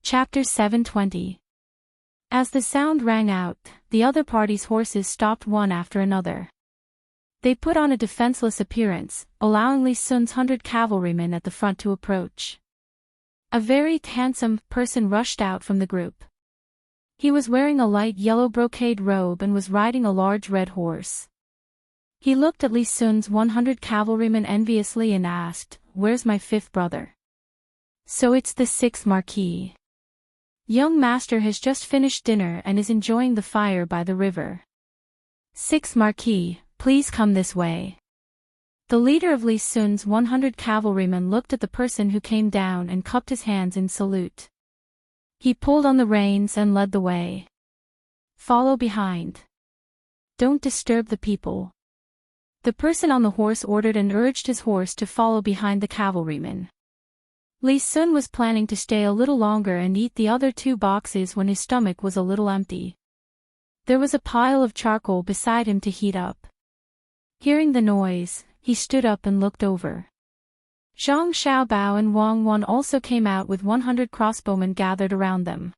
Chapter 720. As the sound rang out, the other party's horses stopped one after another. They put on a defenseless appearance, allowing Li Sun's 100 cavalrymen at the front to approach. A very handsome person rushed out from the group. He was wearing a light yellow brocade robe and was riding a large red horse. He looked at Li Sun's 100 cavalrymen enviously and asked, "Where's my fifth brother?" "So it's the sixth Marquis. Young master has just finished dinner and is enjoying the fire by the river. Sixth Marquis, please come this way." The leader of Li Sun's 100 cavalrymen looked at the person who came down and cupped his hands in salute. He pulled on the reins and led the way. "Follow behind. Don't disturb the people." The person on the horse ordered and urged his horse to follow behind the cavalryman. Li Sun was planning to stay a little longer and eat the other 2 boxes when his stomach was a little empty. There was a pile of charcoal beside him to heat up. Hearing the noise, he stood up and looked over. Zhang Xiaobao and Wang Wan also came out with 100 crossbowmen gathered around them.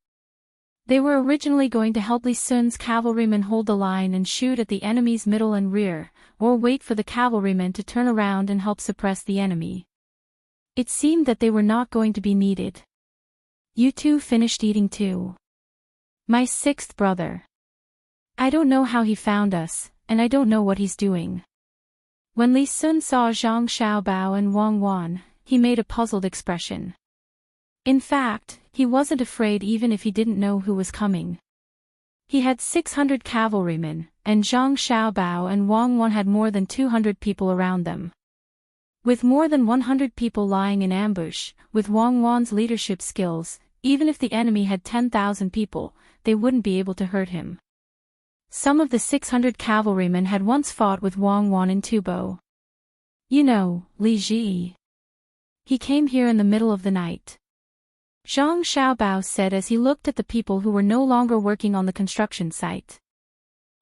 They were originally going to help Li Sun's cavalrymen hold the line and shoot at the enemy's middle and rear, or wait for the cavalrymen to turn around and help suppress the enemy. It seemed that they were not going to be needed. "You two finished eating too?" "My sixth brother. I don't know how he found us, and I don't know what he's doing." When Li Sun saw Zhang Xiaobao and Wang Wan, he made a puzzled expression. In fact, he wasn't afraid even if he didn't know who was coming. He had 600 cavalrymen, and Zhang Xiaobao and Wang Wan had more than 200 people around them. With more than 100 people lying in ambush, with Wang Wan's leadership skills, even if the enemy had 10,000 people, they wouldn't be able to hurt him. Some of the 600 cavalrymen had once fought with Wang Wan in Tubo. "You know, Li Ji. He came here in the middle of the night," Zhang Xiaobao said as he looked at the people who were no longer working on the construction site.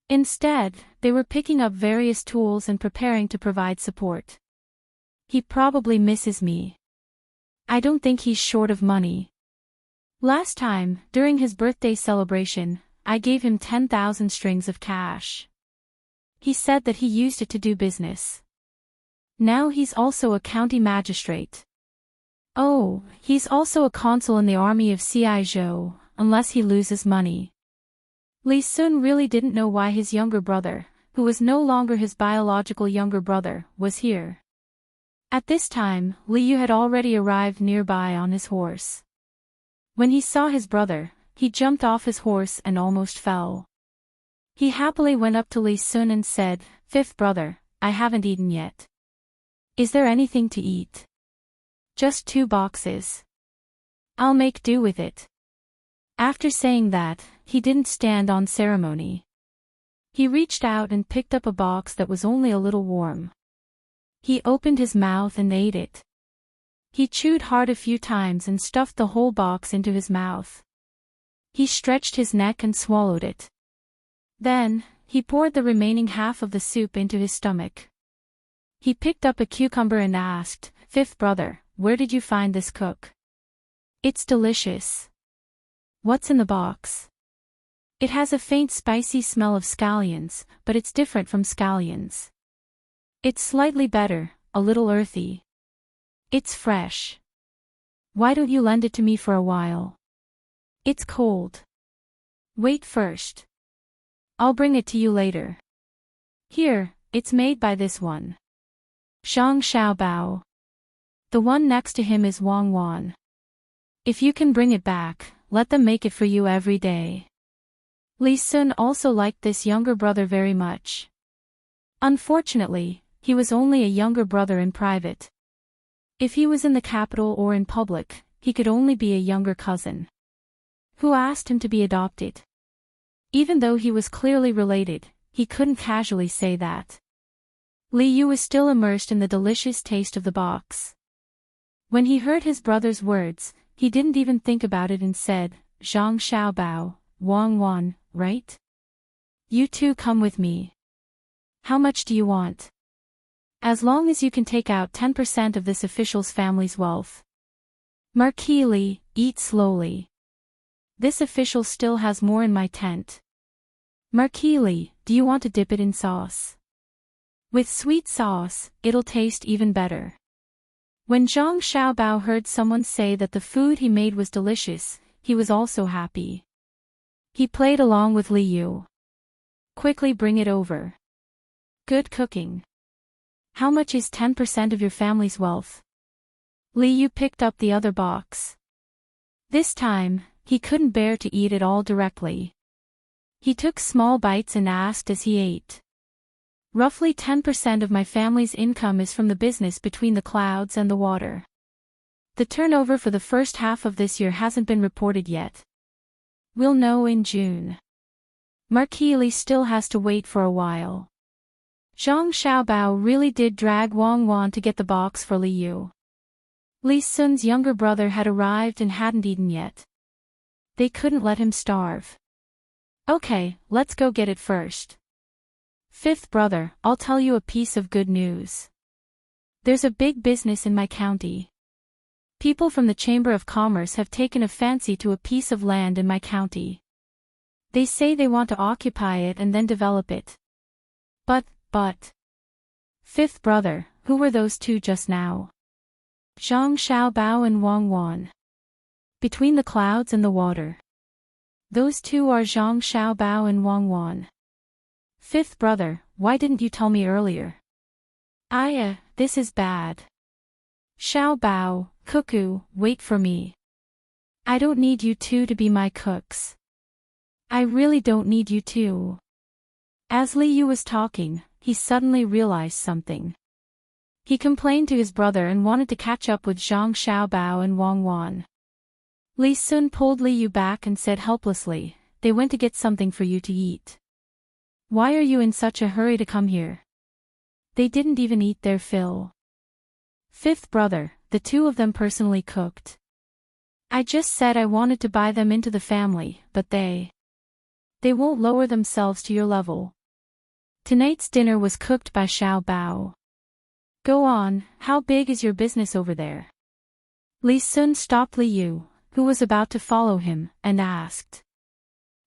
Instead, they were picking up various tools and preparing to provide support. "He probably misses me. I don't think he's short of money. Last time, during his birthday celebration, I gave him 10,000 strings of cash. He said that he used it to do business. Now he's also a county magistrate. Oh, he's also a consul in the army of Ciizhou, unless he loses money." Li Sun really didn't know why his younger brother, who was no longer his biological younger brother, was here. At this time, Li Yu had already arrived nearby on his horse. When he saw his brother, he jumped off his horse and almost fell. He happily went up to Li Sun and said, "Fifth brother, I haven't eaten yet. Is there anything to eat?" "Just 2 boxes. I'll make do with it." After saying that, he didn't stand on ceremony. He reached out and picked up a box that was only a little warm. He opened his mouth and ate it. He chewed hard a few times and stuffed the whole box into his mouth. He stretched his neck and swallowed it. Then, he poured the remaining half of the soup into his stomach. He picked up a cucumber and asked, "Fifth brother, where did you find this cook?" "It's delicious." "What's in the box?" "It has a faint spicy smell of scallions, but it's different from scallions. It's slightly better, a little earthy. It's fresh. Why don't you lend it to me for a while? It's cold. Wait first. I'll bring it to you later. Here, it's made by this one. Zhang Xiaobao. The one next to him is Wang Wan. If you can bring it back, let them make it for you every day." Li Sun also liked this younger brother very much. Unfortunately, he was only a younger brother in private. If he was in the capital or in public, he could only be a younger cousin. Who asked him to be adopted? Even though he was clearly related, he couldn't casually say that. Li Yu was still immersed in the delicious taste of the box. When he heard his brother's words, he didn't even think about it and said, "Zhang Xiaobao, Wang Wan, right? You two come with me. How much do you want?" "As long as you can take out 10% of this official's family's wealth." "Marquis Li, eat slowly. This official still has more in my tent. Marquis Li, do you want to dip it in sauce? With sweet sauce, it'll taste even better. When Zhang Xiaobao heard someone say that the food he made was delicious, he was also happy. He played along with Li Yu. Quickly bring it over. Good cooking. How much is 10% of your family's wealth? Li Yu picked up the other box. This time, he couldn't bear to eat it all directly. He took small bites and asked as he ate. Roughly 10% of my family's income is from the business between the clouds and the water. The turnover for the first half of this year hasn't been reported yet. We'll know in June. Marquis Li still has to wait for a while. Zhang Xiaobao really did drag Wang Wan to get the box for Li Yu. Li Sun's younger brother had arrived and hadn't eaten yet. They couldn't let him starve. Okay, let's go get it first. Fifth brother, I'll tell you a piece of good news. There's a big business in my county. People from the Chamber of Commerce have taken a fancy to a piece of land in my county. They say they want to occupy it and then develop it. But. Fifth brother, who were those two just now? Zhang Xiaobao and Wang Wan. Between the clouds and the water. Those two are Zhang Xiaobao and Wang Wan. Fifth brother, why didn't you tell me earlier? This is bad. Xiaobao, cuckoo, wait for me. I don't need you two to be my cooks. I really don't need you two. As Li Yu was talking, he suddenly realized something. He complained to his brother and wanted to catch up with Zhang Xiaobao and Wang Wan. Li Sun pulled Li Yu back and said helplessly, they went to get something for you to eat. Why are you in such a hurry to come here? They didn't even eat their fill. Fifth brother, the two of them personally cooked. I just said I wanted to buy them into the family, but they won't lower themselves to your level. Tonight's dinner was cooked by Xiaobao. Go on, how big is your business over there? Li Sun stopped Li Yu, who was about to follow him, and asked.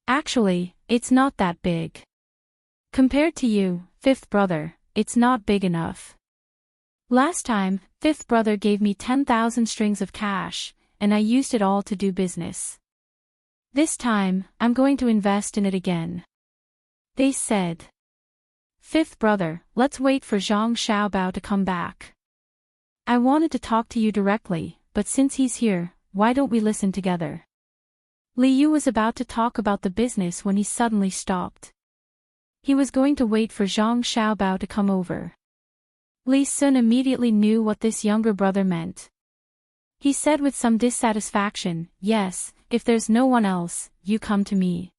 Actually, it's not that big. Compared to you, fifth brother, it's not big enough. Last time, fifth brother gave me 10,000 strings of cash, and I used it all to do business. This time, I'm going to invest in it again. They said. Fifth brother, let's wait for Zhang Xiaobao to come back. I wanted to talk to you directly, but since he's here, why don't we listen together? Li Yu was about to talk about the business when he suddenly stopped. He was going to wait for Zhang Xiaobao to come over. Li Sun immediately knew what this younger brother meant. He said with some dissatisfaction, yes, if there's no one else, you come to me.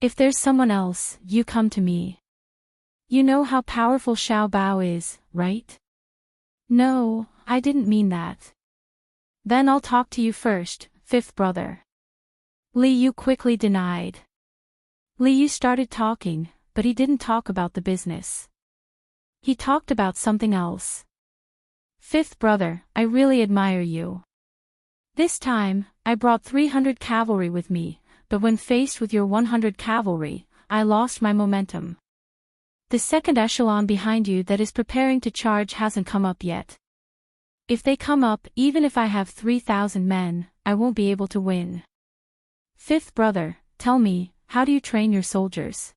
If there's someone else, you come to me. You know how powerful Xiaobao is, right? No, I didn't mean that. Then I'll talk to you first, fifth brother. Li Yu quickly denied. Li Yu started talking, but he didn't talk about the business. He talked about something else. Fifth brother, I really admire you. This time, I brought 300 cavalry with me, but when faced with your 100 cavalry, I lost my momentum. The second echelon behind you that is preparing to charge hasn't come up yet. If they come up, even if I have 3,000 men, I won't be able to win. Fifth brother, tell me, how do you train your soldiers?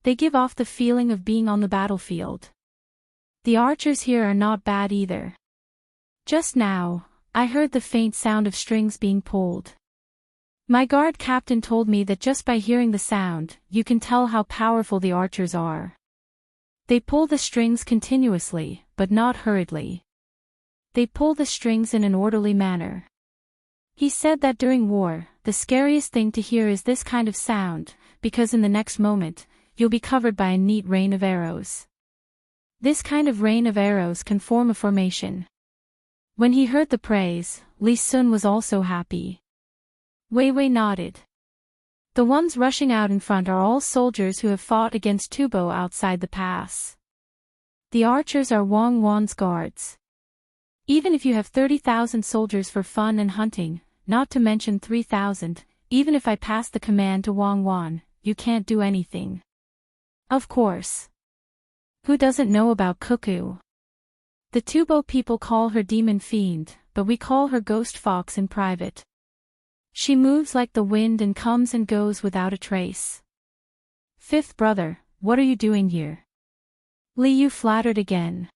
They give off the feeling of being on the battlefield. The archers here are not bad either. Just now, I heard the faint sound of strings being pulled. My guard captain told me that just by hearing the sound, you can tell how powerful the archers are. They pull the strings continuously, but not hurriedly. They pull the strings in an orderly manner. He said that during war, the scariest thing to hear is this kind of sound, because in the next moment, you'll be covered by a neat rain of arrows. This kind of rain of arrows can form a formation. When he heard the praise, Li Sun was also happy. Wei Wei nodded. The ones rushing out in front are all soldiers who have fought against Tubo outside the pass. The archers are Wang Wan's guards. Even if you have 30,000 soldiers for fun and hunting, not to mention 3,000, even if I pass the command to Wang Wan, you can't do anything. Of course. Who doesn't know about Cuckoo? The Tubo people call her Demon Fiend, but we call her Ghost Fox in private. She moves like the wind and comes and goes without a trace. Fifth brother, what are you doing here? Li Yu flattered again.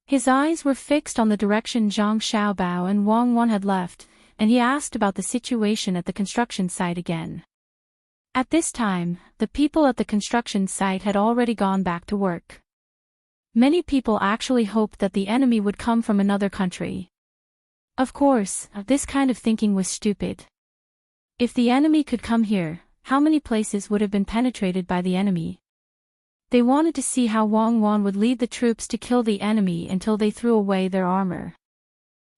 His eyes were fixed on the direction Zhang Xiaobao and Wang Wan had left, and he asked about the situation at the construction site again. At this time, the people at the construction site had already gone back to work. Many people actually hoped that the enemy would come from another country. Of course, this kind of thinking was stupid. If the enemy could come here, how many places would have been penetrated by the enemy? They wanted to see how Wang Wan would lead the troops to kill the enemy until they threw away their armor.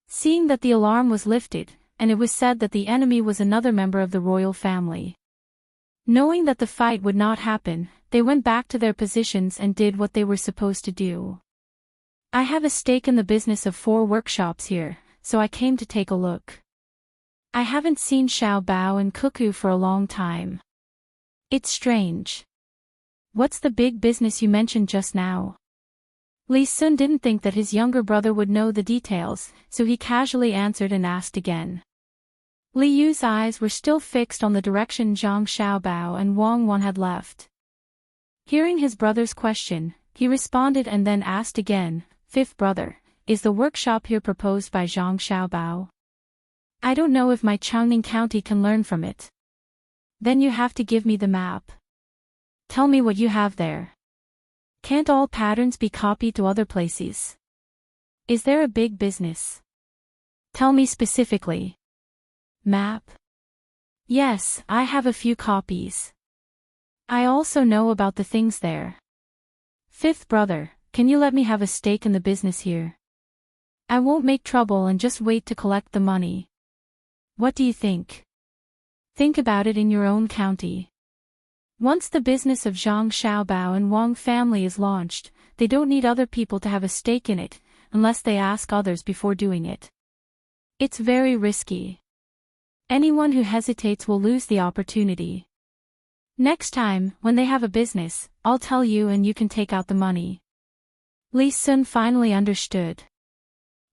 Seeing that the alarm was lifted, and it was said that the enemy was another member of the royal family. Knowing that the fight would not happen, they went back to their positions and did what they were supposed to do. I have a stake in the business of 4 workshops here, so I came to take a look. I haven't seen Xiaobao and Cuckoo for a long time. It's strange. What's the big business you mentioned just now? Li Sun didn't think that his younger brother would know the details, so he casually answered and asked again. Li Yu's eyes were still fixed on the direction Zhang Xiaobao and Wang Wan had left. Hearing his brother's question, he responded and then asked again, Fifth brother, is the workshop here proposed by Zhang Xiaobao? I don't know if my Changning County can learn from it. Then you have to give me the map. Tell me what you have there. Can't all patterns be copied to other places? Is there a big business? Tell me specifically. Map? Yes, I have a few copies. I also know about the things there. Fifth brother, can you let me have a stake in the business here? I won't make trouble and just wait to collect the money. What do you think? Think about it in your own county. Once the business of Zhang Xiaobao and Wang family is launched, they don't need other people to have a stake in it, unless they ask others before doing it. It's very risky. Anyone who hesitates will lose the opportunity. Next time, when they have a business, I'll tell you and you can take out the money. Li Sun finally understood.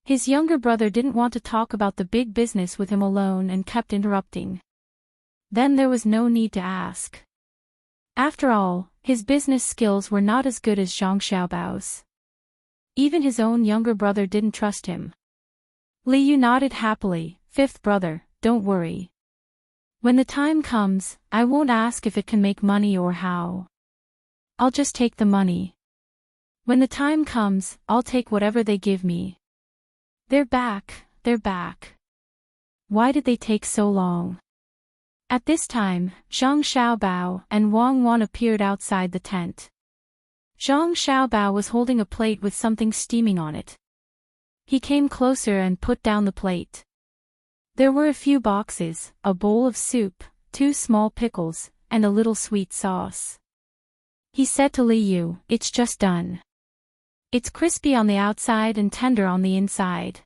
His younger brother didn't want to talk about the big business with him alone and kept interrupting. Then there was no need to ask. After all, his business skills were not as good as Zhang Xiaobao's. Even his own younger brother didn't trust him. Li Yu nodded happily, Fifth brother, don't worry. When the time comes, I won't ask if it can make money or how. I'll just take the money. When the time comes, I'll take whatever they give me. They're back, they're back. Why did they take so long? At this time, Zhang Xiaobao and Wang Wan appeared outside the tent. Zhang Xiaobao was holding a plate with something steaming on it. He came closer and put down the plate. There were a few boxes, a bowl of soup, 2 small pickles, and a little sweet sauce. He said to Li Yu, it's just done. It's crispy on the outside and tender on the inside.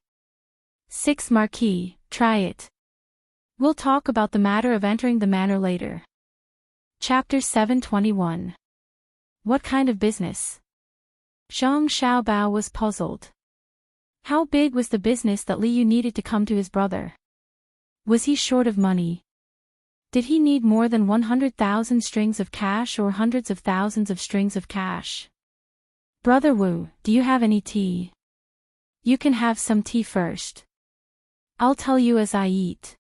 6 Marquis, try it. We'll talk about the matter of entering the manor later. Chapter 721. What kind of business? Zhang Xiaobao was puzzled. How big was the business that Li Yu needed to come to his brother? Was he short of money? Did he need more than 100,000 strings of cash or hundreds of thousands of strings of cash? Brother Wu, do you have any tea? You can have some tea first. I'll tell you as I eat.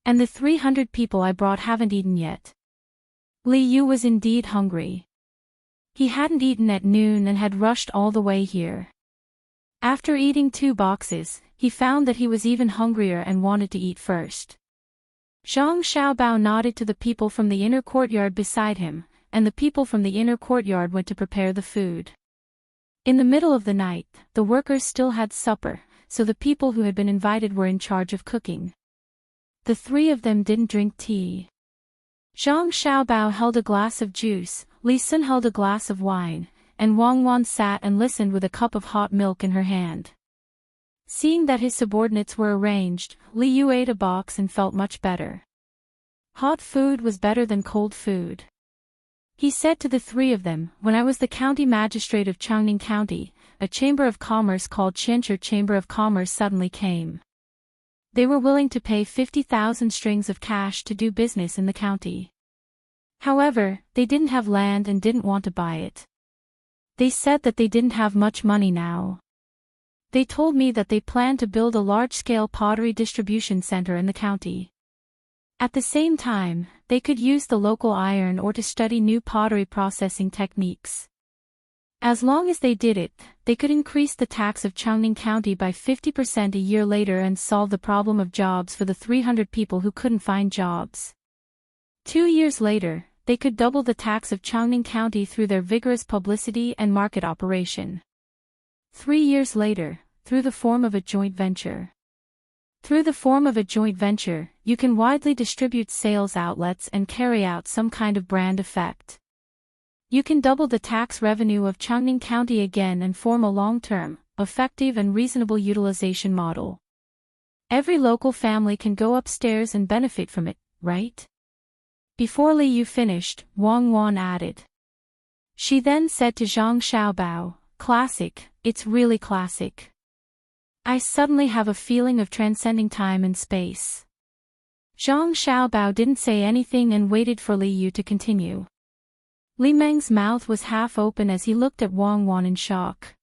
And the 300 people I brought haven't eaten yet. Li Yu was indeed hungry. He hadn't eaten at noon and had rushed all the way here. After eating 2 boxes, he found that he was even hungrier and wanted to eat first. Zhang Xiaobao nodded to the people from the inner courtyard beside him, and the people from the inner courtyard went to prepare the food. In the middle of the night, the workers still had supper, so the people who had been invited were in charge of cooking. The 3 of them didn't drink tea. Zhang Xiaobao held a glass of juice, Li Sun held a glass of wine, and Wang Wan sat and listened with a cup of hot milk in her hand. Seeing that his subordinates were arranged, Li Yu ate a box and felt much better. Hot food was better than cold food. He said to the three of them, when I was the county magistrate of Changning County, a chamber of commerce called Chinchur Chamber of Commerce suddenly came. They were willing to pay 50,000 strings of cash to do business in the county. However, they didn't have land and didn't want to buy it. They said that they didn't have much money now. They told me that they planned to build a large-scale pottery distribution center in the county. At the same time, they could use the local iron ore to study new pottery processing techniques. As long as they did it, they could increase the tax of Changning County by 50% a year later and solve the problem of jobs for the 300 people who couldn't find jobs. 2 years later, they could double the tax of Changning County through their vigorous publicity and market operation. 3 years later, through the form of a joint venture. Through the form of a joint venture, you can widely distribute sales outlets and carry out some kind of brand effect. You can double the tax revenue of Changning County again and form a long-term, effective and reasonable utilization model. Every local family can go upstairs and benefit from it, right? Before Li Yu finished, Wang Wan added. She then said to Zhang Xiaobao, "Classic, it's really classic. I suddenly have a feeling of transcending time and space." Zhang Xiaobao didn't say anything and waited for Li Yu to continue. Li Meng's mouth was half open as he looked at Wang Wan in shock.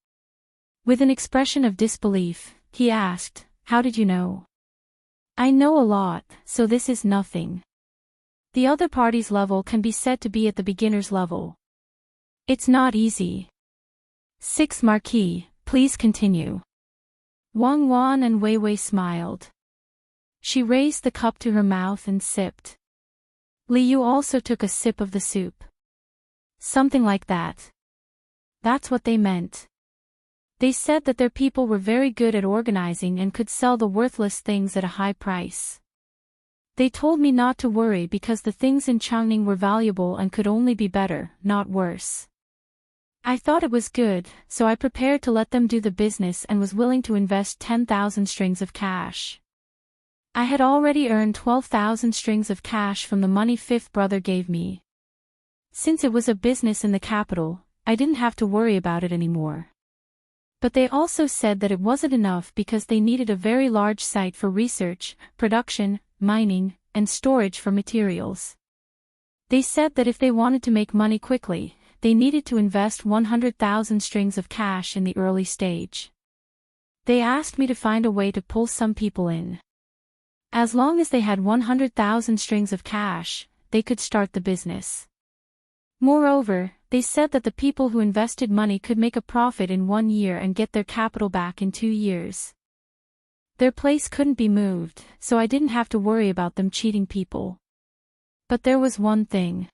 With an expression of disbelief, he asked, "How did you know?" "I know a lot, so this is nothing. The other party's level can be said to be at the beginner's level. It's not easy." 6 Marquis, please continue. Wang Wan and Wei Wei smiled. She raised the cup to her mouth and sipped. Li Yu also took a sip of the soup. Something like that. That's what they meant. They said that their people were very good at organizing and could sell the worthless things at a high price. They told me not to worry because the things in Changning were valuable and could only be better, not worse. I thought it was good, so I prepared to let them do the business and was willing to invest 10,000 strings of cash. I had already earned 12,000 strings of cash from the money fifth brother gave me. Since it was a business in the capital, I didn't have to worry about it anymore. But they also said that it wasn't enough because they needed a very large site for research, production, mining, and storage for materials. They said that if they wanted to make money quickly, they needed to invest 100,000 strings of cash in the early stage. They asked me to find a way to pull some people in. As long as they had 100,000 strings of cash, they could start the business. Moreover, they said that the people who invested money could make a profit in 1 year and get their capital back in 2 years. Their place couldn't be moved, so I didn't have to worry about them cheating people. But there was one thing.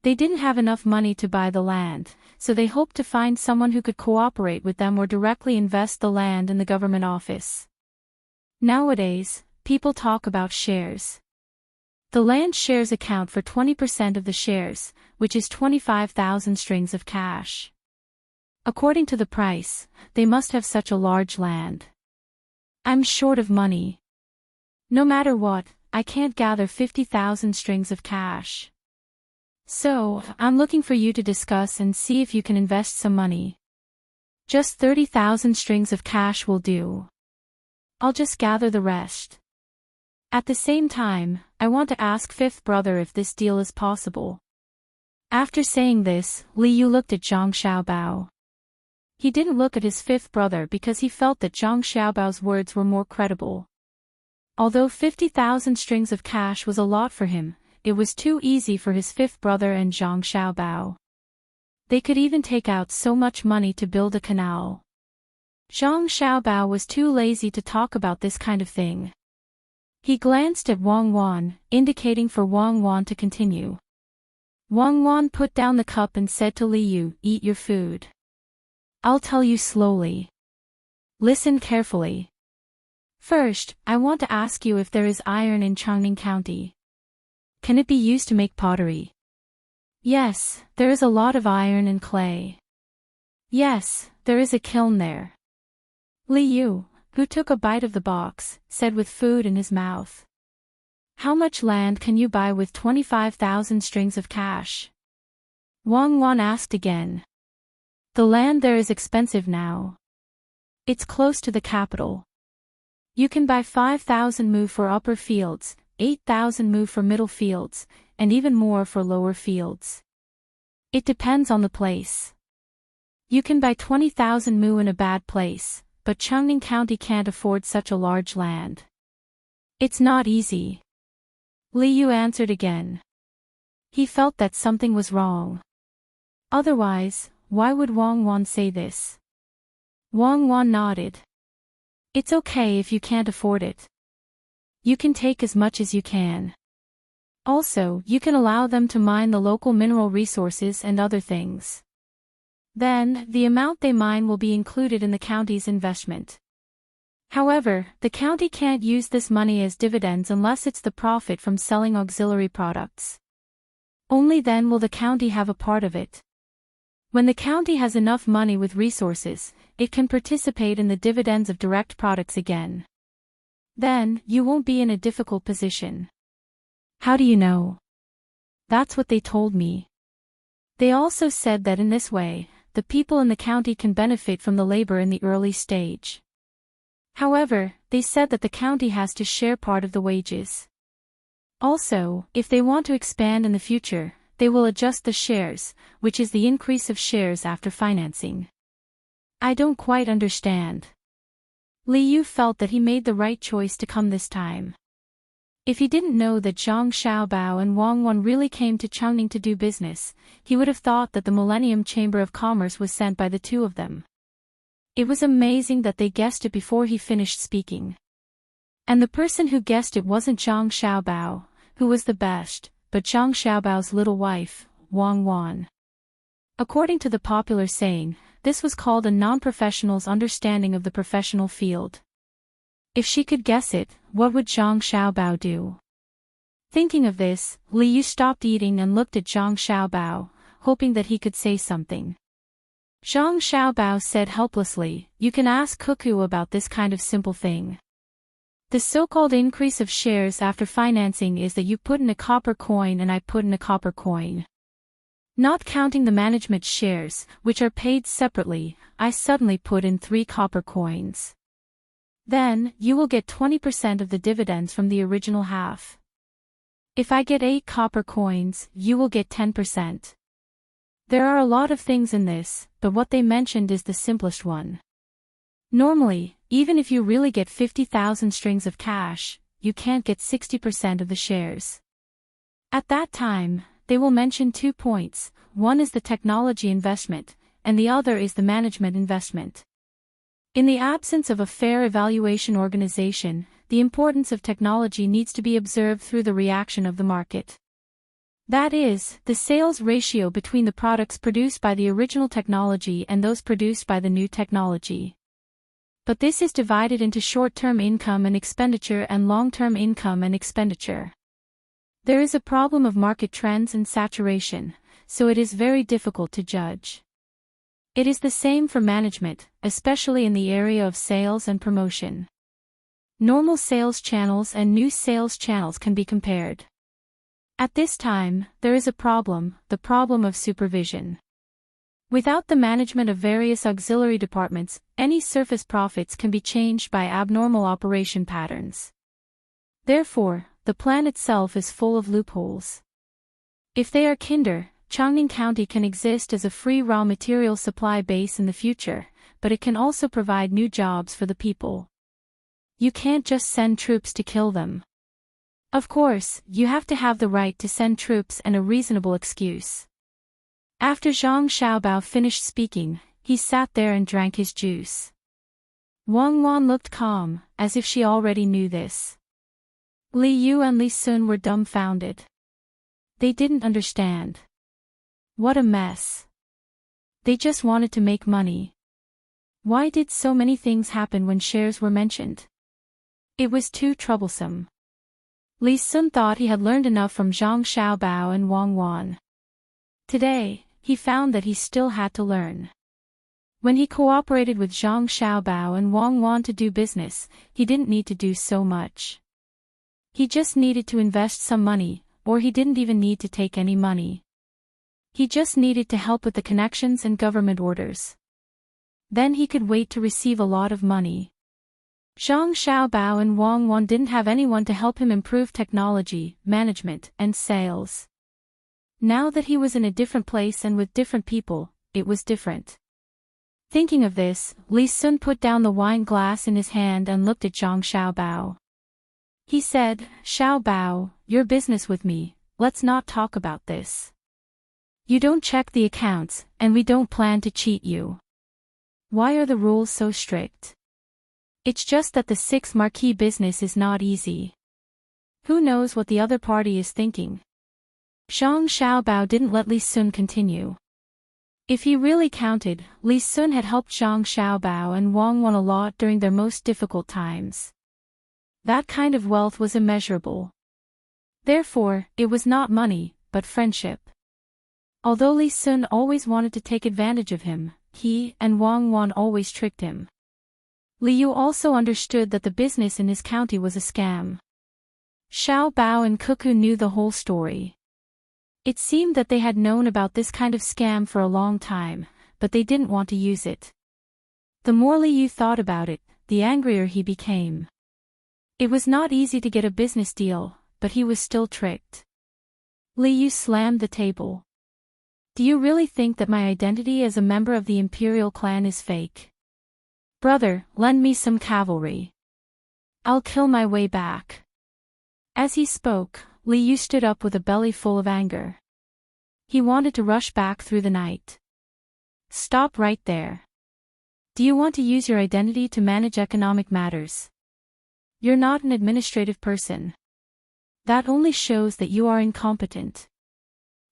They didn't have enough money to buy the land, so they hoped to find someone who could cooperate with them or directly invest the land in the government office. Nowadays, people talk about shares. The land shares account for 20% of the shares, which is 25,000 strings of cash. According to the price, they must have such a large land. I'm short of money. No matter what, I can't gather 50,000 strings of cash. So, I'm looking for you to discuss and see if you can invest some money. Just 30,000 strings of cash will do. I'll just gather the rest. At the same time, I want to ask fifth brother if this deal is possible. After saying this, Li Yu looked at Zhang Xiaobao. He didn't look at his fifth brother because he felt that Zhang Xiaobao's words were more credible. Although 50,000 strings of cash was a lot for him, it was too easy for his fifth brother and Zhang Xiaobao. They could even take out so much money to build a canal. Zhang Xiaobao was too lazy to talk about this kind of thing. He glanced at Wang Wan, indicating for Wang Wan to continue. Wang Wan put down the cup and said to Li Yu, "Eat your food. I'll tell you slowly. Listen carefully. First, I want to ask you if there is iron in Changning County. Can it be used to make pottery?" "Yes, there is a lot of iron and clay." "Yes, there is a kiln there." Li Yu, who took a bite of the box, said with food in his mouth. How much land can you buy with 25,000 strings of cash? Wang Wan asked again. The land there is expensive now. It's close to the capital. You can buy 5,000 mu for upper fields, 8,000 mu for middle fields, and even more for lower fields. It depends on the place. You can buy 20,000 mu in a bad place, but Chungning County can't afford such a large land. It's not easy. Li Yu answered again. He felt that something was wrong. Otherwise, why would Wang Wan say this? Wang Wan nodded. It's okay if you can't afford it. You can take as much as you can. Also, you can allow them to mine the local mineral resources and other things. Then, the amount they mine will be included in the county's investment. However, the county can't use this money as dividends unless it's the profit from selling auxiliary products. Only then will the county have a part of it. When the county has enough money with resources, it can participate in the dividends of direct products again. Then, you won't be in a difficult position. How do you know? That's what they told me. They also said that in this way, the people in the county can benefit from the labor in the early stage. However, they said that the county has to share part of the wages. Also, if they want to expand in the future, they will adjust the shares, which is the increase of shares after financing. I don't quite understand. Li Yu felt that he made the right choice to come this time. If he didn't know that Zhang Xiaobao and Wang Wan really came to Chungning to do business, he would have thought that the Millennium Chamber of Commerce was sent by the two of them. It was amazing that they guessed it before he finished speaking. And the person who guessed it wasn't Zhang Xiaobao, who was the best, but Zhang Xiaobao's little wife, Wang Wan. According to the popular saying, this was called a non-professional's understanding of the professional field. If she could guess it, what would Zhang Xiaobao do? Thinking of this, Li Yu stopped eating and looked at Zhang Xiaobao, hoping that he could say something. Zhang Xiaobao said helplessly, "You can ask Cuckoo about this kind of simple thing. The so-called increase of shares after financing is that you put in a copper coin and I put in a copper coin. Not counting the management shares, which are paid separately, I suddenly put in 3 copper coins. Then, you will get 20% of the dividends from the original half. If I get 8 copper coins, you will get 10%. There are a lot of things in this, but what they mentioned is the simplest one. Normally, even if you really get 50,000 strings of cash, you can't get 60% of the shares. At that time, they will mention 2 points, one is the technology investment, and the other is the management investment. In the absence of a fair evaluation organization, the importance of technology needs to be observed through the reaction of the market. That is, the sales ratio between the products produced by the original technology and those produced by the new technology. But this is divided into short-term income and expenditure and long-term income and expenditure. There is a problem of market trends and saturation, so it is very difficult to judge. It is the same for management, especially in the area of sales and promotion. Normal sales channels and new sales channels can be compared. At this time, there is a problem, the problem of supervision. Without the management of various auxiliary departments, any surface profits can be changed by abnormal operation patterns. Therefore, the plan itself is full of loopholes. If they are kinder, Chungning County can exist as a free raw material supply base in the future, but it can also provide new jobs for the people. You can't just send troops to kill them. Of course, you have to have the right to send troops and a reasonable excuse. After Zhang Xiaobao finished speaking, he sat there and drank his juice. Wang Wan looked calm, as if she already knew this. Li Yu and Li Sun were dumbfounded. They didn't understand. What a mess. They just wanted to make money. Why did so many things happen when shares were mentioned? It was too troublesome. Li Sun thought he had learned enough from Zhang Xiaobao and Wang Wan. Today, he found that he still had to learn. When he cooperated with Zhang Xiaobao and Wang Wan to do business, he didn't need to do so much. He just needed to invest some money, or he didn't even need to take any money. He just needed to help with the connections and government orders. Then he could wait to receive a lot of money. Zhang Xiaobao and Wang Wan didn't have anyone to help him improve technology, management, and sales. Now that he was in a different place and with different people, it was different. Thinking of this, Li Sun put down the wine glass in his hand and looked at Zhang Xiaobao. He said, "Xiaobao, your business with me, let's not talk about this. You don't check the accounts, and we don't plan to cheat you. Why are the rules so strict? It's just that the six marquee business is not easy. Who knows what the other party is thinking?" Zhang Xiaobao didn't let Li Sun continue. If he really counted, Li Sun had helped Zhang Xiaobao and Wang Wan a lot during their most difficult times. That kind of wealth was immeasurable. Therefore, it was not money, but friendship. Although Li Sun always wanted to take advantage of him, he and Wang Wan always tricked him. Li Yu also understood that the business in his county was a scam. Xiao Bao and Cuckoo knew the whole story. It seemed that they had known about this kind of scam for a long time, but they didn't want to use it. The more Li Yu thought about it, the angrier he became. It was not easy to get a business deal, but he was still tricked. Li Yu slammed the table. "Do you really think that my identity as a member of the imperial clan is fake? Brother, lend me some cavalry. I'll kill my way back." As he spoke, Li Yu stood up with a belly full of anger. He wanted to rush back through the night. "Stop right there. Do you want to use your identity to manage economic matters? You're not an administrative person. That only shows that you are incompetent.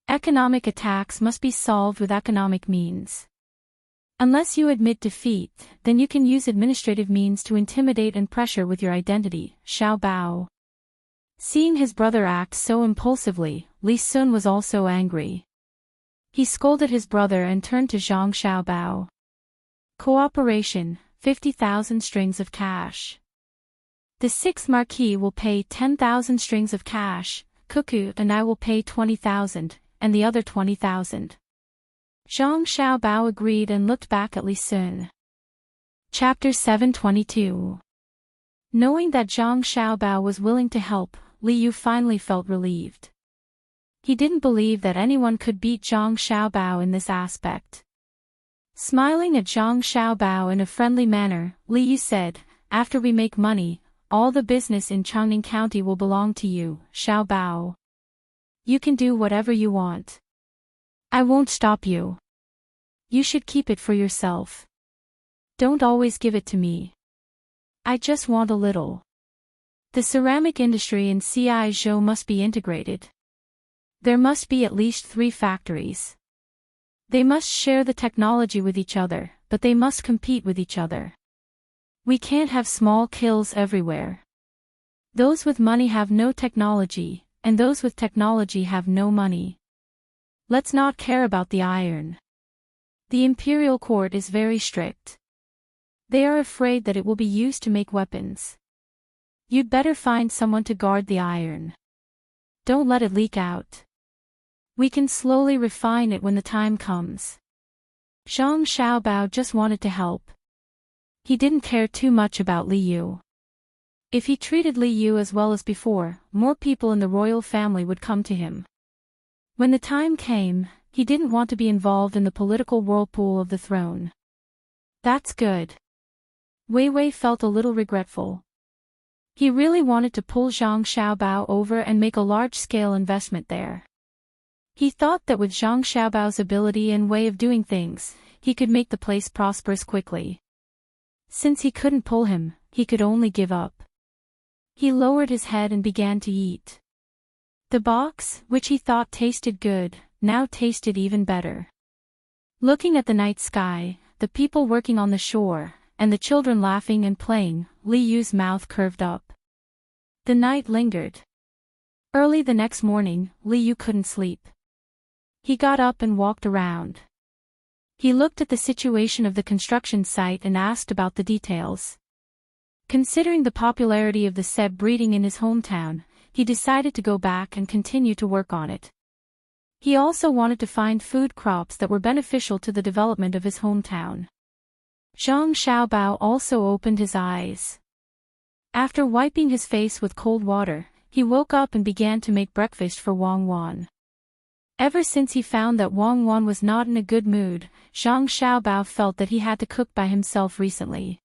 Economic attacks must be solved with economic means. Unless you admit defeat, then you can use administrative means to intimidate and pressure with your identity." Xiao Bao. Seeing his brother act so impulsively, Li Sun was also angry. He scolded his brother and turned to Zhang Xiaobao. "Cooperation, 50,000 strings of cash. The sixth marquis will pay 10,000 strings of cash, Cuckoo and I will pay 20,000, and the other 20,000. Zhang Xiaobao agreed and looked back at Li Sun. Chapter 722. Knowing that Zhang Xiaobao was willing to help, Li Yu finally felt relieved. He didn't believe that anyone could beat Zhang Xiaobao in this aspect. Smiling at Zhang Xiaobao in a friendly manner, Li Yu said, "After we make money, all the business in Changning County will belong to you, Xiaobao. You can do whatever you want. I won't stop you. You should keep it for yourself. Don't always give it to me. I just want a little." The ceramic industry in Ciizhou must be integrated. There must be at least 3 factories. They must share the technology with each other, but they must compete with each other. We can't have small kills everywhere. Those with money have no technology, and those with technology have no money. Let's not care about the iron. The imperial court is very strict. They are afraid that it will be used to make weapons. You'd better find someone to guard the iron. Don't let it leak out. We can slowly refine it when the time comes." Zhang Xiaobao just wanted to help. He didn't care too much about Li Yu. If he treated Li Yu as well as before, more people in the royal family would come to him. When the time came, he didn't want to be involved in the political whirlpool of the throne. That's good. Wei Wei felt a little regretful. He really wanted to pull Zhang Xiaobao over and make a large-scale investment there. He thought that with Zhang Xiaobao's ability and way of doing things, he could make the place prosperous quickly. Since he couldn't pull him, he could only give up. He lowered his head and began to eat. The box, which he thought tasted good, now tasted even better. Looking at the night sky, the people working on the shore, and the children laughing and playing, Li Yu's mouth curved up. The night lingered. Early the next morning, Li Yu couldn't sleep. He got up and walked around. He looked at the situation of the construction site and asked about the details. Considering the popularity of the Seb breeding in his hometown, he decided to go back and continue to work on it. He also wanted to find food crops that were beneficial to the development of his hometown. Zhang Xiaobao also opened his eyes. After wiping his face with cold water, he woke up and began to make breakfast for Wang Wan. Ever since he found that Wang Wan was not in a good mood, Zhang Xiaobao felt that he had to cook by himself recently.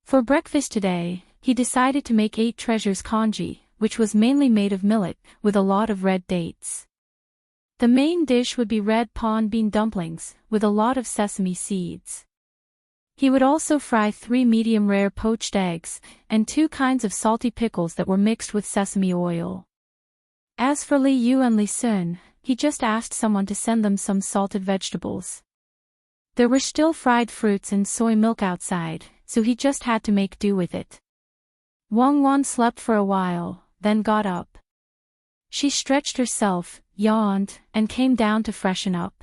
For breakfast today, he decided to make 8 treasures congee, which was mainly made of millet, with a lot of red dates. The main dish would be red pon bean dumplings, with a lot of sesame seeds. He would also fry 3 medium-rare poached eggs, and 2 kinds of salty pickles that were mixed with sesame oil. As for Li Yu and Li Sun, he just asked someone to send them some salted vegetables. There were still fried fruits and soy milk outside, so he just had to make do with it. Wang Wan slept for a while, then got up. She stretched herself, yawned, and came down to freshen up.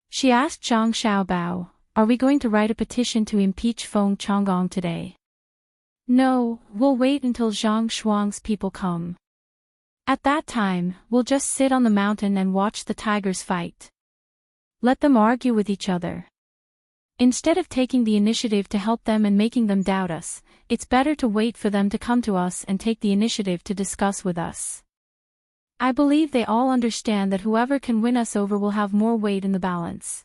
She asked Zhang Xiaobao, "Are we going to write a petition to impeach Feng Changgong today?" "No, we'll wait until Zhang Shuang's people come. At that time, we'll just sit on the mountain and watch the tigers fight. Let them argue with each other. Instead of taking the initiative to help them and making them doubt us, it's better to wait for them to come to us and take the initiative to discuss with us. I believe they all understand that whoever can win us over will have more weight in the balance."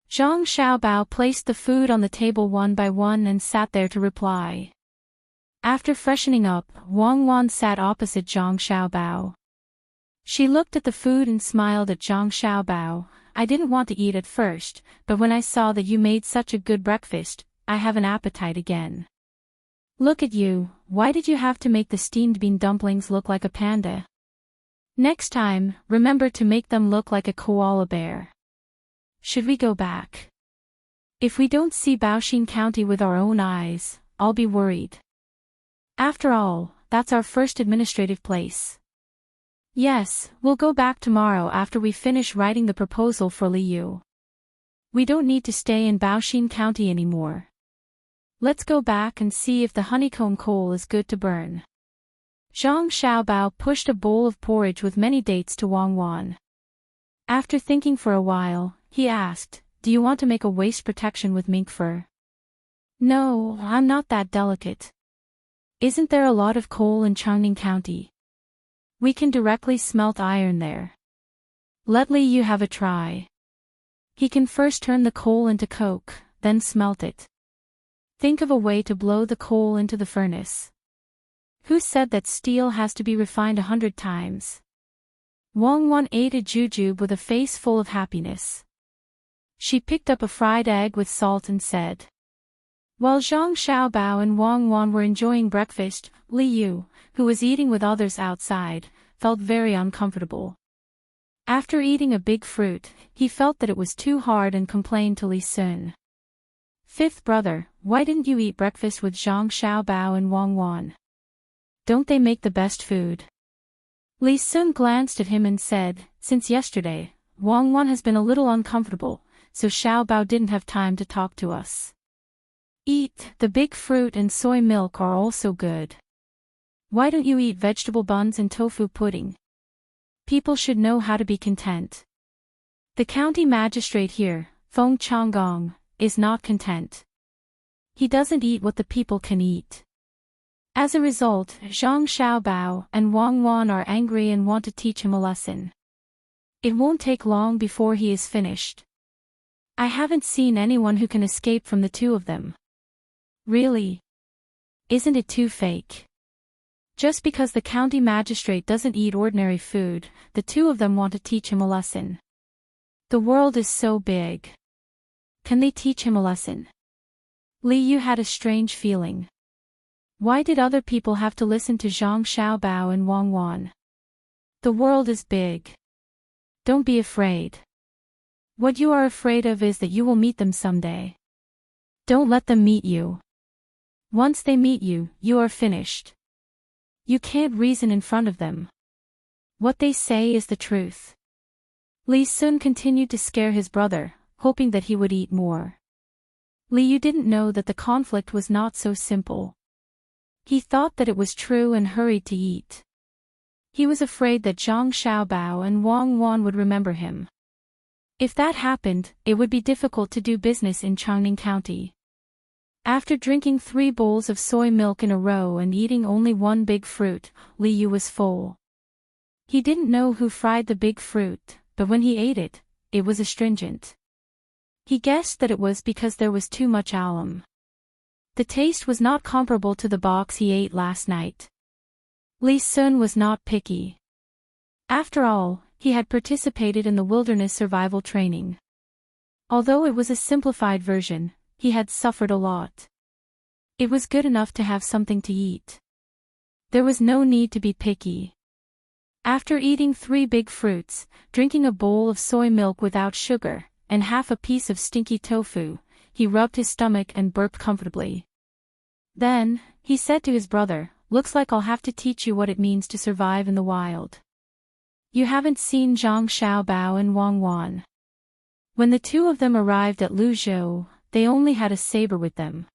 Zhang Xiaobao placed the food on the table one by one and sat there to reply. After freshening up, Wang Wan sat opposite Zhang Xiaobao. She looked at the food and smiled at Zhang Xiaobao. "I didn't want to eat at first, but when I saw that you made such a good breakfast, I have an appetite again. Look at you, why did you have to make the steamed bean dumplings look like a panda? Next time, remember to make them look like a koala bear. Should we go back? If we don't see Baoxin County with our own eyes, I'll be worried. After all, that's our first administrative place." "Yes, we'll go back tomorrow after we finish writing the proposal for Li Yu. We don't need to stay in Baoxin County anymore. Let's go back and see if the honeycomb coal is good to burn." Zhang Xiaobao pushed a bowl of porridge with many dates to Wang Wan. After thinking for a while, he asked, "Do you want to make a waist protection with mink fur?" "No, I'm not that delicate. Isn't there a lot of coal in Changning County? We can directly smelt iron there. Let Li Yu have a try. He can first turn the coal into coke, then smelt it. Think of a way to blow the coal into the furnace. Who said that steel has to be refined 100 times? Wang Wan ate a jujube with a face full of happiness. She picked up a fried egg with salt and said. While Zhang Xiaobao and Wang Wan were enjoying breakfast, Li Yu, who was eating with others outside, felt very uncomfortable. After eating a big fruit, he felt that it was too hard and complained to Li Sun. Fifth brother, why didn't you eat breakfast with Zhang Xiaobao and Wang Wan? Don't they make the best food? Li Sun glanced at him and said, since yesterday, Wang Wan has been a little uncomfortable, so Xiaobao didn't have time to talk to us. Eat, the big fruit and soy milk are also good. Why don't you eat vegetable buns and tofu pudding? People should know how to be content. The county magistrate here, Feng Changgong, is not content. He doesn't eat what the people can eat. As a result, Zhang Xiaobao and Wang Wan are angry and want to teach him a lesson. It won't take long before he is finished. I haven't seen anyone who can escape from the two of them. Really? Isn't it too fake? Just because the county magistrate doesn't eat ordinary food, the two of them want to teach him a lesson. The world is so big. Can they teach him a lesson? Li Yu had a strange feeling. Why did other people have to listen to Zhang Xiaobao and Wang Wan? The world is big. Don't be afraid. What you are afraid of is that you will meet them someday. Don't let them meet you. Once they meet you, you are finished. You can't reason in front of them. What they say is the truth. Li Sun continued to scare his brother, hoping that he would eat more. Li Yu didn't know that the conflict was not so simple. He thought that it was true and hurried to eat. He was afraid that Zhang Xiaobao and Wang Wan would remember him. If that happened, it would be difficult to do business in Changning County. After drinking 3 bowls of soy milk in a row and eating only one big fruit, Li Yu was full. He didn't know who fried the big fruit, but when he ate it, it was astringent. He guessed that it was because there was too much alum. The taste was not comparable to the box he ate last night. Li Sun was not picky. After all, he had participated in the wilderness survival training. Although it was a simplified version, he had suffered a lot. It was good enough to have something to eat. There was no need to be picky. After eating 3 big fruits, drinking a bowl of soy milk without sugar, and half a piece of stinky tofu, he rubbed his stomach and burped comfortably. Then, he said to his brother, "Looks like I'll have to teach you what it means to survive in the wild. You haven't seen Zhang Xiaobao and Wang Wan." When the 2 of them arrived at Luzhou, they only had a saber with them.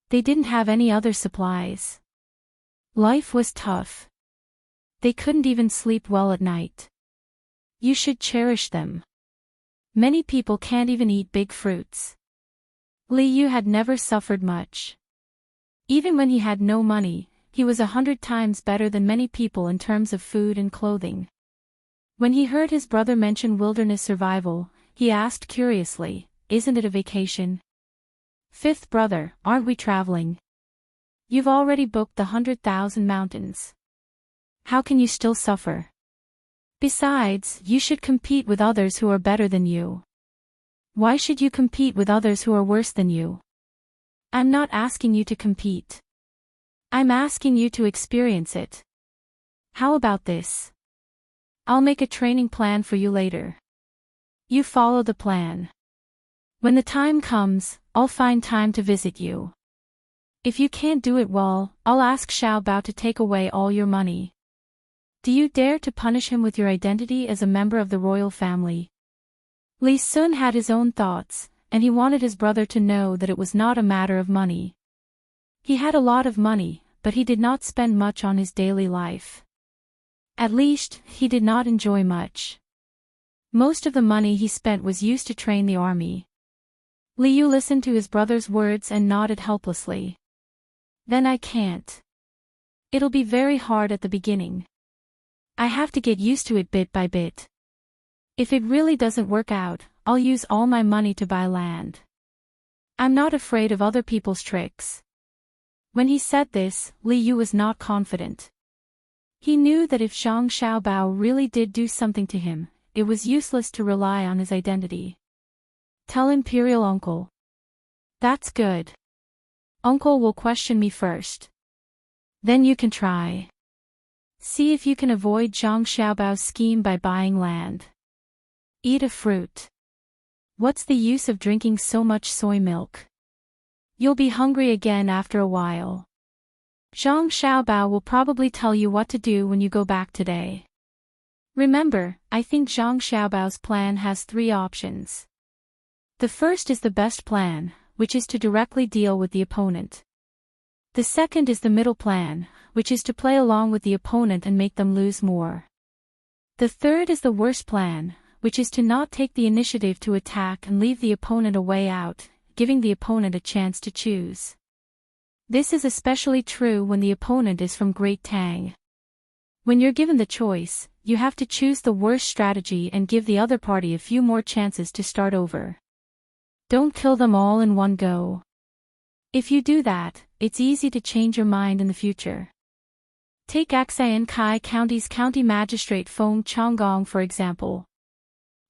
They didn't have any other supplies. Life was tough. They couldn't even sleep well at night. You should cherish them. Many people can't even eat big fruits. Li Yu had never suffered much. Even when he had no money, he was 100 times better than many people in terms of food and clothing. When he heard his brother mention wilderness survival, he asked curiously, "Isn't it a vacation?" "Fifth brother, aren't we traveling? You've already booked the 100,000 mountains. How can you still suffer? Besides, you should compete with others who are better than you. Why should you compete with others who are worse than you?" "I'm not asking you to compete. I'm asking you to experience it. How about this? I'll make a training plan for you later. You follow the plan. When the time comes, I'll find time to visit you. If you can't do it well, I'll ask Xiaobao to take away all your money. Do you dare to punish him with your identity as a member of the royal family?" Li Sun had his own thoughts, and he wanted his brother to know that it was not a matter of money. He had a lot of money, but he did not spend much on his daily life. At least, he did not enjoy much. Most of the money he spent was used to train the army. Li Yu listened to his brother's words and nodded helplessly. "Then I can't. It'll be very hard at the beginning. I have to get used to it bit by bit. If it really doesn't work out, I'll use all my money to buy land. I'm not afraid of other people's tricks." When he said this, Li Yu was not confident. He knew that if Zhang Xiaobao really did do something to him, it was useless to rely on his identity. "Tell Imperial Uncle." "That's good. Uncle will question me first. Then you can try. See if you can avoid Zhang Xiaobao's scheme by buying land. Eat a fruit. What's the use of drinking so much soy milk? You'll be hungry again after a while. Zhang Xiaobao will probably tell you what to do when you go back today. Remember, I think Zhang Xiaobao's plan has 3 options. The first is the best plan, which is to directly deal with the opponent. The second is the middle plan, which is to play along with the opponent and make them lose more. The third is the worst plan, which is to not take the initiative to attack and leave the opponent a way out, giving the opponent a chance to choose. This is especially true when the opponent is from Great Tang. When you're given the choice, you have to choose the worst strategy and give the other party a few more chances to start over. Don't kill them all in one go. If you do that, it's easy to change your mind in the future. Take Aksayan Kai County's County Magistrate Feng Changgong for example.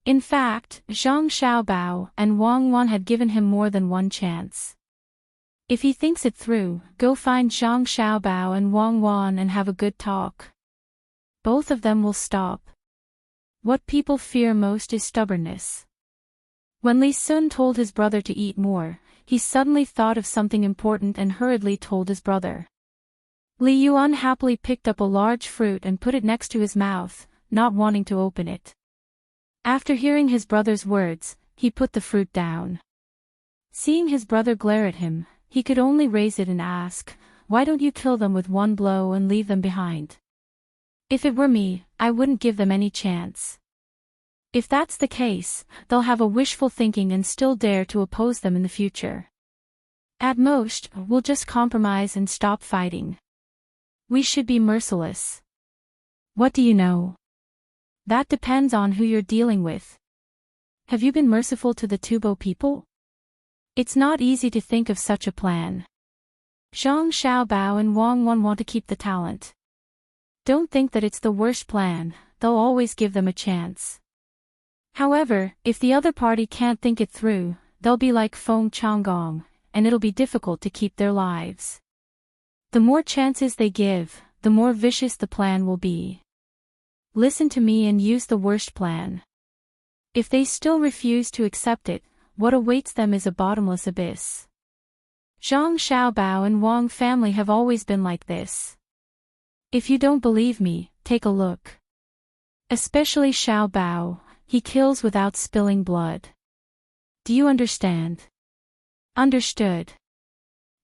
In fact, Zhang Xiaobao and Wang Wan had given him more than one chance. If he thinks it through, go find Zhang Xiaobao and Wang Wan and have a good talk. Both of them will stop. What people fear most is stubbornness. When Li Sun told his brother to eat more, he suddenly thought of something important and hurriedly told his brother. Li Yu unhappily picked up a large fruit and put it next to his mouth, not wanting to open it. After hearing his brother's words, he put the fruit down. Seeing his brother glare at him, he could only raise it and ask, "Why don't you kill them with one blow and leave them behind?" If it were me, I wouldn't give them any chance. If that's the case, they'll have a wishful thinking and still dare to oppose them in the future. At most, we'll just compromise and stop fighting. We should be merciless. What do you know? That depends on who you're dealing with. Have you been merciful to the Tubo people? It's not easy to think of such a plan. Zhang Xiaobao and Wang Wan want to keep the talent. Don't think that it's the worst plan, they'll always give them a chance. However, if the other party can't think it through, they'll be like Feng Changgong, and it'll be difficult to keep their lives. The more chances they give, the more vicious the plan will be. Listen to me and use the worst plan. If they still refuse to accept it, what awaits them is a bottomless abyss. Zhang Xiaobao and Wang family have always been like this. If you don't believe me, take a look. Especially Xiaobao, he kills without spilling blood. Do you understand? Understood.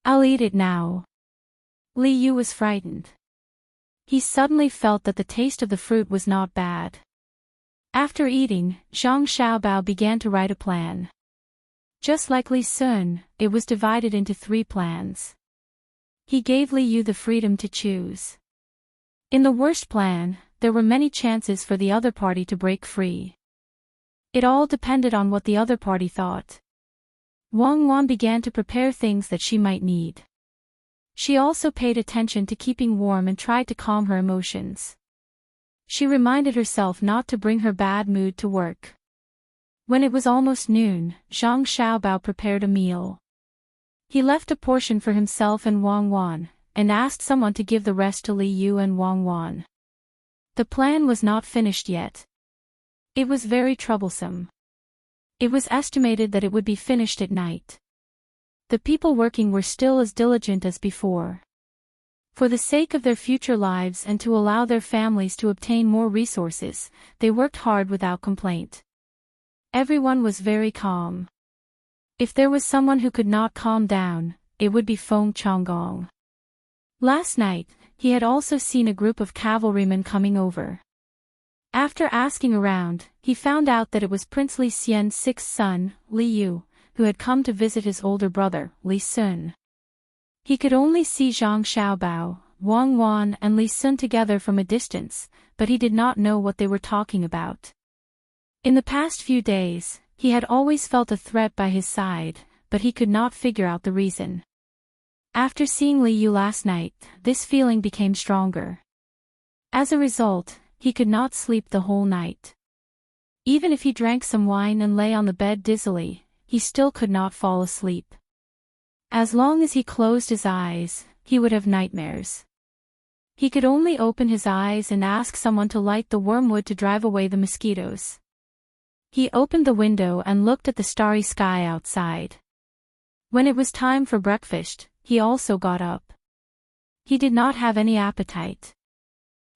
I'll eat it now. Li Yu was frightened. He suddenly felt that the taste of the fruit was not bad. After eating, Zhang Xiaobao began to write a plan. Just like Li Sun, it was divided into 3 plans. He gave Li Yu the freedom to choose. In the worst plan, there were many chances for the other party to break free. It all depended on what the other party thought. Wang Wan began to prepare things that she might need. She also paid attention to keeping warm and tried to calm her emotions. She reminded herself not to bring her bad mood to work. When it was almost noon, Zhang Xiaobao prepared a meal. He left a portion for himself and Wang Wan, and asked someone to give the rest to Li Yu and Wang Wan. The plan was not finished yet. It was very troublesome. It was estimated that it would be finished at night. The people working were still as diligent as before. For the sake of their future lives and to allow their families to obtain more resources, they worked hard without complaint. Everyone was very calm. If there was someone who could not calm down, it would be Feng Changgong. Last night, he had also seen a group of cavalrymen coming over. After asking around, he found out that it was Prince Li Xian's 6th son, Li Yu, who had come to visit his older brother, Li Sun. He could only see Zhang Xiaobao, Wang Wan and Li Sun together from a distance, but he did not know what they were talking about. In the past few days, he had always felt a threat by his side, but he could not figure out the reason. After seeing Li Yu last night, this feeling became stronger. As a result, he could not sleep the whole night. Even if he drank some wine and lay on the bed dizzily, he still could not fall asleep. As long as he closed his eyes, he would have nightmares. He could only open his eyes and ask someone to light the wormwood to drive away the mosquitoes. He opened the window and looked at the starry sky outside. When it was time for breakfast, he also got up. He did not have any appetite.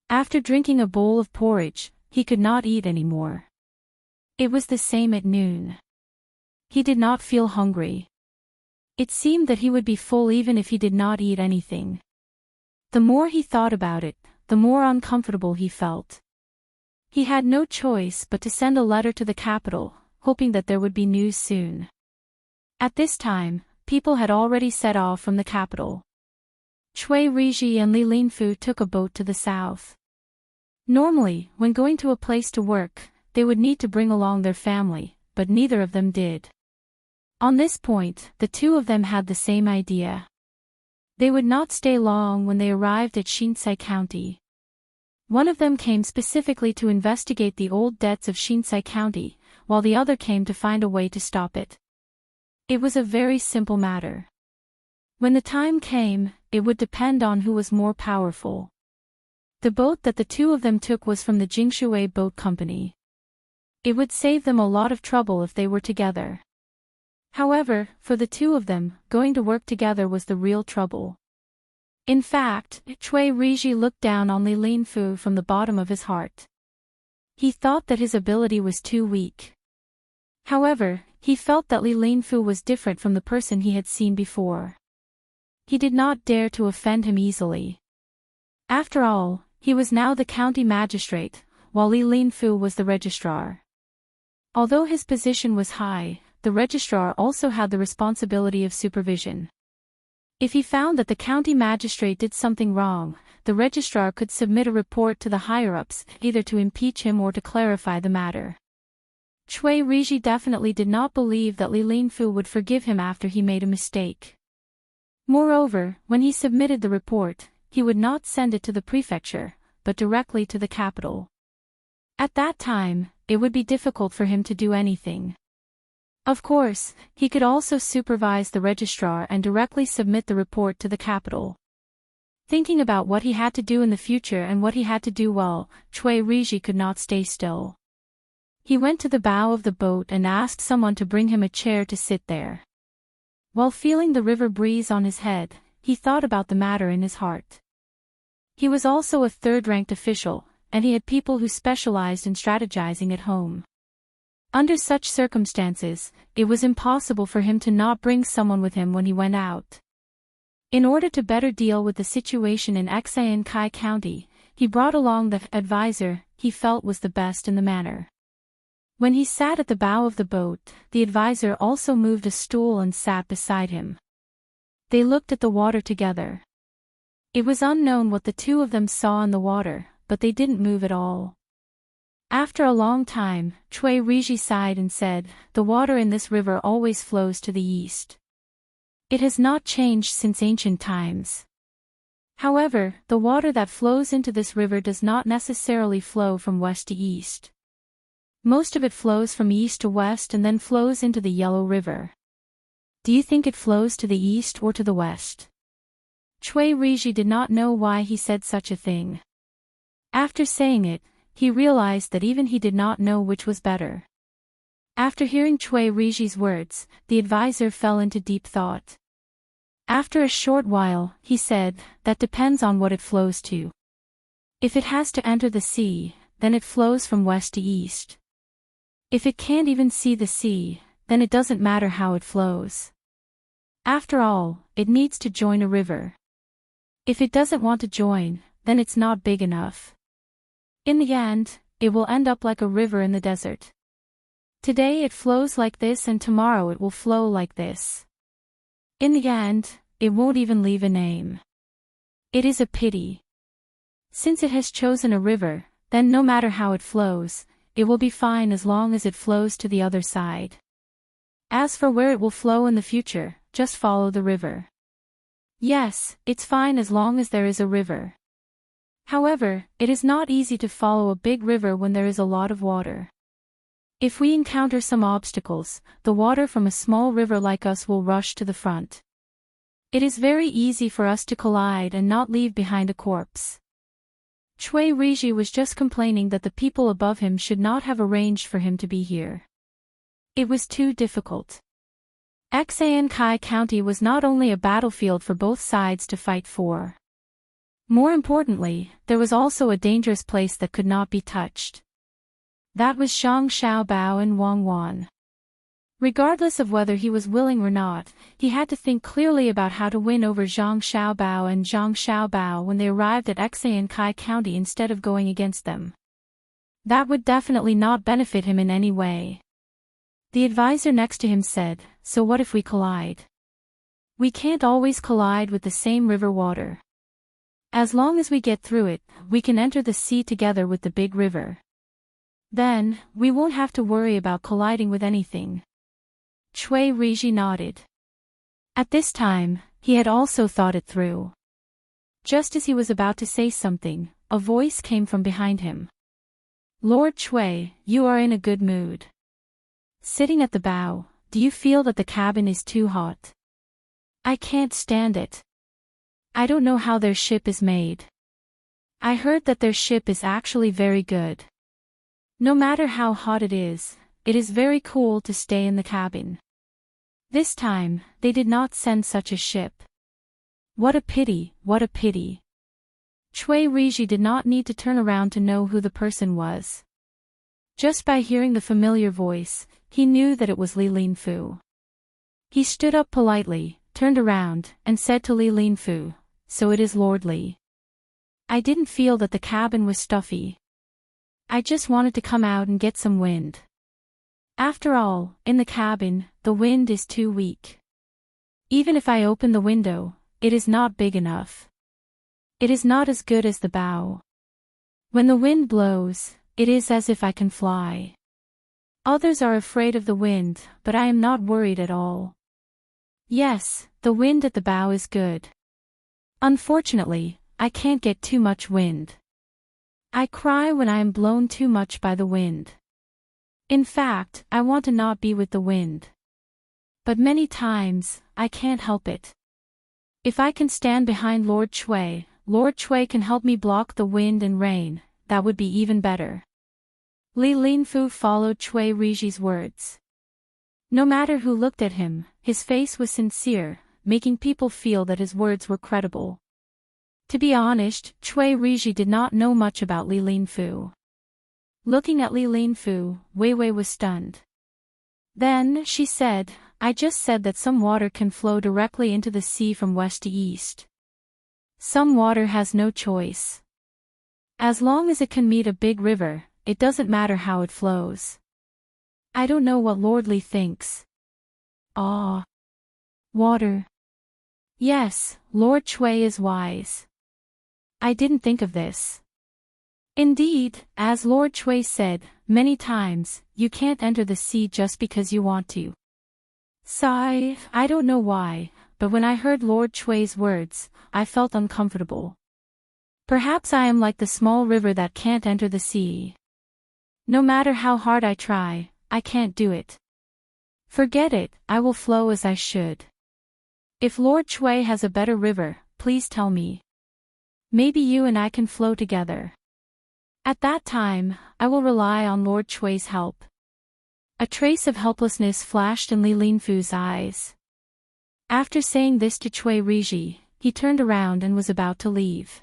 After drinking a bowl of porridge, he could not eat anymore. It was the same at noon. He did not feel hungry. It seemed that he would be full even if he did not eat anything. The more he thought about it, the more uncomfortable he felt. He had no choice but to send a letter to the capital, hoping that there would be news soon. At this time, people had already set off from the capital. Cui Riji and Li Linfu took a boat to the south. Normally, when going to a place to work, they would need to bring along their family, but neither of them did. On this point, the two of them had the same idea. They would not stay long when they arrived at Shinsai County. One of them came specifically to investigate the old debts of Shinsai County, while the other came to find a way to stop it. It was a very simple matter. When the time came, it would depend on who was more powerful. The boat that the two of them took was from the Jingshui Boat Company. It would save them a lot of trouble if they were together. However, for the two of them, going to work together was the real trouble. In fact, Cui Riji looked down on Li Linfu from the bottom of his heart. He thought that his ability was too weak. However, he felt that Li Linfu was different from the person he had seen before. He did not dare to offend him easily. After all, He was now the county magistrate, while Li Linfu was the registrar. Although his position was high, the registrar also had the responsibility of supervision. If he found that the county magistrate did something wrong, the registrar could submit a report to the higher-ups, either to impeach him or to clarify the matter. Cui Riji definitely did not believe that Li Linfu would forgive him after he made a mistake. Moreover, when he submitted the report, he would not send it to the prefecture, but directly to the capital. At that time, it would be difficult for him to do anything. Of course, he could also supervise the registrar and directly submit the report to the capital. Thinking about what he had to do in the future and what he had to do well, Cui Riji could not stay still. He went to the bow of the boat and asked someone to bring him a chair to sit there. While feeling the river breeze on his head, he thought about the matter in his heart. He was also a third-ranked official, and he had people who specialized in strategizing at home. Under such circumstances, it was impossible for him to not bring someone with him when he went out. In order to better deal with the situation in Kai County, he brought along the advisor he felt was the best in the manner. When he sat at the bow of the boat, the advisor also moved a stool and sat beside him. They looked at the water together. It was unknown what the two of them saw in the water, but they didn't move at all. After a long time, Cui Riji sighed and said, "The water in this river always flows to the east. It has not changed since ancient times. However, the water that flows into this river does not necessarily flow from west to east. Most of it flows from east to west and then flows into the Yellow River. Do you think it flows to the east or to the west?" Cui Riji did not know why he said such a thing. After saying it, he realized that even he did not know which was better. After hearing Cui Riji's words, the advisor fell into deep thought. After a short while, he said, "That depends on what it flows to. If it has to enter the sea, then it flows from west to east. If it can't even see the sea, then it doesn't matter how it flows. After all, it needs to join a river. If it doesn't want to join, then it's not big enough. In the end, it will end up like a river in the desert. Today it flows like this and tomorrow it will flow like this. In the end, it won't even leave a name. It is a pity. Since it has chosen a river, then no matter how it flows, it will be fine as long as it flows to the other side. As for where it will flow in the future, just follow the river. Yes, it's fine as long as there is a river. However, it is not easy to follow a big river when there is a lot of water. If we encounter some obstacles, the water from a small river like us will rush to the front. It is very easy for us to collide and not leave behind a corpse." Cui Riji was just complaining that the people above him should not have arranged for him to be here. It was too difficult. Kai County was not only a battlefield for both sides to fight for. More importantly, there was also a dangerous place that could not be touched. That was Zhang Xiaobao and Wang Wan. Regardless of whether he was willing or not, he had to think clearly about how to win over Zhang Xiaobao and Zhang Xiaobao when they arrived at Kai County instead of going against them. That would definitely not benefit him in any way. The advisor next to him said, "So what if we collide? We can't always collide with the same river water. As long as we get through it, we can enter the sea together with the big river. Then, we won't have to worry about colliding with anything." Cui Riji nodded. At this time, he had also thought it through. Just as he was about to say something, a voice came from behind him. "Lord Cui, you are in a good mood. Sitting at the bow, do you feel that the cabin is too hot?" "I can't stand it. I don't know how their ship is made. I heard that their ship is actually very good. No matter how hot it is very cool to stay in the cabin. This time, they did not send such a ship. What a pity, what a pity." Cui Riji did not need to turn around to know who the person was. Just by hearing the familiar voice, he knew that it was Li Linfu. He stood up politely, turned around, and said to Li Linfu, "So it is Lord Li." I didn't feel that the cabin was stuffy. I just wanted to come out and get some wind. After all, in the cabin, the wind is too weak. Even if I open the window, it is not big enough. It is not as good as the bow. When the wind blows, it is as if I can fly. Others are afraid of the wind, but I am not worried at all. Yes, the wind at the bow is good. Unfortunately, I can't get too much wind. I cry when I am blown too much by the wind. In fact, I want to not be with the wind. But many times, I can't help it. If I can stand behind Lord Chui can help me block the wind and rain, that would be even better. Li Linfu followed Chui Riji's words. No matter who looked at him, his face was sincere, making people feel that his words were credible. To be honest, Chui Riji did not know much about Li Linfu. Looking at Li Linfu, Wei Wei was stunned. Then, she said, I just said that some water can flow directly into the sea from west to east. Some water has no choice. As long as it can meet a big river, it doesn't matter how it flows. I don't know what Lord Li thinks. Ah. Water. Yes, Lord Chui is wise. I didn't think of this. Indeed, as Lord Chui said, many times, you can't enter the sea just because you want to. Sigh, I don't know why, but when I heard Lord Chui's words, I felt uncomfortable. Perhaps I am like the small river that can't enter the sea. No matter how hard I try, I can't do it. Forget it, I will flow as I should. If Lord Chui has a better river, please tell me. Maybe you and I can flow together. At that time, I will rely on Lord Chui's help. A trace of helplessness flashed in Li Linfu's eyes. After saying this to Chui Riji, he turned around and was about to leave.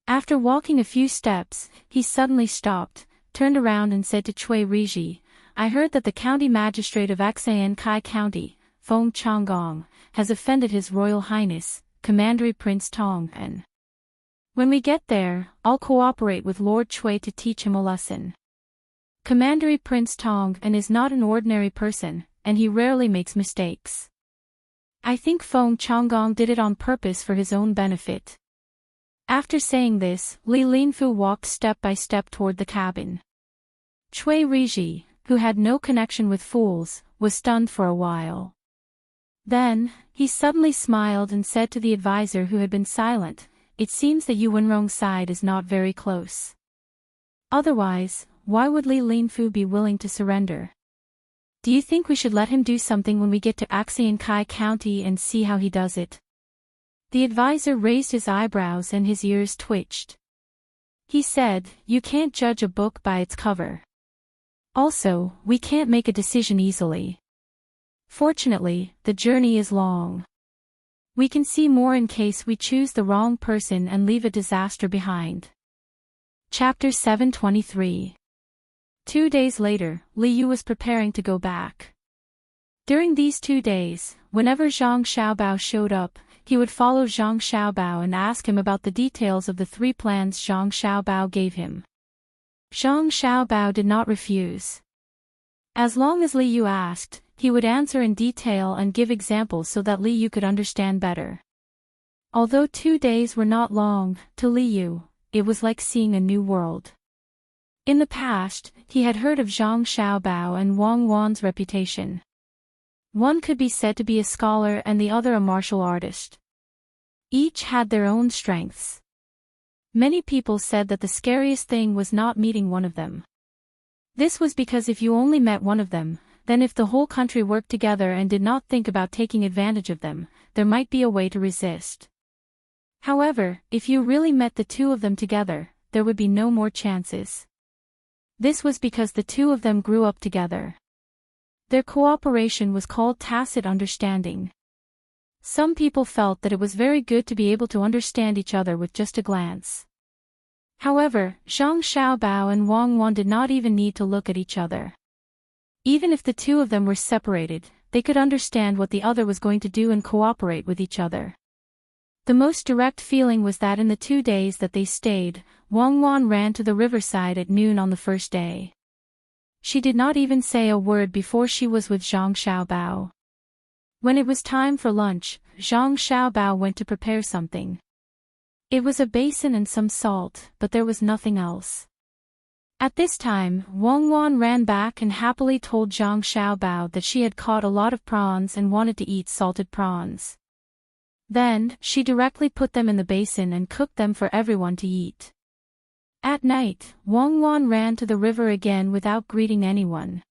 After walking a few steps, he suddenly stopped, turned around and said to Chui Riji, I heard that the county magistrate of Axian Kai County, Feng Changgong, has offended His Royal Highness, Commander Prince Tang, and when we get there, I'll cooperate with Lord Chui to teach him a lesson. Commander Prince Tang is not an ordinary person, and he rarely makes mistakes. I think Feng Changgong did it on purpose for his own benefit. After saying this, Li Linfu walked step by step toward the cabin. Chui Riji, who had no connection with fools, was stunned for a while. Then, he suddenly smiled and said to the advisor who had been silent, It seems that Yu Wenrong's side is not very close. Otherwise, why would Li Linfu be willing to surrender? Do you think we should let him do something when we get to Axian Kai County and see how he does it? The advisor raised his eyebrows and his ears twitched. He said, You can't judge a book by its cover. Also, we can't make a decision easily. Fortunately, the journey is long. We can see more in case we choose the wrong person and leave a disaster behind. Chapter 723. 2 days later, Li Yu was preparing to go back. During these 2 days, whenever Zhang Xiaobao showed up, he would follow Zhang Xiaobao and ask him about the details of the 3 plans Zhang Xiaobao gave him. Zhang Xiaobao did not refuse. As long as Li Yu asked, he would answer in detail and give examples so that Li Yu could understand better. Although 2 days were not long, to Li Yu, it was like seeing a new world. In the past, he had heard of Zhang Xiaobao and Wang Wan's reputation. One could be said to be a scholar and the other a martial artist. Each had their own strengths. Many people said that the scariest thing was not meeting one of them. This was because if you only met one of them, then if the whole country worked together and did not think about taking advantage of them, there might be a way to resist. However, if you really met the 2 of them together, there would be no more chances. This was because the 2 of them grew up together. Their cooperation was called tacit understanding. Some people felt that it was very good to be able to understand each other with just a glance. However, Zhang Xiaobao and Wang Wan did not even need to look at each other. Even if the 2 of them were separated, they could understand what the other was going to do and cooperate with each other. The most direct feeling was that in the 2 days that they stayed, Wang Wan ran to the riverside at noon on the first day. She did not even say a word before she was with Zhang Xiaobao. When it was time for lunch, Zhang Xiaobao went to prepare something. It was a basin and some salt, but there was nothing else. At this time, Wang Wan ran back and happily told Zhang Xiaobao that she had caught a lot of prawns and wanted to eat salted prawns. Then, she directly put them in the basin and cooked them for everyone to eat. At night, Wang Wan ran to the river again without greeting anyone.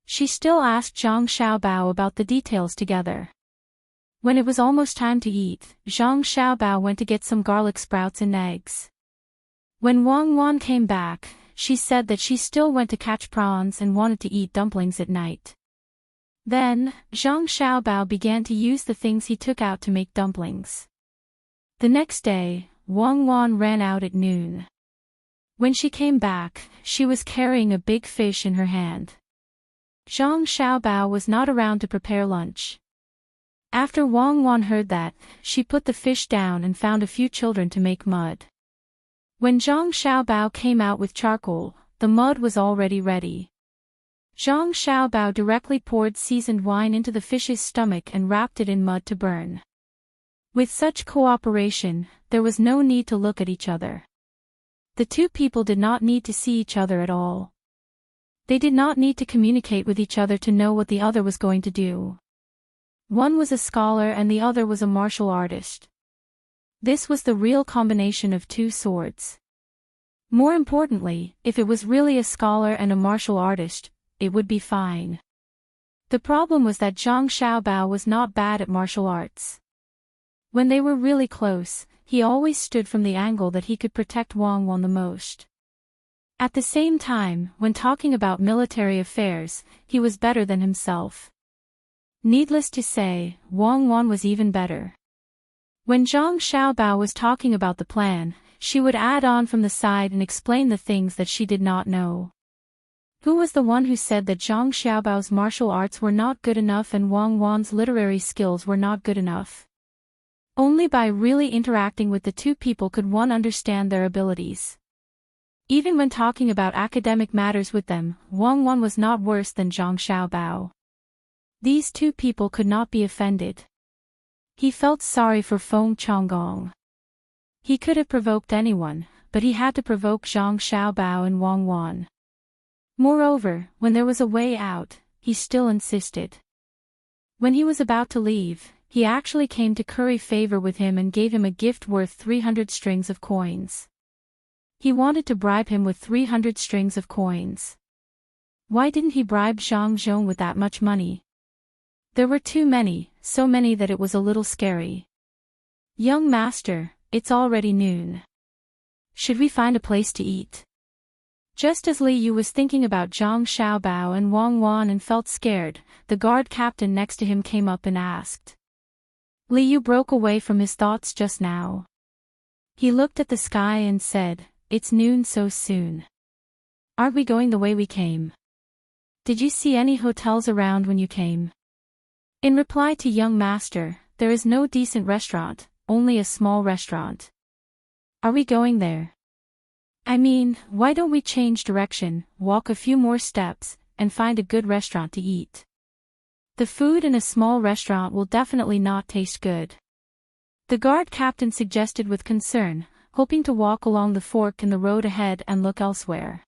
She still asked Zhang Xiaobao about the details together. When it was almost time to eat, Zhang Xiaobao went to get some garlic sprouts and eggs. When Wang Wan came back, she said that she still went to catch prawns and wanted to eat dumplings at night. Then, Zhang Xiaobao began to use the things he took out to make dumplings. The next day, Wang Wan ran out at noon. When she came back, she was carrying a big fish in her hand. Zhang Xiaobao was not around to prepare lunch. After Wang Wan heard that, she put the fish down and found a few children to make mud. When Zhang Xiaobao came out with charcoal, the mud was already ready. Zhang Xiaobao directly poured seasoned wine into the fish's stomach and wrapped it in mud to burn. With such cooperation, there was no need to look at each other. The two people did not need to see each other at all. They did not need to communicate with each other to know what the other was going to do. One was a scholar and the other was a martial artist. This was the real combination of two swords. More importantly, if it was really a scholar and a martial artist, it would be fine. The problem was that Zhang Xiaobao was not bad at martial arts. When they were really close, he always stood from the angle that he could protect Wang Wan the most. At the same time, when talking about military affairs, he was better than himself. Needless to say, Wang Wan was even better. When Zhang Xiaobao was talking about the plan, she would add on from the side and explain the things that she did not know. Who was the one who said that Zhang Xiaobao's martial arts were not good enough and Wang Wan's literary skills were not good enough? Only by really interacting with the two people could one understand their abilities. Even when talking about academic matters with them, Wang Wan was not worse than Zhang Xiaobao. These two people could not be offended. He felt sorry for Feng Changgong. He could have provoked anyone, but he had to provoke Zhang Xiaobao and Wang Wan. Moreover, when there was a way out, he still insisted. When he was about to leave, he actually came to curry favor with him and gave him a gift worth 300 strings of coins. He wanted to bribe him with 300 strings of coins. Why didn't he bribe Zhang Zhong with that much money? There were too many, so many that it was a little scary. Young master, it's already noon. Should we find a place to eat? Just as Li Yu was thinking about Zhang Xiaobao and Wang Wan and felt scared, the guard captain next to him came up and asked. Li Yu broke away from his thoughts just now. He looked at the sky and said, "It's noon so soon. Aren't we going the way we came? Did you see any hotels around when you came?" In reply to young master, there is no decent restaurant, only a small restaurant. Are we going there? I mean, why don't we change direction, walk a few more steps, and find a good restaurant to eat? The food in a small restaurant will definitely not taste good. The guard captain suggested with concern, hoping to walk along the fork in the road ahead and look elsewhere.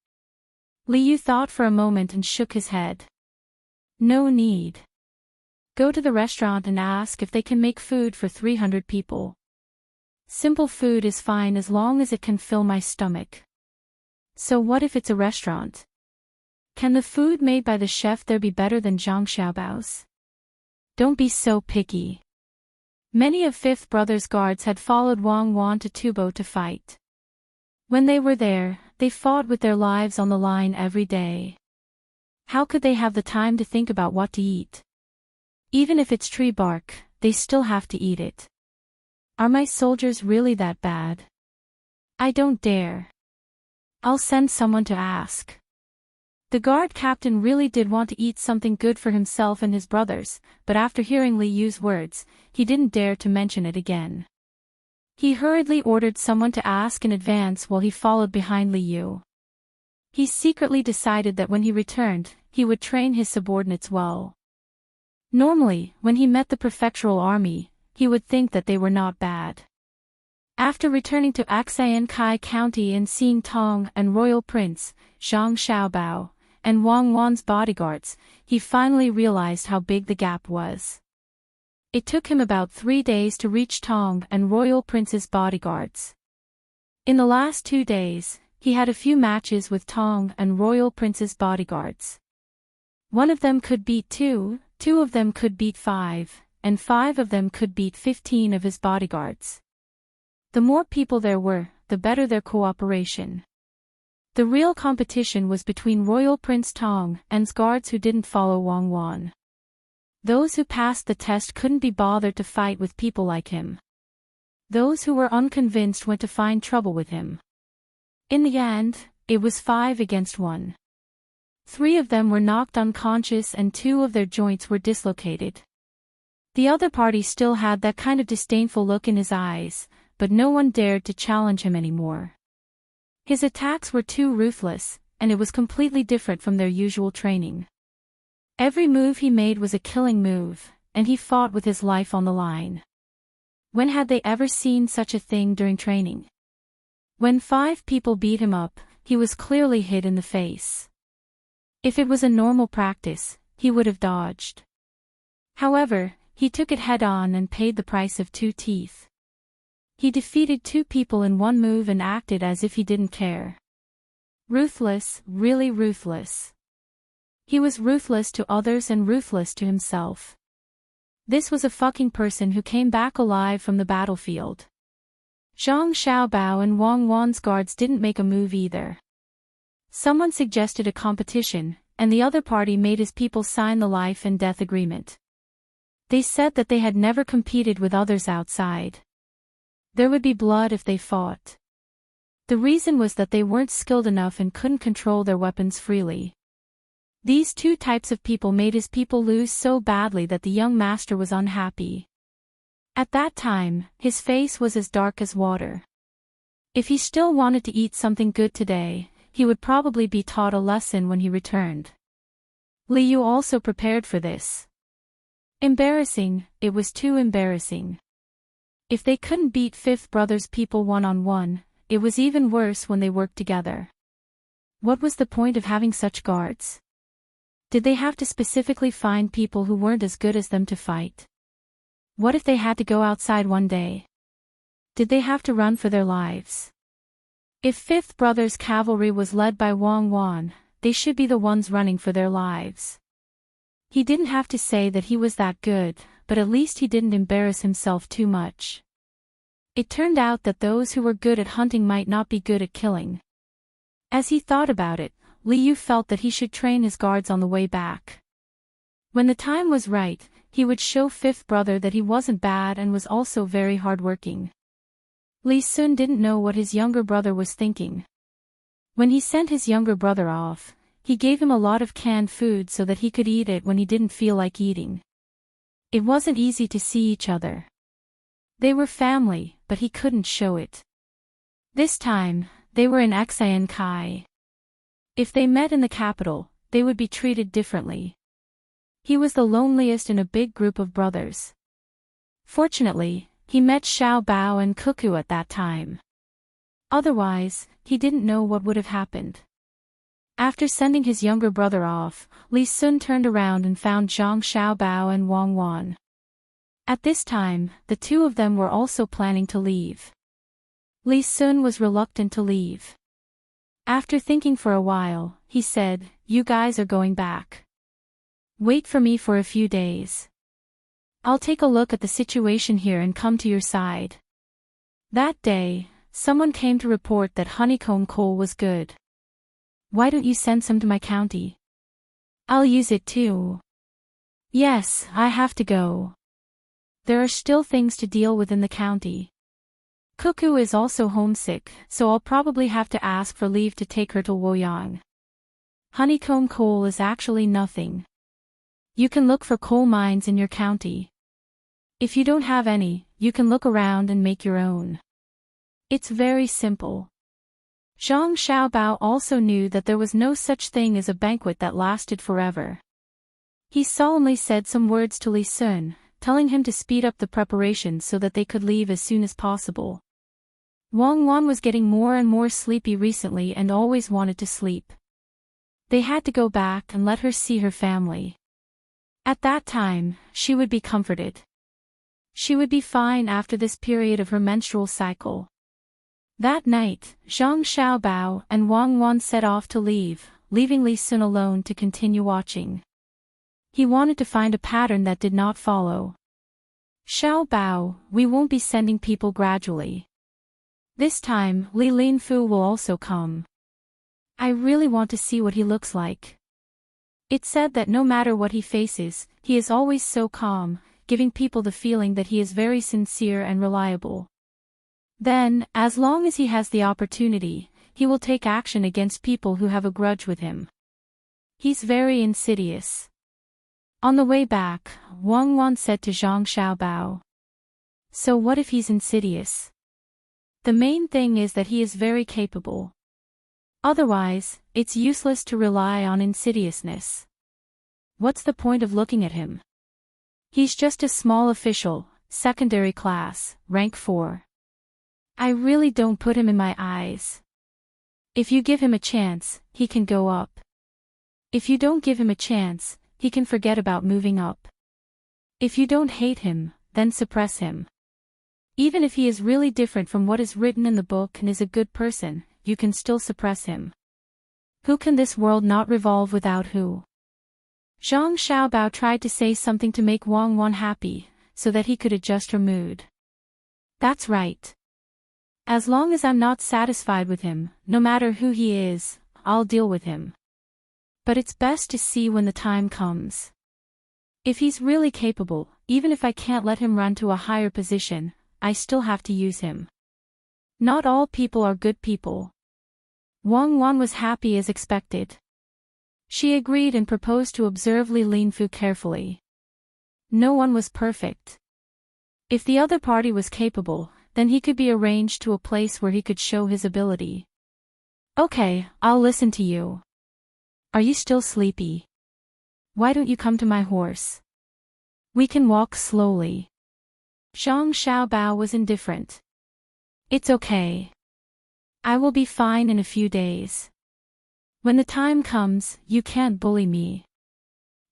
Li Yu thought for a moment and shook his head. No need. Go to the restaurant and ask if they can make food for 300 people. Simple food is fine as long as it can fill my stomach. So what if it's a restaurant? Can the food made by the chef there be better than Zhang Xiaobao's? Don't be so picky. Many of Fifth Brother's guards had followed Wang Wan to Tubo to fight. When they were there, they fought with their lives on the line every day. How could they have the time to think about what to eat? Even if it's tree bark, they still have to eat it. Are my soldiers really that bad? I don't dare. I'll send someone to ask. The guard captain really did want to eat something good for himself and his brothers, but after hearing Li Yu's words, he didn't dare to mention it again. He hurriedly ordered someone to ask in advance while he followed behind Liu. He secretly decided that when he returned, he would train his subordinates well. Normally, when he met the prefectural army, he would think that they were not bad. After returning to Xiankai County and seeing Tang and Royal Prince, Zhang Xiaobao, and Wang Wan's bodyguards, he finally realized how big the gap was. It took him about 3 days to reach Tang and Royal Prince's bodyguards. In the last 2 days, he had a few matches with Tang and Royal Prince's bodyguards. One of them could beat 2, 2 of them could beat 5, and 5 of them could beat 15 of his bodyguards. The more people there were, the better their cooperation. The real competition was between Royal Prince Tang and's guards who didn't follow Wang Wan. Those who passed the test couldn't be bothered to fight with people like him. Those who were unconvinced went to find trouble with him. In the end, it was 5 against 1. 3 of them were knocked unconscious and 2 of their joints were dislocated. The other party still had that kind of disdainful look in his eyes, but no one dared to challenge him anymore. His attacks were too ruthless, and it was completely different from their usual training. Every move he made was a killing move, and he fought with his life on the line. When had they ever seen such a thing during training? When 5 people beat him up, he was clearly hit in the face. If it was a normal practice, he would have dodged. However, he took it head-on and paid the price of 2 teeth. He defeated 2 people in 1 move and acted as if he didn't care. Ruthless, really ruthless. He was ruthless to others and ruthless to himself. This was a fucking person who came back alive from the battlefield. Zhang Xiaobao and Wang Wan's guards didn't make a move either. Someone suggested a competition, and the other party made his people sign the life and death agreement. They said that they had never competed with others outside. There would be blood if they fought. The reason was that they weren't skilled enough and couldn't control their weapons freely. These 2 types of people made his people lose so badly that the young master was unhappy. At that time, his face was as dark as water. If he still wanted to eat something good today, he would probably be taught a lesson when he returned. Liu also prepared for this. Embarrassing, it was too embarrassing. If they couldn't beat Fifth Brother's people one-on-one, it was even worse when they worked together. What was the point of having such guards? Did they have to specifically find people who weren't as good as them to fight? What if they had to go outside one day? Did they have to run for their lives? If Fifth Brother's cavalry was led by Wang Wan, they should be the ones running for their lives. He didn't have to say that he was that good, but at least he didn't embarrass himself too much. It turned out that those who were good at hunting might not be good at killing. As he thought about it, Liu felt that he should train his guards on the way back. When the time was right, he would show Fifth Brother that he wasn't bad and was also very hardworking. Li Sun didn't know what his younger brother was thinking. When he sent his younger brother off, he gave him a lot of canned food so that he could eat it when he didn't feel like eating. It wasn't easy to see each other. They were family, but he couldn't show it. This time, they were in Xiankai. If they met in the capital, they would be treated differently. He was the loneliest in a big group of brothers. Fortunately, he met Xiao Bao and Cuckoo at that time. Otherwise, he didn't know what would have happened. After sending his younger brother off, Li Sun turned around and found Zhang Xiaobao and Wang Wan. At this time, the 2 of them were also planning to leave. Li Sun was reluctant to leave. After thinking for a while, he said, "You guys are going back. Wait for me for a few days. I'll take a look at the situation here and come to your side." That day, someone came to report that honeycomb coal was good. "Why don't you send some to my county? I'll use it too." "Yes, I have to go. There are still things to deal with in the county. Cuckoo is also homesick, so I'll probably have to ask for leave to take her to Luoyang. Honeycomb coal is actually nothing. You can look for coal mines in your county. If you don't have any, you can look around and make your own." It's very simple. Zhang Xiaobao also knew that there was no such thing as a banquet that lasted forever. He solemnly said some words to Li Sun, telling him to speed up the preparations so that they could leave as soon as possible. Wang Wan was getting more and more sleepy recently and always wanted to sleep. They had to go back and let her see her family. At that time, she would be comforted. She would be fine after this period of her menstrual cycle. That night, Zhang Xiaobao and Wang Wan set off to leave, leaving Li Sun alone to continue watching. He wanted to find a pattern that did not follow. Xiaobao, we won't be sending people gradually. This time, Li Linfu will also come. I really want to see what he looks like. It's said that no matter what he faces, he is always so calm, giving people the feeling that he is very sincere and reliable. Then, as long as he has the opportunity, he will take action against people who have a grudge with him. He's very insidious. On the way back, Wang Wan said to Zhang Xiaobao. So what if he's insidious? The main thing is that he is very capable. Otherwise, it's useless to rely on insidiousness. What's the point of looking at him? He's just a small official, secondary class, rank 4. I really don't put him in my eyes. If you give him a chance, he can go up. If you don't give him a chance, he can forget about moving up. If you don't hate him, then suppress him. Even if he is really different from what is written in the book and is a good person, you can still suppress him. Who can this world not revolve without who? Zhang Xiaobao tried to say something to make Wang Wan happy, so that he could adjust her mood. That's right. As long as I'm not satisfied with him, no matter who he is, I'll deal with him. But it's best to see when the time comes. If he's really capable, even if I can't let him run to a higher position, I still have to use him. Not all people are good people. Wang Wan was happy as expected. She agreed and proposed to observe Li Linfu carefully. No one was perfect. If the other party was capable, then he could be arranged to a place where he could show his ability. Okay, I'll listen to you. Are you still sleepy? Why don't you come to my horse? We can walk slowly. Zhang Xiaobao was indifferent. It's okay. I will be fine in a few days. When the time comes, you can't bully me.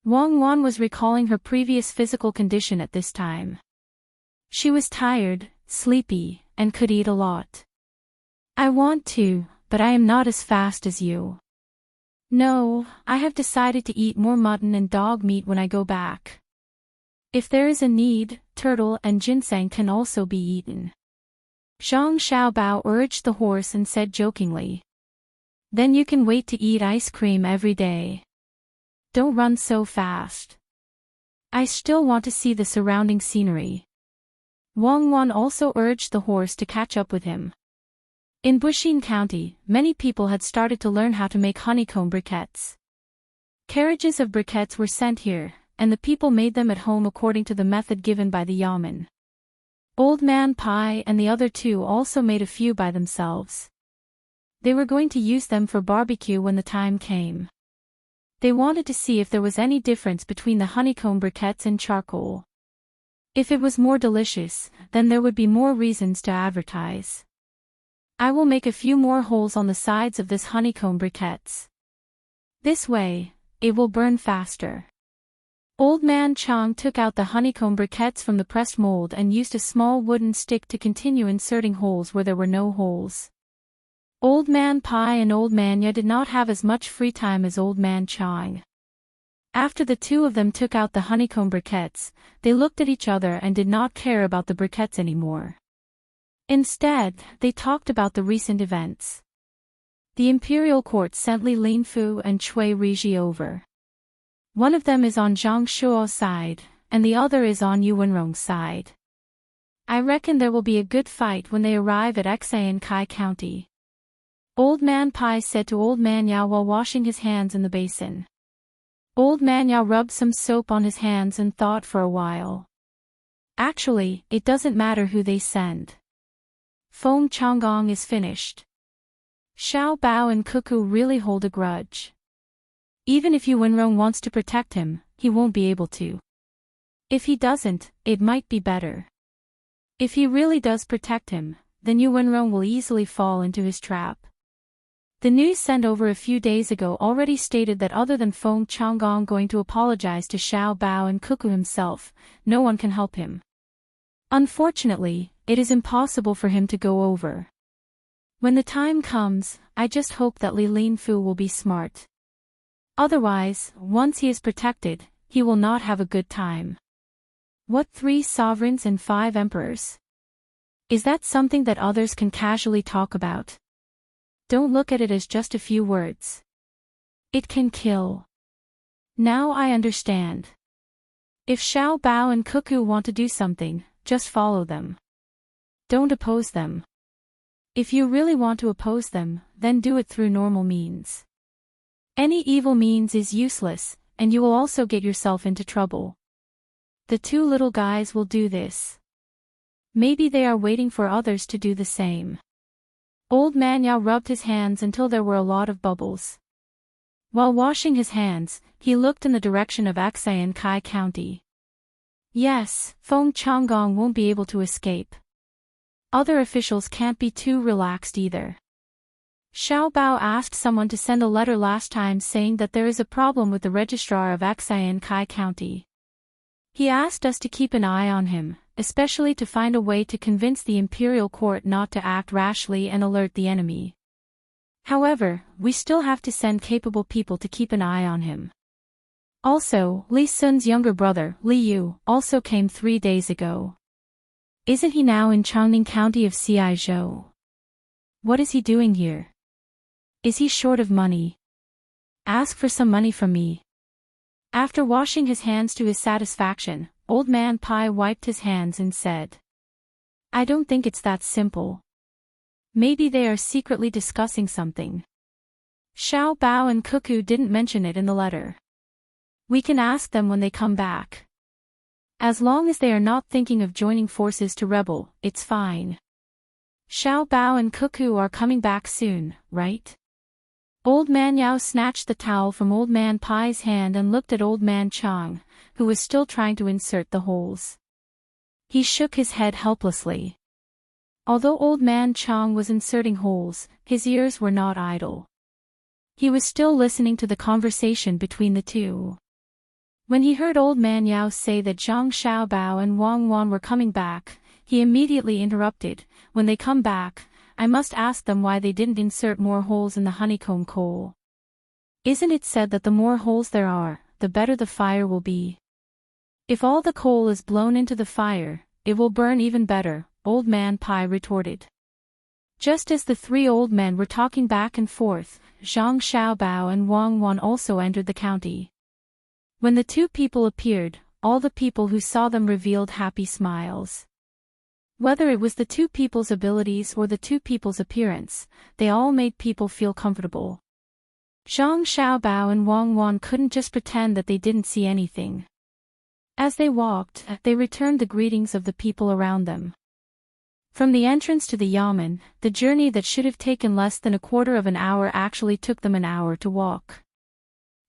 Wang Wan was recalling her previous physical condition at this time. She was tired, sleepy, and could eat a lot. I want to, but I am not as fast as you. No, I have decided to eat more mutton and dog meat when I go back. If there is a need, turtle and ginseng can also be eaten. Zhang Xiaobao urged the horse and said jokingly. Then you can wait to eat ice cream every day. Don't run so fast. I still want to see the surrounding scenery. Wang Wan also urged the horse to catch up with him. In Buxin County, many people had started to learn how to make honeycomb briquettes. Carriages of briquettes were sent here, and the people made them at home according to the method given by the yamen. Old Man Pai and the other two also made a few by themselves. They were going to use them for barbecue when the time came. They wanted to see if there was any difference between the honeycomb briquettes and charcoal. If it was more delicious, then there would be more reasons to advertise. I will make a few more holes on the sides of this honeycomb briquettes. This way, it will burn faster. Old Man Chang took out the honeycomb briquettes from the pressed mold and used a small wooden stick to continue inserting holes where there were no holes. Old Man Pai and Old Man Ya did not have as much free time as Old Man Chang. After the two of them took out the honeycomb briquettes, they looked at each other and did not care about the briquettes anymore. Instead, they talked about the recent events. The imperial court sent Li Linfu and Cui Riji over. One of them is on Zhang Shuo's side, and the other is on Yuanrong's side. I reckon there will be a good fight when they arrive at Xian Kai County. Old Man Pai said to Old Man Yao while washing his hands in the basin. Old Man Yao rubbed some soap on his hands and thought for a while. Actually, it doesn't matter who they send. Feng Changgong is finished. Xiao Bao and Cuckoo really hold a grudge. Even if Yu Wenrong wants to protect him, he won't be able to. If he doesn't, it might be better. If he really does protect him, then Yu Wenrong will easily fall into his trap. The news sent over a few days ago already stated that other than Feng Changgong going to apologize to Xiao Bao and Cuckoo himself, no one can help him. Unfortunately, it is impossible for him to go over. When the time comes, I just hope that Li Linfu will be smart. Otherwise, once he is protected, he will not have a good time. What 3 sovereigns and 5 emperors? Is that something that others can casually talk about? Don't look at it as just a few words. It can kill. Now I understand. If Xiao Bao and Cuckoo want to do something, just follow them. Don't oppose them. If you really want to oppose them, then do it through normal means. Any evil means is useless, and you will also get yourself into trouble. The 2 little guys will do this. Maybe they are waiting for others to do the same. Old Man Yao rubbed his hands until there were a lot of bubbles. While washing his hands, he looked in the direction of Aksayan Kai County. Yes, Feng Changgong won't be able to escape. Other officials can't be too relaxed either. Xiao Bao asked someone to send a letter last time saying that there is a problem with the registrar of Aksayan Kai County. He asked us to keep an eye on him, especially to find a way to convince the imperial court not to act rashly and alert the enemy. However, we still have to send capable people to keep an eye on him. Also, Li Sun's younger brother, Li Yu, also came 3 days ago. Isn't he now in Changning County of Ciizhou? What is he doing here? Is he short of money? Ask for some money from me. After washing his hands to his satisfaction, Old Man Pai wiped his hands and said, I don't think it's that simple. Maybe they are secretly discussing something. Xiao Bao and Cuckoo didn't mention it in the letter. We can ask them when they come back. As long as they are not thinking of joining forces to rebel, it's fine. Xiao Bao and Cuckoo are coming back soon, right? Old Man Yao snatched the towel from Old Man Pai's hand and looked at Old Man Chang, who was still trying to insert the holes. He shook his head helplessly. Although Old Man Chang was inserting holes, his ears were not idle. He was still listening to the conversation between the 2. When he heard Old Man Yao say that Zhang Xiaobao and Wang Wan were coming back, he immediately interrupted, when they come back, I must ask them why they didn't insert more holes in the honeycomb coal. Isn't it said that the more holes there are, the better the fire will be? If all the coal is blown into the fire, it will burn even better, Old Man Pai retorted. Just as the 3 old men were talking back and forth, Zhang Xiaobao and Wang Wan also entered the county. When the 2 people appeared, all the people who saw them revealed happy smiles. Whether it was the 2 people's abilities or the 2 people's appearance, they all made people feel comfortable. Zhang Xiaobao and Wang Wan couldn't just pretend that they didn't see anything. As they walked, they returned the greetings of the people around them. From the entrance to the yamen, the journey that should have taken less than a quarter of an hour actually took them an hour to walk.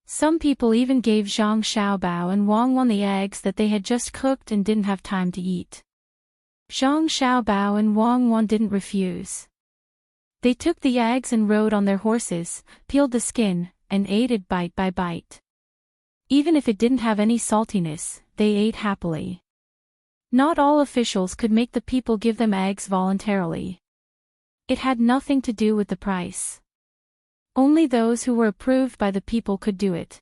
Some people even gave Zhang Xiaobao and Wang Wan the eggs that they had just cooked and didn't have time to eat. Zhang Xiaobao and Wang Wan didn't refuse. They took the eggs and rode on their horses, peeled the skin, and ate it bite by bite. Even if it didn't have any saltiness, they ate happily. Not all officials could make the people give them eggs voluntarily. It had nothing to do with the price. Only those who were approved by the people could do it.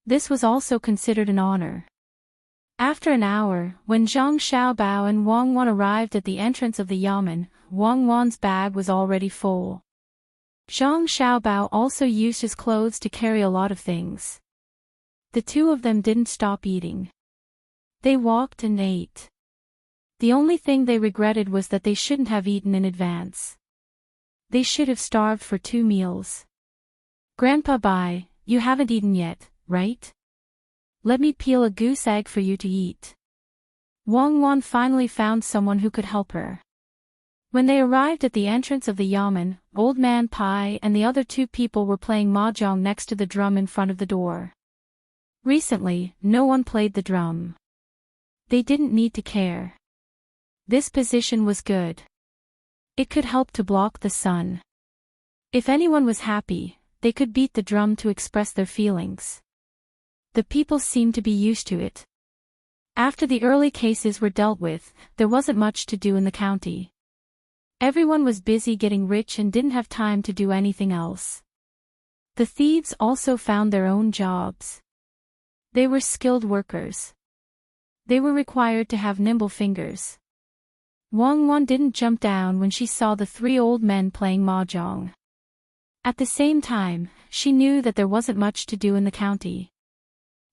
This was also considered an honor. After an hour, when Zhang Xiaobao and Wang Wan arrived at the entrance of the yamen, Wang Wan's bag was already full. Zhang Xiaobao also used his clothes to carry a lot of things. The 2 of them didn't stop eating. They walked and ate. The only thing they regretted was that they shouldn't have eaten in advance. They should have starved for 2 meals. Grandpa Bai, you haven't eaten yet, right? Let me peel a goose egg for you to eat. Wang Wan finally found someone who could help her. When they arrived at the entrance of the yamen, Old Man Pai and the other two people were playing mahjong next to the drum in front of the door. Recently, no one played the drum. They didn't need to care. This position was good. It could help to block the sun. If anyone was happy, they could beat the drum to express their feelings. The people seemed to be used to it. After the early cases were dealt with, there wasn't much to do in the county. Everyone was busy getting rich and didn't have time to do anything else. The thieves also found their own jobs. They were skilled workers. They were required to have nimble fingers. Wang Wan didn't jump down when she saw the three old men playing mahjong. At the same time, she knew that there wasn't much to do in the county.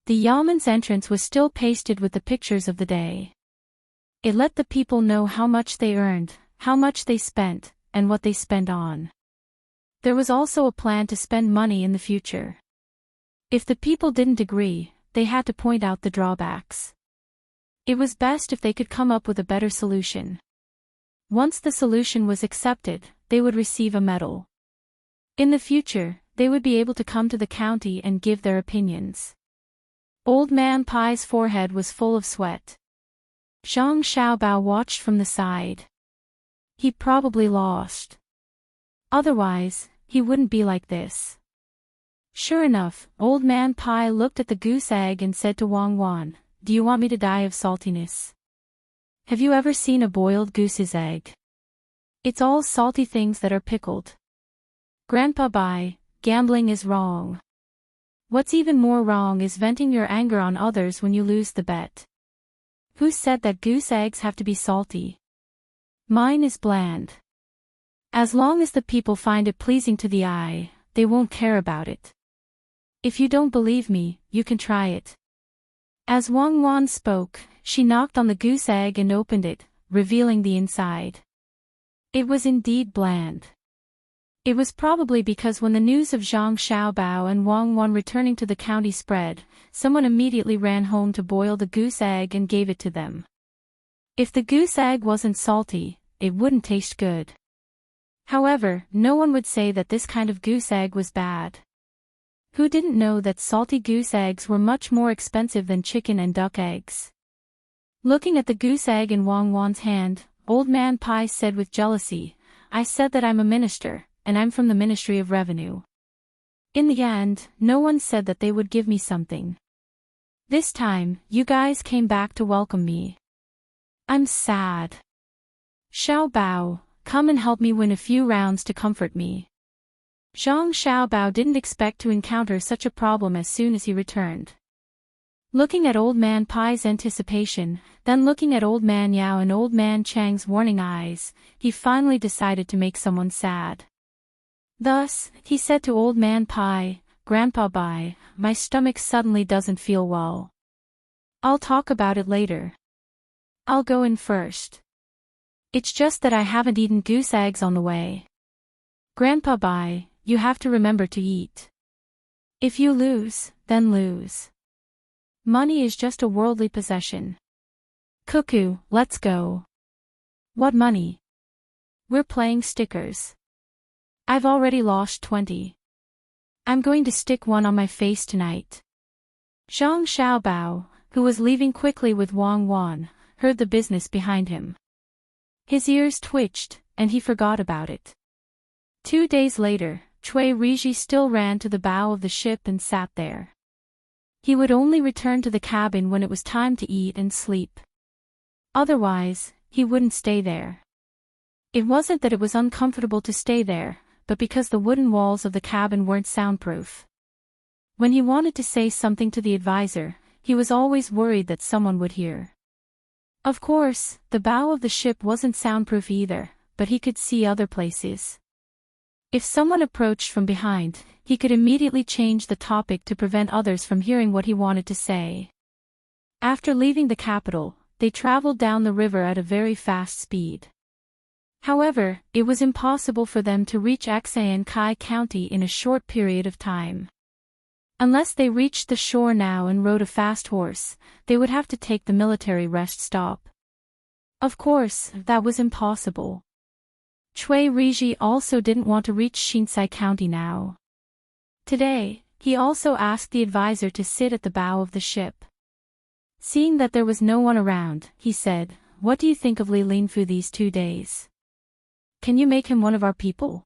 The yamen's entrance was still pasted with the pictures of the day. It let the people know how much they earned, how much they spent, and what they spent on. There was also a plan to spend money in the future. If the people didn't agree, they had to point out the drawbacks. It was best if they could come up with a better solution. Once the solution was accepted, they would receive a medal. In the future, they would be able to come to the county and give their opinions. Old Man Pai's forehead was full of sweat. Zhang Xiaobao watched from the side. He probably lost. Otherwise, he wouldn't be like this. Sure enough, Old Man Pai looked at the goose egg and said to Wang Wan, "Do you want me to die of saltiness? Have you ever seen a boiled goose's egg? It's all salty things that are pickled. Grandpa Bai, gambling is wrong. What's even more wrong is venting your anger on others when you lose the bet. Who said that goose eggs have to be salty? Mine is bland. As long as the people find it pleasing to the eye, they won't care about it. If you don't believe me, you can try it." As Wang Wan spoke, she knocked on the goose egg and opened it, revealing the inside. It was indeed bland. It was probably because when the news of Zhang Xiaobao and Wang Wan returning to the county spread, someone immediately ran home to boil the goose egg and gave it to them. If the goose egg wasn't salty, it wouldn't taste good. However, no one would say that this kind of goose egg was bad. Who didn't know that salty goose eggs were much more expensive than chicken and duck eggs? Looking at the goose egg in Wang Wan's hand, Old Man Pai said with jealousy, "I said that I'm a minister, and I'm from the Ministry of Revenue. In the end, no one said that they would give me something. This time, you guys came back to welcome me. I'm sad. Xiao Bao, come and help me win a few rounds to comfort me." Zhang Xiaobao didn't expect to encounter such a problem as soon as he returned. Looking at Old Man Pai's anticipation, then looking at Old Man Yao and Old Man Chang's warning eyes, he finally decided to make someone sad. Thus, he said to Old Man Pai, "Grandpa Bai, my stomach suddenly doesn't feel well. I'll talk about it later. I'll go in first. It's just that I haven't eaten goose eggs on the way. Grandpa Bai, you have to remember to eat. If you lose, then lose. Money is just a worldly possession. Cuckoo, let's go." "What money?" "We're playing stickers. I've already lost 20. I'm going to stick one on my face tonight." Zhang Xiaobao, who was leaving quickly with Wang Wan, heard the business behind him. His ears twitched, and he forgot about it. 2 days later, Cui Riji still ran to the bow of the ship and sat there. He would only return to the cabin when it was time to eat and sleep. Otherwise, he wouldn't stay there. It wasn't that it was uncomfortable to stay there, but because the wooden walls of the cabin weren't soundproof. When he wanted to say something to the advisor, he was always worried that someone would hear. Of course, the bow of the ship wasn't soundproof either, but he could see other places. If someone approached from behind, he could immediately change the topic to prevent others from hearing what he wanted to say. After leaving the capital, they traveled down the river at a very fast speed. However, it was impossible for them to reach Xan Kai County in a short period of time. Unless they reached the shore now and rode a fast horse, they would have to take the military rest stop. Of course, that was impossible. Chui Riji also didn't want to reach Shinsai County now. Today, he also asked the advisor to sit at the bow of the ship. Seeing that there was no one around, he said, "What do you think of Li Linfu these 2 days? Can you make him one of our people?"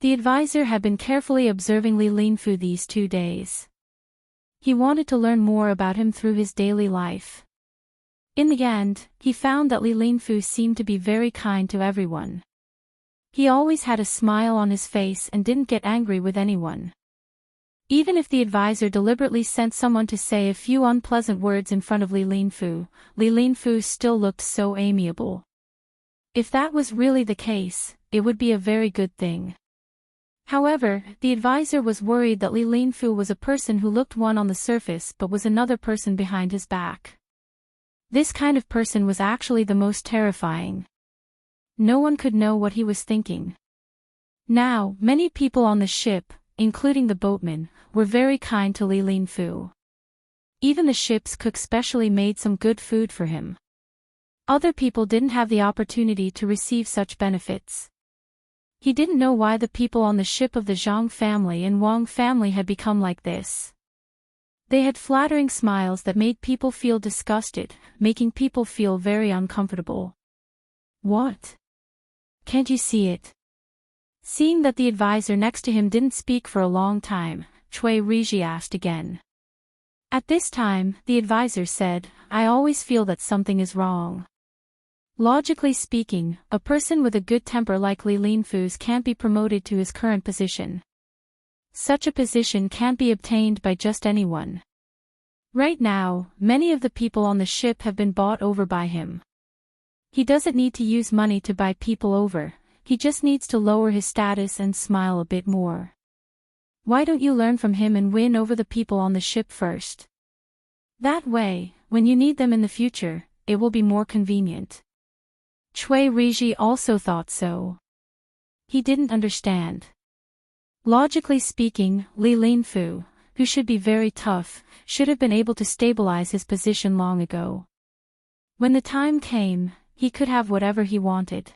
The advisor had been carefully observing Li Linfu these 2 days. He wanted to learn more about him through his daily life. In the end, he found that Li Linfu seemed to be very kind to everyone. He always had a smile on his face and didn't get angry with anyone. Even if the advisor deliberately sent someone to say a few unpleasant words in front of Li Linfu still looked so amiable. If that was really the case, it would be a very good thing. However, the advisor was worried that Li Linfu was a person who looked one on the surface but was another person behind his back. This kind of person was actually the most terrifying. No one could know what he was thinking. Now, many people on the ship, including the boatmen, were very kind to Li Linfu. Even the ship's cook specially made some good food for him. Other people didn't have the opportunity to receive such benefits. He didn't know why the people on the ship of the Zhang family and Wang family had become like this. They had flattering smiles that made people feel disgusted, making people feel very uncomfortable. What? Can't you see it? Seeing that the advisor next to him didn't speak for a long time, Chui Riji asked again. At this time, the advisor said, "I always feel that something is wrong. Logically speaking, a person with a good temper like Li Linfu's can't be promoted to his current position. Such a position can't be obtained by just anyone. Right now, many of the people on the ship have been bought over by him. He doesn't need to use money to buy people over, he just needs to lower his status and smile a bit more. Why don't you learn from him and win over the people on the ship first? That way, when you need them in the future, it will be more convenient." Chui Riji also thought so. He didn't understand. Logically speaking, Li Linfu, who should be very tough, should have been able to stabilize his position long ago. When the time came, he could have whatever he wanted.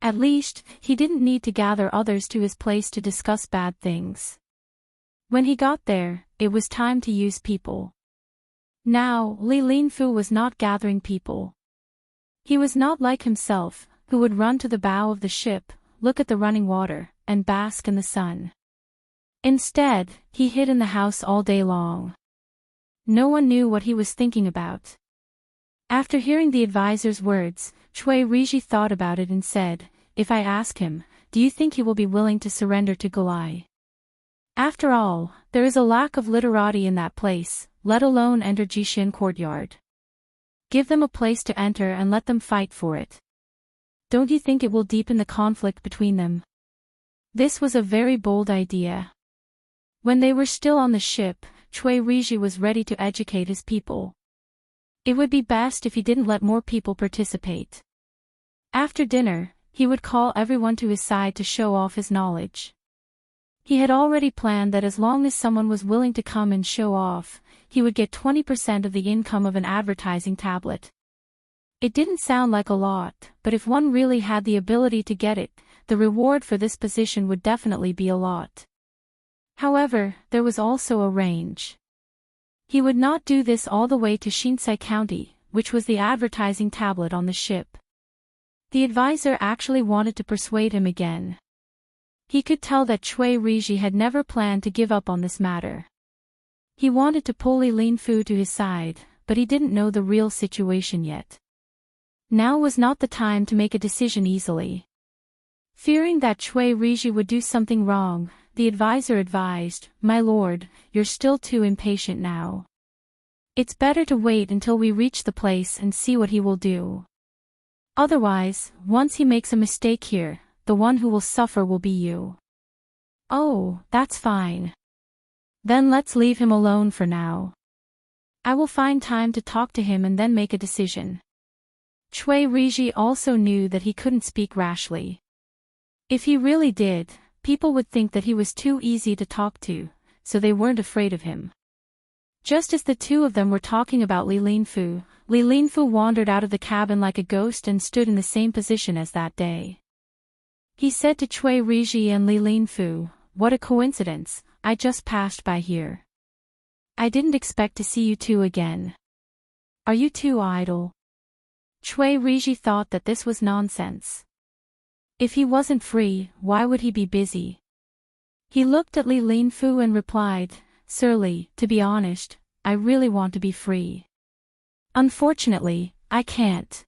At least, he didn't need to gather others to his place to discuss bad things. When he got there, it was time to use people. Now, Li Linfu was not gathering people. He was not like himself, who would run to the bow of the ship, look at the running water, and bask in the sun. Instead, he hid in the house all day long. No one knew what he was thinking about. After hearing the advisor's words, Chui Riji thought about it and said, "If I ask him, do you think he will be willing to surrender to Gulai? After all, there is a lack of literati in that place, let alone enter Jishin courtyard. Give them a place to enter and let them fight for it. Don't you think it will deepen the conflict between them?" This was a very bold idea. When they were still on the ship, Chui Riji was ready to educate his people. It would be best if he didn't let more people participate. After dinner, he would call everyone to his side to show off his knowledge. He had already planned that as long as someone was willing to come and show off, he would get 20% of the income of an advertising tablet. It didn't sound like a lot, but if one really had the ability to get it, the reward for this position would definitely be a lot. However, there was also a range. He would not do this all the way to Shinsai County, which was the advertising tablet on the ship. The advisor actually wanted to persuade him again. He could tell that Chui Riji had never planned to give up on this matter. He wanted to pull Li Linfu to his side, but he didn't know the real situation yet. Now was not the time to make a decision easily. Fearing that Chui Riji would do something wrong, the advisor advised, "My lord, you're still too impatient now. It's better to wait until we reach the place and see what he will do. Otherwise, once he makes a mistake here, the one who will suffer will be you." "Oh, that's fine. Then let's leave him alone for now. I will find time to talk to him and then make a decision." Chui Riji also knew that he couldn't speak rashly. If he really did, people would think that he was too easy to talk to, so they weren't afraid of him. Just as the two of them were talking about Li Linfu wandered out of the cabin like a ghost and stood in the same position as that day. He said to Cui Riji and Li Linfu, "What a coincidence, I just passed by here. I didn't expect to see you two again. Are you two idle?" Cui Riji thought that this was nonsense. If he wasn't free, why would he be busy? He looked at Li Linfu and replied, "Sir Li, to be honest, I really want to be free. Unfortunately, I can't.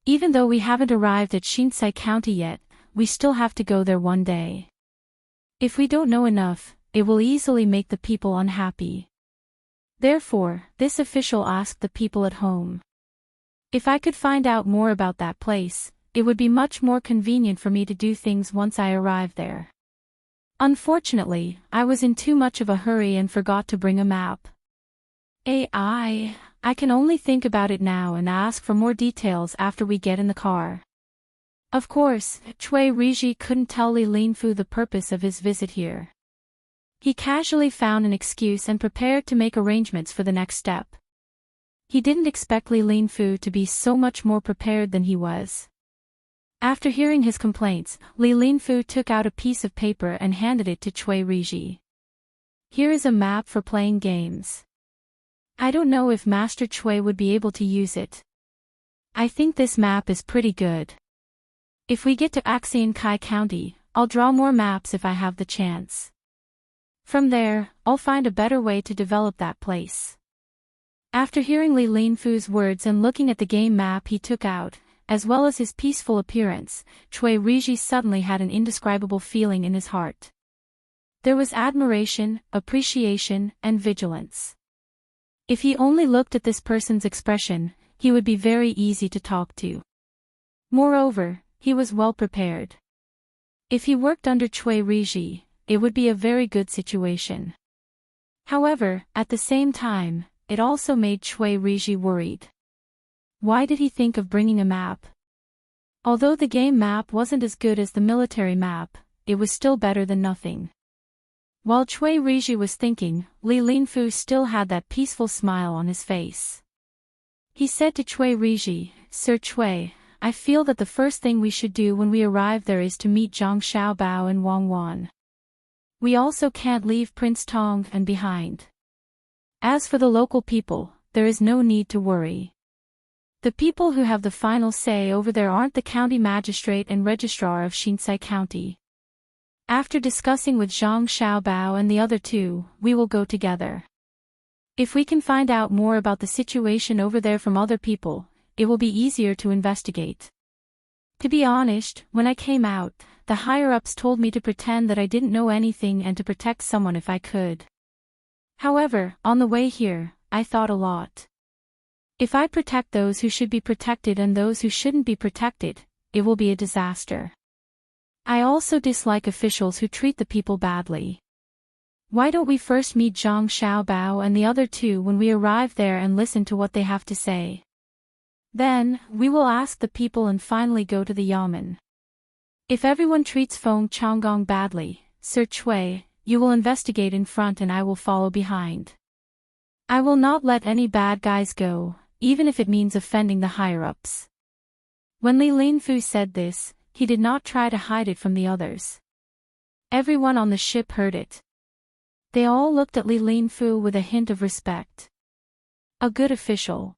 Even though we haven't arrived at Shinsai County yet, we still have to go there one day. If we don't know enough, it will easily make the people unhappy. Therefore, this official asked the people at home. If I could find out more about that place, it would be much more convenient for me to do things once I arrive there. Unfortunately, I was in too much of a hurry and forgot to bring a map. I can only think about it now and ask for more details after we get in the car." Of course, Cui Riji couldn't tell Li Linfu the purpose of his visit here. He casually found an excuse and prepared to make arrangements for the next step. He didn't expect Li Linfu to be so much more prepared than he was. After hearing his complaints, Li Linfu took out a piece of paper and handed it to Cui Riji. "Here is a map for playing games. I don't know if Master Cui would be able to use it. I think this map is pretty good. If we get to Axian-Kai County, I'll draw more maps if I have the chance. From there, I'll find a better way to develop that place." After hearing Li Linfu's words and looking at the game map he took out, as well as his peaceful appearance, Cui Riji suddenly had an indescribable feeling in his heart. There was admiration, appreciation, and vigilance. If he only looked at this person's expression, he would be very easy to talk to. Moreover, he was well prepared. If he worked under Cui Riji, it would be a very good situation. However, at the same time, it also made Cui Riji worried. Why did he think of bringing a map? Although the game map wasn't as good as the military map, it was still better than nothing. While Cui Riji was thinking, Li Linfu still had that peaceful smile on his face. He said to Cui Riji, "Sir Cui, I feel that the first thing we should do when we arrive there is to meet Zhang Xiaobao and Wang Wan. We also can't leave Prince Tang and behind. As for the local people, there is no need to worry. The people who have the final say over there aren't the county magistrate and registrar of Shinsai County. After discussing with Zhang Xiaobao and the other two, we will go together. If we can find out more about the situation over there from other people, it will be easier to investigate. To be honest, when I came out, the higher-ups told me to pretend that I didn't know anything and to protect someone if I could. However, on the way here, I thought a lot. If I protect those who should be protected and those who shouldn't be protected, it will be a disaster. I also dislike officials who treat the people badly. Why don't we first meet Zhang Xiaobao and the other two when we arrive there and listen to what they have to say? Then, we will ask the people and finally go to the yamen. If everyone treats Feng Changgong badly, Sir Cui, you will investigate in front and I will follow behind. I will not let any bad guys go, even if it means offending the higher-ups." When Li Linfu said this, he did not try to hide it from the others. Everyone on the ship heard it. They all looked at Li Linfu with a hint of respect. A good official.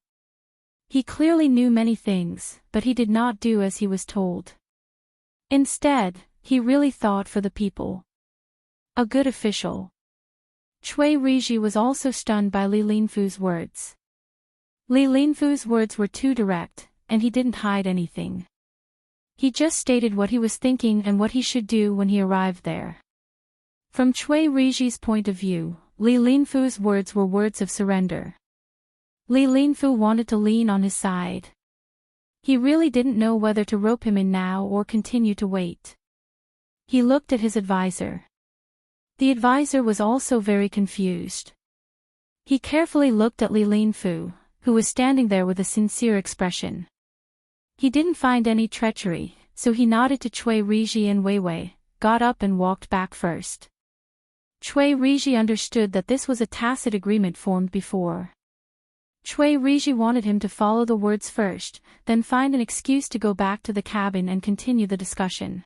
He clearly knew many things, but he did not do as he was told. Instead, he really thought for the people. A good official. Cui Riji was also stunned by Li Linfu's words. Li Linfu's words were too direct, and he didn't hide anything. He just stated what he was thinking and what he should do when he arrived there. From Cui Riji's point of view, Li Linfu's words were words of surrender. Li Linfu wanted to lean on his side. He really didn't know whether to rope him in now or continue to wait. He looked at his advisor. The advisor was also very confused. He carefully looked at Li Linfu, who was standing there with a sincere expression. He didn't find any treachery, so he nodded to Cui Riji and Weiwei, got up and walked back first. Cui Riji understood that this was a tacit agreement formed before. Cui Riji wanted him to follow the words first, then find an excuse to go back to the cabin and continue the discussion.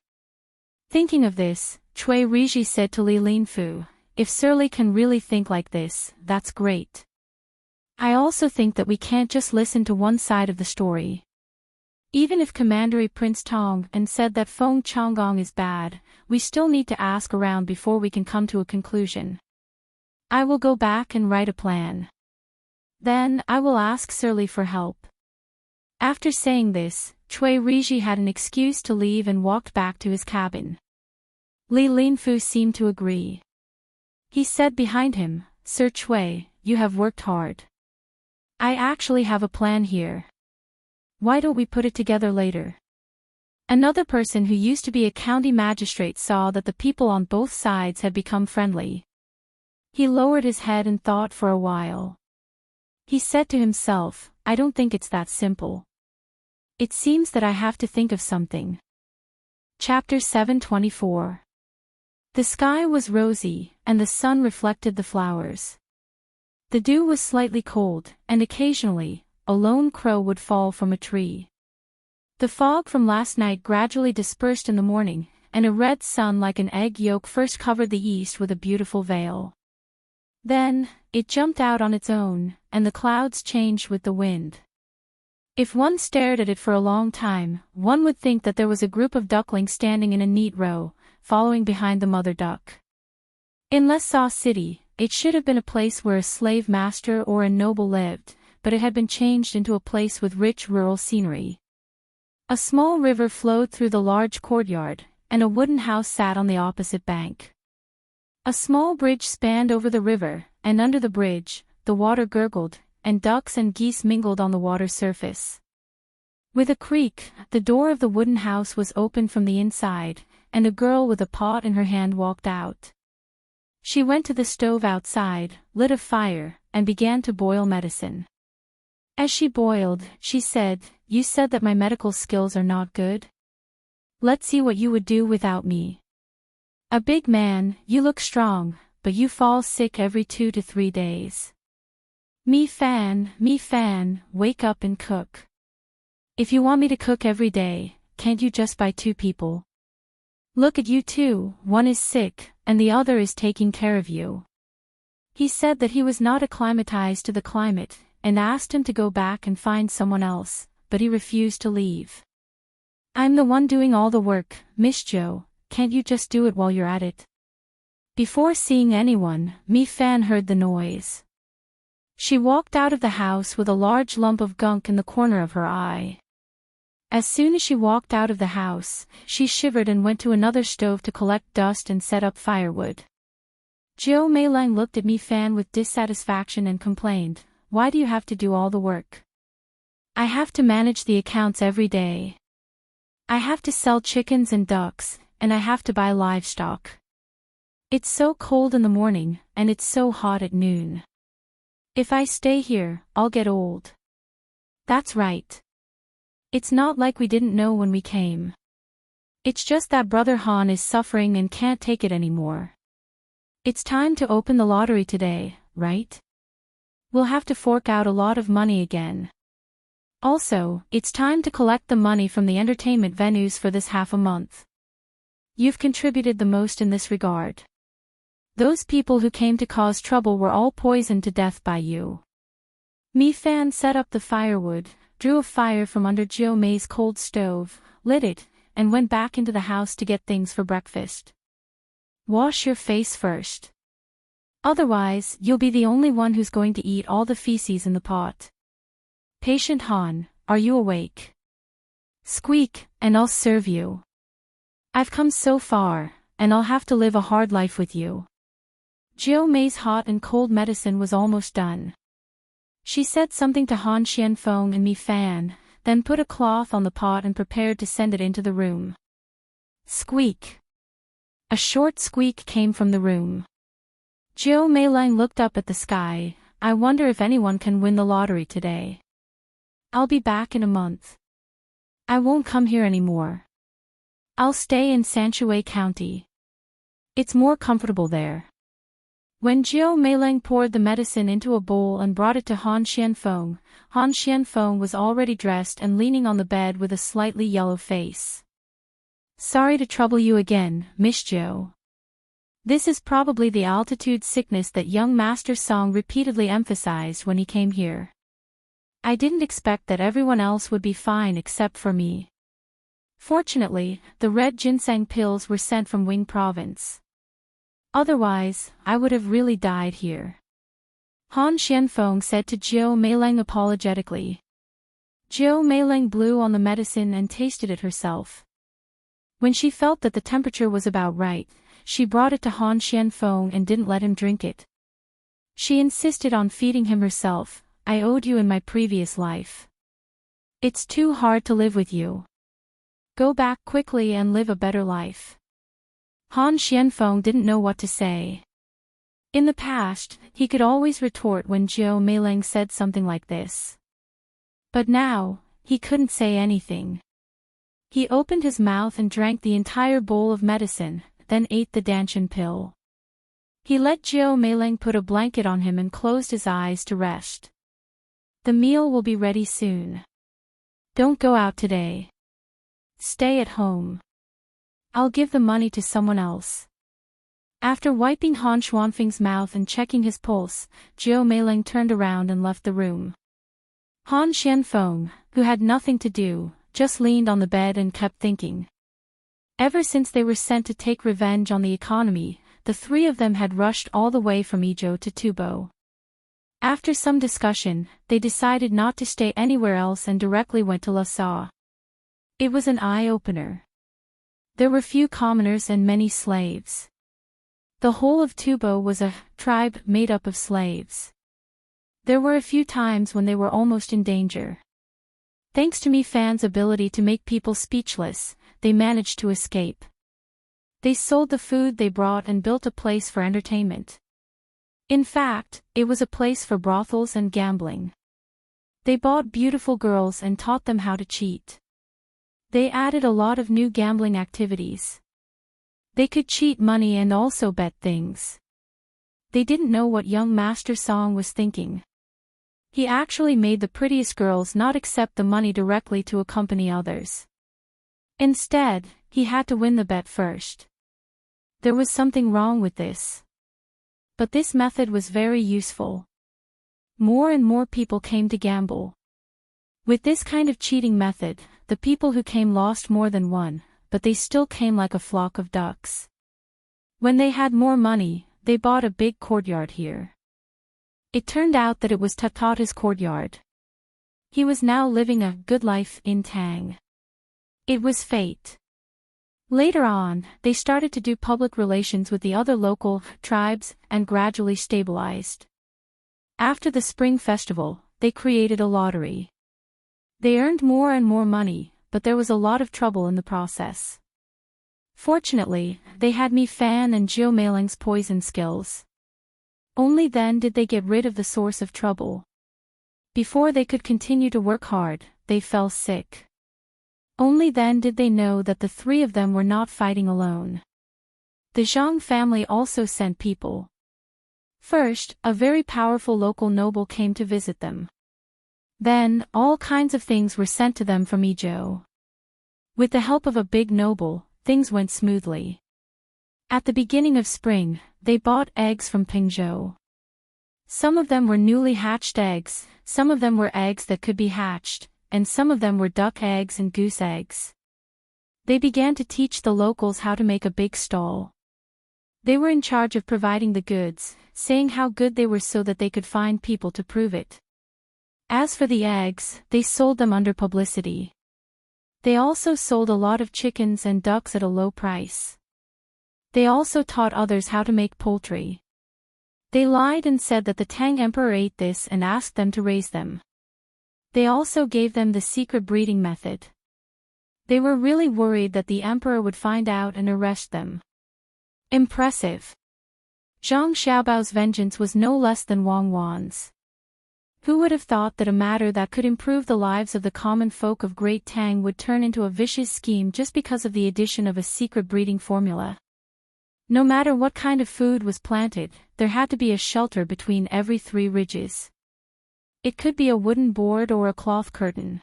Thinking of this, Cui Riji said to Li Linfu, if Surly can really think like this, that's great. I also think that we can't just listen to one side of the story. Even if Commandery Prince Tang and said that Feng Changgong is bad, we still need to ask around before we can come to a conclusion. I will go back and write a plan. Then, I will ask Surly for help. After saying this, Cui Riji had an excuse to leave and walked back to his cabin. Li Linfu seemed to agree. He said behind him, Sir Cui, you have worked hard. I actually have a plan here. Why don't we put it together later? Another person who used to be a county magistrate saw that the people on both sides had become friendly. He lowered his head and thought for a while. He said to himself, I don't think it's that simple. It seems that I have to think of something. Chapter 724. The sky was rosy, and the sun reflected the flowers. The dew was slightly cold, and occasionally, a lone crow would fall from a tree. The fog from last night gradually dispersed in the morning, and a red sun like an egg yolk first covered the east with a beautiful veil. Then, it jumped out on its own, and the clouds changed with the wind. If one stared at it for a long time, one would think that there was a group of ducklings standing in a neat row, following behind the mother duck. In Lesaw City, it should have been a place where a slave master or a noble lived, but it had been changed into a place with rich rural scenery. A small river flowed through the large courtyard, and a wooden house sat on the opposite bank. A small bridge spanned over the river, and under the bridge, the water gurgled, and ducks and geese mingled on the water's surface. With a creak, the door of the wooden house was opened from the inside, and a girl with a pot in her hand walked out. She went to the stove outside, lit a fire, and began to boil medicine. As she boiled, she said, You said that my medical skills are not good? Let's see what you would do without me. A big man, you look strong, but you fall sick every 2 to 3 days. Me fan, wake up and cook. If you want me to cook every day, can't you just buy 2 people? Look at you two, one is sick, and the other is taking care of you. He said that he was not acclimatized to the climate, and asked him to go back and find someone else, but he refused to leave. I'm the one doing all the work, Miss Jo, can't you just do it while you're at it? Before seeing anyone, Mi Fan heard the noise. She walked out of the house with a large lump of gunk in the corner of her eye. As soon as she walked out of the house, she shivered and went to another stove to collect dust and set up firewood. Jiu Meilang looked at Mi Fan with dissatisfaction and complained, Why do you have to do all the work? I have to manage the accounts every day. I have to sell chickens and ducks, and I have to buy livestock. It's so cold in the morning, and it's so hot at noon. If I stay here, I'll get old. That's right. It's not like we didn't know when we came. It's just that Brother Han is suffering and can't take it anymore. It's time to open the lottery today, right? We'll have to fork out a lot of money again. Also, it's time to collect the money from the entertainment venues for this half a month. You've contributed the most in this regard. Those people who came to cause trouble were all poisoned to death by you. Mi Fan set up the firewood, drew a fire from under Jiu Mei's cold stove, lit it, and went back into the house to get things for breakfast. Wash your face first. Otherwise, you'll be the only one who's going to eat all the feces in the pot. Patient Han, are you awake? Squeak, and I'll serve you. I've come so far, and I'll have to live a hard life with you. Jiu Mei's hot and cold medicine was almost done. She said something to Han Xianfeng and Mi Fan, then put a cloth on the pot and prepared to send it into the room. Squeak. A short squeak came from the room. Jiu Meilang looked up at the sky. I wonder if anyone can win the lottery today. I'll be back in a month. I won't come here anymore. I'll stay in Sanshui County. It's more comfortable there. When Jiu Meilang poured the medicine into a bowl and brought it to Han Xianfeng was already dressed and leaning on the bed with a slightly yellow face. Sorry to trouble you again, Miss Joe. This is probably the altitude sickness that young Master Song repeatedly emphasized when he came here. I didn't expect that everyone else would be fine except for me. Fortunately, the red ginseng pills were sent from Wing Province. Otherwise, I would have really died here. Han Xianfeng said to Jiao Meileng apologetically. Jiao Meileng blew on the medicine and tasted it herself. When she felt that the temperature was about right, she brought it to Han Xianfeng and didn't let him drink it. She insisted on feeding him herself. I owed you in my previous life. It's too hard to live with you. Go back quickly and live a better life. Han Xianfeng didn't know what to say. In the past, he could always retort when Jiao Meileng said something like this. But now, he couldn't say anything. He opened his mouth and drank the entire bowl of medicine, then ate the Danshan pill. He let Jiao Meileng put a blanket on him and closed his eyes to rest. The meal will be ready soon. Don't go out today. Stay at home. I'll give the money to someone else. After wiping Han Xuanfeng's mouth and checking his pulse, Jiao Meileng turned around and left the room. Han Xianfeng, who had nothing to do, just leaned on the bed and kept thinking. Ever since they were sent to take revenge on the economy, the three of them had rushed all the way from Izhou to Tubo. After some discussion, they decided not to stay anywhere else and directly went to Lhasa. It was an eye-opener. There were few commoners and many slaves. The whole of Tubo was a tribe made up of slaves. There were a few times when they were almost in danger. Thanks to Mi Fan's ability to make people speechless, they managed to escape. They sold the food they brought and built a place for entertainment. In fact, it was a place for brothels and gambling. They bought beautiful girls and taught them how to cheat. They added a lot of new gambling activities. They could cheat money and also bet things. They didn't know what young Master Song was thinking. He actually made the prettiest girls not accept the money directly to accompany others. Instead, he had to win the bet first. There was something wrong with this. But this method was very useful. More and more people came to gamble. With this kind of cheating method, the people who came lost more than one, but they still came like a flock of ducks. When they had more money, they bought a big courtyard here. It turned out that it was Tatata's courtyard. He was now living a good life in Tang. It was fate. Later on, they started to do public relations with the other local tribes and gradually stabilized. After the Spring Festival, they created a lottery. They earned more and more money, but there was a lot of trouble in the process. Fortunately, they had Mi Fan and Jiao Meileng's poison skills. Only then did they get rid of the source of trouble. Before they could continue to work hard, they fell sick. Only then did they know that the three of them were not fighting alone. The Zhang family also sent people. First, a very powerful local noble came to visit them. Then, all kinds of things were sent to them from Izhou. With the help of a big noble, things went smoothly. At the beginning of spring, they bought eggs from Pingzhou. Some of them were newly hatched eggs, some of them were eggs that could be hatched, and some of them were duck eggs and goose eggs. They began to teach the locals how to make a big stall. They were in charge of providing the goods, saying how good they were so that they could find people to prove it. As for the eggs, they sold them under publicity. They also sold a lot of chickens and ducks at a low price. They also taught others how to make poultry. They lied and said that the Tang Emperor ate this and asked them to raise them. They also gave them the secret breeding method. They were really worried that the Emperor would find out and arrest them. Impressive. Zhang Xiaobao's vengeance was no less than Wang Wan's. Who would have thought that a matter that could improve the lives of the common folk of Great Tang would turn into a vicious scheme just because of the addition of a secret breeding formula? No matter what kind of food was planted, there had to be a shelter between every 3 ridges. It could be a wooden board or a cloth curtain.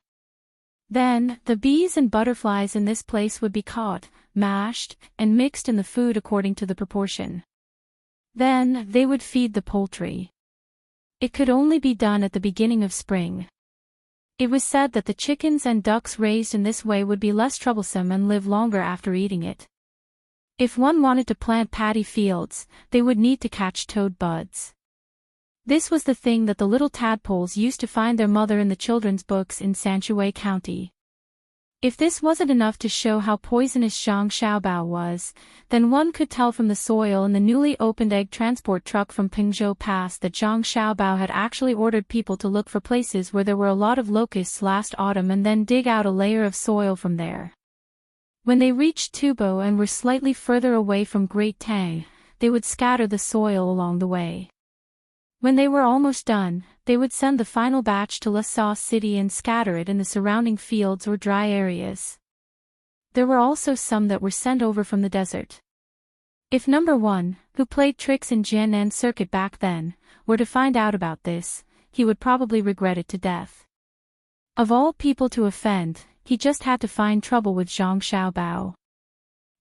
Then, the bees and butterflies in this place would be caught, mashed, and mixed in the food according to the proportion. Then, they would feed the poultry. It could only be done at the beginning of spring. It was said that the chickens and ducks raised in this way would be less troublesome and live longer after eating it. If one wanted to plant paddy fields, they would need to catch toad buds. This was the thing that the little tadpoles used to find their mother in the children's books in Sanchuay County. If this wasn't enough to show how poisonous Zhang Xiaobao was, then one could tell from the soil in the newly opened egg transport truck from Pingzhou Pass that Zhang Xiaobao had actually ordered people to look for places where there were a lot of locusts last autumn and then dig out a layer of soil from there. When they reached Tubo and were slightly further away from Great Tang, they would scatter the soil along the way. When they were almost done, they would send the final batch to Lasau City and scatter it in the surrounding fields or dry areas. There were also some that were sent over from the desert. If number 1, who played tricks in Jiannan Circuit back then, were to find out about this, he would probably regret it to death. Of all people to offend, he just had to find trouble with Zhang Xiaobao.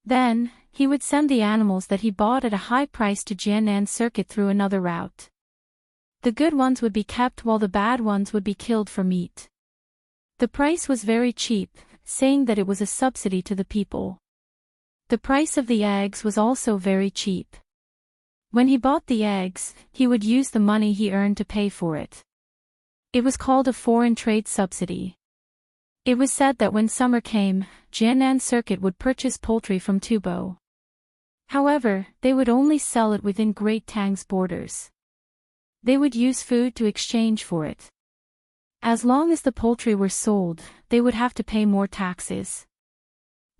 Then, he would send the animals that he bought at a high price to Jiannan Circuit through another route. The good ones would be kept while the bad ones would be killed for meat. The price was very cheap, saying that it was a subsidy to the people. The price of the eggs was also very cheap. When he bought the eggs, he would use the money he earned to pay for it. It was called a foreign trade subsidy. It was said that when summer came, Jiannan Circuit would purchase poultry from Tubo. However, they would only sell it within Great Tang's borders. They would use food to exchange for it. As long as the poultry were sold, they would have to pay more taxes.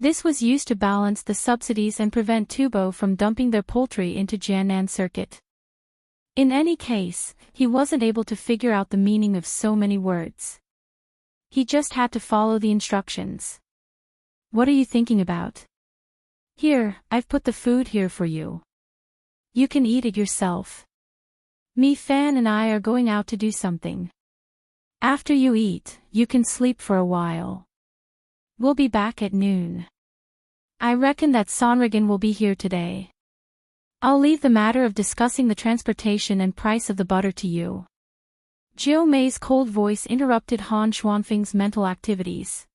This was used to balance the subsidies and prevent Tubo from dumping their poultry into Jiannan Circuit. In any case, he wasn't able to figure out the meaning of so many words. He just had to follow the instructions. What are you thinking about? Here, I've put the food here for you. You can eat it yourself. Mi Fan and I are going out to do something. After you eat, you can sleep for a while. We'll be back at noon. I reckon that Sonrigan will be here today. I'll leave the matter of discussing the transportation and price of the butter to you. Jiu Mei's cold voice interrupted Han Xuanfeng's mental activities.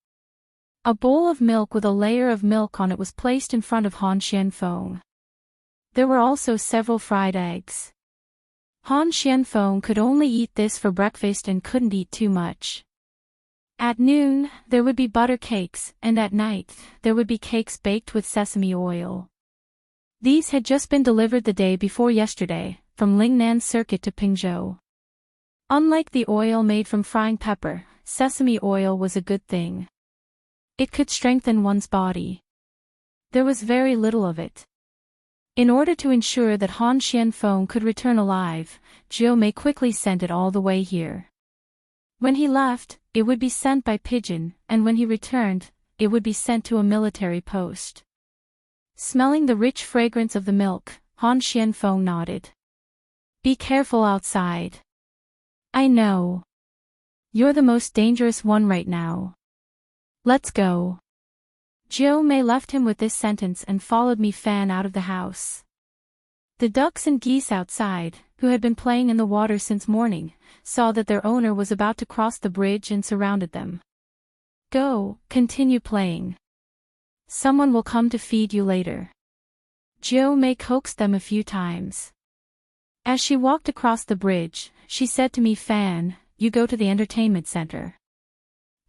A bowl of milk with a layer of milk on it was placed in front of Han Xianfeng. There were also several fried eggs. Han Xianfeng could only eat this for breakfast and couldn't eat too much. At noon, there would be butter cakes, and at night, there would be cakes baked with sesame oil. These had just been delivered the day before yesterday, from Lingnan Circuit to Pingzhou. Unlike the oil made from frying pepper, sesame oil was a good thing. It could strengthen one's body. There was very little of it. In order to ensure that Han Xianfeng could return alive, Jiu Mei quickly sent it all the way here. When he left, it would be sent by pigeon, and when he returned, it would be sent to a military post. Smelling the rich fragrance of the milk, Han Xianfeng nodded. Be careful outside. I know. You're the most dangerous one right now. Let's go. Jiu Mei left him with this sentence and followed Mi Fan out of the house. The ducks and geese outside, who had been playing in the water since morning, saw that their owner was about to cross the bridge and surrounded them. Go, continue playing. Someone will come to feed you later. Jiu Mei coaxed them a few times. As she walked across the bridge, she said to Mi Fan, you go to the entertainment center.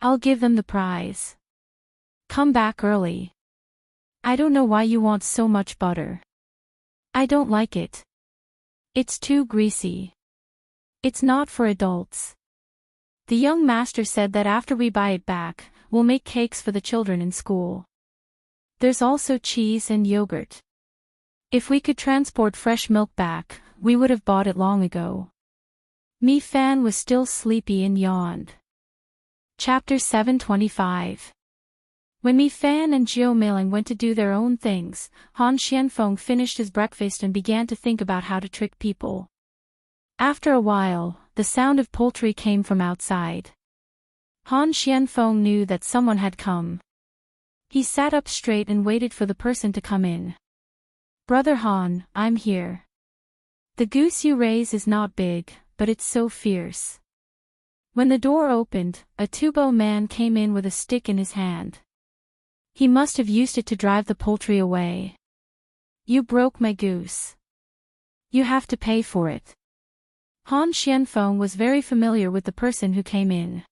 I'll give them the prize. Come back early. I don't know why you want so much butter. I don't like it. It's too greasy. It's not for adults. The young master said that after we buy it back, we'll make cakes for the children in school. There's also cheese and yogurt. If we could transport fresh milk back, we would have bought it long ago. Mi Fan was still sleepy and yawned. Chapter 725. When Mi Fan and Jiu Meiling went to do their own things, Han Xianfeng finished his breakfast and began to think about how to trick people. After a while, the sound of poultry came from outside. Han Xianfeng knew that someone had come. He sat up straight and waited for the person to come in. Brother Han, I'm here. The goose you raise is not big, but it's so fierce. When the door opened, a Tubo man came in with a stick in his hand. He must have used it to drive the poultry away. You broke my goose. You have to pay for it. Han Xianfeng was very familiar with the person who came in.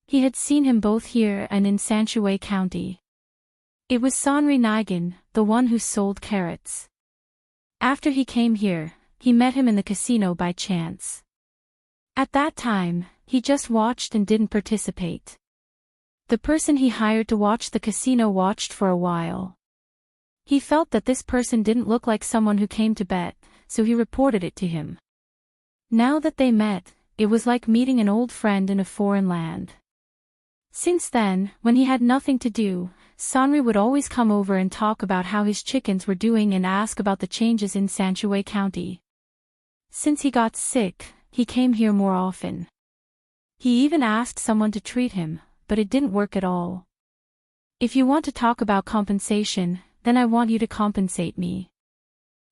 He had seen him both here and in Sanshui County. It was Sanri Nigan, the one who sold carrots. After he came here, he met him in the casino by chance. At that time, he just watched and didn't participate. The person he hired to watch the casino watched for a while. He felt that this person didn't look like someone who came to bet, so he reported it to him. Now that they met, it was like meeting an old friend in a foreign land. Since then, when he had nothing to do, Sanri would always come over and talk about how his chickens were doing and ask about the changes in Sanshui County. Since he got sick, he came here more often. He even asked someone to treat him, but it didn't work at all. If you want to talk about compensation, then I want you to compensate me.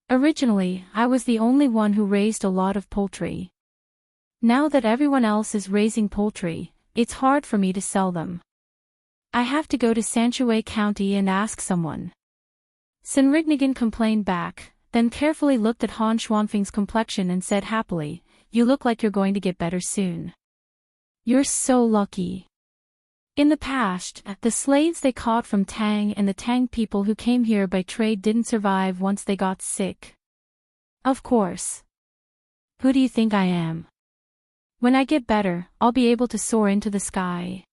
Originally, I was the only one who raised a lot of poultry. Now that everyone else is raising poultry, it's hard for me to sell them. I have to go to Sanshui County and ask someone. Senrignigan complained back, then carefully looked at Han Xuanfeng's complexion and said happily, You look like you're going to get better soon. You're so lucky. In the past, the slaves they caught from Tang and the Tang people who came here by trade didn't survive once they got sick. Of course. Who do you think I am? When I get better, I'll be able to soar into the sky.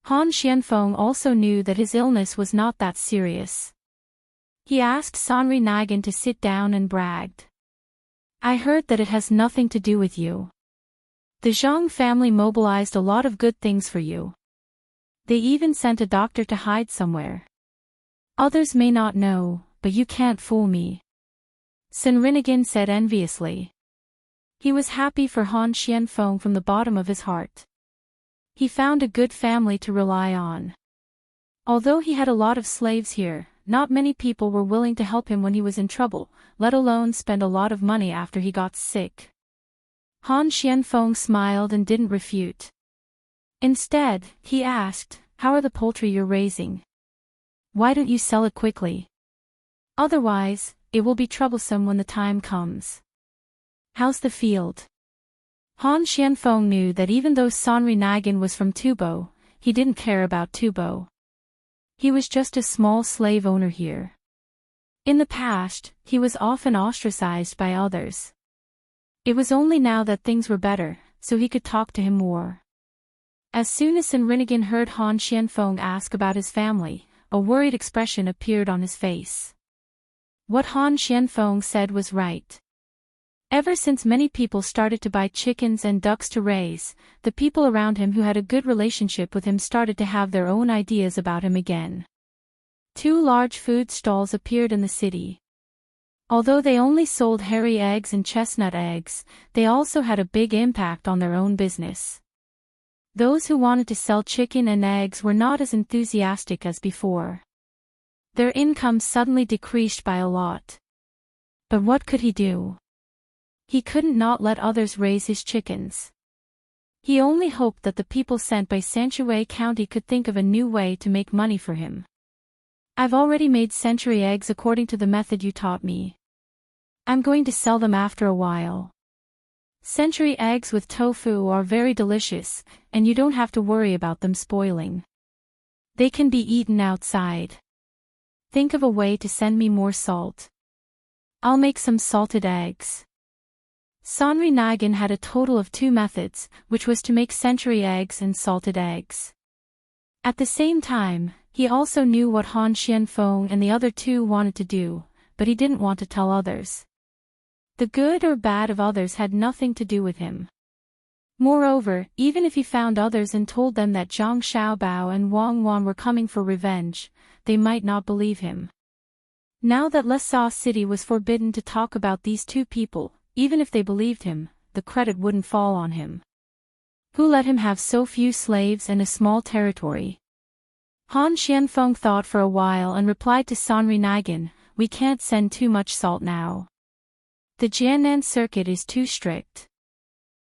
Han Xianfeng also knew that his illness was not that serious. He asked Sanri Nigan to sit down and bragged. I heard that it has nothing to do with you. The Zhang family mobilized a lot of good things for you. They even sent a doctor to hide somewhere. Others may not know, but you can't fool me. Senrinigan said enviously. He was happy for Han Xianfeng from the bottom of his heart. He found a good family to rely on. Although he had a lot of slaves here, not many people were willing to help him when he was in trouble, let alone spend a lot of money after he got sick. Han Xianfeng smiled and didn't refute. Instead, he asked, How are the poultry you're raising? Why don't you sell it quickly? Otherwise, it will be troublesome when the time comes. How's the field? Han Xianfeng knew that even though Sanri Nigan was from Tubo, he didn't care about Tubo. He was just a small slave owner here. In the past, he was often ostracized by others. It was only now that things were better, so he could talk to him more. As soon as Senrinigan heard Han Xianfeng ask about his family, a worried expression appeared on his face. What Han Xianfeng said was right. Ever since many people started to buy chickens and ducks to raise, the people around him who had a good relationship with him started to have their own ideas about him again. 2 large food stalls appeared in the city. Although they only sold hairy eggs and chestnut eggs, they also had a big impact on their own business. Those who wanted to sell chicken and eggs were not as enthusiastic as before. Their income suddenly decreased by a lot. But what could he do? He couldn't not let others raise his chickens. He only hoped that the people sent by Sanshui County could think of a new way to make money for him. I've already made century eggs according to the method you taught me. I'm going to sell them after a while. Century eggs with tofu are very delicious, and you don't have to worry about them spoiling. They can be eaten outside. Think of a way to send me more salt. I'll make some salted eggs. Sanri Nigan had a total of 2 methods, which was to make century eggs and salted eggs. At the same time, he also knew what Han Xianfeng and the other 2 wanted to do, but he didn't want to tell others. The good or bad of others had nothing to do with him. Moreover, even if he found others and told them that Zhang Xiaobao and Wang Wan were coming for revenge, they might not believe him. Now that Lhasa City was forbidden to talk about these 2 people, even if they believed him, the credit wouldn't fall on him. Who let him have so few slaves and a small territory? Han Xianfeng thought for a while and replied to Sanri Nigan, "We can't send too much salt now. The Jiannan circuit is too strict.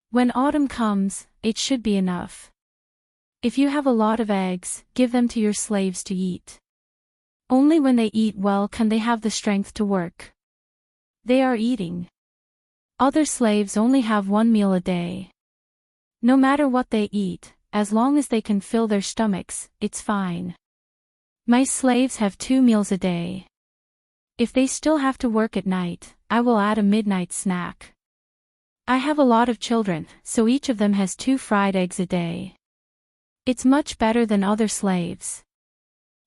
When autumn comes, it should be enough. If you have a lot of eggs, give them to your slaves to eat. Only when they eat well can they have the strength to work. They are eating. Other slaves only have 1 meal a day. No matter what they eat, as long as they can fill their stomachs, it's fine. My slaves have 2 meals a day. If they still have to work at night, I will add a midnight snack. I have a lot of children, so each of them has 2 fried eggs a day. It's much better than other slaves.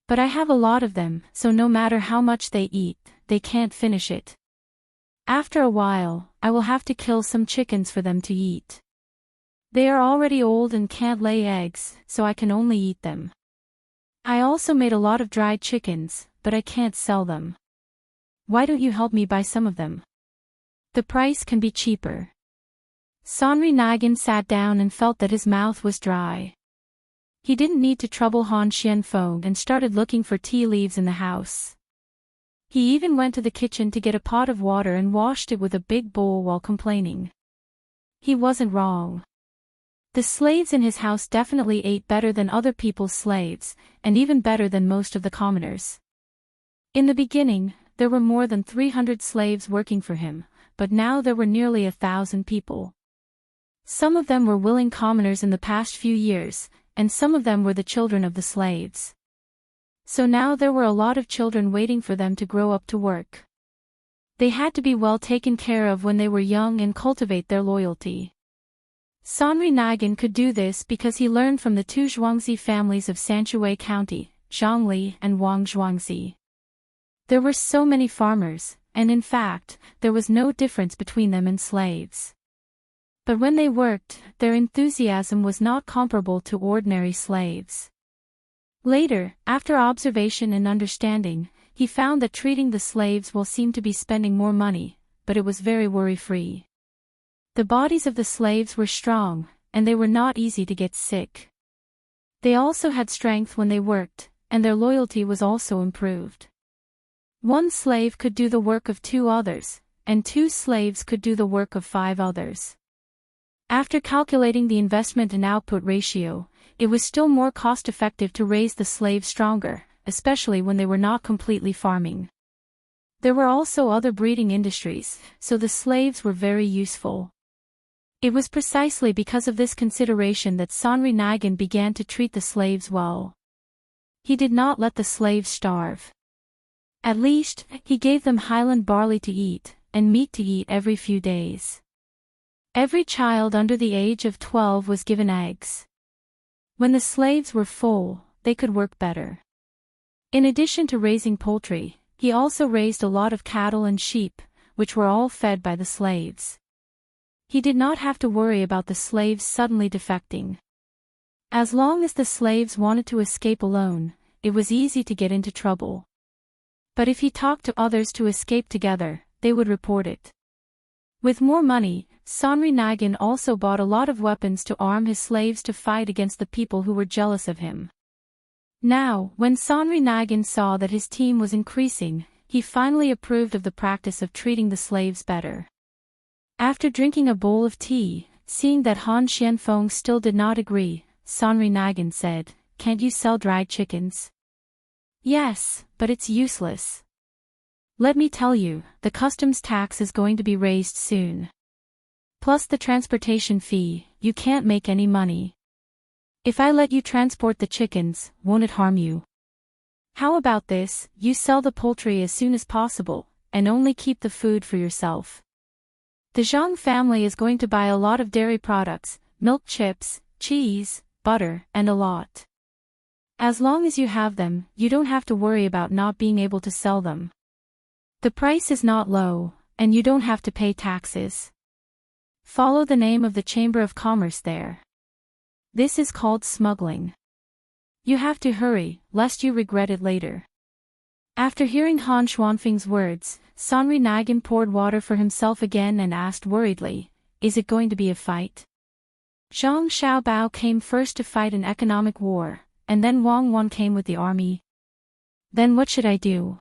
But I have a lot of them, so no matter how much they eat, they can't finish it. After a while, I will have to kill some chickens for them to eat. They are already old and can't lay eggs, so I can only eat them. I also made a lot of dried chickens, but I can't sell them. Why don't you help me buy some of them? The price can be cheaper." Sanri Nigan sat down and felt that his mouth was dry. He didn't need to trouble Han Xianfeng and started looking for tea leaves in the house. He even went to the kitchen to get a pot of water and washed it with a big bowl while complaining. He wasn't wrong. The slaves in his house definitely ate better than other people's slaves, and even better than most of the commoners. In the beginning, there were more than 300 slaves working for him, but now there were nearly 1,000 people. Some of them were willing commoners in the past few years, and some of them were the children of the slaves. So now there were a lot of children waiting for them to grow up to work. They had to be well taken care of when they were young and cultivate their loyalty. Sanri Nigan could do this because he learned from the 2 Zhuangzi families of Sanshui County, Zhangli and Wang Zhuangzi. There were so many farmers, and in fact, there was no difference between them and slaves. But when they worked, their enthusiasm was not comparable to ordinary slaves. Later, after observation and understanding, he found that treating the slaves well seemed to be spending more money, but it was very worry-free. The bodies of the slaves were strong, and they were not easy to get sick. They also had strength when they worked, and their loyalty was also improved. 1 slave could do the work of 2 others, and 2 slaves could do the work of 5 others. After calculating the investment and output ratio, it was still more cost-effective to raise the slaves stronger, especially when they were not completely farming. There were also other breeding industries, so the slaves were very useful. It was precisely because of this consideration that Sanri Nigan began to treat the slaves well. He did not let the slaves starve. At least, he gave them highland barley to eat, and meat to eat every few days. Every child under the age of 12 was given eggs. When the slaves were full, they could work better. In addition to raising poultry, he also raised a lot of cattle and sheep, which were all fed by the slaves. He did not have to worry about the slaves suddenly defecting. As long as the slaves wanted to escape alone, it was easy to get into trouble. But if he talked to others to escape together, they would report it. With more money, Sanri Nigan also bought a lot of weapons to arm his slaves to fight against the people who were jealous of him. Now, when Sanri Nigan saw that his team was increasing, he finally approved of the practice of treating the slaves better. After drinking a bowl of tea, seeing that Han Xianfeng still did not agree, Sanri Nigan said, "Can't you sell dried chickens?" "Yes, but it's useless. Let me tell you, the customs tax is going to be raised soon. Plus the transportation fee, you can't make any money. If I let you transport the chickens, won't it harm you? How about this, you sell the poultry as soon as possible, and only keep the food for yourself. The Zhang family is going to buy a lot of dairy products, milk chips, cheese, butter, and a lot. As long as you have them, you don't have to worry about not being able to sell them. The price is not low, and you don't have to pay taxes. Follow the name of the Chamber of Commerce there. This is called smuggling. You have to hurry, lest you regret it later." After hearing Han Xuanfeng's words, Sanri Nigan poured water for himself again and asked worriedly, "Is it going to be a fight?" Zhang Xiaobao came first to fight an economic war, and then Wang Wan came with the army. Then what should I do?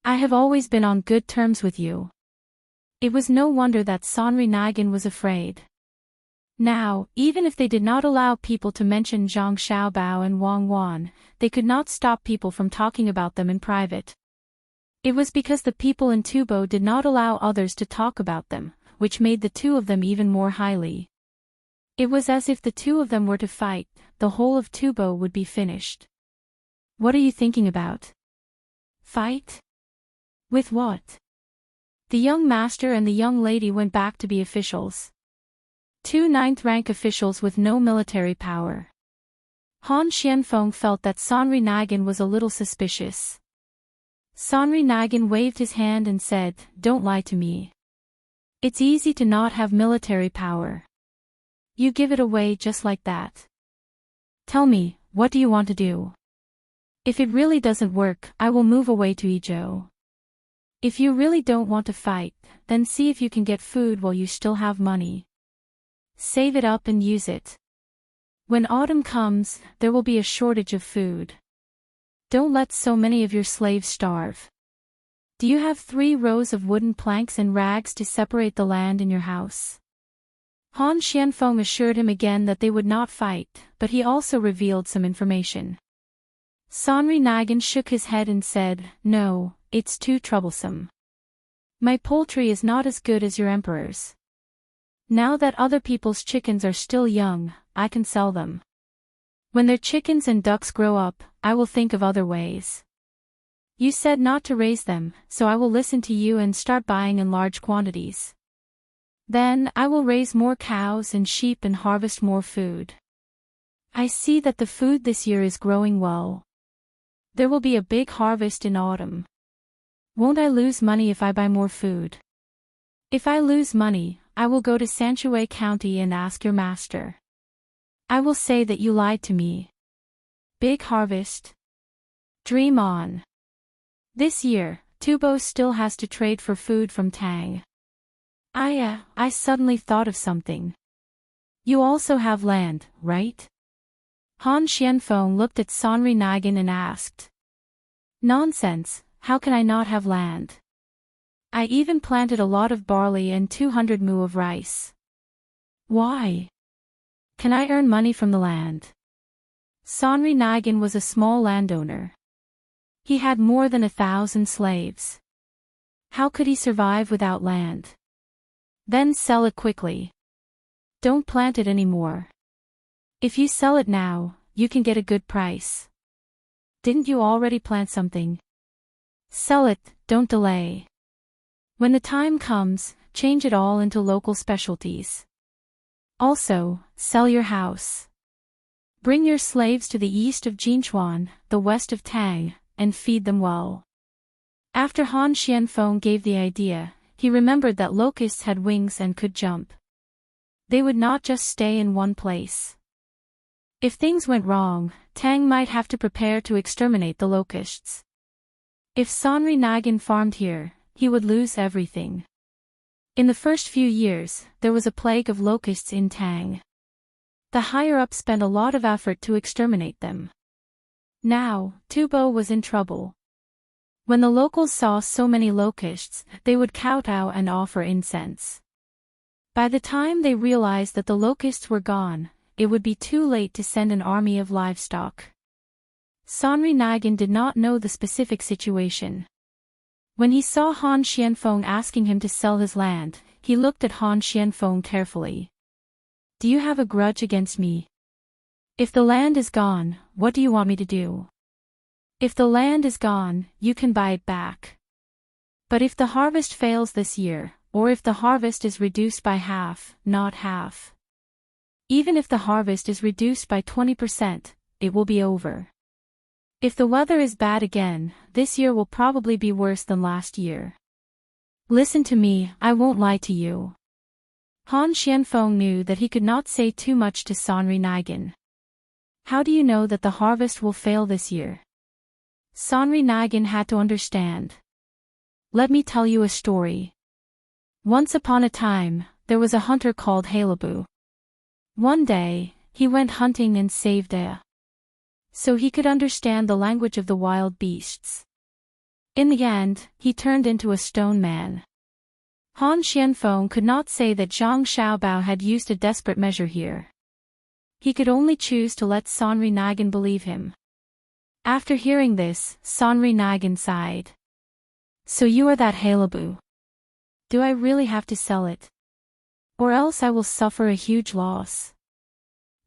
I have always been on good terms with you. It was no wonder that Sonri Nagan was afraid. Now, even if they did not allow people to mention Zhang Xiaobao and Wang Wan, they could not stop people from talking about them in private. It was because the people in Tubo did not allow others to talk about them, which made the two of them even more highly. It was as if the two of them were to fight, the whole of Tubo would be finished. What are you thinking about? Fight? With what? The young master and the young lady went back to be officials. Two ninth-rank officials with no military power. Han Xianfeng felt that Sonri Nagan was a little suspicious. Sonri Nagan waved his hand and said, "Don't lie to me. It's easy to not have military power. You give it away just like that. Tell me, what do you want to do? If it really doesn't work, I will move away to Izhou. If you really don't want to fight, then see if you can get food while you still have money. Save it up and use it. When autumn comes, there will be a shortage of food. Don't let so many of your slaves starve. Do you have 3 rows of wooden planks and rags to separate the land in your house?" Han Xianfeng assured him again that they would not fight, but he also revealed some information. Sonri Nagan shook his head and said, "No, it's too troublesome. My poultry is not as good as your emperor's. Now that other people's chickens are still young, I can sell them. When their chickens and ducks grow up, I will think of other ways. You said not to raise them, so I will listen to you and start buying in large quantities. Then I will raise more cows and sheep and harvest more food. I see that the food this year is growing well. There will be a big harvest in autumn. Won't I lose money if I buy more food? If I lose money, I will go to Sanshui County and ask your master. I will say that you lied to me. Big harvest. Dream on. This year, Tubo still has to trade for food from Tang. I suddenly thought of something. You also have land, right?" Han Xianfeng looked at Sonri Nagan and asked. "Nonsense, how can I not have land? I even planted a lot of barley and 200 mu of rice. Why? Can I earn money from the land?" Sonri Nagan was a small landowner. He had more than 1,000 slaves. How could he survive without land? Then sell it quickly. Don't plant it anymore. If you sell it now, you can get a good price. Didn't you already plant something? Sell it, don't delay. When the time comes, change it all into local specialties. Also, sell your house. Bring your slaves to the east of Jinchuan, the west of Tang, and feed them well." After Han Xianfeng gave the idea, he remembered that locusts had wings and could jump. They would not just stay in one place. If things went wrong, Tang might have to prepare to exterminate the locusts. If Sonri Nagan farmed here, he would lose everything. In the first few years, there was a plague of locusts in Tang. The higher-ups spent a lot of effort to exterminate them. Now, Tubo was in trouble. When the locals saw so many locusts, they would kowtow and offer incense. By the time they realized that the locusts were gone, it would be too late to send an army of livestock. Sonri Nagan did not know the specific situation. When he saw Han Xianfeng asking him to sell his land, he looked at Han Xianfeng carefully. "Do you have a grudge against me? If the land is gone, what do you want me to do? If the land is gone, you can buy it back. But if the harvest fails this year, or if the harvest is reduced by half, not half. Even if the harvest is reduced by 20%, it will be over. If the weather is bad again, this year will probably be worse than last year. Listen to me, I won't lie to you." Han Xianfeng knew that he could not say too much to Sonri Nagan. "How do you know that the harvest will fail this year?" Sonri Nagan had to understand. "Let me tell you a story. Once upon a time, there was a hunter called Halabu. One day, he went hunting and saved a so he could understand the language of the wild beasts. In the end, he turned into a stone man. Han Xianfeng could not say that Zhang Xiaobao had used a desperate measure here. He could only choose to let Sanri Nigan believe him. After hearing this, Sanri Nigan sighed. So you are that Halabu. Do I really have to sell it? Or else I will suffer a huge loss.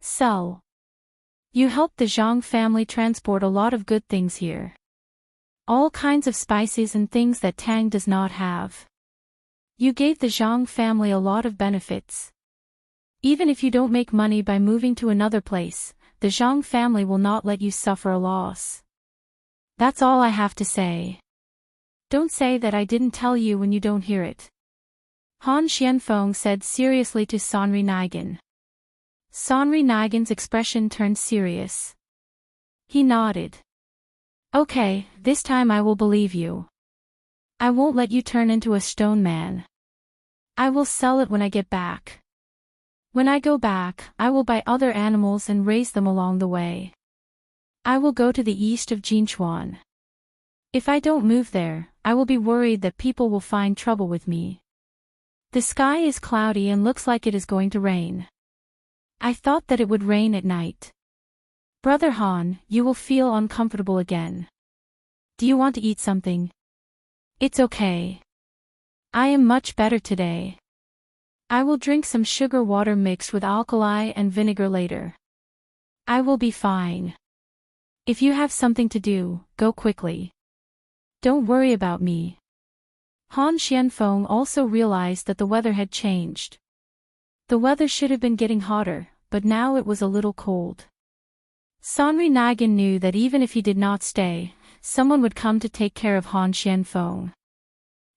Sell. You helped the Zhang family transport a lot of good things here. All kinds of spices and things that Tang does not have. You gave the Zhang family a lot of benefits. Even if you don't make money by moving to another place, the Zhang family will not let you suffer a loss. That's all I have to say. Don't say that I didn't tell you when you don't hear it. Han Xianfeng said seriously to Sanri Nigan. Sanri Nigan's expression turned serious. He nodded. Okay, this time I will believe you. I won't let you turn into a stone man. I will sell it when I get back. When I go back, I will buy other animals and raise them along the way. I will go to the east of Jinchuan. If I don't move there, I will be worried that people will find trouble with me. The sky is cloudy and looks like it is going to rain. I thought that it would rain at night. Brother Han, you will feel uncomfortable again. Do you want to eat something? It's okay. I am much better today. I will drink some sugar water mixed with alkali and vinegar later. I will be fine. If you have something to do, go quickly. Don't worry about me. Han Xianfeng also realized that the weather had changed. The weather should have been getting hotter, but now it was a little cold. Sanri Nigan knew that even if he did not stay, someone would come to take care of Han Xianfeng.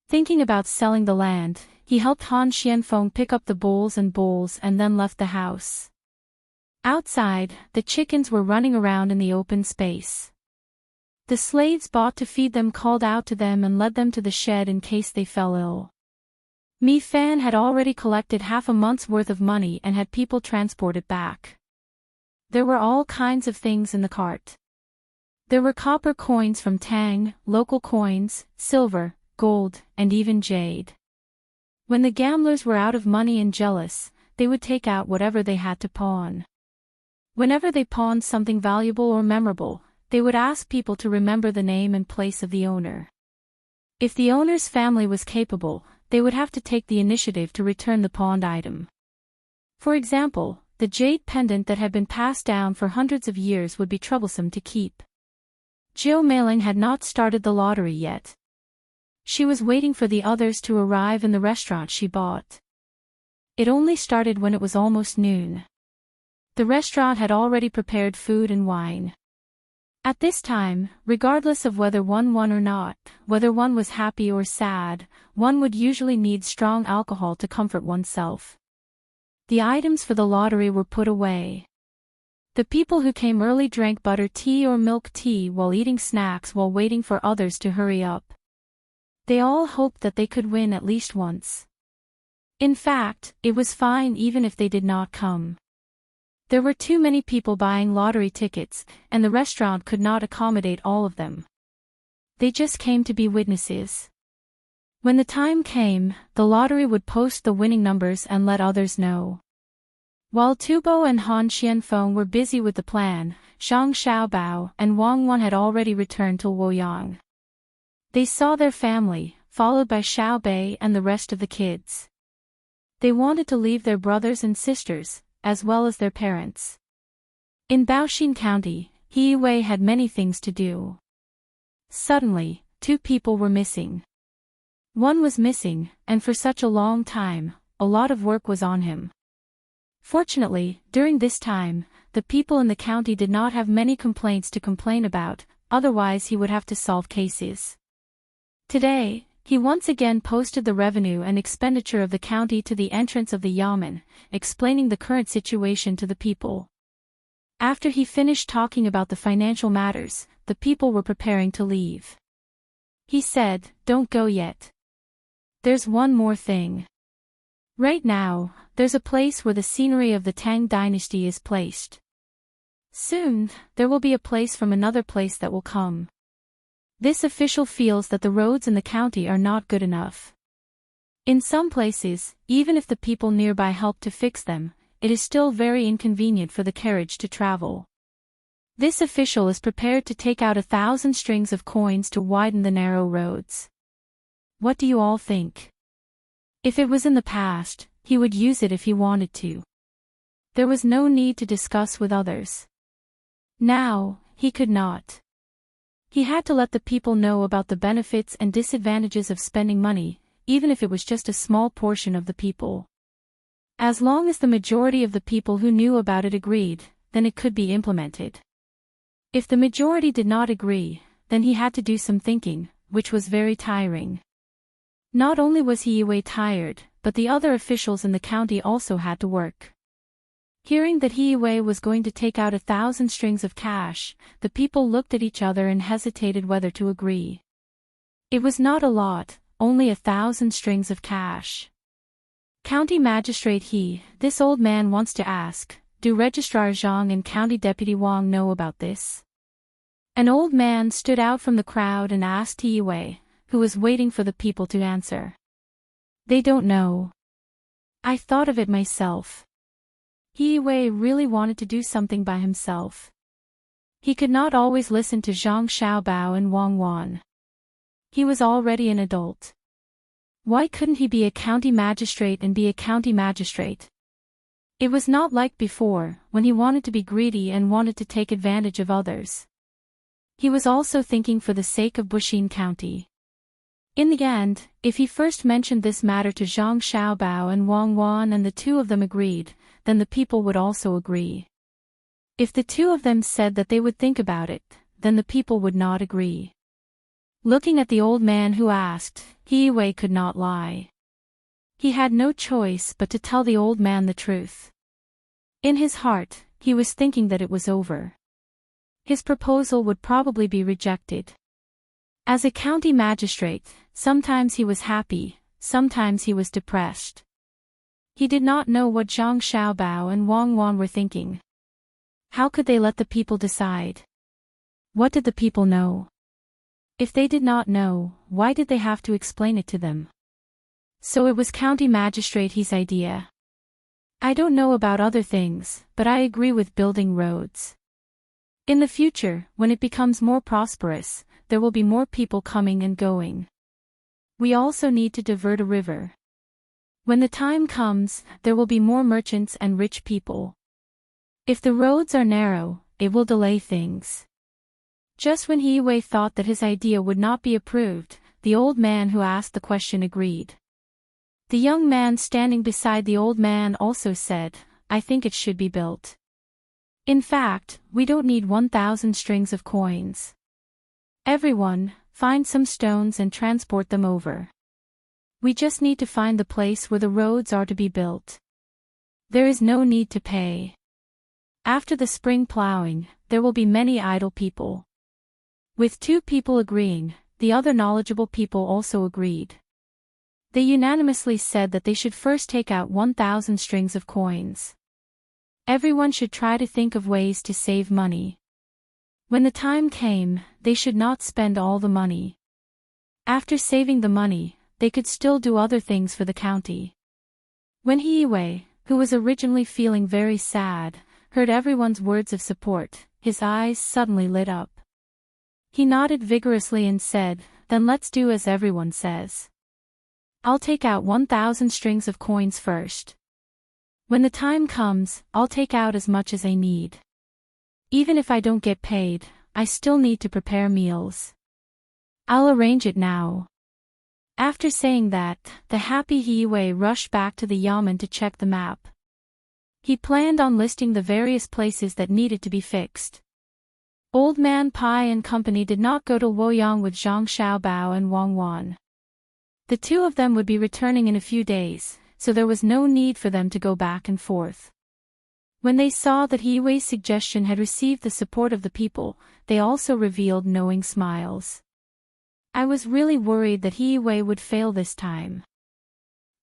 Thinking about selling the land, he helped Han Xianfeng pick up the bowls and then left the house. Outside, the chickens were running around in the open space. The slaves bought to feed them called out to them and led them to the shed in case they fell ill. Mi Fan had already collected half a month's worth of money and had people transport it back. There were all kinds of things in the cart. There were copper coins from Tang, local coins, silver, gold, and even jade. When the gamblers were out of money and jealous, they would take out whatever they had to pawn. Whenever they pawned something valuable or memorable, they would ask people to remember the name and place of the owner. If the owner's family was capable, they would have to take the initiative to return the pawned item. For example, the jade pendant that had been passed down for hundreds of years would be troublesome to keep. Jiu Meiling had not started the lottery yet. She was waiting for the others to arrive in the restaurant she bought. It only started when it was almost noon. The restaurant had already prepared food and wine. At this time, regardless of whether one won or not, whether one was happy or sad, one would usually need strong alcohol to comfort oneself. The items for the lottery were put away. The people who came early drank butter tea or milk tea while eating snacks while waiting for others to hurry up. They all hoped that they could win at least once. In fact, it was fine even if they did not come. There were too many people buying lottery tickets, and the restaurant could not accommodate all of them. They just came to be witnesses. When the time came, the lottery would post the winning numbers and let others know. While Tubo and Han Xianfeng were busy with the plan, Zhang Xiaobao and Wang Wan had already returned to Luoyang. They saw their family, followed by Xiao Bei and the rest of the kids. They wanted to leave their brothers and sisters, as well as their parents. In Baoxin County, He Wei had many things to do. Suddenly, 2 people were missing. One was missing, and for such a long time, a lot of work was on him. Fortunately, during this time, the people in the county did not have many complaints to complain about, otherwise he would have to solve cases. Today, he once again posted the revenue and expenditure of the county to the entrance of the yamen, explaining the current situation to the people. After he finished talking about the financial matters, the people were preparing to leave. He said, "Don't go yet. There's one more thing. Right now, there's a place where the scenery of the Tang dynasty is placed. Soon, there will be a place from another place that will come. This official feels that the roads in the county are not good enough. In some places, even if the people nearby help to fix them, it is still very inconvenient for the carriage to travel. This official is prepared to take out 1,000 strings of coins to widen the narrow roads. What do you all think? If it was in the past, he would use it if he wanted to. There was no need to discuss with others. Now, he could not. He had to let the people know about the benefits and disadvantages of spending money, even if it was just a small portion of the people. As long as the majority of the people who knew about it agreed, then it could be implemented. If the majority did not agree, then he had to do some thinking, which was very tiring. Not only was He tired, but the other officials in the county also had to work. Hearing that He was going to take out 1,000 strings of cash, the people looked at each other and hesitated whether to agree. It was not a lot, only 1,000 strings of cash. County Magistrate this old man wants to ask, do Registrar Zhang and County Deputy Wang know about this? An old man stood out from the crowd and asked He who was waiting for the people to answer. They don't know. I thought of it myself. He really wanted to do something by himself. He could not always listen to Zhang Xiaobao and Wang Wan. He was already an adult. Why couldn't he be a county magistrate and be a county magistrate? It was not like before, when he wanted to be greedy and wanted to take advantage of others. He was also thinking for the sake of Buxin County. In the end, if he first mentioned this matter to Zhang Xiaobao and Wang Wan and the two of them agreed, then the people would also agree. If the two of them said that they would think about it, then the people would not agree. Looking at the old man who asked, He could not lie. He had no choice but to tell the old man the truth. In his heart, he was thinking that it was over. His proposal would probably be rejected. As a county magistrate, sometimes he was happy, sometimes he was depressed. He did not know what Zhang Xiaobao and Wang Wan were thinking. How could they let the people decide? What did the people know? If they did not know, why did they have to explain it to them? So it was County Magistrate He's idea. I don't know about other things, but I agree with building roads. In the future, when it becomes more prosperous, there will be more people coming and going. We also need to divert a river. When the time comes, there will be more merchants and rich people. If the roads are narrow, it will delay things. Just when He thought that his idea would not be approved, the old man who asked the question agreed. The young man standing beside the old man also said, I think it should be built. In fact, we don't need 1,000 strings of coins. Everyone, find some stones and transport them over. We just need to find the place where the roads are to be built. There is no need to pay. After the spring plowing, there will be many idle people. With two people agreeing, the other knowledgeable people also agreed. They unanimously said that they should first take out 1,000 strings of coins. Everyone should try to think of ways to save money. When the time came, they should not spend all the money. After saving the money, they could still do other things for the county. When He who was originally feeling very sad, heard everyone's words of support, his eyes suddenly lit up. He nodded vigorously and said, Then let's do as everyone says. I'll take out 1,000 strings of coins first. When the time comes, I'll take out as much as I need. Even if I don't get paid, I still need to prepare meals. I'll arrange it now. After saying that, the happy He rushed back to the yamen to check the map. He planned on listing the various places that needed to be fixed. Old Man Pai and company did not go to Luoyang with Zhang Xiaobao and Wang Wan. The two of them would be returning in a few days, so there was no need for them to go back and forth. When they saw that He Wei's suggestion had received the support of the people, they also revealed knowing smiles. I was really worried that He Wei would fail this time.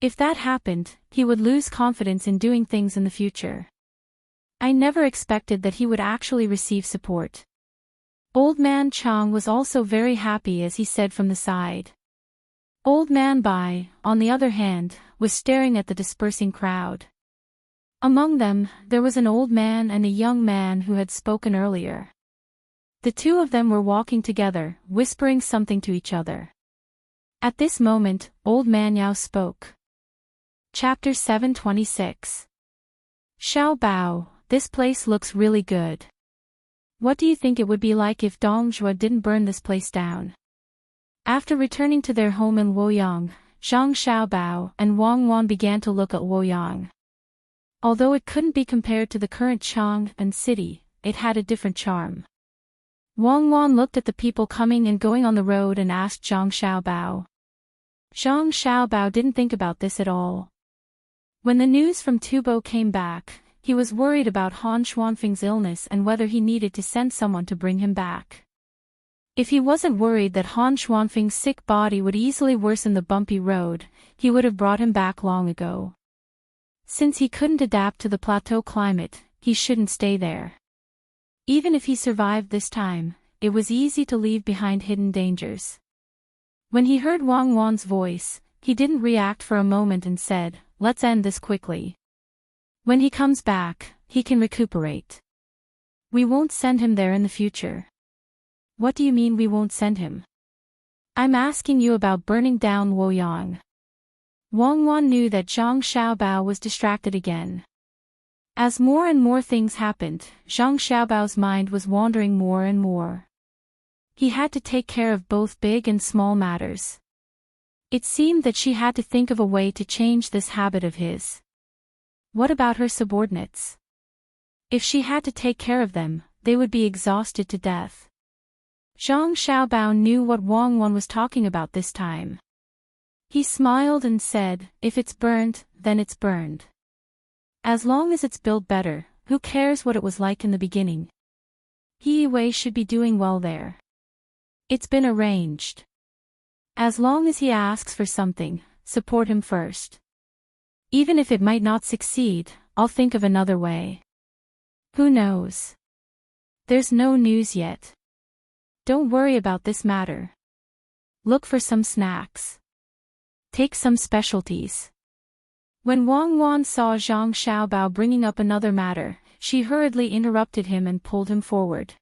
If that happened, he would lose confidence in doing things in the future. I never expected that he would actually receive support. Old Man Chang was also very happy as he said from the side. Old Man Bai, on the other hand, was staring at the dispersing crowd. Among them, there was an old man and a young man who had spoken earlier. The two of them were walking together, whispering something to each other. At this moment, Old Man Yao spoke. Chapter 726. Xiao Bao, this place looks really good. What do you think it would be like if Dong Zhuo didn't burn this place down? After returning to their home in Luoyang, Zhang Xiaobao and Wang Wan began to look at Luoyang. Although it couldn't be compared to the current Chang'an city, it had a different charm. Wang Wan looked at the people coming and going on the road and asked Zhang Xiaobao. Zhang Xiaobao didn't think about this at all. When the news from Tubo came back, he was worried about Han Xuanfeng's illness and whether he needed to send someone to bring him back. If he wasn't worried that Han Xuanfeng's sick body would easily worsen the bumpy road, he would have brought him back long ago. Since he couldn't adapt to the plateau climate, he shouldn't stay there. Even if he survived this time, it was easy to leave behind hidden dangers. When he heard Wang Wan's voice, he didn't react for a moment and said, "Let's end this quickly. When he comes back, he can recuperate. We won't send him there in the future." What do you mean we won't send him? I'm asking you about burning down Luoyang. Wang Wan knew that Zhang Xiaobao was distracted again. As more and more things happened, Zhang Xiaobao's mind was wandering more and more. He had to take care of both big and small matters. It seemed that she had to think of a way to change this habit of his. What about her subordinates? If she had to take care of them, they would be exhausted to death. Zhang Xiaobao knew what Wang Wan was talking about this time. He smiled and said, "If it's burned, then it's burned. As long as it's built better, who cares what it was like in the beginning? He Wei should be doing well there. It's been arranged. As long as he asks for something, support him first. Even if it might not succeed, I'll think of another way. Who knows? There's no news yet. Don't worry about this matter. Look for some snacks. Take some specialties." When Wang Wan saw Zhang Xiaobao bringing up another matter, she hurriedly interrupted him and pulled him forward.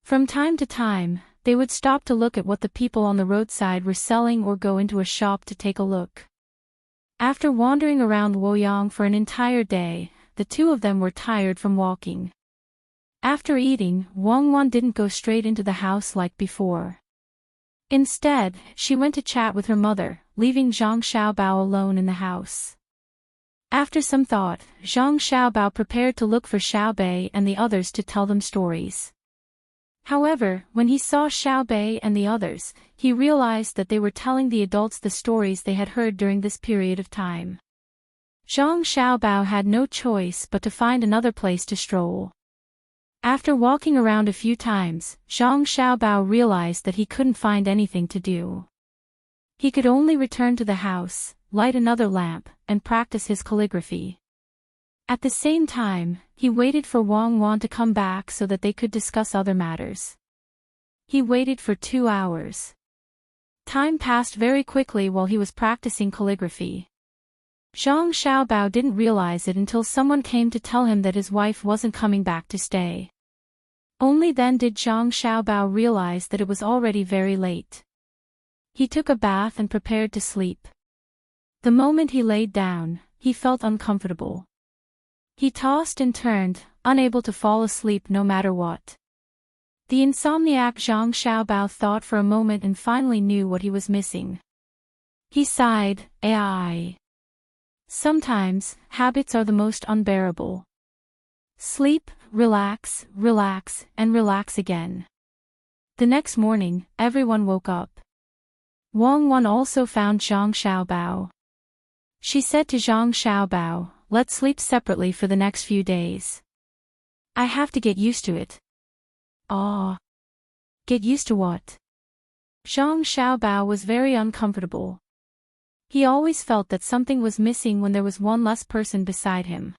From time to time, they would stop to look at what the people on the roadside were selling or go into a shop to take a look. After wandering around Luoyang for an entire day, the two of them were tired from walking. After eating, Wang Wan didn't go straight into the house like before. Instead, she went to chat with her mother, leaving Zhang Xiaobao alone in the house. After some thought, Zhang Xiaobao prepared to look for Xiaobei and the others to tell them stories. However, when he saw Xiaobei and the others, he realized that they were telling the adults the stories they had heard during this period of time. Zhang Xiaobao had no choice but to find another place to stroll. After walking around a few times, Zhang Xiaobao realized that he couldn't find anything to do. He could only return to the house, light another lamp, and practice his calligraphy. At the same time, he waited for Wang Wan to come back so that they could discuss other matters. He waited for 2 hours. Time passed very quickly while he was practicing calligraphy. Zhang Xiaobao didn't realize it until someone came to tell him that his wife wasn't coming back to stay. Only then did Zhang Xiaobao realize that it was already very late. He took a bath and prepared to sleep. The moment he laid down, he felt uncomfortable. He tossed and turned, unable to fall asleep no matter what. The insomniac Zhang Xiaobao thought for a moment and finally knew what he was missing. He sighed, "Ai. Sometimes, habits are the most unbearable. Sleep, relax, relax, and relax again." The next morning, everyone woke up. Wang Wan also found Zhang Xiaobao. She said to Zhang Xiaobao, "Let's sleep separately for the next few days. I have to get used to it." "Ah. Get used to what?" Zhang Xiaobao was very uncomfortable. He always felt that something was missing when there was one less person beside him.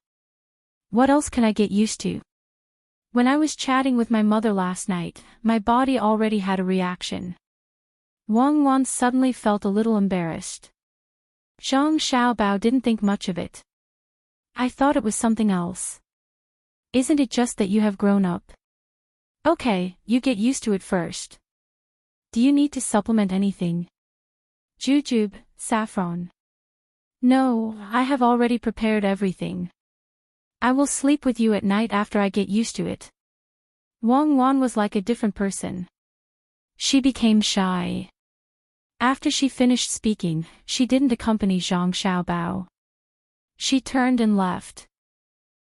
What else can I get used to? When I was chatting with my mother last night, my body already had a reaction. Wang Wan suddenly felt a little embarrassed. Zhang Xiaobao didn't think much of it. I thought it was something else. Isn't it just that you have grown up? Okay, you get used to it first. Do you need to supplement anything? Jujube, saffron. No, I have already prepared everything. I will sleep with you at night after I get used to it. Wang Wan was like a different person. She became shy. After she finished speaking, she didn't accompany Zhang Xiaobao. She turned and left.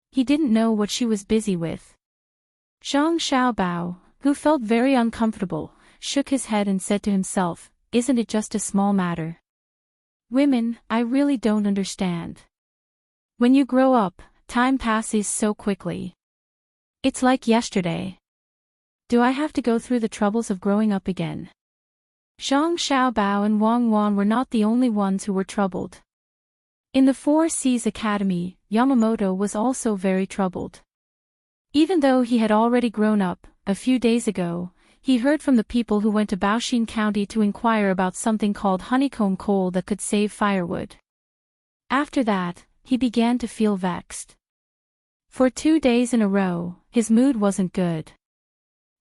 He didn't know what she was busy with. Zhang Xiaobao, who felt very uncomfortable, shook his head and said to himself, "Isn't it just a small matter? Women, I really don't understand. When you grow up, time passes so quickly. It's like yesterday. Do I have to go through the troubles of growing up again?" Zhang Xiaobao and Wang Wan were not the only ones who were troubled. In the Four Seas Academy, Yamamoto was also very troubled. Even though he had already grown up, a few days ago, he heard from the people who went to Baoshin County to inquire about something called honeycomb coal that could save firewood. After that, he began to feel vexed. For 2 days in a row, his mood wasn't good.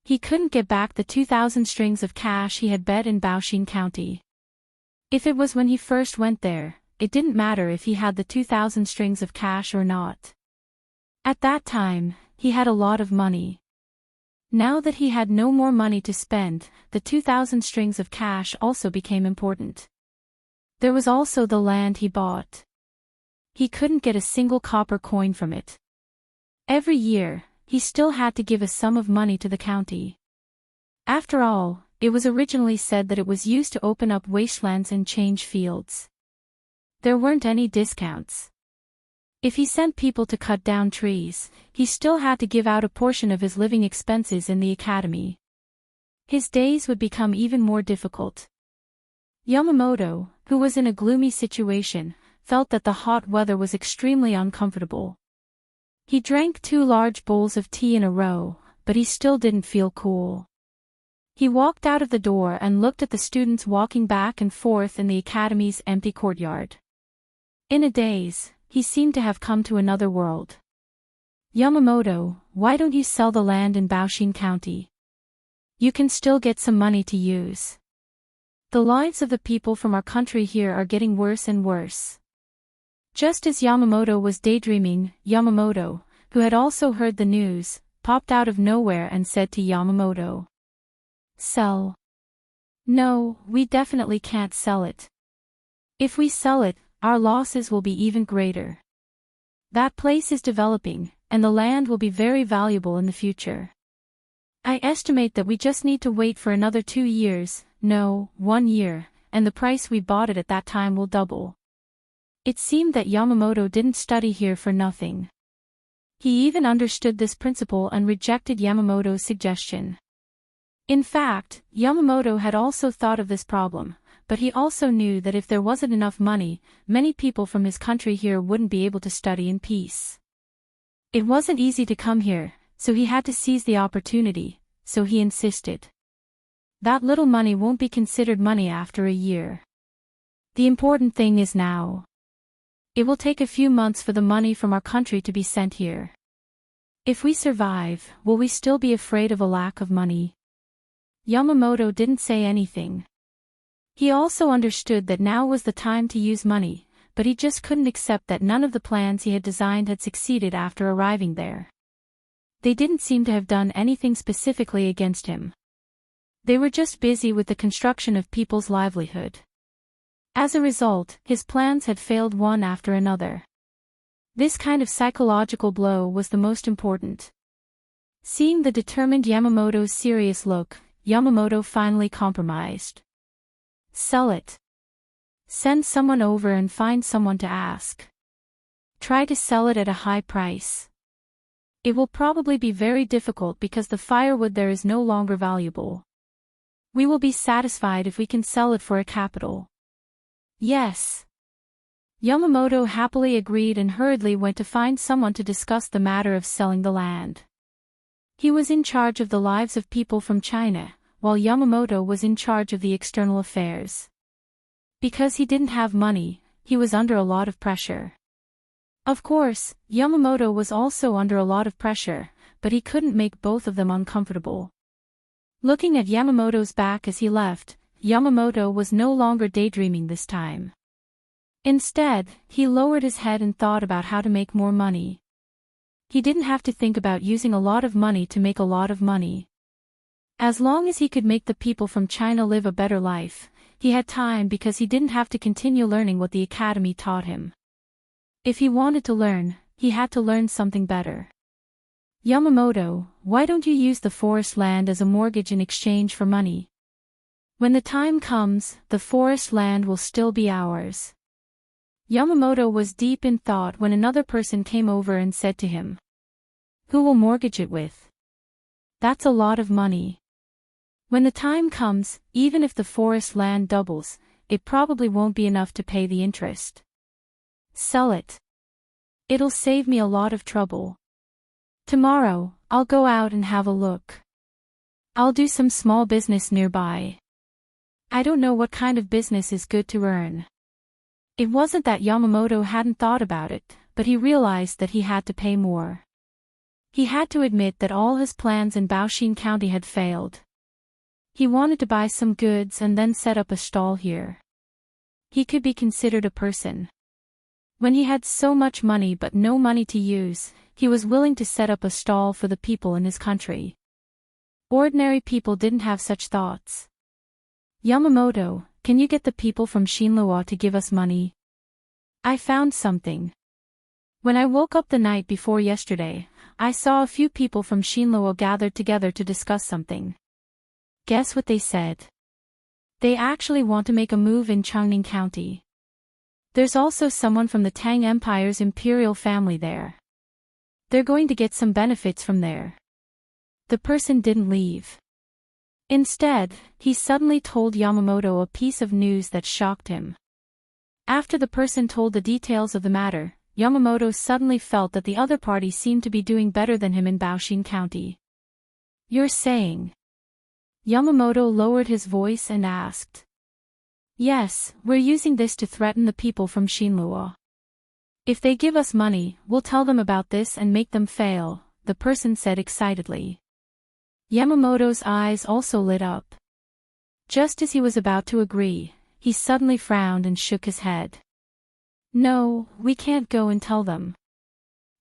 He couldn't get back the 2,000 strings of cash he had bet in Baoshin County. If it was when he first went there, it didn't matter if he had the 2,000 strings of cash or not. At that time, he had a lot of money. Now that he had no more money to spend, the 2,000 strings of cash also became important. There was also the land he bought. He couldn't get a single copper coin from it. Every year, he still had to give a sum of money to the county. After all, it was originally said that it was used to open up wastelands and change fields. There weren't any discounts. If he sent people to cut down trees, he still had to give out a portion of his living expenses in the academy. His days would become even more difficult. Yamamoto, who was in a gloomy situation, felt that the hot weather was extremely uncomfortable. He drank 2 large bowls of tea in a row, but he still didn't feel cool. He walked out of the door and looked at the students walking back and forth in the academy's empty courtyard. In a daze, he seemed to have come to another world. "Yamamoto, why don't you sell the land in Baoshin County? You can still get some money to use. The lives of the people from our country here are getting worse and worse." Just as Yamamoto was daydreaming, Yamamoto, who had also heard the news, popped out of nowhere and said to Yamamoto, "Sell." "No, we definitely can't sell it. If we sell it, our losses will be even greater. That place is developing, and the land will be very valuable in the future. I estimate that we just need to wait for another 2 years, no, 1 year, and the price we bought it at that time will double." It seemed that Yamamoto didn't study here for nothing. He even understood this principle and rejected Yamamoto's suggestion. In fact, Yamamoto had also thought of this problem, but he also knew that if there wasn't enough money, many people from his country here wouldn't be able to study in peace. It wasn't easy to come here, so he had to seize the opportunity, so he insisted. That little money won't be considered money after a year. The important thing is now. It will take a few months for the money from our country to be sent here. If we survive, will we still be afraid of a lack of money? Yamamoto didn't say anything. He also understood that now was the time to use money, but he just couldn't accept that none of the plans he had designed had succeeded after arriving there. They didn't seem to have done anything specifically against him. They were just busy with the construction of people's livelihood. As a result, his plans had failed one after another. This kind of psychological blow was the most important. Seeing the determined Yamamoto's serious look, Yamamoto finally compromised. "Sell it. Send someone over and find someone to ask. Try to sell it at a high price. It will probably be very difficult because the firewood there is no longer valuable. We will be satisfied if we can sell it for a capital." "Yes. Yamamoto happily agreed and hurriedly went to find someone to discuss the matter of selling the land. He was in charge of the lives of people from China, while Yamamoto was in charge of the external affairs. Because he didn't have money, he was under a lot of pressure. Of course, Yamamoto was also under a lot of pressure, but he couldn't make both of them uncomfortable. Looking at Yamamoto's back as he left, Yamamoto was no longer daydreaming this time. Instead, he lowered his head and thought about how to make more money. He didn't have to think about using a lot of money to make a lot of money. As long as he could make the people from China live a better life, he had time because he didn't have to continue learning what the academy taught him. If he wanted to learn, he had to learn something better. Yamamoto, why don't you use the forest land as a mortgage in exchange for money? When the time comes, the forest land will still be ours. Yamamoto was deep in thought when another person came over and said to him, "Who will mortgage it with? That's a lot of money. When the time comes, even if the forest land doubles, it probably won't be enough to pay the interest. Sell it. It'll save me a lot of trouble. Tomorrow, I'll go out and have a look. I'll do some small business nearby. I don't know what kind of business is good to earn." It wasn't that Yamamoto hadn't thought about it, but he realized that he had to pay more. He had to admit that all his plans in Baoshin County had failed. He wanted to buy some goods and then set up a stall here. He could be considered a person. When he had so much money but no money to use, he was willing to set up a stall for the people in his country. Ordinary people didn't have such thoughts. "Yamamoto, can you get the people from Shinlua to give us money? I found something. When I woke up the night before yesterday, I saw a few people from Shinlua gathered together to discuss something. Guess what they said? They actually want to make a move in Changning County. There's also someone from the Tang Empire's imperial family there. They're going to get some benefits from there." The person didn't leave. Instead, he suddenly told Yamamoto a piece of news that shocked him. After the person told the details of the matter, Yamamoto suddenly felt that the other party seemed to be doing better than him in Baoshin County. "You're saying?" Yamamoto lowered his voice and asked. "Yes, we're using this to threaten the people from Shinlua. If they give us money, we'll tell them about this and make them fail," the person said excitedly. Yamamoto's eyes also lit up. Just as he was about to agree, he suddenly frowned and shook his head. "No, we can't go and tell them.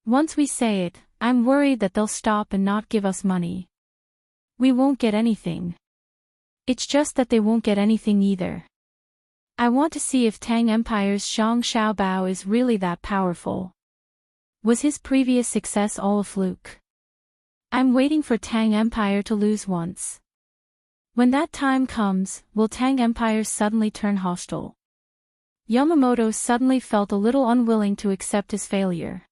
Once we say it, I'm worried that they'll stop and not give us money. We won't get anything. It's just that they won't get anything either. I want to see if Tang Empire's Zhang Xiaobao is really that powerful. Was his previous success all a fluke? I'm waiting for Tang Empire to lose once. When that time comes, will Tang Empire suddenly turn hostile?" Yamamoto suddenly felt a little unwilling to accept his failure.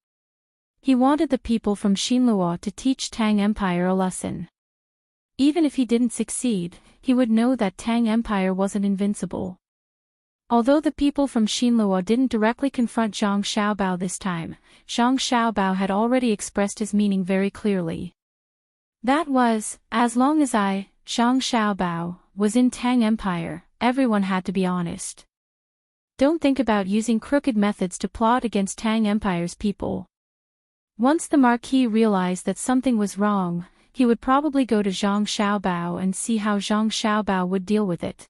He wanted the people from Shinlua to teach Tang Empire a lesson. Even if he didn't succeed, he would know that Tang Empire wasn't invincible. Although the people from Shinlua didn't directly confront Zhang Xiaobao this time, Zhang Xiaobao had already expressed his meaning very clearly. That was, as long as I, Zhang Xiaobao, was in Tang Empire, everyone had to be honest. Don't think about using crooked methods to plot against Tang Empire's people. Once the Marquis realized that something was wrong, he would probably go to Zhang Xiaobao and see how Zhang Xiaobao would deal with it.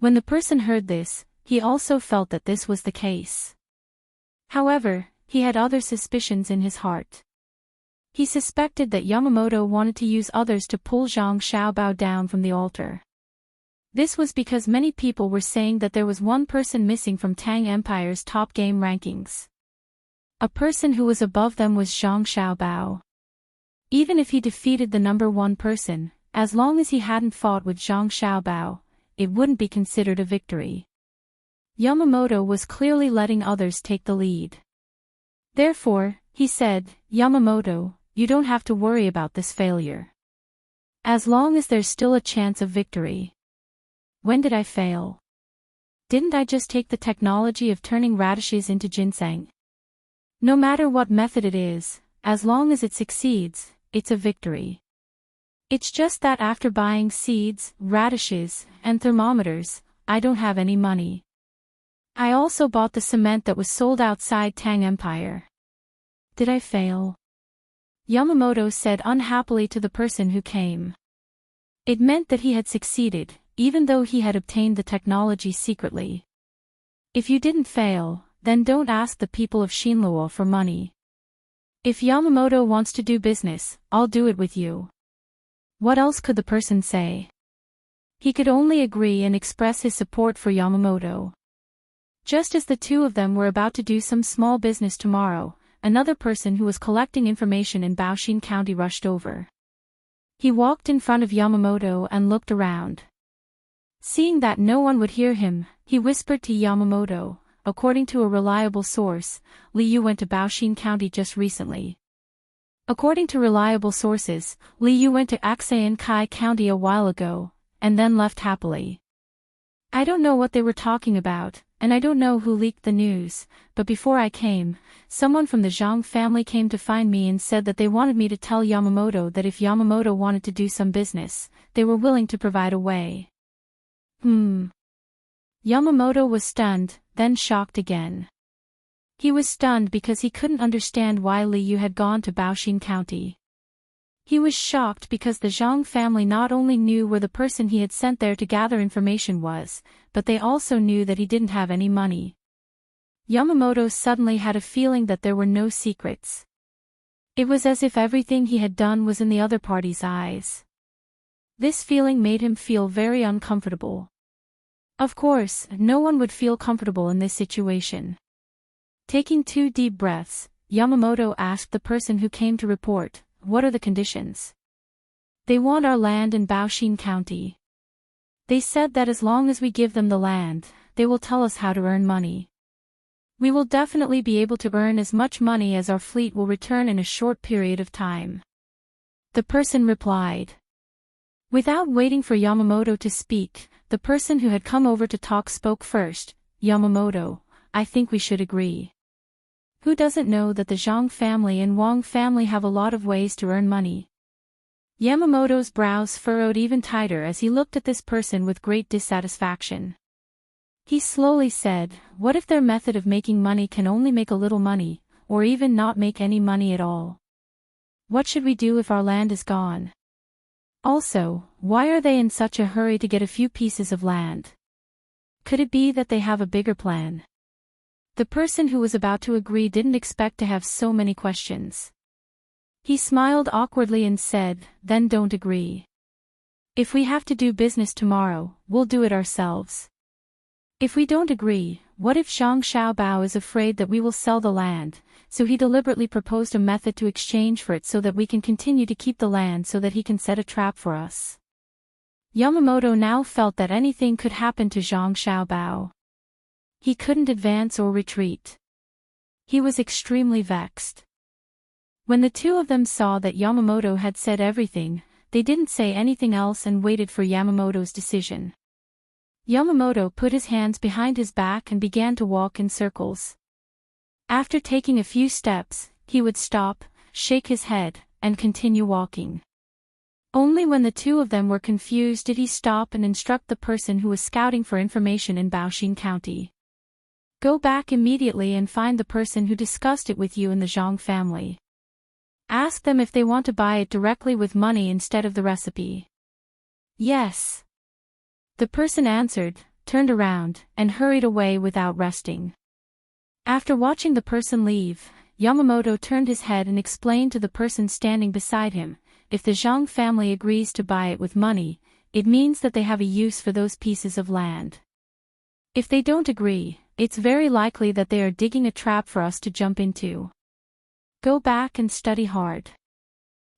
When the person heard this, he also felt that this was the case. However, he had other suspicions in his heart. He suspected that Yamamoto wanted to use others to pull Zhang Xiaobao down from the altar. This was because many people were saying that there was one person missing from Tang Empire's top game rankings. A person who was above them was Zhang Xiaobao. Even if he defeated the number one person, as long as he hadn't fought with Zhang Xiaobao, it wouldn't be considered a victory. Yamamoto was clearly letting others take the lead. Therefore, he said, "Yamamoto, you don't have to worry about this failure. As long as there's still a chance of victory." "When did I fail?" Didn't I just take the technology of turning radishes into ginseng? No matter what method it is, as long as it succeeds, it's a victory. It's just that after buying seeds, radishes, and thermometers, I don't have any money. I also bought the cement that was sold outside Tang Empire. Did I fail? Yamamoto said unhappily to the person who came. It meant that he had succeeded, even though he had obtained the technology secretly. If you didn't fail, then don't ask the people of Shinluo for money. If Yamamoto wants to do business, I'll do it with you. What else could the person say? He could only agree and express his support for Yamamoto. Just as the two of them were about to do some small business tomorrow, another person who was collecting information in Baoshin County rushed over. He walked in front of Yamamoto and looked around. Seeing that no one would hear him, he whispered to Yamamoto, according to a reliable source, Liu went to Baoshin County just recently. According to reliable sources, Liu went to Kai County a while ago, and then left happily. I don't know what they were talking about, and I don't know who leaked the news, but before I came, someone from the Zhang family came to find me and said that they wanted me to tell Yamamoto that if Yamamoto wanted to do some business, they were willing to provide a way. Yamamoto was stunned, then shocked again. He was stunned because he couldn't understand why Liu had gone to Baoshin County. He was shocked because the Zhang family not only knew where the person he had sent there to gather information was, but they also knew that he didn't have any money. Yamamoto suddenly had a feeling that there were no secrets. It was as if everything he had done was in the other party's eyes. This feeling made him feel very uncomfortable. Of course, no one would feel comfortable in this situation. Taking 2 deep breaths, Yamamoto asked the person who came to report, "What are the conditions?" "They want our land in Baoshin County. They said that as long as we give them the land, they will tell us how to earn money. We will definitely be able to earn as much money as our fleet will return in a short period of time." The person replied. Without waiting for Yamamoto to speak, the person who had come over to talk spoke first. "Yamamoto, I think we should agree. Who doesn't know that the Zhang family and Wang family have a lot of ways to earn money?" Yamamoto's brows furrowed even tighter as he looked at this person with great dissatisfaction. He slowly said, "What if their method of making money can only make a little money, or even not make any money at all? What should we do if our land is gone? Also, why are they in such a hurry to get a few pieces of land? Could it be that they have a bigger plan?" The person who was about to agree didn't expect to have so many questions. He smiled awkwardly and said, "Then don't agree. If we have to do business tomorrow, we'll do it ourselves. If we don't agree, what if Zhang Xiaobao is afraid that we will sell the land, so he deliberately proposed a method to exchange for it so that we can continue to keep the land so that he can set a trap for us?" Yamamoto now felt that anything could happen to Zhang Xiaobao. He couldn't advance or retreat. He was extremely vexed. When the two of them saw that Yamamoto had said everything, they didn't say anything else and waited for Yamamoto's decision. Yamamoto put his hands behind his back and began to walk in circles. After taking a few steps, he would stop, shake his head, and continue walking. Only when the two of them were confused did he stop and instruct the person who was scouting for information in Baoshin County. "Go back immediately and find the person who discussed it with you in the Zhang family. Ask them if they want to buy it directly with money instead of the recipe." "Yes." The person answered, turned around, and hurried away without resting. After watching the person leave, Yamamoto turned his head and explained to the person standing beside him, "If the Zhang family agrees to buy it with money, it means that they have a use for those pieces of land. If they don't agree, it's very likely that they are digging a trap for us to jump into. Go back and study hard.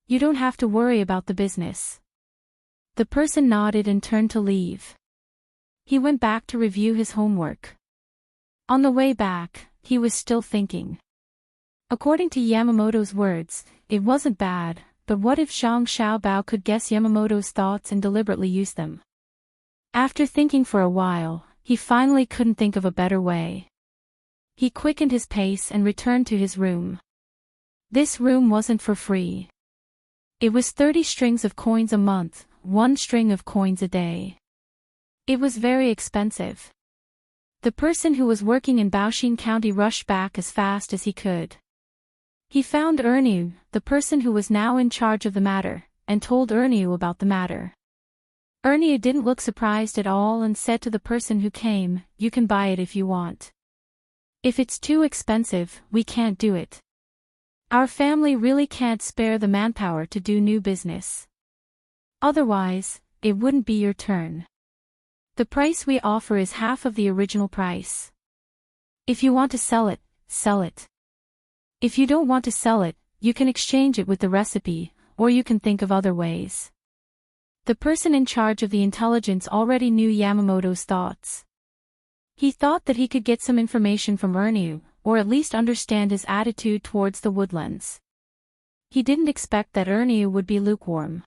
You don't have to worry about the business." The person nodded and turned to leave. He went back to review his homework. On the way back, he was still thinking. According to Yamamoto's words, it wasn't bad, but what if Zhang Xiaobao could guess Yamamoto's thoughts and deliberately use them? After thinking for a while, he finally couldn't think of a better way. He quickened his pace and returned to his room. This room wasn't for free. It was 30 strings of coins a month, 1 string of coins a day. It was very expensive. The person who was working in Baoshin County rushed back as fast as he could. He found Erniu, the person who was now in charge of the matter, and told Erniu about the matter. Erniu didn't look surprised at all and said to the person who came, "You can buy it if you want. If it's too expensive, we can't do it. Our family really can't spare the manpower to do new business. Otherwise, it wouldn't be your turn. The price we offer is half of the original price. If you want to sell it, sell it. If you don't want to sell it, you can exchange it with the recipe, or you can think of other ways." The person in charge of the intelligence already knew Yamamoto's thoughts. He thought that he could get some information from Erniu, or at least understand his attitude towards the woodlands. He didn't expect that Erniu would be lukewarm.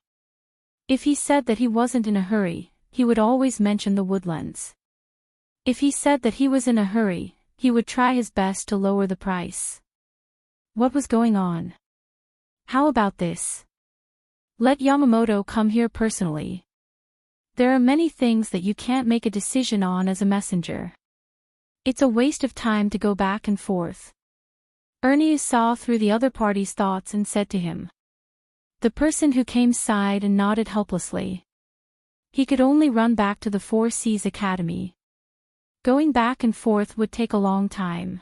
If he said that he wasn't in a hurry, he would always mention the woodlands. If he said that he was in a hurry, he would try his best to lower the price. What was going on? How about this? Let Yamamoto come here personally. There are many things that you can't make a decision on as a messenger. It's a waste of time to go back and forth. Ernie saw through the other party's thoughts and said to him. The person who came sighed and nodded helplessly. He could only run back to the Four Seas Academy. Going back and forth would take a long time.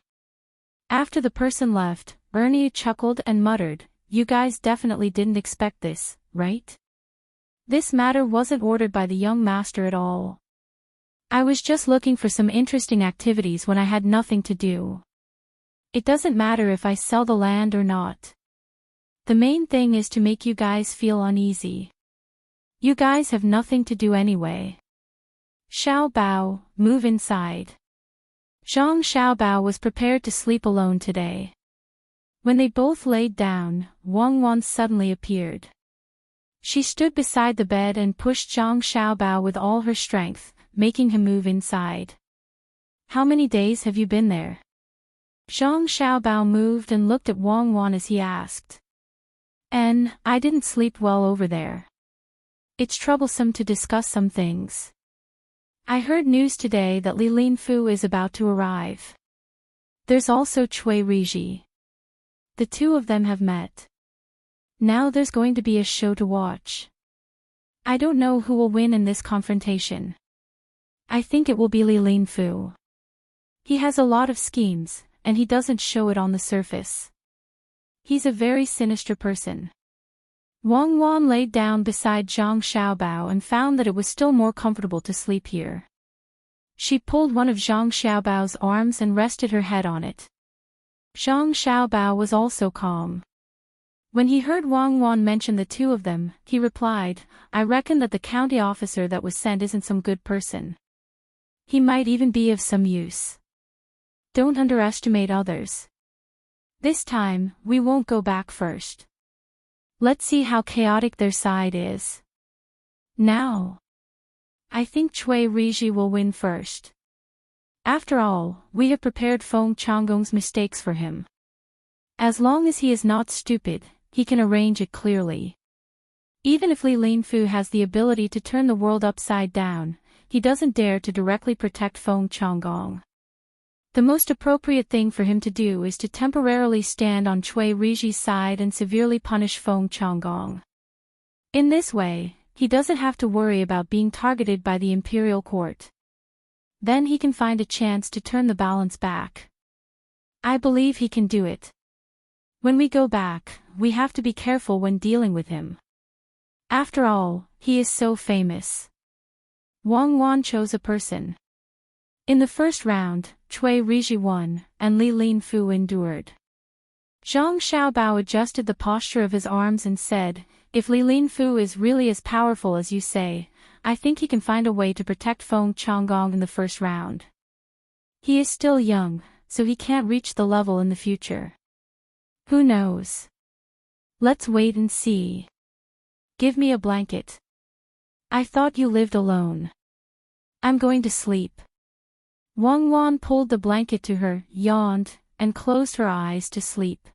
After the person left, Ernie chuckled and muttered, "You guys definitely didn't expect this, right? This matter wasn't ordered by the young master at all. I was just looking for some interesting activities when I had nothing to do. It doesn't matter if I sell the land or not. The main thing is to make you guys feel uneasy. You guys have nothing to do anyway. Xiao Bao, move inside." Zhang Xiaobao was prepared to sleep alone today. When they both laid down, Wang Wan suddenly appeared. She stood beside the bed and pushed Zhang Xiaobao with all her strength, making him move inside. "How many days have you been there?" Zhang Xiaobao moved and looked at Wang Wan as he asked. I didn't sleep well over there. It's troublesome to discuss some things. I heard news today that Li Linfu is about to arrive. There's also Cui Riji. The two of them have met. Now there's going to be a show to watch. I don't know who will win in this confrontation. I think it will be Li Linfu. He has a lot of schemes, and he doesn't show it on the surface. He's a very sinister person. Wang Wan laid down beside Zhang Xiaobao and found that it was still more comfortable to sleep here. She pulled one of Zhang Xiaobao's arms and rested her head on it. Zhang Xiaobao was also calm. When he heard Wang Wan mention the two of them, he replied, "I reckon that the county officer that was sent isn't some good person. He might even be of some use. Don't underestimate others. This time, we won't go back first. Let's see how chaotic their side is. Now, I think Cui Riji will win first. After all, we have prepared Feng Changgong's mistakes for him. As long as he is not stupid, he can arrange it clearly. Even if Li Linfu has the ability to turn the world upside down, he doesn't dare to directly protect Feng Changgong. The most appropriate thing for him to do is to temporarily stand on Cui Riji's side and severely punish Feng Changgong. In this way, he doesn't have to worry about being targeted by the imperial court. Then he can find a chance to turn the balance back. I believe he can do it. When we go back, we have to be careful when dealing with him. After all, he is so famous." Wang Wan chose a person. In the first round, Cui Riji won, and Li Linfu endured. Zhang Xiaobao adjusted the posture of his arms and said, "If Li Linfu is really as powerful as you say, I think he can find a way to protect Feng Changgong in the first round. He is still young, so he can't reach the level in the future. Who knows? Let's wait and see. Give me a blanket. I thought you lived alone. I'm going to sleep." Wang Wan pulled the blanket to her, yawned, and closed her eyes to sleep.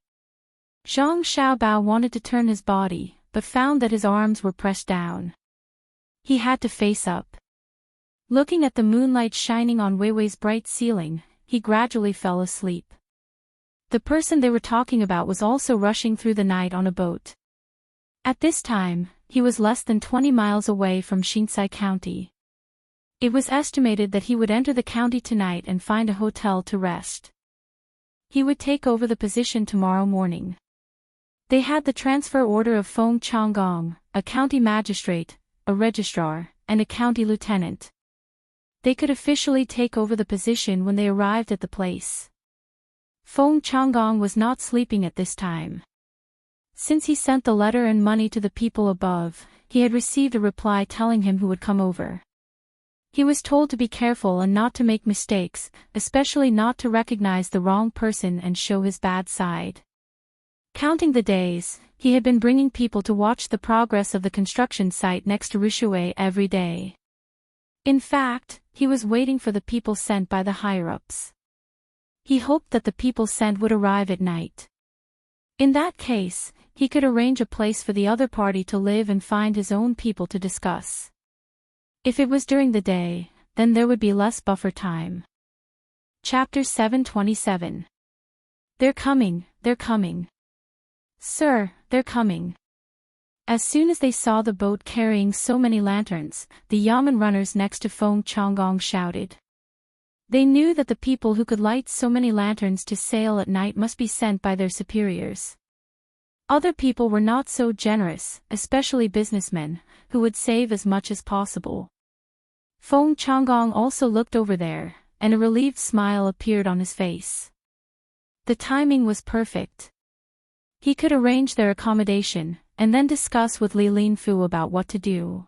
Zhang Xiaobao wanted to turn his body, but found that his arms were pressed down. He had to face up. Looking at the moonlight shining on Weiwei's bright ceiling, he gradually fell asleep. The person they were talking about was also rushing through the night on a boat. At this time, he was less than 20 miles away from Xinsai County. It was estimated that he would enter the county tonight and find a hotel to rest. He would take over the position tomorrow morning. They had the transfer order of Feng Changgong, a county magistrate, a registrar, and a county lieutenant. They could officially take over the position when they arrived at the place. Feng Changgong was not sleeping at this time. Since he sent the letter and money to the people above, he had received a reply telling him who would come over. He was told to be careful and not to make mistakes, especially not to recognize the wrong person and show his bad side. Counting the days, he had been bringing people to watch the progress of the construction site next to Rishuei every day. In fact, he was waiting for the people sent by the higher-ups. He hoped that the people sent would arrive at night. In that case, he could arrange a place for the other party to live and find his own people to discuss. If it was during the day, then there would be less buffer time. Chapter 727. They're coming, they're coming. Sir, they're coming. As soon as they saw the boat carrying so many lanterns, the yamen runners next to Feng Changgong shouted. They knew that the people who could light so many lanterns to sail at night must be sent by their superiors. Other people were not so generous, especially businessmen, who would save as much as possible. Feng Changgong also looked over there, and a relieved smile appeared on his face. The timing was perfect. He could arrange their accommodation, and then discuss with Li Linfu about what to do.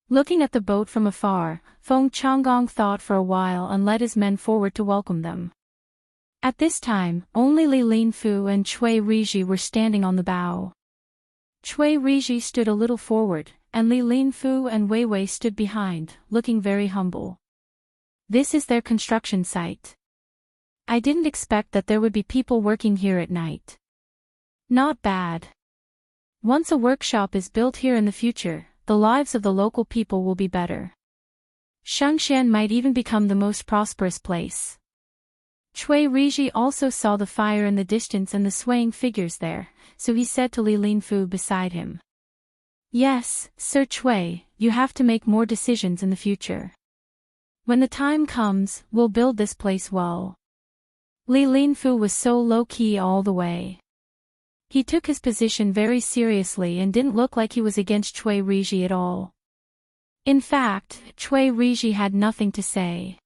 Looking at the boat from afar, Feng Changgong thought for a while and led his men forward to welcome them. At this time, only Li Linfu and Cui Riji were standing on the bow. Cui Riji stood a little forward, and Li Linfu and Weiwei stood behind, looking very humble. This is their construction site. I didn't expect that there would be people working here at night. Not bad. Once a workshop is built here in the future, the lives of the local people will be better. Shengxian might even become the most prosperous place. Cui Riji also saw the fire in the distance and the swaying figures there, so he said to Li Linfu beside him. Yes, Sir Cui, you have to make more decisions in the future. When the time comes, we'll build this place well. Li Linfu was so low-key all the way. He took his position very seriously and didn't look like he was against Cui Riji at all. In fact, Cui Riji had nothing to say.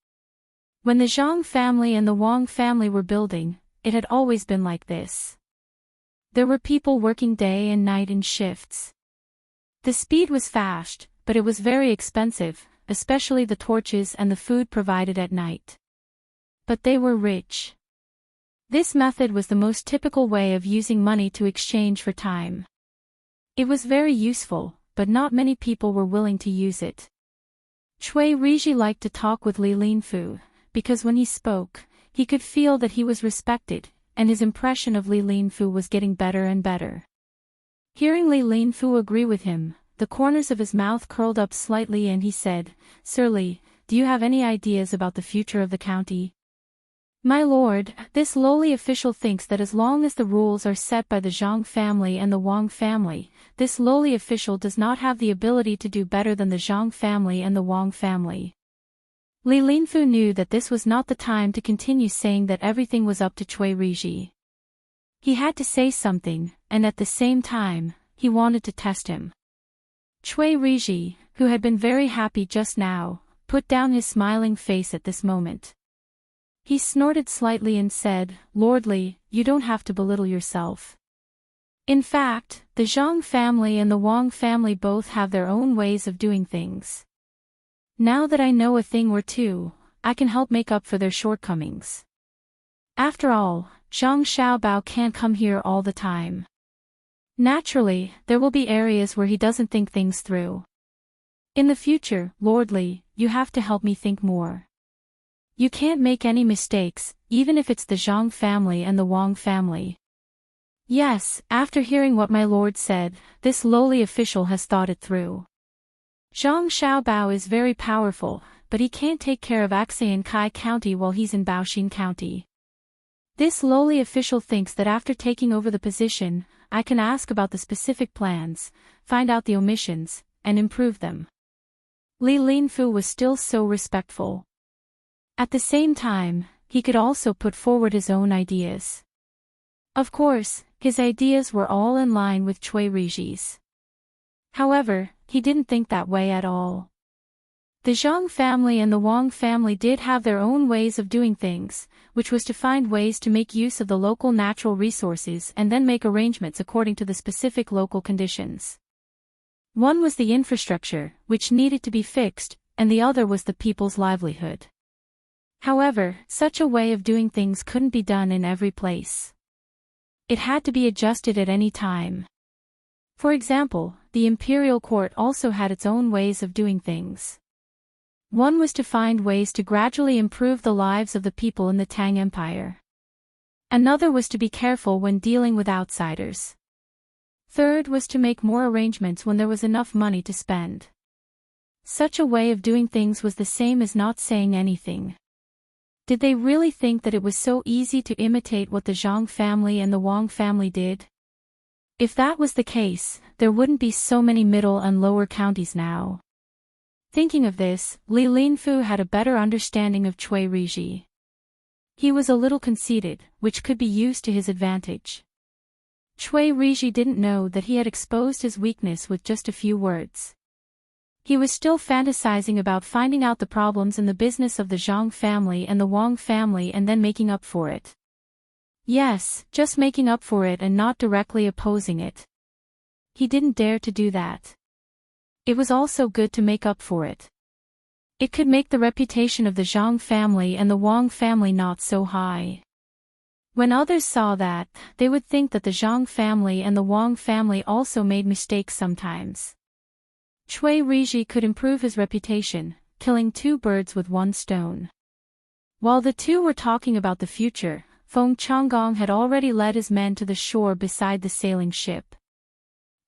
When the Zhang family and the Wang family were building, it had always been like this. There were people working day and night in shifts. The speed was fast, but it was very expensive, especially the torches and the food provided at night. But they were rich. This method was the most typical way of using money to exchange for time. It was very useful, but not many people were willing to use it. Cui Riji liked to talk with Li Linfu, because when he spoke, he could feel that he was respected, and his impression of Li Linfu was getting better and better. Hearing Li Linfu agree with him, the corners of his mouth curled up slightly and he said, Sir Li, do you have any ideas about the future of the county? My lord, this lowly official thinks that as long as the rules are set by the Zhang family and the Wang family, this lowly official does not have the ability to do better than the Zhang family and the Wang family. Li Linfu knew that this was not the time to continue saying that everything was up to Cui Riji. He had to say something, and at the same time, he wanted to test him. Cui Riji, who had been very happy just now, put down his smiling face at this moment. He snorted slightly and said, Lord Li, you don't have to belittle yourself. In fact, the Zhang family and the Wang family both have their own ways of doing things. Now that I know a thing or two, I can help make up for their shortcomings. After all, Zhang Xiaobao can't come here all the time. Naturally, there will be areas where he doesn't think things through. In the future, Lord Li, you have to help me think more. You can't make any mistakes, even if it's the Zhang family and the Wang family. Yes, after hearing what my lord said, this lowly official has thought it through. Zhang Xiaobao is very powerful, but he can't take care of Axian Kai County while he's in Baoxin County. This lowly official thinks that after taking over the position, I can ask about the specific plans, find out the omissions, and improve them. Li Linfu was still so respectful. At the same time, he could also put forward his own ideas. Of course, his ideas were all in line with Cui Riji's. However, he didn't think that way at all. The Zhang family and the Wang family did have their own ways of doing things, which was to find ways to make use of the local natural resources and then make arrangements according to the specific local conditions. One was the infrastructure, which needed to be fixed, and the other was the people's livelihood. However, such a way of doing things couldn't be done in every place. It had to be adjusted at any time. For example, the imperial court also had its own ways of doing things. One was to find ways to gradually improve the lives of the people in the Tang Empire. Another was to be careful when dealing with outsiders. Third was to make more arrangements when there was enough money to spend. Such a way of doing things was the same as not saying anything. Did they really think that it was so easy to imitate what the Zhang family and the Wang family did? If that was the case, there wouldn't be so many middle and lower counties now. Thinking of this, Li Linfu had a better understanding of Cui Riji. He was a little conceited, which could be used to his advantage. Cui Riji didn't know that he had exposed his weakness with just a few words. He was still fantasizing about finding out the problems in the business of the Zhang family and the Wang family and then making up for it. Yes, just making up for it and not directly opposing it. He didn't dare to do that. It was also good to make up for it. It could make the reputation of the Zhang family and the Wang family not so high. When others saw that, they would think that the Zhang family and the Wang family also made mistakes sometimes. Cui Riji could improve his reputation, killing two birds with one stone. While the two were talking about the future, Feng Changgong had already led his men to the shore beside the sailing ship.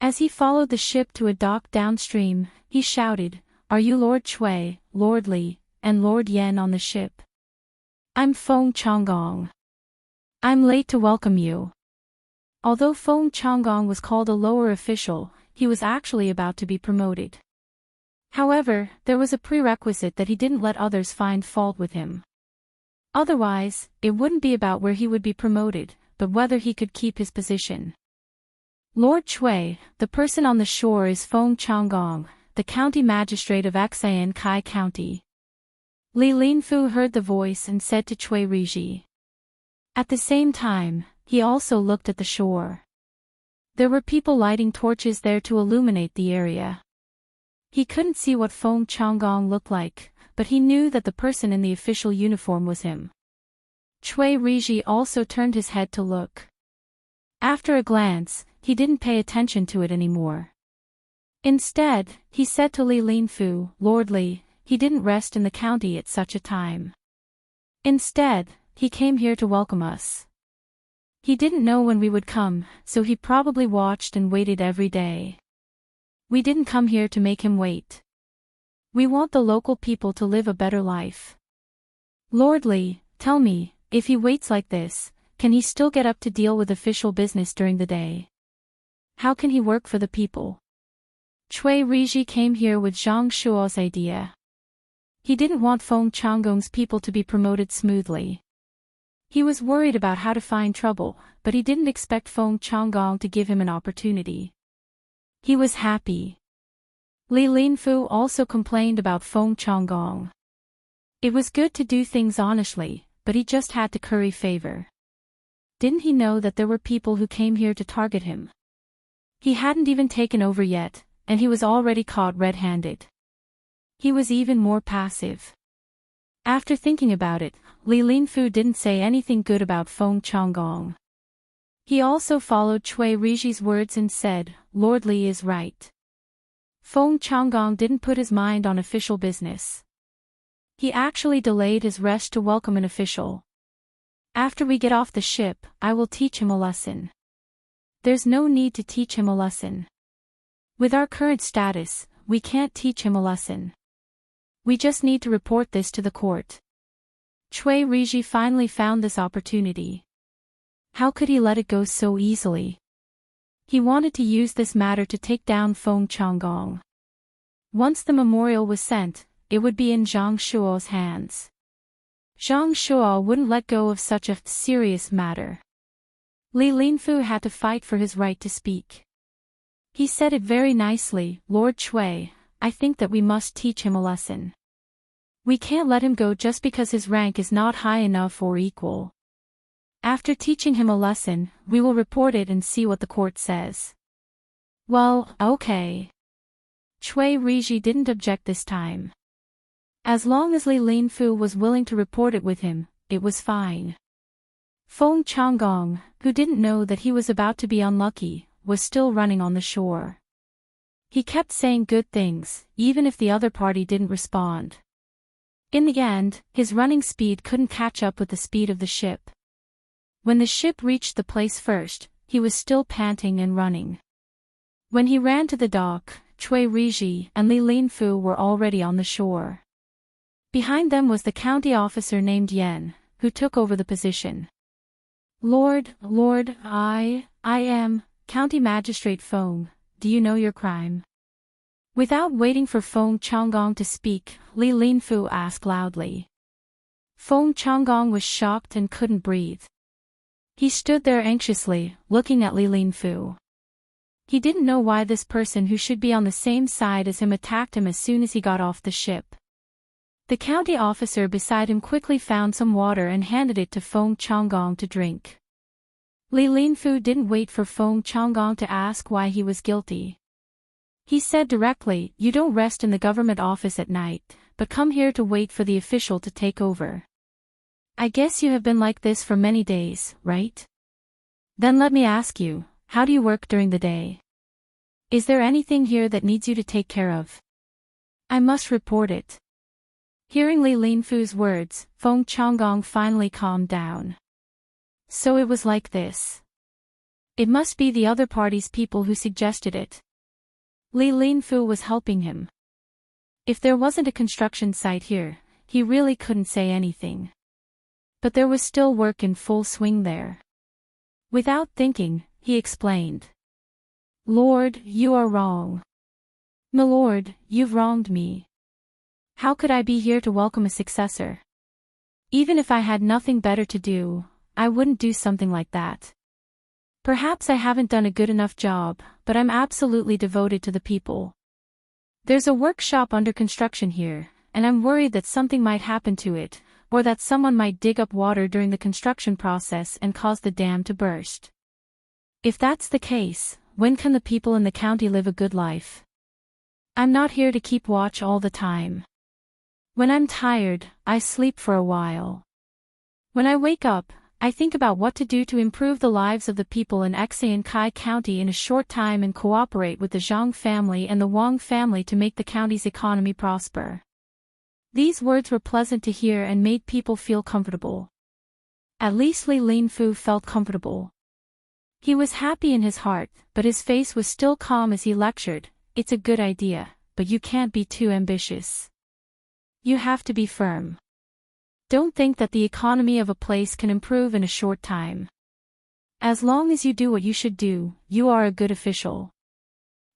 As he followed the ship to a dock downstream, he shouted, "Are you Lord Cui, Lord Li, and Lord Yan on the ship? I'm Feng Changgong. I'm late to welcome you." Although Feng Changgong was called a lower official, he was actually about to be promoted. However, there was a prerequisite that he didn't let others find fault with him. Otherwise, it wouldn't be about where he would be promoted, but whether he could keep his position. Lord Cui, the person on the shore is Feng Changgong, the county magistrate of Axian Kai County. Li Linfu heard the voice and said to Cui Riji. At the same time, he also looked at the shore. There were people lighting torches there to illuminate the area. He couldn't see what Feng Changgong looked like, but he knew that the person in the official uniform was him. Cui Riji also turned his head to look. After a glance, he didn't pay attention to it anymore. Instead, he said to Li Linfu, "Lord Li, he didn't rest in the county at such a time. Instead, he came here to welcome us. He didn't know when we would come, so he probably watched and waited every day. We didn't come here to make him wait. We want the local people to live a better life. Lord Li, tell me, if he waits like this, can he still get up to deal with official business during the day? How can he work for the people?" Cui Riji came here with Zhang Shuo's idea. He didn't want Feng Changgong's people to be promoted smoothly. He was worried about how to find trouble, but he didn't expect Feng Changgong to give him an opportunity. He was happy. Li Linfu also complained about Feng Changgong. It was good to do things honestly, but he just had to curry favor. Didn't he know that there were people who came here to target him? He hadn't even taken over yet, and he was already caught red-handed. He was even more passive. After thinking about it, Li Linfu didn't say anything good about Feng Changgong. He also followed Cui Riji's words and said, "Lord Li is right." Feng Changgong didn't put his mind on official business. He actually delayed his rest to welcome an official. After we get off the ship, I will teach him a lesson. There's no need to teach him a lesson. With our current status, we can't teach him a lesson. We just need to report this to the court. Cui Riji finally found this opportunity. How could he let it go so easily? He wanted to use this matter to take down Feng Changgong. Once the memorial was sent, it would be in Zhang Shuo's hands. Zhang Shuo wouldn't let go of such a serious matter. Li Linfu had to fight for his right to speak. He said it very nicely, Lord Cui, I think that we must teach him a lesson. We can't let him go just because his rank is not high enough or equal. After teaching him a lesson, we will report it and see what the court says. Well, okay. Cui Riji didn't object this time. As long as Li Linfu was willing to report it with him, it was fine. Feng Changgong, who didn't know that he was about to be unlucky, was still running on the shore. He kept saying good things, even if the other party didn't respond. In the end, his running speed couldn't catch up with the speed of the ship. When the ship reached the place first, he was still panting and running. When he ran to the dock, Cui Riji and Li Linfu were already on the shore. Behind them was the county officer named Yen, who took over the position. Lord, I am, County Magistrate Feng, do you know your crime? Without waiting for Feng Changgong to speak, Li Linfu asked loudly. Feng Changgong was shocked and couldn't breathe. He stood there anxiously, looking at Li Linfu. He didn't know why this person who should be on the same side as him attacked him as soon as he got off the ship. The county officer beside him quickly found some water and handed it to Feng Changgong to drink. Li Linfu didn't wait for Feng Changgong to ask why he was guilty. He said directly, you don't rest in the government office at night, but come here to wait for the official to take over. I guess you have been like this for many days, right? Then let me ask you, how do you work during the day? Is there anything here that needs you to take care of? I must report it. Hearing Li Linfu's words, Feng Changgong finally calmed down. So it was like this. It must be the other party's people who suggested it. Li Linfu was helping him. If there wasn't a construction site here, he really couldn't say anything. But there was still work in full swing there. Without thinking, he explained. Lord, you are wrong. My lord, you've wronged me. How could I be here to welcome a successor? Even if I had nothing better to do, I wouldn't do something like that. Perhaps I haven't done a good enough job, but I'm absolutely devoted to the people. There's a workshop under construction here, and I'm worried that something might happen to it, or that someone might dig up water during the construction process and cause the dam to burst. If that's the case, when can the people in the county live a good life? I'm not here to keep watch all the time. When I'm tired, I sleep for a while. When I wake up, I think about what to do to improve the lives of the people in Xiankai County in a short time and cooperate with the Zhang family and the Wang family to make the county's economy prosper. These words were pleasant to hear and made people feel comfortable. At least Li Linfu felt comfortable. He was happy in his heart, but his face was still calm as he lectured. It's a good idea, but you can't be too ambitious. You have to be firm. Don't think that the economy of a place can improve in a short time. As long as you do what you should do, you are a good official.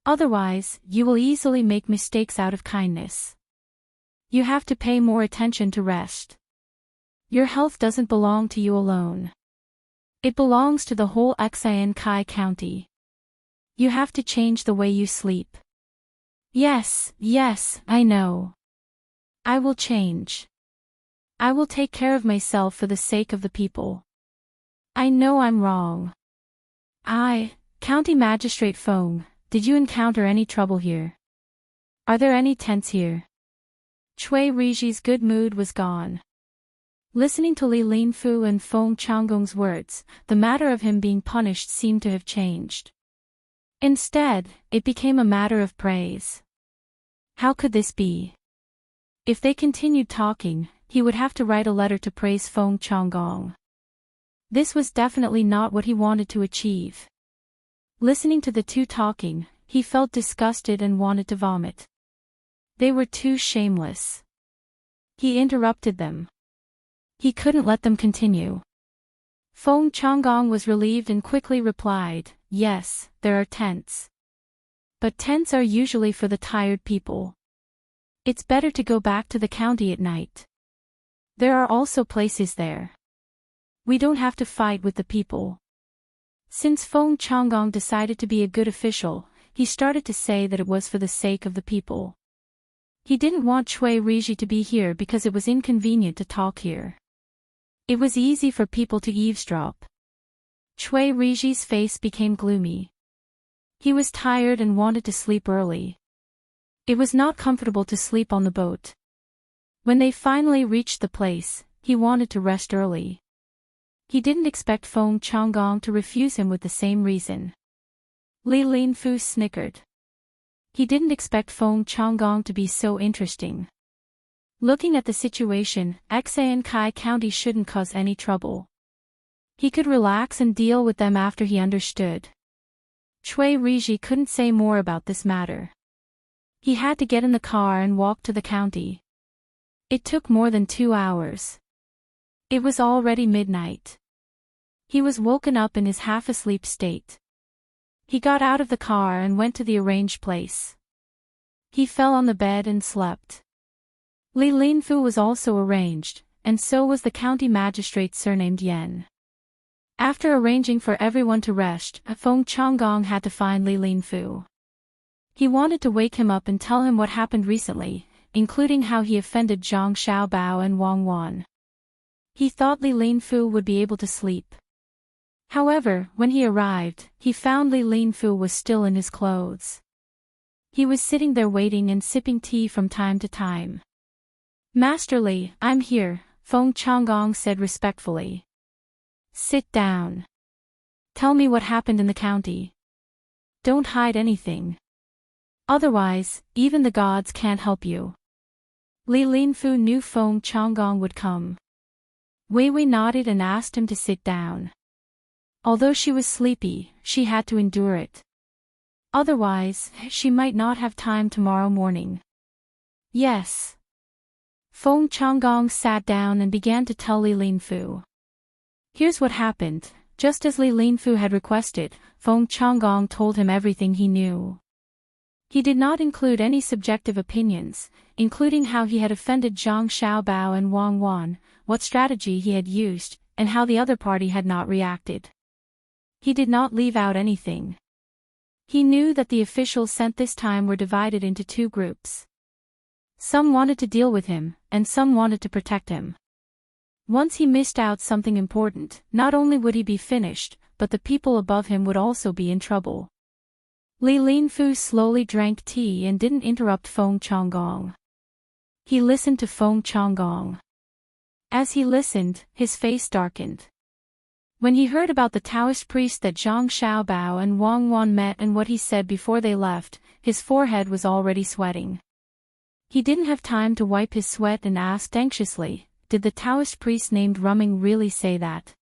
Otherwise, you will easily make mistakes out of kindness. You have to pay more attention to rest. Your health doesn't belong to you alone. It belongs to the whole Xiankai County. You have to change the way you sleep. Yes, I know. I will change. I will take care of myself for the sake of the people. I know I'm wrong. County Magistrate Feng, did you encounter any trouble here? Are there any tents here? Cui Riji's good mood was gone. Listening to Li Linfu and Feng Changgong's words, the matter of him being punished seemed to have changed. Instead, it became a matter of praise. How could this be? If they continued talking, he would have to write a letter to praise Feng Changgong. This was definitely not what he wanted to achieve. Listening to the two talking, he felt disgusted and wanted to vomit. They were too shameless. He interrupted them. He couldn't let them continue. Feng Changgong was relieved and quickly replied, "Yes, there are tents. But tents are usually for the tired people. It's better to go back to the county at night. There are also places there. We don't have to fight with the people." Since Feng Changgong decided to be a good official, he started to say that it was for the sake of the people. He didn't want Cui Riji to be here because it was inconvenient to talk here. It was easy for people to eavesdrop. Cui Riji's face became gloomy. He was tired and wanted to sleep early. It was not comfortable to sleep on the boat. When they finally reached the place, he wanted to rest early. He didn't expect Feng Changgong to refuse him with the same reason. Li Linfu snickered. He didn't expect Feng Changgong to be so interesting. Looking at the situation, Xan Kai County shouldn't cause any trouble. He could relax and deal with them after he understood. Cui Riji couldn't say more about this matter. He had to get in the car and walk to the county. It took more than 2 hours. It was already midnight. He was woken up in his half-asleep state. He got out of the car and went to the arranged place. He fell on the bed and slept. Li Linfu was also arranged, and so was the county magistrate surnamed Yen. After arranging for everyone to rest, Feng Changgong had to find Li Linfu. He wanted to wake him up and tell him what happened recently, including how he offended Zhang Xiaobao and Wang Wan. He thought Li Linfu would be able to sleep. However, when he arrived, he found Li Linfu was still in his clothes. He was sitting there waiting and sipping tea from time to time. "Master Li, I'm here," Feng Changgong said respectfully. "Sit down. Tell me what happened in the county. Don't hide anything. Otherwise, even the gods can't help you." Li Linfu knew Feng Changgong would come. Wei Wei nodded and asked him to sit down. Although she was sleepy, she had to endure it. Otherwise, she might not have time tomorrow morning. "Yes." Feng Changgong sat down and began to tell Li Linfu. Here's what happened. Just as Li Linfu had requested, Feng Changgong told him everything he knew. He did not include any subjective opinions, including how he had offended Zhang Xiaobao and Wang Wan, what strategy he had used, and how the other party had not reacted. He did not leave out anything. He knew that the officials sent this time were divided into 2 groups. Some wanted to deal with him, and some wanted to protect him. Once he missed out something important, not only would he be finished, but the people above him would also be in trouble. Li Linfu slowly drank tea and didn't interrupt Feng Changgong. He listened to Feng Changgong. As he listened, his face darkened. When he heard about the Taoist priest that Zhang Xiaobao and Wang Wan met and what he said before they left, his forehead was already sweating. He didn't have time to wipe his sweat and asked anxiously, "Did the Taoist priest named Rumming really say that?"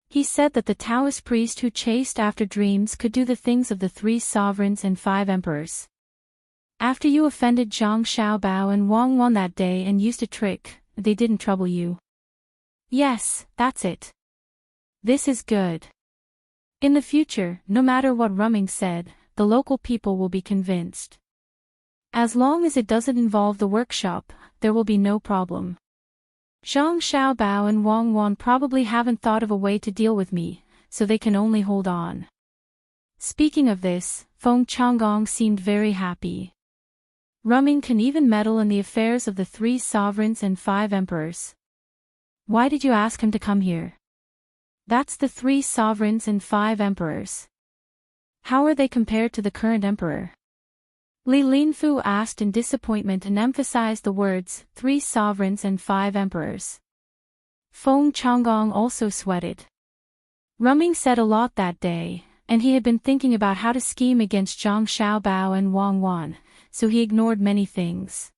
He said that the Taoist priest who chased after dreams could do the things of the 3 sovereigns and 5 emperors. After you offended Zhang Xiaobao and Wang Wan that day and used a trick, they didn't trouble you. Yes, that's it. This is good. In the future, no matter what Rumming said, the local people will be convinced. As long as it doesn't involve the workshop, there will be no problem. Zhang Xiaobao and Wang Wan probably haven't thought of a way to deal with me, so they can only hold on. Speaking of this, Feng Changgong seemed very happy. Rumming can even meddle in the affairs of the 3 sovereigns and 5 emperors. Why did you ask him to come here? That's the 3 sovereigns and 5 emperors. How are they compared to the current emperor? Li Linfu asked in disappointment and emphasized the words, 3 sovereigns and 5 emperors. Feng Changgong also sweated. Rumming said a lot that day, and he had been thinking about how to scheme against Zhang Xiaobao and Wang Wan, so he ignored many things.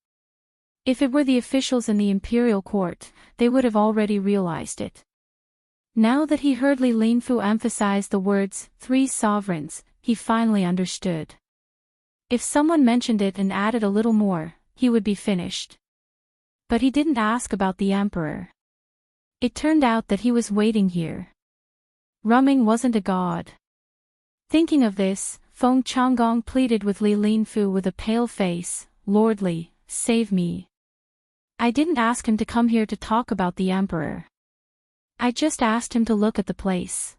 If it were the officials in the imperial court, they would have already realized it. Now that he heard Li Linfu emphasize the words, 3 sovereigns, he finally understood. If someone mentioned it and added a little more, he would be finished. But he didn't ask about the emperor. It turned out that he was waiting here. Rumming wasn't a god. Thinking of this, Feng Changgong pleaded with Li Linfu with a pale face, Lord Li, save me. I didn't ask him to come here to talk about the emperor. I just asked him to look at the place.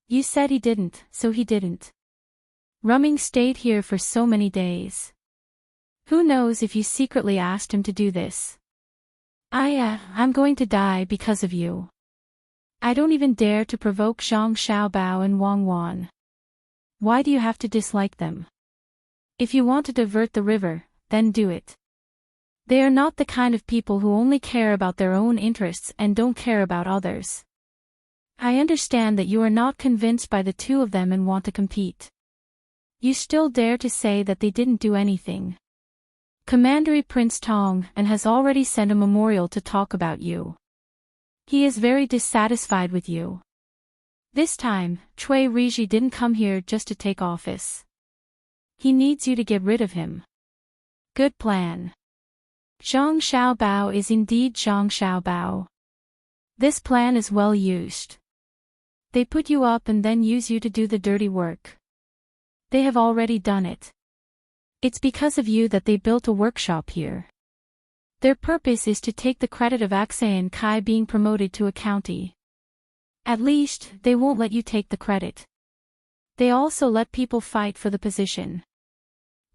You said he didn't, so he didn't. Rumming stayed here for so many days. Who knows if you secretly asked him to do this? I'm going to die because of you. I don't even dare to provoke Zhang Xiaobao and Wang Wan. Why do you have to dislike them? If you want to divert the river, then do it. They are not the kind of people who only care about their own interests and don't care about others. I understand that you are not convinced by the two of them and want to compete. You still dare to say that they didn't do anything. Commandery Prince Tang and has already sent a memorial to talk about you. He is very dissatisfied with you. This time, Cui Riji didn't come here just to take office. He needs you to get rid of him. Good plan. Zhang Xiaobao is indeed Zhang Xiaobao. This plan is well used. They put you up and then use you to do the dirty work. They have already done it. It's because of you that they built a workshop here. Their purpose is to take the credit of Axayan Kai being promoted to a county. At least, they won't let you take the credit. They also let people fight for the position.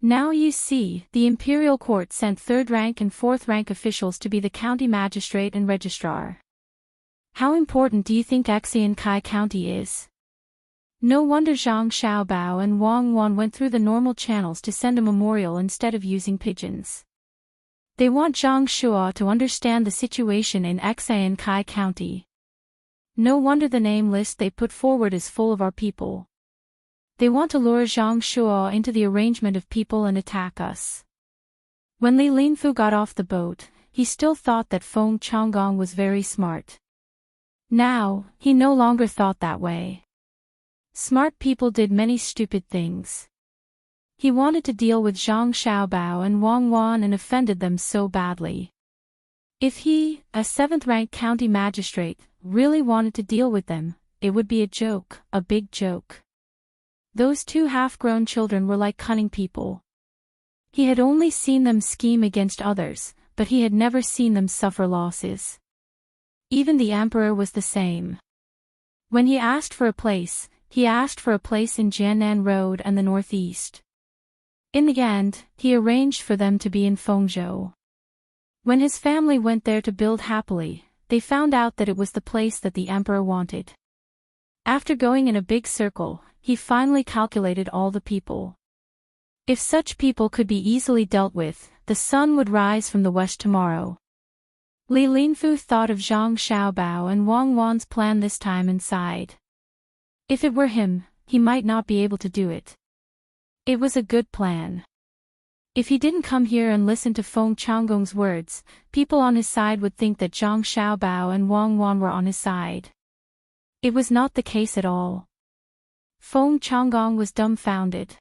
Now you see, the imperial court sent 3rd rank and 4th rank officials to be the county magistrate and registrar. How important do you think Axayan Kai County is? No wonder Zhang Xiaobao and Wang Wan went through the normal channels to send a memorial instead of using pigeons. They want Zhang Shua to understand the situation in Axayan Kai County. No wonder the name list they put forward is full of our people. They want to lure Zhang Shua into the arrangement of people and attack us. When Li Linfu got off the boat, he still thought that Feng Changgong was very smart. Now, he no longer thought that way. Smart people did many stupid things. He wanted to deal with Zhang Xiaobao and Wang Wan and offended them so badly. If he, a 7th-rank county magistrate, really wanted to deal with them, it would be a joke, a big joke. Those 2 half-grown children were like cunning people. He had only seen them scheme against others, but he had never seen them suffer losses. Even the emperor was the same. When he asked for a place, he asked for a place in Jiannan Road and the northeast. In the end, he arranged for them to be in Fengzhou. When his family went there to build happily, they found out that it was the place that the emperor wanted. After going in a big circle, he finally calculated all the people. If such people could be easily dealt with, the sun would rise from the west tomorrow. Li Linfu thought of Zhang Xiaobao and Wang Wan's plan this time and sighed. If it were him, he might not be able to do it. It was a good plan. If he didn't come here and listen to Feng Changgong's words, people on his side would think that Zhang Xiaobao and Wang Wan were on his side. It was not the case at all. Feng Changgong was dumbfounded.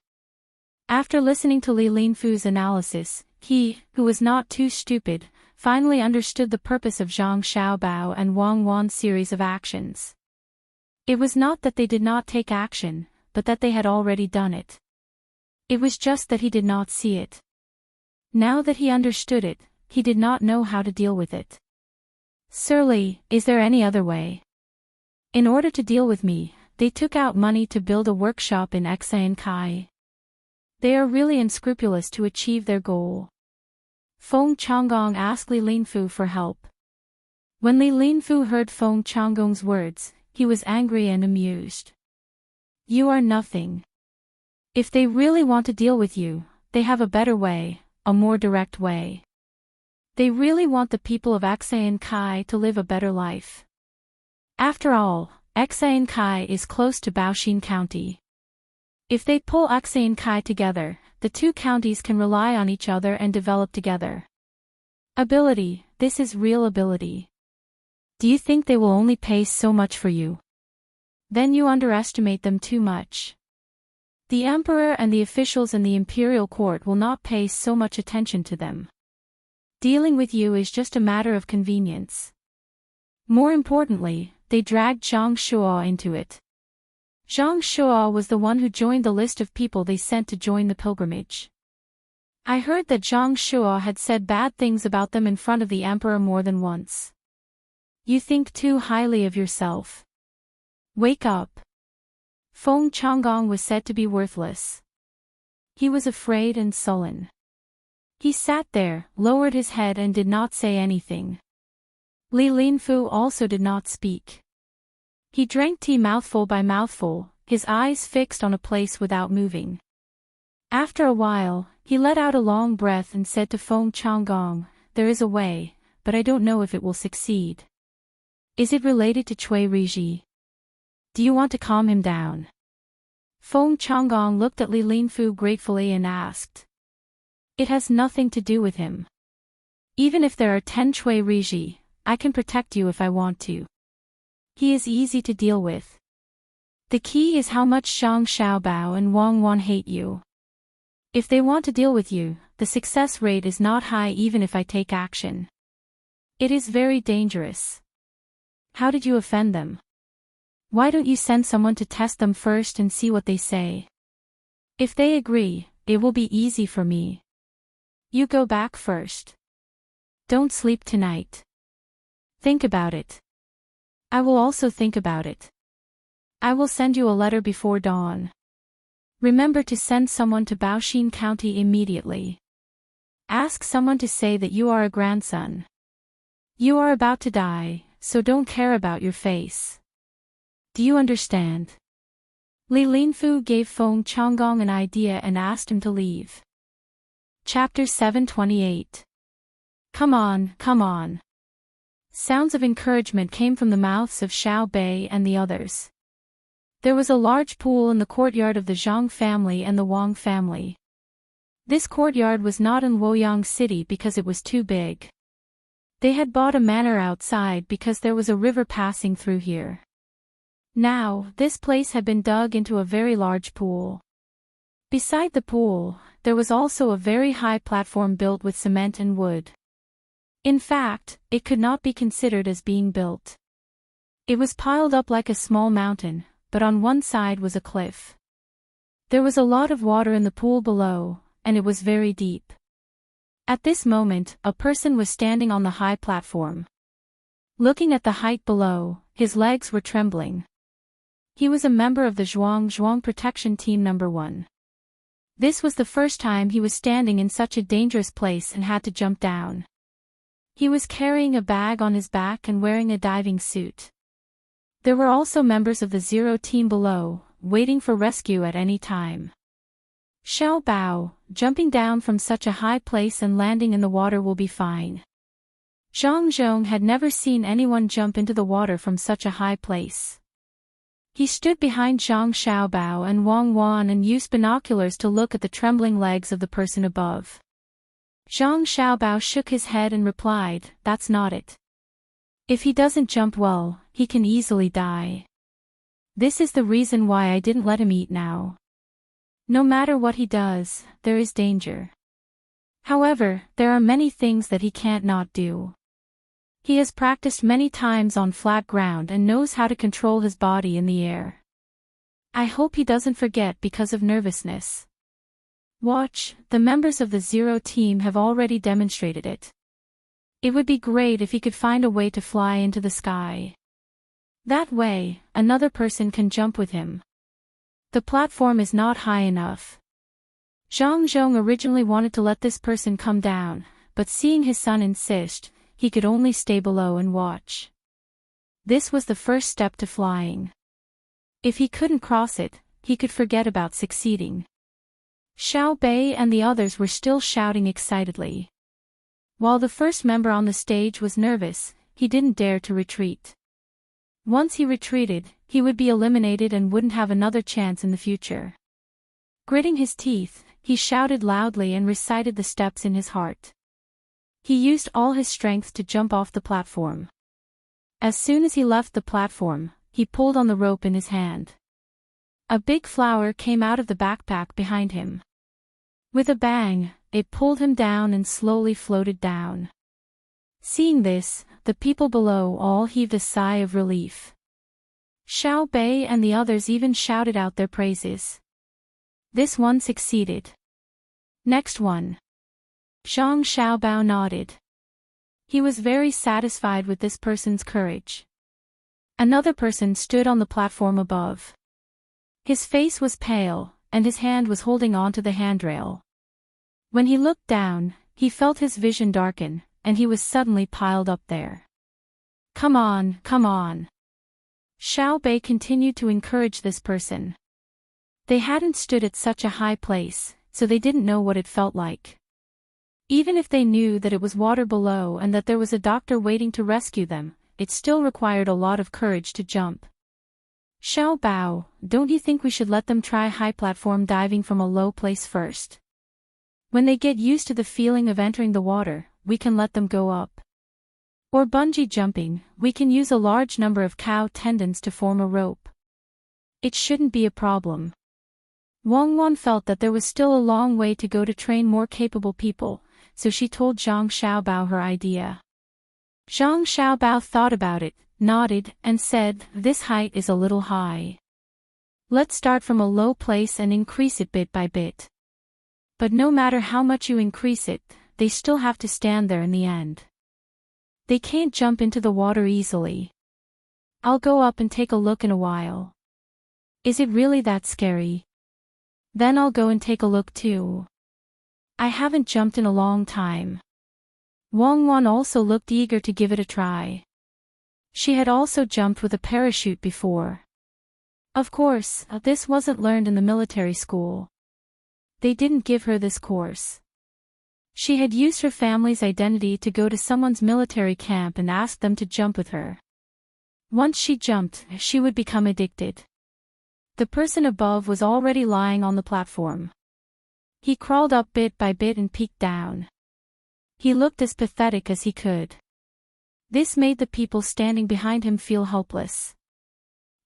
After listening to Li Linfu's analysis, he, who was not too stupid, finally understood the purpose of Zhang Xiaobao and Wang Wan's series of actions. It was not that they did not take action, but that they had already done it. It was just that he did not see it. Now that he understood it, he did not know how to deal with it. Sir Li, is there any other way? In order to deal with me, they took out money to build a workshop in Axayan Kai. They are really unscrupulous to achieve their goal. Feng Changgong asked Li Linfu for help. When Li Linfu heard Feng Changgong's words, he was angry and amused. You are nothing. If they really want to deal with you, they have a better way, a more direct way. They really want the people of Axayan Kai to live a better life. After all, Axayan Kai is close to Baoxin County. If they pull Axayan Kai together, the 2 counties can rely on each other and develop together. Ability, this is real ability. Do you think they will only pay so much for you? Then you underestimate them too much. The emperor and the officials in the imperial court will not pay so much attention to them. Dealing with you is just a matter of convenience. More importantly, they dragged Zhang Shuo into it. Zhang Shuo was the one who joined the list of people they sent to join the pilgrimage. I heard that Zhang Shuo had said bad things about them in front of the emperor more than once. You think too highly of yourself. Wake up. Feng Changgong was said to be worthless. He was afraid and sullen. He sat there, lowered his head and did not say anything. Li Linfu also did not speak. He drank tea mouthful by mouthful, his eyes fixed on a place without moving. After a while, he let out a long breath and said to Feng Changgong, "There is a way, but I don't know if it will succeed. Is it related to Cui Riji? Do you want to calm him down?" Feng Changgong looked at Li Linfu gratefully and asked. "It has nothing to do with him. Even if there are 10 Cui Riji, I can protect you if I want to. He is easy to deal with. The key is how much Zhang Xiaobao and Wang Wan hate you. If they want to deal with you, the success rate is not high even if I take action. It is very dangerous. How did you offend them? Why don't you send someone to test them first and see what they say? If they agree, it will be easy for me. You go back first. Don't sleep tonight. Think about it. I will also think about it. I will send you a letter before dawn. Remember to send someone to Baoxin County immediately. Ask someone to say that you are a grandson. You are about to die, so don't care about your face. Do you understand?" Li Linfu gave Feng Changgong an idea and asked him to leave. Chapter 728. Come on, come on. Sounds of encouragement came from the mouths of Xiao Bei and the others. There was a large pool in the courtyard of the Zhang family and the Wang family. This courtyard was not in Luoyang City because it was too big. They had bought a manor outside because there was a river passing through here. Now, this place had been dug into a very large pool. Beside the pool, there was also a very high platform built with cement and wood. In fact, it could not be considered as being built. It was piled up like a small mountain, but on one side was a cliff. There was a lot of water in the pool below, and it was very deep. At this moment, a person was standing on the high platform. Looking at the height below, his legs were trembling. He was a member of the Zhuang Protection Team No. 1. This was the first time he was standing in such a dangerous place and had to jump down. He was carrying a bag on his back and wearing a diving suit. There were also members of the Zero Team below, waiting for rescue at any time. Xiao Bao, jumping down from such a high place and landing in the water will be fine. Zhang Zhong had never seen anyone jump into the water from such a high place. He stood behind Zhang Xiaobao and Wang Wan and used binoculars to look at the trembling legs of the person above. Zhang Xiaobao shook his head and replied, "That's not it. If he doesn't jump well, he can easily die. This is the reason why I didn't let him eat now. No matter what he does, there is danger. However, there are many things that he can't not do. He has practiced many times on flat ground and knows how to control his body in the air. I hope he doesn't forget because of nervousness. Watch, the members of the Zero Team have already demonstrated it. It would be great if he could find a way to fly into the sky. That way, another person can jump with him. The platform is not high enough." Zhang Zhong originally wanted to let this person come down, but seeing his son insist, he could only stay below and watch. This was the first step to flying. If he couldn't cross it, he could forget about succeeding. Xiao Bei and the others were still shouting excitedly. While the first member on the stage was nervous, he didn't dare to retreat. Once he retreated, he would be eliminated and wouldn't have another chance in the future. Gritting his teeth, he shouted loudly and recited the steps in his heart. He used all his strength to jump off the platform. As soon as he left the platform, he pulled on the rope in his hand. A big flower came out of the backpack behind him. With a bang, it pulled him down and slowly floated down. Seeing this, the people below all heaved a sigh of relief. Xiao Bei and the others even shouted out their praises. This one succeeded. Next one. Zhang Xiaobao nodded. He was very satisfied with this person's courage. Another person stood on the platform above. His face was pale, and his hand was holding onto the handrail. When he looked down, he felt his vision darken, and he was suddenly piled up there. Come on, come on. Xiao Bei continued to encourage this person. They hadn't stood at such a high place, so they didn't know what it felt like. Even if they knew that it was water below and that there was a doctor waiting to rescue them, it still required a lot of courage to jump. Xiao Bao, don't you think we should let them try high platform diving from a low place first? When they get used to the feeling of entering the water, we can let them go up. Or bungee jumping, we can use a large number of cow tendons to form a rope. It shouldn't be a problem. Wang Wan felt that there was still a long way to go to train more capable people, so she told Zhang Xiaobao her idea. Zhang Xiaobao thought about it, nodded, and said, this height is a little high. Let's start from a low place and increase it bit by bit. But no matter how much you increase it, they still have to stand there in the end. They can't jump into the water easily. I'll go up and take a look in a while. Is it really that scary? Then I'll go and take a look too. I haven't jumped in a long time. Wang Wan also looked eager to give it a try. She had also jumped with a parachute before. Of course, this wasn't learned in the military school. They didn't give her this course. She had used her family's identity to go to someone's military camp and ask them to jump with her. Once she jumped, she would become addicted. The person above was already lying on the platform. He crawled up bit by bit and peeked down. He looked as pathetic as he could. This made the people standing behind him feel helpless.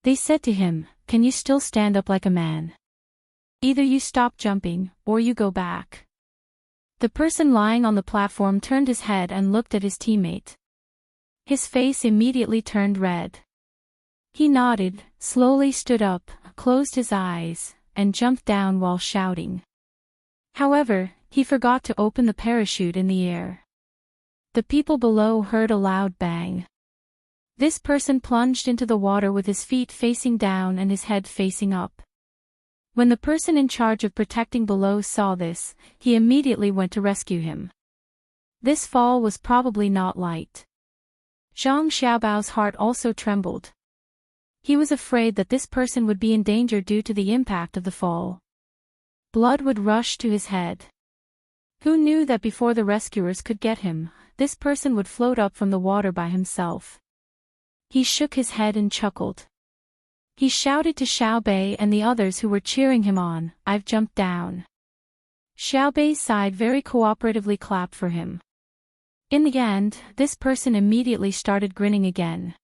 They said to him, "Can you still stand up like a man? Either you stop jumping, or you go back." The person lying on the platform turned his head and looked at his teammate. His face immediately turned red. He nodded, slowly stood up, closed his eyes, and jumped down while shouting. However, he forgot to open the parachute in the air. The people below heard a loud bang. This person plunged into the water with his feet facing down and his head facing up. When the person in charge of protecting below saw this, he immediately went to rescue him. This fall was probably not light. Zhang Xiaobao's heart also trembled. He was afraid that this person would be in danger due to the impact of the fall. Blood would rush to his head. Who knew that before the rescuers could get him, this person would float up from the water by himself? He shook his head and chuckled. He shouted to Xiao Bei and the others who were cheering him on, "I've jumped down." Xiao Bei's side very cooperatively clapped for him. In the end, this person immediately started grinning again.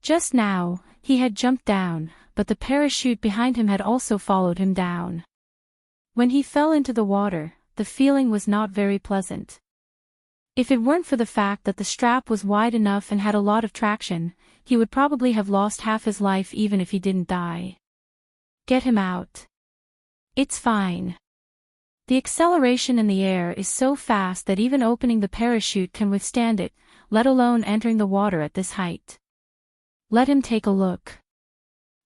Just now, he had jumped down, but the parachute behind him had also followed him down. When he fell into the water, the feeling was not very pleasant. If it weren't for the fact that the strap was wide enough and had a lot of traction, he would probably have lost half his life even if he didn't die. Get him out. It's fine. The acceleration in the air is so fast that even opening the parachute can withstand it, let alone entering the water at this height. Let him take a look.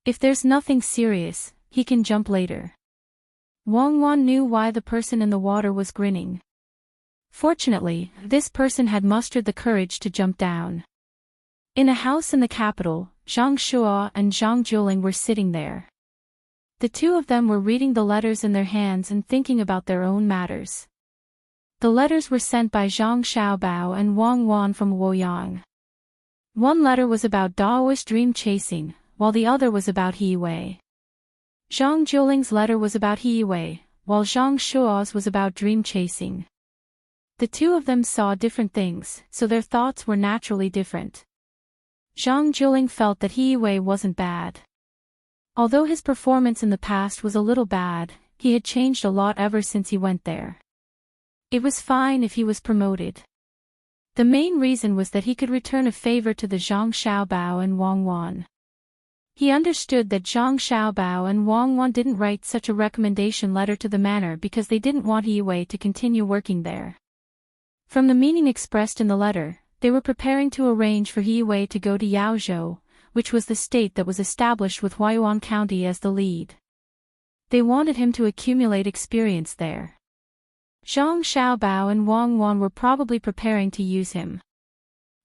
If there's nothing serious, he can jump later. Wang Wan knew why the person in the water was grinning. Fortunately, this person had mustered the courage to jump down. In a house in the capital, Zhang Shuo and Zhang Juling were sitting there. The two of them were reading the letters in their hands and thinking about their own matters. The letters were sent by Zhang Xiaobao and Wang Wan from Luoyang. One letter was about Daoist dream chasing, while the other was about He-Wei. Zhang Juling's letter was about He-Wei, while Zhang Shuo's was about dream chasing. The two of them saw different things, so their thoughts were naturally different. Zhang Juling felt that He Wei wasn't bad. Although his performance in the past was a little bad, he had changed a lot ever since he went there. It was fine if he was promoted. The main reason was that he could return a favor to the Zhang Xiaobao and Wang Wan. He understood that Zhang Xiaobao and Wang Wan didn't write such a recommendation letter to the manor because they didn't want He Wei to continue working there. From the meaning expressed in the letter, they were preparing to arrange for He Wei to go to Yaozhou, which was the state that was established with Huayuan County as the lead. They wanted him to accumulate experience there. Zhang Xiaobao and Wang Wan were probably preparing to use him.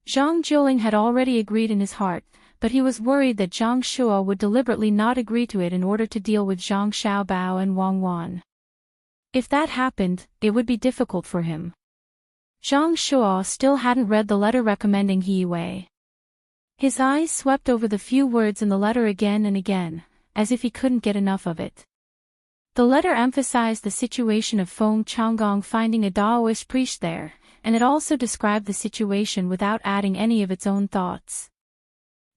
Zhang Juling had already agreed in his heart, but he was worried that Zhang Shuo would deliberately not agree to it in order to deal with Zhang Xiaobao and Wang Wan. If that happened, it would be difficult for him. Zhang Shuo still hadn't read the letter recommending He Wei. His eyes swept over the few words in the letter again and again, as if he couldn't get enough of it. The letter emphasized the situation of Feng Changgong finding a Daoist priest there, and it also described the situation without adding any of its own thoughts.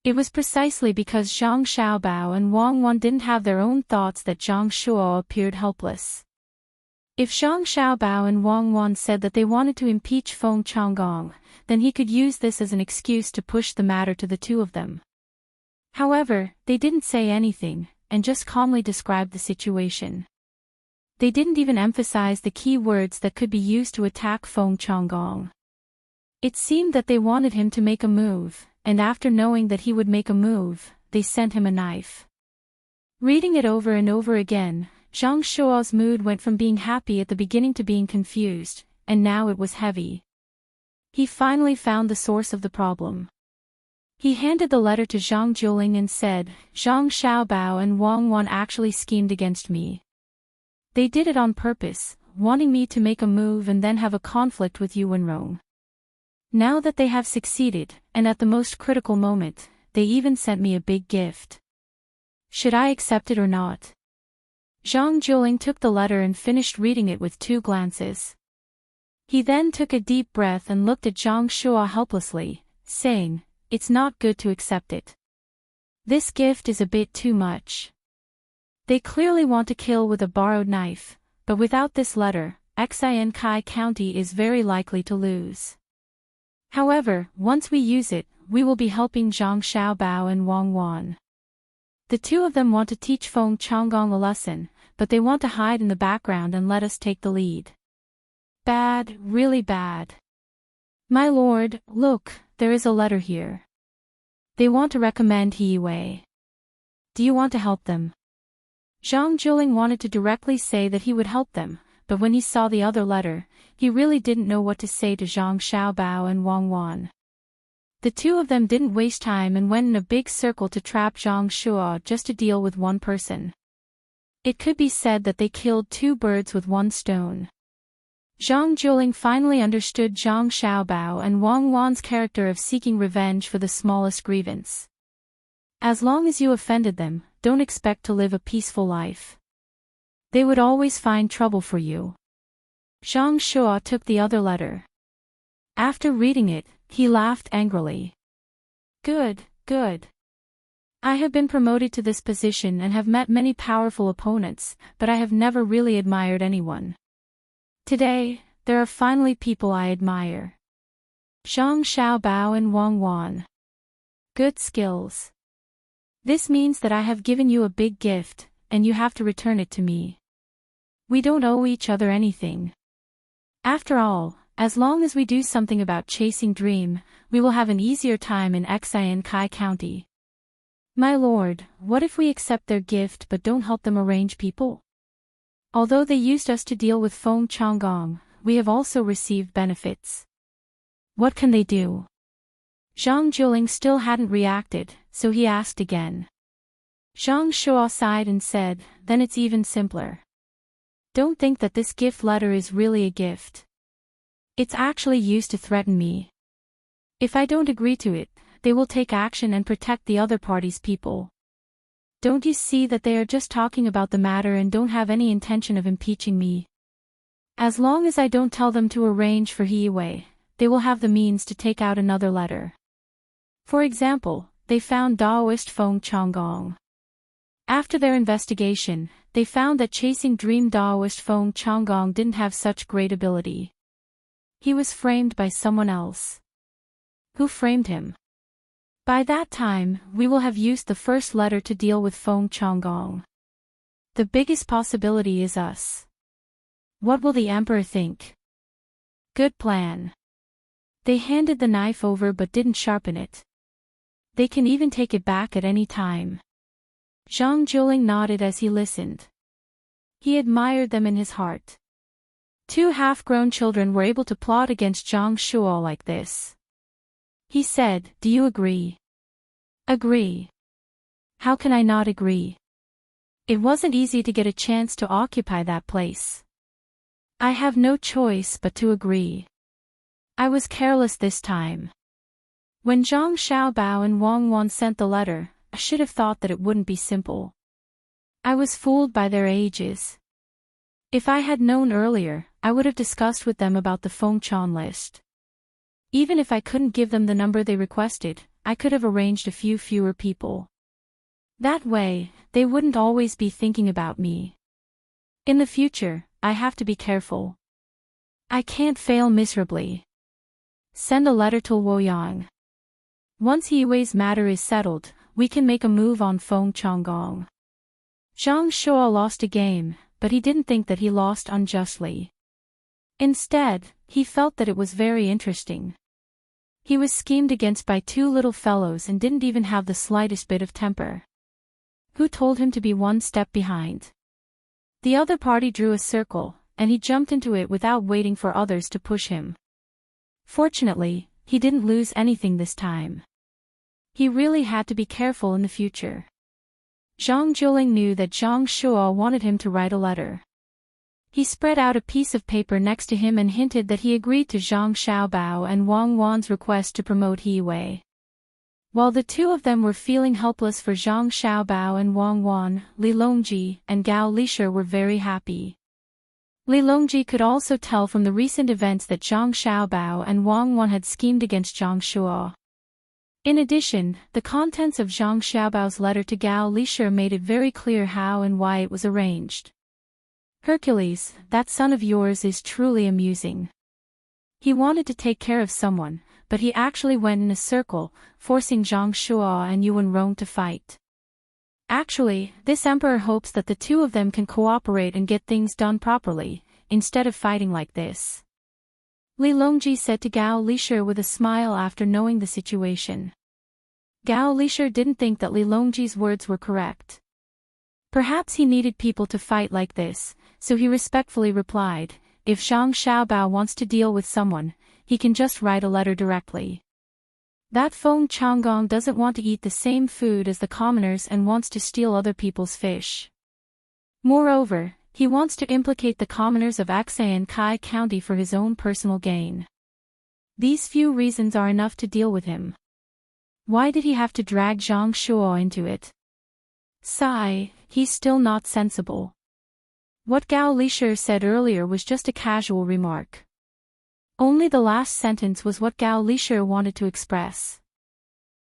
It was precisely because Zhang Xiaobao and Wang Wan didn't have their own thoughts that Zhang Shuo appeared helpless. If Zhang Xiaobao and Wang Wan said that they wanted to impeach Feng Changgong, then he could use this as an excuse to push the matter to the two of them. However, they didn't say anything, and just calmly described the situation. They didn't even emphasize the key words that could be used to attack Feng Changgong. It seemed that they wanted him to make a move, and after knowing that he would make a move, they sent him a knife. Reading it over and over again, Zhang Shuo's mood went from being happy at the beginning to being confused, and now it was heavy. He finally found the source of the problem. He handed the letter to Zhang Juling and said, "Zhang Xiaobao and Wang Wan actually schemed against me. They did it on purpose, wanting me to make a move and then have a conflict with you and Rong. Now that they have succeeded, and at the most critical moment, they even sent me a big gift. Should I accept it or not?" Zhang Juling took the letter and finished reading it with 2 glances. He then took a deep breath and looked at Zhang Shuo helplessly, saying, "It's not good to accept it. This gift is a bit too much. They clearly want to kill with a borrowed knife, but without this letter, Xiankai County is very likely to lose. However, once we use it, we will be helping Zhang Xiaobao and Wang Wan. The two of them want to teach Feng Changgong a lesson, but they want to hide in the background and let us take the lead. Bad, really bad. My lord, look, there is a letter here. They want to recommend He Wei. Do you want to help them?" Zhang Juling wanted to directly say that he would help them, but when he saw the other letter, he really didn't know what to say to Zhang Xiaobao and Wang Wan. The two of them didn't waste time and went in a big circle to trap Zhang Shuo just to deal with one person. It could be said that they killed 2 birds with 1 stone. Zhang Juling finally understood Zhang Xiaobao and Wang Wan's character of seeking revenge for the smallest grievance. As long as you offended them, don't expect to live a peaceful life. They would always find trouble for you. Zhang Shuo took the other letter. After reading it, he laughed angrily. Good, good. I have been promoted to this position and have met many powerful opponents, but I have never really admired anyone. Today, there are finally people I admire. Zhang Xiaobao and Wang Wan. Good skills. This means that I have given you a big gift, and you have to return it to me. We don't owe each other anything. After all, as long as we do something about chasing Dream, we will have an easier time in Xiankai County. My lord, what if we accept their gift but don't help them arrange people? Although they used us to deal with Feng Changgong, we have also received benefits. What can they do? Zhang Juling still hadn't reacted, so he asked again. Zhang Shuo sighed and said, "Then it's even simpler. Don't think that this gift letter is really a gift. It's actually used to threaten me. If I don't agree to it, they will take action and protect the other party's people. Don't you see that they are just talking about the matter and don't have any intention of impeaching me? As long as I don't tell them to arrange for He Wei, they will have the means to take out another letter. For example, they found Daoist Feng Changgong. After their investigation, they found that chasing dream Daoist Feng Changgong didn't have such great ability. He was framed by someone else. Who framed him? By that time, we will have used the first letter to deal with Feng Changgong. The biggest possibility is us. What will the emperor think? Good plan. They handed the knife over but didn't sharpen it. They can even take it back at any time. Zhang Jiuling nodded as he listened. He admired them in his heart. Two half-grown children were able to plot against Zhang Shuo like this. He said, "Do you agree?" "Agree. How can I not agree? It wasn't easy to get a chance to occupy that place. I have no choice but to agree. I was careless this time. When Zhang Xiaobao and Wang Wan sent the letter, I should have thought that it wouldn't be simple. I was fooled by their ages. If I had known earlier, I would have discussed with them about the Fengchan list. Even if I couldn't give them the number they requested, I could have arranged a few fewer people. That way, they wouldn't always be thinking about me. In the future, I have to be careful. I can't fail miserably. Send a letter to Luoyang. Once He Wei's matter is settled, we can make a move on Feng Changgong." Zhang Shuo lost a game, but he didn't think that he lost unjustly. Instead, he felt that it was very interesting. He was schemed against by two little fellows and didn't even have the slightest bit of temper. Who told him to be one step behind? The other party drew a circle, and he jumped into it without waiting for others to push him. Fortunately, he didn't lose anything this time. He really had to be careful in the future. Zhang Jiuling knew that Zhang Shuo wanted him to write a letter. He spread out a piece of paper next to him and hinted that he agreed to Zhang Xiaobao and Wang Wan's request to promote He Wei. While the two of them were feeling helpless for Zhang Xiaobao and Wang Wan, Li Longji and Gao Lishur were very happy. Li Longji could also tell from the recent events that Zhang Xiaobao and Wang Wan had schemed against Zhang Shuo. In addition, the contents of Zhang Xiaobao's letter to Gao Lishur made it very clear how and why it was arranged. "Hercules, that son of yours is truly amusing. He wanted to take care of someone, but he actually went in a circle, forcing Zhang Shuo and Yuan Rong to fight. Actually, this emperor hopes that the two of them can cooperate and get things done properly, instead of fighting like this." Li Longji said to Gao Lishur with a smile after knowing the situation. Gao Lishur didn't think that Li Longji's words were correct. Perhaps he needed people to fight like this, so he respectfully replied, "If Zhang Xiaobao wants to deal with someone, he can just write a letter directly. That Feng Changgong doesn't want to eat the same food as the commoners and wants to steal other people's fish. Moreover, he wants to implicate the commoners of Aksai and Kai County for his own personal gain. These few reasons are enough to deal with him. Why did he have to drag Zhang Shuo into it? Sigh, he's still not sensible." What Gao Lishur said earlier was just a casual remark. Only the last sentence was what Gao Lishur wanted to express.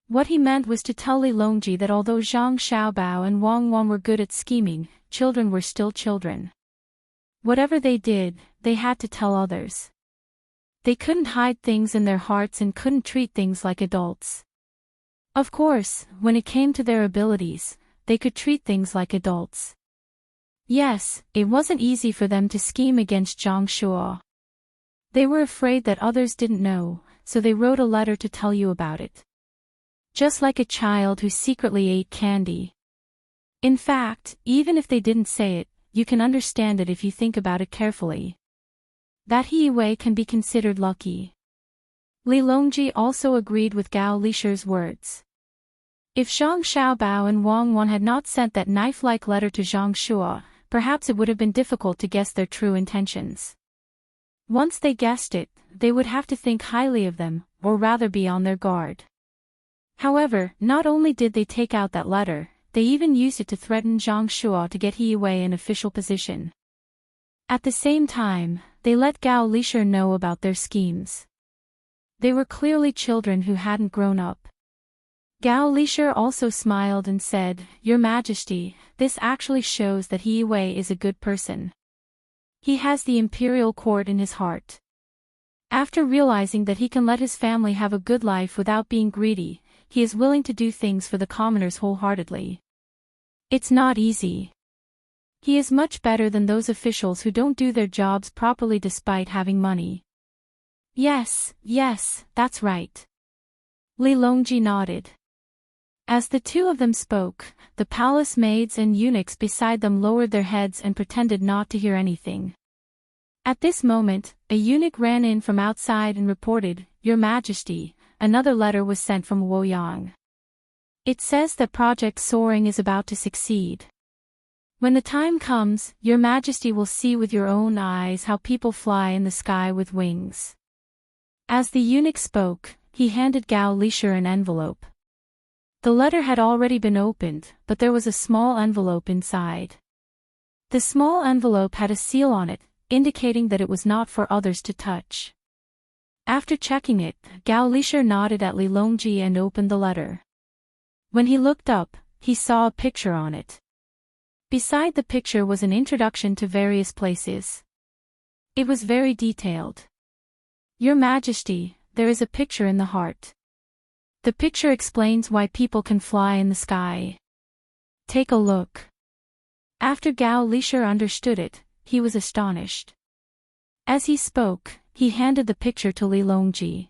What he meant was to tell Li Longji that although Zhang Xiaobao and Wang Wan were good at scheming, children were still children. Whatever they did, they had to tell others. They couldn't hide things in their hearts and couldn't treat things like adults. Of course, when it came to their abilities, they could treat things like adults. Yes, it wasn't easy for them to scheme against Zhang Shuo. They were afraid that others didn't know, so they wrote a letter to tell you about it. Just like a child who secretly ate candy. In fact, even if they didn't say it, you can understand it if you think about it carefully. That He Wei can be considered lucky. Li Longji also agreed with Gao Lishur's words. If Zhang Xiaobao and Wang Wan had not sent that knife-like letter to Zhang Shuo, perhaps it would have been difficult to guess their true intentions. Once they guessed it, they would have to think highly of them, or rather be on their guard. However, not only did they take out that letter, they even used it to threaten Zhang Shuo to get He Wei an official position. At the same time, they let Gao Lisher know about their schemes. They were clearly children who hadn't grown up. Gao Lisher also smiled and said, "Your Majesty, this actually shows that He Wei is a good person. He has the imperial court in his heart." After realizing that he can let his family have a good life without being greedy, he is willing to do things for the commoners wholeheartedly. It's not easy. He is much better than those officials who don't do their jobs properly despite having money. Yes, that's right. Li Longji nodded. As the two of them spoke, the palace maids and eunuchs beside them lowered their heads and pretended not to hear anything. At this moment, a eunuch ran in from outside and reported, "Your Majesty, another letter was sent from Luoyang. It says that Project Soaring is about to succeed. When the time comes, Your Majesty will see with your own eyes how people fly in the sky with wings." As the eunuch spoke, he handed Gao Lisher an envelope. The letter had already been opened, but there was a small envelope inside. The small envelope had a seal on it, indicating that it was not for others to touch. After checking it, Gao Lisher nodded at Li Longji and opened the letter. When he looked up, he saw a picture on it. Beside the picture was an introduction to various places. It was very detailed. "Your Majesty, there is a picture in the heart. The picture explains why people can fly in the sky. Take a look." After Gao Lisher understood it, he was astonished. As he spoke, he handed the picture to Li Longji.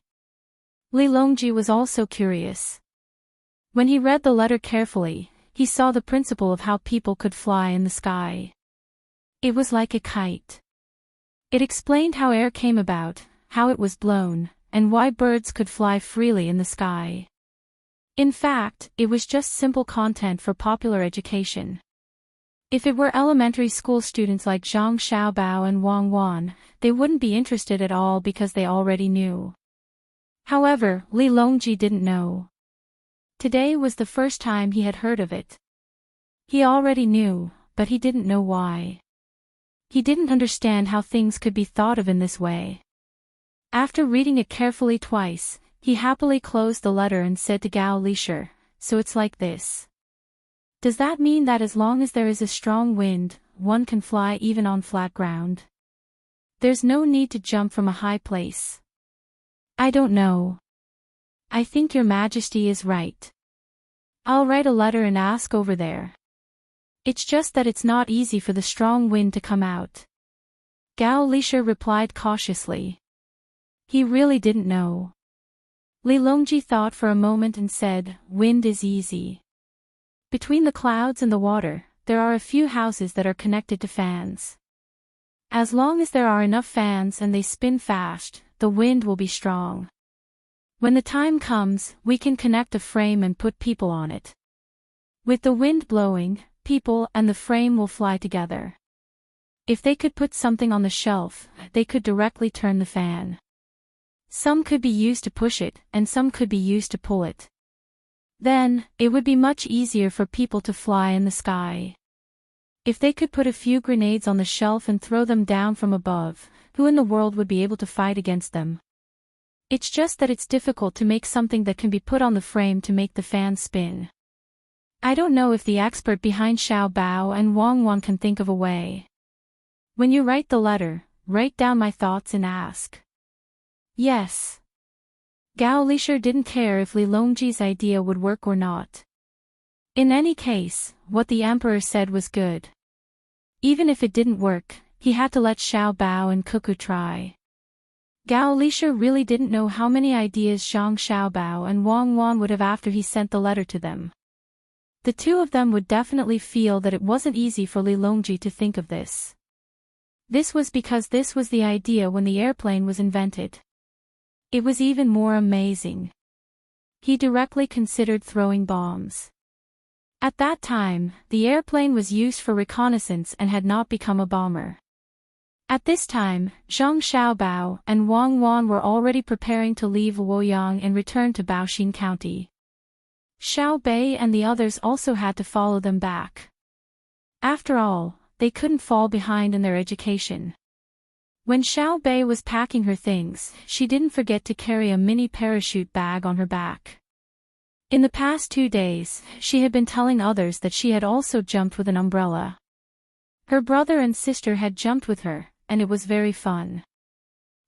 Li Longji was also curious. When he read the letter carefully, he saw the principle of how people could fly in the sky. It was like a kite. It explained how air came about, how it was blown, and why birds could fly freely in the sky. In fact, it was just simple content for popular education. If it were elementary school students like Zhang Xiaobao and Wang Wan, they wouldn't be interested at all because they already knew. However, Li Longji didn't know. Today was the first time he had heard of it. He already knew, but he didn't know why. He didn't understand how things could be thought of in this way. After reading it carefully twice, he happily closed the letter and said to Gao Lisher, "So it's like this. Does that mean that as long as there is a strong wind, one can fly even on flat ground? There's no need to jump from a high place?" "I don't know. I think Your Majesty is right. I'll write a letter and ask over there. It's just that it's not easy for the strong wind to come out." Gao Lisher replied cautiously. He really didn't know. Li Longji thought for a moment and said, "Wind is easy. Between the clouds and the water, there are a few houses that are connected to fans. As long as there are enough fans and they spin fast, the wind will be strong. When the time comes, we can connect a frame and put people on it. With the wind blowing, people and the frame will fly together. If they could put something on the shelf, they could directly turn the fan. Some could be used to push it, and some could be used to pull it. Then, it would be much easier for people to fly in the sky. If they could put a few grenades on the shelf and throw them down from above, who in the world would be able to fight against them? It's just that it's difficult to make something that can be put on the frame to make the fan spin. I don't know if the expert behind Xiao Bao and Wang Wan can think of a way. When you write the letter, write down my thoughts and ask." "Yes." Gao Lisher didn't care if Li Longji's idea would work or not. In any case, what the emperor said was good. Even if it didn't work, he had to let Xiao Bao and Cuckoo try. Gao Lisher really didn't know how many ideas Zhang Xiaobao and Wang Wan would have after he sent the letter to them. The two of them would definitely feel that it wasn't easy for Li Longji to think of this. This was because this was the idea when the airplane was invented. It was even more amazing. He directly considered throwing bombs. At that time, the airplane was used for reconnaissance and had not become a bomber. At this time, Zhang Xiaobao and Wang Wan were already preparing to leave Luoyang and return to Baoxin County. Xiao Bei and the others also had to follow them back. After all, they couldn't fall behind in their education. When Xiao Bei was packing her things, she didn't forget to carry a mini parachute bag on her back. In the past 2 days, she had been telling others that she had also jumped with an umbrella. Her brother and sister had jumped with her, and it was very fun.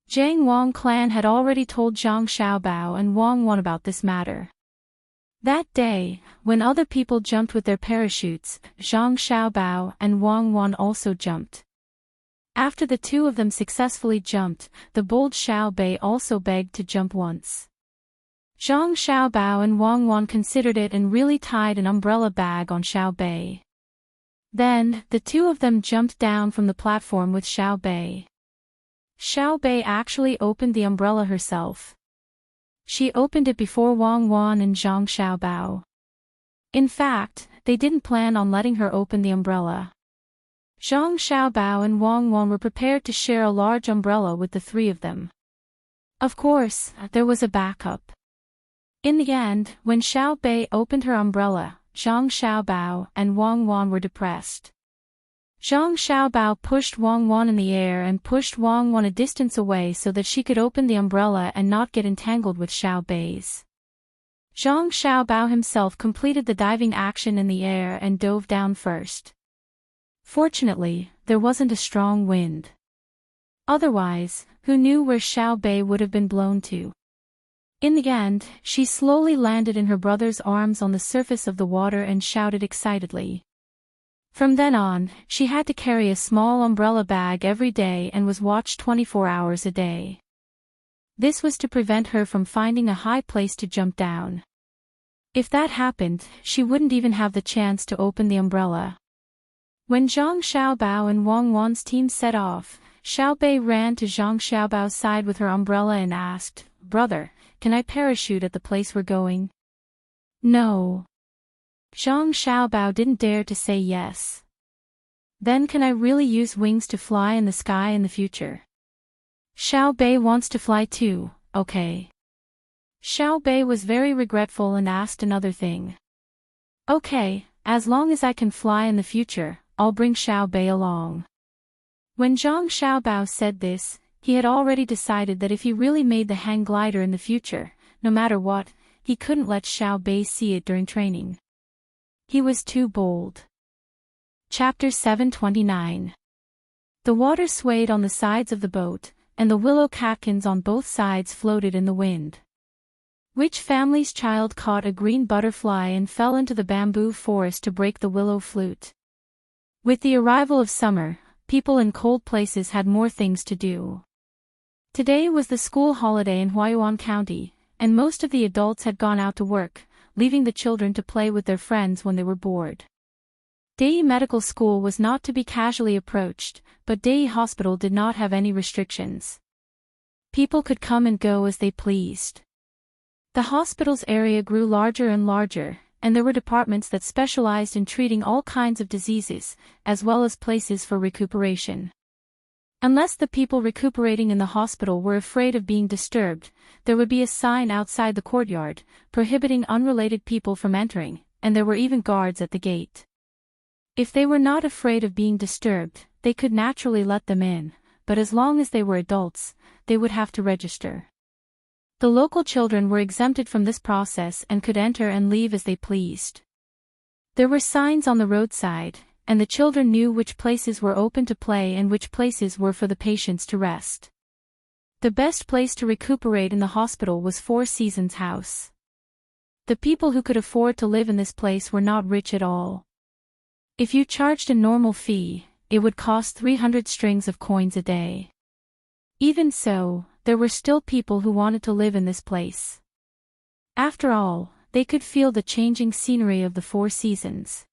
Jiang Wang clan had already told Zhang Xiaobao and Wang Wan about this matter. That day, when other people jumped with their parachutes, Zhang Xiaobao and Wang Wan also jumped. After the two of them successfully jumped, the bold Xiao Bei also begged to jump once. Zhang Xiaobao and Wang Wan considered it and really tied an umbrella bag on Xiao Bei. Then, the two of them jumped down from the platform with Xiao Bei. Xiao Bei actually opened the umbrella herself. She opened it before Wang Wan and Zhang Xiaobao. In fact, they didn't plan on letting her open the umbrella. Zhang Xiaobao and Wang Wan were prepared to share a large umbrella with the three of them. Of course, there was a backup. In the end, when Xiao Bei opened her umbrella, Zhang Xiaobao and Wang Wan were depressed. Zhang Xiaobao pushed Wang Wan in the air and pushed Wang Wan a distance away so that she could open the umbrella and not get entangled with Xiao Bei's. Zhang Xiaobao himself completed the diving action in the air and dove down first. Fortunately, there wasn't a strong wind. Otherwise, who knew where Xiao Bei would have been blown to? In the end, she slowly landed in her brother's arms on the surface of the water and shouted excitedly. From then on, she had to carry a small umbrella bag every day and was watched 24 hours a day. This was to prevent her from finding a high place to jump down. If that happened, she wouldn't even have the chance to open the umbrella. When Zhang Xiaobao and Wang Wan's team set off, Xiao Bei ran to Zhang Xiaobao's side with her umbrella and asked, "Brother, can I parachute at the place we're going?" "No." Zhang Xiaobao didn't dare to say yes. "Then can I really use wings to fly in the sky in the future?" "Xiao Bei wants to fly too, okay." Xiao Bei was very regretful and asked another thing. "Okay, as long as I can fly in the future, I'll bring Xiao Bei along." When Zhang Xiaobao said this, he had already decided that if he really made the hang glider in the future, no matter what, he couldn't let Xiao Bei see it during training. He was too bold. Chapter 729. The water swayed on the sides of the boat, and the willow catkins on both sides floated in the wind. Which family's child caught a green butterfly and fell into the bamboo forest to break the willow flute? With the arrival of summer, people in cold places had more things to do. Today was the school holiday in Huaiyuan County, and most of the adults had gone out to work, leaving the children to play with their friends when they were bored. Dei Medical School was not to be casually approached, but Dei Hospital did not have any restrictions. People could come and go as they pleased. The hospital's area grew larger and larger, and there were departments that specialized in treating all kinds of diseases, as well as places for recuperation. Unless the people recuperating in the hospital were afraid of being disturbed, there would be a sign outside the courtyard, prohibiting unrelated people from entering, and there were even guards at the gate. If they were not afraid of being disturbed, they could naturally let them in, but as long as they were adults, they would have to register. The local children were exempted from this process and could enter and leave as they pleased. There were signs on the roadside, and the children knew which places were open to play and which places were for the patients to rest. The best place to recuperate in the hospital was Four Seasons House. The people who could afford to live in this place were not rich at all. If you charged a normal fee, it would cost 300 strings of coins a day. Even so, there were still people who wanted to live in this place. After all, they could feel the changing scenery of the Four Seasons.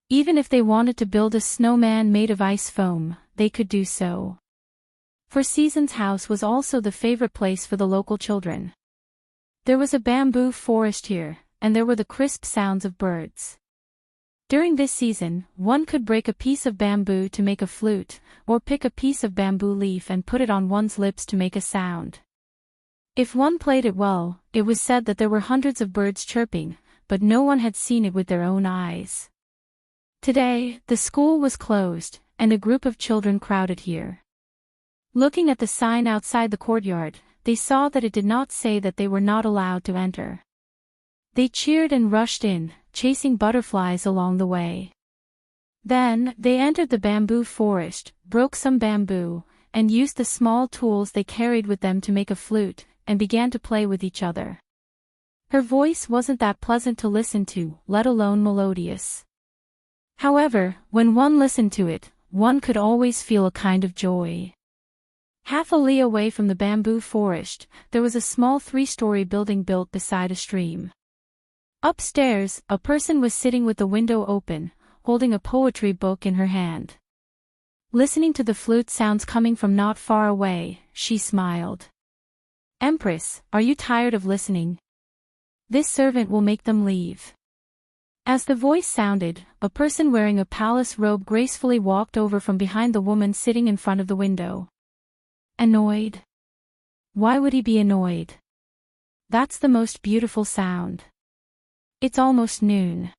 Even if they wanted to build a snowman made of ice foam, they could do so. Four Seasons House was also the favorite place for the local children. There was a bamboo forest here, and there were the crisp sounds of birds. During this season, one could break a piece of bamboo to make a flute, or pick a piece of bamboo leaf and put it on one's lips to make a sound. If one played it well, it was said that there were hundreds of birds chirping, but no one had seen it with their own eyes. Today, the school was closed, and a group of children crowded here. Looking at the sign outside the courtyard, they saw that it did not say that they were not allowed to enter. They cheered and rushed in, chasing butterflies along the way. Then, they entered the bamboo forest, broke some bamboo, and used the small tools they carried with them to make a flute, and began to play with each other. Her voice wasn't that pleasant to listen to, let alone melodious. However, when one listened to it, one could always feel a kind of joy. Half a li away from the bamboo forest, there was a small 3-story building built beside a stream. Upstairs, a person was sitting with the window open, holding a poetry book in her hand. Listening to the flute sounds coming from not far away, she smiled. "Empress, are you tired of listening? This servant will make them leave." As the voice sounded, a person wearing a palace robe gracefully walked over from behind the woman sitting in front of the window. Annoyed? Why would he be annoyed? That's the most beautiful sound. It's almost noon.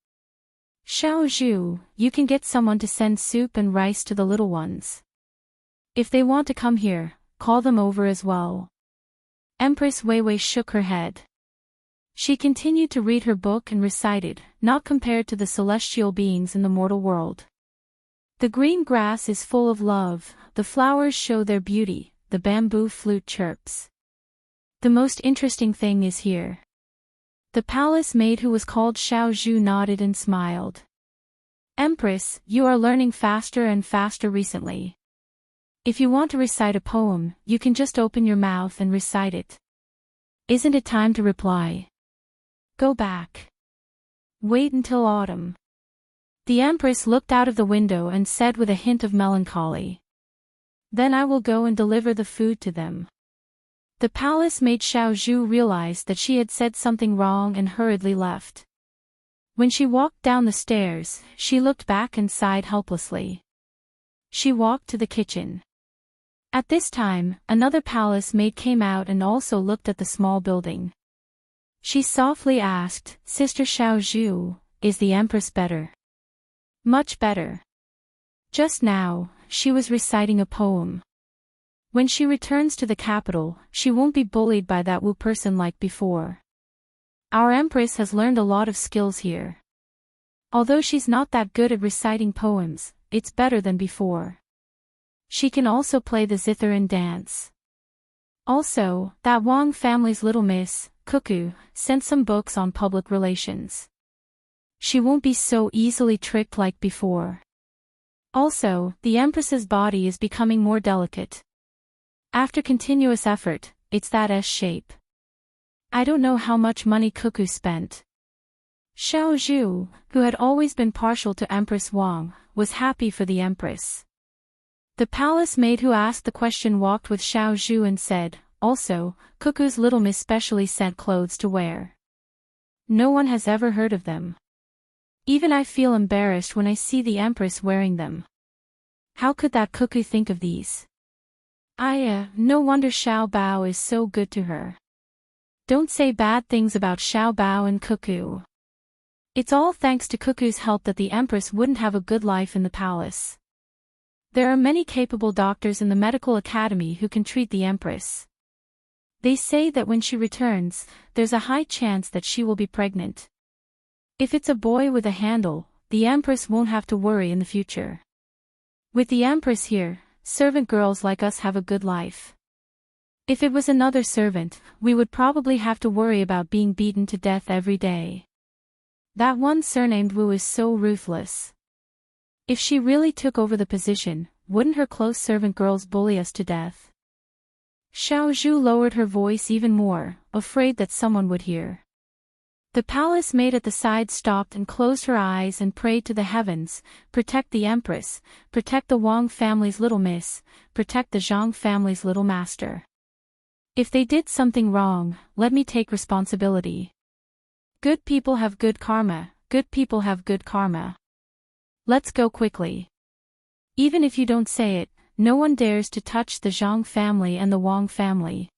Xiao Zhu, you can get someone to send soup and rice to the little ones. If they want to come here, call them over as well. Empress Weiwei shook her head. She continued to read her book and recited, not compared to the celestial beings in the mortal world. The green grass is full of love, the flowers show their beauty, the bamboo flute chirps. The most interesting thing is here. The palace maid who was called Xiao Zhu nodded and smiled. Empress, you are learning faster and faster recently. If you want to recite a poem, you can just open your mouth and recite it. Isn't it time to reply? Go back. Wait until autumn. The Empress looked out of the window and said with a hint of melancholy. Then I will go and deliver the food to them. The palace maid Xiao Zhu realized that she had said something wrong and hurriedly left. When she walked down the stairs, she looked back and sighed helplessly. She walked to the kitchen. At this time, another palace maid came out and also looked at the small building. She softly asked, Sister Xiao Zhu, is the Empress better? Much better. Just now, she was reciting a poem. When she returns to the capital, she won't be bullied by that Wu person like before. Our Empress has learned a lot of skills here. Although she's not that good at reciting poems, it's better than before. She can also play the zither and dance. Also, that Wang family's little miss, Cuckoo, sent some books on public relations. She won't be so easily tricked like before. Also, the Empress's body is becoming more delicate. After continuous effort, it's that S shape. I don't know how much money Cuckoo spent. Xiao Zhu, who had always been partial to Empress Wang, was happy for the Empress. The palace maid who asked the question walked with Xiao Zhu and said, also, Cuckoo's little miss specially sent clothes to wear. No one has ever heard of them. Even I feel embarrassed when I see the Empress wearing them. How could that Cuckoo think of these? No wonder Xiao Bao is so good to her. Don't say bad things about Xiao Bao and Cuckoo. It's all thanks to Cuckoo's help that the Empress wouldn't have a good life in the palace. There are many capable doctors in the medical academy who can treat the Empress. They say that when she returns, there's a high chance that she will be pregnant. If it's a boy with a handle, the Empress won't have to worry in the future. With the Empress here, servant girls like us have a good life. If it was another servant, we would probably have to worry about being beaten to death every day. That one surnamed Wu is so ruthless. If she really took over the position, wouldn't her close servant girls bully us to death? Xiao Zhu lowered her voice even more, afraid that someone would hear. The palace maid at the side stopped and closed her eyes and prayed to the heavens, protect the Empress, protect the Wang family's little miss, protect the Zhang family's little master. If they did something wrong, let me take responsibility. Good people have good karma, good people have good karma. Let's go quickly. Even if you don't say it, no one dares to touch the Zhang family and the Wang family.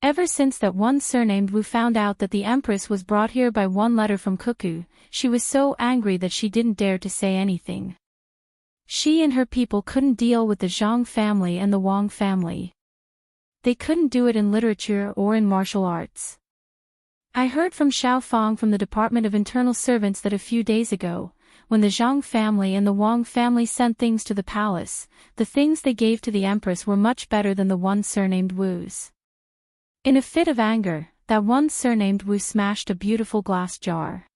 Ever since that one surnamed Wu found out that the Empress was brought here by one letter from Cuckoo, she was so angry that she didn't dare to say anything. She and her people couldn't deal with the Zhang family and the Wang family. They couldn't do it in literature or in martial arts. I heard from Xiao Fang from the Department of Internal Servants that a few days ago, when the Zhang family and the Wang family sent things to the palace, the things they gave to the empress were much better than the one surnamed Wu's. In a fit of anger, that one surnamed Wu smashed a beautiful glass jar.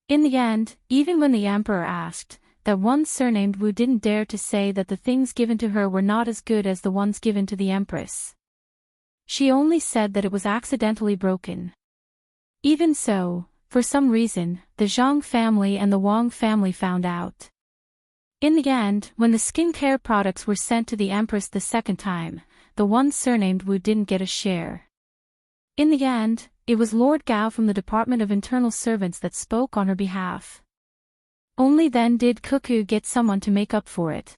In the end, even when the emperor asked, that one surnamed Wu didn't dare to say that the things given to her were not as good as the ones given to the empress. She only said that it was accidentally broken. Even so, for some reason, the Zhang family and the Wang family found out. In the end, when the skincare products were sent to the empress the second time, the one surnamed Wu didn't get a share. In the end, it was Lord Gao from the Department of Internal Servants that spoke on her behalf. Only then did Cuckoo get someone to make up for it.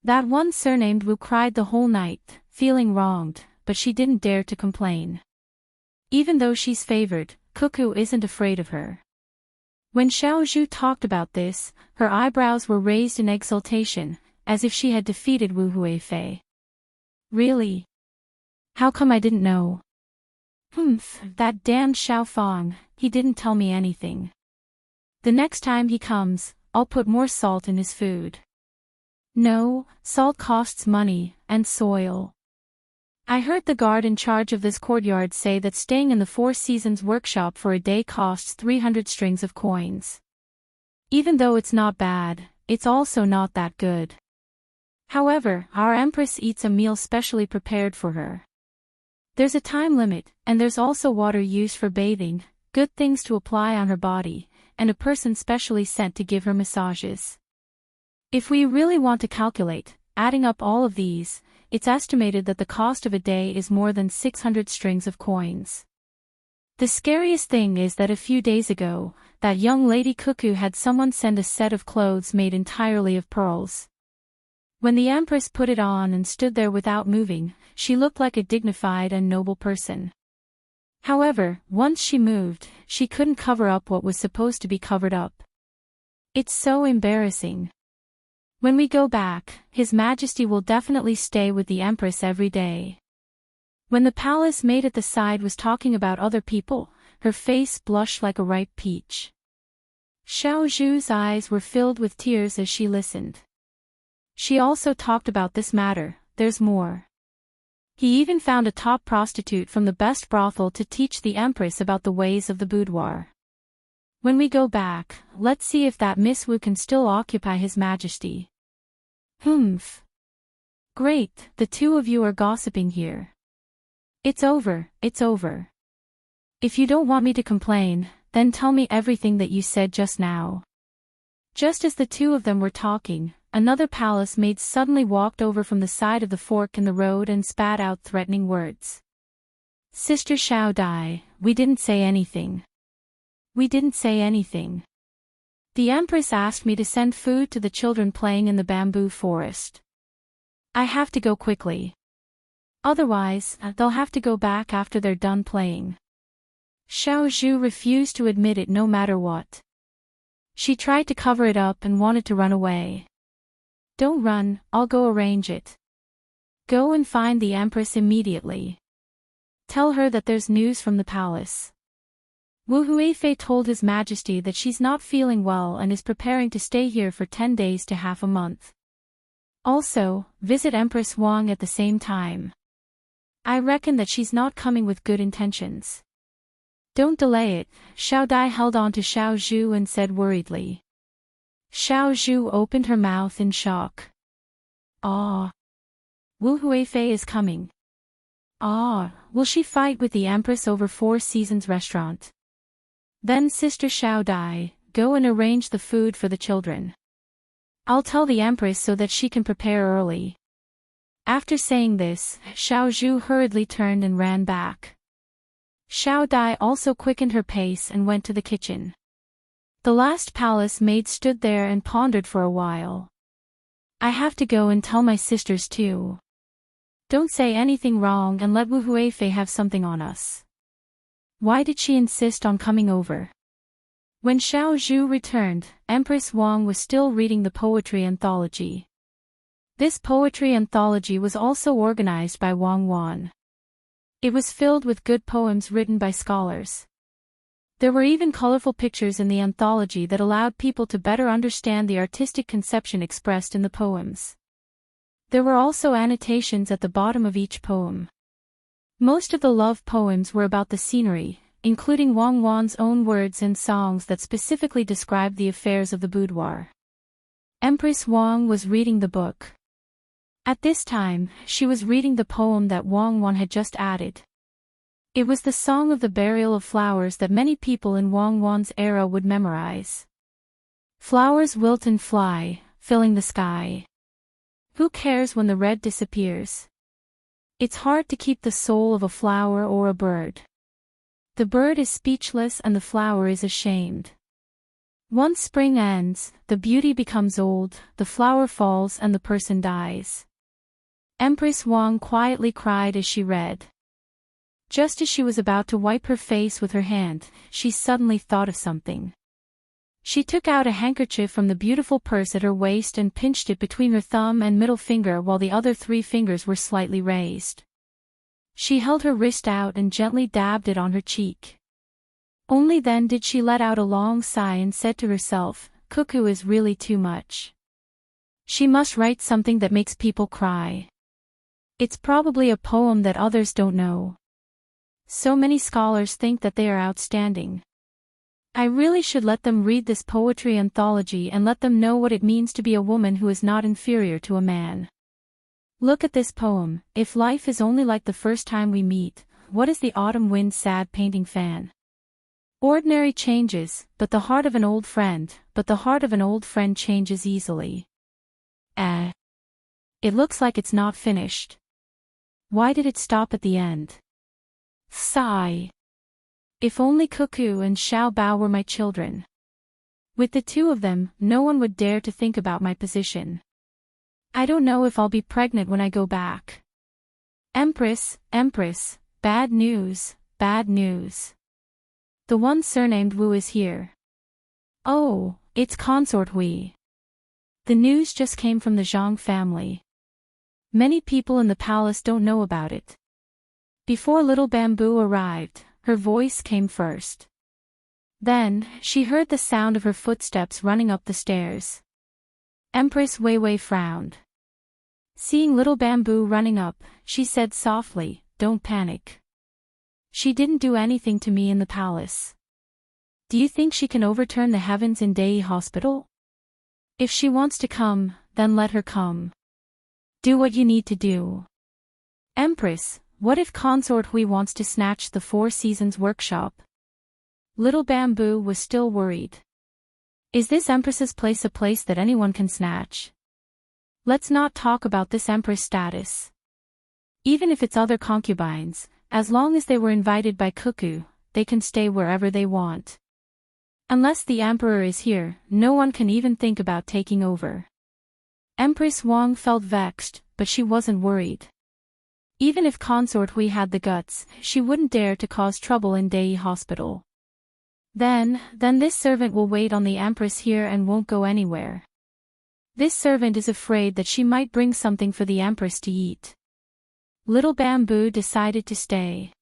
That one surnamed Wu cried the whole night, feeling wronged, but she didn't dare to complain. Even though she's favored, Cuckoo isn't afraid of her. When Xiao Zhu talked about this, her eyebrows were raised in exultation, as if she had defeated Wu Huifei. Really? How come I didn't know? That damned Xiao Fang, he didn't tell me anything. The next time he comes, I'll put more salt in his food. No, salt costs money, and soil. I heard the guard in charge of this courtyard say that staying in the Four Seasons workshop for a day costs 300 strings of coins. Even though it's not bad, it's also not that good. However, our empress eats a meal specially prepared for her. There's a time limit, and there's also water used for bathing, good things to apply on her body, and a person specially sent to give her massages. If we really want to calculate, adding up all of these, it's estimated that the cost of a day is more than 600 strings of coins. The scariest thing is that a few days ago, that young lady Cuckoo had someone send a set of clothes made entirely of pearls. When the empress put it on and stood there without moving, she looked like a dignified and noble person. However, once she moved, she couldn't cover up what was supposed to be covered up. It's so embarrassing. When we go back, His Majesty will definitely stay with the Empress every day. When the palace maid at the side was talking about other people, her face blushed like a ripe peach. Xiao Zhu's eyes were filled with tears as she listened. She also talked about this matter, there's more. He even found a top prostitute from the best brothel to teach the Empress about the ways of the boudoir. When we go back, let's see if that Miss Wu can still occupy His Majesty. Great, the two of you are gossiping here. It's over, it's over. If you don't want me to complain, then tell me everything that you said just now. Just as the two of them were talking, another palace maid suddenly walked over from the side of the fork in the road and spat out threatening words. Sister Xiao Dai, we didn't say anything. We didn't say anything. The Empress asked me to send food to the children playing in the bamboo forest. I have to go quickly. Otherwise, they'll have to go back after they're done playing. Xiao Zhu refused to admit it no matter what. She tried to cover it up and wanted to run away. Don't run, I'll go arrange it. Go and find the Empress immediately. Tell her that there's news from the palace. Wu Huifei told His Majesty that she's not feeling well and is preparing to stay here for 10 days to half a month. Also, visit Empress Wang at the same time. I reckon that she's not coming with good intentions. Don't delay it, Xiao Dai held on to Xiao Zhu and said worriedly. Xiao Zhu opened her mouth in shock. Ah. Wu Huifei is coming. Ah, will she fight with the Empress over Four Seasons restaurant? Then Sister Xiao Dai, go and arrange the food for the children. I'll tell the Empress so that she can prepare early. After saying this, Xiao Zhu hurriedly turned and ran back. Xiao Dai also quickened her pace and went to the kitchen. The last palace maid stood there and pondered for a while. I have to go and tell my sisters too. Don't say anything wrong and let Wu Huifei have something on us. Why did she insist on coming over? When Xiao Zhu returned, Empress Wang was still reading the poetry anthology. This poetry anthology was also organized by Wang Wan. It was filled with good poems written by scholars. There were even colorful pictures in the anthology that allowed people to better understand the artistic conception expressed in the poems. There were also annotations at the bottom of each poem. Most of the love poems were about the scenery, including Wang Wan's own words and songs that specifically described the affairs of the boudoir. Empress Wang was reading the book. At this time, she was reading the poem that Wang Wan had just added. It was the Song of the Burial of Flowers that many people in Wang Wan's era would memorize. Flowers wilt and fly, filling the sky. Who cares when the red disappears? It's hard to keep the soul of a flower or a bird. The bird is speechless and the flower is ashamed. Once spring ends, the beauty becomes old, the flower falls and the person dies. Empress Wang quietly cried as she read. Just as she was about to wipe her face with her hand, she suddenly thought of something. She took out a handkerchief from the beautiful purse at her waist and pinched it between her thumb and middle finger while the other 3 fingers were slightly raised. She held her wrist out and gently dabbed it on her cheek. Only then did she let out a long sigh and said to herself, "Cuckoo is really too much. She must write something that makes people cry. It's probably a poem that others don't know. So many scholars think that they are outstanding. I really should let them read this poetry anthology and let them know what it means to be a woman who is not inferior to a man. Look at this poem. If life is only like the first time we meet, what is the autumn wind's sad painting fan? Ordinary changes, but the heart of an old friend changes easily. It looks like it's not finished. Why did it stop at the end? Sigh. If only Cuckoo and Xiao Bao were my children. With the 2 of them, no one would dare to think about my position. I don't know if I'll be pregnant when I go back. Empress, bad news, bad news. The one surnamed Wu is here. Oh, it's Consort Hui. The news just came from the Zhang family. Many people in the palace don't know about it. Before Little Bamboo arrived, her voice came first. Then, she heard the sound of her footsteps running up the stairs. Empress Wei frowned. Seeing Little Bamboo running up, she said softly, "Don't panic. She didn't do anything to me in the palace. Do you think she can overturn the heavens in Dei Hospital? If she wants to come, then let her come. Do what you need to do." Empress, what if Consort Hui wants to snatch the 4 Seasons workshop? Little Bamboo was still worried. Is this Empress's place a place that anyone can snatch? Let's not talk about this Empress status. Even if it's other concubines, as long as they were invited by Cuckoo, they can stay wherever they want. Unless the Emperor is here, no one can even think about taking over. Empress Wang felt vexed, but she wasn't worried. Even if Consort Hui had the guts, she wouldn't dare to cause trouble in Dei Hospital. Then this servant will wait on the Empress here and won't go anywhere. This servant is afraid that she might bring something for the Empress to eat. Little Bamboo decided to stay.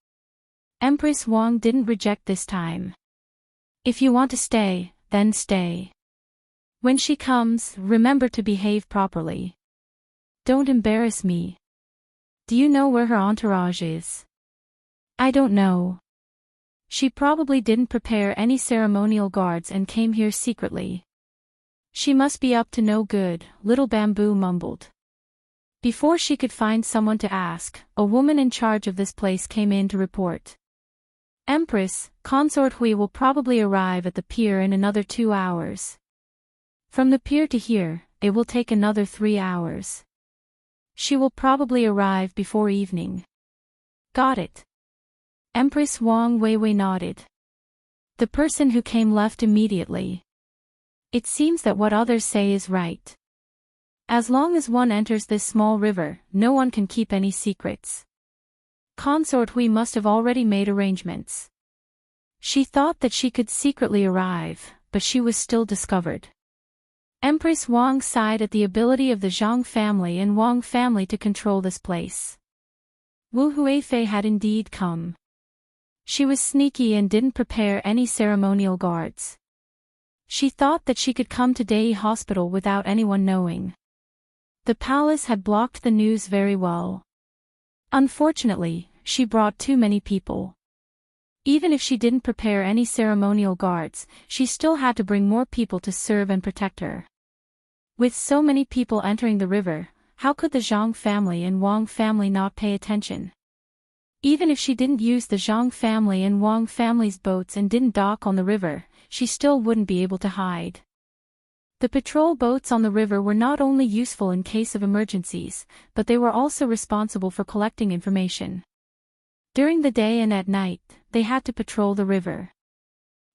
Empress Wang didn't reject this time. If you want to stay, then stay. When she comes, remember to behave properly. Don't embarrass me. Do you know where her entourage is? I don't know. She probably didn't prepare any ceremonial guards and came here secretly. She must be up to no good, Little Bamboo mumbled. Before she could find someone to ask, a woman in charge of this place came in to report. Empress, Consort Hui will probably arrive at the pier in another 2 hours. From the pier to here, it will take another 3 hours. She will probably arrive before evening. Got it. Empress Wang Wei nodded. The person who came left immediately. It seems that what others say is right. As long as one enters this small river, no one can keep any secrets. Consort Hui must have already made arrangements. She thought that she could secretly arrive, but she was still discovered. Empress Wang sighed at the ability of the Zhang family and Wang family to control this place. Wu Huifei had indeed come. She was sneaky and didn't prepare any ceremonial guards. She thought that she could come to Dei Hospital without anyone knowing. The palace had blocked the news very well. Unfortunately, she brought too many people. Even if she didn't prepare any ceremonial guards, she still had to bring more people to serve and protect her. With so many people entering the river, how could the Zhang family and Wang family not pay attention? Even if she didn't use the Zhang family and Wang family's boats and didn't dock on the river, she still wouldn't be able to hide. The patrol boats on the river were not only useful in case of emergencies, but they were also responsible for collecting information. During the day and at night, they had to patrol the river.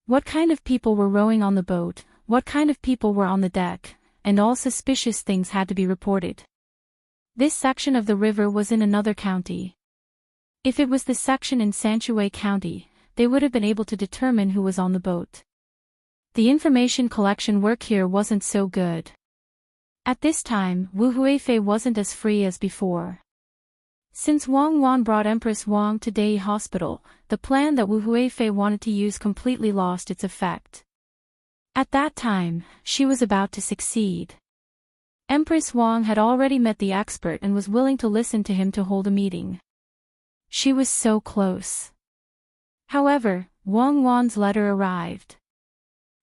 What kind of people were rowing on the boat, what kind of people were on the deck, and all suspicious things had to be reported. This section of the river was in another county. If it was the section in Sanshui County, they would have been able to determine who was on the boat. The information collection work here wasn't so good. At this time, Wu Huifei wasn't as free as before. Since Wang Wan brought Empress Wang to Dei Hospital, the plan that Wu Huifei wanted to use completely lost its effect. At that time, she was about to succeed. Empress Wang had already met the expert and was willing to listen to him to hold a meeting. She was so close. However, Wang Wan's letter arrived.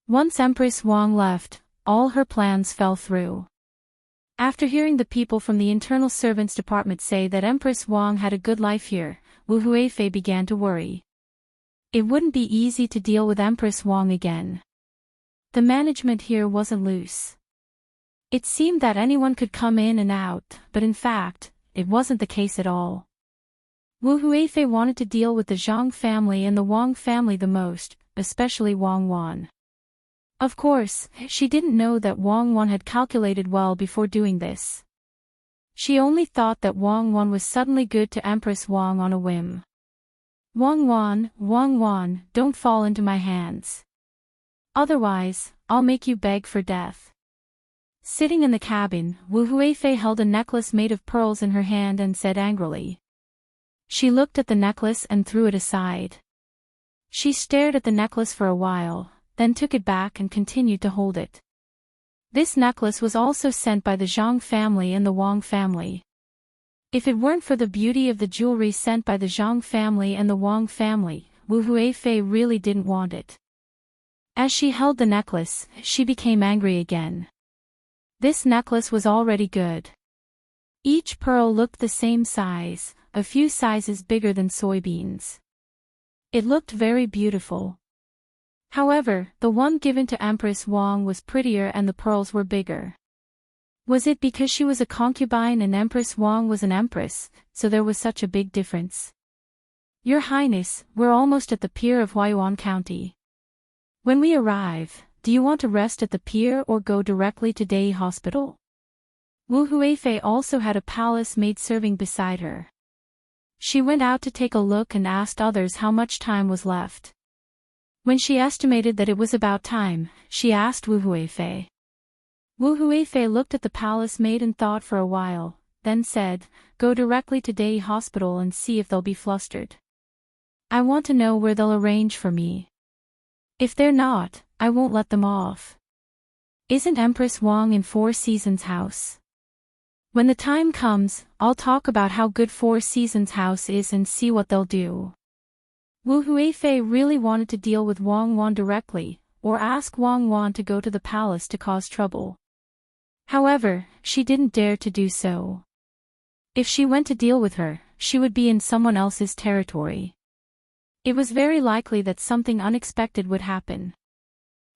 Once Empress Wang left, all her plans fell through. After hearing the people from the internal servants department say that Empress Wang had a good life here, Wu Huifei began to worry. It wouldn't be easy to deal with Empress Wang again. The management here wasn't loose. It seemed that anyone could come in and out, but in fact, it wasn't the case at all. Wu Huifei wanted to deal with the Zhang family and the Wang family the most, especially Wang Wan. Of course, she didn't know that Wang Wan had calculated well before doing this. She only thought that Wang Wan was suddenly good to Empress Wang on a whim. Wang Wan, don't fall into my hands. Otherwise, I'll make you beg for death. Sitting in the cabin, Wu Huifei held a necklace made of pearls in her hand and said angrily. She looked at the necklace and threw it aside. She stared at the necklace for a while, then took it back and continued to hold it. This necklace was also sent by the Zhang family and the Wang family. If it weren't for the beauty of the jewelry sent by the Zhang family and the Wang family, Wu Huifei really didn't want it. As she held the necklace, she became angry again. This necklace was already good. Each pearl looked the same size, a few sizes bigger than soybeans. It looked very beautiful. However, the one given to Empress Wang was prettier and the pearls were bigger. Was it because she was a concubine and Empress Wang was an empress, so there was such a big difference? Your Highness, we're almost at the pier of Huayuan County. When we arrive, do you want to rest at the pier or go directly to Dei Hospital? Wu Huifei also had a palace maid serving beside her. She went out to take a look and asked others how much time was left. When she estimated that it was about time, she asked Wu Huifei. Wu Huifei looked at the palace maid and thought for a while, then said, go directly to Dei Hospital and see if they'll be flustered. I want to know where they'll arrange for me. If they're not, I won't let them off. Isn't Empress Wang in Four Seasons House? When the time comes, I'll talk about how good Four Seasons House is and see what they'll do. Wu Huifei really wanted to deal with Wang Wan directly, or ask Wang Wan to go to the palace to cause trouble. However, she didn't dare to do so. If she went to deal with her, she would be in someone else's territory. It was very likely that something unexpected would happen.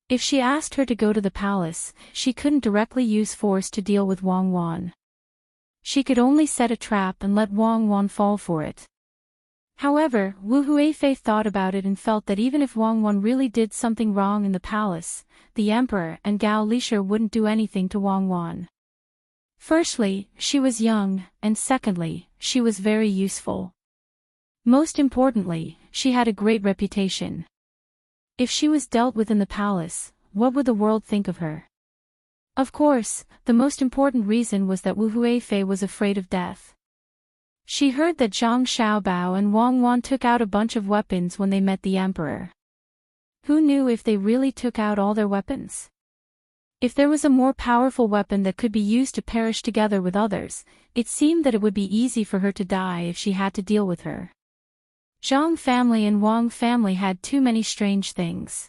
If she asked her to go to the palace, she couldn't directly use force to deal with Wang Wan. She could only set a trap and let Wang Wan fall for it. However, Wu Huifei thought about it and felt that even if Wang Wan really did something wrong in the palace, the emperor and Gao Lisher wouldn't do anything to Wang Wan. Firstly, she was young, and secondly, she was very useful. Most importantly, she had a great reputation. If she was dealt with in the palace, what would the world think of her? Of course, the most important reason was that Wu Huifei was afraid of death. She heard that Zhang Xiaobao and Wang Wan took out a bunch of weapons when they met the emperor. Who knew if they really took out all their weapons? If there was a more powerful weapon that could be used to perish together with others, it seemed that it would be easy for her to die if she had to deal with her. Zhang family and Wang family had too many strange things.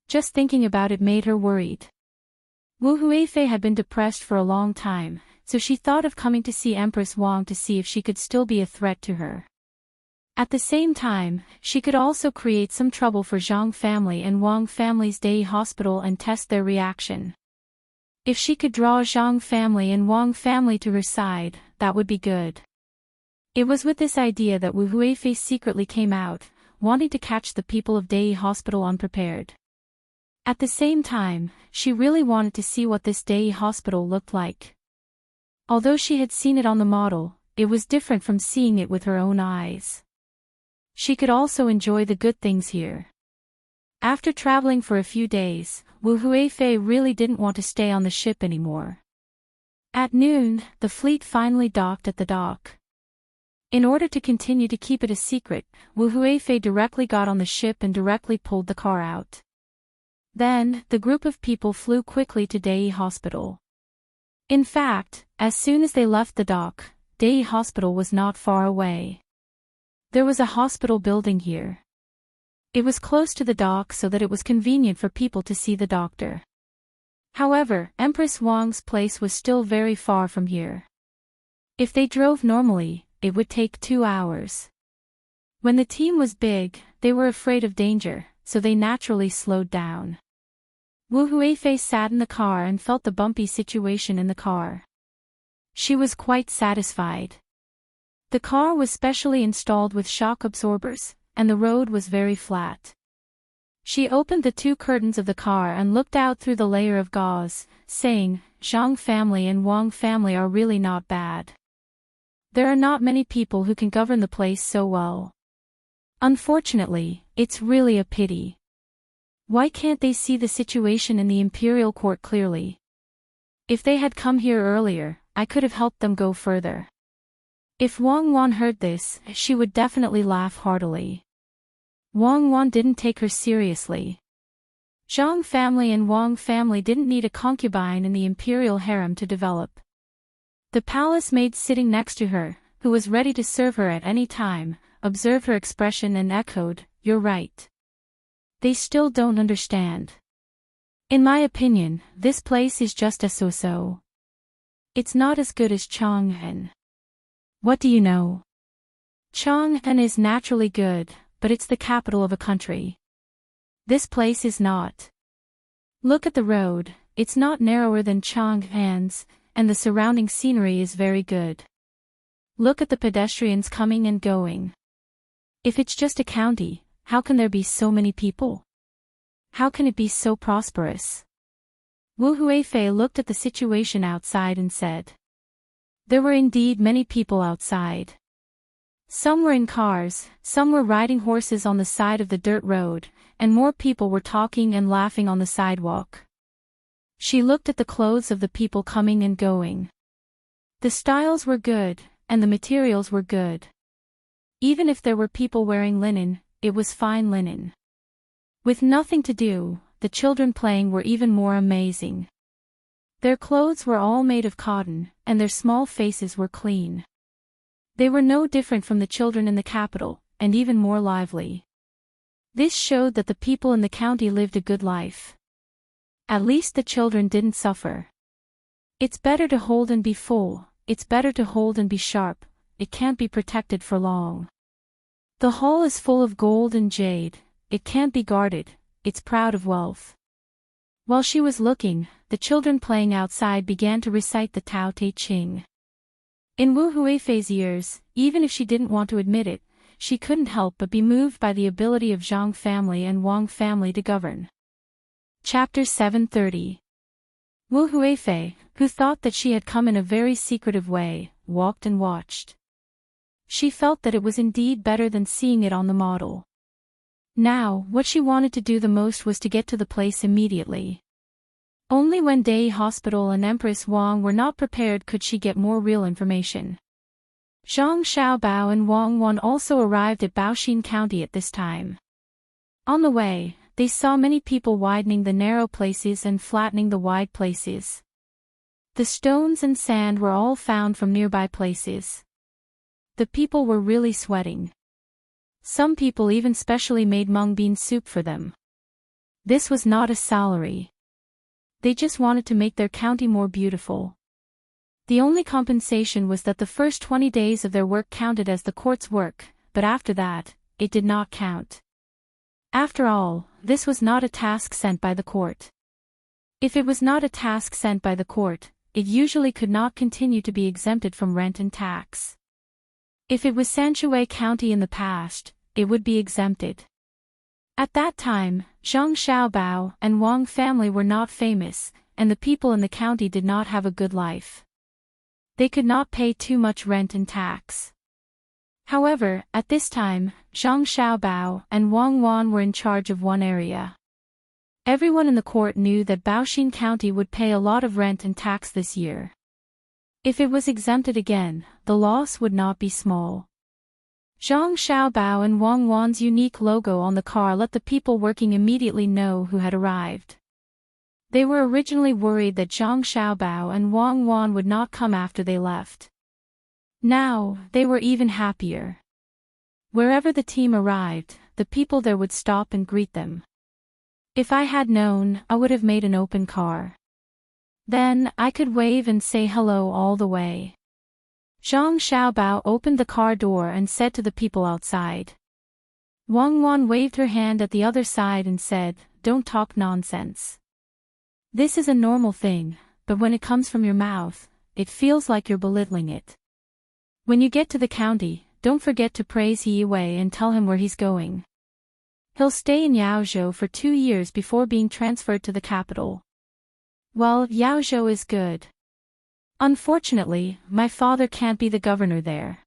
Just thinking about it made her worried. Wu Huifei had been depressed for a long time, so she thought of coming to see Empress Wang to see if she could still be a threat to her. At the same time, she could also create some trouble for Zhang family and Wang family's Dai hospital and test their reaction. If she could draw Zhang family and Wang family to her side, that would be good. It was with this idea that Wu Huifei secretly came out, wanting to catch the people of Dai hospital unprepared. At the same time, she really wanted to see what this Dai hospital looked like. Although she had seen it on the model, it was different from seeing it with her own eyes. She could also enjoy the good things here. After traveling for a few days, Wu Huifei really didn't want to stay on the ship anymore. At noon, the fleet finally docked at the dock. In order to continue to keep it a secret, Wu Huifei directly got on the ship and directly pulled the car out. Then, the group of people flew quickly to Dai Hospital. In fact, as soon as they left the dock, Dai Hospital was not far away. There was a hospital building here. It was close to the dock so that it was convenient for people to see the doctor. However, Empress Wang's place was still very far from here. If they drove normally, it would take 2 hours. When the team was big, they were afraid of danger, so they naturally slowed down. Wu Huifei sat in the car and felt the bumpy situation in the car. She was quite satisfied. The car was specially installed with shock absorbers, and the road was very flat. She opened the 2 curtains of the car and looked out through the layer of gauze, saying, Zhang family and Wang family are really not bad. There are not many people who can govern the place so well. Unfortunately, it's really a pity. Why can't they see the situation in the imperial court clearly? If they had come here earlier, I could have helped them go further. If Wang Wan heard this, she would definitely laugh heartily. Wang Wan didn't take her seriously. Zhang family and Wang family didn't need a concubine in the imperial harem to develop. The palace maid sitting next to her, who was ready to serve her at any time, observed her expression and echoed, "You're right. They still don't understand. In my opinion, this place is just a so-so. It's not as good as Chang'an. What do you know? Chang'an is naturally good, but it's the capital of a country. This place is not. Look at the road, it's not narrower than Chang'an's, and the surrounding scenery is very good. Look at the pedestrians coming and going. If it's just a county, how can there be so many people? How can it be so prosperous?" Wu Huifei looked at the situation outside and said. There were indeed many people outside. Some were in cars, some were riding horses on the side of the dirt road, and more people were talking and laughing on the sidewalk. She looked at the clothes of the people coming and going. The styles were good, and the materials were good. Even if there were people wearing linen, it was fine linen. With nothing to do, the children playing were even more amazing. Their clothes were all made of cotton, and their small faces were clean. They were no different from the children in the capital, and even more lively. This showed that the people in the county lived a good life. At least the children didn't suffer. It's better to hold and be full, it's better to hold and be sharp, it can't be protected for long. The hall is full of gold and jade, it can't be guarded, it's proud of wealth. While she was looking, the children playing outside began to recite the Tao Te Ching. In Wu Huifei's ears, even if she didn't want to admit it, she couldn't help but be moved by the ability of Zhang family and Wang family to govern. Chapter 730. Wu Huifei, who thought that she had come in a very secretive way, walked and watched. She felt that it was indeed better than seeing it on the model. Now, what she wanted to do the most was to get to the place immediately. Only when Dei Hospital and Empress Wang were not prepared could she get more real information. Zhang Xiaobao and Wang Wan also arrived at Baoxin County at this time. On the way, they saw many people widening the narrow places and flattening the wide places. The stones and sand were all found from nearby places. The people were really sweating. Some people even specially made mung bean soup for them. This was not a salary. They just wanted to make their county more beautiful. The only compensation was that the first 20 days of their work counted as the court's work, but after that, it did not count. After all, this was not a task sent by the court. If it was not a task sent by the court, it usually could not continue to be exempted from rent and tax. If it was Sanshui County in the past, it would be exempted. At that time, Zhang Xiaobao and Wang family were not famous, and the people in the county did not have a good life. They could not pay too much rent and tax. However, at this time, Zhang Xiaobao and Wang Wan were in charge of one area. Everyone in the court knew that Baoxin County would pay a lot of rent and tax this year. If it was exempted again, the loss would not be small. Zhang Xiaobao and Wang Wan's unique logo on the car let the people working immediately know who had arrived. They were originally worried that Zhang Xiaobao and Wang Wan would not come after they left. Now, they were even happier. Wherever the team arrived, the people there would stop and greet them. If I had known, I would have made an open car. Then, I could wave and say hello all the way. Zhang Xiaobao opened the car door and said to the people outside. Wang Wan waved her hand at the other side and said, "Don't talk nonsense. This is a normal thing, but when it comes from your mouth, it feels like you're belittling it. When you get to the county, don't forget to praise He Wei and tell him where he's going. He'll stay in Yaozhou for 2 years before being transferred to the capital." Well, Yaozhou is good. Unfortunately, my father can't be the governor there.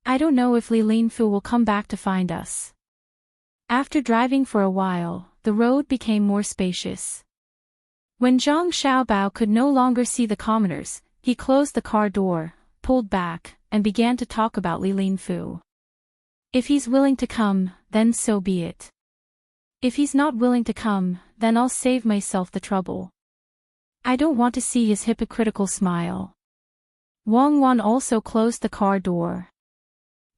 I don't know if Li Linfu will come back to find us. After driving for a while, the road became more spacious. When Zhang Xiaobao could no longer see the commoners, he closed the car door, pulled back, and began to talk about Li Linfu. If he's willing to come, then so be it. If he's not willing to come, then I'll save myself the trouble. I don't want to see his hypocritical smile. Wang Wan also closed the car door.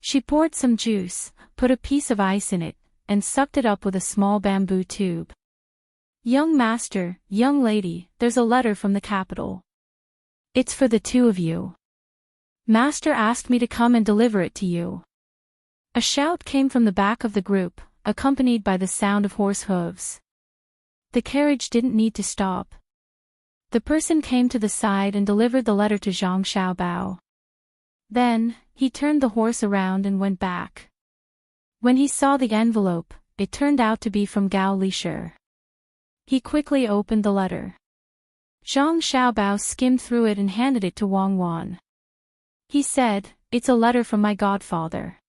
She poured some juice, put a piece of ice in it, and sucked it up with a small bamboo tube. "Young master, young lady, there's a letter from the capital. It's for the two of you. Master asked me to come and deliver it to you." A shout came from the back of the group, accompanied by the sound of horse hooves. The carriage didn't need to stop. The person came to the side and delivered the letter to Zhang Xiaobao. Then, he turned the horse around and went back. When he saw the envelope, it turned out to be from Gao Lisher. He quickly opened the letter. Zhang Xiaobao skimmed through it and handed it to Wang Wan. He said, "It's a letter from my godfather.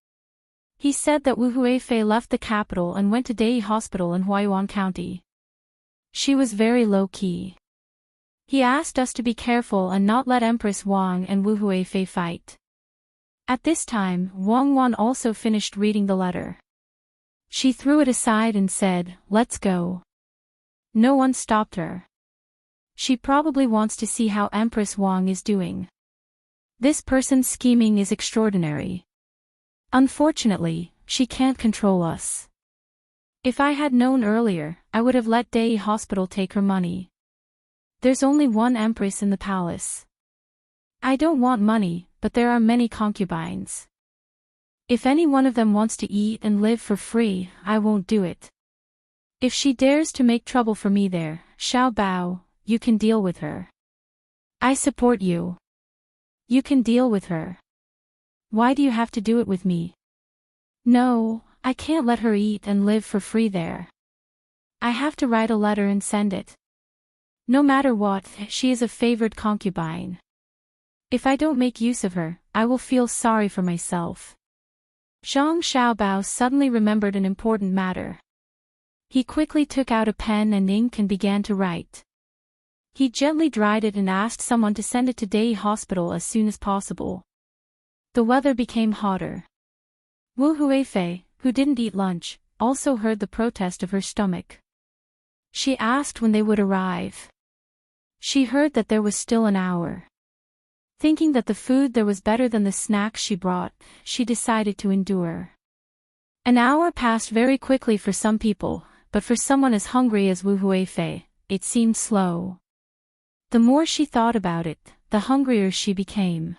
He said that Wu Huifei left the capital and went to Dei Hospital in Huaiyuan County. She was very low-key. He asked us to be careful and not let Empress Wang and Wu Huifei fight." At this time, Wang Wan also finished reading the letter. She threw it aside and said, "Let's go." No one stopped her. She probably wants to see how Empress Wang is doing. This person's scheming is extraordinary. Unfortunately, she can't control us. If I had known earlier, I would have let Dei Hospital take her money. There's only one empress in the palace. I don't want money, but there are many concubines. If any one of them wants to eat and live for free, I won't do it. If she dares to make trouble for me there, Xiao Bao, you can deal with her. I support you. You can deal with her. Why do you have to do it with me? No, I can't let her eat and live for free there. I have to write a letter and send it. No matter what, she is a favored concubine. If I don't make use of her, I will feel sorry for myself. Zhang Xiaobao suddenly remembered an important matter. He quickly took out a pen and ink and began to write. He gently dried it and asked someone to send it to Dai Hospital as soon as possible. The weather became hotter. Wu Huifei, who didn't eat lunch, also heard the protest of her stomach. She asked when they would arrive. She heard that there was still an hour. Thinking that the food there was better than the snacks she brought, she decided to endure. An hour passed very quickly for some people, but for someone as hungry as Wu Huifei, it seemed slow. The more she thought about it, the hungrier she became.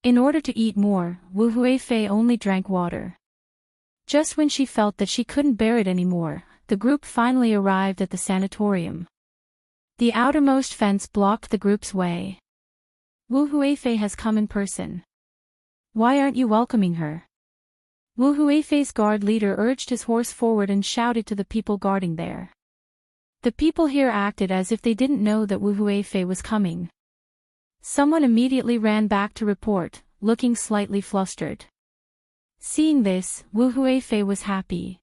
In order to eat more, Wu Huifei only drank water. Just when she felt that she couldn't bear it anymore, the group finally arrived at the sanatorium. The outermost fence blocked the group's way. Wu Huifei has come in person. Why aren't you welcoming her? Wu Huifei's guard leader urged his horse forward and shouted to the people guarding there. The people here acted as if they didn't know that Wu Huifei was coming. Someone immediately ran back to report, looking slightly flustered. Seeing this, Wu Huifei was happy.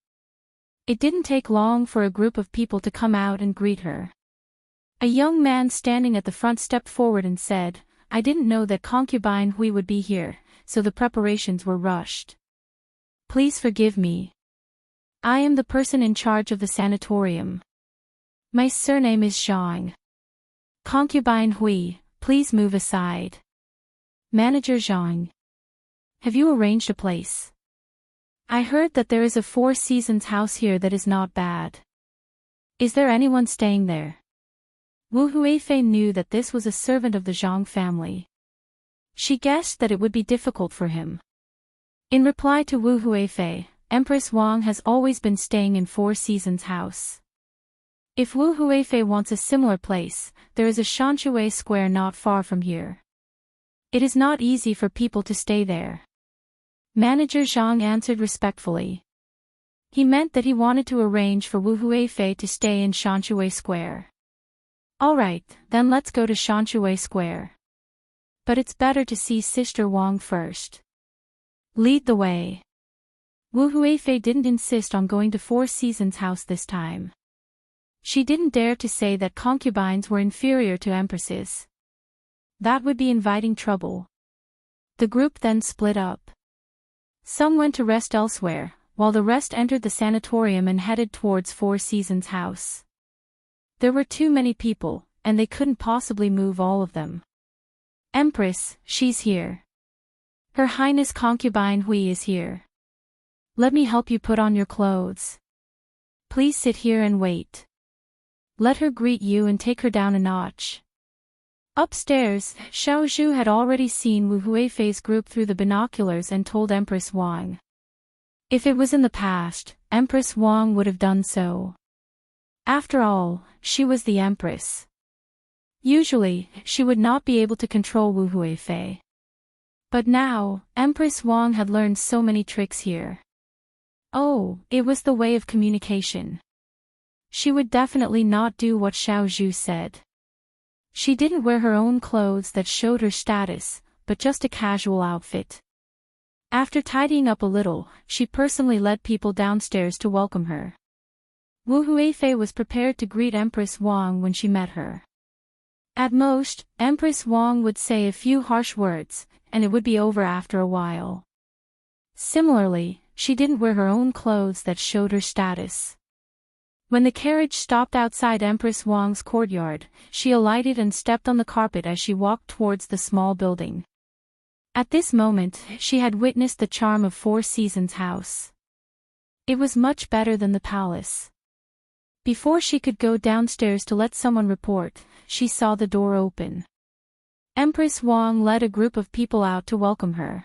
It didn't take long for a group of people to come out and greet her. A young man standing at the front stepped forward and said, "I didn't know that concubine Hui would be here, so the preparations were rushed. Please forgive me. I am the person in charge of the sanatorium. My surname is Zhang. Concubine Hui, please move aside." Manager Zhang. Have you arranged a place? I heard that there is a Four Seasons house here that is not bad. Is there anyone staying there? Wu Huifei knew that this was a servant of the Zhang family. She guessed that it would be difficult for him. In reply to Wu Huifei, Empress Wang has always been staying in Four Seasons house. If Wu Huifei wants a similar place, there is a Shanshui Square not far from here. It is not easy for people to stay there. Manager Zhang answered respectfully. He meant that he wanted to arrange for Wu Huifei to stay in Shanshui Square. Alright, then let's go to Shanshui Square. But it's better to see Sister Wang first. Lead the way. Wu Huifei didn't insist on going to Four Seasons house this time. She didn't dare to say that concubines were inferior to empresses. That would be inviting trouble. The group then split up. Some went to rest elsewhere, while the rest entered the sanatorium and headed towards Four Seasons house. There were too many people, and they couldn't possibly move all of them. Empress, she's here. Her Highness Concubine Hui is here. Let me help you put on your clothes. Please sit here and wait. Let her greet you and take her down a notch. Upstairs, Xiao Zhu had already seen Wu Huifei's group through the binoculars and told Empress Wang. If it was in the past, Empress Wang would have done so. After all, she was the Empress. Usually, she would not be able to control Wu Huifei. But now, Empress Wang had learned so many tricks here. Oh, it was the way of communication. She would definitely not do what Xiao Zhu said. She didn't wear her own clothes that showed her status, but just a casual outfit. After tidying up a little, she personally led people downstairs to welcome her. Wu Huifei was prepared to greet Empress Wang when she met her. At most, Empress Wang would say a few harsh words, and it would be over after a while. Similarly, she didn't wear her own clothes that showed her status. When the carriage stopped outside Empress Wang's courtyard, she alighted and stepped on the carpet as she walked towards the small building. At this moment, she had witnessed the charm of Four Seasons house. It was much better than the palace. Before she could go downstairs to let someone report, she saw the door open. Empress Wang led a group of people out to welcome her.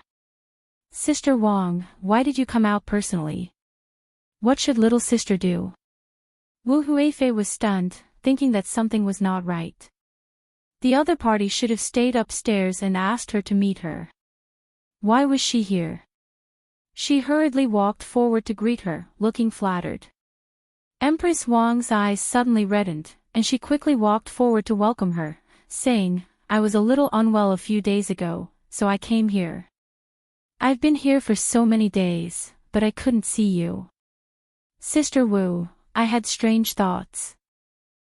Sister Wang, why did you come out personally? What should little sister do? Wu Huifei was stunned, thinking that something was not right. The other party should have stayed upstairs and asked her to meet her. Why was she here? She hurriedly walked forward to greet her, looking flattered. Empress Wang's eyes suddenly reddened, and she quickly walked forward to welcome her, saying, I was a little unwell a few days ago, so I came here. I've been here for so many days, but I couldn't see you. Sister Wu, I had strange thoughts.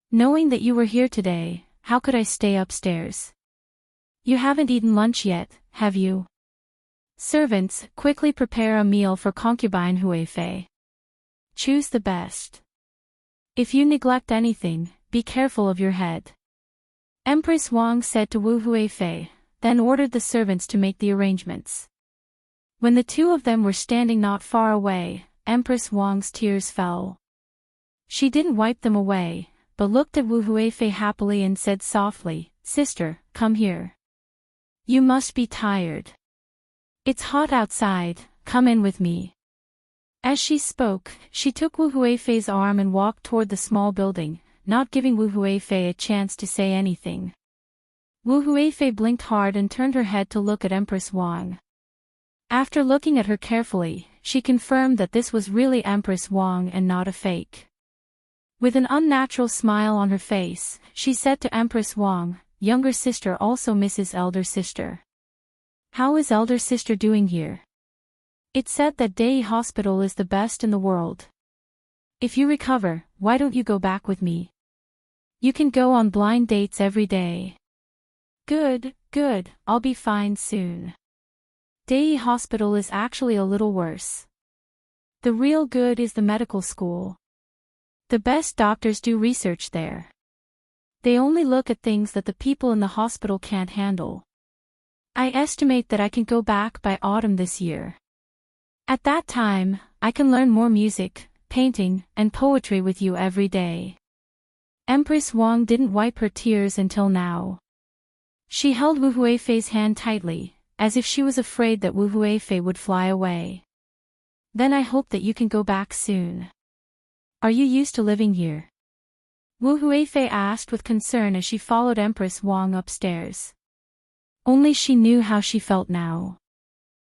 Knowing that you were here today, how could I stay upstairs? You haven't eaten lunch yet, have you? Servants, quickly prepare a meal for concubine Huifei. Choose the best. If you neglect anything, be careful of your head. Empress Wang said to Wu Huifei, then ordered the servants to make the arrangements. When the two of them were standing not far away, Empress Wang's tears fell. She didn't wipe them away, but looked at Wu Huifei happily and said softly, "Sister, come here. You must be tired. It's hot outside, come in with me." As she spoke, she took Wu Huifei's arm and walked toward the small building, not giving Wu Huifei a chance to say anything. Wu Huifei blinked hard and turned her head to look at Empress Wang. After looking at her carefully, she confirmed that this was really Empress Wang and not a fake. With an unnatural smile on her face, she said to Empress Wang, "Younger sister also misses elder sister. How is elder sister doing here? It's said that Dei Hospital is the best in the world. If you recover, why don't you go back with me? You can go on blind dates every day." Good, I'll be fine soon. Dei Hospital is actually a little worse. The real good is the medical school. The best doctors do research there. They only look at things that the people in the hospital can't handle. I estimate that I can go back by autumn this year. At that time, I can learn more music, painting, and poetry with you every day. Empress Wang didn't wipe her tears until now. She held Wu Huifei's hand tightly, as if she was afraid that Wu Huifei would fly away. Then I hope that you can go back soon. Are you used to living here? Wu Huifei asked with concern as she followed Empress Wang upstairs. Only she knew how she felt now.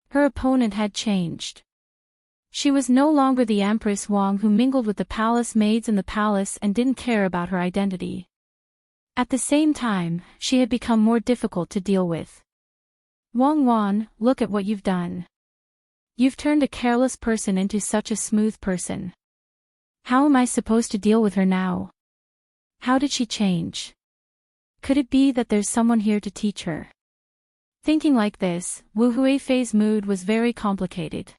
Her opponent had changed. She was no longer the Empress Wang who mingled with the palace maids in the palace and didn't care about her identity. At the same time, she had become more difficult to deal with. Wang, look at what you've done. You've turned a careless person into such a smooth person. How am I supposed to deal with her now? How did she change? Could it be that there's someone here to teach her? Thinking like this, Wu Huifei's mood was very complicated.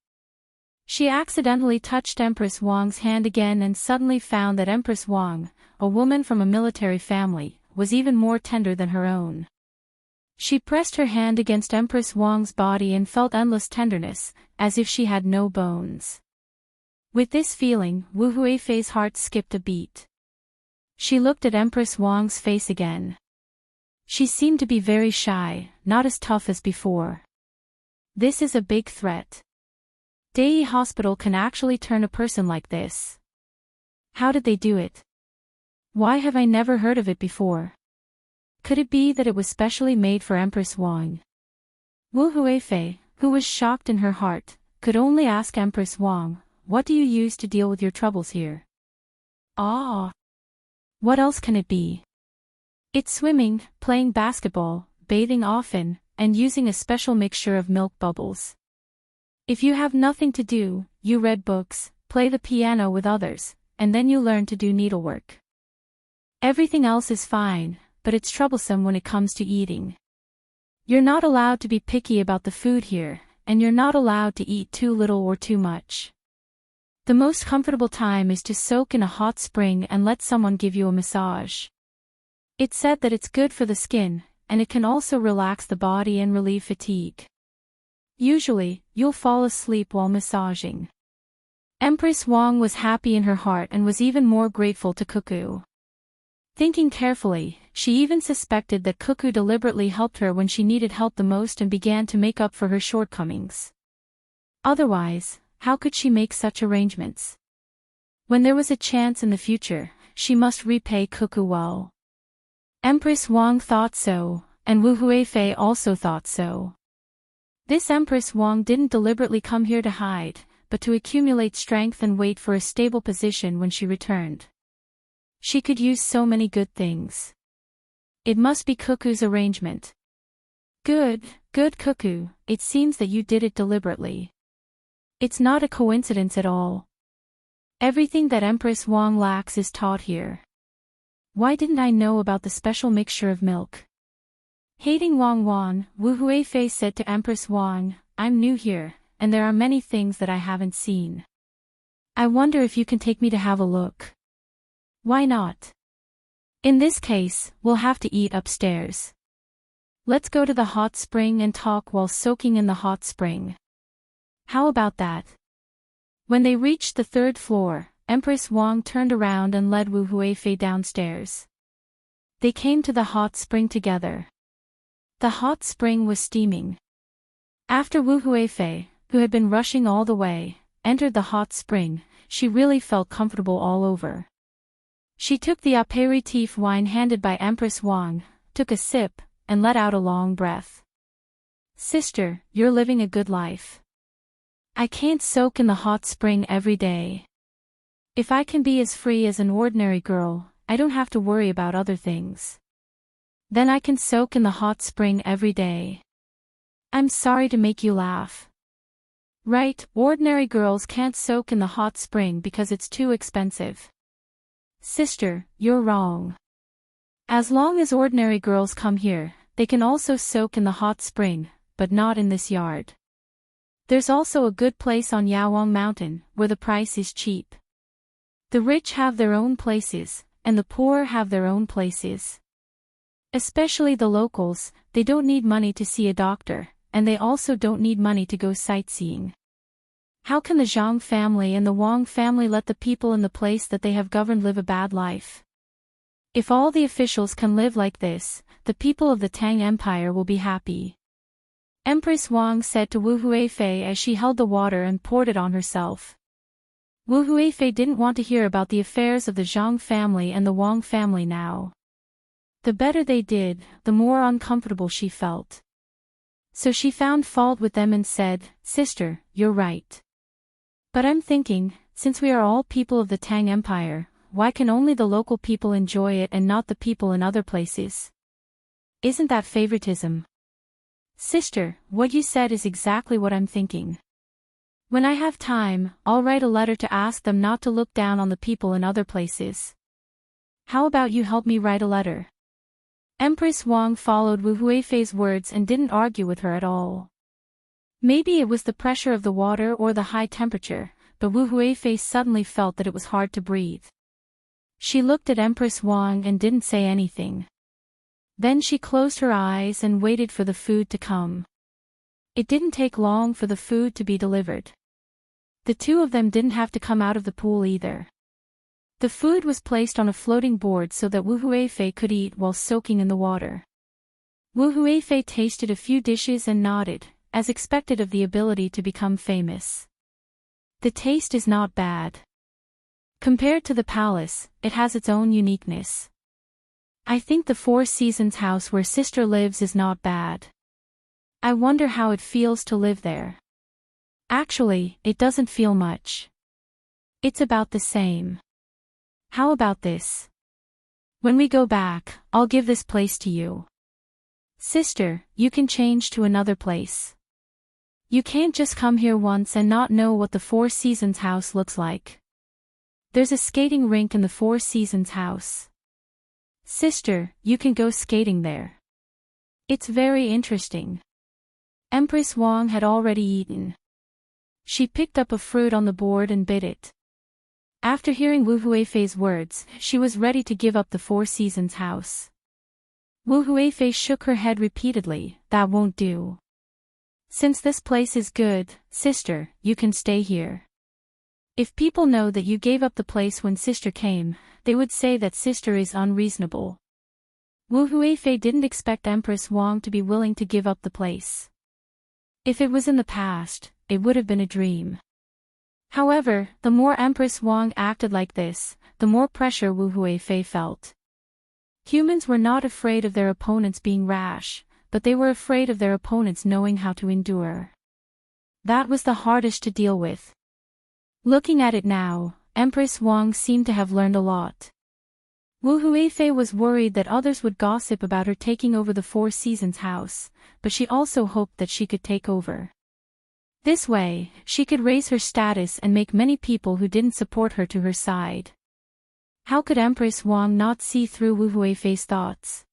She accidentally touched Empress Wang's hand again and suddenly found that Empress Wang, a woman from a military family, was even more tender than her own. She pressed her hand against Empress Wang's body and felt endless tenderness, as if she had no bones. With this feeling, Wu Huifei's heart skipped a beat. She looked at Empress Wang's face again. She seemed to be very shy, not as tough as before. This is a big threat. Dei Hospital can actually turn a person like this. How did they do it? Why have I never heard of it before? Could it be that it was specially made for Empress Wang? Wu Huifei, who was shocked in her heart, could only ask Empress Wang, "What do you use to deal with your troubles here?" "Ah! What else can it be?" "It's swimming, playing basketball, bathing often, and using a special mixture of milk bubbles. If you have nothing to do, you read books, play the piano with others, and then you learn to do needlework. Everything else is fine, but it's troublesome when it comes to eating. You're not allowed to be picky about the food here, and you're not allowed to eat too little or too much. The most comfortable time is to soak in a hot spring and let someone give you a massage. It's said that it's good for the skin, and it can also relax the body and relieve fatigue. Usually, you'll fall asleep while massaging." Empress Wang was happy in her heart and was even more grateful to Cuckoo. Thinking carefully, she even suspected that Cuckoo deliberately helped her when she needed help the most and began to make up for her shortcomings. Otherwise, how could she make such arrangements? When there was a chance in the future, she must repay Cuckoo well. Empress Wang thought so, and Wu Huifei also thought so. This Empress Wang didn't deliberately come here to hide, but to accumulate strength and wait for a stable position when she returned. She could use so many good things. It must be Cuckoo's arrangement. Good, Good cuckoo, it seems that you did it deliberately. It's not a coincidence at all. Everything that Empress Wang lacks is taught here. Why didn't I know about the special mixture of milk? Hating Wang Wan, Wu Huifei said to Empress Wang, I'm new here, and there are many things that I haven't seen. I wonder if you can take me to have a look. Why not? In this case, we'll have to eat upstairs. Let's go to the hot spring and talk while soaking in the hot spring. How about that? When they reached the third floor, Empress Wang turned around and led Wu Huifei downstairs. They came to the hot spring together. The hot spring was steaming. After Wu Huifei, who had been rushing all the way, entered the hot spring, she really felt comfortable all over. She took the aperitif wine handed by Empress Wang, took a sip, and let out a long breath. Sister, you're living a good life. I can't soak in the hot spring every day. If I can be as free as an ordinary girl, I don't have to worry about other things. Then I can soak in the hot spring every day. I'm sorry to make you laugh. Right, ordinary girls can't soak in the hot spring because it's too expensive. Sister, you're wrong. As long as ordinary girls come here, they can also soak in the hot spring, but not in this yard. There's also a good place on Yawang Mountain, where the price is cheap. The rich have their own places, and the poor have their own places. Especially the locals, they don't need money to see a doctor, and they also don't need money to go sightseeing. How can the Zhang family and the Wang family let the people in the place that they have governed live a bad life? If all the officials can live like this, the people of the Tang Empire will be happy. Empress Wang said to Wu Huifei as she held the water and poured it on herself. Wu Huifei didn't want to hear about the affairs of the Zhang family and the Wang family now. The better they did, the more uncomfortable she felt. So she found fault with them and said, Sister, you're right. But I'm thinking, since we are all people of the Tang Empire, why can only the local people enjoy it and not the people in other places? Isn't that favoritism? Sister, what you said is exactly what I'm thinking. When I have time, I'll write a letter to ask them not to look down on the people in other places. How about you help me write a letter? Empress Wang followed Wu Huifei's words and didn't argue with her at all. Maybe it was the pressure of the water or the high temperature, but Wu Huifei suddenly felt that it was hard to breathe. She looked at Empress Wang and didn't say anything. Then she closed her eyes and waited for the food to come. It didn't take long for the food to be delivered. The two of them didn't have to come out of the pool either. The food was placed on a floating board so that Wu Huifei could eat while soaking in the water. Wu Huifei tasted a few dishes and nodded, as expected of the ability to become famous. The taste is not bad. Compared to the palace, it has its own uniqueness. I think the Four Seasons house where sister lives is not bad. I wonder how it feels to live there. Actually, it doesn't feel much. It's about the same. How about this? When we go back, I'll give this place to you. Sister, you can change to another place. You can't just come here once and not know what the Four Seasons house looks like. There's a skating rink in the Four Seasons house. Sister, you can go skating there. It's very interesting. Empress Wang had already eaten. She picked up a fruit on the board and bit it. After hearing Wu Huifei's words, she was ready to give up the Four Seasons house. Wu Huifei shook her head repeatedly, that won't do. Since this place is good, sister, you can stay here. If people know that you gave up the place when sister came, they would say that sister is unreasonable. Wu Huifei didn't expect Empress Wang to be willing to give up the place. If it was in the past, it would have been a dream. However, the more Empress Wang acted like this, the more pressure Wu Huifei felt. Humans were not afraid of their opponents being rash, but they were afraid of their opponents knowing how to endure. That was the hardest to deal with. Looking at it now, Empress Wang seemed to have learned a lot. Wu Huifei was worried that others would gossip about her taking over the Four Seasons house, but she also hoped that she could take over. This way, she could raise her status and make many people who didn't support her to her side. How could Empress Wang not see through Wu Huifei's thoughts?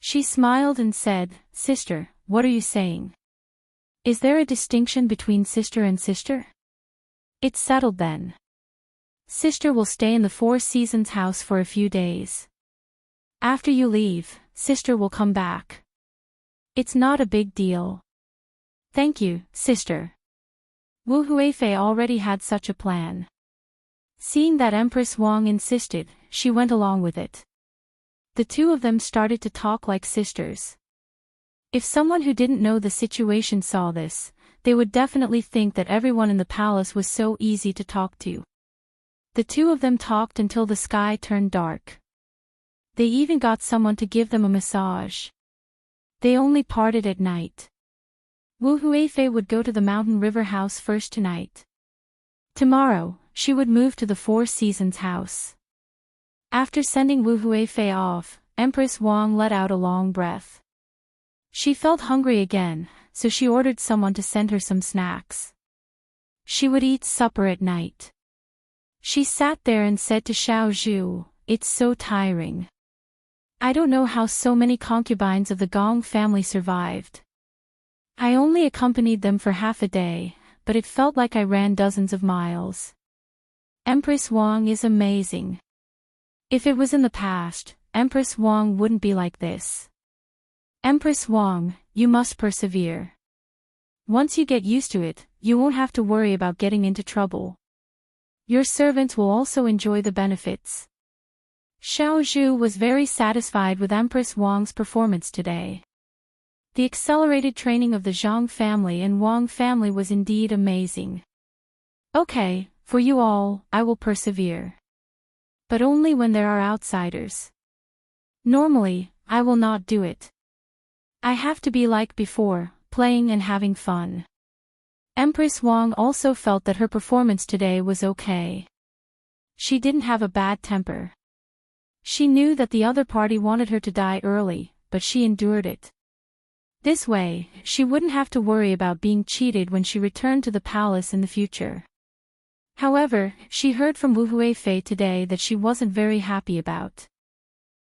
She smiled and said, "Sister, what are you saying? Is there a distinction between sister and sister? It's settled then. Sister will stay in the Four Seasons house for a few days. After you leave, sister will come back. It's not a big deal." "Thank you, sister." Wu Huifei already had such a plan. Seeing that Empress Wang insisted, she went along with it. The two of them started to talk like sisters. If someone who didn't know the situation saw this, they would definitely think that everyone in the palace was so easy to talk to. The two of them talked until the sky turned dark. They even got someone to give them a massage. They only parted at night. Wu Huifei would go to the Mountain River house first tonight. Tomorrow, she would move to the Four Seasons house. After sending Wu Huifei off, Empress Wang let out a long breath. She felt hungry again, so she ordered someone to send her some snacks. She would eat supper at night. She sat there and said to Xiao Zhu, "It's so tiring. I don't know how so many concubines of the Gong family survived. I only accompanied them for half a day, but it felt like I ran dozens of miles. Empress Wang is amazing. If it was in the past, Empress Wang wouldn't be like this. Empress Wang, you must persevere. Once you get used to it, you won't have to worry about getting into trouble. Your servants will also enjoy the benefits." Xiao Zhu was very satisfied with Empress Wang's performance today. The accelerated training of the Zhang family and Wang family was indeed amazing. "Okay, for you all, I will persevere. But only when there are outsiders. Normally, I will not do it. I have to be like before, playing and having fun." Empress Wang also felt that her performance today was okay. She didn't have a bad temper. She knew that the other party wanted her to die early, but she endured it. This way, she wouldn't have to worry about being cheated when she returned to the palace in the future. However, she heard from Wu Huifei today that she wasn't very happy about.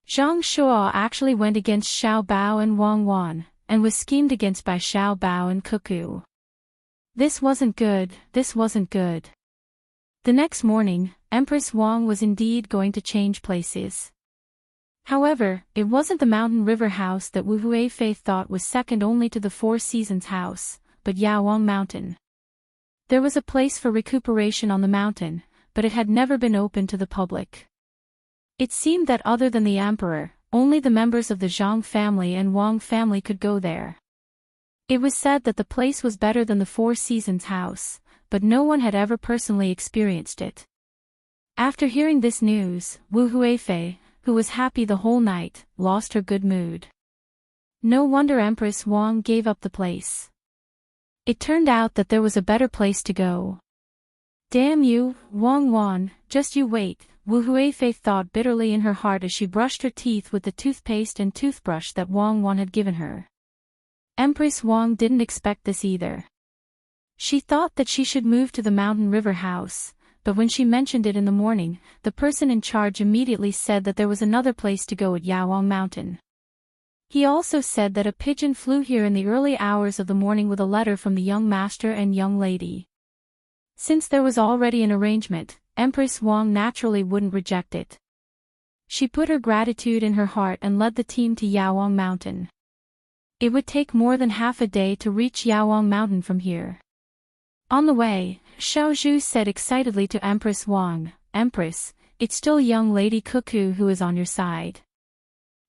Zhang Shuo actually went against Xiao Bao and Wang Wan, and was schemed against by Xiao Bao and Cuckoo. This wasn't good. The next morning, Empress Wang was indeed going to change places. However, it wasn't the Mountain River house that Wu Huifei thought was second only to the Four Seasons house, but Yaowang Mountain. There was a place for recuperation on the mountain, but it had never been open to the public. It seemed that other than the emperor, only the members of the Zhang family and Wang family could go there. It was said that the place was better than the Four Seasons house, but no one had ever personally experienced it. After hearing this news, Wu Huifei, who was happy the whole night, lost her good mood. No wonder Empress Wang gave up the place. It turned out that there was a better place to go. "Damn you, Wang Wan, just you wait," Wu Huifei thought bitterly in her heart as she brushed her teeth with the toothpaste and toothbrush that Wang Wan had given her. Empress Wang didn't expect this either. She thought that she should move to the Mountain River house, but when she mentioned it in the morning, the person in charge immediately said that there was another place to go at Yaowang Mountain. He also said that a pigeon flew here in the early hours of the morning with a letter from the young master and young lady. Since there was already an arrangement, Empress Wang naturally wouldn't reject it. She put her gratitude in her heart and led the team to Yaowang Mountain. It would take more than half a day to reach Yaowang Mountain from here. On the way, Xiao Zhu said excitedly to Empress Wang, "Empress, it's still young lady Cuckoo who is on your side."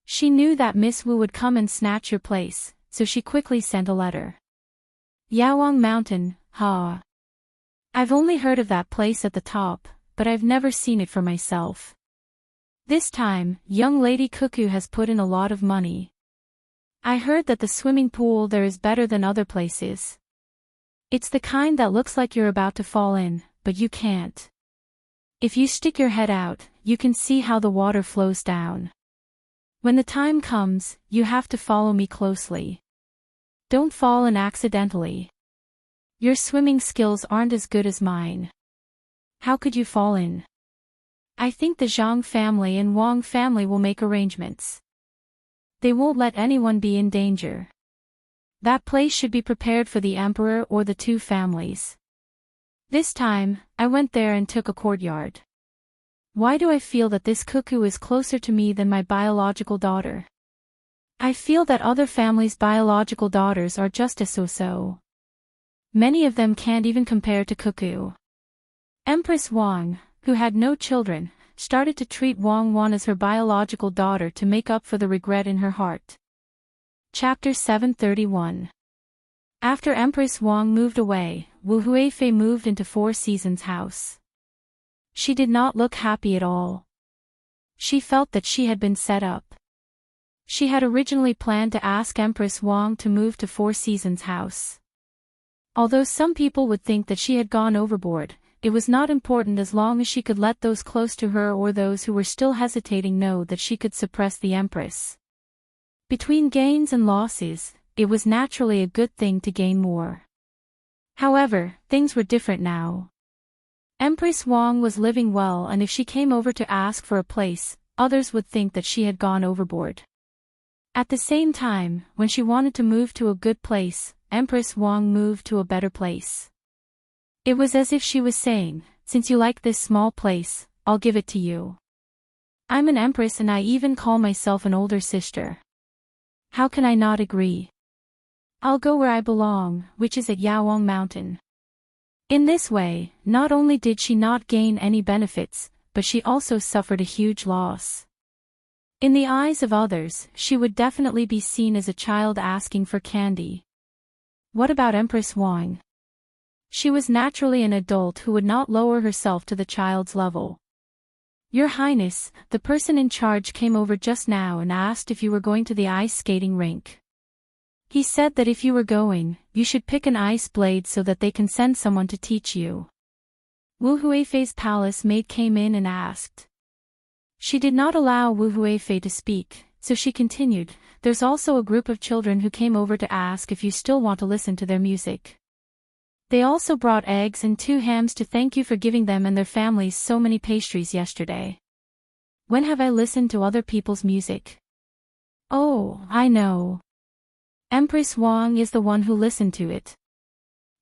She knew that Miss Wu would come and snatch your place, so she quickly sent a letter. "Yaowang Mountain, ha. I've only heard of that place at the top, but I've never seen it for myself. This time, young lady Cuckoo has put in a lot of money. I heard that the swimming pool there is better than other places. It's the kind that looks like you're about to fall in, but you can't. If you stick your head out, you can see how the water flows down. When the time comes, you have to follow me closely. Don't fall in accidentally. Your swimming skills aren't as good as mine. How could you fall in? I think the Zhang family and Wang family will make arrangements. They won't let anyone be in danger. That place should be prepared for the emperor or the two families. This time, I went there and took a courtyard. Why do I feel that this cuckoo is closer to me than my biological daughter? I feel that other families' biological daughters are just as so. Many of them can't even compare to cuckoo. Empress Wang, who had no children, started to treat Wang Wan as her biological daughter to make up for the regret in her heart. Chapter 731. After Empress Wang moved away, Wu Huifei moved into Four Seasons' house. She did not look happy at all. She felt that she had been set up. She had originally planned to ask Empress Wang to move to Four Seasons' house. Although some people would think that she had gone overboard, it was not important as long as she could let those close to her or those who were still hesitating know that she could suppress the Empress. Between gains and losses, it was naturally a good thing to gain more. However, things were different now. Empress Wang was living well, and if she came over to ask for a place, others would think that she had gone overboard. At the same time, when she wanted to move to a good place, Empress Wang moved to a better place. It was as if she was saying, since you like this small place, I'll give it to you. I'm an empress and I even call myself an older sister. How can I not agree? I'll go where I belong, which is at Yaowang Mountain. In this way, not only did she not gain any benefits, but she also suffered a huge loss. In the eyes of others, she would definitely be seen as a child asking for candy. What about Empress Wang? She was naturally an adult who would not lower herself to the child's level. Your Highness, the person in charge came over just now and asked if you were going to the ice skating rink. He said that if you were going, you should pick an ice blade so that they can send someone to teach you. Wu Huifei's palace maid came in and asked. She did not allow Wu Huifei to speak, so she continued, there's also a group of children who came over to ask if you still want to listen to their music. They also brought eggs and 2 hams to thank you for giving them and their families so many pastries yesterday. When have I listened to other people's music? Oh, I know. Empress Wang is the one who listened to it.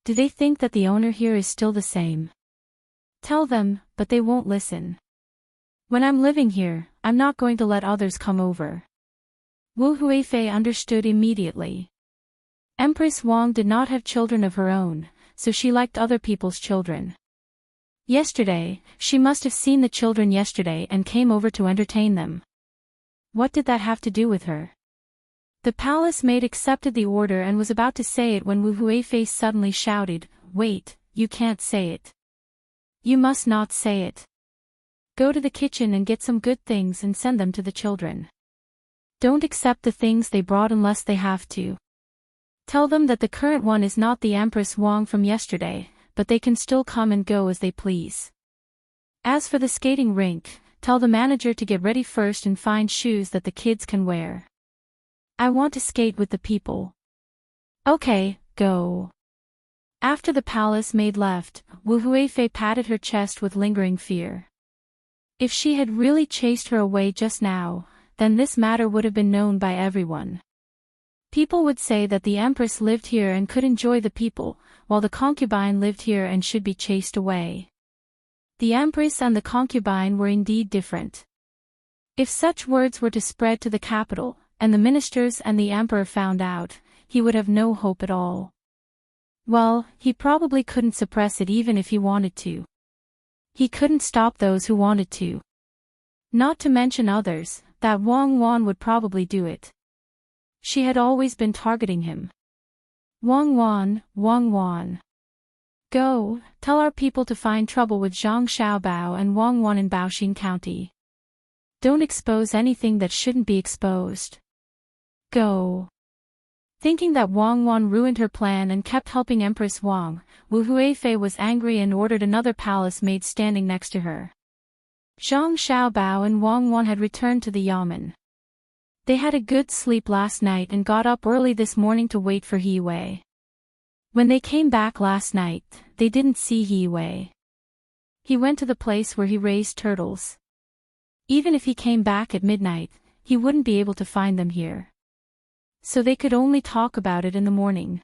Do they think that the owner here is still the same? Tell them, but they won't listen. When I'm living here, I'm not going to let others come over. Wu Huifei understood immediately. Empress Wang did not have children of her own, so she liked other people's children. Yesterday, she must have seen the children yesterday and came over to entertain them. What did that have to do with her? The palace maid accepted the order and was about to say it when Wu Huifei suddenly shouted, wait, you can't say it. You must not say it. Go to the kitchen and get some good things and send them to the children. Don't accept the things they brought unless they have to. Tell them that the current one is not the Empress Wang from yesterday, but they can still come and go as they please. As for the skating rink, tell the manager to get ready first and find shoes that the kids can wear. I want to skate with the people. Okay, go. After the palace maid left, Wu Huifei patted her chest with lingering fear. If she had really chased her away just now, then this matter would have been known by everyone. People would say that the Empress lived here and could enjoy the people, while the concubine lived here and should be chased away. The Empress and the concubine were indeed different. If such words were to spread to the capital, and the ministers and the emperor found out, he would have no hope at all. Well, he probably couldn't suppress it even if he wanted to. He couldn't stop those who wanted to. Not to mention others, that Wang Wan would probably do it. She had always been targeting him. Wang Wan, Wang Wan. Go, tell our people to find trouble with Zhang Xiaobao and Wang Wan in Baoxin County. Don't expose anything that shouldn't be exposed. Go. Thinking that Wang Wan ruined her plan and kept helping Empress Wang, Wu Huifei was angry and ordered another palace maid standing next to her. Zhang Xiaobao and Wang Wan had returned to the yamen. They had a good sleep last night and got up early this morning to wait for He Wei. When they came back last night, they didn't see He Wei. He went to the place where he raised turtles. Even if he came back at midnight, he wouldn't be able to find them here. So they could only talk about it in the morning.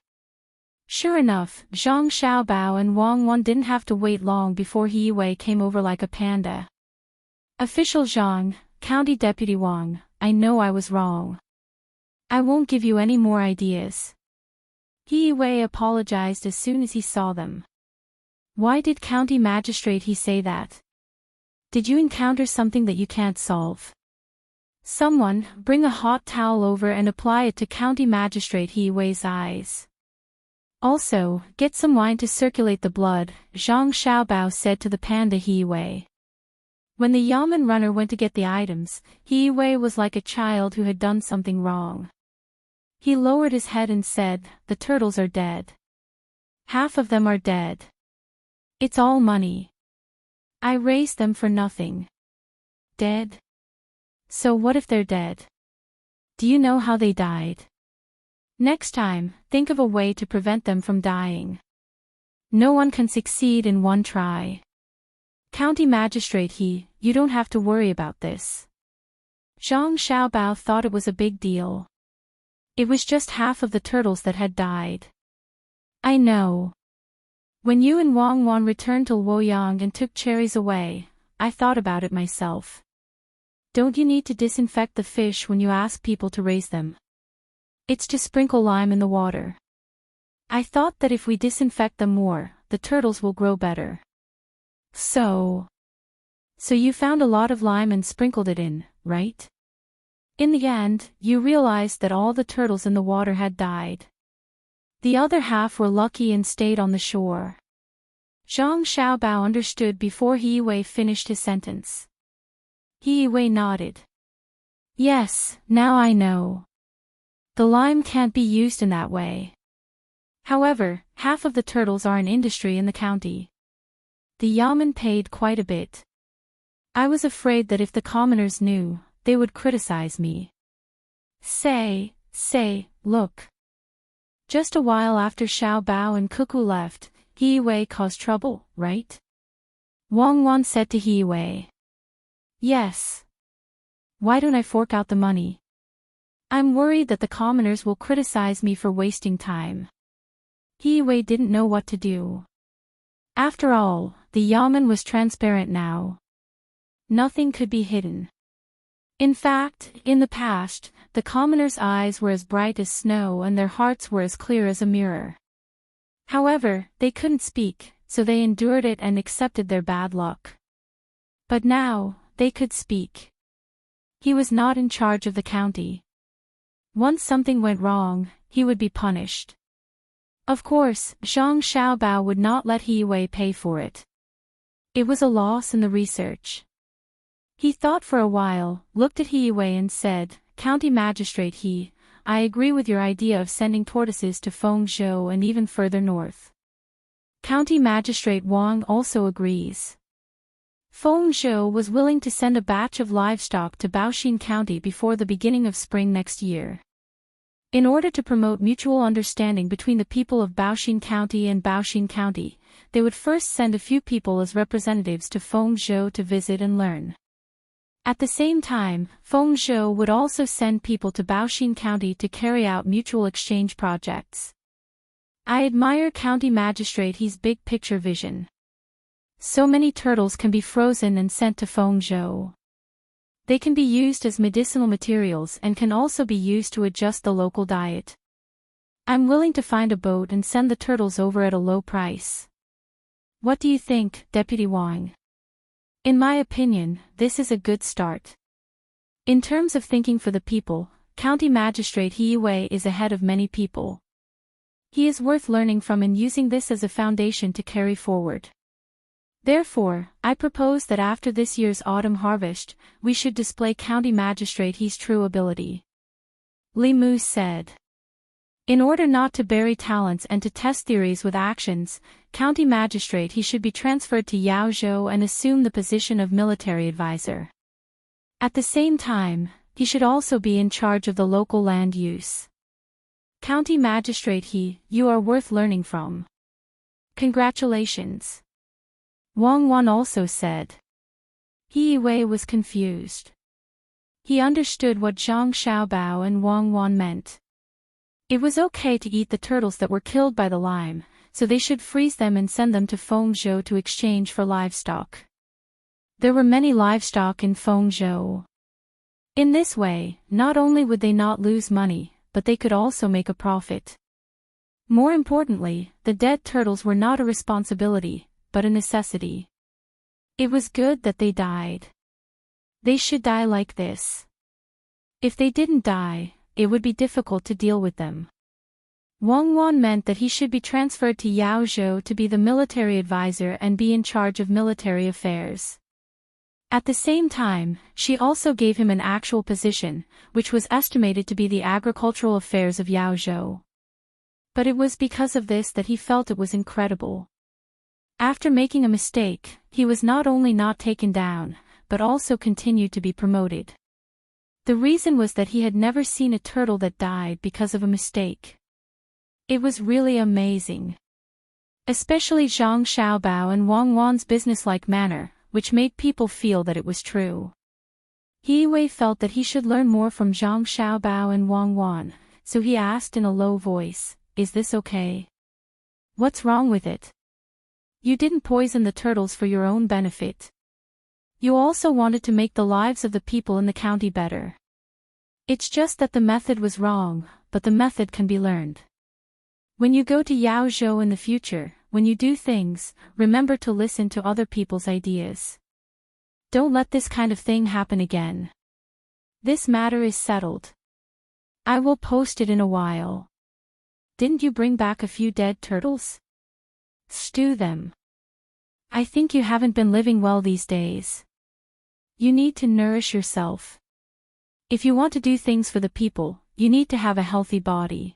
Sure enough, Zhang Xiaobao and Wang Wan didn't have to wait long before He Wei came over like a panda. Official Zhang, County Deputy Wang, I know I was wrong. I won't give you any more ideas. He Wei apologized as soon as he saw them. Why did County Magistrate He say that? Did you encounter something that you can't solve? Someone, bring a hot towel over and apply it to County Magistrate He Wei's eyes. Also, get some wine to circulate the blood, Zhang Xiaobao said to the panda He Wei. When the yamen runner went to get the items, He Wei was like a child who had done something wrong. He lowered his head and said, the turtles are dead. Half of them are dead. It's all money. I raised them for nothing. Dead? So what if they're dead? Do you know how they died? Next time, think of a way to prevent them from dying. No one can succeed in one try. County Magistrate you don't have to worry about this. Zhang Xiaobao thought it was a big deal. It was just half of the turtles that had died. I know. When you and Wang Wan returned to Luoyang and took cherries away, I thought about it myself. Don't you need to disinfect the fish when you ask people to raise them? It's to sprinkle lime in the water. I thought that if we disinfect them more, the turtles will grow better. So you found a lot of lime and sprinkled it in, right? In the end, you realized that all the turtles in the water had died. The other half were lucky and stayed on the shore. Zhang Xiaobao understood before He Wei finished his sentence. He Wei nodded. Yes, now I know. The lime can't be used in that way. However, half of the turtles are an industry in the county. The yamen paid quite a bit. I was afraid that if the commoners knew, they would criticize me. Say, look. Just a while after Xiao Bao and Cuckoo left, He Wei caused trouble, right? Wang Wan said to He Wei. Yes. Why don't I fork out the money? I'm worried that the commoners will criticize me for wasting time. He Wei didn't know what to do. After all, the yamen was transparent now. Nothing could be hidden. In fact, in the past, the commoners' eyes were as bright as snow and their hearts were as clear as a mirror. However, they couldn't speak, so they endured it and accepted their bad luck. But now, they could speak. He was not in charge of the county. Once something went wrong, he would be punished. Of course, Zhang Xiaobao would not let He Wei pay for it. It was a loss in the research. He thought for a while, looked at He Wei and said, County Magistrate I agree with your idea of sending tortoises to Fengzhou and even further north. County Magistrate Wang also agrees. Fengzhou was willing to send a batch of livestock to Baoxin County before the beginning of spring next year. In order to promote mutual understanding between the people of Baoxin County and Baoxin County, they would first send a few people as representatives to Fengzhou to visit and learn. At the same time, Fengzhou would also send people to Baoxin County to carry out mutual exchange projects. I admire County Magistrate He's big picture vision. So many turtles can be frozen and sent to Fengzhou. They can be used as medicinal materials and can also be used to adjust the local diet. I'm willing to find a boat and send the turtles over at a low price. What do you think, Deputy Wang? In my opinion, this is a good start. In terms of thinking for the people, County Magistrate He Wei is ahead of many people. He is worth learning from and using this as a foundation to carry forward. Therefore, I propose that after this year's autumn harvest, we should display County Magistrate He's true ability. Li Mu said. In order not to bury talents and to test theories with actions, county magistrate he should be transferred to Yaozhou and assume the position of military advisor. At the same time, he should also be in charge of the local land use. County magistrate you are worth learning from. Congratulations. Wang Wan also said. He Wei was confused. He understood what Zhang Xiaobao and Wang Wan meant. It was okay to eat the turtles that were killed by the lime, so they should freeze them and send them to Fengzhou to exchange for livestock. There were many livestock in Fengzhou. In this way, not only would they not lose money, but they could also make a profit. More importantly, the dead turtles were not a responsibility, but a necessity. It was good that they died. They should die like this. If they didn't die, it would be difficult to deal with them. Wang Wan meant that he should be transferred to Yaozhou to be the military advisor and be in charge of military affairs. At the same time, she also gave him an actual position, which was estimated to be the agricultural affairs of Yaozhou. But it was because of this that he felt it was incredible. After making a mistake, he was not only not taken down, but also continued to be promoted. The reason was that he had never seen a turtle that died because of a mistake. It was really amazing. Especially Zhang Xiaobao and Wang Wan's businesslike manner, which made people feel that it was true. He Wei felt that he should learn more from Zhang Xiaobao and Wang Wan, so he asked in a low voice, "Is this okay? What's wrong with it? You didn't poison the turtles for your own benefit. You also wanted to make the lives of the people in the county better. It's just that the method was wrong, but the method can be learned. When you go to Yaozhou in the future, when you do things, remember to listen to other people's ideas. Don't let this kind of thing happen again. This matter is settled. I will post it in a while. Didn't you bring back a few dead turtles? Stew them. I think you haven't been living well these days. You need to nourish yourself. If you want to do things for the people, you need to have a healthy body.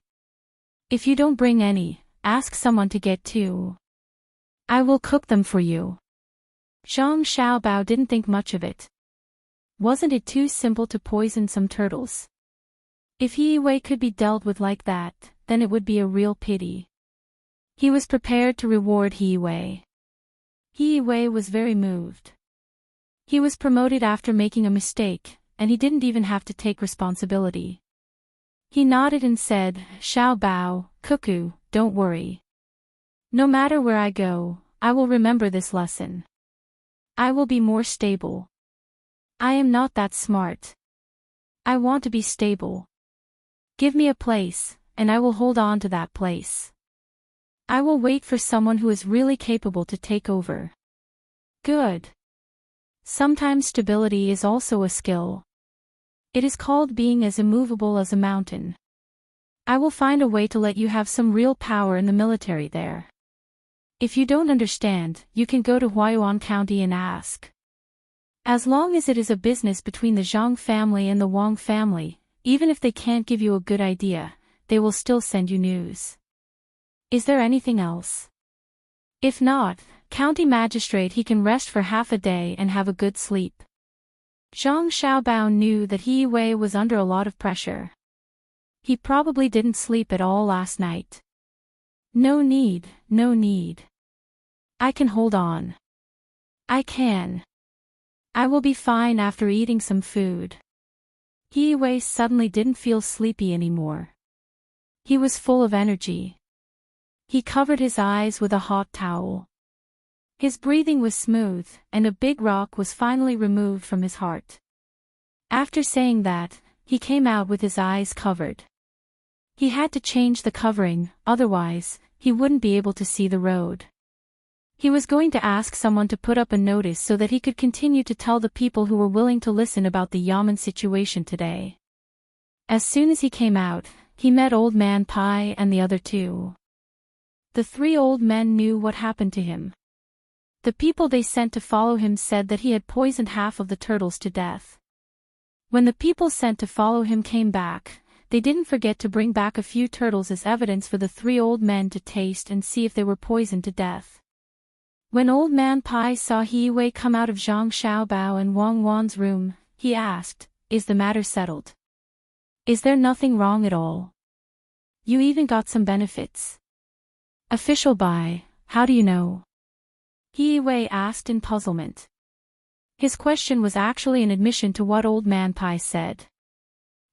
If you don't bring any, ask someone to get two. I will cook them for you." Zhang Xiaobao didn't think much of it. Wasn't it too simple to poison some turtles? If He Wei could be dealt with like that, then it would be a real pity. He was prepared to reward He Wei. He Wei was very moved. He was promoted after making a mistake, and he didn't even have to take responsibility. He nodded and said, "Xiaobao, Cuckoo, don't worry. No matter where I go, I will remember this lesson. I will be more stable. I am not that smart. I want to be stable. Give me a place, and I will hold on to that place. I will wait for someone who is really capable to take over." Good. Sometimes stability is also a skill. It is called being as immovable as a mountain. I will find a way to let you have some real power in the military there. If you don't understand, you can go to Huayuan County and ask. As long as it is a business between the Zhang family and the Wang family, even if they can't give you a good idea, they will still send you news. Is there anything else? If not, county magistrate he can rest for half a day and have a good sleep. Zhang Xiaobao knew that He Wei was under a lot of pressure. He probably didn't sleep at all last night. No need, no need. I can hold on. I can. I will be fine after eating some food. He Wei suddenly didn't feel sleepy anymore. He was full of energy. He covered his eyes with a hot towel. His breathing was smooth, and a big rock was finally removed from his heart. After saying that, he came out with his eyes covered. He had to change the covering, otherwise, he wouldn't be able to see the road. He was going to ask someone to put up a notice so that he could continue to tell the people who were willing to listen about the Yamen situation today. As soon as he came out, he met Old Man Pai and the other two. The three old men knew what happened to him. The people they sent to follow him said that he had poisoned half of the turtles to death. When the people sent to follow him came back, they didn't forget to bring back a few turtles as evidence for the three old men to taste and see if they were poisoned to death. When Old Man Pai saw He Wei come out of Zhang Xiaobao and Wang Wan's room, he asked, "Is the matter settled? Is there nothing wrong at all? You even got some benefits." "Official Bai, how do you know?" He Wei asked in puzzlement. His question was actually an admission to what Old Man Pai said.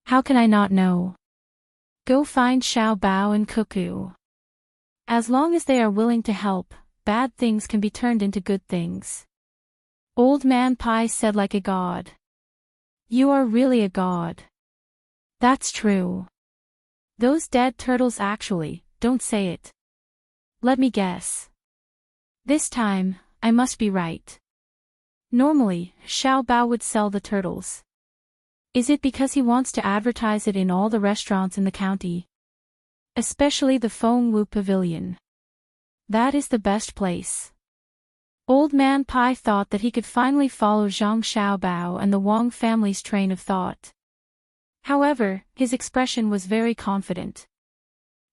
"How can I not know? Go find Xiao Bao and Cuckoo. As long as they are willing to help, bad things can be turned into good things." Old Man Pai said like a god. "You are really a god." "That's true. Those dead turtles actually, don't say it. Let me guess. This time, I must be right. Normally, Xiao Bao would sell the turtles. Is it because he wants to advertise it in all the restaurants in the county? Especially the Feng Wu Pavilion. That is the best place." Old Man Pai thought that he could finally follow Zhang Xiaobao and the Wang family's train of thought. However, his expression was very confident.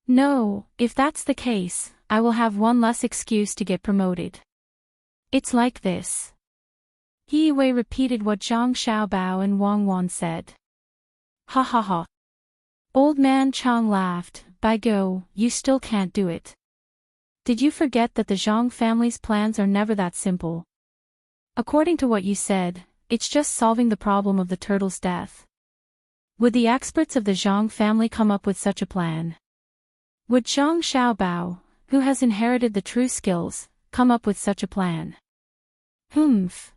"No, if that's the case, I will have one less excuse to get promoted. It's like this." He Wei repeated what Zhang Xiaobao and Wang Wan said. "Ha ha ha." Old Man Chang laughed. "By go, you still can't do it. Did you forget that the Zhang family's plans are never that simple? According to what you said, it's just solving the problem of the turtle's death. Would the experts of the Zhang family come up with such a plan? Would Zhang Xiaobao, who has inherited the true skills, come up with such a plan? Humph.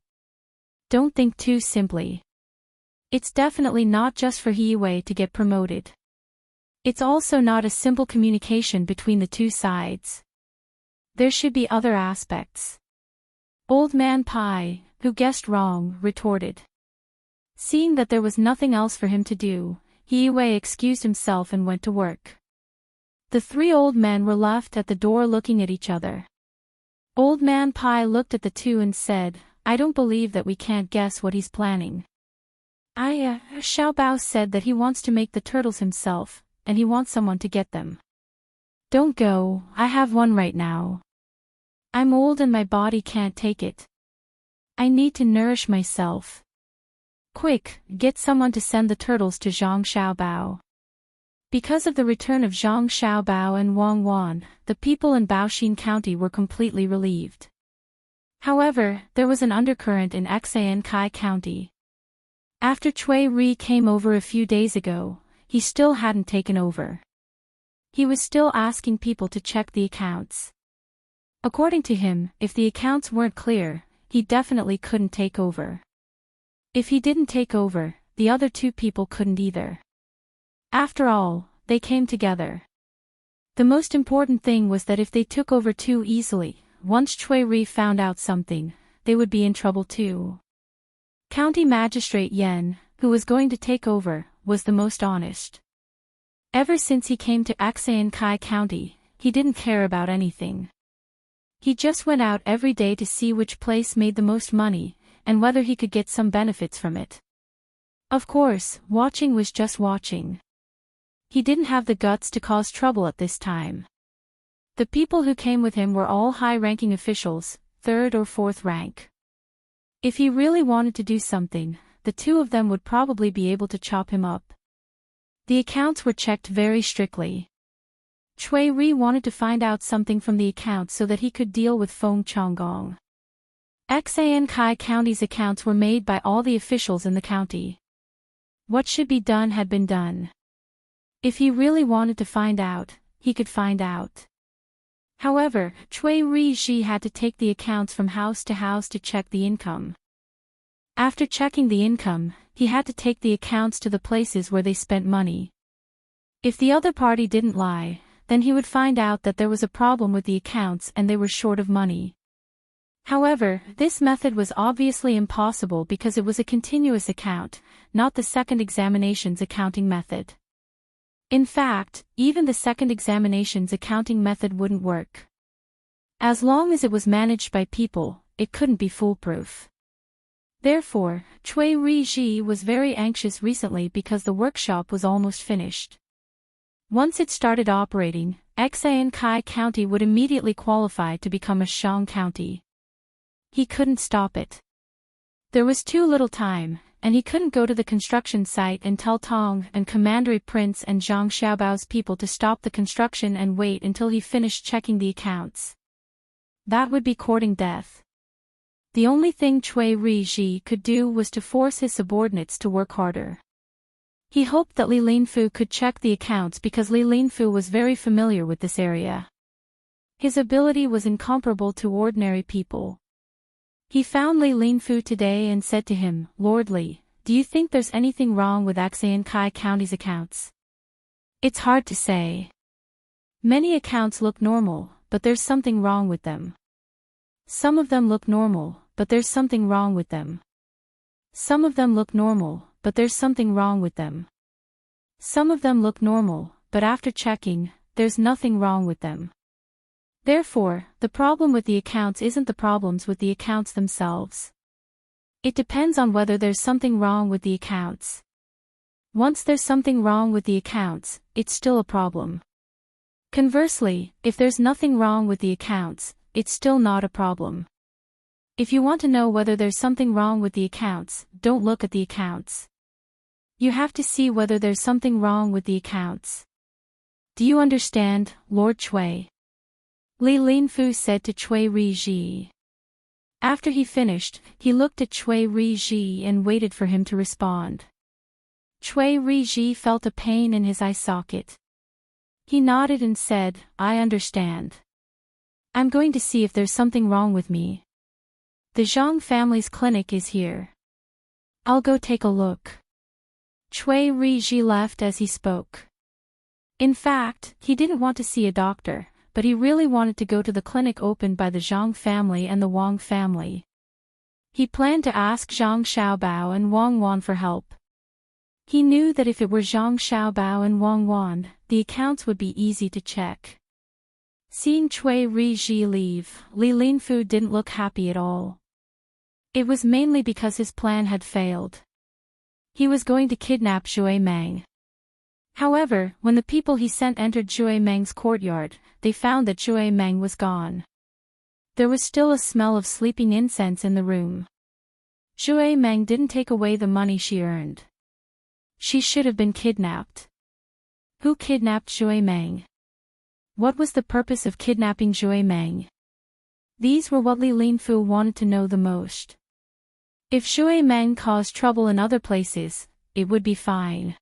Don't think too simply. It's definitely not just for He Wei to get promoted. It's also not a simple communication between the two sides. There should be other aspects." Old Man Pai, who guessed wrong, retorted. Seeing that there was nothing else for him to do, He Wei excused himself and went to work. The three old men were left at the door looking at each other. Old Man Pai looked at the two and said, "I don't believe that we can't guess what he's planning. Xiao Bao said that he wants to make the turtles himself, and he wants someone to get them. Don't go, I have one right now. I'm old and my body can't take it. I need to nourish myself. Quick, get someone to send the turtles to Zhang Xiaobao." Because of the return of Zhang Xiaobao and Wang Wan, the people in Baoxin County were completely relieved. However, there was an undercurrent in Xiankai County. After Cui Ri came over a few days ago, he still hadn't taken over. He was still asking people to check the accounts. According to him, if the accounts weren't clear, he definitely couldn't take over. If he didn't take over, the other two people couldn't either. After all, they came together. The most important thing was that if they took over too easily, once Cui Ri found out something, they would be in trouble too. County Magistrate Yen, who was going to take over, was the most honest. Ever since he came to Xiankai County, he didn't care about anything. He just went out every day to see which place made the most money, and whether he could get some benefits from it. Of course, watching was just watching. He didn't have the guts to cause trouble at this time. The people who came with him were all high-ranking officials, 3rd or 4th rank. If he really wanted to do something, the two of them would probably be able to chop him up. The accounts were checked very strictly. Cui Ri wanted to find out something from the accounts so that he could deal with Feng Chonggong. Xiankai County's accounts were made by all the officials in the county. What should be done had been done. If he really wanted to find out, he could find out. However, Cui Ri had to take the accounts from house to house to check the income. After checking the income, he had to take the accounts to the places where they spent money. If the other party didn't lie, then he would find out that there was a problem with the accounts and they were short of money. However, this method was obviously impossible because it was a continuous account, not the second examination's accounting method. In fact, even the second examination's accounting method wouldn't work. As long as it was managed by people, it couldn't be foolproof. Therefore, Cui Riji was very anxious recently because the workshop was almost finished. Once it started operating, Kai County would immediately qualify to become a Shang County. He couldn't stop it. There was too little time, and he couldn't go to the construction site and tell Tang and Commandery Prince and Zhang Xiaobao's people to stop the construction and wait until he finished checking the accounts. That would be courting death. The only thing Cui Riji could do was to force his subordinates to work harder. He hoped that Li Linfu could check the accounts because Li Linfu was very familiar with this area. His ability was incomparable to ordinary people. He found Li Linfu today and said to him, "Lord Li, do you think there's anything wrong with Kai County's accounts?" "It's hard to say. Many accounts look normal, but there's something wrong with them. Some of them look normal, but there's something wrong with them. Some of them look normal, but there's something wrong with them. Some of them look normal, but after checking, there's nothing wrong with them. Therefore, the problem with the accounts isn't the problems with the accounts themselves. It depends on whether there's something wrong with the accounts. Once there's something wrong with the accounts, it's still a problem. Conversely, if there's nothing wrong with the accounts, it's still not a problem. If you want to know whether there's something wrong with the accounts, don't look at the accounts. You have to see whether there's something wrong with the accounts. Do you understand, Lord Cui?" Li Linfu said to Cui Riji. After he finished, he looked at Cui Riji and waited for him to respond. Cui Riji felt a pain in his eye socket. He nodded and said, "I understand. I'm going to see if there's something wrong with me. The Zhang family's clinic is here. I'll go take a look." Cui Riji left as he spoke. In fact, he didn't want to see a doctor, but he really wanted to go to the clinic opened by the Zhang family and the Wang family. He planned to ask Zhang Xiaobao and Wang Wan for help. He knew that if it were Zhang Xiaobao and Wang Wan, the accounts would be easy to check. Seeing Cui Riji leave, Li Linfu didn't look happy at all. It was mainly because his plan had failed. He was going to kidnap Zhui Meng. However, when the people he sent entered Zhui Meng's courtyard, they found that Zhui Meng was gone. There was still a smell of sleeping incense in the room. Zhui Meng didn't take away the money she earned. She should have been kidnapped. Who kidnapped Zhui Meng? What was the purpose of kidnapping Zhui Meng? These were what Li Linfu wanted to know the most. If Zhui Meng caused trouble in other places, it would be fine.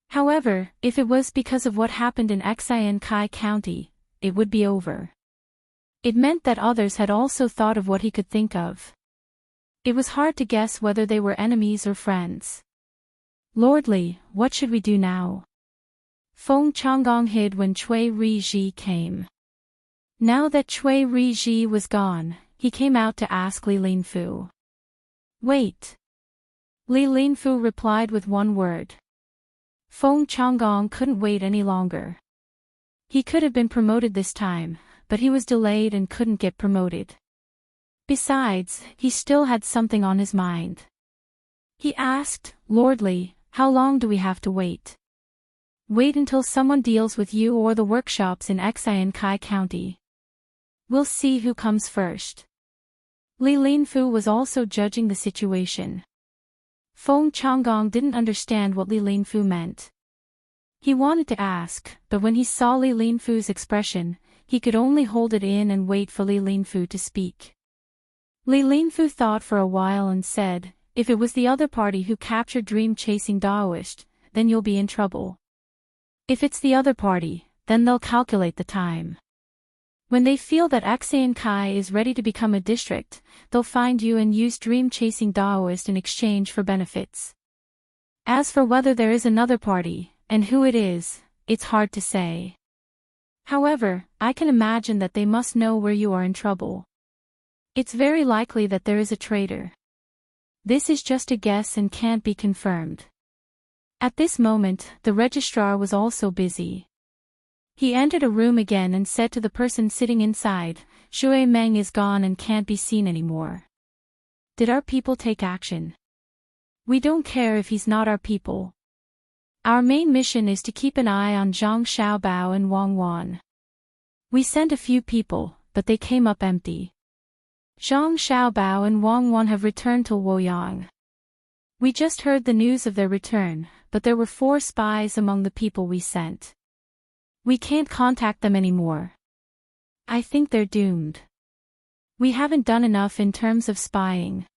However, if it was because of what happened in Kai County, it would be over. It meant that others had also thought of what he could think of. It was hard to guess whether they were enemies or friends. "Lord Li, what should we do now?" Feng Changgong hid when Cui Riji came. Now that Cui Riji was gone, he came out to ask Li Linfu. "Wait." Li Linfu replied with one word. Feng Changgong couldn't wait any longer. He could have been promoted this time, but he was delayed and couldn't get promoted. Besides, he still had something on his mind. He asked, "Lord Li, how long do we have to wait?" "Wait until someone deals with you or the workshops in Kai County. We'll see who comes first." Li Linfu was also judging the situation. Feng Changgong didn't understand what Li Linfu meant. He wanted to ask, but when he saw Li Linfu's expression, he could only hold it in and wait for Li Linfu to speak. Li Linfu thought for a while and said, "If it was the other party who captured dream-chasing Daoist, then you'll be in trouble. If it's the other party, then they'll calculate the time. When they feel that Kai is ready to become a district, they'll find you and use dream-chasing Daoist in exchange for benefits. As for whether there is another party, and who it is, it's hard to say. However, I can imagine that they must know where you are in trouble. It's very likely that there is a traitor. This is just a guess and can't be confirmed." At this moment, the registrar was also busy. He entered a room again and said to the person sitting inside, "Zhui Meng is gone and can't be seen anymore." Did our people take action? We don't care if he's not our people. Our main mission is to keep an eye on Zhang Xiaobao and Wang Wan. We sent a few people, but they came up empty. Zhang Xiaobao and Wang Wan have returned to Luoyang. We just heard the news of their return, but there were 4 spies among the people we sent. We can't contact them anymore. I think they're doomed. We haven't done enough in terms of spying.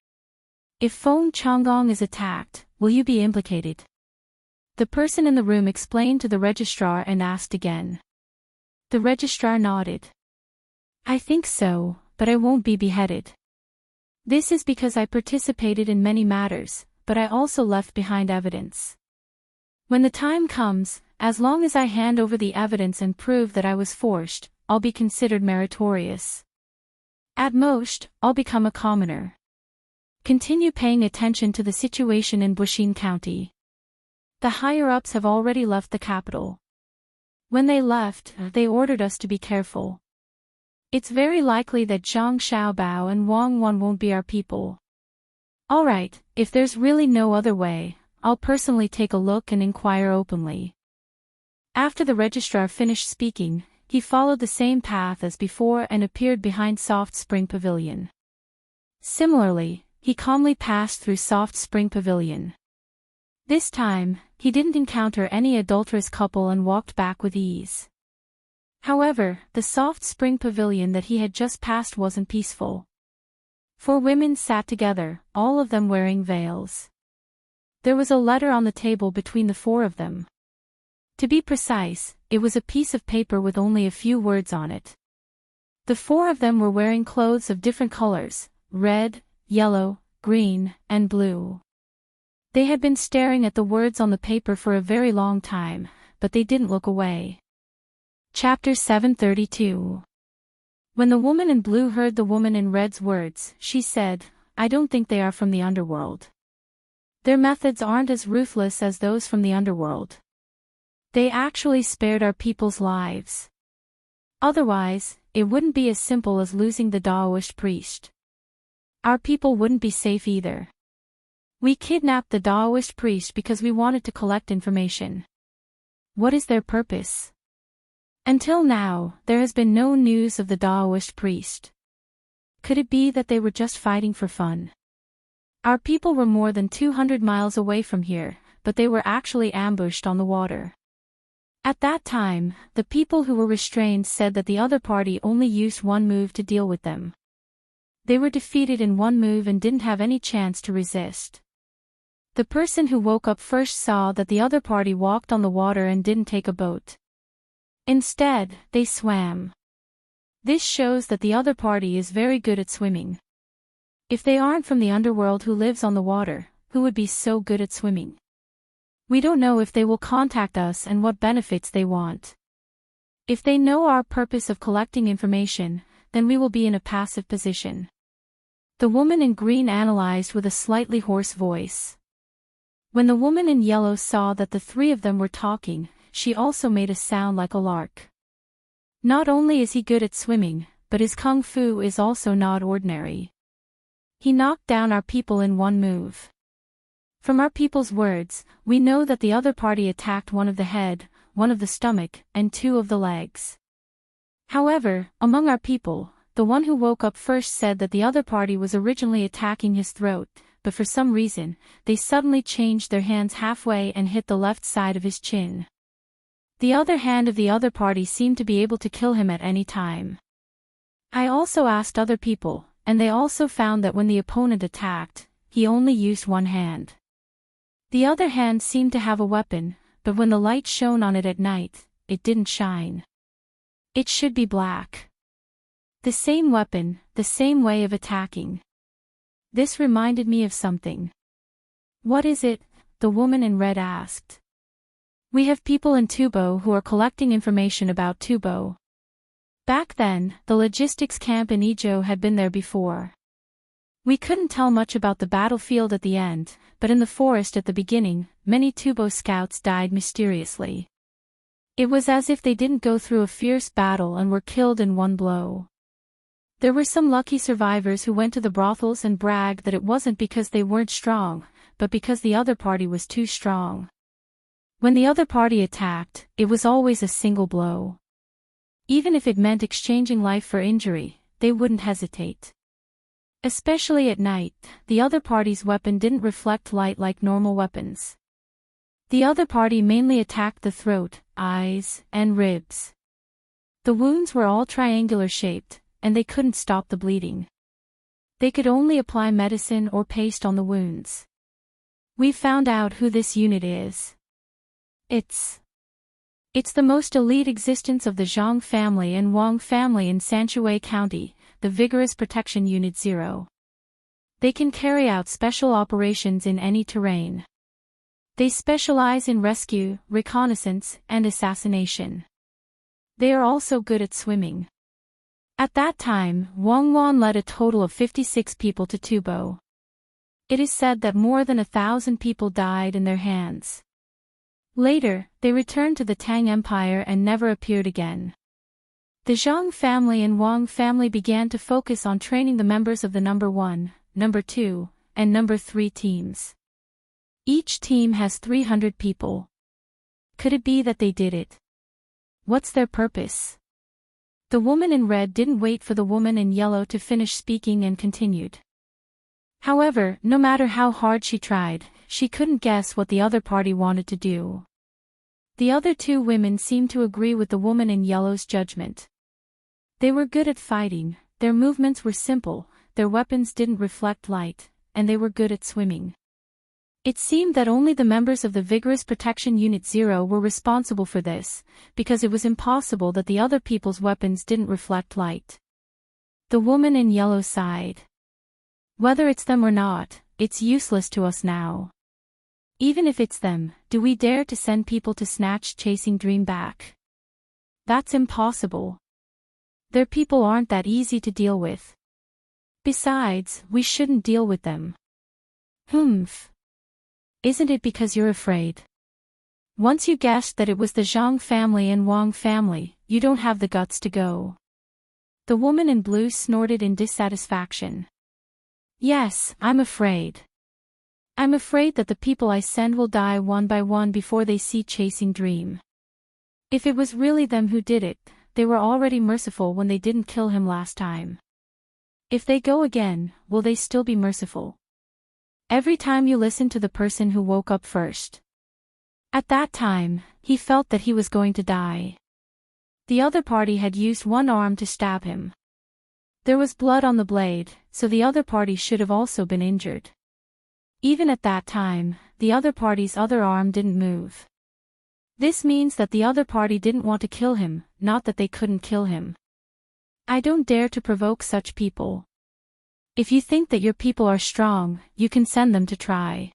If Feng Changgong is attacked, will you be implicated? The person in the room explained to the registrar and asked again. The registrar nodded. I think so, but I won't be beheaded. This is because I participated in many matters, but I also left behind evidence. When the time comes, as long as I hand over the evidence and prove that I was forced, I'll be considered meritorious. At most, I'll become a commoner. Continue paying attention to the situation in Buxin County. The higher-ups have already left the capital. When they left, they ordered us to be careful. It's very likely that Zhang Xiaobao and Wang Wan won't be our people. Alright, if there's really no other way, I'll personally take a look and inquire openly. After the registrar finished speaking, he followed the same path as before and appeared behind Soft Spring Pavilion. Similarly, he calmly passed through Soft Spring Pavilion. This time, he didn't encounter any adulterous couple and walked back with ease. However, the Soft Spring Pavilion that he had just passed wasn't peaceful. 4 women sat together, all of them wearing veils. There was a letter on the table between the 4 of them. To be precise, it was a piece of paper with only a few words on it. The 4 of them were wearing clothes of different colors, red, yellow, green, and blue. They had been staring at the words on the paper for a very long time, but they didn't look away. Chapter 732. When the woman in blue heard the woman in red's words, she said, I don't think they are from the underworld. Their methods aren't as ruthless as those from the underworld. They actually spared our people's lives. Otherwise, it wouldn't be as simple as losing the Daoist priest. Our people wouldn't be safe either. We kidnapped the Daoist priest because we wanted to collect information. What is their purpose? Until now, there has been no news of the Daoist priest. Could it be that they were just fighting for fun? Our people were more than 200 miles away from here, but they were actually ambushed on the water. At that time, the people who were restrained said that the other party only used 1 move to deal with them. They were defeated in 1 move and didn't have any chance to resist. The person who woke up first saw that the other party walked on the water and didn't take a boat. Instead, they swam. This shows that the other party is very good at swimming. If they aren't from the underworld who lives on the water, who would be so good at swimming? We don't know if they will contact us and what benefits they want. If they know our purpose of collecting information, then we will be in a passive position. The woman in green analyzed with a slightly hoarse voice. When the woman in yellow saw that the 3 of them were talking, she also made a sound like a lark. Not only is he good at swimming, but his kung fu is also not ordinary. He knocked down our people in 1 move. From our people's words, we know that the other party attacked 1 of the head, 1 of the stomach, and 2 of the legs. However, among our people, the one who woke up first said that the other party was originally attacking his throat, but for some reason, they suddenly changed their hands halfway and hit the left side of his chin. The other hand of the other party seemed to be able to kill him at any time. I also asked other people, and they also found that when the opponent attacked, he only used 1 hand. The other hand seemed to have a weapon, but when the light shone on it at night, it didn't shine. It should be black. The same weapon, the same way of attacking. This reminded me of something. What is it? The woman in red asked. We have people in Tubo who are collecting information about Tubo. Back then, the logistics camp in Ijo had been there before. We couldn't tell much about the battlefield at the end, but in the forest at the beginning, many Tubo scouts died mysteriously. It was as if they didn't go through a fierce battle and were killed in 1 blow. There were some lucky survivors who went to the brothels and bragged that it wasn't because they weren't strong, but because the other party was too strong. When the other party attacked, it was always a single blow. Even if it meant exchanging life for injury, they wouldn't hesitate. Especially at night, the other party's weapon didn't reflect light like normal weapons. The other party mainly attacked the throat, eyes, and ribs. The wounds were all triangular shaped, and they couldn't stop the bleeding. They could only apply medicine or paste on the wounds. We found out who this unit is. It's the most elite existence of the Zhang family and Wang family in Sanshui County, the Vigorous Protection Unit 0. They can carry out special operations in any terrain. They specialize in rescue, reconnaissance, and assassination. They are also good at swimming. At that time, Wang Wan led a total of 56 people to Tubo. It is said that more than 1,000 people died in their hands. Later, they returned to the Tang Empire and never appeared again. The Zhang family and Wang family began to focus on training the members of the number 1, number 2, and number 3 teams. Each team has 300 people. Could it be that they did it? What's their purpose? The woman in red didn't wait for the woman in yellow to finish speaking and continued. However, no matter how hard she tried, she couldn't guess what the other party wanted to do. The other two women seemed to agree with the woman in yellow's judgment. They were good at fighting, their movements were simple, their weapons didn't reflect light, and they were good at swimming. It seemed that only the members of the Vigorous Protection Unit 0 were responsible for this, because it was impossible that the other people's weapons didn't reflect light. The woman in yellow sighed. Whether it's them or not, it's useless to us now. Even if it's them, do we dare to send people to snatch Chasing Dream back? That's impossible. Their people aren't that easy to deal with. Besides, we shouldn't deal with them. Humph. Isn't it because you're afraid? Once you guessed that it was the Zhang family and Wang family, you don't have the guts to go. The woman in blue snorted in dissatisfaction. Yes, I'm afraid. I'm afraid that the people I send will die one by one before they see Chasing Dream. If it was really them who did it, they were already merciful when they didn't kill him last time. If they go again, will they still be merciful? Every time you listen to the person who woke up first. At that time, he felt that he was going to die. The other party had used one arm to stab him. There was blood on the blade, so the other party should have also been injured. Even at that time, the other party's other arm didn't move. This means that the other party didn't want to kill him, not that they couldn't kill him. I don't dare to provoke such people. If you think that your people are strong, you can send them to try.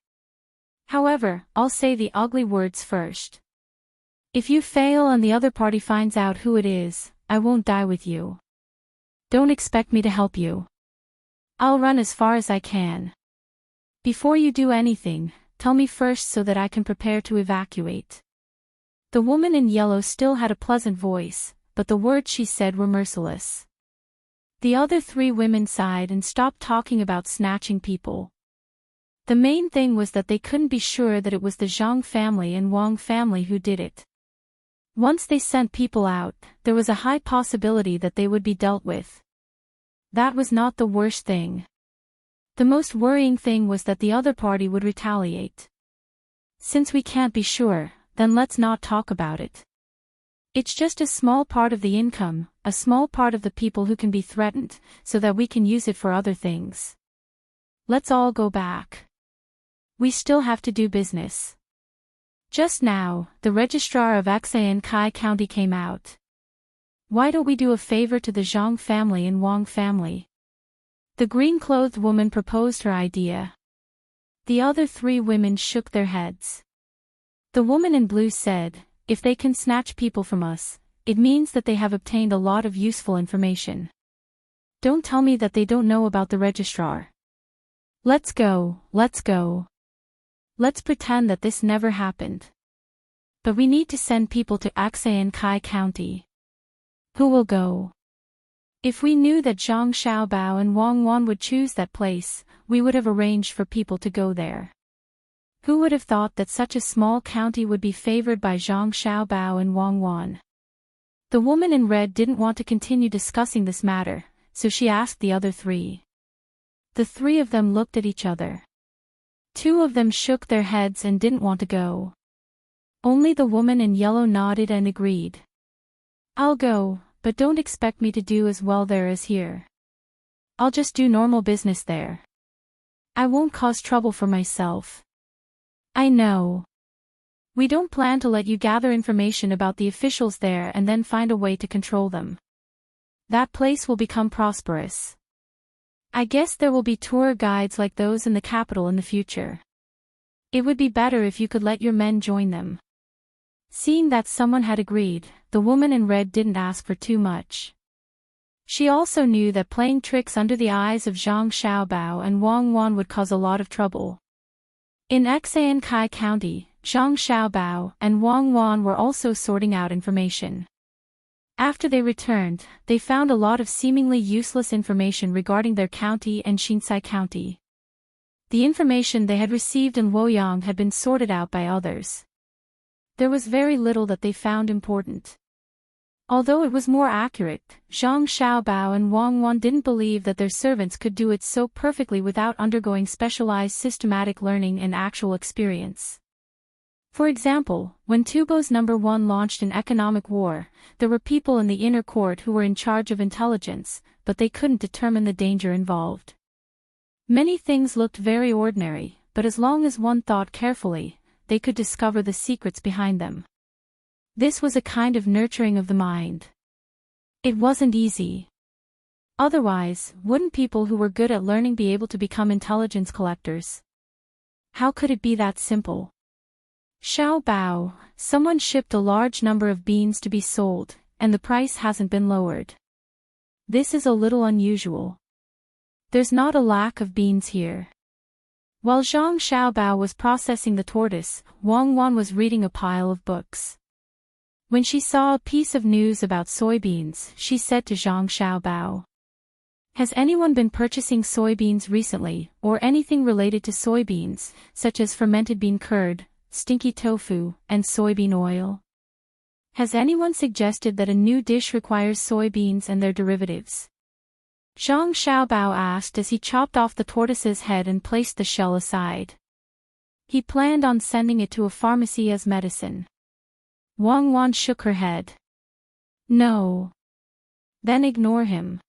However, I'll say the ugly words first. If you fail and the other party finds out who it is, I won't die with you. Don't expect me to help you. I'll run as far as I can. Before you do anything, tell me first so that I can prepare to evacuate. The woman in yellow still had a pleasant voice, but the words she said were merciless. The other three women sighed and stopped talking about snatching people. The main thing was that they couldn't be sure that it was the Zhang family and Wang family who did it. Once they sent people out, there was a high possibility that they would be dealt with. That was not the worst thing. The most worrying thing was that the other party would retaliate. Since we can't be sure, then let's not talk about it. It's just a small part of the income, a small part of the people who can be threatened, so that we can use it for other things. Let's all go back. We still have to do business. Just now, the registrar of Kai County came out. Why don't we do a favor to the Zhang family and Wang family? The green-clothed woman proposed her idea. The other three women shook their heads. The woman in blue said, if they can snatch people from us, it means that they have obtained a lot of useful information. Don't tell me that they don't know about the registrar. Let's go, let's go. Let's pretend that this never happened. But we need to send people to Kai County. Who will go? If we knew that Zhang Xiaobao and Wang Wan would choose that place, we would have arranged for people to go there. Who would have thought that such a small county would be favored by Zhang Xiaobao and Wang Wan? The woman in red didn't want to continue discussing this matter, so she asked the other three. The three of them looked at each other. Two of them shook their heads and didn't want to go. Only the woman in yellow nodded and agreed. I'll go, but don't expect me to do as well there as here. I'll just do normal business there. I won't cause trouble for myself. I know. We don't plan to let you gather information about the officials there and then find a way to control them. That place will become prosperous. I guess there will be tour guides like those in the capital in the future. It would be better if you could let your men join them. Seeing that someone had agreed, the woman in red didn't ask for too much. She also knew that playing tricks under the eyes of Zhang Xiaobao and Wang Wan would cause a lot of trouble. In Xiankai County, Zhang Xiaobao and Wang Wan were also sorting out information. After they returned, they found a lot of seemingly useless information regarding their county and Xinsai County. The information they had received in Luoyang had been sorted out by others. There was very little that they found important. Although it was more accurate, Zhang Xiaobao and Wang Wan didn't believe that their servants could do it so perfectly without undergoing specialized systematic learning and actual experience. For example, when Tubo's No. 1 launched an economic war, there were people in the inner court who were in charge of intelligence, but they couldn't determine the danger involved. Many things looked very ordinary, but as long as one thought carefully, they could discover the secrets behind them. This was a kind of nurturing of the mind. It wasn't easy. Otherwise, wouldn't people who were good at learning be able to become intelligence collectors? How could it be that simple? Xiao Bao, someone shipped a large number of beans to be sold, and the price hasn't been lowered. This is a little unusual. There's not a lack of beans here. While Zhang Xiaobao was processing the tortoise, Wang Wan was reading a pile of books. When she saw a piece of news about soybeans, she said to Zhang Xiaobao, "Has anyone been purchasing soybeans recently, or anything related to soybeans, such as fermented bean curd, stinky tofu, and soybean oil? Has anyone suggested that a new dish requires soybeans and their derivatives?" Zhang Xiaobao asked as he chopped off the tortoise's head and placed the shell aside. He planned on sending it to a pharmacy as medicine. Wang Wan shook her head. "No. Then ignore him.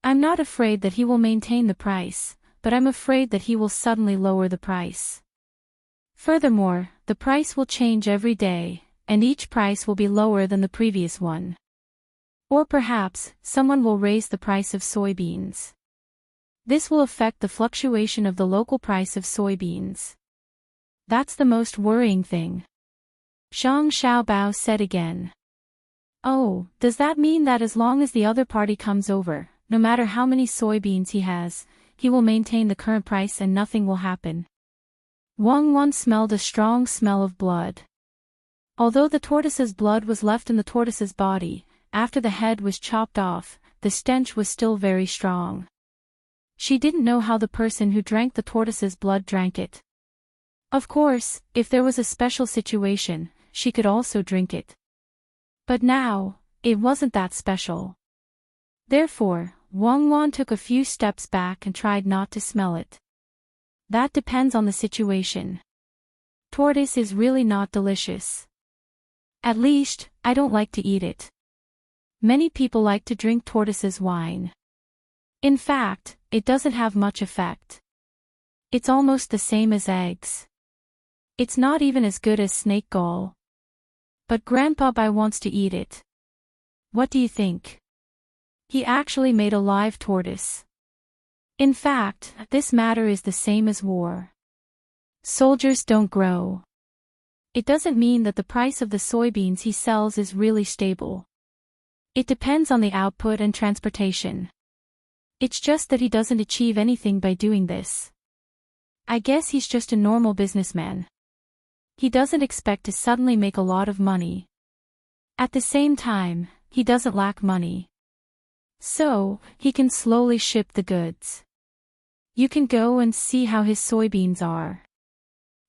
I'm not afraid that he will maintain the price, but I'm afraid that he will suddenly lower the price. Furthermore, the price will change every day, and each price will be lower than the previous one. Or perhaps, someone will raise the price of soybeans. This will affect the fluctuation of the local price of soybeans. That's the most worrying thing." Zhang Xiaobao said again. "Oh, does that mean that as long as the other party comes over, no matter how many soybeans he has, he will maintain the current price and nothing will happen?" Wang Wan smelled a strong smell of blood. Although the tortoise's blood was left in the tortoise's body, after the head was chopped off, the stench was still very strong. She didn't know how the person who drank the tortoise's blood drank it. Of course, if there was a special situation, she could also drink it. But now, it wasn't that special. Therefore, Wang Wan took a few steps back and tried not to smell it. That depends on the situation. Tortoise is really not delicious. At least, I don't like to eat it. Many people like to drink tortoise's wine. In fact, it doesn't have much effect. It's almost the same as eggs. It's not even as good as snake gall. But Grandpa Bai wants to eat it. What do you think? He actually made a live tortoise. In fact, this matter is the same as war. Soldiers don't grow. It doesn't mean that the price of the soybeans he sells is really stable. It depends on the output and transportation. It's just that he doesn't achieve anything by doing this. I guess he's just a normal businessman. He doesn't expect to suddenly make a lot of money. At the same time, he doesn't lack money. So, he can slowly ship the goods. You can go and see how his soybeans are.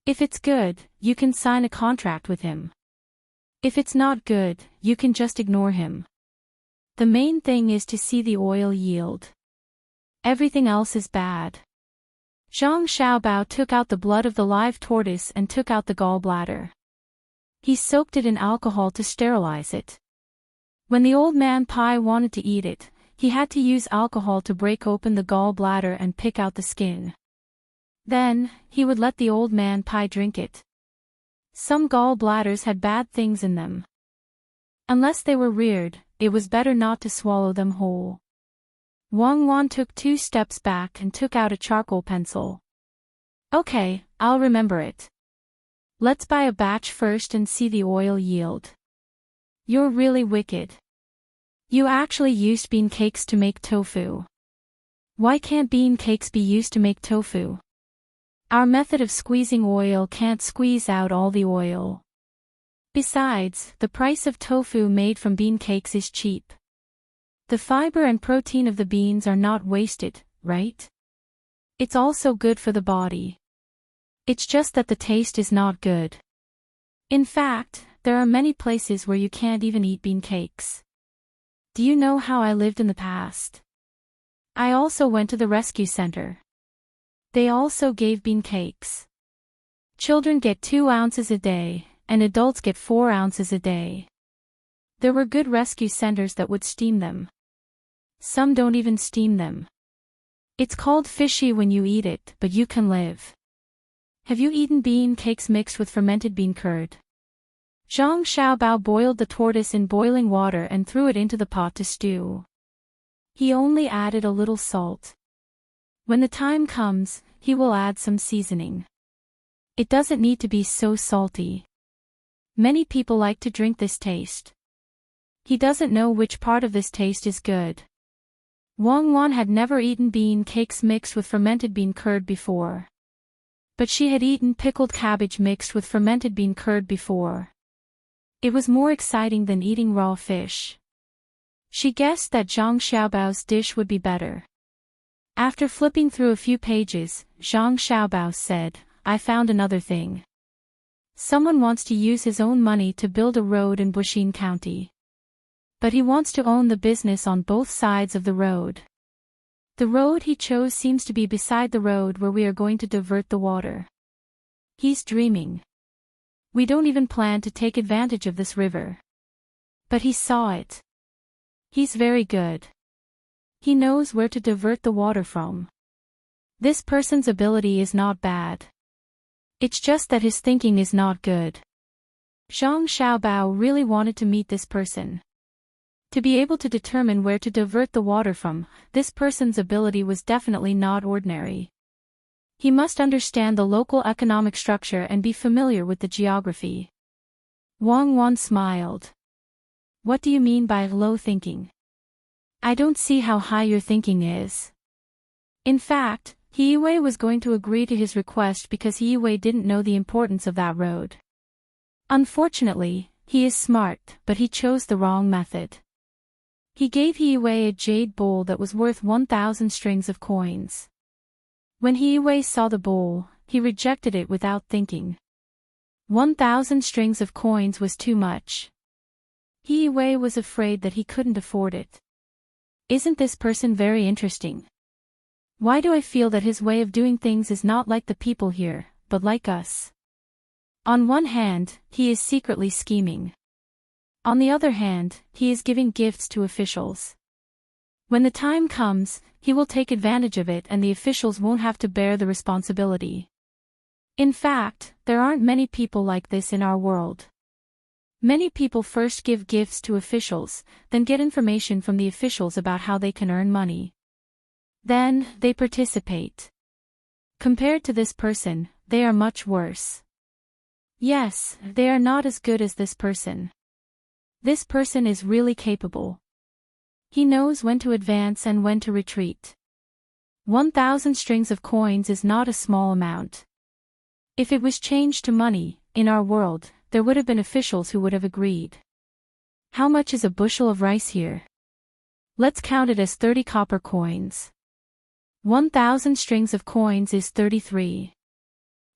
If it's good, you can sign a contract with him. If it's not good, you can just ignore him. The main thing is to see the oil yield. Everything else is bad. Zhang Xiaobao took out the blood of the live tortoise and took out the gallbladder. He soaked it in alcohol to sterilize it. When the old man Pai wanted to eat it, he had to use alcohol to break open the gallbladder and pick out the skin. Then, he would let the old man Pai drink it. Some gallbladders had bad things in them. Unless they were reared, it was better not to swallow them whole. Wang Wan took 2 steps back and took out a charcoal pencil. Okay, I'll remember it. Let's buy a batch first and see the oil yield. You're really wicked. You actually used bean cakes to make tofu. Why can't bean cakes be used to make tofu? Our method of squeezing oil can't squeeze out all the oil. Besides, the price of tofu made from bean cakes is cheap. The fiber and protein of the beans are not wasted, right? It's also good for the body. It's just that the taste is not good. In fact, there are many places where you can't even eat bean cakes. Do you know how I lived in the past? I also went to the rescue center. They also gave bean cakes. Children get 2 ounces a day, and adults get 4 ounces a day. There were good rescue centers that would steam them. Some don't even steam them. It's called fishy when you eat it, but you can live. Have you eaten bean cakes mixed with fermented bean curd? Zhang Xiaobao boiled the tortoise in boiling water and threw it into the pot to stew. He only added a little salt. When the time comes, he will add some seasoning. It doesn't need to be so salty. Many people like to drink this taste. He doesn't know which part of this taste is good. Wang Wan had never eaten bean cakes mixed with fermented bean curd before. But she had eaten pickled cabbage mixed with fermented bean curd before. It was more exciting than eating raw fish. She guessed that Zhang Xiaobao's dish would be better. After flipping through a few pages, Zhang Xiaobao said, I found another thing. Someone wants to use his own money to build a road in Buxin County. But he wants to own the business on both sides of the road. The road he chose seems to be beside the road where we are going to divert the water. He's dreaming. We don't even plan to take advantage of this river. But he saw it. He's very good. He knows where to divert the water from. This person's ability is not bad. It's just that his thinking is not good. Zhang Xiaobao really wanted to meet this person. To be able to determine where to divert the water from, this person's ability was definitely not ordinary. He must understand the local economic structure and be familiar with the geography. Wang Wan smiled. What do you mean by low thinking? I don't see how high your thinking is. In fact, He Wei was going to agree to his request because He Wei didn't know the importance of that road. Unfortunately, he is smart, but he chose the wrong method. He gave He Wei a jade bowl that was worth 1,000 strings of coins. When He Wei saw the bowl, he rejected it without thinking. 1,000 strings of coins was too much. He Wei was afraid that he couldn't afford it. Isn't this person very interesting? Why do I feel that his way of doing things is not like the people here, but like us? On one hand, he is secretly scheming. On the other hand, he is giving gifts to officials. When the time comes, he will take advantage of it and the officials won't have to bear the responsibility. In fact, there aren't many people like this in our world. Many people first give gifts to officials, then get information from the officials about how they can earn money. Then, they participate. Compared to this person, they are much worse. Yes, they are not as good as this person. This person is really capable. He knows when to advance and when to retreat. 1,000 strings of coins is not a small amount. If it was changed to money, in our world, there would have been officials who would have agreed. How much is a bushel of rice here? Let's count it as 30 copper coins. 1,000 strings of coins is 33.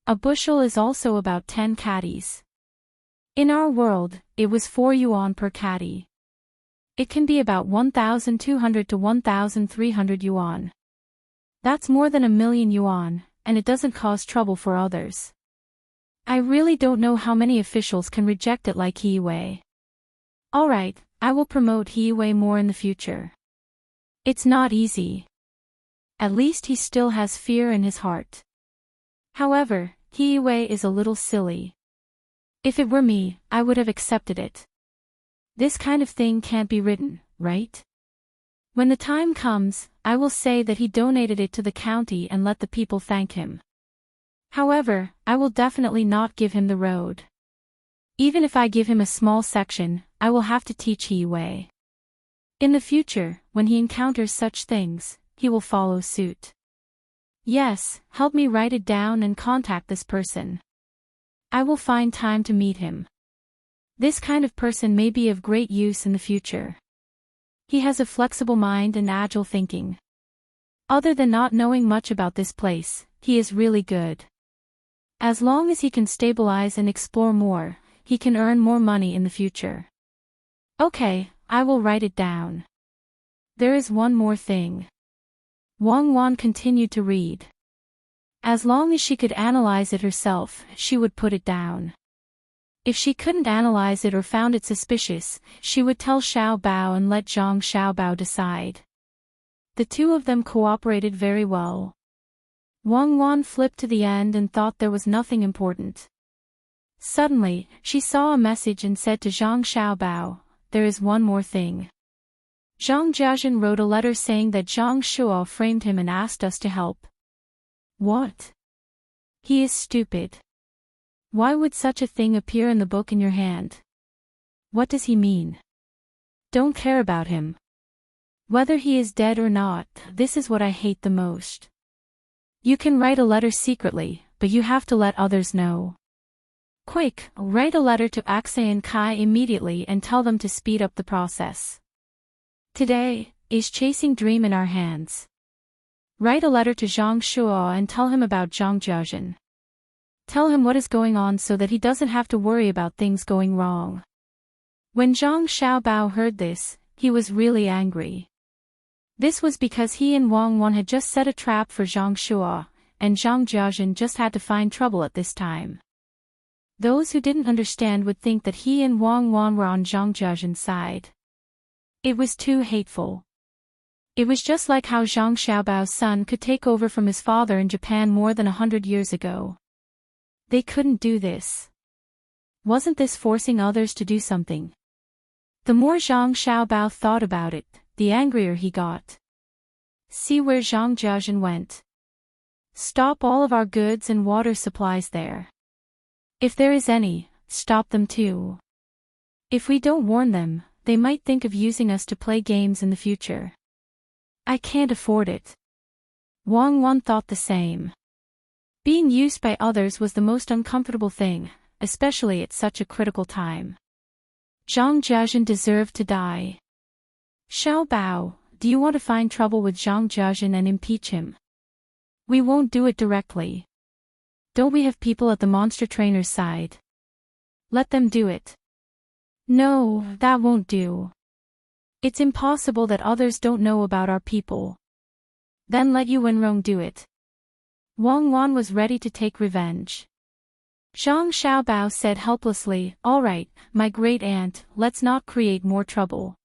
A bushel is also about 10 caddies. In our world, it was 4 yuan per caddy. It can be about 1,200 to 1,300 yuan. That's more than 1,000,000 yuan, and it doesn't cause trouble for others. I really don't know how many officials can reject it like He Wei. Alright, I will promote He Wei more in the future. It's not easy. At least he still has fear in his heart. However, He Wei is a little silly. If it were me, I would have accepted it. This kind of thing can't be written, right? When the time comes, I will say that he donated it to the county and let the people thank him. However, I will definitely not give him the road. Even if I give him a small section, I will have to teach He Wei. In the future, when he encounters such things, he will follow suit. Yes, help me write it down and contact this person. I will find time to meet him. This kind of person may be of great use in the future. He has a flexible mind and agile thinking. Other than not knowing much about this place, he is really good. As long as he can stabilize and explore more, he can earn more money in the future. Okay, I will write it down. There is one more thing. Wang Wan continued to read. As long as she could analyze it herself, she would put it down. If she couldn't analyze it or found it suspicious, she would tell Xiao Bao and let Zhang Xiaobao decide. The two of them cooperated very well. Wang Wan flipped to the end and thought there was nothing important. Suddenly, she saw a message and said to Zhang Xiaobao, "There is one more thing." Zhang Jiazhen wrote a letter saying that Zhang Shuo framed him and asked us to help. What? He is stupid. Why would such a thing appear in the book in your hand? What does he mean? Don't care about him. Whether he is dead or not, this is what I hate the most. You can write a letter secretly, but you have to let others know. Quick, write a letter to Aksai and Kai immediately and tell them to speed up the process. Today is chasing dream in our hands. Write a letter to Zhang Shuo and tell him about Zhang Jiazhen. Tell him what is going on so that he doesn't have to worry about things going wrong. When Zhang Xiaobao heard this, he was really angry. This was because he and Wang Wan had just set a trap for Zhang Shuo, and Zhang Jiazhen just had to find trouble at this time. Those who didn't understand would think that he and Wang Wan were on Zhang Jiazhen's side. It was too hateful. It was just like how Zhang Xiaobao's son could take over from his father in Japan more than 100 years ago. They couldn't do this. Wasn't this forcing others to do something? The more Zhang Xiaobao thought about it, the angrier he got. See where Zhang Jiazhen went. Stop all of our goods and water supplies there. If there is any, stop them too. If we don't warn them, they might think of using us to play games in the future. I can't afford it. Wang Wan thought the same. Being used by others was the most uncomfortable thing, especially at such a critical time. Zhang Jiazhen deserved to die. Xiao Bao, do you want to find trouble with Zhang Jiazhen and impeach him? We won't do it directly. Don't we have people at the monster trainer's side? Let them do it. No, that won't do. It's impossible that others don't know about our people. Then let Yu Wenrong do it. Wang Wan was ready to take revenge. Zhang Xiaobao said helplessly, "All right, my great aunt, let's not create more trouble.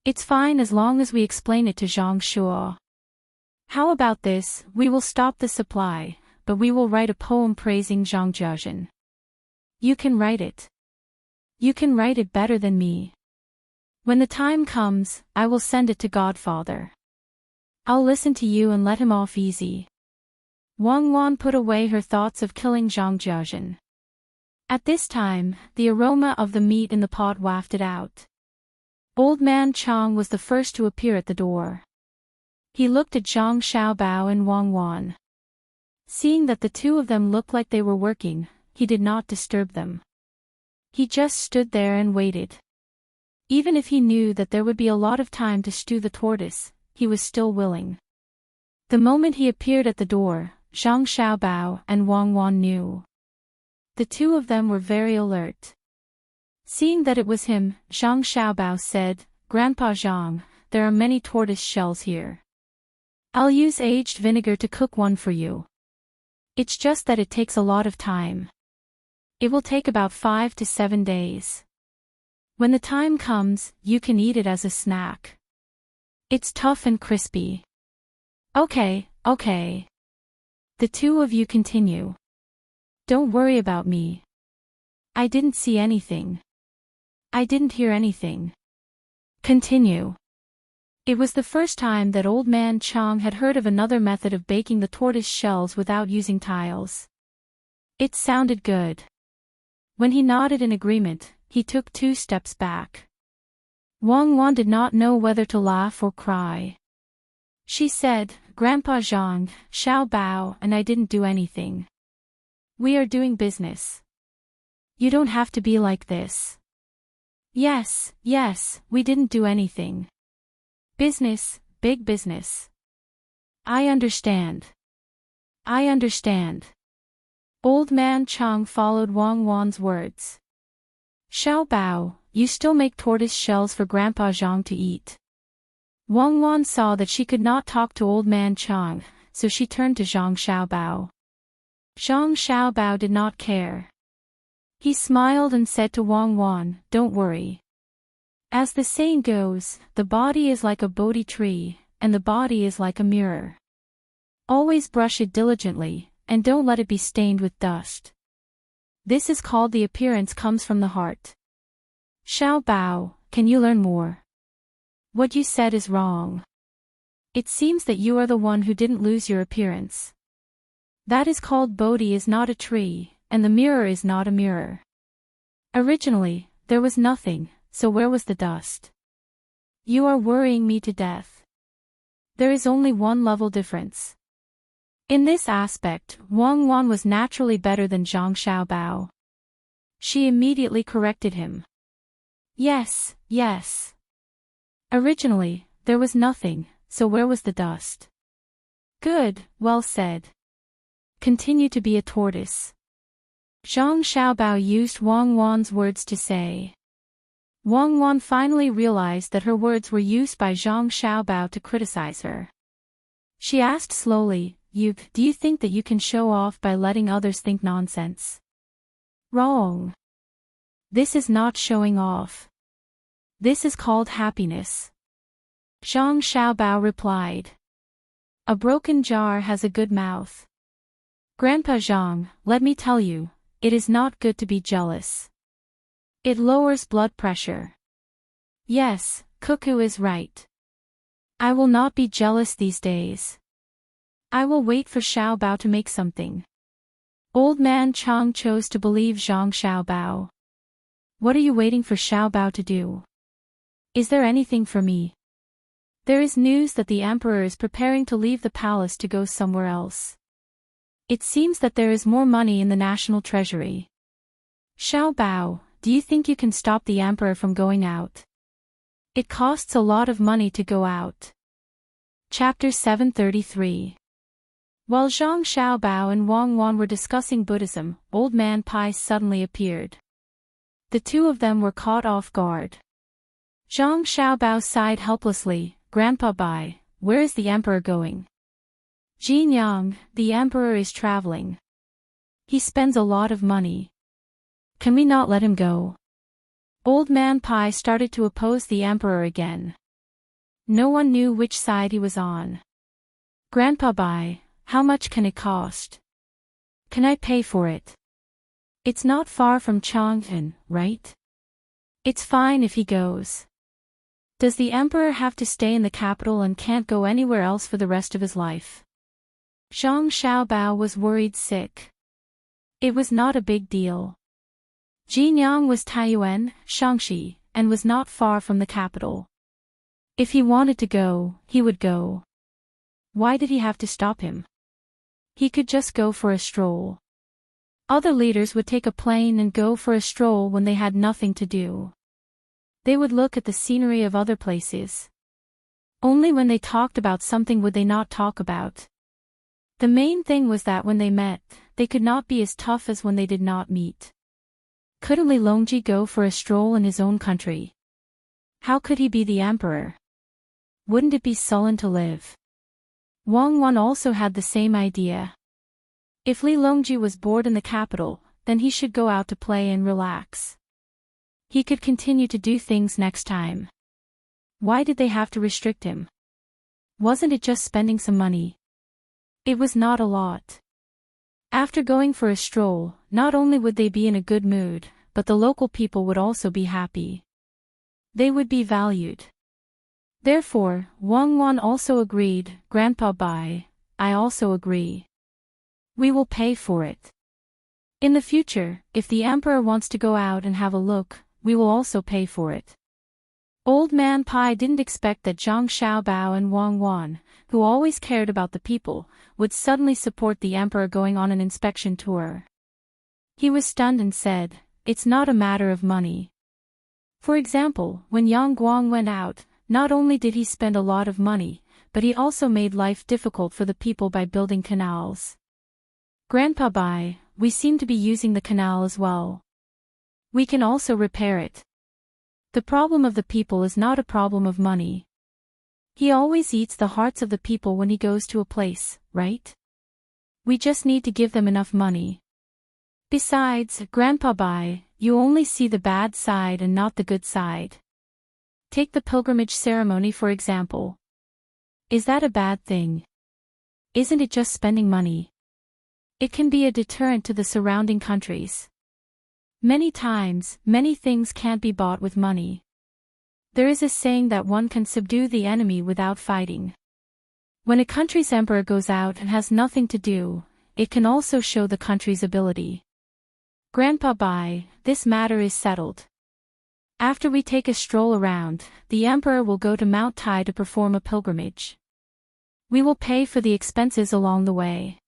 It's fine as long as we explain it to Zhang Shuo. How about this, we will stop the supply, but we will write a poem praising Zhang Jiazhen. You can write it. You can write it better than me. When the time comes, I will send it to Godfather. I'll listen to you and let him off easy." Wang Wan put away her thoughts of killing Zhang Jiazhen. At this time, the aroma of the meat in the pot wafted out. Old Man Chang was the first to appear at the door. He looked at Zhang Xiaobao and Wang Wan. Seeing that the two of them looked like they were working, he did not disturb them. He just stood there and waited. Even if he knew that there would be a lot of time to stew the tortoise, he was still willing. The moment he appeared at the door, Zhang Xiaobao and Wang Wan knew. The two of them were very alert. Seeing that it was him, Zhang Xiaobao said, "Grandpa Zhang, there are many tortoise shells here. I'll use aged vinegar to cook one for you. It's just that it takes a lot of time. It will take about 5 to 7 days. When the time comes, you can eat it as a snack. It's tough and crispy." Okay. The two of you continue. Don't worry about me. I didn't see anything. I didn't hear anything. Continue. It was the first time that Old Man Chang had heard of another method of baking the tortoise shells without using tiles. It sounded good. When he nodded in agreement, he took 2 steps back. Wang Wan did not know whether to laugh or cry. She said, "Grandpa Zhang, Xiaobao and I didn't do anything. We are doing business. You don't have to be like this." Yes, we didn't do anything. Business, big business. I understand. Old Man Chang followed Wang Wan's words. "Xiaobao, you still make tortoise shells for Grandpa Zhang to eat." Wang Wan saw that she could not talk to Old Man Chang, so she turned to Zhang Xiaobao. Zhang Xiaobao did not care. He smiled and said to Wang Wan, "Don't worry. As the saying goes, the body is like a Bodhi tree, and the body is like a mirror. Always brush it diligently, and don't let it be stained with dust. This is called the appearance comes from the heart." Xiaobao, can you learn more? What you said is wrong. It seems that you are the one who didn't lose your appearance. That is called Bodhi is not a tree, and the mirror is not a mirror. Originally, there was nothing, so where was the dust? You are worrying me to death. There is only one level difference. In this aspect, Wang Wan was naturally better than Zhang Xiaobao. She immediately corrected him. Yes. Originally, there was nothing, so where was the dust? Good, well said. Continue to be a tortoise. Zhang Xiaobao used Wang Wan's words to say. Wang Wan finally realized that her words were used by Zhang Xiaobao to criticize her. She asked slowly, do you think that you can show off by letting others think nonsense? Wrong. This is not showing off. This is called happiness. Zhang Xiaobao replied. A broken jar has a good mouth. Grandpa Zhang, let me tell you, it is not good to be jealous. It lowers blood pressure. Yes, Cuckoo is right. I will not be jealous these days. I will wait for Xiaobao to make something. Old Man Chang chose to believe Zhang Xiaobao. What are you waiting for Xiaobao to do? Is there anything for me? There is news that the emperor is preparing to leave the palace to go somewhere else. It seems that there is more money in the national treasury. Xiaobao, do you think you can stop the emperor from going out? It costs a lot of money to go out. Chapter 733. While Zhang Xiaobao and Wang Wan were discussing Buddhism, Old Man Pai suddenly appeared. The two of them were caught off guard. Zhang Xiaobao sighed helplessly, Grandpa Bai, where is the emperor going? Jinyang, the emperor is traveling. He spends a lot of money. Can we not let him go? Old Man Pai started to oppose the emperor again. No one knew which side he was on. Grandpa Bai, how much can it cost? Can I pay for it? It's not far from Chang'an, right? It's fine if he goes. Does the emperor have to stay in the capital and can't go anywhere else for the rest of his life? Zhang Xiaobao was worried sick. It was not a big deal. Jinyang was Taiyuan, Shaanxi, and was not far from the capital. If he wanted to go, he would go. Why did he have to stop him? He could just go for a stroll. Other leaders would take a plane and go for a stroll when they had nothing to do. They would look at the scenery of other places. Only when they talked about something would they not talk about. The main thing was that when they met, they could not be as tough as when they did not meet. Couldn't Li Longji go for a stroll in his own country? How could he be the emperor? Wouldn't it be sullen to live? Wang Wan also had the same idea. If Li Longji was bored in the capital, then he should go out to play and relax. He could continue to do things next time. Why did they have to restrict him? Wasn't it just spending some money? It was not a lot. After going for a stroll, not only would they be in a good mood, but the local people would also be happy. They would be valued. Therefore, Wang Wan also agreed. Grandpa Bai, I also agree. We will pay for it. In the future, if the emperor wants to go out and have a look, we will also pay for it. Old Man Pai didn't expect that Zhang Xiaobao and Wang Wan, who always cared about the people, would suddenly support the emperor going on an inspection tour. He was stunned and said, "It's not a matter of money." For example, when Yang Guang went out, not only did he spend a lot of money, but he also made life difficult for the people by building canals. Grandpa Bai, we seem to be using the canal as well. We can also repair it. The problem of the people is not a problem of money. He always eats the hearts of the people when he goes to a place, right? We just need to give them enough money. Besides, Grandpa Bai, you only see the bad side and not the good side. Take the pilgrimage ceremony for example. Is that a bad thing? Isn't it just spending money? It can be a deterrent to the surrounding countries. Many times, many things can't be bought with money. There is a saying that one can subdue the enemy without fighting. When a country's emperor goes out and has nothing to do, it can also show the country's ability. Grandpa Bai, this matter is settled. After we take a stroll around, the emperor will go to Mount Tai to perform a pilgrimage. We will pay for the expenses along the way.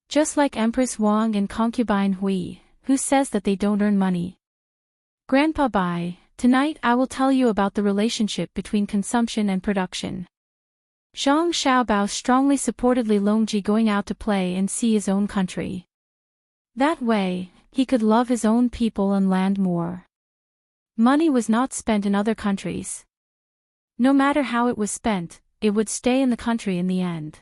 Just like Empress Wang and concubine Hui, who says that they don't earn money. Grandpa Bai, tonight I will tell you about the relationship between consumption and production. Zhang Xiaobao strongly supported Li Longji going out to play and see his own country. That way, he could love his own people and land more. Money was not spent in other countries. No matter how it was spent, it would stay in the country in the end.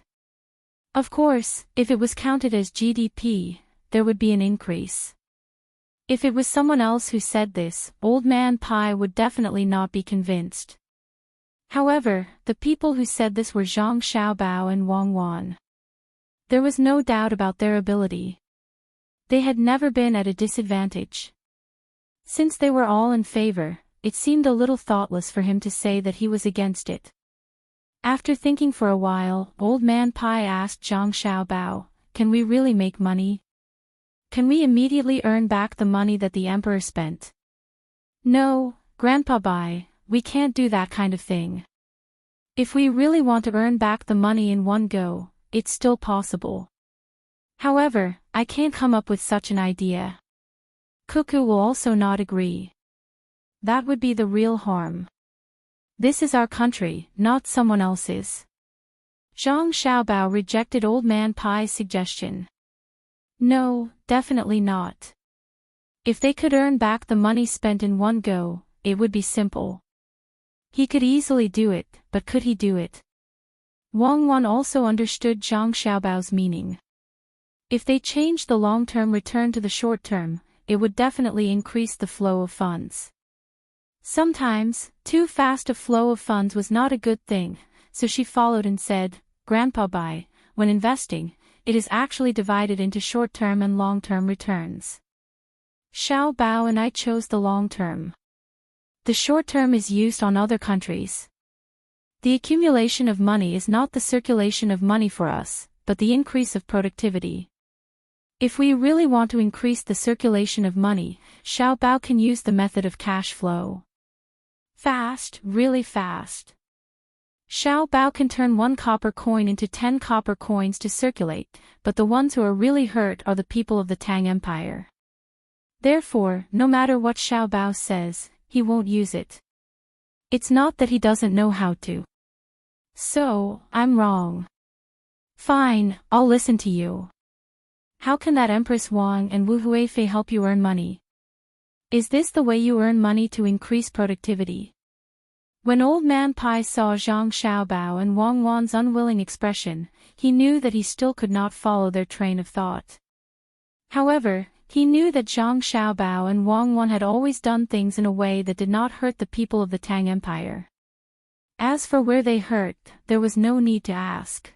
Of course, if it was counted as GDP, there would be an increase. If it was someone else who said this, Old Man Pai would definitely not be convinced. However, the people who said this were Zhang Xiaobao and Wang Wan. There was no doubt about their ability. They had never been at a disadvantage. Since they were all in favor, it seemed a little thoughtless for him to say that he was against it. After thinking for a while, Old Man Pai asked Zhang Xiaobao, "Can we really make money? Can we immediately earn back the money that the emperor spent?" "No, Grandpa Bai, we can't do that kind of thing. If we really want to earn back the money in one go, it's still possible. However, I can't come up with such an idea." Cuckoo will also not agree. That would be the real harm. This is our country, not someone else's. Zhang Xiaobao rejected Old Man Pai's suggestion. No, definitely not. If they could earn back the money spent in one go, it would be simple. He could easily do it, but could he do it? Wang Wan also understood Zhang Xiaobao's meaning. If they changed the long-term return to the short-term, it would definitely increase the flow of funds. Sometimes, too fast a flow of funds was not a good thing, so she followed and said, "Grandpa Bai, when investing, it is actually divided into short-term and long-term returns. Xiao Bao and I chose the long-term. The short-term is used on other countries. The accumulation of money is not the circulation of money for us, but the increase of productivity. If we really want to increase the circulation of money, Xiao Bao can use the method of cash flow. Fast, really fast. Xiao Bao can turn 1 copper coin into 10 copper coins to circulate, but the ones who are really hurt are the people of the Tang Empire. Therefore, no matter what Xiao Bao says, he won't use it. It's not that he doesn't know how to. So, I'm wrong. Fine, I'll listen to you. How can that Empress Wang and Wu Huifei help you earn money? Is this the way you earn money to increase productivity? When Old Man Pai saw Zhang Xiaobao and Wang Wan's unwilling expression, he knew that he still could not follow their train of thought. However, he knew that Zhang Xiaobao and Wang Wan had always done things in a way that did not hurt the people of the Tang Empire. As for where they hurt, there was no need to ask.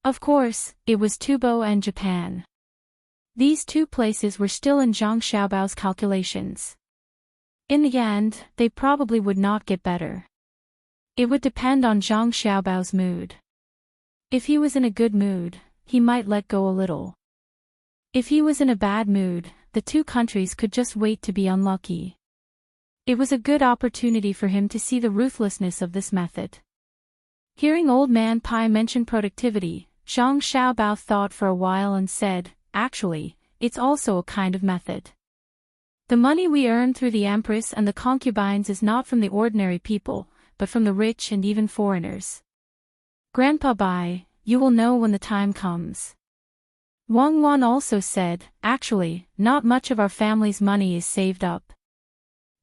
Of course, it was Tubo and Japan. These two places were still in Zhang Xiaobao's calculations. In the end, they probably would not get better. It would depend on Zhang Xiaobao's mood. If he was in a good mood, he might let go a little. If he was in a bad mood, the two countries could just wait to be unlucky. It was a good opportunity for him to see the ruthlessness of this method. Hearing Old Man Pai mention productivity, Zhang Xiaobao thought for a while and said, "Actually, it's also a kind of method. The money we earn through the Empress and the concubines is not from the ordinary people, but from the rich and even foreigners. Grandpa Bai, you will know when the time comes." Wang Wan also said, "Actually, not much of our family's money is saved up.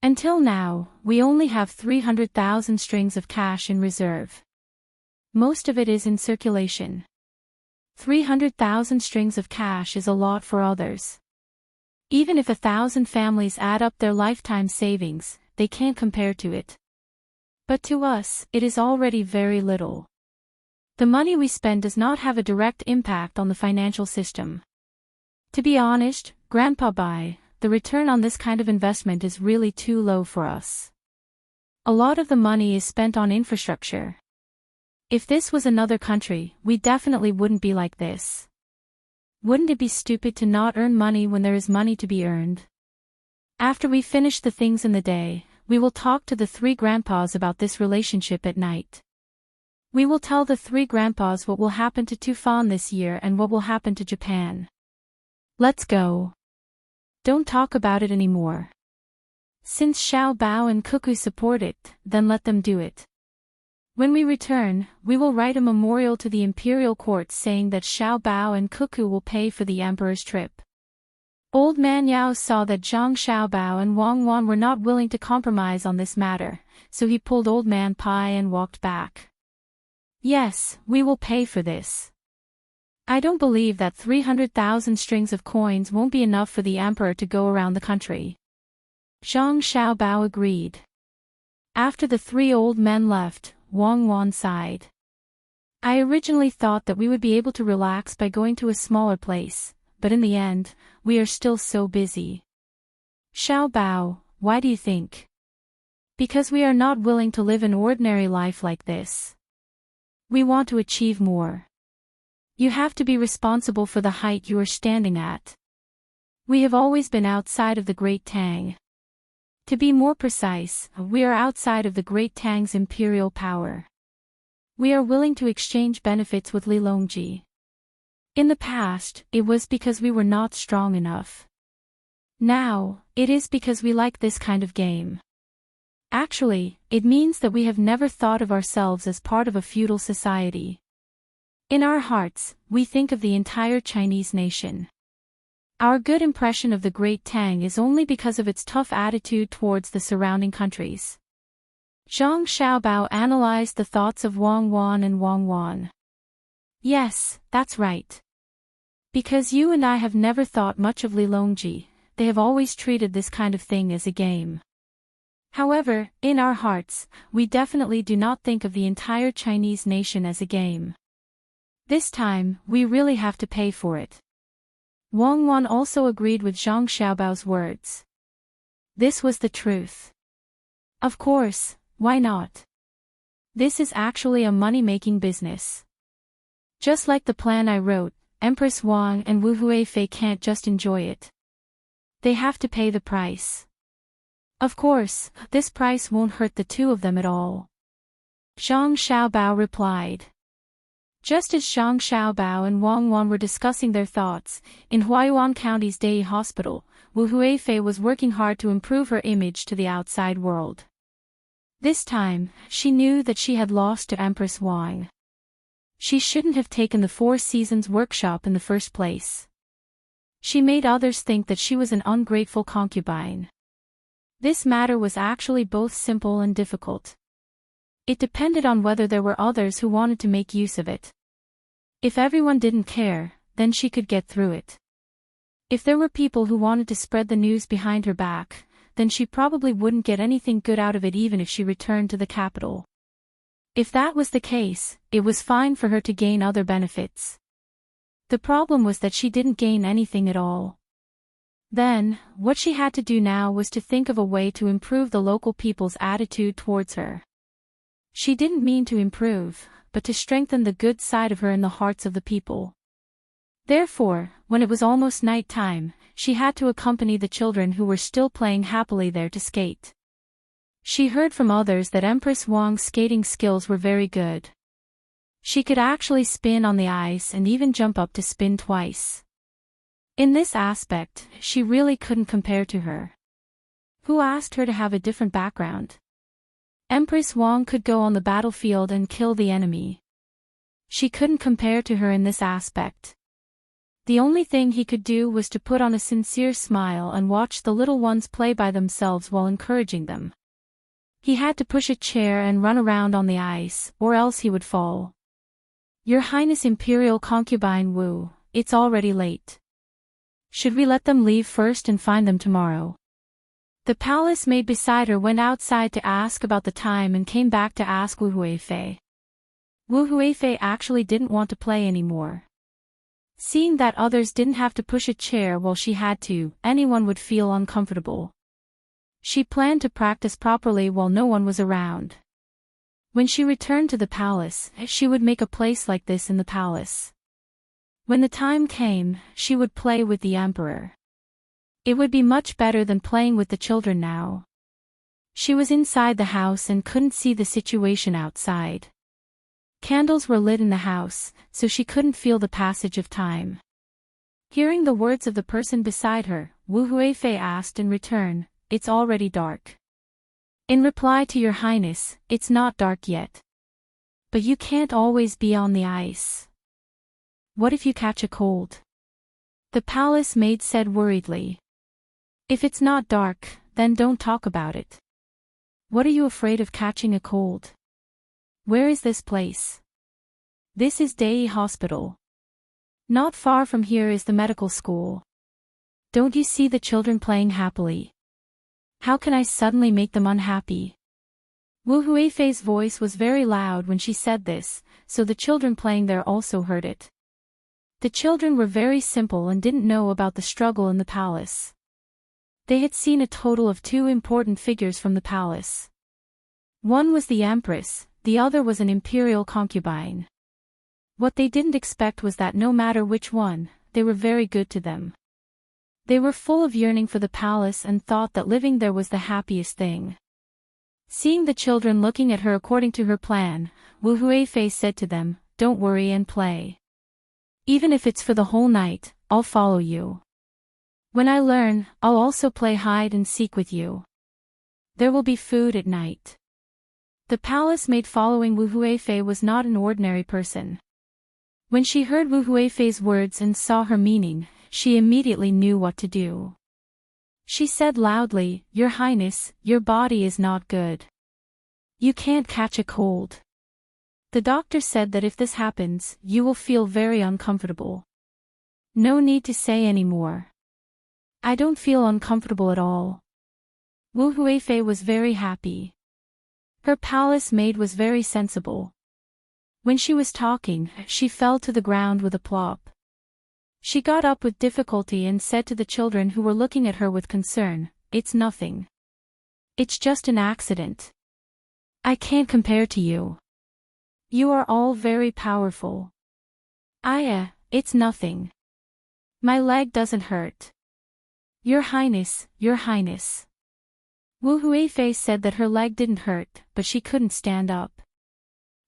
Until now, we only have 300,000 strings of cash in reserve. Most of it is in circulation. 300,000 strings of cash is a lot for others. Even if 1,000 families add up their lifetime savings, they can't compare to it. But to us, it is already very little. The money we spend does not have a direct impact on the financial system. To be honest, Grandpa Bai, the return on this kind of investment is really too low for us. A lot of the money is spent on infrastructure. If this was another country, we definitely wouldn't be like this. Wouldn't it be stupid to not earn money when there is money to be earned? After we finish the things in the day, we will talk to the three grandpas about this relationship at night. We will tell the three grandpas what will happen to Tufan this year and what will happen to Japan. Let's go. Don't talk about it anymore. Since Xiao Bao and Cuckoo support it, then let them do it. When we return, we will write a memorial to the imperial court saying that Xiao Bao and Cuckoo will pay for the emperor's trip. Old Man Yao saw that Zhang Xiaobao and Wang Wan were not willing to compromise on this matter, so he pulled Old Man Pai and walked back. Yes, we will pay for this. I don't believe that 300,000 strings of coins won't be enough for the emperor to go around the country. Zhang Xiaobao agreed. After the three old men left, Wang Wan sighed. I originally thought that we would be able to relax by going to a smaller place, but in the end, we are still so busy. Xiao Bao, why do you think? Because we are not willing to live an ordinary life like this. We want to achieve more. You have to be responsible for the height you are standing at. We have always been outside of the Great Tang. To be more precise, we are outside of the Great Tang's imperial power. We are willing to exchange benefits with Li Longji. In the past, it was because we were not strong enough. Now, it is because we like this kind of game. Actually, it means that we have never thought of ourselves as part of a feudal society. In our hearts, we think of the entire Chinese nation. Our good impression of the Great Tang is only because of its tough attitude towards the surrounding countries. Zhang Xiaobao analyzed the thoughts of Wang Wan and Wang Wan. Yes, that's right. Because you and I have never thought much of Li Longji, they have always treated this kind of thing as a game. However, in our hearts, we definitely do not think of the entire Chinese nation as a game. This time, we really have to pay for it. Wang Wan also agreed with Zhang Xiaobao's words. This was the truth. Of course, why not? This is actually a money-making business. Just like the plan I wrote, Empress Wang and Wu Huifei can't just enjoy it. They have to pay the price. Of course, this price won't hurt the two of them at all. Zhang Xiaobao replied. Just as Zhang Xiaobao and Wang Wan were discussing their thoughts, in Huaiyuan County's Dei Hospital, Wu Huifei was working hard to improve her image to the outside world. This time, she knew that she had lost to Empress Wang. She shouldn't have taken the Four Seasons workshop in the first place. She made others think that she was an ungrateful concubine. This matter was actually both simple and difficult. It depended on whether there were others who wanted to make use of it. If everyone didn't care, then she could get through it. If there were people who wanted to spread the news behind her back, then she probably wouldn't get anything good out of it even if she returned to the capital. If that was the case, it was fine for her to gain other benefits. The problem was that she didn't gain anything at all. Then, what she had to do now was to think of a way to improve the local people's attitude towards her. She didn't mean to improve, but to strengthen the good side of her in the hearts of the people. Therefore, when it was almost night time, she had to accompany the children who were still playing happily there to skate. She heard from others that Empress Wang's skating skills were very good. She could actually spin on the ice and even jump up to spin twice. In this aspect, she really couldn't compare to her. Who asked her to have a different background? Empress Wang could go on the battlefield and kill the enemy. She couldn't compare to her in this aspect. The only thing he could do was to put on a sincere smile and watch the little ones play by themselves while encouraging them. He had to push a chair and run around on the ice, or else he would fall. Your Highness Imperial Concubine Wu, it's already late. Should we let them leave first and find them tomorrow? The palace maid beside her went outside to ask about the time and came back to ask Wu Huifei. Wu Huifei actually didn't want to play anymore. Seeing that others didn't have to push a chair while she had to, anyone would feel uncomfortable. She planned to practice properly while no one was around. When she returned to the palace, she would make a place like this in the palace. When the time came, she would play with the emperor. It would be much better than playing with the children now. She was inside the house and couldn't see the situation outside. Candles were lit in the house, so she couldn't feel the passage of time. Hearing the words of the person beside her, Wu Huifei asked in return, "It's already dark." In reply to Your Highness, "It's not dark yet. But you can't always be on the ice. What if you catch a cold?" The palace maid said worriedly. "If it's not dark, then don't talk about it. What are you afraid of catching a cold? Where is this place?" "This is Dei Hospital. Not far from here is the medical school. Don't you see the children playing happily? How can I suddenly make them unhappy?" Wu Huifei's voice was very loud when she said this, so the children playing there also heard it. The children were very simple and didn't know about the struggle in the palace. They had seen a total of 2 important figures from the palace. One was the empress, the other was an imperial concubine. What they didn't expect was that no matter which one, they were very good to them. They were full of yearning for the palace and thought that living there was the happiest thing. Seeing the children looking at her according to her plan, Wu Huifei said to them, "Don't worry and play. Even if it's for the whole night, I'll follow you. When I learn, I'll also play hide and seek with you. There will be food at night." The palace maid following Wu Huifei was not an ordinary person. When she heard Wu Huifei's words and saw her meaning, she immediately knew what to do. She said loudly, "Your Highness, your body is not good. You can't catch a cold. The doctor said that if this happens, you will feel very uncomfortable. No need to say any more. I don't feel uncomfortable at all." Wu Huifei was very happy. Her palace maid was very sensible. When she was talking, she fell to the ground with a plop. She got up with difficulty and said to the children who were looking at her with concern, "It's nothing. It's just an accident. I can't compare to you. You are all very powerful. It's nothing. My leg doesn't hurt. Your Highness, Your Highness." Wu Huifei said that her leg didn't hurt, but she couldn't stand up.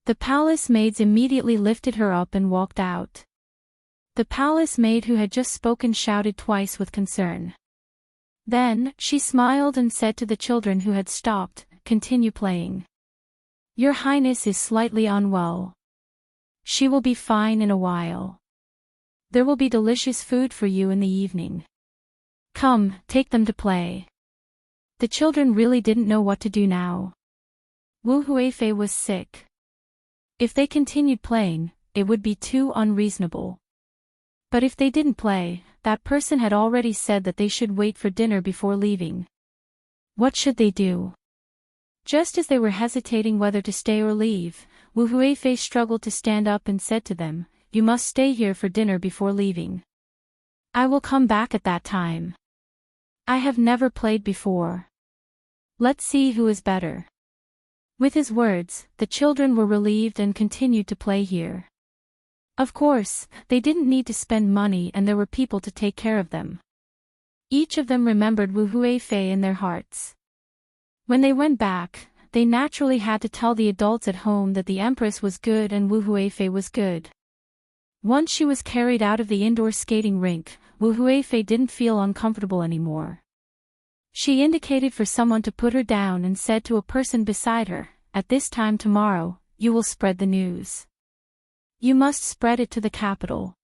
The palace maids immediately lifted her up and walked out. The palace maid who had just spoken shouted twice with concern. Then, she smiled and said to the children who had stopped, continue playing. Your Highness is slightly unwell. She will be fine in a while. There will be delicious food for you in the evening. Come, take them to play. The children really didn't know what to do now. Wu Huifei was sick. If they continued playing, it would be too unreasonable. But if they didn't play, that person had already said that they should wait for dinner before leaving. What should they do? Just as they were hesitating whether to stay or leave, Wu Huifei struggled to stand up and said to them, "You must stay here for dinner before leaving. I will come back at that time. I have never played before. Let's see who is better." With his words, the children were relieved and continued to play here. Of course, they didn't need to spend money and there were people to take care of them. Each of them remembered Wu Huifei in their hearts. When they went back, they naturally had to tell the adults at home that the Empress was good and Wu Huifei was good. Once she was carried out of the indoor skating rink, Wu Huifei didn't feel uncomfortable anymore. She indicated for someone to put her down and said to a person beside her, "At this time tomorrow, you will spread the news. You must spread it to the capital.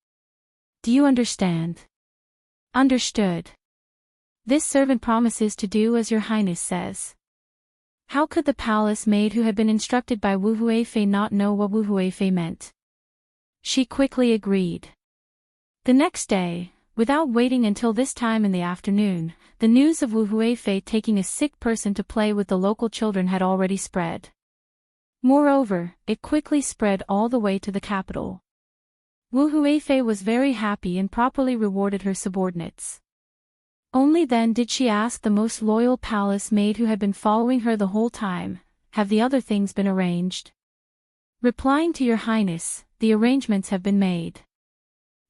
Do you understand?" "Understood. This servant promises to do as your Highness says." How could the palace maid who had been instructed by Wu Huifei not know what Wu Huifei meant? She quickly agreed. The next day, without waiting until this time in the afternoon, the news of Wu Huifei taking a sick person to play with the local children had already spread. Moreover, it quickly spread all the way to the capital. Wu Huifei was very happy and properly rewarded her subordinates. Only then did she ask the most loyal palace maid who had been following her the whole time, "Have the other things been arranged?" Replying to your Highness, "The arrangements have been made.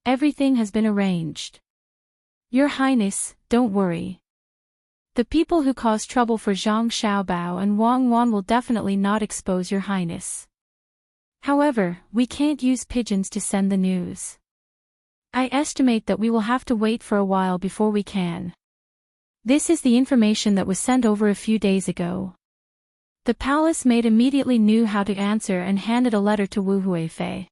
Everything has been arranged. Your Highness, don't worry. The people who caused trouble for Zhang Xiaobao and Wang Wan will definitely not expose your Highness. However, we can't use pigeons to send the news. I estimate that we will have to wait for a while before we can." This is the information that was sent over a few days ago. The palace maid immediately knew how to answer and handed a letter to Wu Huifei.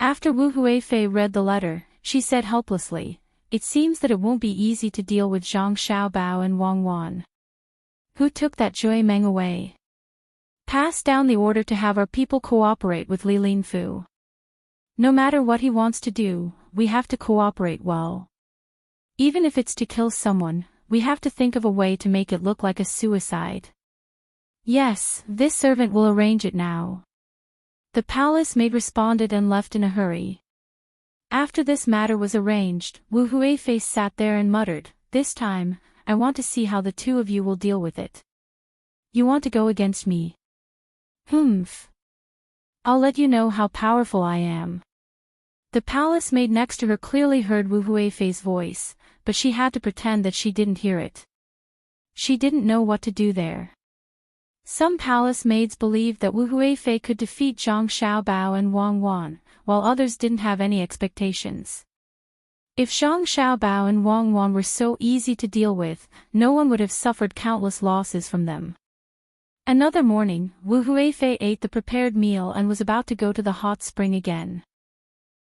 After Wu Huifei read the letter, she said helplessly, "It seems that it won't be easy to deal with Zhang Xiaobao and Wang Wan. Who took that Jui Meng away? Pass down the order to have our people cooperate with Li Linfu. No matter what he wants to do, we have to cooperate well. Even if it's to kill someone, we have to think of a way to make it look like a suicide." "Yes, this servant will arrange it now." The palace maid responded and left in a hurry. After this matter was arranged, Wu Huifei sat there and muttered, "This time, I want to see how the two of you will deal with it. You want to go against me? Humph. I'll let you know how powerful I am." The palace maid next to her clearly heard Wu Huifei's voice, but she had to pretend that she didn't hear it. She didn't know what to do there. Some palace maids believed that Wu Huifei could defeat Zhang Xiaobao and Wang Wan, while others didn't have any expectations. If Zhang Xiaobao and Wang Wan were so easy to deal with, no one would have suffered countless losses from them. Another morning, Wu Huifei ate the prepared meal and was about to go to the hot spring again.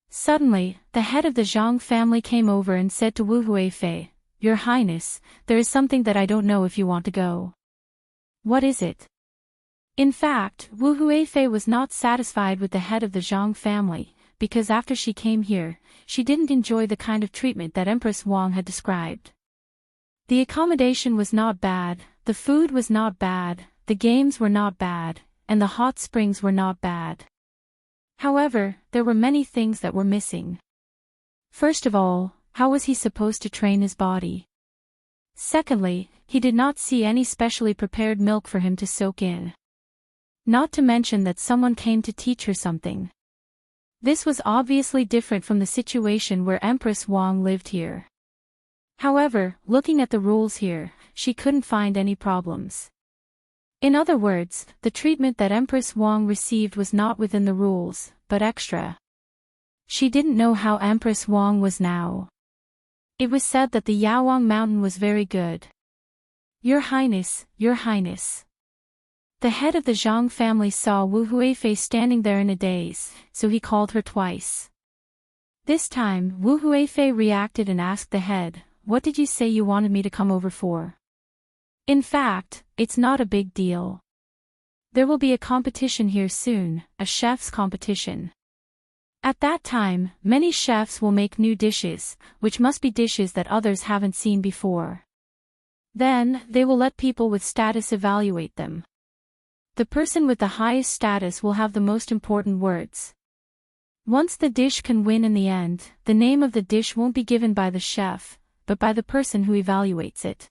Suddenly, the head of the Zhang family came over and said to Wu Huifei, "Your Highness, there is something that I don't know if you want to go." "What is it?" In fact, Wu Huifei was not satisfied with the head of the Zhang family, because after she came here, she didn't enjoy the kind of treatment that Empress Wang had described. The accommodation was not bad, the food was not bad, the games were not bad, and the hot springs were not bad. However, there were many things that were missing. First of all, how was he supposed to train his body? Secondly, he did not see any specially prepared milk for him to soak in. Not to mention that someone came to teach her something. This was obviously different from the situation where Empress Wang lived here. However, looking at the rules here, she couldn't find any problems. In other words, the treatment that Empress Wang received was not within the rules, but extra. She didn't know how Empress Wang was now. It was said that the Yawang mountain was very good. Your Highness, Your Highness. The head of the Zhang family saw Wu Huifei standing there in a daze, so he called her twice. This time, Wu Huifei reacted and asked the head, "What did you say you wanted me to come over for?" "In fact, it's not a big deal. There will be a competition here soon, a chef's competition. At that time, many chefs will make new dishes, which must be dishes that others haven't seen before. Then, they will let people with status evaluate them. The person with the highest status will have the most important words. Once the dish can win in the end, the name of the dish won't be given by the chef, but by the person who evaluates it.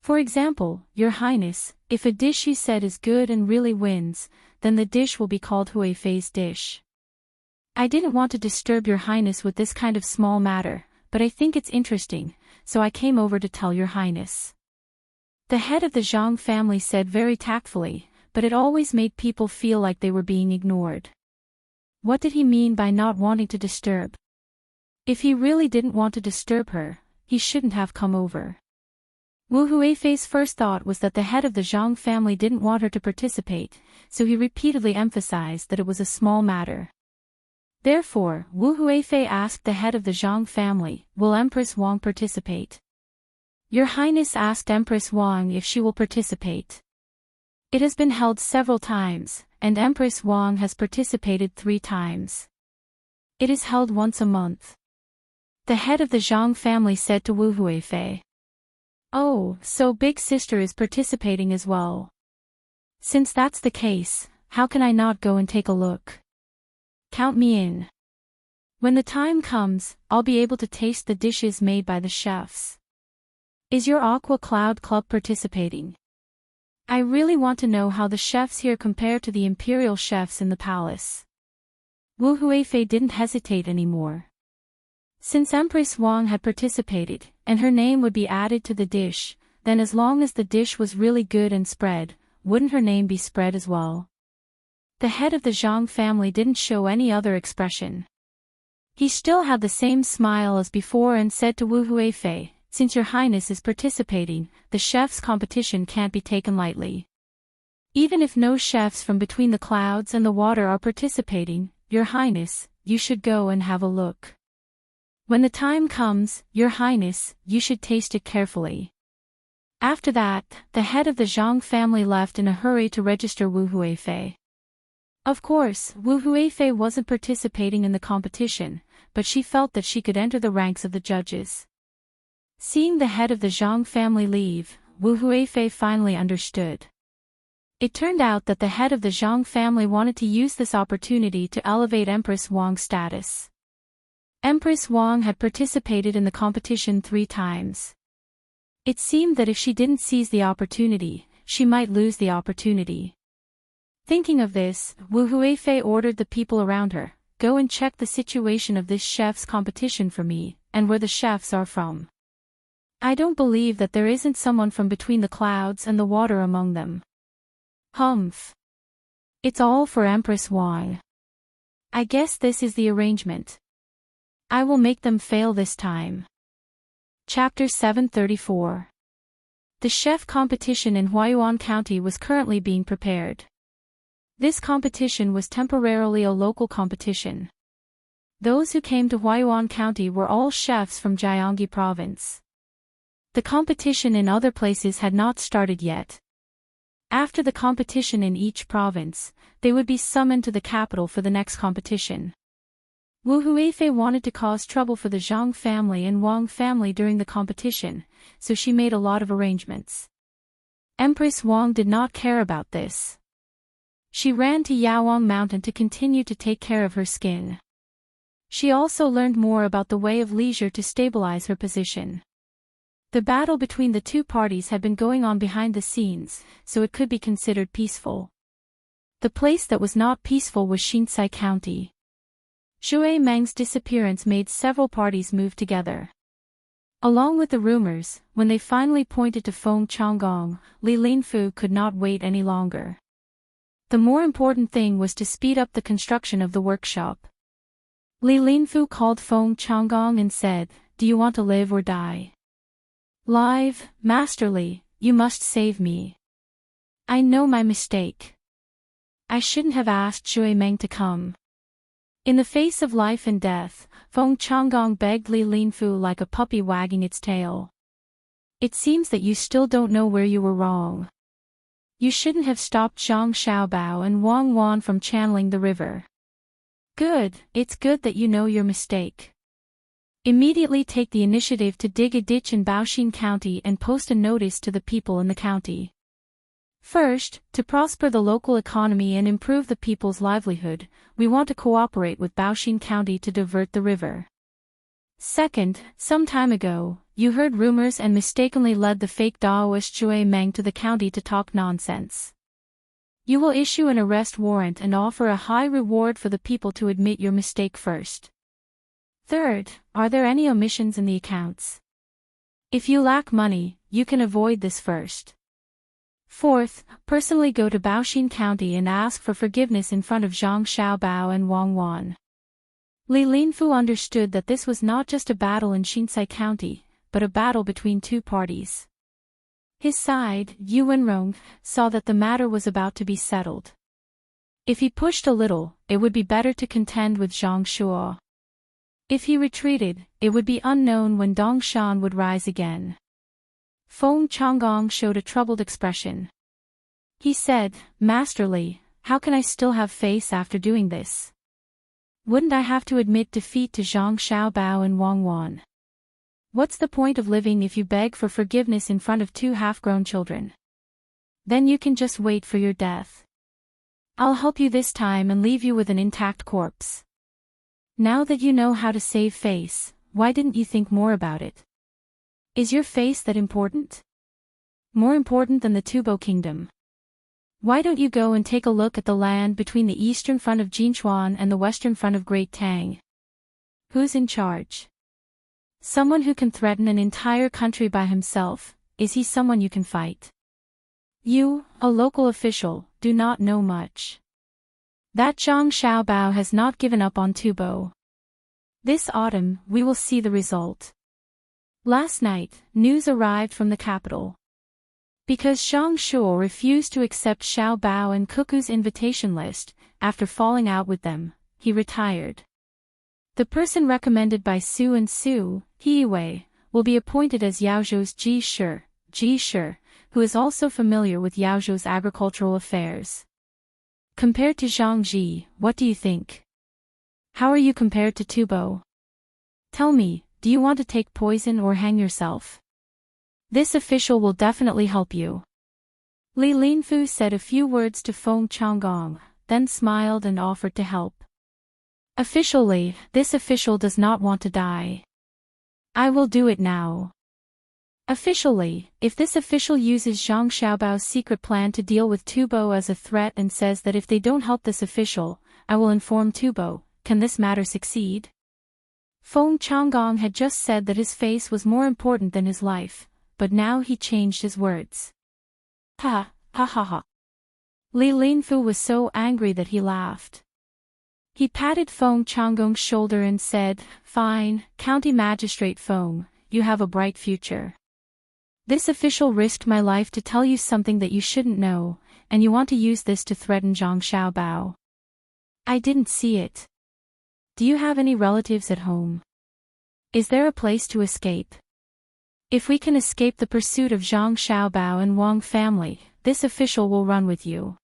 For example, Your Highness, if a dish you said is good and really wins, then the dish will be called Huifei's dish. I didn't want to disturb Your Highness with this kind of small matter, but I think it's interesting, so I came over to tell Your Highness." The head of the Zhang family said very tactfully, but it always made people feel like they were being ignored. What did he mean by not wanting to disturb? If he really didn't want to disturb her, he shouldn't have come over. Wu Huifei's first thought was that the head of the Zhang family didn't want her to participate, so he repeatedly emphasized that it was a small matter. Therefore, Wu Huifei asked the head of the Zhang family, "Will Empress Wang participate?" Your Highness asked Empress Wang if she will participate. It has been held several times, and Empress Wang has participated 3 times. It is held once a month. The head of the Zhang family said to Wu Huifei. "Oh, so Big Sister is participating as well. Since that's the case, how can I not go and take a look? Count me in. When the time comes, I'll be able to taste the dishes made by the chefs. Is your Aqua Cloud Club participating? I really want to know how the chefs here compare to the imperial chefs in the palace." Wu Huifei didn't hesitate anymore. Since Empress Wang had participated, and her name would be added to the dish, then as long as the dish was really good and spread, wouldn't her name be spread as well? The head of the Zhang family didn't show any other expression. He still had the same smile as before and said to Wu Huifei, "Since Your Highness is participating, the chef's competition can't be taken lightly. Even if no chefs from between the clouds and the water are participating, Your Highness, you should go and have a look. When the time comes, Your Highness, you should taste it carefully." After that, the head of the Zhang family left in a hurry to register Wu Huifei. Of course, Wu Huifei wasn't participating in the competition, but she felt that she could enter the ranks of the judges. Seeing the head of the Zhang family leave, Wu Huifei finally understood. It turned out that the head of the Zhang family wanted to use this opportunity to elevate Empress Wang's status. Empress Wang had participated in the competition 3 times. It seemed that if she didn't seize the opportunity, she might lose the opportunity. Thinking of this, Wu Huifei ordered the people around her, "Go and check the situation of this chef's competition for me, and where the chefs are from. I don't believe that there isn't someone from between the clouds and the water among them. Humph. It's all for Empress Wang. I guess this is the arrangement. I will make them fail this time." Chapter 734. The chef competition in Huaiyuan County was currently being prepared. This competition was temporarily a local competition. Those who came to Huaiyuan County were all chefs from Jiangxi Province. The competition in other places had not started yet. After the competition in each province, they would be summoned to the capital for the next competition. Wu Huifei wanted to cause trouble for the Zhang family and Wang family during the competition, so she made a lot of arrangements. Empress Wang did not care about this. She ran to Yaowang Mountain to continue to take care of her skin. She also learned more about the way of leisure to stabilize her position. The battle between the 2 parties had been going on behind the scenes, so it could be considered peaceful. The place that was not peaceful was Xinsai County. Zhui Meng's disappearance made several parties move together. Along with the rumors, when they finally pointed to Feng Changgong, Li Linfu could not wait any longer. The more important thing was to speed up the construction of the workshop. Li Linfu called Feng Changgong and said, "Do you want to live or die?" "Live, Master Li, you must save me. I know my mistake. I shouldn't have asked Shui Meng to come. In the face of life and death, Feng Changgong begged Li Linfu like a puppy wagging its tail. It seems that you still don't know where you were wrong. You shouldn't have stopped Zhang Xiaobao and Wang Wan from channeling the river. Good, it's good that you know your mistake. Immediately take the initiative to dig a ditch in Baoxin County and post a notice to the people in the county. First, to prosper the local economy and improve the people's livelihood, we want to cooperate with Baoxin County to divert the river. Second, some time ago, you heard rumors and mistakenly led the fake Daoist Shui Meng to the county to talk nonsense. You will issue an arrest warrant and offer a high reward for the people to admit your mistake first. Third, are there any omissions in the accounts? If you lack money, you can avoid this first. Fourth, personally go to Baoxin County and ask for forgiveness in front of Zhang Xiaobao and Wang Wan. Li Linfu understood that this was not just a battle in Xinsai County, but a battle between two parties. His side, Yu Wenrong, saw that the matter was about to be settled. If he pushed a little, it would be better to contend with Zhang Shuo. If he retreated, it would be unknown when Dongshan would rise again. Feng Changgong showed a troubled expression. He said, Master Li, how can I still have face after doing this? Wouldn't I have to admit defeat to Zhang Xiaobao and Wang Wan? What's the point of living if you beg for forgiveness in front of two half-grown children? Then you can just wait for your death. I'll help you this time and leave you with an intact corpse. Now that you know how to save face, why didn't you think more about it? Is your face that important? More important than the Tubo Kingdom? Why don't you go and take a look at the land between the eastern front of Jinchuan and the western front of Great Tang? Who's in charge? Someone who can threaten an entire country by himself, is he someone you can fight? You, a local official, do not know much. That Zhang Xiaobao has not given up on Tubo. This autumn, we will see the result. Last night, news arrived from the capital. Because Zhang Shuo refused to accept Xiao Bao and Cuckoo's invitation list, after falling out with them, he retired. The person recommended by Su and Su, Hiwei, will be appointed as Yaozhou's Ji Shi, who is also familiar with Yaozhou's agricultural affairs. Compared to Zhang Ji, what do you think? How are you compared to Tubo? Tell me, do you want to take poison or hang yourself? This official will definitely help you. Li Linfu said a few words to Feng Changgong, then smiled and offered to help. Officially, this official does not want to die. I will do it now. Officially, if this official uses Zhang Xiaobao's secret plan to deal with Tubo as a threat and says that if they don't help this official, I will inform Tubo, can this matter succeed? Feng Changgong had just said that his face was more important than his life, but now he changed his words. Ha, ha ha ha. Li Linfu was so angry that he laughed. He patted Feng Changgong's shoulder and said, Fine, County Magistrate Feng, you have a bright future. This official risked my life to tell you something that you shouldn't know, and you want to use this to threaten Zhang Xiaobao. I didn't see it. Do you have any relatives at home? Is there a place to escape? If we can escape the pursuit of Zhang Xiaobao and Wang family, this official will run with you.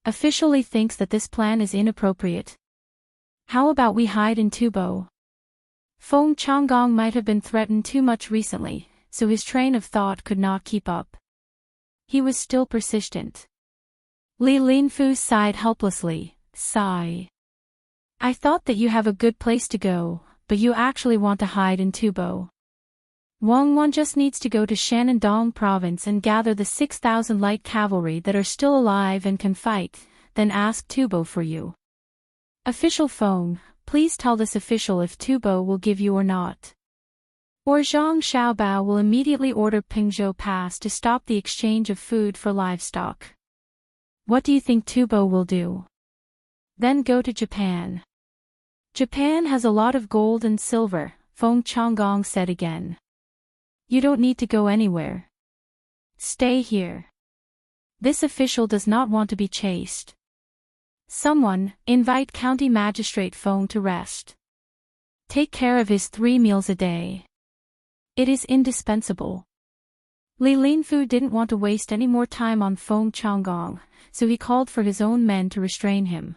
Officially thinks that this plan is inappropriate. How about we hide in Tubo? Feng Changgong might have been threatened too much recently, so his train of thought could not keep up. He was still persistent. Li Linfu sighed helplessly, sigh. I thought that you have a good place to go, but you actually want to hide in Tubo. Wang Wan just needs to go to Shanandong province and gather the 6,000 light cavalry that are still alive and can fight, then ask Tubo for you. Official Feng, please tell this official if Tubo will give you or not. Or Zhang Xiaobao will immediately order Pingzhou Pass to stop the exchange of food for livestock. What do you think Tubo will do? Then go to Japan. Japan has a lot of gold and silver, Feng Changgong said again. You don't need to go anywhere. Stay here. This official does not want to be chased. Someone, invite county magistrate Fong to rest. Take care of his 3 meals a day. It is indispensable. Li Linfu didn't want to waste any more time on Fong Changgong, so he called for his own men to restrain him.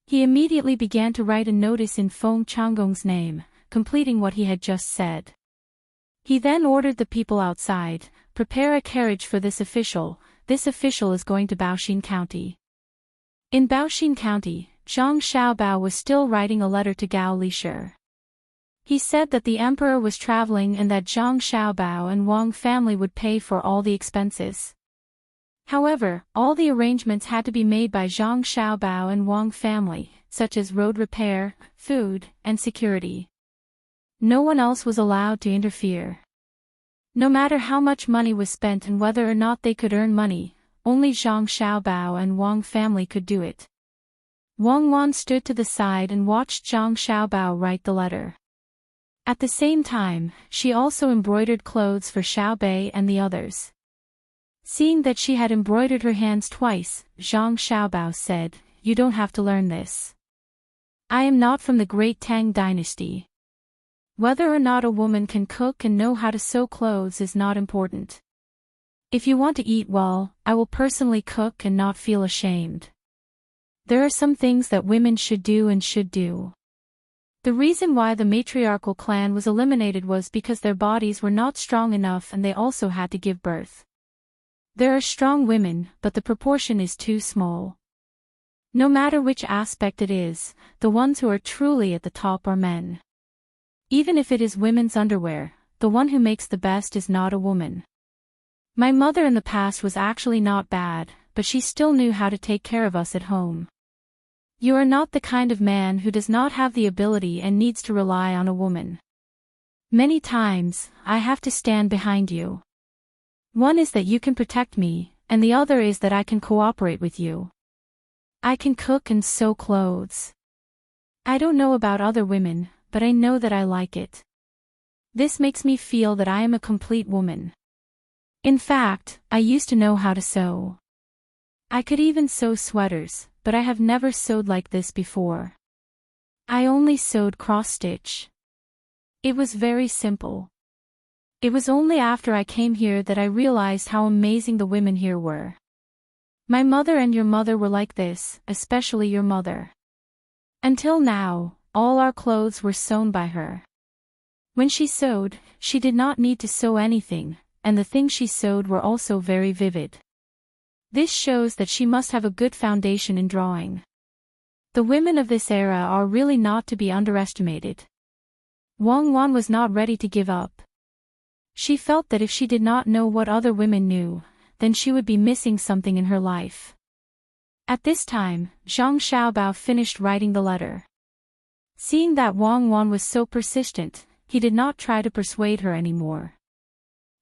He immediately began to write a notice in Fong Changgong's name, completing what he had just said. He then ordered the people outside, prepare a carriage for this official is going to Baoxin County. In Baoxin County, Zhang Xiaobao was still writing a letter to Gao Lishi. He said that the emperor was traveling and that Zhang Xiaobao and Wang family would pay for all the expenses. However, all the arrangements had to be made by Zhang Xiaobao and Wang family, such as road repair, food, and security. No one else was allowed to interfere. No matter how much money was spent and whether or not they could earn money, only Zhang Xiaobao and Wang family could do it. Wang Wan stood to the side and watched Zhang Xiaobao write the letter. At the same time, she also embroidered clothes for Xiaobei and the others. Seeing that she had embroidered her hands twice, Zhang Xiaobao said, "You don't have to learn this. I am not from the great Tang dynasty. Whether or not a woman can cook and know how to sew clothes is not important. If you want to eat well, I will personally cook and not feel ashamed. There are some things that women should do and should do." The reason why the matriarchal clan was eliminated was because their bodies were not strong enough and they also had to give birth. There are strong women, but the proportion is too small. No matter which aspect it is, the ones who are truly at the top are men. Even if it is women's underwear, the one who makes the best is not a woman. My mother in the past was actually not bad, but she still knew how to take care of us at home. You are not the kind of man who does not have the ability and needs to rely on a woman. Many times, I have to stand behind you. One is that you can protect me, and the other is that I can cooperate with you. I can cook and sew clothes. I don't know about other women, but I know that I like it. This makes me feel that I am a complete woman. In fact, I used to know how to sew. I could even sew sweaters, but I have never sewed like this before. I only sewed cross-stitch. It was very simple. It was only after I came here that I realized how amazing the women here were. My mother and your mother were like this, especially your mother. Until now, all our clothes were sewn by her. When she sewed, she did not need to sew anything, and the things she sewed were also very vivid. This shows that she must have a good foundation in drawing. The women of this era are really not to be underestimated. Wang Wan was not ready to give up. She felt that if she did not know what other women knew, then she would be missing something in her life. At this time, Zhang Xiaobao finished writing the letter. Seeing that Wang Wan was so persistent, he did not try to persuade her anymore.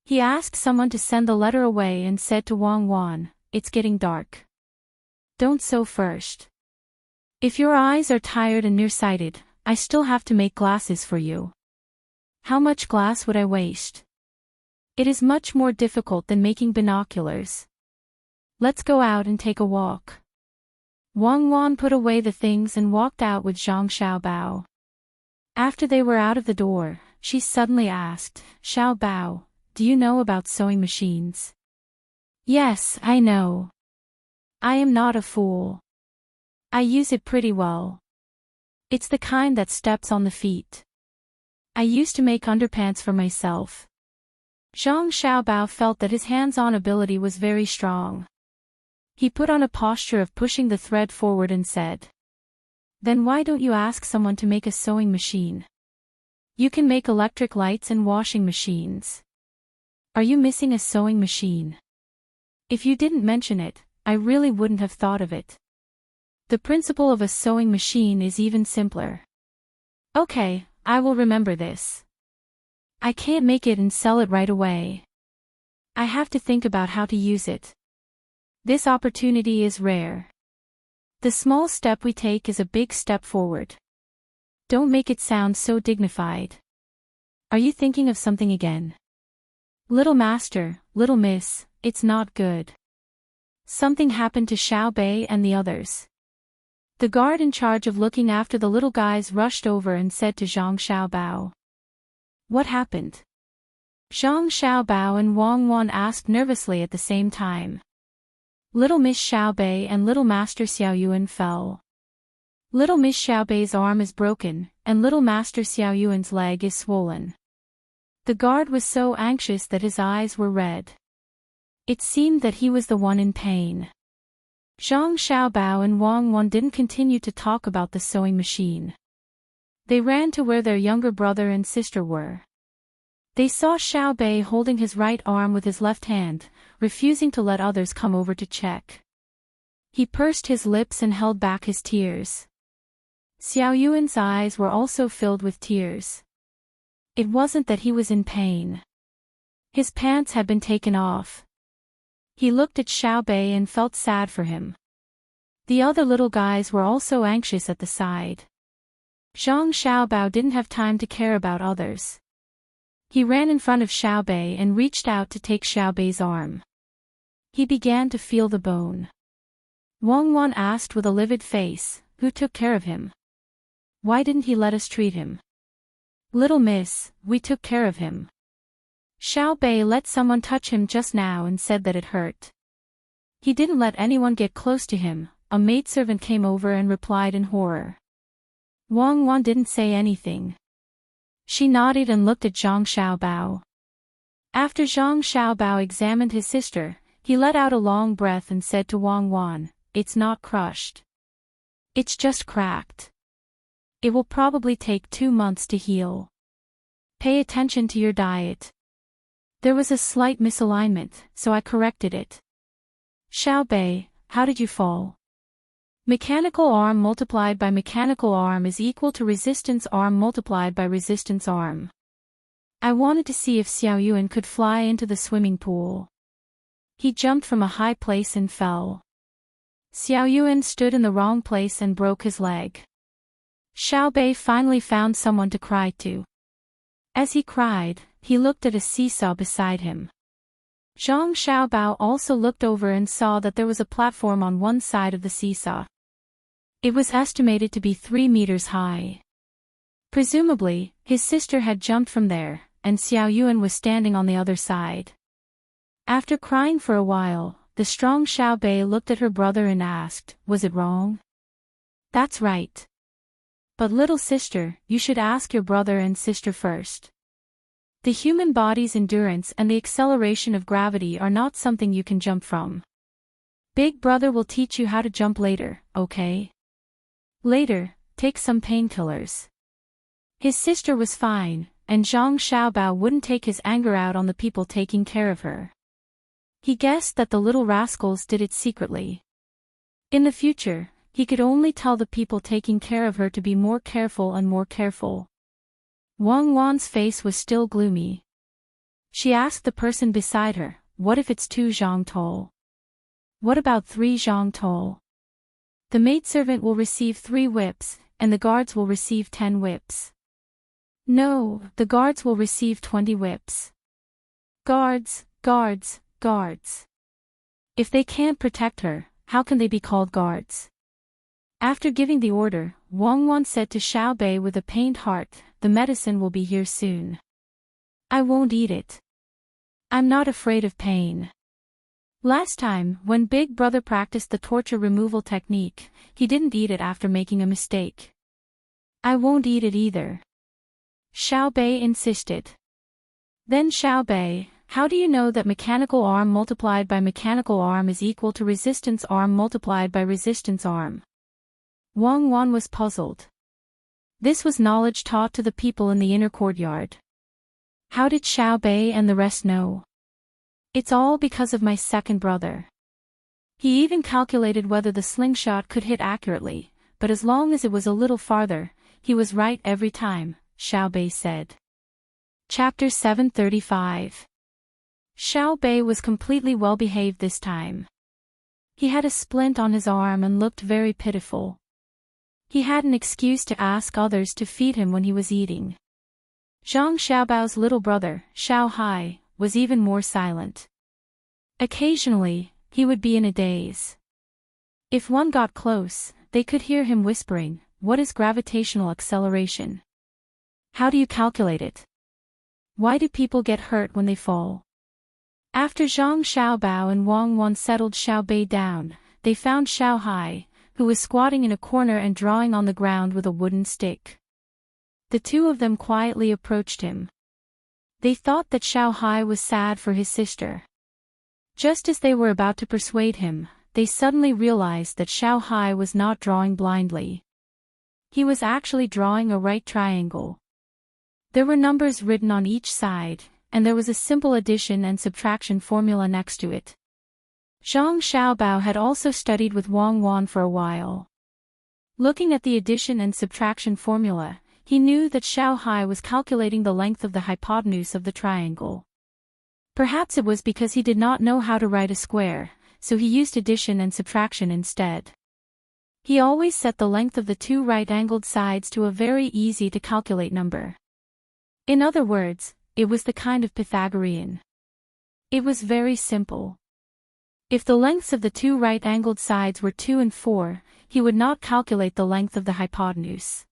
He asked someone to send the letter away and said to Wang Wan, "It's getting dark. Don't sew first. If your eyes are tired and nearsighted, I still have to make glasses for you. How much glass would I waste? It is much more difficult than making binoculars. Let's go out and take a walk." Wang Wan put away the things and walked out with Zhang Xiaobao. After they were out of the door, she suddenly asked, "Xiaobao, do you know about sewing machines?" "Yes, I know. I am not a fool. I use it pretty well. It's the kind that steps on the feet. I used to make underpants for myself." Zhang Xiaobao felt that his hands-on ability was very strong. He put on a posture of pushing the thread forward and said, "Then why don't you ask someone to make a sewing machine? You can make electric lights and washing machines. Are you missing a sewing machine? If you didn't mention it, I really wouldn't have thought of it. The principle of a sewing machine is even simpler." "Okay, I will remember this. I can't make it and sell it right away. I have to think about how to use it. This opportunity is rare. The small step we take is a big step forward. Don't make it sound so dignified. Are you thinking of something again?" "Little master, little miss, it's not good. Something happened to Xiao Bei and the others. The guard in charge of looking after the little guys rushed over and said to Zhang Xiaobao. What happened? Zhang Xiaobao and Wang Wan asked nervously at the same time. Little Miss Xiao Bei and Little Master Xiao Yuan fell. Little Miss Xiao Bei's arm is broken, and Little Master Xiao Yuan's leg is swollen. The guard was so anxious that his eyes were red. It seemed that he was the one in pain. Zhang Xiaobao and Wang Wan didn't continue to talk about the sewing machine. They ran to where their younger brother and sister were. They saw Xiao Bei holding his right arm with his left hand, refusing to let others come over to check. He pursed his lips and held back his tears. Xiao Yuan's eyes were also filled with tears. It wasn't that he was in pain. His pants had been taken off. He looked at Xiao Bei and felt sad for him. The other little guys were also anxious at the side. Zhang Xiaobao didn't have time to care about others. He ran in front of Xiao Bei and reached out to take Xiao Bei's arm. He began to feel the bone. Wang Wan asked with a livid face, who took care of him? Why didn't he let us treat him? Little miss, we took care of him. Xiao Bei let someone touch him just now and said that it hurt. He didn't let anyone get close to him. A maidservant came over and replied in horror. Wang Wan didn't say anything. She nodded and looked at Zhang Xiaobao. After Zhang Xiaobao examined his sister, he let out a long breath and said to Wang Wan, "It's not crushed. It's just cracked. It will probably take 2 months to heal. Pay attention to your diet." There was a slight misalignment, so I corrected it. Xiao Bei, how did you fall? Mechanical arm multiplied by mechanical arm is equal to resistance arm multiplied by resistance arm. I wanted to see if Xiao Yuan could fly into the swimming pool. He jumped from a high place and fell. Xiao Yuan stood in the wrong place and broke his leg. Xiao Bei finally found someone to cry to. As he cried, he looked at a seesaw beside him. Zhang Xiaobao also looked over and saw that there was a platform on one side of the seesaw. It was estimated to be 3 meters high. Presumably, his sister had jumped from there, and Xiao Yuan was standing on the other side. After crying for a while, the strong Xiao Bei looked at her brother and asked, "Was it wrong?" "That's right. But little sister, you should ask your brother and sister first. The human body's endurance and the acceleration of gravity are not something you can jump from. Big brother will teach you how to jump later, okay? Later, take some painkillers." His sister was fine, and Zhang Xiaobao wouldn't take his anger out on the people taking care of her. He guessed that the little rascals did it secretly. In the future, he could only tell the people taking care of her to be more careful and more careful. Wang Wan's face was still gloomy. She asked the person beside her, "What if it's 2 zhang tol? What about 3 zhang tol? The maidservant will receive 3 whips, and the guards will receive 10 whips." "No, the guards will receive 20 whips. Guards, guards, guards. If they can't protect her, how can they be called guards?" After giving the order, Wang Wan said to Xiao Bei with a pained heart, "The medicine will be here soon. I won't eat it. I'm not afraid of pain. Last time, when Big Brother practiced the torture removal technique, he didn't eat it after making a mistake. I won't eat it either." Xiao Bei insisted. Then Xiao Bei, how do you know that mechanical arm multiplied by mechanical arm is equal to resistance arm multiplied by resistance arm? Wang Wan was puzzled. This was knowledge taught to the people in the inner courtyard. How did Xiao Bei and the rest know? It's all because of my second brother. He even calculated whether the slingshot could hit accurately, but as long as it was a little farther, he was right every time, Xiao Bei said. Chapter 735. Xiao Bei was completely well-behaved this time. He had a splint on his arm and looked very pitiful. He had an excuse to ask others to feed him when he was eating. Zhang Xiaobao's little brother, Xiao Hai, was even more silent. Occasionally, he would be in a daze. If one got close, they could hear him whispering, "What is gravitational acceleration? How do you calculate it? Why do people get hurt when they fall?" After Zhang Xiaobao and Wang Wan settled Xiao Bei down, they found Xiao Hai, who was squatting in a corner and drawing on the ground with a wooden stick. The two of them quietly approached him. They thought that Xiao Hai was sad for his sister. Just as they were about to persuade him, they suddenly realized that Xiao Hai was not drawing blindly. He was actually drawing a right triangle. There were numbers written on each side, and there was a simple addition and subtraction formula next to it. Zhang Xiaobao had also studied with Wang Wan for a while. Looking at the addition and subtraction formula, he knew that Xiao Hai was calculating the length of the hypotenuse of the triangle. Perhaps it was because he did not know how to write a square, so he used addition and subtraction instead. He always set the length of the two right-angled sides to a very easy-to-calculate number. In other words, it was the kind of Pythagorean. It was very simple. If the lengths of the two right-angled sides were 2 and 4, he would not calculate the length of the hypotenuse.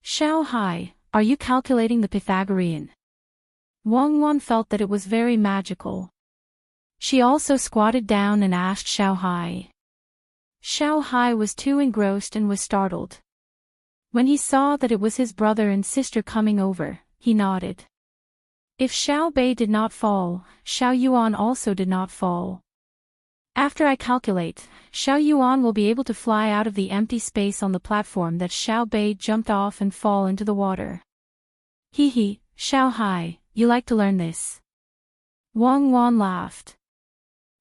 "Xiao Hai, are you calculating the Pythagorean?" Wang Wan felt that it was very magical. She also squatted down and asked Xiao Hai. Xiao Hai was too engrossed and was startled. When he saw that it was his brother and sister coming over, he nodded. If Xiao Bei did not fall, Xiao Yuan also did not fall. After I calculate, Xiao Yuan will be able to fly out of the empty space on the platform that Xiao Bei jumped off and fall into the water. Hee, Xiao Hai, you like to learn this? Wang Wan laughed.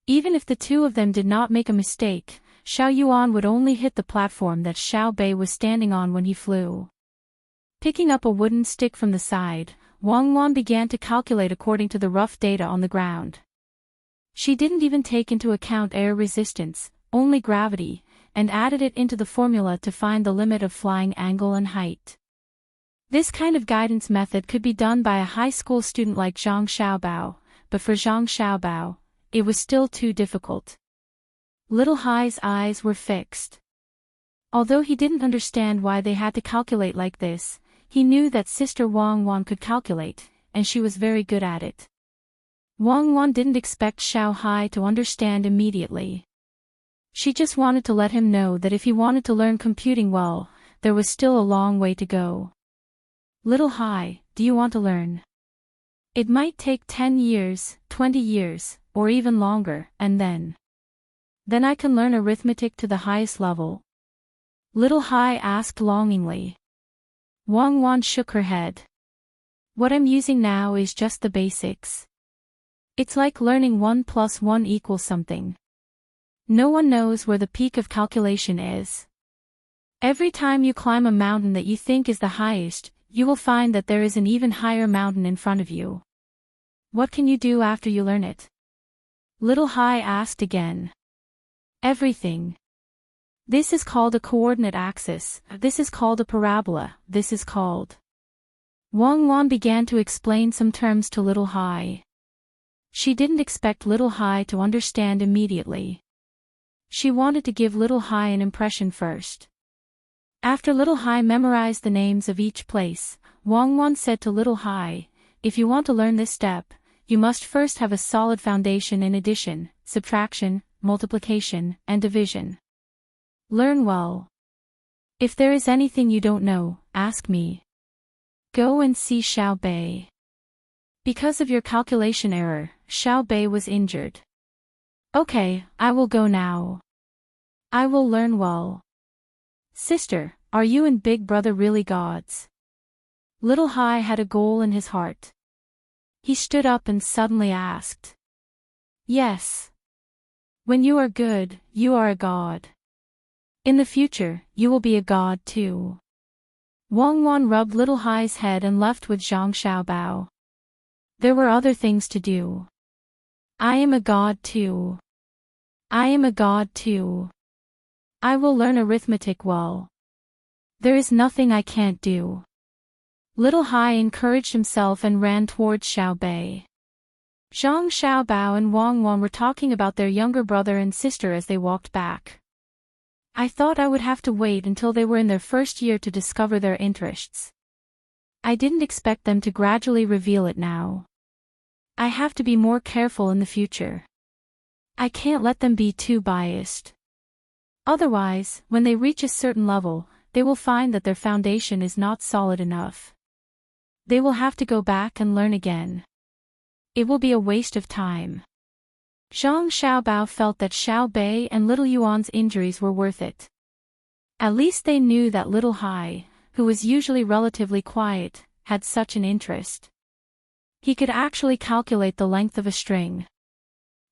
Even if the two of them did not make a mistake, Xiao Yuan would only hit the platform that Xiao Bei was standing on when he flew. Picking up a wooden stick from the side, Wang Wan began to calculate according to the rough data on the ground. She didn't even take into account air resistance, only gravity, and added it into the formula to find the limit of flying angle and height. This kind of guidance method could be done by a high school student like Zhang Xiaobao, but for Zhang Xiaobao, it was still too difficult. Little Hai's eyes were fixed. Although he didn't understand why they had to calculate like this, he knew that Sister Wang Wan could calculate, and she was very good at it. Wang Wan didn't expect Xiao Hai to understand immediately. She just wanted to let him know that if he wanted to learn computing well, there was still a long way to go. Little Hai, do you want to learn? It might take 10 years, 20 years, or even longer, and then I can learn arithmetic to the highest level. Little Hai asked longingly. Wang Wan shook her head. What I'm using now is just the basics. It's like learning 1 + 1 = something. No one knows where the peak of calculation is. Every time you climb a mountain that you think is the highest, you will find that there is an even higher mountain in front of you. What can you do after you learn it? Little Hai asked again. Everything. This is called a coordinate axis, this is called a parabola, this is called. Wang Wan began to explain some terms to Little Hai. She didn't expect Little Hai to understand immediately. She wanted to give Little Hai an impression first. After Little Hai memorized the names of each place, Wang Wan said to Little Hai, if you want to learn this step, you must first have a solid foundation in addition, subtraction, multiplication, and division. Learn well. If there is anything you don't know, ask me. Go and see Xiao Bei. Because of your calculation error, Xiao Bei was injured. Okay, I will go now. I will learn well. Sister, are you and Big Brother really gods? Little Hai had a goal in his heart. He stood up and suddenly asked. Yes. When you are good, you are a god. In the future, you will be a god too. Wang Wan rubbed Little Hai's head and left with Zhang Xiaobao. There were other things to do. I am a god too. I am a god too. I will learn arithmetic well. There is nothing I can't do. Little Hai encouraged himself and ran towards Xiao Bei. Zhang Xiaobao and Wang Wan were talking about their younger brother and sister as they walked back. I thought I would have to wait until they were in their first year to discover their interests. I didn't expect them to gradually reveal it now. I have to be more careful in the future. I can't let them be too biased. Otherwise, when they reach a certain level, they will find that their foundation is not solid enough. They will have to go back and learn again. It will be a waste of time. Zhang Xiaobao felt that Xiao Bei and little Yuan's injuries were worth it. At least they knew that little Hai, who was usually relatively quiet, had such an interest. He could actually calculate the length of a string.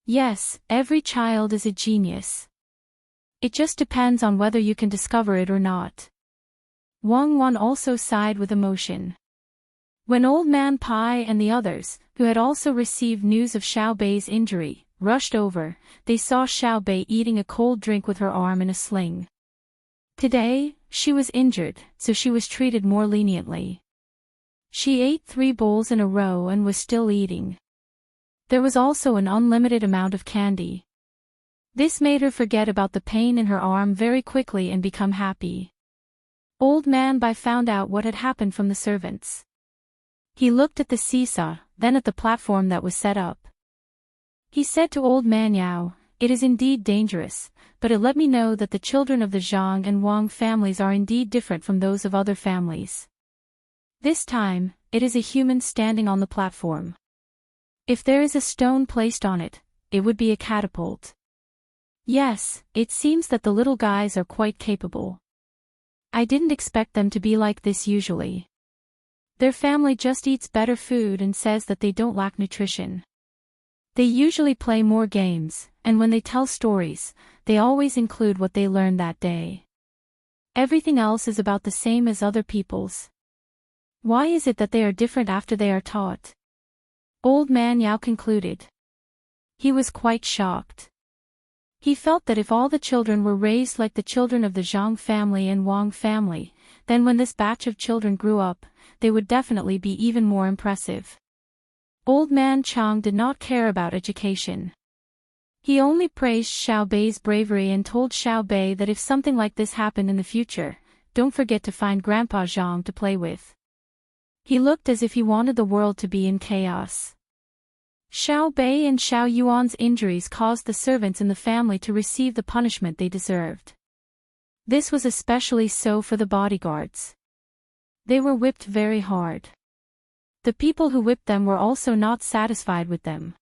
Yes, every child is a genius. It just depends on whether you can discover it or not. Wang Wan also sighed with emotion. When Old Man Pai and the others, who had also received news of Xiao Bei's injury, rushed over, they saw Xiao Bei eating a cold drink with her arm in a sling. Today, she was injured, so she was treated more leniently. She ate 3 bowls in a row and was still eating. There was also an unlimited amount of candy. This made her forget about the pain in her arm very quickly and become happy. Old Man Bai found out what had happened from the servants. He looked at the seesaw, then at the platform that was set up. He said to Old Man Yao, "It is indeed dangerous, but it let me know that the children of the Zhang and Wang families are indeed different from those of other families. This time, it is a human standing on the platform. If there is a stone placed on it, it would be a catapult. Yes, it seems that the little guys are quite capable. I didn't expect them to be like this usually. Their family just eats better food and says that they don't lack nutrition. They usually play more games, and when they tell stories, they always include what they learned that day. Everything else is about the same as other people's. Why is it that they are different after they are taught?" Old Man Yao concluded. He was quite shocked. He felt that if all the children were raised like the children of the Zhang family and Wang family, then when this batch of children grew up, they would definitely be even more impressive. Old Man Chang did not care about education. He only praised Xiao Bei's bravery and told Xiao Bei that if something like this happened in the future, don't forget to find Grandpa Zhang to play with. He looked as if he wanted the world to be in chaos. Xiao Bei and Xiao Yuan's injuries caused the servants in the family to receive the punishment they deserved. This was especially so for the bodyguards. They were whipped very hard. The people who whipped them were also not satisfied with them.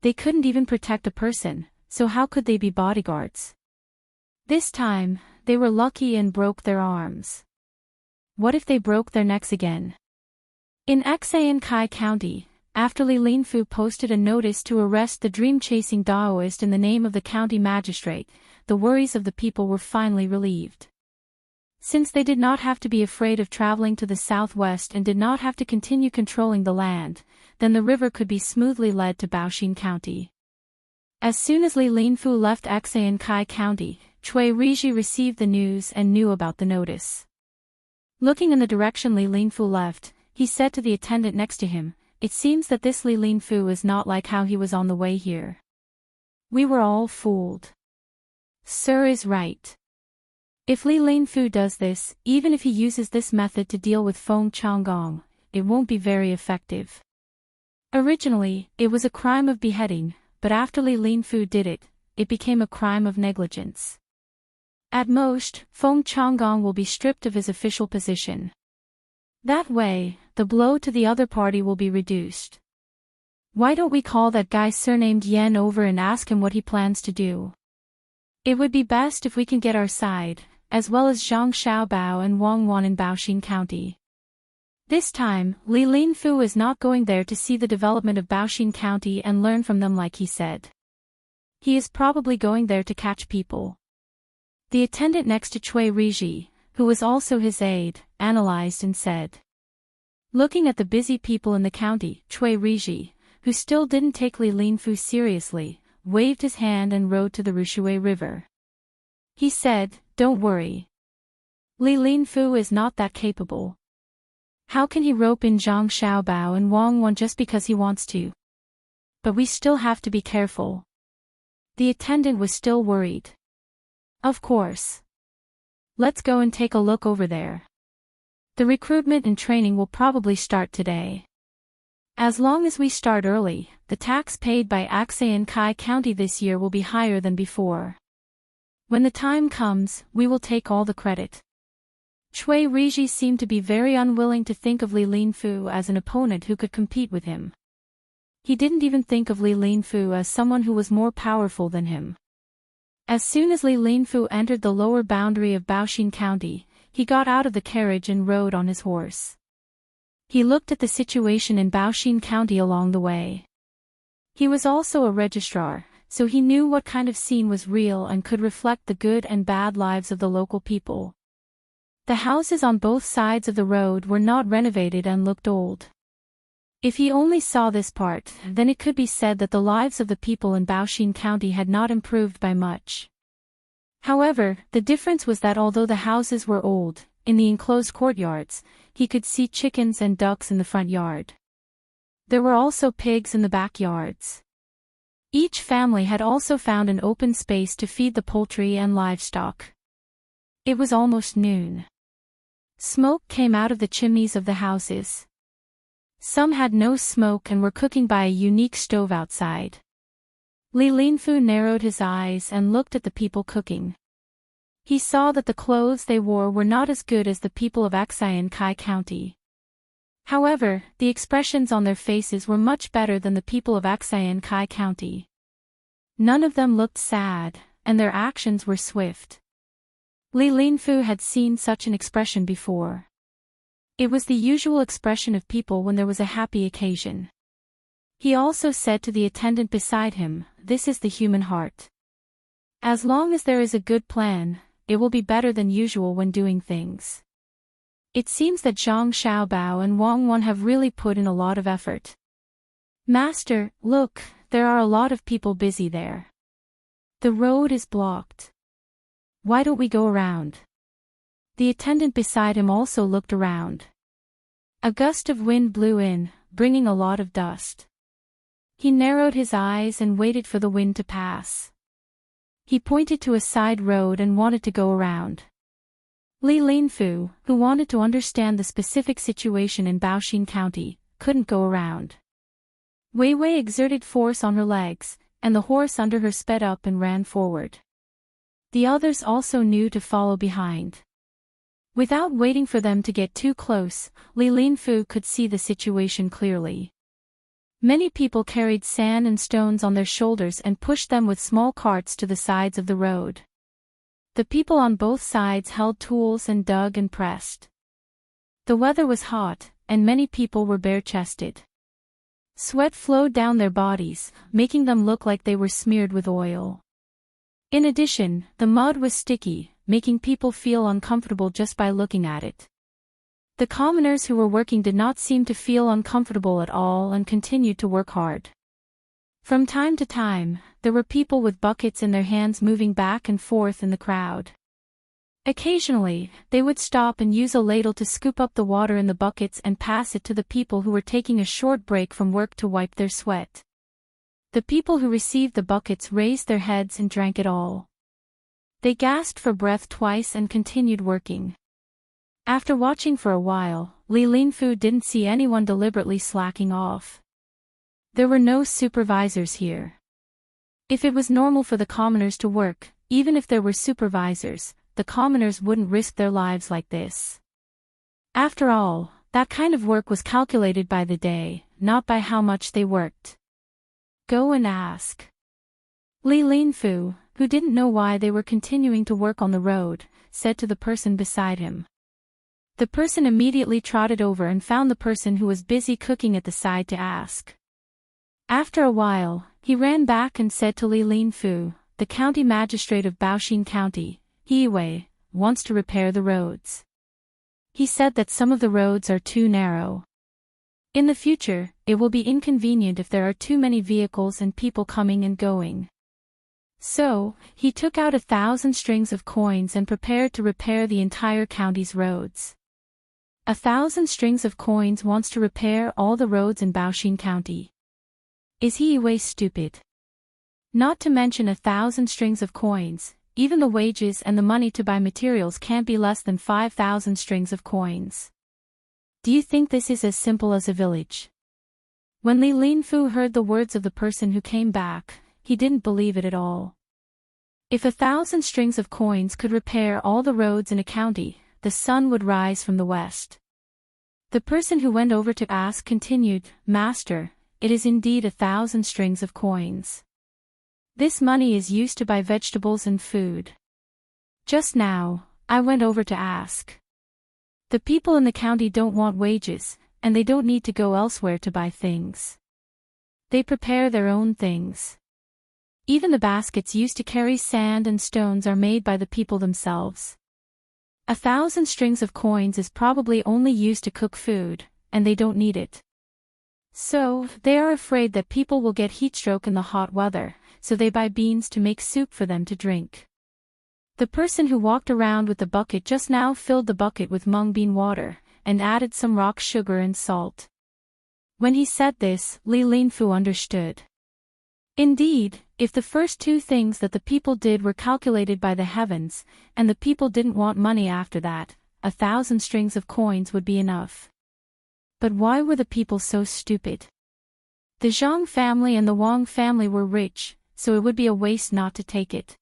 They couldn't even protect a person, so how could they be bodyguards? This time, they were lucky and broke their arms. What if they broke their necks again? In Kai County, after Li Linfu posted a notice to arrest the dream-chasing Daoist in the name of the county magistrate, the worries of the people were finally relieved. Since they did not have to be afraid of traveling to the southwest and did not have to continue controlling the land, then the river could be smoothly led to Baoxin County. As soon as Li Linfu left Kai County, Cui Riji received the news and knew about the notice. Looking in the direction Li Linfu left, he said to the attendant next to him, "It seems that this Li Linfu is not like how he was on the way here. We were all fooled." Sir is right. If Li Linfu does this, even if he uses this method to deal with Feng Changgong, it won't be very effective. Originally, it was a crime of beheading, but after Li Linfu did it, it became a crime of negligence. At most, Feng Changgong will be stripped of his official position. That way, the blow to the other party will be reduced. Why don't we call that guy surnamed Yen over and ask him what he plans to do? It would be best if we can get our side, as well as Zhang Xiaobao and Wang Wan in Baoxin County. This time, Li Linfu is not going there to see the development of Baoxin County and learn from them like he said. He is probably going there to catch people. The attendant next to Cui Riji, who was also his aide, analyzed and said. Looking at the busy people in the county, Cui Riji, who still didn't take Li Linfu seriously, waved his hand and rode to the Rushui River. He said, "Don't worry. Li Linfu is not that capable. How can he rope in Zhang Xiaobao and Wang Wan just because he wants to? But we still have to be careful. The attendant was still worried. Of course. Let's go and take a look over there. The recruitment and training will probably start today. As long as we start early, the tax paid by Kai County this year will be higher than before. When the time comes, we will take all the credit. Chui Riji seemed to be very unwilling to think of Li Linfu as an opponent who could compete with him. He didn't even think of Li Linfu as someone who was more powerful than him. As soon as Li Linfu entered the lower boundary of Baoxin County, he got out of the carriage and rode on his horse. He looked at the situation in Baoxin County along the way. He was also a registrar, so he knew what kind of scene was real and could reflect the good and bad lives of the local people. The houses on both sides of the road were not renovated and looked old. If he only saw this part, then it could be said that the lives of the people in Baoxin County had not improved by much. However, the difference was that although the houses were old, in the enclosed courtyards, he could see chickens and ducks in the front yard. There were also pigs in the backyards. Each family had also found an open space to feed the poultry and livestock. It was almost noon. Smoke came out of the chimneys of the houses. Some had no smoke and were cooking by a unique stove outside. Li Linfu narrowed his eyes and looked at the people cooking. He saw that the clothes they wore were not as good as the people of Kai County. However, the expressions on their faces were much better than the people of Kai County. None of them looked sad, and their actions were swift. Li Linfu had seen such an expression before. It was the usual expression of people when there was a happy occasion. He also said to the attendant beside him, "This is the human heart. As long as there is a good plan, it will be better than usual when doing things." It seems that Zhang Xiaobao and Wang Wan have really put in a lot of effort. "Master, look, there are a lot of people busy there. The road is blocked. Why don't we go around?" The attendant beside him also looked around. A gust of wind blew in, bringing a lot of dust. He narrowed his eyes and waited for the wind to pass. He pointed to a side road and wanted to go around. Li Linfu, who wanted to understand the specific situation in Baoxin County, couldn't go around. Wei Wei exerted force on her legs, and the horse under her sped up and ran forward. The others also knew to follow behind. Without waiting for them to get too close, Li Linfu could see the situation clearly. Many people carried sand and stones on their shoulders and pushed them with small carts to the sides of the road. The people on both sides held tools and dug and pressed. The weather was hot, and many people were bare-chested. Sweat flowed down their bodies, making them look like they were smeared with oil. In addition, the mud was sticky, making people feel uncomfortable just by looking at it. The commoners who were working did not seem to feel uncomfortable at all and continued to work hard. From time to time, there were people with buckets in their hands moving back and forth in the crowd. Occasionally, they would stop and use a ladle to scoop up the water in the buckets and pass it to the people who were taking a short break from work to wipe their sweat. The people who received the buckets raised their heads and drank it all. They gasped for breath twice and continued working. After watching for a while, Li Linfu didn't see anyone deliberately slacking off. There were no supervisors here. If it was normal for the commoners to work, even if there were supervisors, the commoners wouldn't risk their lives like this. After all, that kind of work was calculated by the day, not by how much they worked. Go and ask. Li Linfu, who didn't know why they were continuing to work on the road, said to the person beside him. The person immediately trotted over and found the person who was busy cooking at the side to ask. After a while, he ran back and said to Li Linfu, the county magistrate of Baoxin County, He Wei, wants to repair the roads. He said that some of the roads are too narrow. In the future, it will be inconvenient if there are too many vehicles and people coming and going. So, he took out 1,000 strings of coins and prepared to repair the entire county's roads. 1,000 strings of coins wants to repair all the roads in Baoxin County. Is he way stupid? Not to mention 1,000 strings of coins, even the wages and the money to buy materials can't be less than 5,000 strings of coins. Do you think this is as simple as a village? When Li Linfu heard the words of the person who came back, he didn't believe it at all. If 1,000 strings of coins could repair all the roads in a county, the sun would rise from the west. The person who went over to ask continued, "Master, it is indeed 1,000 strings of coins. This money is used to buy vegetables and food. Just now, I went over to ask. The people in the county don't want wages, and they don't need to go elsewhere to buy things. They prepare their own things. Even the baskets used to carry sand and stones are made by the people themselves. 1,000 strings of coins is probably only used to cook food, and they don't need it. So, they are afraid that people will get heatstroke in the hot weather, so they buy beans to make soup for them to drink." The person who walked around with the bucket just now filled the bucket with mung bean water, and added some rock sugar and salt. When he said this, Li Linfu understood. Indeed, if the first two things that the people did were calculated by the heavens, and the people didn't want money after that, 1,000 strings of coins would be enough. But why were the people so stupid? The Zhang family and the Wang family were rich, so it would be a waste not to take it.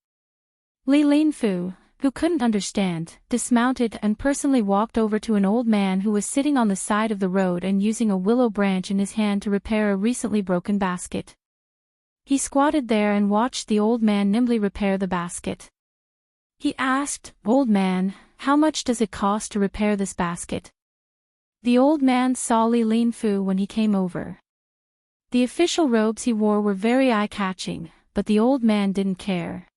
Li Linfu, who couldn't understand, dismounted and personally walked over to an old man who was sitting on the side of the road and using a willow branch in his hand to repair a recently broken basket. He squatted there and watched the old man nimbly repair the basket. He asked, "Old man, how much does it cost to repair this basket?" The old man saw Li Linfu when he came over. The official robes he wore were very eye-catching, but the old man didn't care.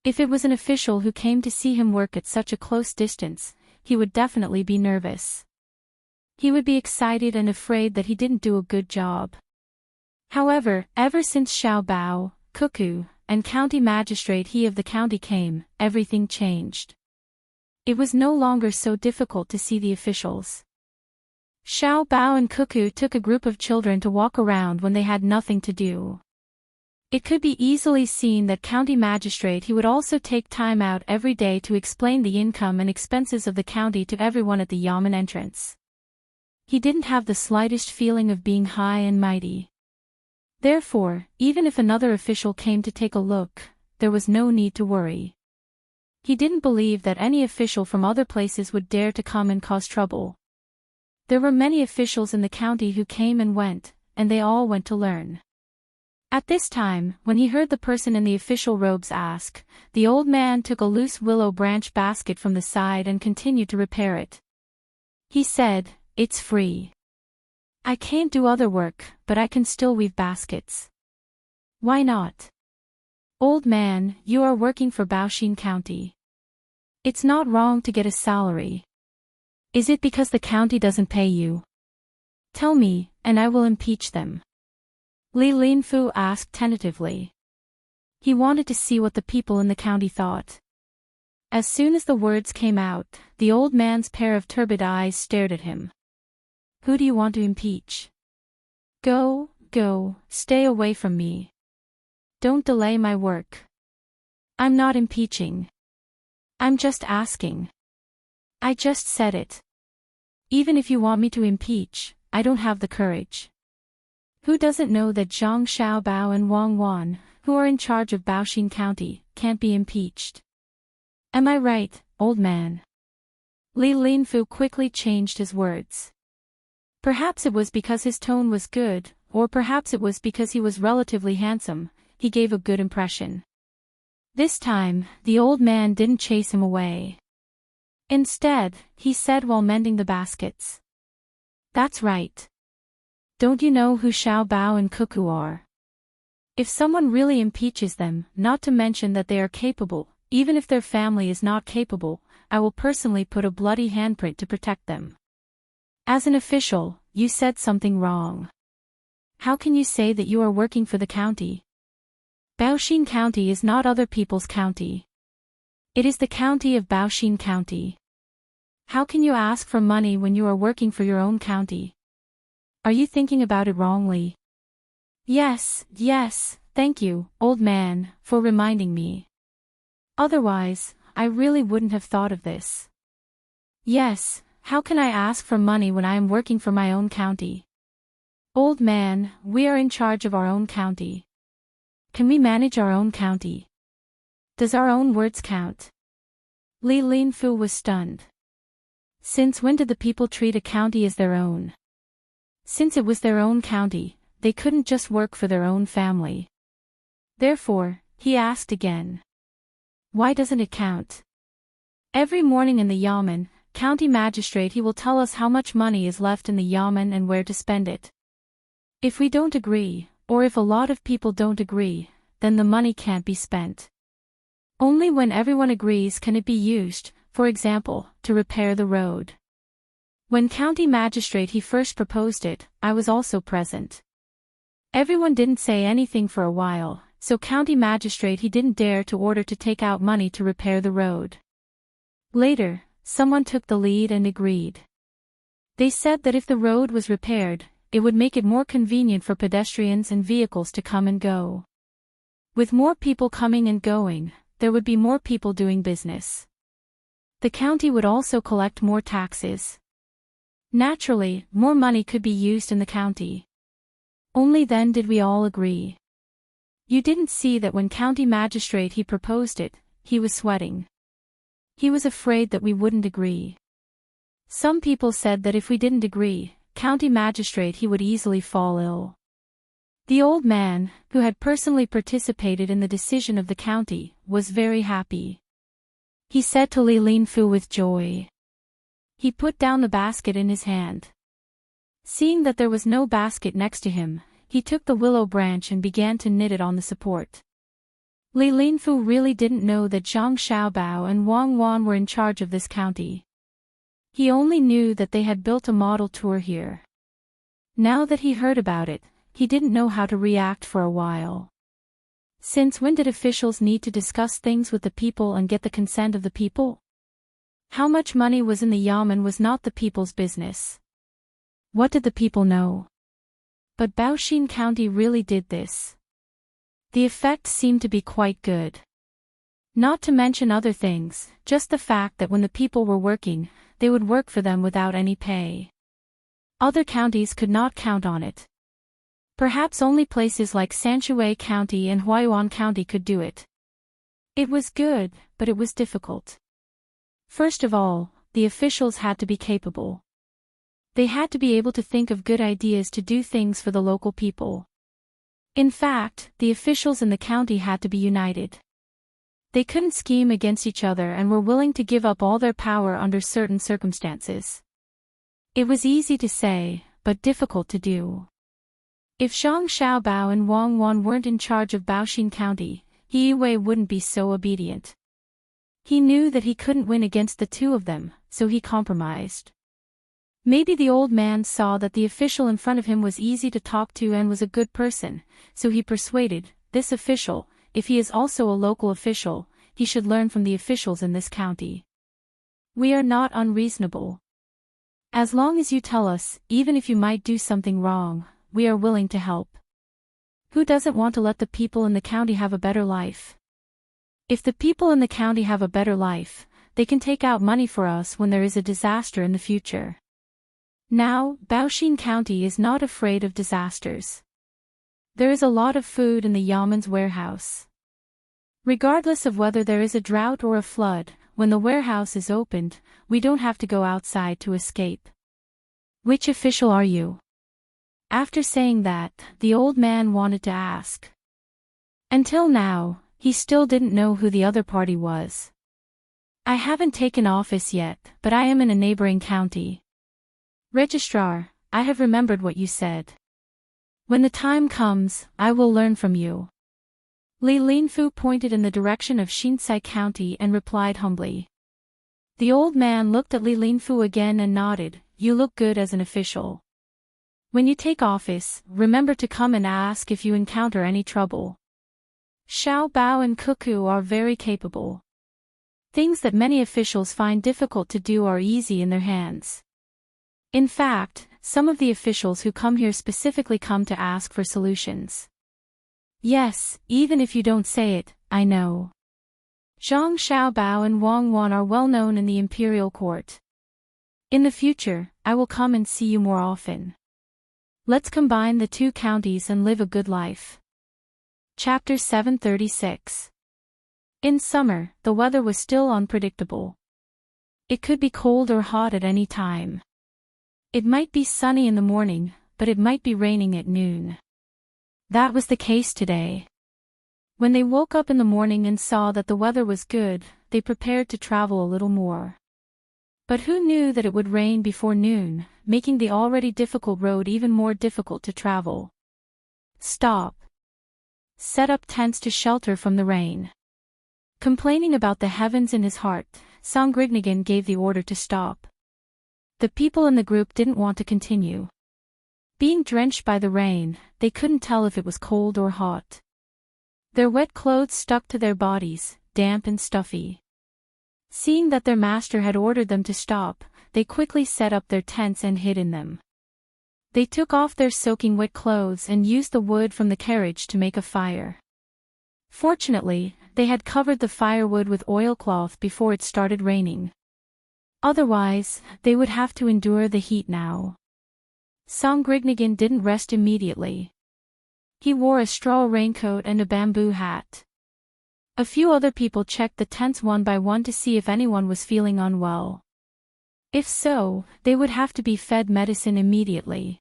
If it was an official who came to see him work at such a close distance, he would definitely be nervous. He would be excited and afraid that he didn't do a good job. However, ever since Xiao Bao, Cuckoo, and county magistrate he of the county came, everything changed. It was no longer so difficult to see the officials. Xiao Bao and Cuckoo took a group of children to walk around when they had nothing to do. It could be easily seen that county magistrate he would also take time out every day to explain the income and expenses of the county to everyone at the yamen entrance. He didn't have the slightest feeling of being high and mighty. Therefore, even if another official came to take a look, there was no need to worry. He didn't believe that any official from other places would dare to come and cause trouble. There were many officials in the county who came and went, and they all went to learn. At this time, when he heard the person in the official robes ask, the old man took a loose willow branch basket from the side and continued to repair it. He said, "It's free. I can't do other work, but I can still weave baskets. Why not? Old man, you are working for Baoxin County. It's not wrong to get a salary. Is it because the county doesn't pay you? Tell me, and I will impeach them." Li Linfu asked tentatively. He wanted to see what the people in the county thought. As soon as the words came out, the old man's pair of turbid eyes stared at him. "Who do you want to impeach? Go, stay away from me. Don't delay my work. I'm not impeaching. I'm just asking. I just said it. Even if you want me to impeach, I don't have the courage. Who doesn't know that Zhang Xiaobao and Wang Wan, who are in charge of Baoxin County, can't be impeached? Am I right, old man?" Li Linfu quickly changed his words. Perhaps it was because his tone was good, or perhaps it was because he was relatively handsome, he gave a good impression. This time, the old man didn't chase him away. Instead, he said while mending the baskets. "That's right. Don't you know who Xiao Bao and Cuckoo are? If someone really impeaches them, not to mention that they are capable, even if their family is not capable, I will personally put a bloody handprint to protect them. As an official, you said something wrong. How can you say that you are working for the county? Baoxin County is not other people's county. It is the county of Baoxin County. How can you ask for money when you are working for your own county? Are you thinking about it wrongly? Yes, yes, thank you, old man, for reminding me. Otherwise, I really wouldn't have thought of this. Yes, how can I ask for money when I am working for my own county? Old man, we are in charge of our own county. Can we manage our own county? Does our own words count? Li Linfu was stunned. Since when did the people treat a county as their own? Since it was their own county, they couldn't just work for their own family. Therefore, he asked again. Why doesn't it count? Every morning in the yamen, county magistrate he will tell us how much money is left in the yamen and where to spend it. If we don't agree, or if a lot of people don't agree, then the money can't be spent. Only when everyone agrees can it be used, for example, to repair the road. When county magistrate he first proposed it, I was also present. Everyone didn't say anything for a while, so county magistrate he didn't dare to order to take out money to repair the road. Later, someone took the lead and agreed. They said that if the road was repaired, it would make it more convenient for pedestrians and vehicles to come and go. With more people coming and going, there would be more people doing business. The county would also collect more taxes. Naturally, more money could be used in the county. Only then did we all agree. You didn't see that when county magistrate he proposed it, he was sweating. He was afraid that we wouldn't agree. Some people said that if we didn't agree, county magistrate he would easily fall ill. The old man, who had personally participated in the decision of the county, was very happy. He said to Li Linfu with joy. He put down the basket in his hand. Seeing that there was no basket next to him, he took the willow branch and began to knit it on the support. Li Linfu really didn't know that Zhang Xiaobao and Wang Wan were in charge of this county. He only knew that they had built a model tour here. Now that he heard about it, he didn't know how to react for a while. Since when did officials need to discuss things with the people and get the consent of the people? How much money was in the yamen was not the people's business. What did the people know? But Baoxin County really did this. The effect seemed to be quite good. Not to mention other things, just the fact that when the people were working, they would work for them without any pay. Other counties could not count on it. Perhaps only places like Sanshui County and Huayuan County could do it. It was good, but it was difficult. First of all, the officials had to be capable. They had to be able to think of good ideas to do things for the local people. In fact, the officials in the county had to be united. They couldn't scheme against each other and were willing to give up all their power under certain circumstances. It was easy to say, but difficult to do. If Zhang Xiaobao and Wang Wan weren't in charge of Baoxin County, He Wei wouldn't be so obedient. He knew that he couldn't win against the two of them, so he compromised. Maybe the old man saw that the official in front of him was easy to talk to and was a good person, so he persuaded this official, if he is also a local official, he should learn from the officials in this county. We are not unreasonable. As long as you tell us, even if you might do something wrong, we are willing to help. Who doesn't want to let the people in the county have a better life? If the people in the county have a better life, they can take out money for us when there is a disaster in the future. Now, Baoxin County is not afraid of disasters. There is a lot of food in the Yamen's warehouse. Regardless of whether there is a drought or a flood, when the warehouse is opened, we don't have to go outside to escape. Which official are you? After saying that, the old man wanted to ask. Until now, he still didn't know who the other party was. I haven't taken office yet, but I am in a neighboring county. Registrar, I have remembered what you said. When the time comes, I will learn from you. Li Linfu pointed in the direction of Xinsai County and replied humbly. The old man looked at Li Linfu again and nodded. You look good as an official. When you take office, remember to come and ask if you encounter any trouble. Xiao Bao and Cuckoo are very capable. Things that many officials find difficult to do are easy in their hands. In fact, some of the officials who come here specifically come to ask for solutions. Yes, even if you don't say it, I know. Zhang Xiaobao and Wang Wan are well known in the imperial court. In the future, I will come and see you more often. Let's combine the two counties and live a good life. Chapter 736. In summer, the weather was still unpredictable. It could be cold or hot at any time. It might be sunny in the morning, but it might be raining at noon. That was the case today. When they woke up in the morning and saw that the weather was good, they prepared to travel a little more. But who knew that it would rain before noon, making the already difficult road even more difficult to travel. Stop. Set up tents to shelter from the rain. Complaining about the heavens in his heart, Songrignagan gave the order to stop. The people in the group didn't want to continue. Being drenched by the rain, they couldn't tell if it was cold or hot. Their wet clothes stuck to their bodies, damp and stuffy. Seeing that their master had ordered them to stop, they quickly set up their tents and hid in them. They took off their soaking wet clothes and used the wood from the carriage to make a fire. Fortunately, they had covered the firewood with oilcloth before it started raining. Otherwise, they would have to endure the heat now. Songrignagan didn't rest immediately. He wore a straw raincoat and a bamboo hat. A few other people checked the tents one by one to see if anyone was feeling unwell. If so, they would have to be fed medicine immediately.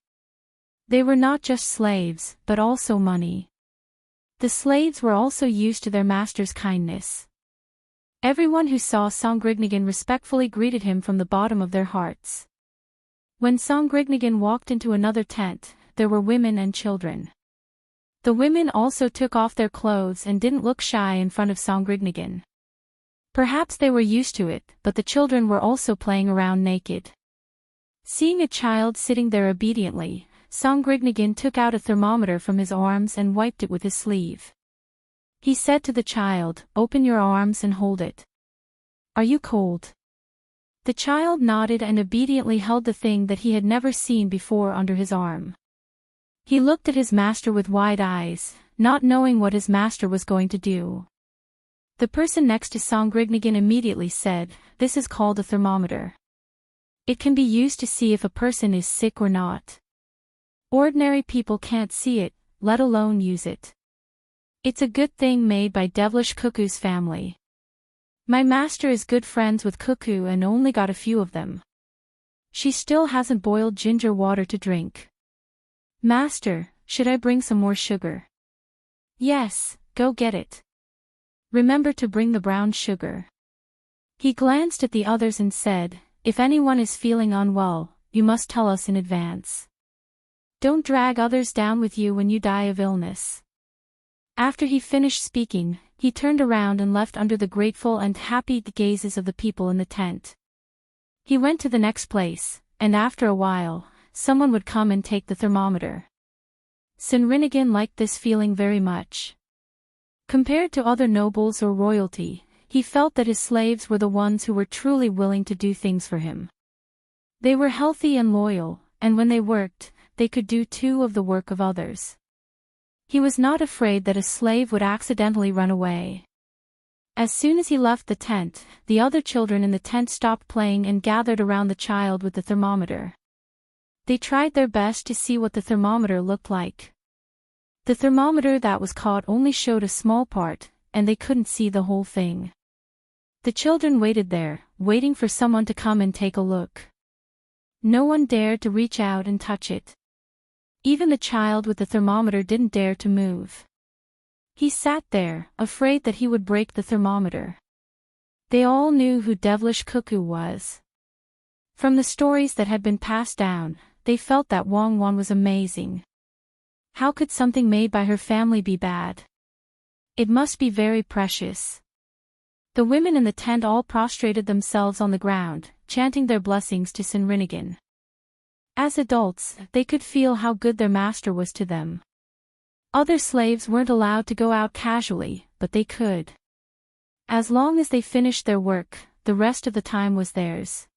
They were not just slaves, but also money. The slaves were also used to their master's kindness. Everyone who saw Songrignagan respectfully greeted him from the bottom of their hearts. When Songrignagan walked into another tent, there were women and children. The women also took off their clothes and didn't look shy in front of Songrignagan. Perhaps they were used to it, but the children were also playing around naked. Seeing a child sitting there obediently, Songrignagan took out a thermometer from his arms and wiped it with his sleeve. He said to the child, "Open your arms and hold it. Are you cold?" The child nodded and obediently held the thing that he had never seen before under his arm. He looked at his master with wide eyes, not knowing what his master was going to do. The person next to Songrignagan immediately said, "This is called a thermometer. It can be used to see if a person is sick or not. Ordinary people can't see it, let alone use it. It's a good thing made by devilish Cuckoo's family. My master is good friends with Cuckoo and only got a few of them. She still hasn't boiled ginger water to drink. Master, should I bring some more sugar?" "Yes, go get it. Remember to bring the brown sugar." He glanced at the others and said, "If anyone is feeling unwell, you must tell us in advance. Don't drag others down with you when you die of illness." After he finished speaking, he turned around and left under the grateful and happy gazes of the people in the tent. He went to the next place, and after a while, someone would come and take the thermometer. Songrignagan liked this feeling very much. Compared to other nobles or royalty, he felt that his slaves were the ones who were truly willing to do things for him. They were healthy and loyal, and when they worked, they could do too of the work of others. He was not afraid that a slave would accidentally run away. As soon as he left the tent, the other children in the tent stopped playing and gathered around the child with the thermometer. They tried their best to see what the thermometer looked like. The thermometer that was caught only showed a small part, and they couldn't see the whole thing. The children waited there, waiting for someone to come and take a look. No one dared to reach out and touch it. Even the child with the thermometer didn't dare to move. He sat there, afraid that he would break the thermometer. They all knew who devilish Cuckoo was. From the stories that had been passed down, they felt that Wang Wan was amazing. How could something made by her family be bad? It must be very precious. The women in the tent all prostrated themselves on the ground, chanting their blessings to Songrignagan. As adults, they could feel how good their master was to them. Other slaves weren't allowed to go out casually, but they could. As long as they finished their work, the rest of the time was theirs.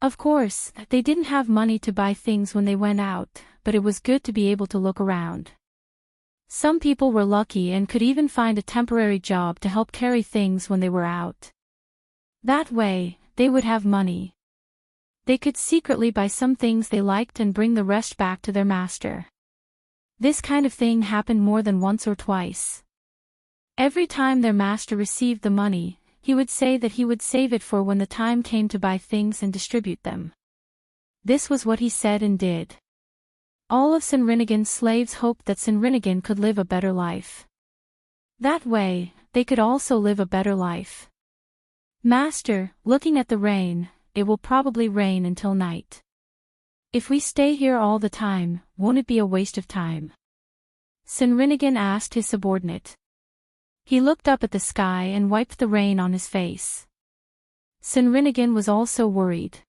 Of course, they didn't have money to buy things when they went out, but it was good to be able to look around. Some people were lucky and could even find a temporary job to help carry things when they were out. That way, they would have money. They could secretly buy some things they liked and bring the rest back to their master. This kind of thing happened more than once or twice. Every time their master received the money, he would say that he would save it for when the time came to buy things and distribute them. This was what he said and did. All of Sinrinigan's slaves hoped that Sinrinigan could live a better life. That way, they could also live a better life. Master, looking at the rain, it will probably rain until night. If we stay here all the time, won't it be a waste of time? Sinrinigan asked his subordinate. He looked up at the sky and wiped the rain on his face. Sinrinigan was also worried.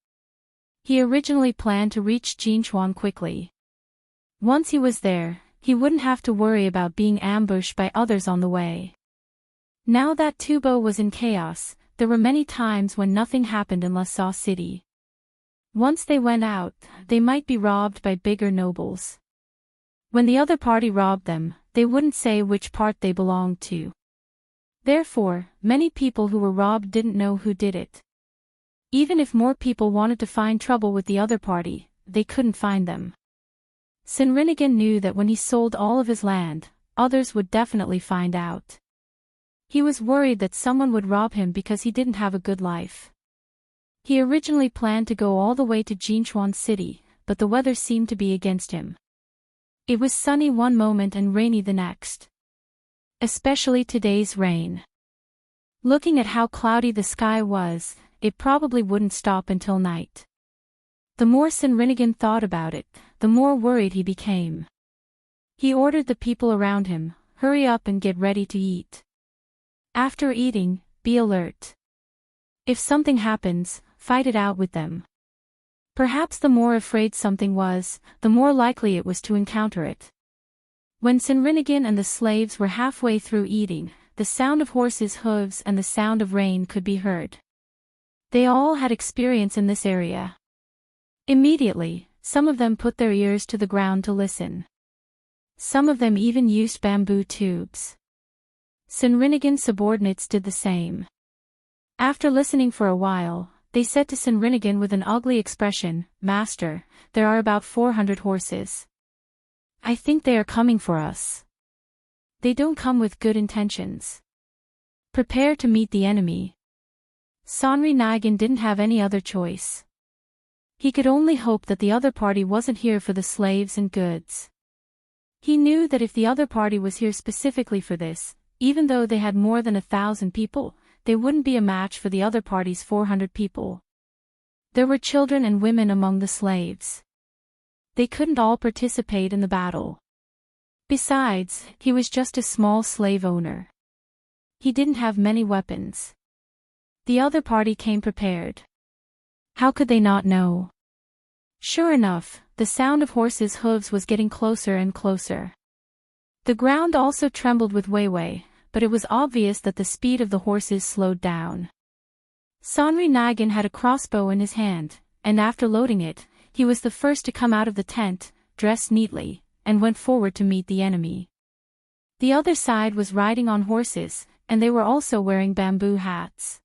He originally planned to reach Jinchuan quickly. Once he was there, he wouldn't have to worry about being ambushed by others on the way. Now that Tubo was in chaos, there were many times when nothing happened in Lasau City. Once they went out, they might be robbed by bigger nobles. When the other party robbed them, they wouldn't say which part they belonged to. Therefore, many people who were robbed didn't know who did it. Even if more people wanted to find trouble with the other party, they couldn't find them. Sinrinigan knew that when he sold all of his land, others would definitely find out. He was worried that someone would rob him because he didn't have a good life. He originally planned to go all the way to Jinchuan City, but the weather seemed to be against him. It was sunny one moment and rainy the next. Especially today's rain. Looking at how cloudy the sky was, it probably wouldn't stop until night. The more Sinrinigan thought about it, the more worried he became. He ordered the people around him, hurry up and get ready to eat. After eating, be alert. If something happens, fight it out with them. Perhaps the more afraid something was, the more likely it was to encounter it. When Sinrinigan and the slaves were halfway through eating, the sound of horses' hooves and the sound of rain could be heard. They all had experience in this area. Immediately, some of them put their ears to the ground to listen. Some of them even used bamboo tubes. Sinrinigan's subordinates did the same. After listening for a while, they said to Sinrinigan with an ugly expression, "Master, there are about 400 horses. I think they are coming for us. They don't come with good intentions. Prepare to meet the enemy." Sinrinigan didn't have any other choice. He could only hope that the other party wasn't here for the slaves and goods. He knew that if the other party was here specifically for this, even though they had more than 1,000 people, they wouldn't be a match for the other party's 400 people. There were children and women among the slaves. They couldn't all participate in the battle. Besides, he was just a small slave owner. He didn't have many weapons. The other party came prepared. How could they not know? Sure enough, the sound of horses' hooves was getting closer and closer. The ground also trembled with Weiwei, but it was obvious that the speed of the horses slowed down. Sinrinigan had a crossbow in his hand, and after loading it, he was the first to come out of the tent, dressed neatly, and went forward to meet the enemy. The other side was riding on horses, and they were also wearing bamboo hats.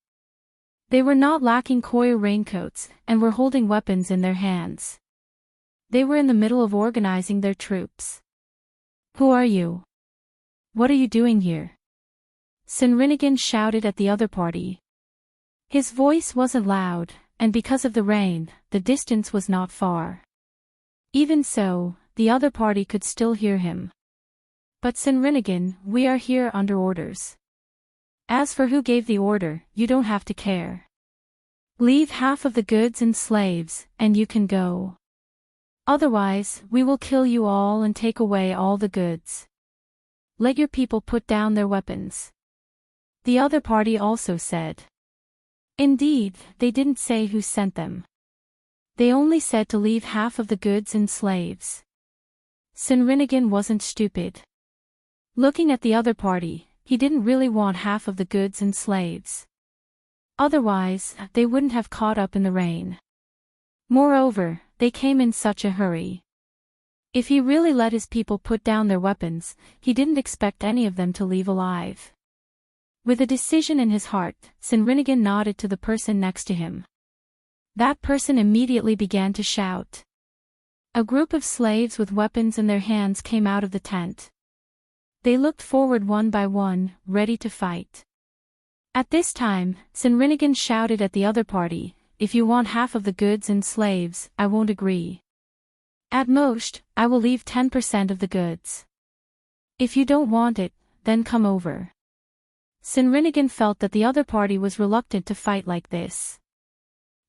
They were not lacking koi raincoats, and were holding weapons in their hands. They were in the middle of organizing their troops. "Who are you? What are you doing here?" Sinrinigan shouted at the other party. His voice wasn't loud, and because of the rain, the distance was not far. Even so, the other party could still hear him. "But Sinrinigan, we are here under orders. As for who gave the order, you don't have to care. Leave half of the goods and slaves, and you can go. Otherwise, we will kill you all and take away all the goods. Let your people put down their weapons." The other party also said. Indeed, they didn't say who sent them. They only said to leave half of the goods and slaves. Sinrinigan wasn't stupid. Looking at the other party, he didn't really want half of the goods and slaves. Otherwise, they wouldn't have caught up in the rain. Moreover, they came in such a hurry. If he really let his people put down their weapons, he didn't expect any of them to leave alive. With a decision in his heart, Sinrinigan nodded to the person next to him. That person immediately began to shout. A group of slaves with weapons in their hands came out of the tent. They looked forward one by one, ready to fight. At this time, Sinrinigan shouted at the other party, "If you want half of the goods and slaves, I won't agree. At most, I will leave 10% of the goods. If you don't want it, then come over." Sinrinigan felt that the other party was reluctant to fight like this.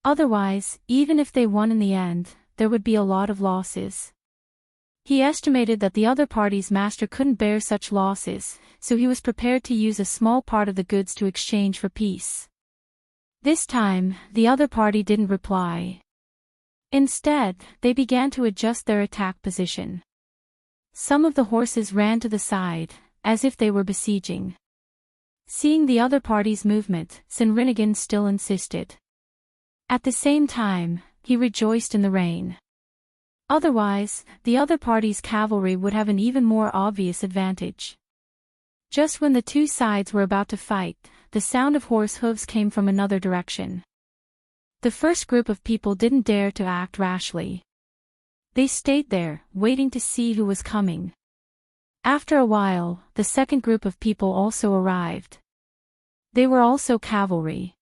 Otherwise, even if they won in the end, there would be a lot of losses. He estimated that the other party's master couldn't bear such losses, so he was prepared to use a small part of the goods to exchange for peace. This time, the other party didn't reply. Instead, they began to adjust their attack position. Some of the horses ran to the side, as if they were besieging. Seeing the other party's movement, Sinrinigan still insisted. At the same time, he rejoiced in the rain. Otherwise, the other party's cavalry would have an even more obvious advantage. Just when the two sides were about to fight, the sound of horse hooves came from another direction. The first group of people didn't dare to act rashly. They stayed there, waiting to see who was coming. After a while, the second group of people also arrived. They were also cavalry.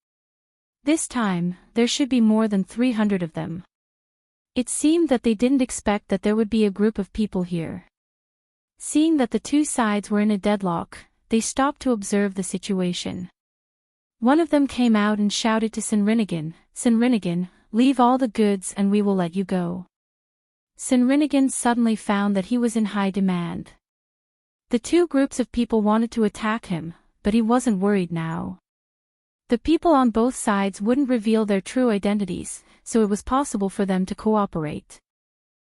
This time, there should be more than 300 of them. It seemed that they didn't expect that there would be a group of people here. Seeing that the two sides were in a deadlock, they stopped to observe the situation. One of them came out and shouted to Sinrinigan, "Sinrinigan, leave all the goods and we will let you go." Sinrinigan suddenly found that he was in high demand. The two groups of people wanted to attack him, but he wasn't worried now. The people on both sides wouldn't reveal their true identities, so it was possible for them to cooperate.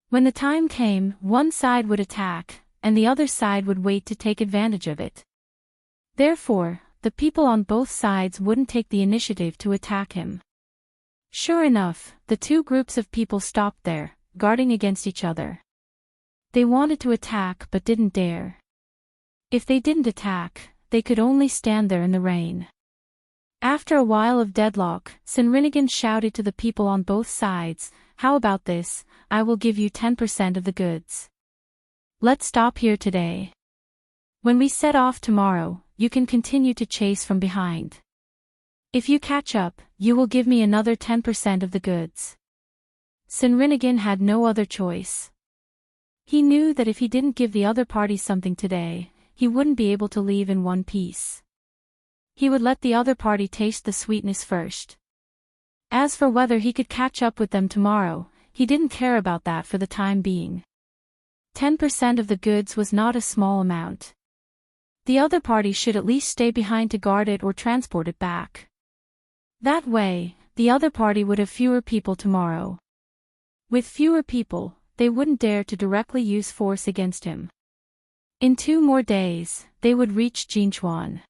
When the time came, one side would attack, and the other side would wait to take advantage of it. Therefore, the people on both sides wouldn't take the initiative to attack him. Sure enough, the two groups of people stopped there, guarding against each other. They wanted to attack but didn't dare. If they didn't attack, they could only stand there in the rain. After a while of deadlock, Sinrinigan shouted to the people on both sides, "How about this? I will give you 10% of the goods. Let's stop here today. When we set off tomorrow, you can continue to chase from behind. If you catch up, you will give me another 10% of the goods." Sinrinigan had no other choice. He knew that if he didn't give the other party something today, he wouldn't be able to leave in one piece. He would let the other party taste the sweetness first. As for whether he could catch up with them tomorrow, he didn't care about that for the time being. 10% of the goods was not a small amount. The other party should at least stay behind to guard it or transport it back. That way, the other party would have fewer people tomorrow. With fewer people, they wouldn't dare to directly use force against him. In 2 more days, they would reach Jinchuan.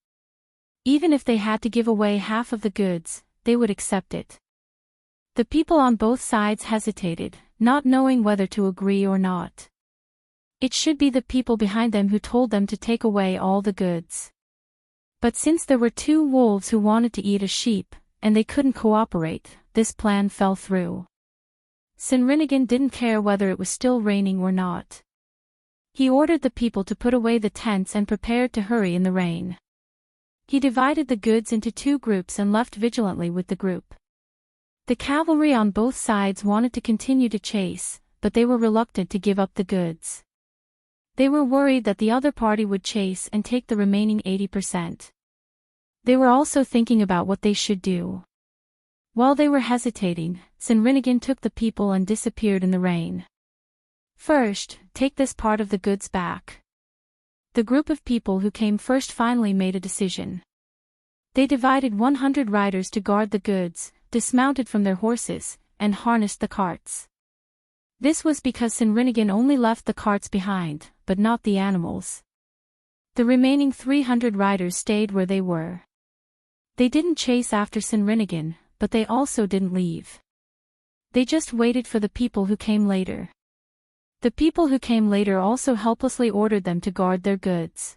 Even if they had to give away half of the goods, they would accept it. The people on both sides hesitated, not knowing whether to agree or not. It should be the people behind them who told them to take away all the goods. But since there were 2 wolves who wanted to eat a sheep, and they couldn't cooperate, this plan fell through. Sinrinigan didn't care whether it was still raining or not. He ordered the people to put away the tents and prepared to hurry in the rain. He divided the goods into 2 groups and left vigilantly with the group. The cavalry on both sides wanted to continue to chase, but they were reluctant to give up the goods. They were worried that the other party would chase and take the remaining 80%. They were also thinking about what they should do. While they were hesitating, Sinrinigan took the people and disappeared in the rain. "First, take this part of the goods back." The group of people who came first finally made a decision. They divided 100 riders to guard the goods, dismounted from their horses, and harnessed the carts. This was because Sinrinigan only left the carts behind, but not the animals. The remaining 300 riders stayed where they were. They didn't chase after Sinrinigan, but they also didn't leave. They just waited for the people who came later. The people who came later also helplessly ordered them to guard their goods.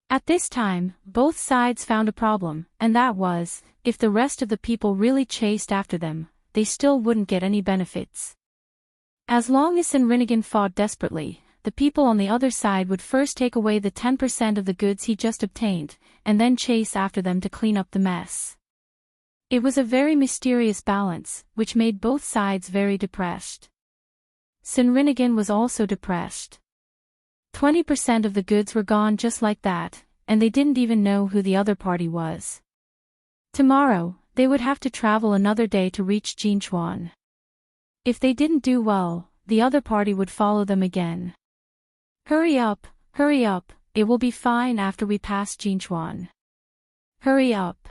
At this time, both sides found a problem, and that was, if the rest of the people really chased after them, they still wouldn't get any benefits. As long as Sinrinigan fought desperately, the people on the other side would first take away the 10% of the goods he just obtained, and then chase after them to clean up the mess. It was a very mysterious balance, which made both sides very depressed. Sinrinigan was also depressed. 20% of the goods were gone just like that, and they didn't even know who the other party was. Tomorrow, they would have to travel another day to reach Jinchuan. If they didn't do well, the other party would follow them again. Hurry up, it will be fine after we pass Jinchuan. Hurry up.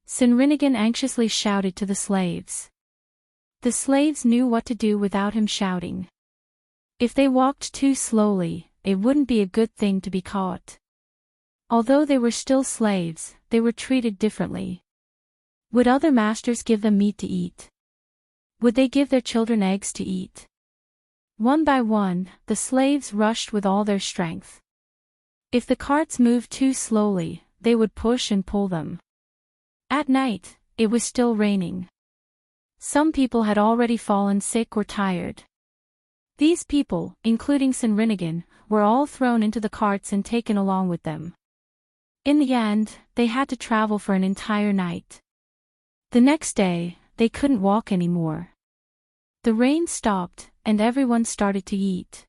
Sinrinigan anxiously shouted to the slaves. The slaves knew what to do without him shouting. If they walked too slowly, it wouldn't be a good thing to be caught. Although they were still slaves, they were treated differently. Would other masters give them meat to eat? Would they give their children eggs to eat? One by one, the slaves rushed with all their strength. If the carts moved too slowly, they would push and pull them. At night, it was still raining. Some people had already fallen sick or tired. These people, including Sinrinigan, were all thrown into the carts and taken along with them. In the end, they had to travel for an entire night. The next day, they couldn't walk anymore. The rain stopped, and everyone started to eat.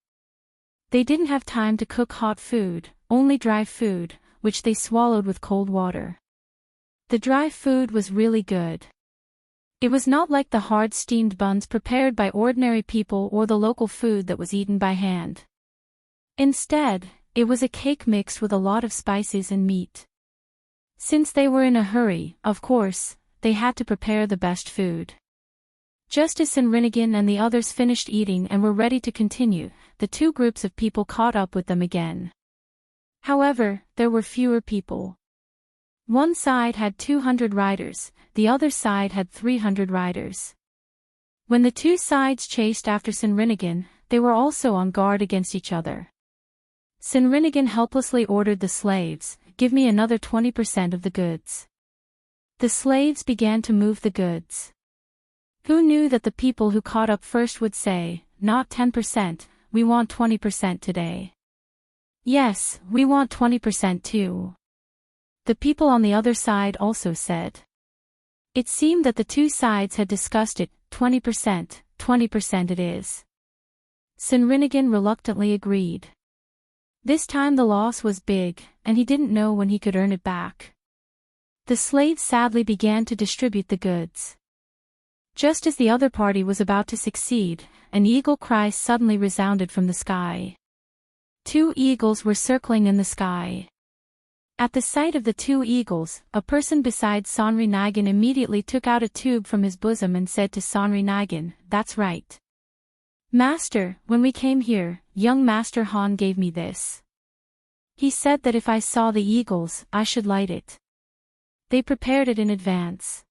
They didn't have time to cook hot food, only dry food, which they swallowed with cold water. The dry food was really good. It was not like the hard steamed buns prepared by ordinary people or the local food that was eaten by hand. Instead, it was a cake mixed with a lot of spices and meat. Since they were in a hurry, of course, they had to prepare the best food. Just as Sinrinigan and the others finished eating and were ready to continue, the two groups of people caught up with them again. However, there were fewer people. One side had 200 riders, the other side had 300 riders. When the two sides chased after Sinrinigan, they were also on guard against each other. Sinrinigan helplessly ordered the slaves, "Give me another 20% of the goods." The slaves began to move the goods. Who knew that the people who caught up first would say, "Not 10%, we want 20% today." "Yes, we want 20% too." The people on the other side also said. It seemed that the two sides had discussed it. 20%, 20% it is. Sinrinigan reluctantly agreed. This time the loss was big, and he didn't know when he could earn it back. The slaves sadly began to distribute the goods. Just as the other party was about to succeed, an eagle cry suddenly resounded from the sky. Two eagles were circling in the sky. At the sight of the two eagles, a person beside Sonrinigan immediately took out a tube from his bosom and said to Sonrinigan, "That's right. Master, when we came here, young Master Han gave me this. He said that if I saw the eagles, I should light it. They prepared it in advance.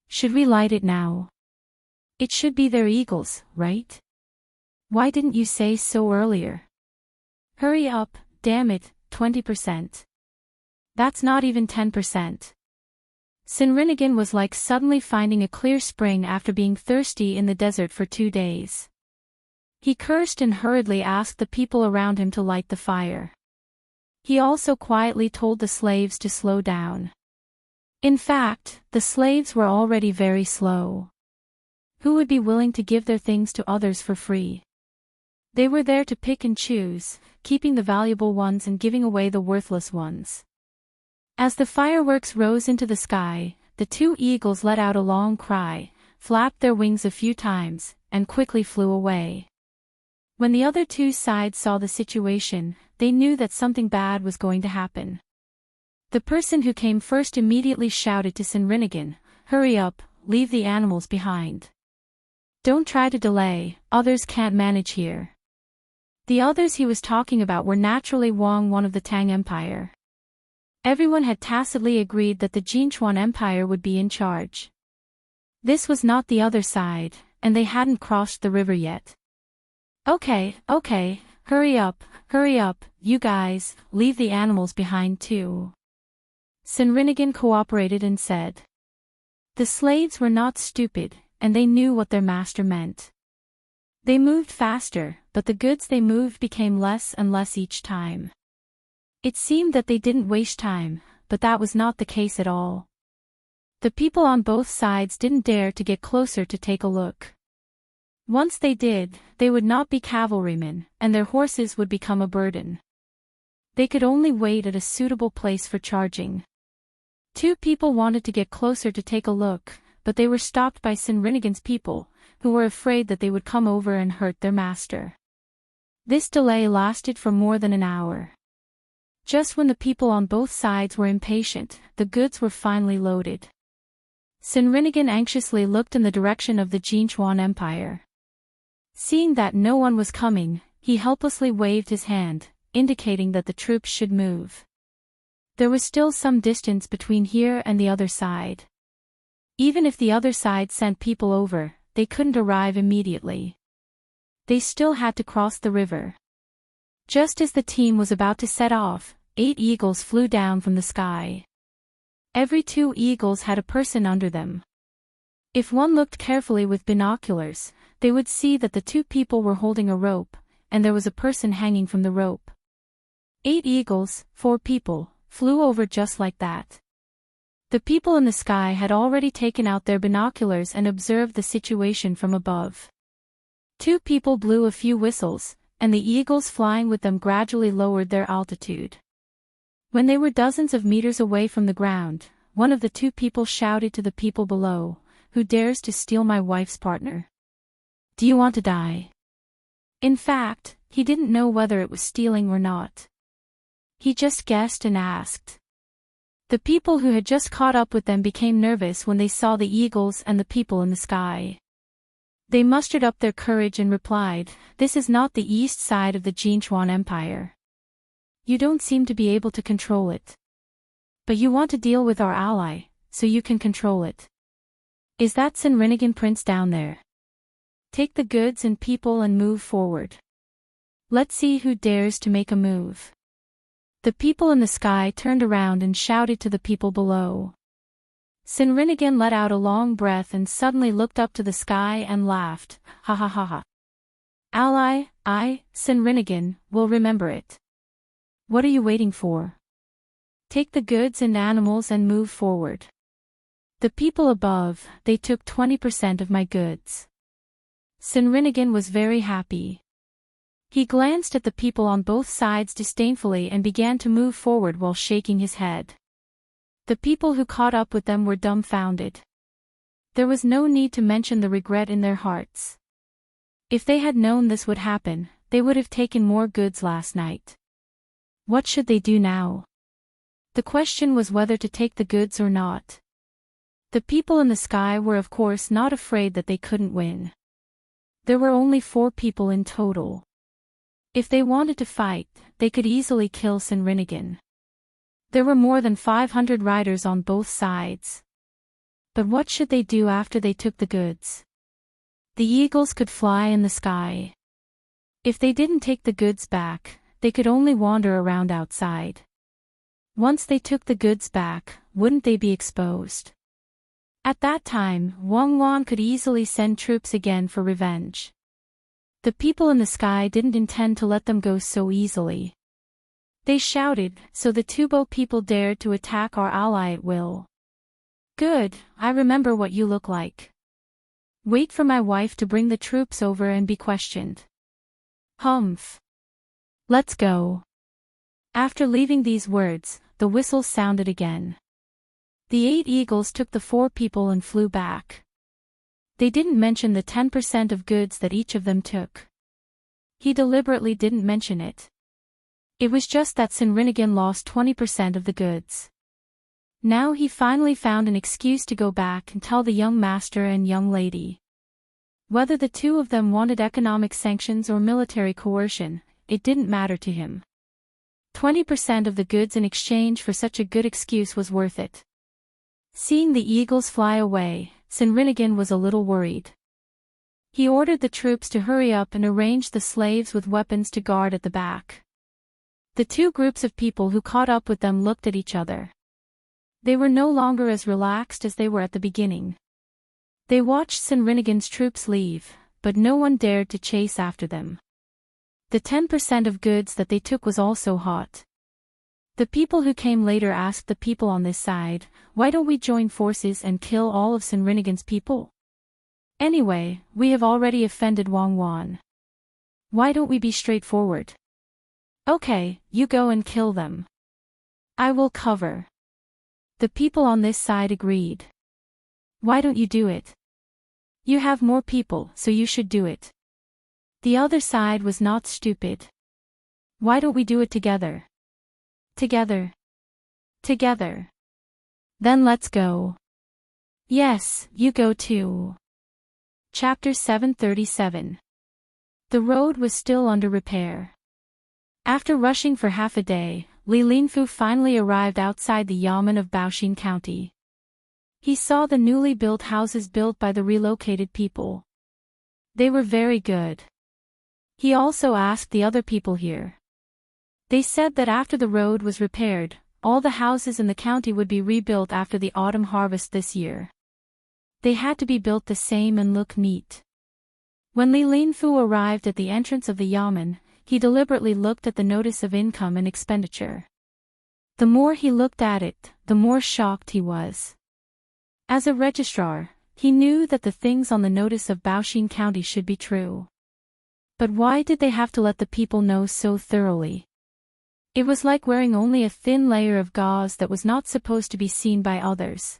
Should we light it now? It should be their eagles, right? Why didn't you say so earlier? Hurry up, damn it, 20%. That's not even 10%. Sinrinigan was like suddenly finding a clear spring after being thirsty in the desert for 2 days. He cursed and hurriedly asked the people around him to light the fire. He also quietly told the slaves to slow down. In fact, the slaves were already very slow. Who would be willing to give their things to others for free? They were there to pick and choose, keeping the valuable ones and giving away the worthless ones. As the fireworks rose into the sky, the two eagles let out a long cry, flapped their wings a few times, and quickly flew away. When the other two sides saw the situation, they knew that something bad was going to happen. The person who came first immediately shouted to Sinrinigan, "Hurry up, leave the animals behind. Don't try to delay, others can't manage here." The others he was talking about were naturally one of the Tang Empire. Everyone had tacitly agreed that the Jinchuan Empire would be in charge. This was not the other side, and they hadn't crossed the river yet. Okay, hurry up, you guys, leave the animals behind too. Sinrinigan cooperated and said. The slaves were not stupid, and they knew what their master meant. They moved faster, but the goods they moved became less and less each time. It seemed that they didn't waste time, but that was not the case at all. The people on both sides didn't dare to get closer to take a look. Once they did, they would not be cavalrymen, and their horses would become a burden. They could only wait at a suitable place for charging. Two people wanted to get closer to take a look, but they were stopped by Sinrinigan's people, who were afraid that they would come over and hurt their master. This delay lasted for more than an hour. Just when the people on both sides were impatient, the goods were finally loaded. Sinrinigan anxiously looked in the direction of the Jinchuan Empire. Seeing that no one was coming, he helplessly waved his hand, indicating that the troops should move. There was still some distance between here and the other side. Even if the other side sent people over, they couldn't arrive immediately. They still had to cross the river. Just as the team was about to set off, 8 eagles flew down from the sky. Every 2 eagles had a person under them. If one looked carefully with binoculars, they would see that the 2 people were holding a rope, and there was a person hanging from the rope. 8 eagles, 4 people, flew over just like that. The people in the sky had already taken out their binoculars and observed the situation from above. 2 people blew a few whistles, and the eagles flying with them gradually lowered their altitude. When they were dozens of meters away from the ground, one of the 2 people shouted to the people below, "Who dares to steal my wife's partner? Do you want to die?" In fact, he didn't know whether it was stealing or not. He just guessed and asked. The people who had just caught up with them became nervous when they saw the eagles and the people in the sky. They mustered up their courage and replied, "This is not the east side of the Jinchuan Empire. You don't seem to be able to control it. But you want to deal with our ally, so you can control it. Is that Sinrinigan Prince down there? Take the goods and people and move forward. Let's see who dares to make a move." The people in the sky turned around and shouted to the people below. Sinrinigan let out a long breath and suddenly looked up to the sky and laughed, "Ha ha ha ha. Ally, I, Sinrinigan, will remember it. What are you waiting for? Take the goods and animals and move forward. The people above, they took 20% of my goods." Sinrinigan was very happy. He glanced at the people on both sides disdainfully and began to move forward while shaking his head. The people who caught up with them were dumbfounded. There was no need to mention the regret in their hearts. If they had known this would happen, they would have taken more goods last night. What should they do now? The question was whether to take the goods or not. The people in the sky were of course not afraid that they couldn't win. There were only 4 people in total. If they wanted to fight, they could easily kill Sinrinigan. There were more than 500 riders on both sides. But what should they do after they took the goods? The eagles could fly in the sky. If they didn't take the goods back, they could only wander around outside. Once they took the goods back, wouldn't they be exposed? At that time, Wang Wan could easily send troops again for revenge. The people in the sky didn't intend to let them go so easily. They shouted, so the Tubo people dared to attack our ally at will. "Good, I remember what you look like. Wait for my wife to bring the troops over and be questioned." "Humph. Let's go." After leaving these words, the whistle sounded again. The 8 eagles took the 4 people and flew back. They didn't mention the 10% of goods that each of them took. He deliberately didn't mention it. It was just that Sinrinigan lost 20% of the goods. Now he finally found an excuse to go back and tell the young master and young lady. Whether the 2 of them wanted economic sanctions or military coercion, it didn't matter to him. 20% of the goods in exchange for such a good excuse was worth it. Seeing the eagles fly away, Sinrinigan was a little worried. He ordered the troops to hurry up and arranged the slaves with weapons to guard at the back. The two groups of people who caught up with them looked at each other. They were no longer as relaxed as they were at the beginning. They watched Sinrinigan's troops leave, but no one dared to chase after them. The 10% of goods that they took was also hot. The people who came later asked the people on this side, "Why don't we join forces and kill all of Sinrinigan's people? Anyway, we have already offended Wang Wan. Why don't we be straightforward? Okay, you go and kill them. I will cover." The people on this side agreed. "Why don't you do it? You have more people, so you should do it." The other side was not stupid. "Why don't we do it together? Together. Together. Then let's go." "Yes, you go too." Chapter 737. The road was still under repair. After rushing for half a day, Li Linfu finally arrived outside the Yamen of Baoxin County. He saw the newly built houses built by the relocated people. They were very good. He also asked the other people here. They said that after the road was repaired, all the houses in the county would be rebuilt after the autumn harvest this year. They had to be built the same and look neat. When Li Linfu arrived at the entrance of the Yamen, he deliberately looked at the notice of income and expenditure. The more he looked at it, the more shocked he was. As a registrar, he knew that the things on the notice of Baoxin County should be true. But why did they have to let the people know so thoroughly? It was like wearing only a thin layer of gauze that was not supposed to be seen by others.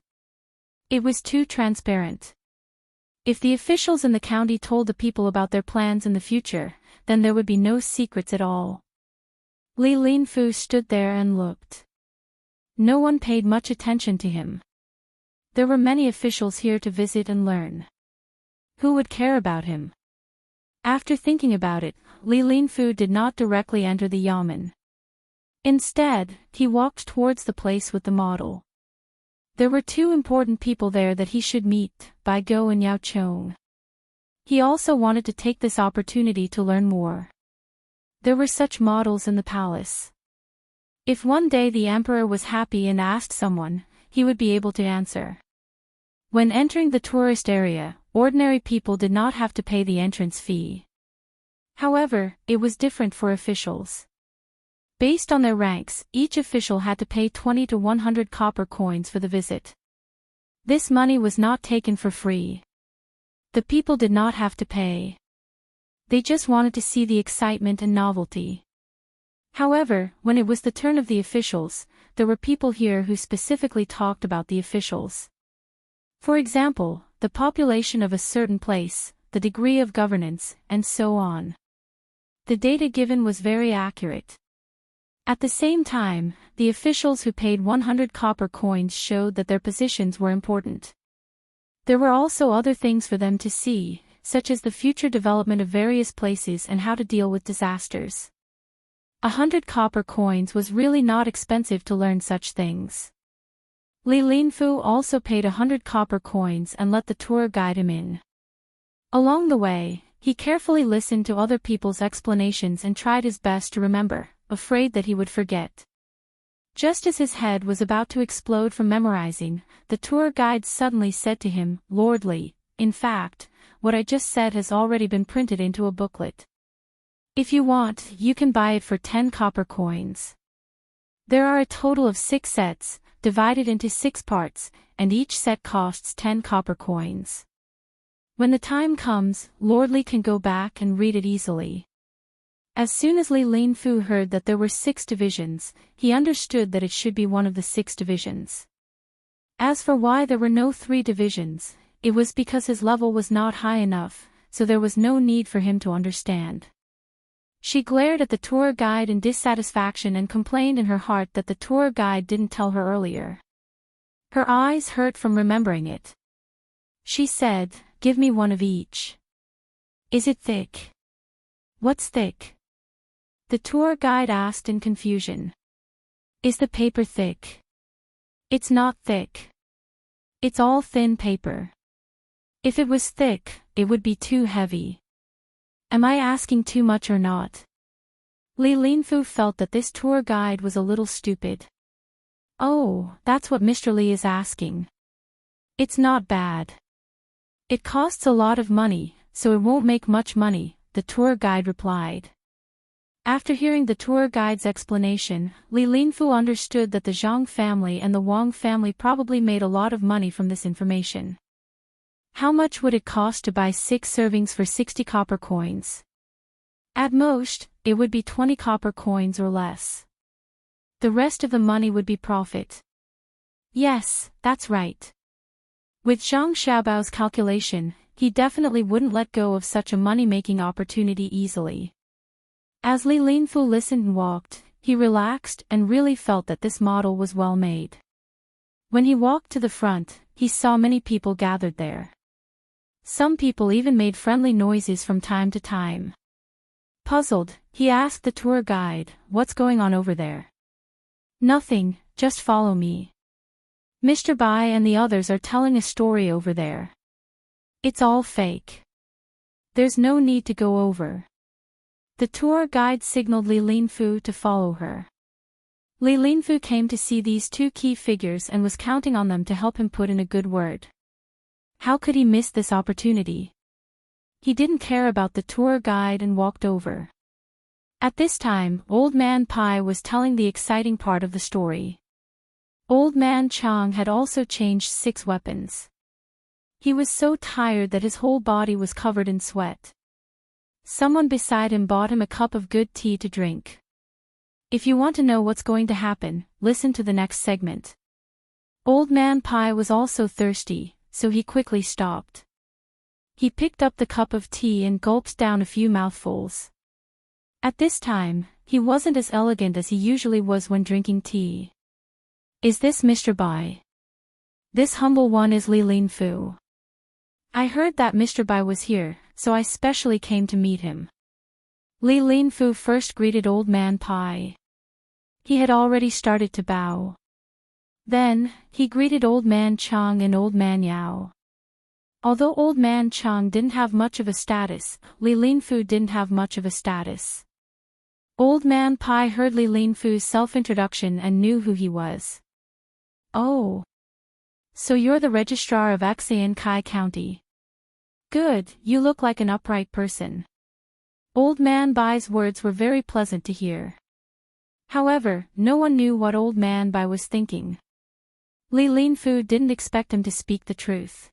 It was too transparent. If the officials in the county told the people about their plans in the future, then there would be no secrets at all. Li Linfu stood there and looked. No one paid much attention to him. There were many officials here to visit and learn. Who would care about him? After thinking about it, Li Linfu did not directly enter the Yamen. Instead, he walked towards the place with the model. There were two important people there that he should meet, Bai Go and Yao Chong. He also wanted to take this opportunity to learn more. There were such models in the palace. If one day the emperor was happy and asked someone, he would be able to answer. When entering the tourist area, ordinary people did not have to pay the entrance fee. However, it was different for officials. Based on their ranks, each official had to pay 20 to 100 copper coins for the visit. This money was not taken for free. The people did not have to pay. They just wanted to see the excitement and novelty. However, when it was the turn of the officials, there were people here who specifically talked about the officials. For example, the population of a certain place, the degree of governance, and so on. The data given was very accurate. At the same time, the officials who paid 100 copper coins showed that their positions were important. There were also other things for them to see, such as the future development of various places and how to deal with disasters. 100 copper coins was really not expensive to learn such things. Li Linfu also paid 100 copper coins and let the tour guide him in. Along the way, he carefully listened to other people's explanations and tried his best to remember, afraid that he would forget. Just as his head was about to explode from memorizing, the tour guide suddenly said to him, "Lord Li, in fact, what I just said has already been printed into a booklet. If you want, you can buy it for 10 copper coins. There are a total of 6 sets, divided into 6 parts, and each set costs 10 copper coins. When the time comes, Lord Li can go back and read it easily." As soon as Li Linfu heard that there were 6 divisions, he understood that it should be one of the 6 divisions. As for why there were no 3 divisions, it was because his level was not high enough, so there was no need for him to understand. She glared at the tour guide in dissatisfaction and complained in her heart that the tour guide didn't tell her earlier. Her eyes hurt from remembering it. She said, "Give me one of each." "Is it thick?" "What's thick?" the tour guide asked in confusion. "Is the paper thick?" "It's not thick. It's all thin paper. If it was thick, it would be too heavy. Am I asking too much or not? Li Linfu felt that this tour guide was a little stupid. Oh, that's what Mr. Li is asking. It's not bad. It costs a lot of money, so it won't make much money, the tour guide replied. After hearing the tour guide's explanation, Li Linfu understood that the Zhang family and the Wang family probably made a lot of money from this information. How much would it cost to buy 6 servings for 60 copper coins? At most, it would be 20 copper coins or less. The rest of the money would be profit. Yes, that's right. With Zhang Xiaobao's calculation, he definitely wouldn't let go of such a money-making opportunity easily. As Li Linfu listened and walked, he relaxed and really felt that this model was well made. When he walked to the front, he saw many people gathered there. Some people even made friendly noises from time to time. Puzzled, he asked the tour guide, "What's going on over there?" "Nothing, just follow me. Mr. Bai and the others are telling a story over there. It's all fake. There's no need to go over." The tour guide signaled Li Linfu to follow her. Li Linfu came to see these 2 key figures and was counting on them to help him put in a good word. How could he miss this opportunity? He didn't care about the tour guide and walked over. At this time, Old Man Pai was telling the exciting part of the story. Old Man Chang had also changed 6 weapons. He was so tired that his whole body was covered in sweat. Someone beside him bought him a cup of good tea to drink. If you want to know what's going to happen, listen to the next segment. Old Man Pai was also thirsty, so he quickly stopped. He picked up the cup of tea and gulped down a few mouthfuls. At this time, he wasn't as elegant as he usually was when drinking tea. "Is this Mr. Bai? This humble one is Li Linfu. I heard that Mr. Bai was here, so I specially came to meet him." Li Linfu first greeted Old Man Pai. He had already started to bow. Then, he greeted Old Man Chang and Old Man Yao. Although Old Man Chang didn't have much of a status, Li Linfu didn't have much of a status. Old Man Pai heard Li Linfu's self-introduction and knew who he was. "Oh. So you're the registrar of Kai County. Good, you look like an upright person." Old Man Bai's words were very pleasant to hear. However, no one knew what Old Man Bai was thinking. Li Linfu didn't expect him to speak the truth.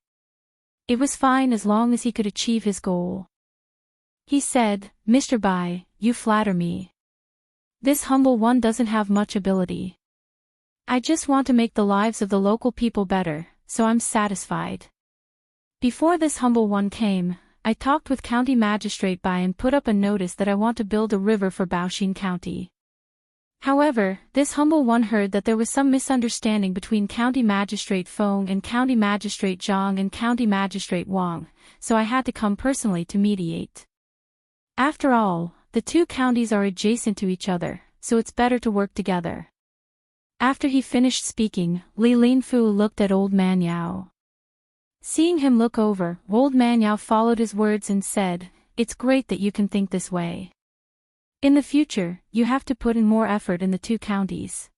It was fine as long as he could achieve his goal. He said, "Mr. Bai, you flatter me. This humble one doesn't have much ability. I just want to make the lives of the local people better, so I'm satisfied. Before this humble one came, I talked with County Magistrate Bai and put up a notice that I want to build a river for Baoxin County. However, this humble one heard that there was some misunderstanding between County Magistrate Feng and County Magistrate Zhang and County Magistrate Wang, so I had to come personally to mediate. After all, the 2 counties are adjacent to each other, so it's better to work together." After he finished speaking, Li Linfu looked at Old Man Yao. Seeing him look over, Old Man Yao followed his words and said, "It's great that you can think this way. In the future, you have to put in more effort in the 2 counties.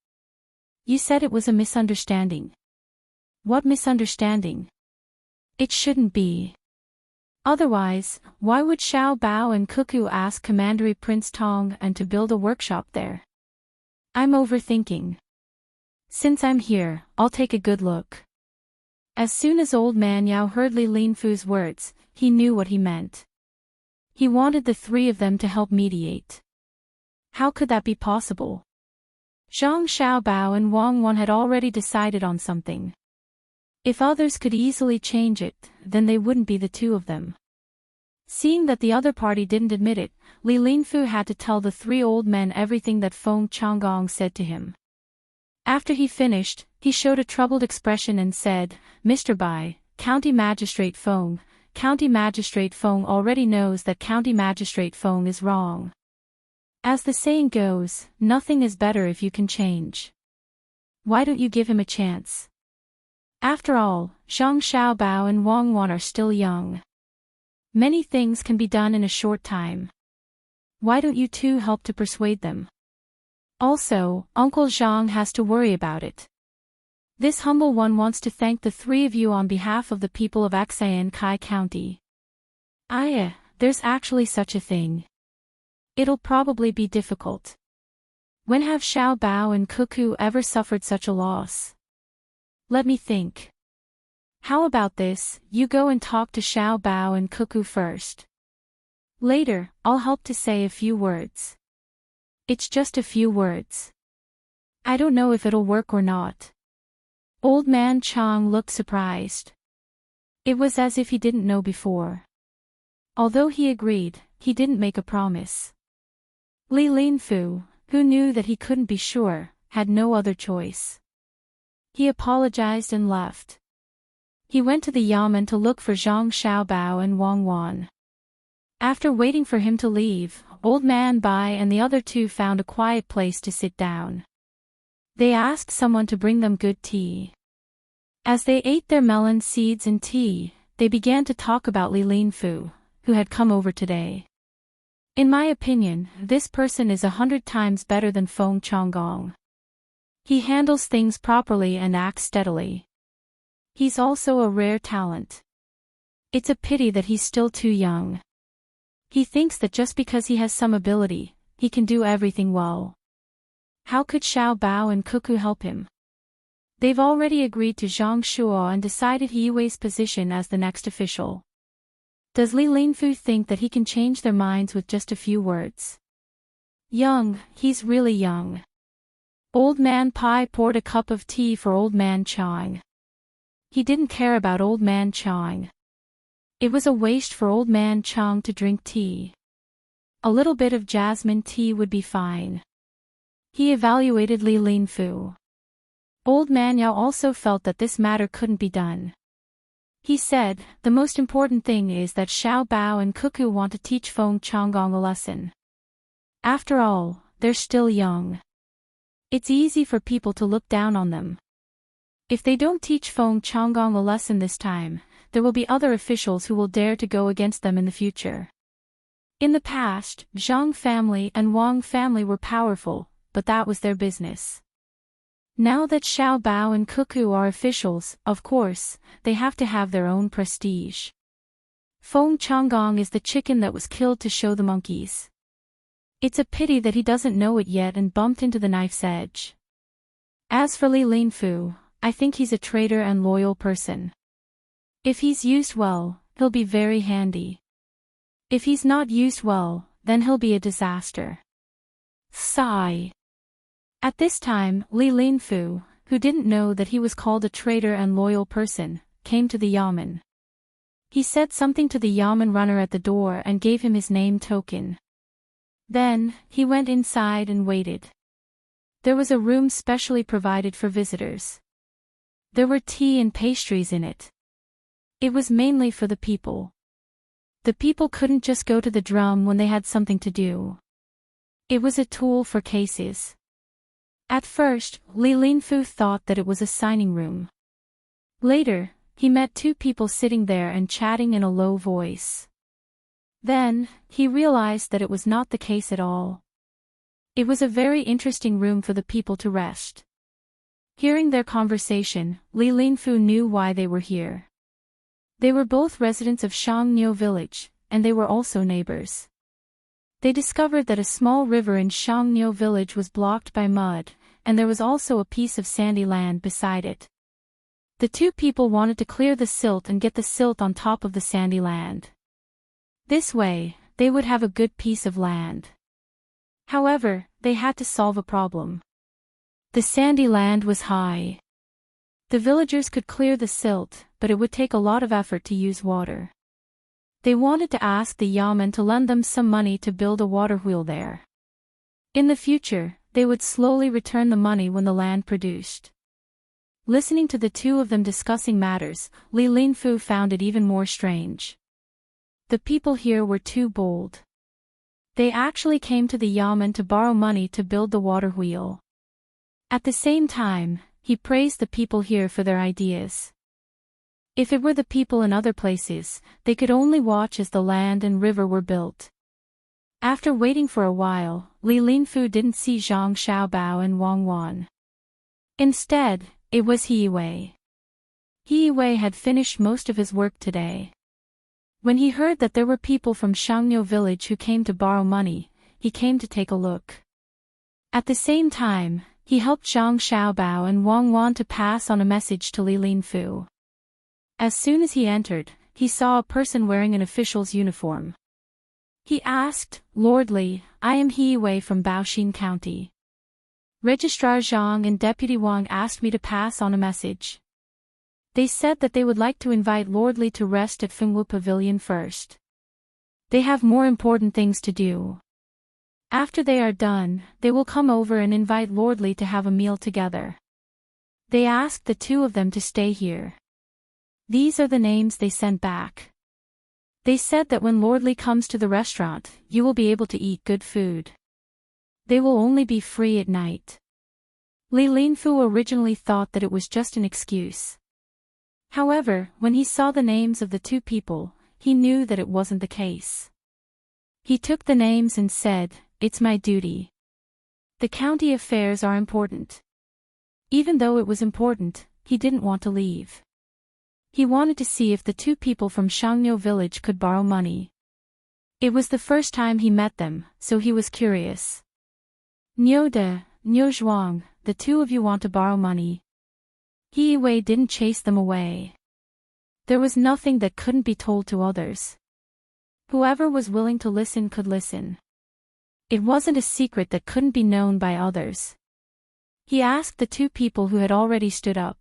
You said it was a misunderstanding. What misunderstanding? It shouldn't be. Otherwise, why would Xiao Bao and Cuckoo ask Commandery Prince Tang and to build a workshop there? I'm overthinking. Since I'm here, I'll take a good look." As soon as Old Man Yao heard Li Linfu's words, he knew what he meant. He wanted the 3 of them to help mediate. How could that be possible? Zhang Xiaobao and Wang Wan had already decided on something. If others could easily change it, then they wouldn't be the 2 of them. Seeing that the other party didn't admit it, Li Linfu had to tell the 3 old men everything that Feng Changgong said to him. After he finished, he showed a troubled expression and said, "Mr. Bai, County Magistrate Feng already knows that County Magistrate Feng is wrong. As the saying goes, nothing is better if you can change. Why don't you give him a chance? After all, Zhang Xiaobao and Wang Wan are still young. Many things can be done in a short time. Why don't you two help to persuade them? Also, Uncle Zhang has to worry about it. This humble one wants to thank the three of you on behalf of the people of Xian Kai County. There's actually such a thing. It'll probably be difficult. When have Xiao Bao and Cuckoo ever suffered such a loss? Let me think. How about this, you go and talk to Xiao Bao and Cuckoo first. Later, I'll help to say a few words. It's just a few words. I don't know if it'll work or not. Old Man Chang looked surprised. It was as if he didn't know before. Although he agreed, he didn't make a promise. Li Linfu, who knew that he couldn't be sure, had no other choice. He apologized and left. He went to the yamen to look for Zhang Xiaobao and Wang Wan. After waiting for him to leave, Old Man Bai and the other two found a quiet place to sit down. They asked someone to bring them good tea. As they ate their melon seeds and tea, they began to talk about Li Linfu, who had come over today. In my opinion, this person is 100 times better than Feng Changgong. He handles things properly and acts steadily. He's also a rare talent. It's a pity that he's still too young. He thinks that just because he has some ability, he can do everything well. How could Xiao Bao and Cuckoo help him? They've already agreed to Zhang Shuo and decided He Wei's position as the next official. Does Li Linfu think that he can change their minds with just a few words? Young, he's really young. Old Man Pai poured a cup of tea for Old Man Chang. He didn't care about Old Man Chang. It was a waste for Old Man Chang to drink tea. A little bit of jasmine tea would be fine. He evaluated Li Linfu. Old Man Yao also felt that this matter couldn't be done. He said, the most important thing is that Xiao Bao and Cuckoo want to teach Feng Changgong a lesson. After all, they're still young. It's easy for people to look down on them. If they don't teach Feng Changgong a lesson this time, there will be other officials who will dare to go against them in the future. In the past, Zhang family and Wang family were powerful, but that was their business. Now that Xiao Bao and Cuckoo are officials, of course, they have to have their own prestige. Feng Changgong is the chicken that was killed to show the monkeys. It's a pity that he doesn't know it yet and bumped into the knife's edge. As for Li Linfu, I think he's a traitor and loyal person. If he's used well, he'll be very handy. If he's not used well, then he'll be a disaster. Sigh. At this time, Li Linfu, who didn't know that he was called a traitor and loyal person, came to the yamen. He said something to the yamen runner at the door and gave him his name token. Then, he went inside and waited. There was a room specially provided for visitors. There were tea and pastries in it. It was mainly for the people. The people couldn't just go to the drum when they had something to do. It was a tool for cases. At first, Li Linfu thought that it was a signing room. Later, he met two people sitting there and chatting in a low voice. Then, he realized that it was not the case at all. It was a very interesting room for the people to rest. Hearing their conversation, Li Linfu knew why they were here. They were both residents of Shangniu village, and they were also neighbors. They discovered that a small river in Shangniu village was blocked by mud, and there was also a piece of sandy land beside it. The two people wanted to clear the silt and get the silt on top of the sandy land. This way, they would have a good piece of land. However, they had to solve a problem. The sandy land was high. The villagers could clear the silt, but it would take a lot of effort to use water. They wanted to ask the yamen to lend them some money to build a water wheel there. In the future, they would slowly return the money when the land produced. Listening to the two of them discussing matters, Li Linfu found it even more strange. The people here were too bold. They actually came to the yamen to borrow money to build the water wheel. At the same time, he praised the people here for their ideas. If it were the people in other places, they could only watch as the land and river were built. After waiting for a while, Li Linfu didn't see Zhang Xiaobao and Wang Wan. Instead, it was He Wei. He Wei had finished most of his work today. When he heard that there were people from Shangniu village who came to borrow money, he came to take a look. At the same time, he helped Zhang Xiaobao and Wang Wan to pass on a message to Li Linfu. As soon as he entered, he saw a person wearing an official's uniform. He asked, "Lord Li, I am He Wei from Baoxin County. Registrar Zhang and Deputy Wang asked me to pass on a message. They said that they would like to invite Lord Li to rest at Fengwu Pavilion first. They have more important things to do. After they are done, they will come over and invite Lord Li to have a meal together. They asked the two of them to stay here. These are the names they sent back. They said that when Lord Li comes to the restaurant, you will be able to eat good food. They will only be free at night." Li Linfu originally thought that it was just an excuse. However, when he saw the names of the two people, he knew that it wasn't the case. He took the names and said, "It's my duty. The county affairs are important." Even though it was important, he didn't want to leave. He wanted to see if the two people from Shangniu village could borrow money. It was the first time he met them, so he was curious. "Niu De, Niu Zhuang, the two of you want to borrow money." He Wei didn't chase them away. There was nothing that couldn't be told to others. Whoever was willing to listen could listen. It wasn't a secret that couldn't be known by others. He asked the two people who had already stood up.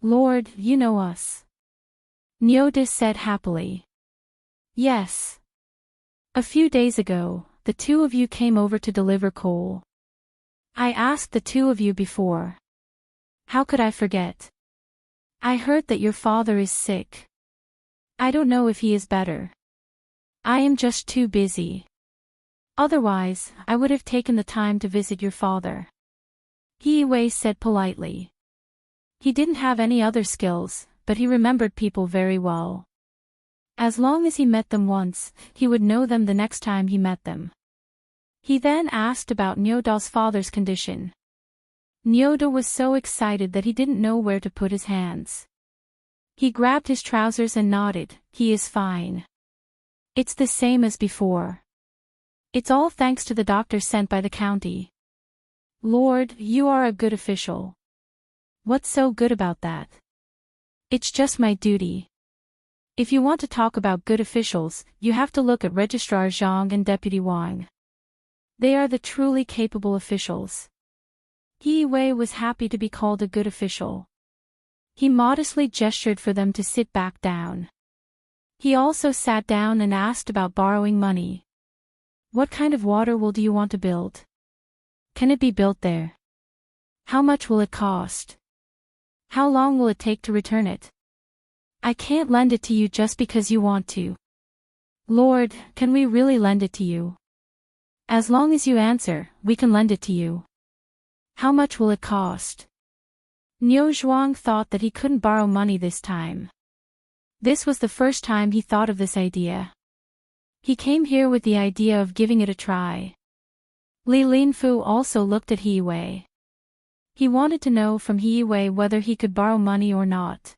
"Lord, you know us." Niu De said happily. "Yes. A few days ago, the two of you came over to deliver coal. I asked the two of you before. How could I forget? I heard that your father is sick. I don't know if he is better. I am just too busy. Otherwise, I would have taken the time to visit your father." He Wei said politely. He didn't have any other skills, but he remembered people very well. As long as he met them once, he would know them the next time he met them. He then asked about Niu Da's father's condition. Niu Da was so excited that he didn't know where to put his hands. He grabbed his trousers and nodded, "He is fine. It's the same as before. It's all thanks to the doctor sent by the county." "Lord, you are a good official." "What's so good about that?" "It's just my duty. If you want to talk about good officials, you have to look at Registrar Zhang and Deputy Wang. They are the truly capable officials." He Wei was happy to be called a good official. He modestly gestured for them to sit back down. He also sat down and asked about borrowing money. "What kind of water well do you want to build? Can it be built there? How much will it cost? How long will it take to return it? I can't lend it to you just because you want to." "Lord, can we really lend it to you?" "As long as you answer, we can lend it to you." "How much will it cost?" Niu Zhuang thought that he couldn't borrow money this time. This was the first time he thought of this idea. He came here with the idea of giving it a try. Li Linfu also looked at He Wei. He wanted to know from He Wei whether he could borrow money or not.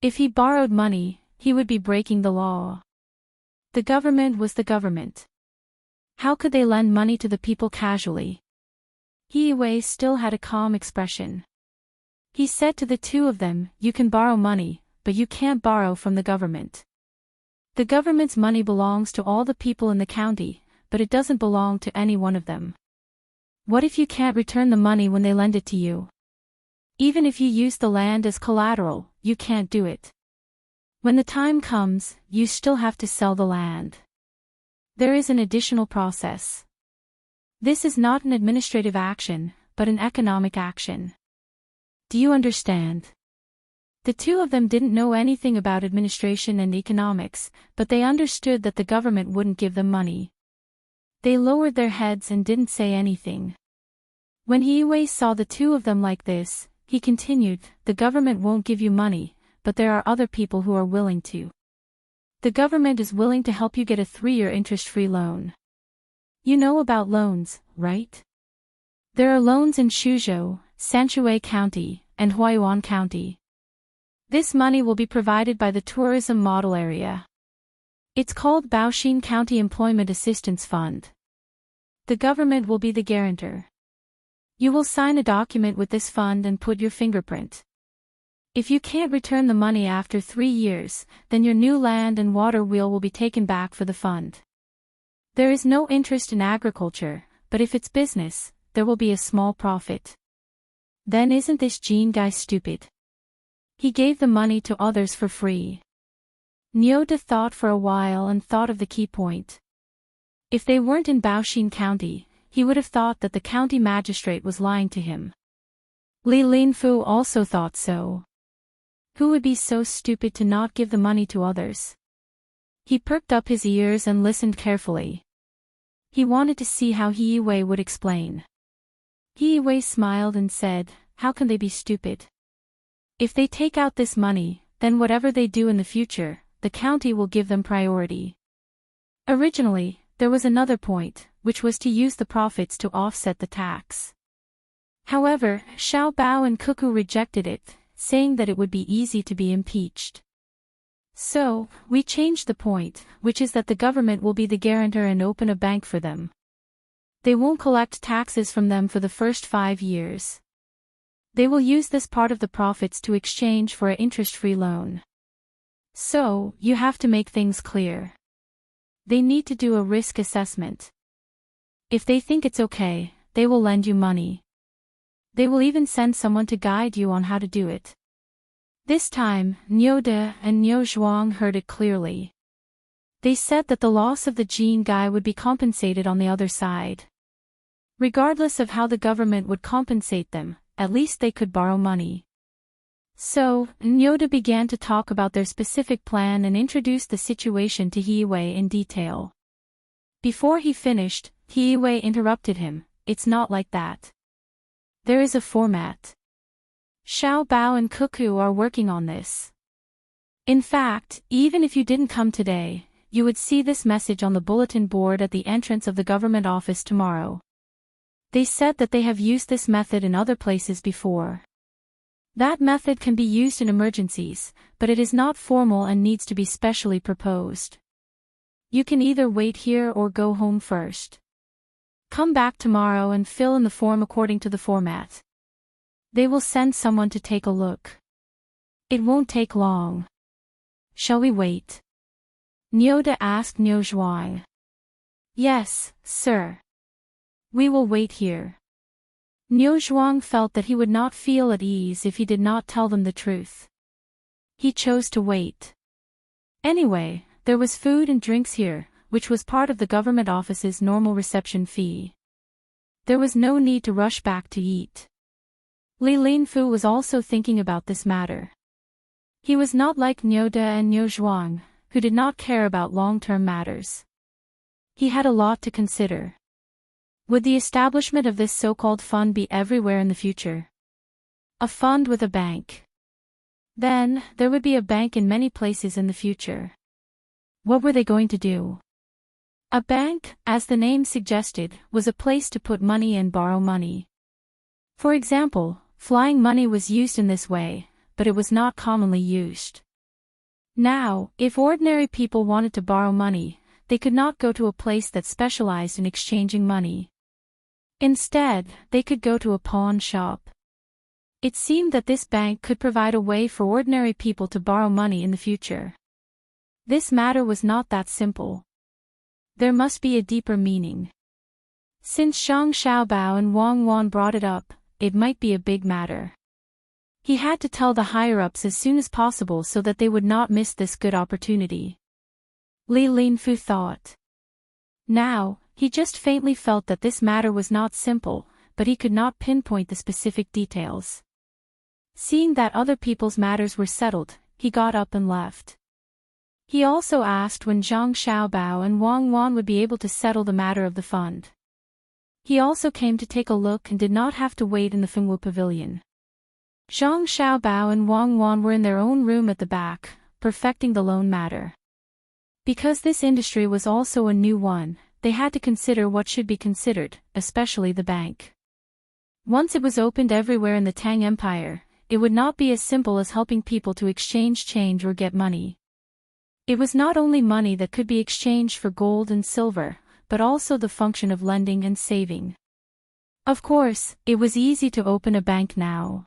If he borrowed money, he would be breaking the law. The government was the government. How could they lend money to the people casually? He Wei still had a calm expression. He said to the two of them, "You can borrow money, but you can't borrow from the government. The government's money belongs to all the people in the county, but it doesn't belong to any one of them. What if you can't return the money when they lend it to you? Even if you use the land as collateral, you can't do it. When the time comes, you still have to sell the land. There is an additional process. This is not an administrative action, but an economic action. Do you understand?" The two of them didn't know anything about administration and economics, but they understood that the government wouldn't give them money. They lowered their heads and didn't say anything. When He Wei saw the two of them like this, he continued, the government won't give you money, but there are other people who are willing to. The government is willing to help you get a 3-year interest-free loan. You know about loans, right? There are loans in Suzhou, Sanshui County, and Huaiyuan County. This money will be provided by the tourism model area. It's called Baoxin County Employment Assistance Fund. The government will be the guarantor. You will sign a document with this fund and put your fingerprint. If you can't return the money after 3 years, then your new land and water wheel will be taken back for the fund. There is no interest in agriculture, but if it's business, there will be a small profit. Then isn't this Jean guy stupid? He gave the money to others for free. Nyoda thought for a while and thought of the key point. If they weren't in Baoxin County, he would have thought that the county magistrate was lying to him. Li Linfu also thought so. Who would be so stupid to not give the money to others? He perked up his ears and listened carefully. He wanted to see how He Wei would explain. He Wei smiled and said, how can they be stupid? If they take out this money, then whatever they do in the future, the county will give them priority. Originally, there was another point, which was to use the profits to offset the tax. However, Xiao Bao and Cuckoo rejected it, saying that it would be easy to be impeached. So, we changed the point, which is that the government will be the guarantor and open a bank for them. They won't collect taxes from them for the first 5 years. They will use this part of the profits to exchange for an interest-free loan. So, you have to make things clear. They need to do a risk assessment. If they think it's okay, they will lend you money. They will even send someone to guide you on how to do it. This time, Nyoda and Nyo Zhuang heard it clearly. They said that the loss of the Jean guy would be compensated on the other side. Regardless of how the government would compensate them, at least they could borrow money. So, Nyoda began to talk about their specific plan and introduced the situation to He Wei in detail. Before he finished, He Wei interrupted him, it's not like that. There is a format. Xiao Bao and Cuckoo are working on this. In fact, even if you didn't come today, you would see this message on the bulletin board at the entrance of the government office tomorrow. They said that they have used this method in other places before. That method can be used in emergencies, but it is not formal and needs to be specially proposed. You can either wait here or go home first. Come back tomorrow and fill in the form according to the format. They will send someone to take a look. It won't take long. Shall we wait? Nyoda asked Nyo Zhuang. Yes, sir. We will wait here. Nyo Zhuang felt that he would not feel at ease if he did not tell them the truth. He chose to wait. Anyway, there was food and drinks here, which was part of the government office's normal reception fee. There was no need to rush back to eat. Li Linfu was also thinking about this matter. He was not like Nyoda and Nyo Zhuang, who did not care about long-term matters. He had a lot to consider. Would the establishment of this so-called fund be everywhere in the future? A fund with a bank. Then, there would be a bank in many places in the future. What were they going to do? A bank, as the name suggested, was a place to put money and borrow money. For example, flying money was used in this way, but it was not commonly used. Now, if ordinary people wanted to borrow money, they could not go to a place that specialized in exchanging money. Instead, they could go to a pawn shop. It seemed that this bank could provide a way for ordinary people to borrow money in the future. This matter was not that simple. There must be a deeper meaning. Since Zhang Xiaobao and Wang Wan brought it up, it might be a big matter. He had to tell the higher-ups as soon as possible so that they would not miss this good opportunity. Li Linfu thought. Now, he just faintly felt that this matter was not simple, but he could not pinpoint the specific details. Seeing that other people's matters were settled, he got up and left. He also asked when Zhang Xiaobao and Wang Wan would be able to settle the matter of the fund. He also came to take a look and did not have to wait in the Fengwu Pavilion. Zhang Xiaobao and Wang Wan were in their own room at the back, perfecting the loan matter. Because this industry was also a new one, they had to consider what should be considered, especially the bank. Once it was opened everywhere in the Tang Empire, it would not be as simple as helping people to exchange change or get money. It was not only money that could be exchanged for gold and silver, but also the function of lending and saving. Of course, it was easy to open a bank now.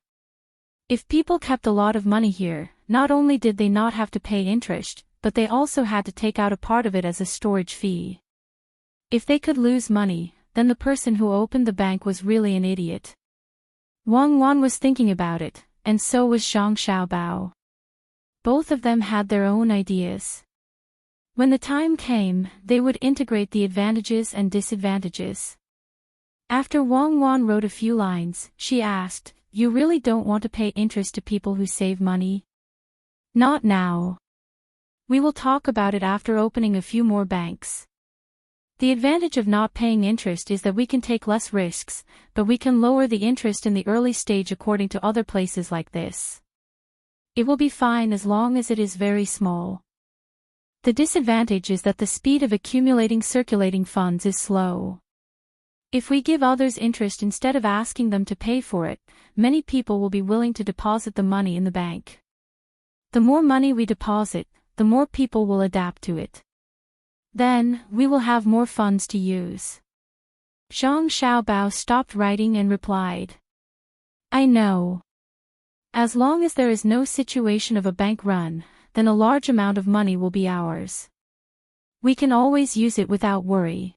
If people kept a lot of money here, not only did they not have to pay interest, but they also had to take out a part of it as a storage fee. If they could lose money, then the person who opened the bank was really an idiot. Wang Wan was thinking about it, and so was Zhang Xiaobao. Both of them had their own ideas. When the time came, they would integrate the advantages and disadvantages. After Wang Wan wrote a few lines, she asked, "You really don't want to pay interest to people who save money?" "Not now. We will talk about it after opening a few more banks. The advantage of not paying interest is that we can take less risks, but we can lower the interest in the early stage according to other places like this. It will be fine as long as it is very small. The disadvantage is that the speed of accumulating circulating funds is slow. If we give others interest instead of asking them to pay for it, many people will be willing to deposit the money in the bank. The more money we deposit, the more people will adapt to it. Then, we will have more funds to use." Zhang Xiaobao stopped writing and replied, "I know. As long as there is no situation of a bank run, then a large amount of money will be ours. We can always use it without worry.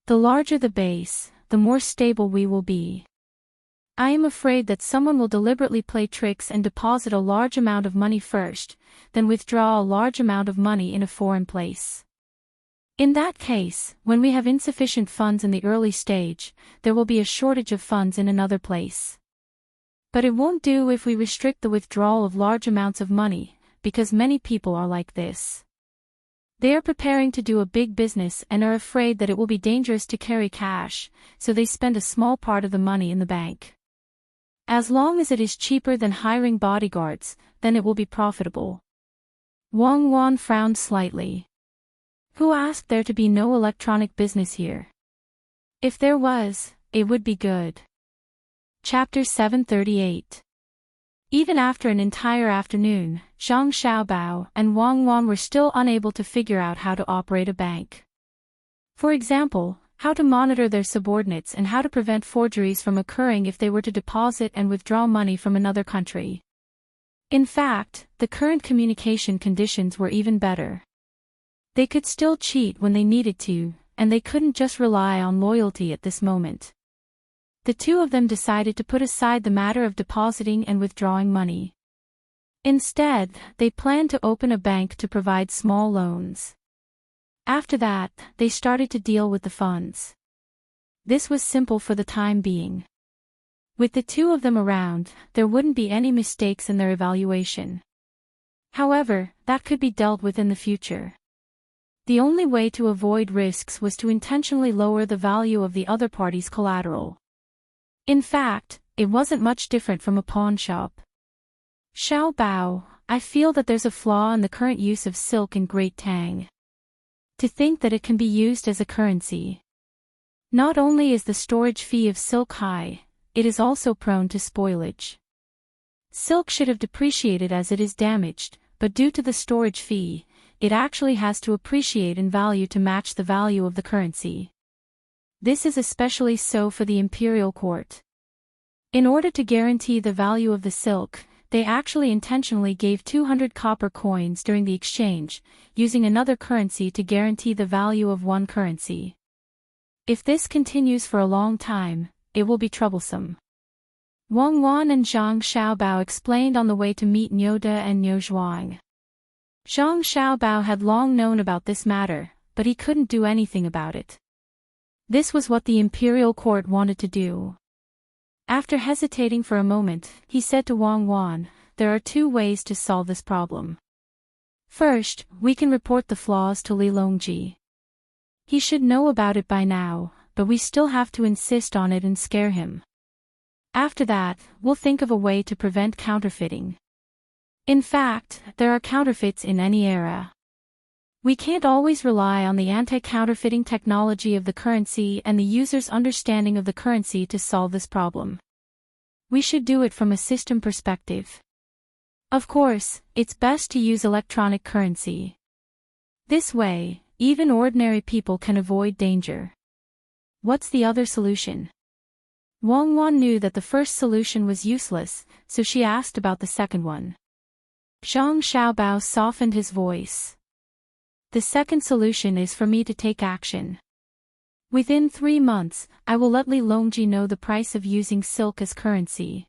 The larger the base, the more stable we will be. I am afraid that someone will deliberately play tricks and deposit a large amount of money first, then withdraw a large amount of money in a foreign place. In that case, when we have insufficient funds in the early stage, there will be a shortage of funds in another place. But it won't do if we restrict the withdrawal of large amounts of money, because many people are like this. They are preparing to do a big business and are afraid that it will be dangerous to carry cash, so they spend a small part of the money in the bank. As long as it is cheaper than hiring bodyguards, then it will be profitable." Wang Wan frowned slightly. "Who asked there to be no electronic business here? If there was, it would be good." Chapter 738. Even after an entire afternoon, Zhang Xiaobao and Wang Wan were still unable to figure out how to operate a bank. For example, how to monitor their subordinates and how to prevent forgeries from occurring if they were to deposit and withdraw money from another country. In fact, the current communication conditions were even better. They could still cheat when they needed to, and they couldn't just rely on loyalty at this moment. The two of them decided to put aside the matter of depositing and withdrawing money. Instead, they planned to open a bank to provide small loans. After that, they started to deal with the funds. This was simple for the time being. With the two of them around, there wouldn't be any mistakes in their evaluation. However, that could be dealt with in the future. The only way to avoid risks was to intentionally lower the value of the other party's collateral. In fact, it wasn't much different from a pawn shop. "Xiaobao, I feel that there's a flaw in the current use of silk in Great Tang. To think that it can be used as a currency. Not only is the storage fee of silk high, it is also prone to spoilage. Silk should have depreciated as it is damaged, but due to the storage fee, it actually has to appreciate in value to match the value of the currency. This is especially so for the imperial court. In order to guarantee the value of the silk, they actually intentionally gave 200 copper coins during the exchange, using another currency to guarantee the value of one currency. If this continues for a long time, it will be troublesome." Wang Wan and Zhang Xiaobao explained on the way to meet Nyoda and Niuzhuang. Zhang Xiaobao had long known about this matter, but he couldn't do anything about it. This was what the imperial court wanted to do. After hesitating for a moment, he said to Wang Wan, "There are two ways to solve this problem. First, we can report the flaws to Li Longji. He should know about it by now, but we still have to insist on it and scare him. After that, we'll think of a way to prevent counterfeiting. In fact, there are counterfeits in any era. We can't always rely on the anti-counterfeiting technology of the currency and the user's understanding of the currency to solve this problem. We should do it from a system perspective. Of course, it's best to use electronic currency. This way, even ordinary people can avoid danger. What's the other solution? Wang Wan knew that the first solution was useless, so she asked about the second one. Zhang Xiaobao softened his voice. The second solution is for me to take action. Within 3 months, I will let Li Longji know the price of using silk as currency.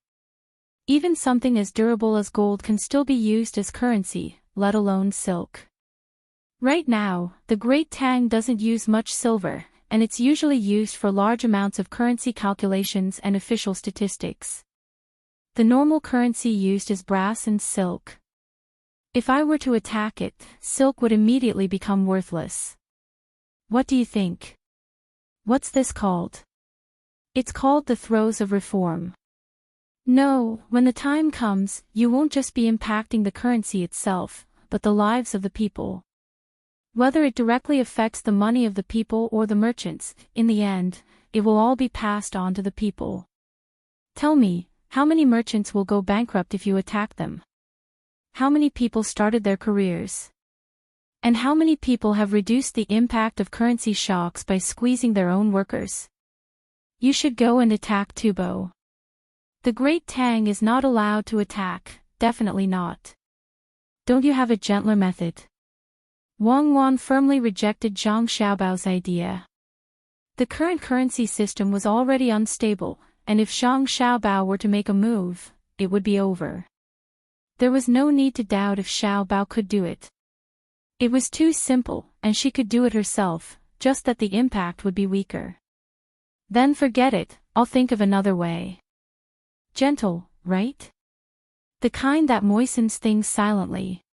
Even something as durable as gold can still be used as currency, let alone silk. Right now, the Great Tang doesn't use much silver, and it's usually used for large amounts of currency calculations and official statistics. The normal currency used is brass and silk. If I were to attack it, silk would immediately become worthless. What do you think? What's this called? It's called the throes of reform. No, when the time comes, you won't just be impacting the currency itself, but the lives of the people. Whether it directly affects the money of the people or the merchants, in the end, it will all be passed on to the people. Tell me, how many merchants will go bankrupt if you attack them? How many people started their careers? And how many people have reduced the impact of currency shocks by squeezing their own workers? You should go and attack Tubo. The Great Tang is not allowed to attack, definitely not. Don't you have a gentler method? Wang Wan firmly rejected Zhang Xiaobao's idea. The current currency system was already unstable, and if Zhang Xiaobao were to make a move, it would be over. There was no need to doubt if Xiaobao could do it. It was too simple, and she could do it herself, just that the impact would be weaker. Then forget it, I'll think of another way. Gentle, right? The kind that moistens things silently.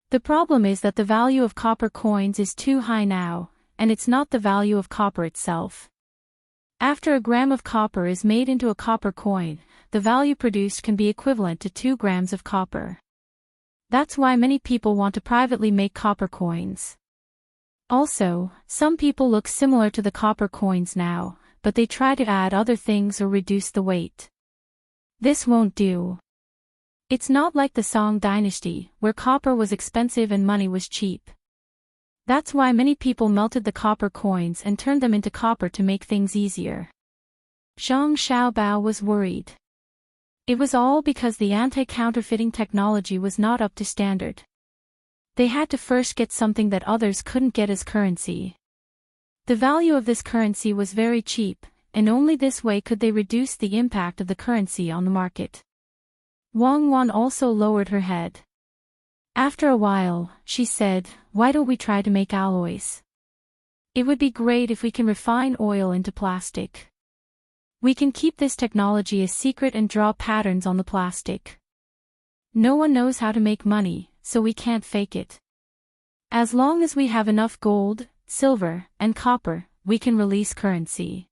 The problem is that the value of copper coins is too high now, and it's not the value of copper itself. After a gram of copper is made into a copper coin, the value produced can be equivalent to 2 grams of copper. That's why many people want to privately make copper coins. Also, some people look similar to the copper coins now, but they try to add other things or reduce the weight. This won't do. It's not like the Song dynasty, where copper was expensive and money was cheap. That's why many people melted the copper coins and turned them into copper to make things easier. Zhang Xiaobao was worried. It was all because the anti-counterfeiting technology was not up to standard. They had to first get something that others couldn't get as currency. The value of this currency was very cheap, and only this way could they reduce the impact of the currency on the market. Wang Wan also lowered her head. After a while, she said, "Why don't we try to make alloys? It would be great if we can refine oil into plastic. We can keep this technology a secret and draw patterns on the plastic. No one knows how to make money, so we can't fake it. As long as we have enough gold, silver, and copper, we can release currency.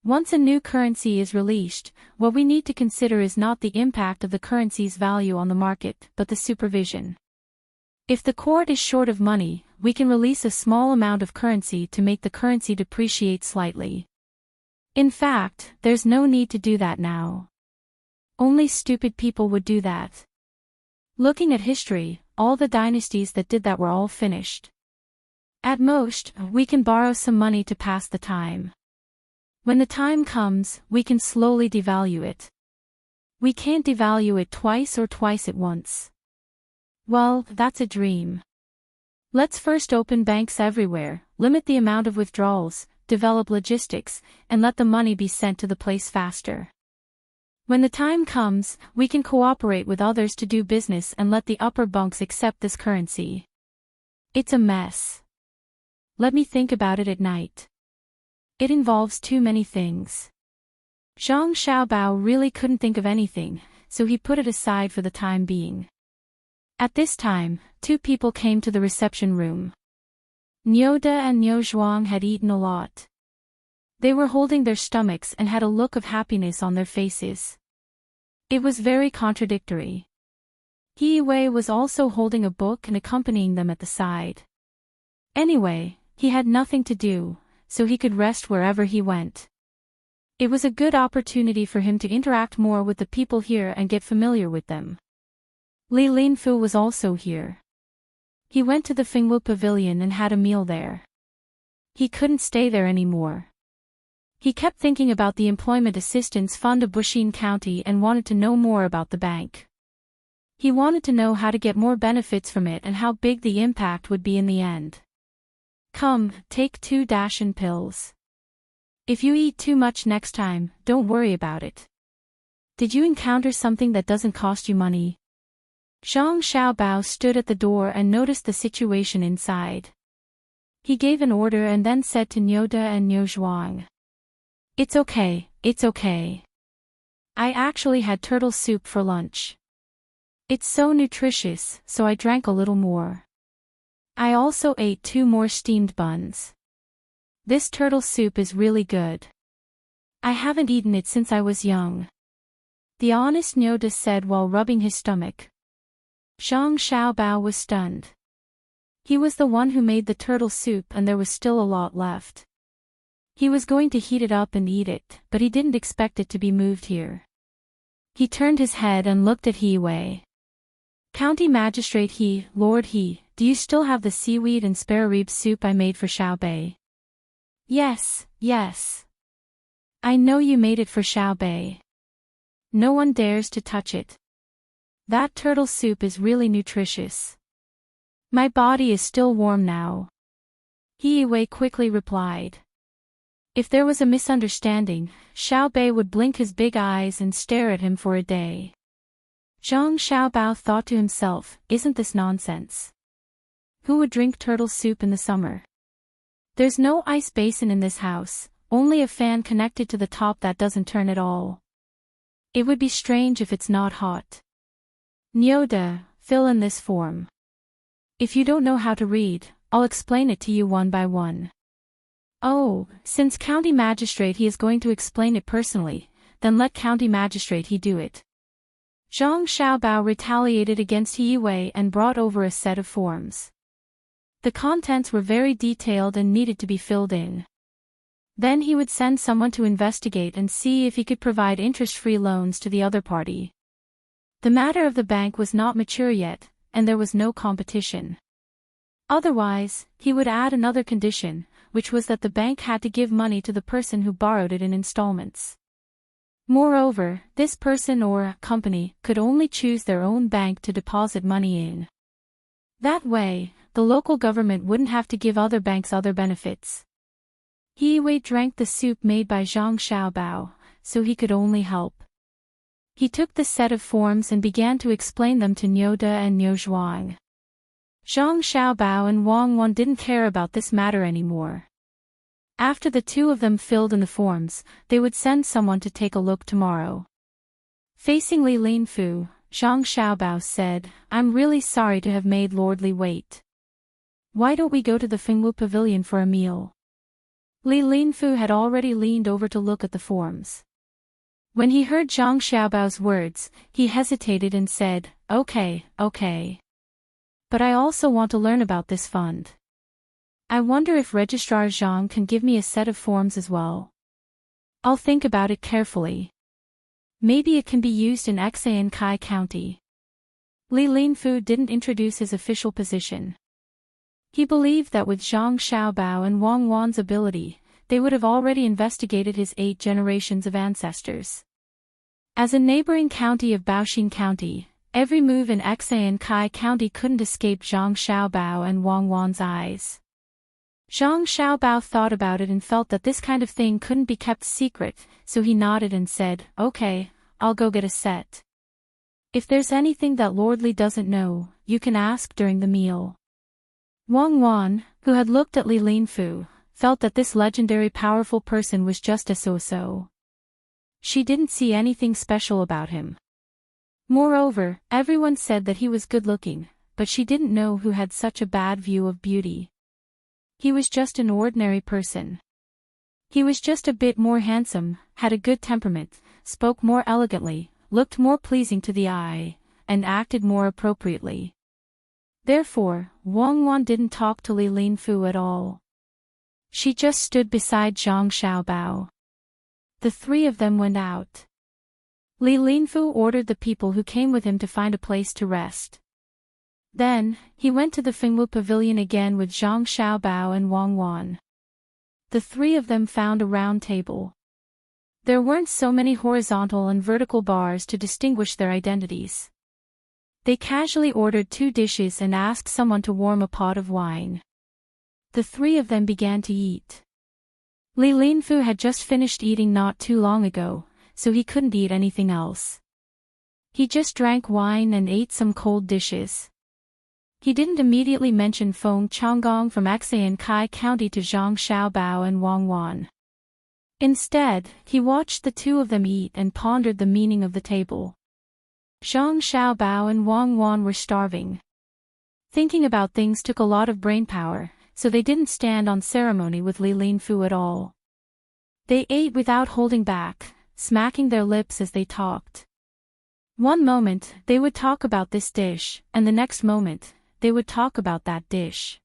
Once a new currency is released, what we need to consider is not the impact of the currency's value on the market, but the supervision. If the court is short of money, we can release a small amount of currency to make the currency depreciate slightly. In fact, there's no need to do that now. Only stupid people would do that. Looking at history, all the dynasties that did that were all finished. At most, we can borrow some money to pass the time. When the time comes, we can slowly devalue it. We can't devalue it twice or twice at once. Well, that's a dream. Let's first open banks everywhere, limit the amount of withdrawals, develop logistics, and let the money be sent to the place faster. When the time comes, we can cooperate with others to do business and let the upper bunks accept this currency. It's a mess. Let me think about it at night. It involves too many things. Zhang Xiaobao really couldn't think of anything, so he put it aside for the time being. At this time, 2 people came to the reception room. Nyoda and Nyo Zhuang had eaten a lot. They were holding their stomachs and had a look of happiness on their faces. It was very contradictory. He-wei was also holding a book and accompanying them at the side. Anyway, he had nothing to do, so he could rest wherever he went. It was a good opportunity for him to interact more with the people here and get familiar with them. Li Linfu was also here. He went to the Fingwu Pavilion and had a meal there. He couldn't stay there anymore. He kept thinking about the Employment Assistance Fund of Bushin County and wanted to know more about the bank. He wanted to know how to get more benefits from it and how big the impact would be in the end. Come, take 2 Dashin pills. If you eat too much next time, don't worry about it. Did you encounter something that doesn't cost you money? Zhang Xiaobao stood at the door and noticed the situation inside. He gave an order and then said to Nyoda and Nyozhuang. It's okay, it's okay. I actually had turtle soup for lunch. It's so nutritious, so I drank a little more. I also ate 2 more steamed buns. This turtle soup is really good. I haven't eaten it since I was young. The honest Nyoda said while rubbing his stomach. Zhang Xiaobao was stunned. He was the one who made the turtle soup and there was still a lot left. He was going to heat it up and eat it, but he didn't expect it to be moved here. He turned his head and looked at He-wei. County Magistrate He, Lord He, do you still have the seaweed and spare rib soup I made for Xiaobei? Yes, yes. I know you made it for Xiaobei. No one dares to touch it. That turtle soup is really nutritious. My body is still warm now. He-wei quickly replied. If there was a misunderstanding, Xiaobei would blink his big eyes and stare at him for a day. Zhang Xiaobao thought to himself, isn't this nonsense? Who would drink turtle soup in the summer? There's no ice basin in this house, only a fan connected to the top that doesn't turn at all. It would be strange if it's not hot. Nyoda, fill in this form. If you don't know how to read, I'll explain it to you one by one. Oh, since County Magistrate He is going to explain it personally, then let County Magistrate He do it. Zhang Xiaobao retaliated against He-wei and brought over a set of forms. The contents were very detailed and needed to be filled in. Then he would send someone to investigate and see if he could provide interest-free loans to the other party. The matter of the bank was not mature yet, and there was no competition. Otherwise, he would add another condition, which was that the bank had to give money to the person who borrowed it in installments. Moreover, this person or company could only choose their own bank to deposit money in. That way, the local government wouldn't have to give other banks other benefits. He-wei drank the soup made by Zhang Xiaobao, so he could only help. He took the set of forms and began to explain them to Nyoda and Nyozhuang. Zhang Xiaobao and Wang Wan didn't care about this matter anymore. After the two of them filled in the forms, they would send someone to take a look tomorrow. Facing Li Linfu, Zhang Xiaobao said, I'm really sorry to have made Lord Li wait. Why don't we go to the Fingwu Pavilion for a meal? Li Linfu had already leaned over to look at the forms. When he heard Zhang Xiaobao's words, he hesitated and said, okay. But I also want to learn about this fund. I wonder if Registrar Zhang can give me a set of forms as well. I'll think about it carefully. Maybe it can be used in Kai County. Li Linfu didn't introduce his official position. He believed that with Zhang Xiaobao and Wang Wan's ability, they would have already investigated his 8 generations of ancestors. As a neighboring county of Baoxin County, every move in Kai County couldn't escape Zhang Xiaobao and Wang Wan's eyes. Zhang Xiaobao thought about it and felt that this kind of thing couldn't be kept secret, so he nodded and said, okay, I'll go get a set. If there's anything that Lord Li doesn't know, you can ask during the meal. Wang Wan, who had looked at Li Linfu, felt that this legendary powerful person was just a so-so. She didn't see anything special about him. Moreover, everyone said that he was good-looking, but she didn't know who had such a bad view of beauty. He was just an ordinary person. He was just a bit more handsome, had a good temperament, spoke more elegantly, looked more pleasing to the eye, and acted more appropriately. Therefore, Wang Wan didn't talk to Li Linfu at all. She just stood beside Zhang Xiaobao. The three of them went out. Li Linfu ordered the people who came with him to find a place to rest. Then, he went to the Fengwu Pavilion again with Zhang Xiaobao and Wang Wan. The three of them found a round table. There weren't so many horizontal and vertical bars to distinguish their identities. They casually ordered 2 dishes and asked someone to warm a pot of wine. The three of them began to eat. Li Linfu had just finished eating not too long ago, so he couldn't eat anything else. He just drank wine and ate some cold dishes. He didn't immediately mention Feng Changgong from Xayan Kai County to Zhang Xiaobao and Wang Wan. Instead, he watched the two of them eat and pondered the meaning of the table. Zhang Xiaobao and Wang Wan were starving. Thinking about things took a lot of brainpower, so they didn't stand on ceremony with Li Linfu at all. They ate without holding back, smacking their lips as they talked. One moment, they would talk about this dish, and the next moment, they would talk about that dish.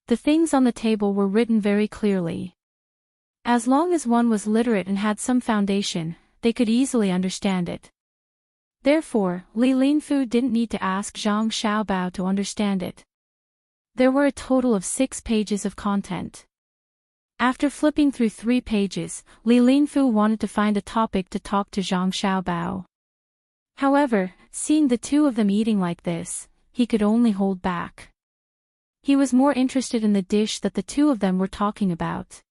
The things on the table were written very clearly. As long as one was literate and had some foundation, they could easily understand it. Therefore, Li Linfu didn't need to ask Zhang Xiaobao to understand it. There were a total of 6 pages of content. After flipping through 3 pages, Li Linfu wanted to find a topic to talk to Zhang Xiaobao. However, seeing the two of them eating like this, he could only hold back. He was more interested in the dish that the two of them were talking about.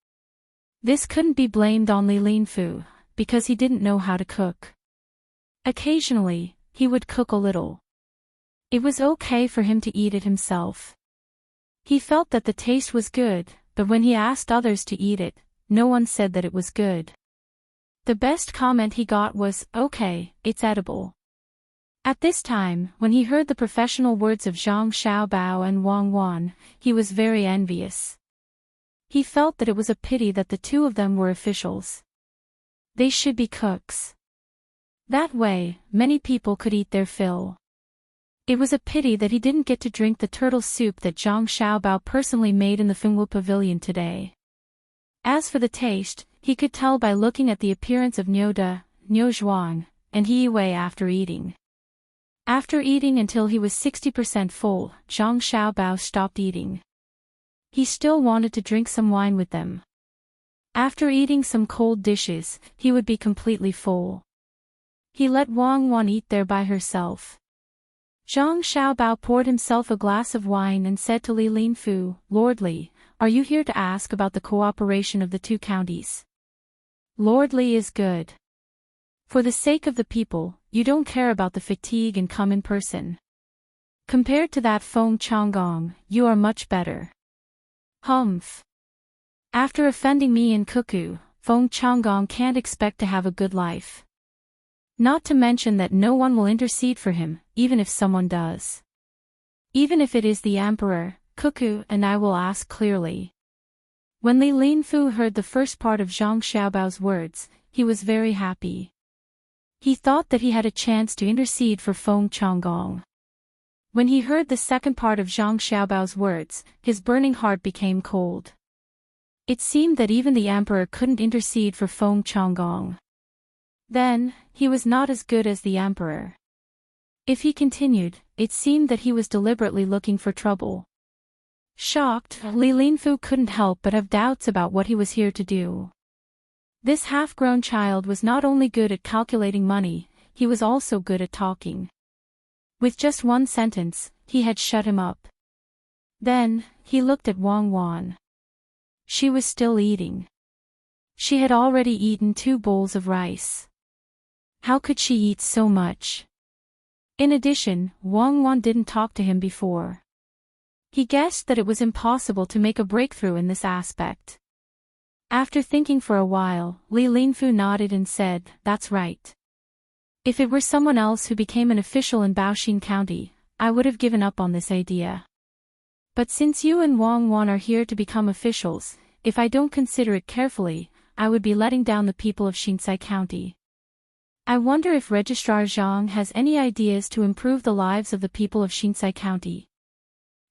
This couldn't be blamed on Li Linfu, because he didn't know how to cook. Occasionally, he would cook a little. It was okay for him to eat it himself. He felt that the taste was good, but when he asked others to eat it, no one said that it was good. The best comment he got was, "Okay, it's edible." At this time, when he heard the professional words of Zhang Xiaobao and Wang Wan, he was very envious. He felt that it was a pity that the two of them were officials. They should be cooks. That way, many people could eat their fill. It was a pity that he didn't get to drink the turtle soup that Zhang Xiaobao personally made in the Fengwu Pavilion today. As for the taste, he could tell by looking at the appearance of Niu De, Niu Zhuang, and He Wei after eating. After eating until he was 60% full, Zhang Xiaobao stopped eating. He still wanted to drink some wine with them. After eating some cold dishes, he would be completely full. He let Wang Wan eat there by herself. Zhang Xiaobao poured himself a glass of wine and said to Li Linfu, "Lord Li, are you here to ask about the cooperation of the 2 counties? Lord Li is good. For the sake of the people, you don't care about the fatigue and come in person. Compared to that Feng Changgong, you are much better." Humph. After offending me in Cuckoo, Feng Changgong can't expect to have a good life. Not to mention that no one will intercede for him, even if someone does. Even if it is the Emperor, Cuckoo and I will ask clearly. When Li Linfu heard the first part of Zhang Xiaobao's words, he was very happy. He thought that he had a chance to intercede for Feng Changgong. When he heard the second part of Zhang Xiaobao's words, his burning heart became cold. It seemed that even the Emperor couldn't intercede for Feng Changgong. Then, he was not as good as the Emperor. If he continued, it seemed that he was deliberately looking for trouble. Shocked, Li Linfu couldn't help but have doubts about what he was here to do. This half-grown child was not only good at calculating money, he was also good at talking. With just one sentence, he had shut him up. Then, he looked at Wang Wan. She was still eating. She had already eaten 2 bowls of rice. How could she eat so much? In addition, Wang Wan didn't talk to him before. He guessed that it was impossible to make a breakthrough in this aspect. After thinking for a while, Li Linfu nodded and said, "That's right. If it were someone else who became an official in Baoxin County, I would have given up on this idea. But since you and Wang Wan are here to become officials, if I don't consider it carefully, I would be letting down the people of Shinsai County. I wonder if Registrar Zhang has any ideas to improve the lives of the people of Shinsai County.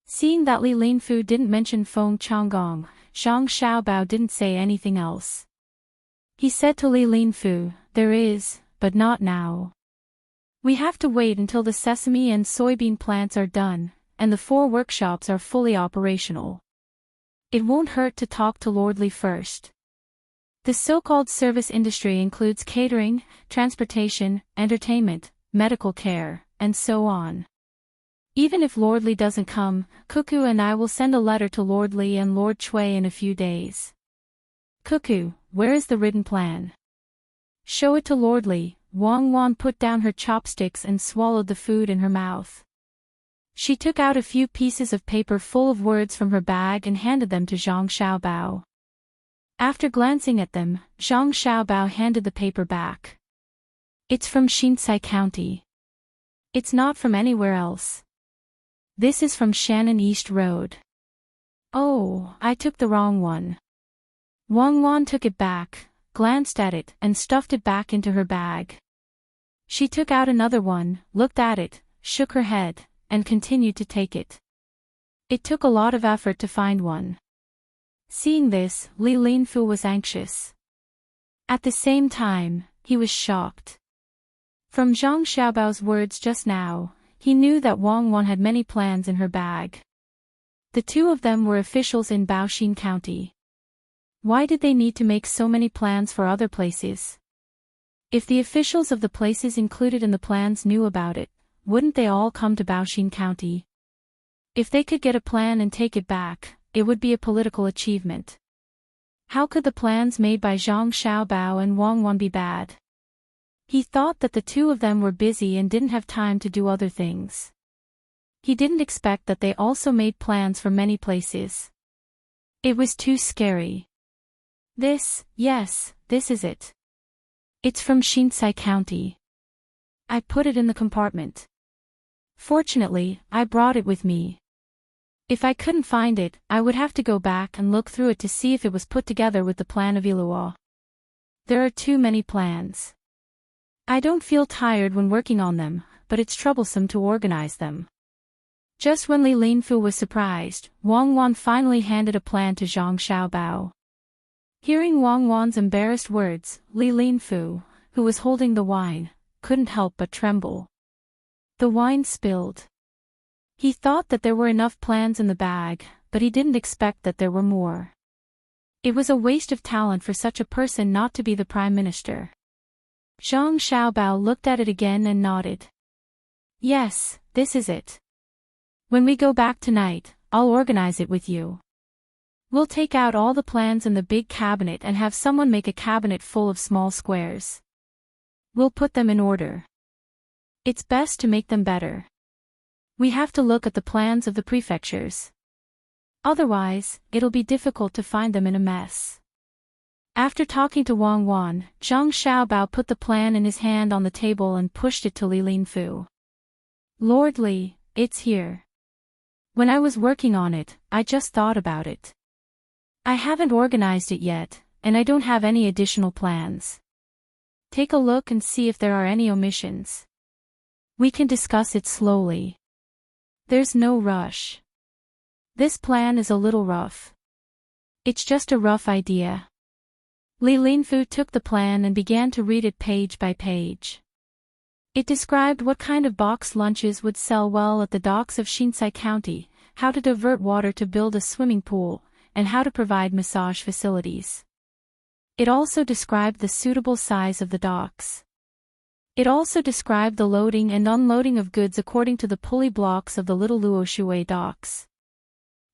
Seeing that Li Linfu didn't mention Feng Changgong, Zhang Xiaobao didn't say anything else. He said to Li Linfu, "There is, but not now. We have to wait until the sesame and soybean plants are done, and the 4 workshops are fully operational. It won't hurt to talk to Lord Li first." The so-called service industry includes catering, transportation, entertainment, medical care, and so on. Even if Lord Li doesn't come, Cuckoo and I will send a letter to Lord Li and Lord Cui in a few days. "Cuckoo, where is the written plan?" "Show it to Lord Li." Wang Wan put down her chopsticks and swallowed the food in her mouth. She took out a few pieces of paper full of words from her bag and handed them to Zhang Xiaobao. After glancing at them, Zhang Xiaobao handed the paper back. "It's from Shinsai County. It's not from anywhere else. This is from Shannon East Road." "Oh, I took the wrong one." Wang Wan took it back, glanced at it, and stuffed it back into her bag. She took out another one, looked at it, shook her head, and continued to take it. It took a lot of effort to find one. Seeing this, Li Linfu was anxious. At the same time, he was shocked. From Zhang Xiaobao's words just now, he knew that Wang Wan had many plans in her bag. The 2 of them were officials in Baoxin County. Why did they need to make so many plans for other places? If the officials of the places included in the plans knew about it, wouldn't they all come to Baoxin County? If they could get a plan and take it back, it would be a political achievement. How could the plans made by Zhang Xiaobao and Wang Wan be bad? He thought that the 2 of them were busy and didn't have time to do other things. He didn't expect that they also made plans for many places. It was too scary. Yes, this is it. It's from Shinsai County. I put it in the compartment. Fortunately, I brought it with me. If I couldn't find it, I would have to go back and look through it to see if it was put together with the plan of Ilua. There are too many plans. I don't feel tired when working on them, but it's troublesome to organize them. Just when Li Linfu was surprised, Wang Wan finally handed a plan to Zhang Xiaobao. Hearing Wang Wan's embarrassed words, Li Linfu, who was holding the wine, couldn't help but tremble. The wine spilled. He thought that there were enough plans in the bag, but he didn't expect that there were more. It was a waste of talent for such a person not to be the prime minister. Zhang Xiaobao looked at it again and nodded. "Yes, this is it. When we go back tonight, I'll organize it with you. We'll take out all the plans in the big cabinet and have someone make a cabinet full of small squares. We'll put them in order. It's best to make them better. We have to look at the plans of the prefectures. Otherwise, it'll be difficult to find them in a mess." After talking to Wang Wan, Zhang Xiaobao put the plan in his hand on the table and pushed it to Li Linfu. "Lord Li, it's here. When I was working on it, I just thought about it. I haven't organized it yet, and I don't have any additional plans. Take a look and see if there are any omissions. We can discuss it slowly. There's no rush. This plan is a little rough. It's just a rough idea." Li Linfu took the plan and began to read it page by page. It described what kind of box lunches would sell well at the docks of Shinsai County, how to divert water to build a swimming pool, and how to provide massage facilities. It also described the suitable size of the docks. It also described the loading and unloading of goods according to the pulley blocks of the Little Luoshui docks.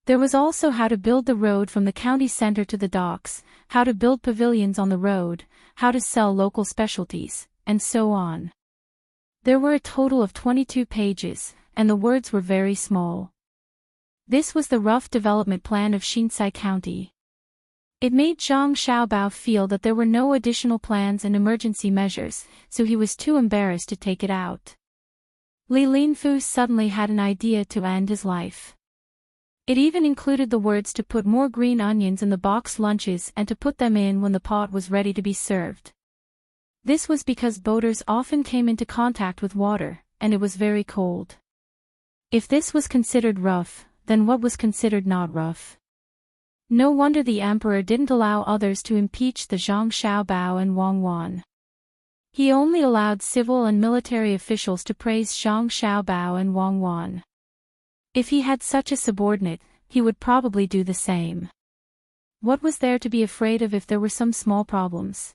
There was also how to build the road from the county center to the docks, how to build pavilions on the road, how to sell local specialties, and so on. There were a total of 22 pages, and the words were very small. This was the rough development plan of Shinsai County. It made Zhang Xiaobao feel that there were no additional plans and emergency measures, so he was too embarrassed to take it out. Li Linfu suddenly had an idea to end his life. It even included the words to put more green onions in the box lunches and to put them in when the pot was ready to be served. This was because boaters often came into contact with water, and it was very cold. If this was considered rough, then what was considered not rough? No wonder the emperor didn't allow others to impeach the Zhang Xiaobao and Wang Wan. He only allowed civil and military officials to praise Zhang Xiaobao and Wang Wan. If he had such a subordinate, he would probably do the same. What was there to be afraid of if there were some small problems?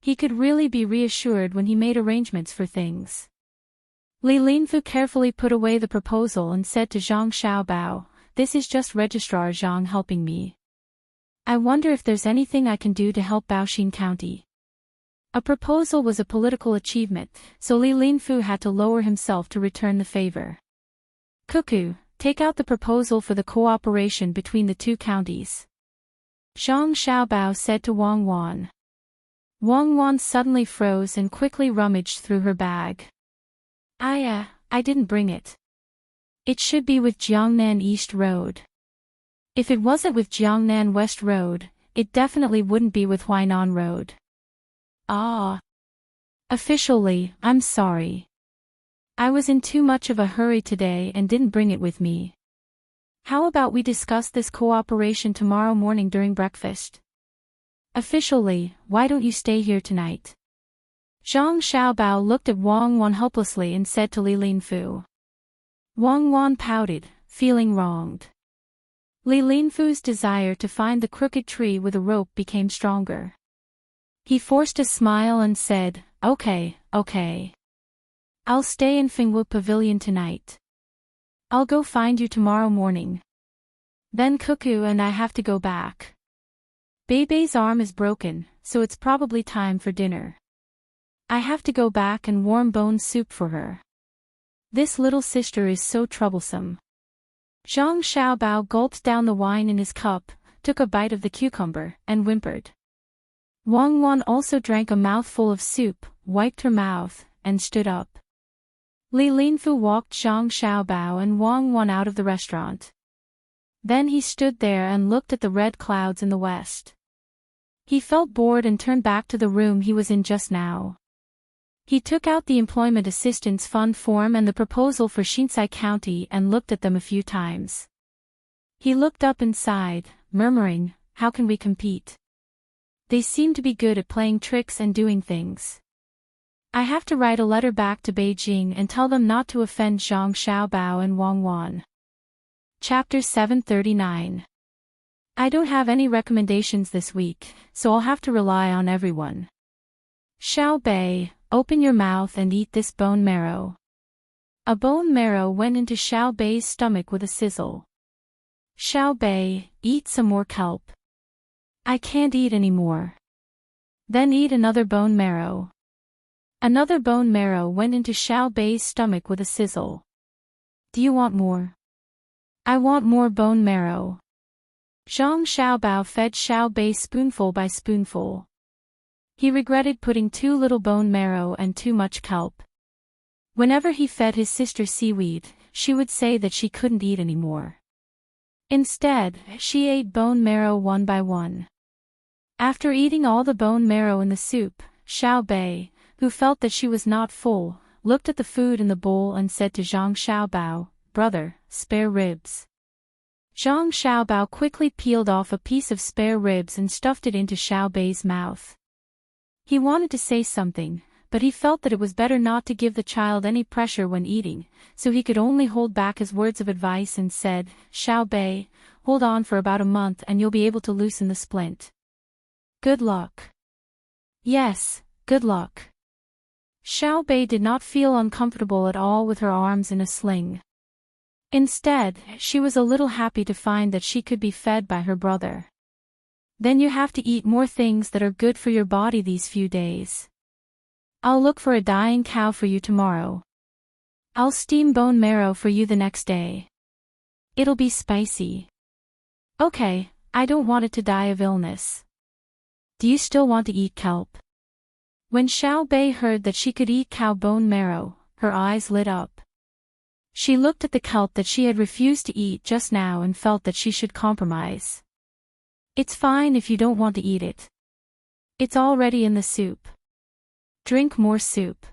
He could really be reassured when he made arrangements for things. Li Linfu carefully put away the proposal and said to Zhang Xiaobao, "This is just Registrar Zhang helping me. I wonder if there's anything I can do to help Baoxin County." A proposal was a political achievement, so Li Linfu had to lower himself to return the favor. "Cuckoo, take out the proposal for the cooperation between the two counties," Zhang Xiaobao said to Wang Wan. Wang Wan suddenly froze and quickly rummaged through her bag. I didn't bring it. It should be with Jiangnan East Road. If it wasn't with Jiangnan West Road, it definitely wouldn't be with Huainan Road." "Ah. Officially, I'm sorry. I was in too much of a hurry today and didn't bring it with me. How about we discuss this cooperation tomorrow morning during breakfast? Officially, why don't you stay here tonight?" Zhang Xiaobao looked at Wang Wan helplessly and said to Li Linfu. Wang Wan pouted, feeling wronged. Li Linfu's desire to find the crooked tree with a rope became stronger. He forced a smile and said, Okay. I'll stay in Fengwu Pavilion tonight. I'll go find you tomorrow morning. Then Cuckoo and I have to go back. Beibei's arm is broken, so it's probably time for dinner. I have to go back and warm bone soup for her. This little sister is so troublesome." Zhang Xiaobao gulped down the wine in his cup, took a bite of the cucumber, and whimpered. Wang Wan also drank a mouthful of soup, wiped her mouth, and stood up. Li Linfu walked Zhang Xiaobao and Wang Wan out of the restaurant. Then he stood there and looked at the red clouds in the west. He felt bored and turned back to the room he was in just now. He took out the Employment Assistance Fund form and the proposal for Shinsai County and looked at them a few times. He looked up and sighed, murmuring, "How can we compete? They seem to be good at playing tricks and doing things. I have to write a letter back to Beijing and tell them not to offend Zhang Xiaobao and Wang Wan." Chapter 739. I don't have any recommendations this week, so I'll have to rely on everyone. Xiao Bei, open your mouth and eat this bone marrow. A bone marrow went into Xiao Bei's stomach with a sizzle. Xiao Bei, eat some more kelp. I can't eat anymore. Then eat another bone marrow. Another bone marrow went into Xiao Bei's stomach with a sizzle. Do you want more? I want more bone marrow. Zhang Xiaobao fed Xiao Bei spoonful by spoonful. He regretted putting too little bone marrow and too much kelp. Whenever he fed his sister seaweed, she would say that she couldn't eat anymore. Instead, she ate bone marrow one by one. After eating all the bone marrow in the soup, Xiao Bei, who felt that she was not full, looked at the food in the bowl and said to Zhang Xiaobao, "Brother, spare ribs." Zhang Xiaobao quickly peeled off a piece of spare ribs and stuffed it into Xiao Bei's mouth. He wanted to say something, but he felt that it was better not to give the child any pressure when eating, so he could only hold back his words of advice and said, "Xiao Bei, hold on for about a month and you'll be able to loosen the splint. Good luck." "Yes, good luck." Xiao Bei did not feel uncomfortable at all with her arms in a sling. Instead, she was a little happy to find that she could be fed by her brother. Then you have to eat more things that are good for your body these few days. I'll look for a dying cow for you tomorrow. I'll steam bone marrow for you the next day. It'll be spicy. Okay, I don't want it to die of illness. Do you still want to eat kelp? When Xiao Bei heard that she could eat cow bone marrow, her eyes lit up. She looked at the kelp that she had refused to eat just now and felt that she should compromise. It's fine if you don't want to eat it. It's already in the soup. Drink more soup.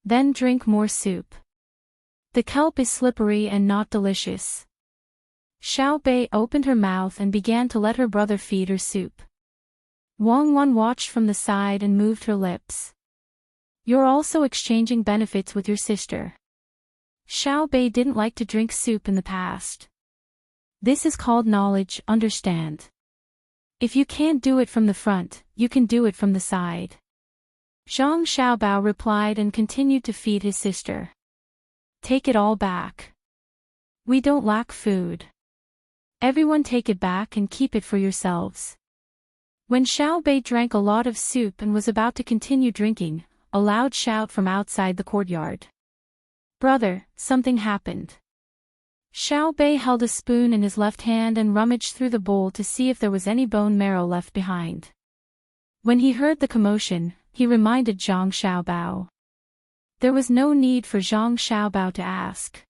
Then drink more soup. The kelp is slippery and not delicious. Xiao Bei opened her mouth and began to let her brother feed her soup. Wang Wan watched from the side and moved her lips. You're also exchanging benefits with your sister. Xiao Bei didn't like to drink soup in the past. This is called knowledge, understand? If you can't do it from the front, you can do it from the side. Zhang Xiaobao replied and continued to feed his sister. Take it all back. We don't lack food. Everyone take it back and keep it for yourselves. When Xiao Bei drank a lot of soup and was about to continue drinking, a loud shout from outside the courtyard. Brother, something happened. Xiao Bei held a spoon in his left hand and rummaged through the bowl to see if there was any bone marrow left behind. When he heard the commotion, he reminded Zhang Xiaobao. There was no need for Zhang Xiaobao to ask.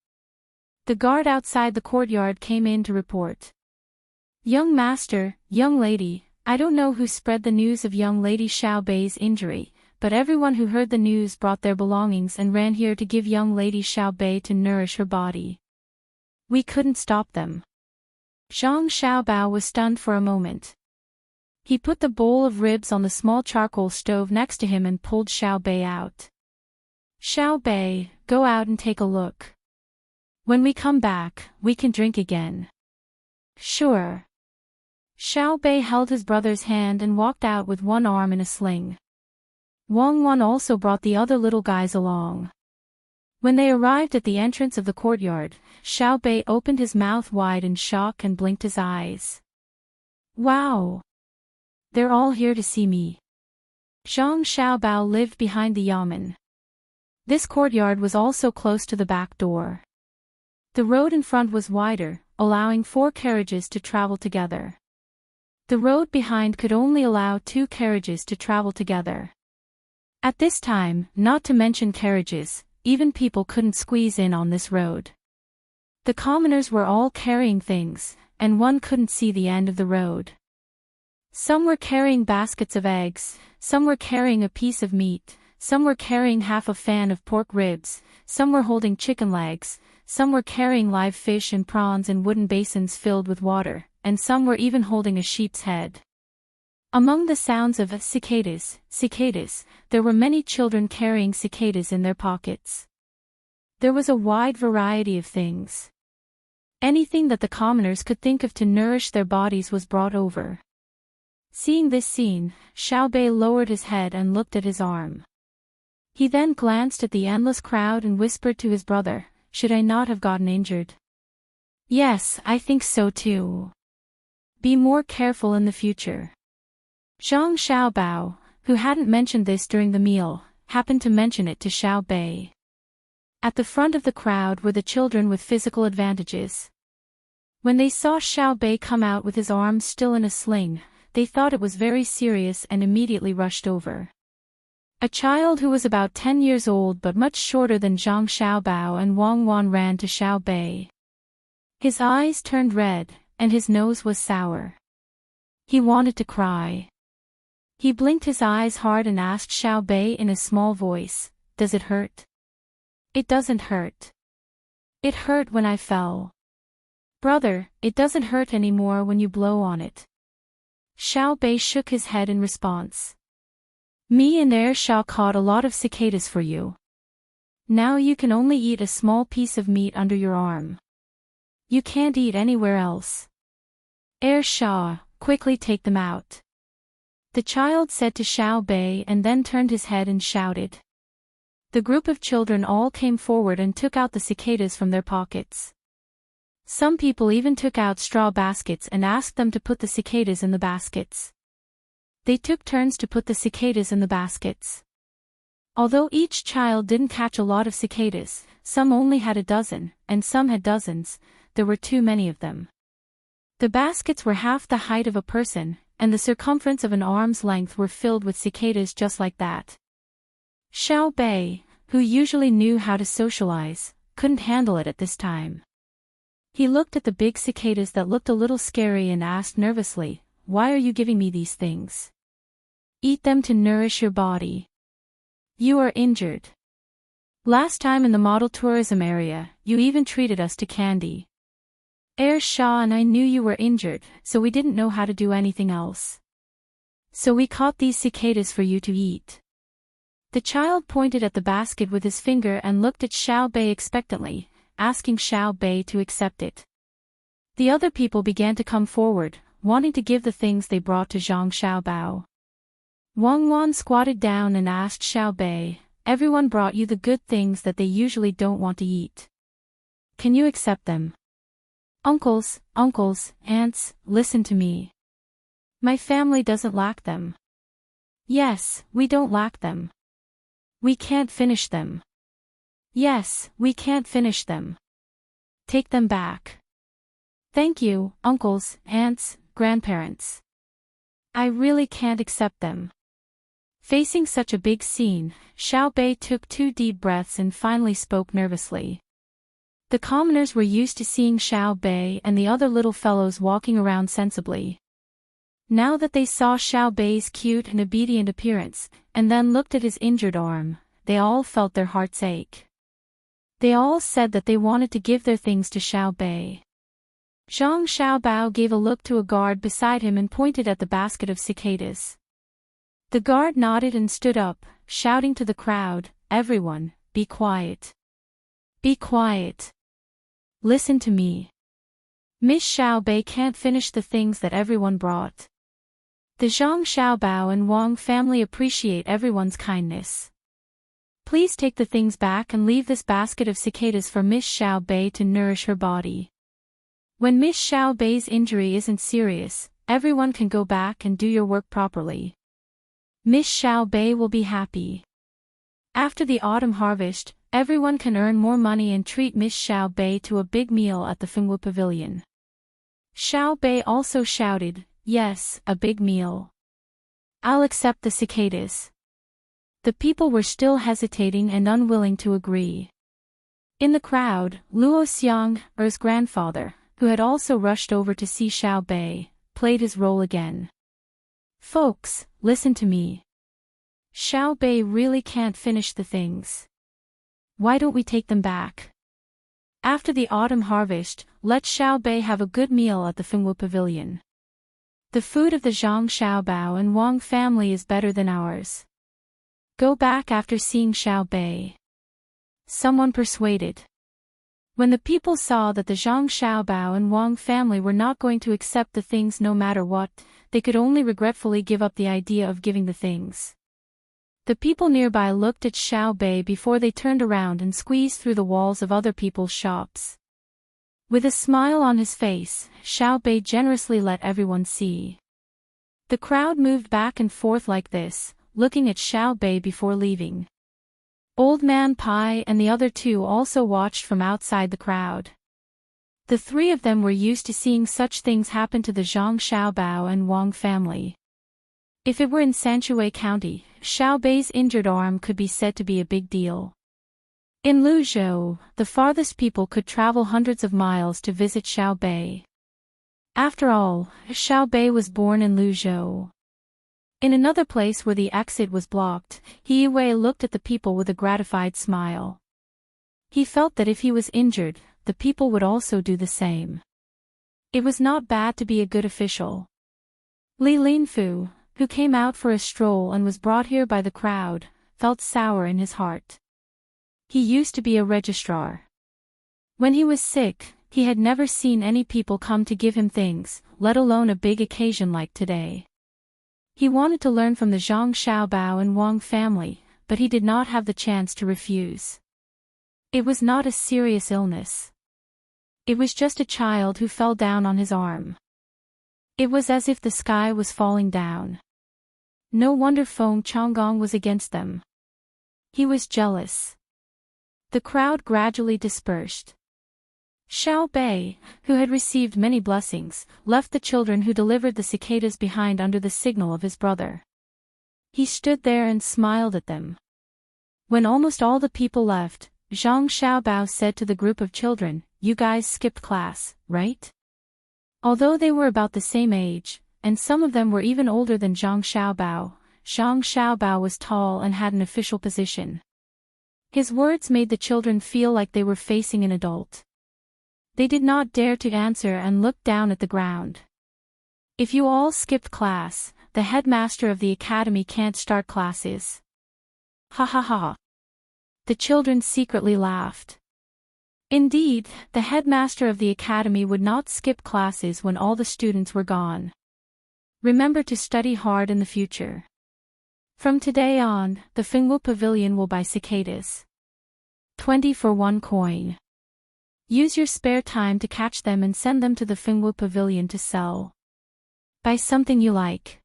The guard outside the courtyard came in to report. Young master, young lady, I don't know who spread the news of young lady Xiao Bei's injury, but everyone who heard the news brought their belongings and ran here to give young lady Xiao Bei to nourish her body. We couldn't stop them. Zhang Xiaobao was stunned for a moment. He put the bowl of ribs on the small charcoal stove next to him and pulled Xiao Bei out. Xiao Bei, go out and take a look. When we come back, we can drink again. Sure. Xiao Bei held his brother's hand and walked out with one arm in a sling. Wang Wan also brought the other little guys along. When they arrived at the entrance of the courtyard, Xiao Bei opened his mouth wide in shock and blinked his eyes. Wow! They're all here to see me. Zhang Xiaobao lived behind the yamen. This courtyard was also close to the back door. The road in front was wider, allowing 4 carriages to travel together. The road behind could only allow 2 carriages to travel together. At this time, not to mention carriages, even people couldn't squeeze in on this road. The commoners were all carrying things, and one couldn't see the end of the road. Some were carrying baskets of eggs, some were carrying a piece of meat, some were carrying half a fan of pork ribs, some were holding chicken legs, some were carrying live fish and prawns in wooden basins filled with water, and some were even holding a sheep's head. Among the sounds of cicadas, there were many children carrying cicadas in their pockets. There was a wide variety of things. Anything that the commoners could think of to nourish their bodies was brought over. Seeing this scene, Xiao Bei lowered his head and looked at his arm. He then glanced at the endless crowd and whispered to his brother, should I not have gotten injured? Yes, I think so too. Be more careful in the future. Zhang Xiaobao, who hadn't mentioned this during the meal, happened to mention it to Xiao Bei. At the front of the crowd were the children with physical advantages. When they saw Xiao Bei come out with his arms still in a sling, they thought it was very serious and immediately rushed over. A child who was about 10 years old but much shorter than Zhang Xiaobao and Wang Wan ran to Xiao Bei. His eyes turned red, and his nose was sour. He wanted to cry. He blinked his eyes hard and asked Xiao Bei in a small voice, does it hurt? It doesn't hurt. It hurt when I fell. Brother, it doesn't hurt anymore when you blow on it. Xiao Bei shook his head in response. Me and Air Sha caught a lot of cicadas for you. Now you can only eat a small piece of meat under your arm. You can't eat anywhere else. Air Sha, quickly take them out. The child said to Xiao Bei and then turned his head and shouted. The group of children all came forward and took out the cicadas from their pockets. Some people even took out straw baskets and asked them to put the cicadas in the baskets. They took turns to put the cicadas in the baskets. Although each child didn't catch a lot of cicadas, some only had a dozen, and some had dozens, there were too many of them. The baskets were half the height of a person, and the circumference of an arm's length were filled with cicadas just like that. Xiao Bei, who usually knew how to socialize, couldn't handle it at this time. He looked at the big cicadas that looked a little scary and asked nervously, "Why are you giving me these things?" "Eat them to nourish your body. You are injured. Last time in the model tourism area, you even treated us to candy. Shah and I knew you were injured, so we didn't know how to do anything else. So we caught these cicadas for you to eat." The child pointed at the basket with his finger and looked at Xiao Bei expectantly, asking Xiao Bei to accept it. The other people began to come forward, wanting to give the things they brought to Zhang Xiaobao. Wang Wan squatted down and asked Xiao Bei, "Everyone brought you the good things that they usually don't want to eat. Can you accept them?" Uncles, aunts, listen to me. My family doesn't lack them. Yes, we don't lack them. We can't finish them. Yes, we can't finish them. Take them back. Thank you, uncles, aunts, grandparents. I really can't accept them. Facing such a big scene, Xiao Bei took 2 deep breaths and finally spoke nervously. The commoners were used to seeing Xiao Bei and the other little fellows walking around sensibly. Now that they saw Xiao Bei's cute and obedient appearance, and then looked at his injured arm, they all felt their hearts ache. They all said that they wanted to give their things to Xiao Bei. Zhang Xiaobao gave a look to a guard beside him and pointed at the basket of cicadas. The guard nodded and stood up, shouting to the crowd, "Everyone, be quiet. Be quiet. Listen to me. Miss Xiao Bei can't finish the things that everyone brought." The Zhang Xiaobao and Wang family appreciate everyone's kindness. Please take the things back and leave this basket of cicadas for Miss Xiao Bei to nourish her body. When Miss Xiao Bei's injury isn't serious, everyone can go back and do your work properly. Miss Xiao Bei will be happy. After the autumn harvest, everyone can earn more money and treat Miss Xiao Bei to a big meal at the Fengwu Pavilion. Xiao Bei also shouted, "Yes, a big meal. I'll accept the cicadas." The people were still hesitating and unwilling to agree. In the crowd, Luo Xiang, Er's grandfather, who had also rushed over to see Xiao Bei, played his role again. "Folks, listen to me. Xiao Bei really can't finish the things. Why don't we take them back? After the autumn harvest, let Xiao Bei have a good meal at the Fengwu Pavilion. The food of the Zhang Xiaobao and Wang family is better than ours. Go back after seeing Xiao Bei." Someone persuaded. When the people saw that the Zhang Xiaobao and Wang family were not going to accept the things no matter what, they could only regretfully give up the idea of giving the things. The people nearby looked at Xiao Bei before they turned around and squeezed through the walls of other people's shops. With a smile on his face, Xiao Bei generously let everyone see. The crowd moved back and forth like this, looking at Xiao Bei before leaving. Old Man Pai and the other 2 also watched from outside the crowd. The 3 of them were used to seeing such things happen to the Zhang Xiaobao and Wang family. If it were in Sanshui County, Xiao Bei's injured arm could be said to be a big deal. In Luzhou, the farthest people could travel hundreds of miles to visit Xiao Bei. After all, Xiao Bei was born in Luzhou. In another place where the exit was blocked, He Wei looked at the people with a gratified smile. He felt that if he was injured, the people would also do the same. It was not bad to be a good official. Li Linfu, who came out for a stroll and was brought here by the crowd, felt sour in his heart. He used to be a registrar. When he was sick, he had never seen any people come to give him things, let alone a big occasion like today. He wanted to learn from the Zhang Xiaobao and Wang family, but he did not have the chance to refuse. It was not a serious illness. It was just a child who fell down on his arm. It was as if the sky was falling down. No wonder Feng Chonggong was against them. He was jealous. The crowd gradually dispersed. Xiao Bei, who had received many blessings, left the children who delivered the cicadas behind under the signal of his brother. He stood there and smiled at them. When almost all the people left, Zhang Xiaobao said to the group of children, "You guys skipped class, right?" Although they were about the same age, and some of them were even older than Zhang Xiaobao was tall and had an official position. His words made the children feel like they were facing an adult. They did not dare to answer and looked down at the ground. "If you all skipped class, the headmaster of the academy can't start classes." Ha ha ha. The children secretly laughed. Indeed, the headmaster of the academy would not skip classes when all the students were gone. Remember to study hard in the future. From today on, the Fingwu Pavilion will buy cicadas. 20 for 1 coin. Use your spare time to catch them and send them to the Fingwu Pavilion to sell. Buy something you like.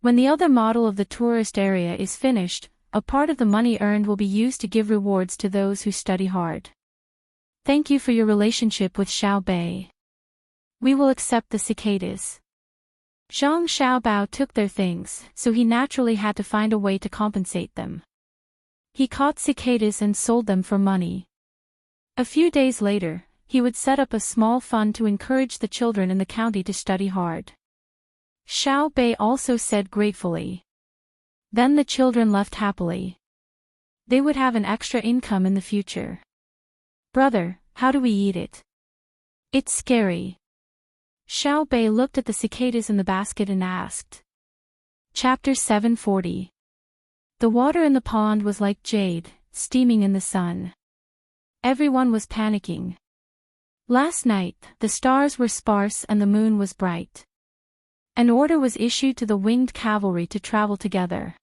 When the other model of the tourist area is finished, a part of the money earned will be used to give rewards to those who study hard. Thank you for your relationship with Xiao Bei. We will accept the cicadas. Zhang Xiaobao took their things, so he naturally had to find a way to compensate them. He caught cicadas and sold them for money. A few days later, he would set up a small fund to encourage the children in the county to study hard. Xiao Bei also said gratefully. Then the children left happily. They would have an extra income in the future. "Brother, how do we eat it?" "It's scary." Xiao Bei looked at the cicadas in the basket and asked. Chapter 740. The water in the pond was like jade, steaming in the sun. Everyone was panicking. Last night, the stars were sparse and the moon was bright. An order was issued to the winged cavalry to travel together.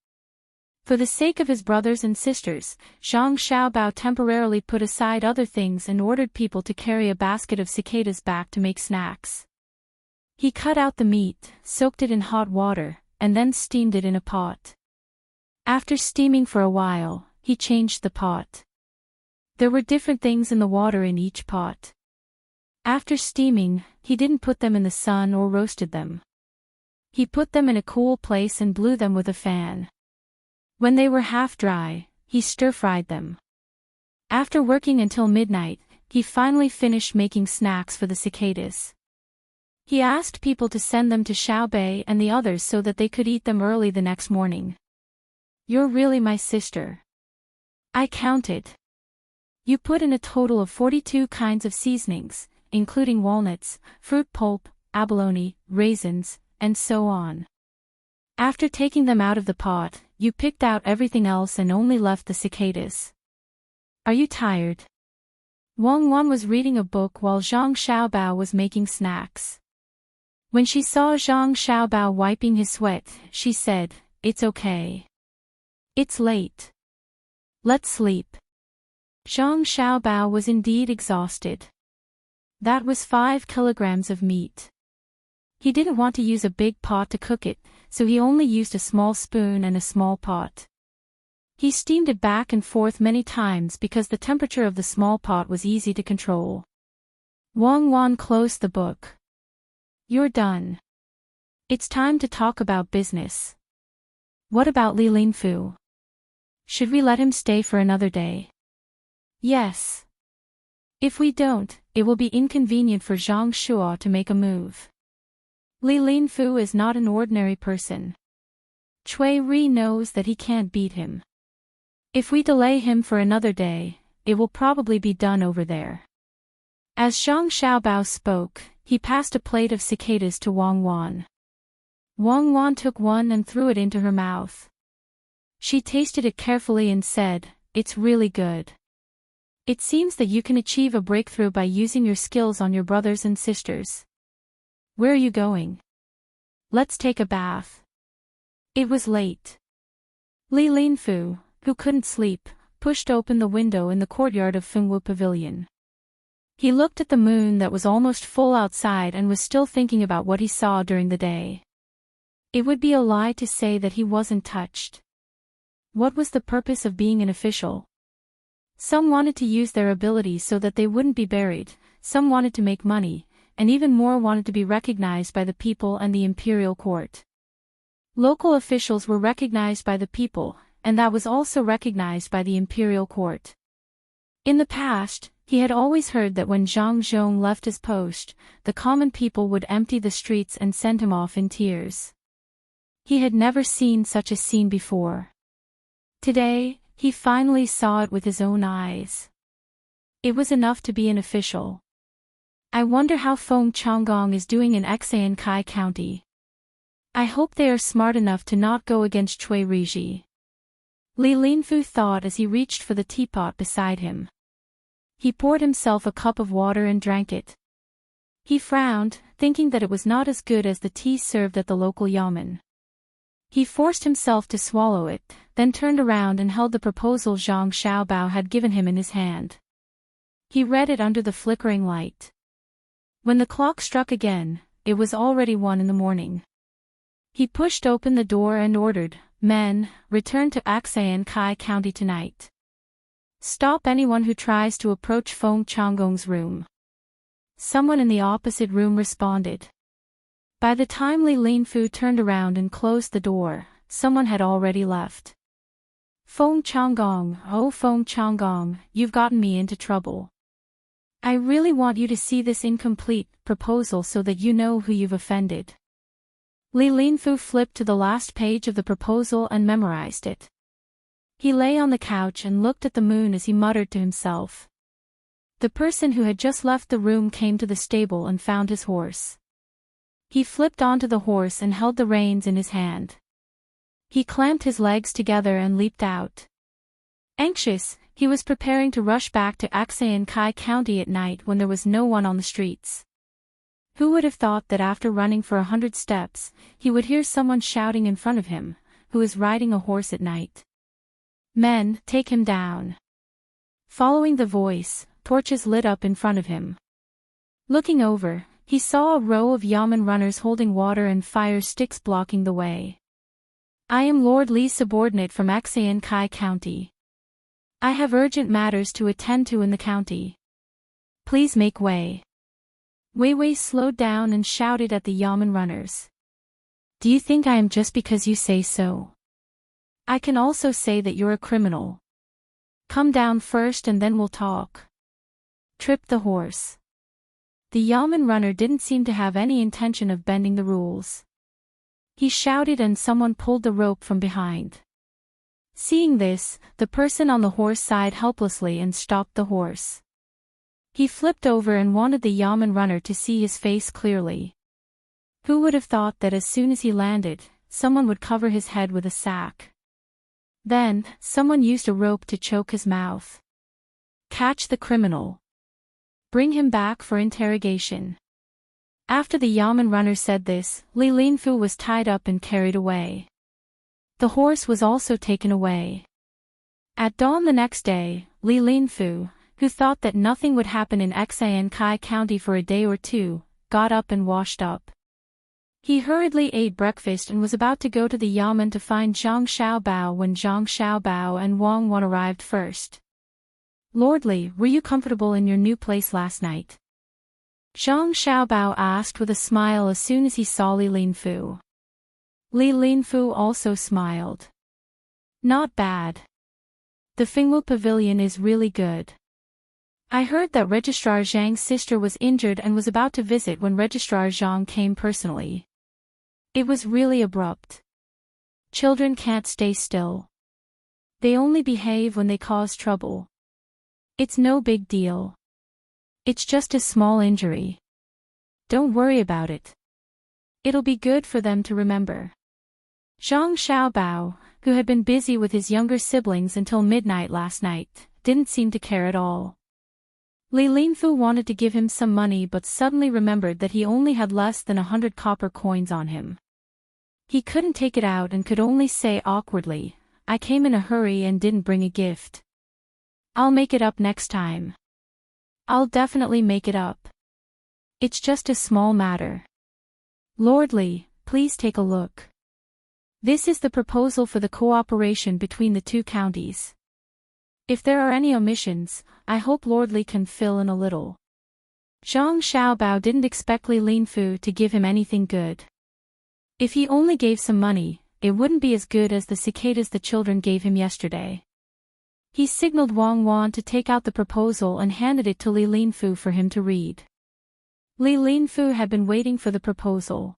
For the sake of his brothers and sisters, Zhang Xiaobao temporarily put aside other things and ordered people to carry a basket of cicadas back to make snacks. He cut out the meat, soaked it in hot water, and then steamed it in a pot. After steaming for a while, he changed the pot. There were different things in the water in each pot. After steaming, he didn't put them in the sun or roasted them. He put them in a cool place and blew them with a fan. When they were half dry, he stir-fried them. After working until midnight, he finally finished making snacks for the cicadas. He asked people to send them to Xiao Bei and the others so that they could eat them early the next morning. "You're really my sister. I counted. You put in a total of 42 kinds of seasonings, including walnuts, fruit pulp, abalone, raisins, and so on. After taking them out of the pot, you picked out everything else and only left the cicadas. Are you tired?" Wang Wan was reading a book while Zhang Xiaobao was making snacks. When she saw Zhang Xiaobao wiping his sweat, she said, "It's okay. It's late. Let's sleep." Zhang Xiaobao was indeed exhausted. That was 5 kilograms of meat. He didn't want to use a big pot to cook it, so he only used a small spoon and a small pot. He steamed it back and forth many times because the temperature of the small pot was easy to control. Wang Wan closed the book. "You're done. It's time to talk about business. What about Li Linfu? Should we let him stay for another day?" "Yes. If we don't, it will be inconvenient for Zhang Shuo to make a move. Li Linfu is not an ordinary person. Cui Ri knows that he can't beat him. If we delay him for another day, it will probably be done over there." As Zhang Xiaobao spoke, he passed a plate of cicadas to Wang Wan. Wang Wan took one and threw it into her mouth. She tasted it carefully and said, "It's really good. It seems that you can achieve a breakthrough by using your skills on your brothers and sisters. Where are you going?" "Let's take a bath." It was late. Li Linfu, who couldn't sleep, pushed open the window in the courtyard of Fengwu Pavilion. He looked at the moon that was almost full outside and was still thinking about what he saw during the day. It would be a lie to say that he wasn't touched. What was the purpose of being an official? Some wanted to use their abilities so that they wouldn't be buried, some wanted to make money, and even more wanted to be recognized by the people and the imperial court. Local officials were recognized by the people, and that was also recognized by the imperial court. In the past, he had always heard that when Zhang Zhong left his post, the common people would empty the streets and send him off in tears. He had never seen such a scene before. Today, he finally saw it with his own eyes. It was enough to be an official. I wonder how Feng Changgong is doing in Xiankai County. I hope they are smart enough to not go against Cui Riji. Li Linfu thought as he reached for the teapot beside him. He poured himself a cup of water and drank it. He frowned, thinking that it was not as good as the tea served at the local yamen. He forced himself to swallow it, then turned around and held the proposal Zhang Xiaobao had given him in his hand. He read it under the flickering light. When the clock struck again, it was already 1 in the morning. He pushed open the door and ordered, "Men, return to Xiankai County tonight. Stop anyone who tries to approach Feng Changgong's room." Someone in the opposite room responded. By the time Li Linfu turned around and closed the door, someone had already left. "Feng Changgong, oh Feng Changgong, you've gotten me into trouble. I really want you to see this incomplete proposal so that you know who you've offended." Li Linfu flipped to the last page of the proposal and memorized it. He lay on the couch and looked at the moon as he muttered to himself. The person who had just left the room came to the stable and found his horse. He flipped onto the horse and held the reins in his hand. He clamped his legs together and leaped out. Anxious, he was preparing to rush back to Xiankai County at night when there was no one on the streets. Who would have thought that after running for 100 steps, he would hear someone shouting in front of him, who is riding a horse at night. "Men, take him down." Following the voice, torches lit up in front of him. Looking over, he saw a row of yamen runners holding water and fire sticks blocking the way. "I am Lord Li's subordinate from Xiankai County. I have urgent matters to attend to in the county. Please make way." Wei Wei slowed down and shouted at the yamen runners. "Do you think I am just because you say so? I can also say that you're a criminal. Come down first and then we'll talk." Trip the horse. The yamen runner didn't seem to have any intention of bending the rules. He shouted and someone pulled the rope from behind. Seeing this, the person on the horse sighed helplessly and stopped the horse. He flipped over and wanted the yamen runner to see his face clearly. Who would have thought that as soon as he landed, someone would cover his head with a sack? Then, someone used a rope to choke his mouth. Catch the criminal. Bring him back for interrogation. After the yamen runner said this, Li Linfu was tied up and carried away. The horse was also taken away. At dawn the next day, Li Linfu, who thought that nothing would happen in Xiankai County for a day or two, got up and washed up. He hurriedly ate breakfast and was about to go to the yamen to find Zhang Xiaobao when Zhang Xiaobao and Wang Wan arrived first. "Lord Li, were you comfortable in your new place last night?" Zhang Xiaobao asked with a smile as soon as he saw Li Linfu. Li Linfu also smiled. "Not bad. The Fingwu Pavilion is really good. I heard that Registrar Zhang's sister was injured and was about to visit when Registrar Zhang came personally. It was really abrupt. Children can't stay still. They only behave when they cause trouble. It's no big deal. It's just a small injury. Don't worry about it. It'll be good for them to remember." Zhang Xiaobao, who had been busy with his younger siblings until midnight last night, didn't seem to care at all. Li Linfu wanted to give him some money but suddenly remembered that he only had less than 100 copper coins on him. He couldn't take it out and could only say awkwardly, "I came in a hurry and didn't bring a gift. I'll make it up next time. I'll definitely make it up. It's just a small matter. Lord Li, please take a look. This is the proposal for the cooperation between the two counties. If there are any omissions, I hope Lord Li can fill in a little." Zhang Xiaobao didn't expect Li Linfu to give him anything good. If he only gave some money, it wouldn't be as good as the cicadas the children gave him yesterday. He signaled Wang Wan to take out the proposal and handed it to Li Linfu for him to read. Li Linfu had been waiting for the proposal.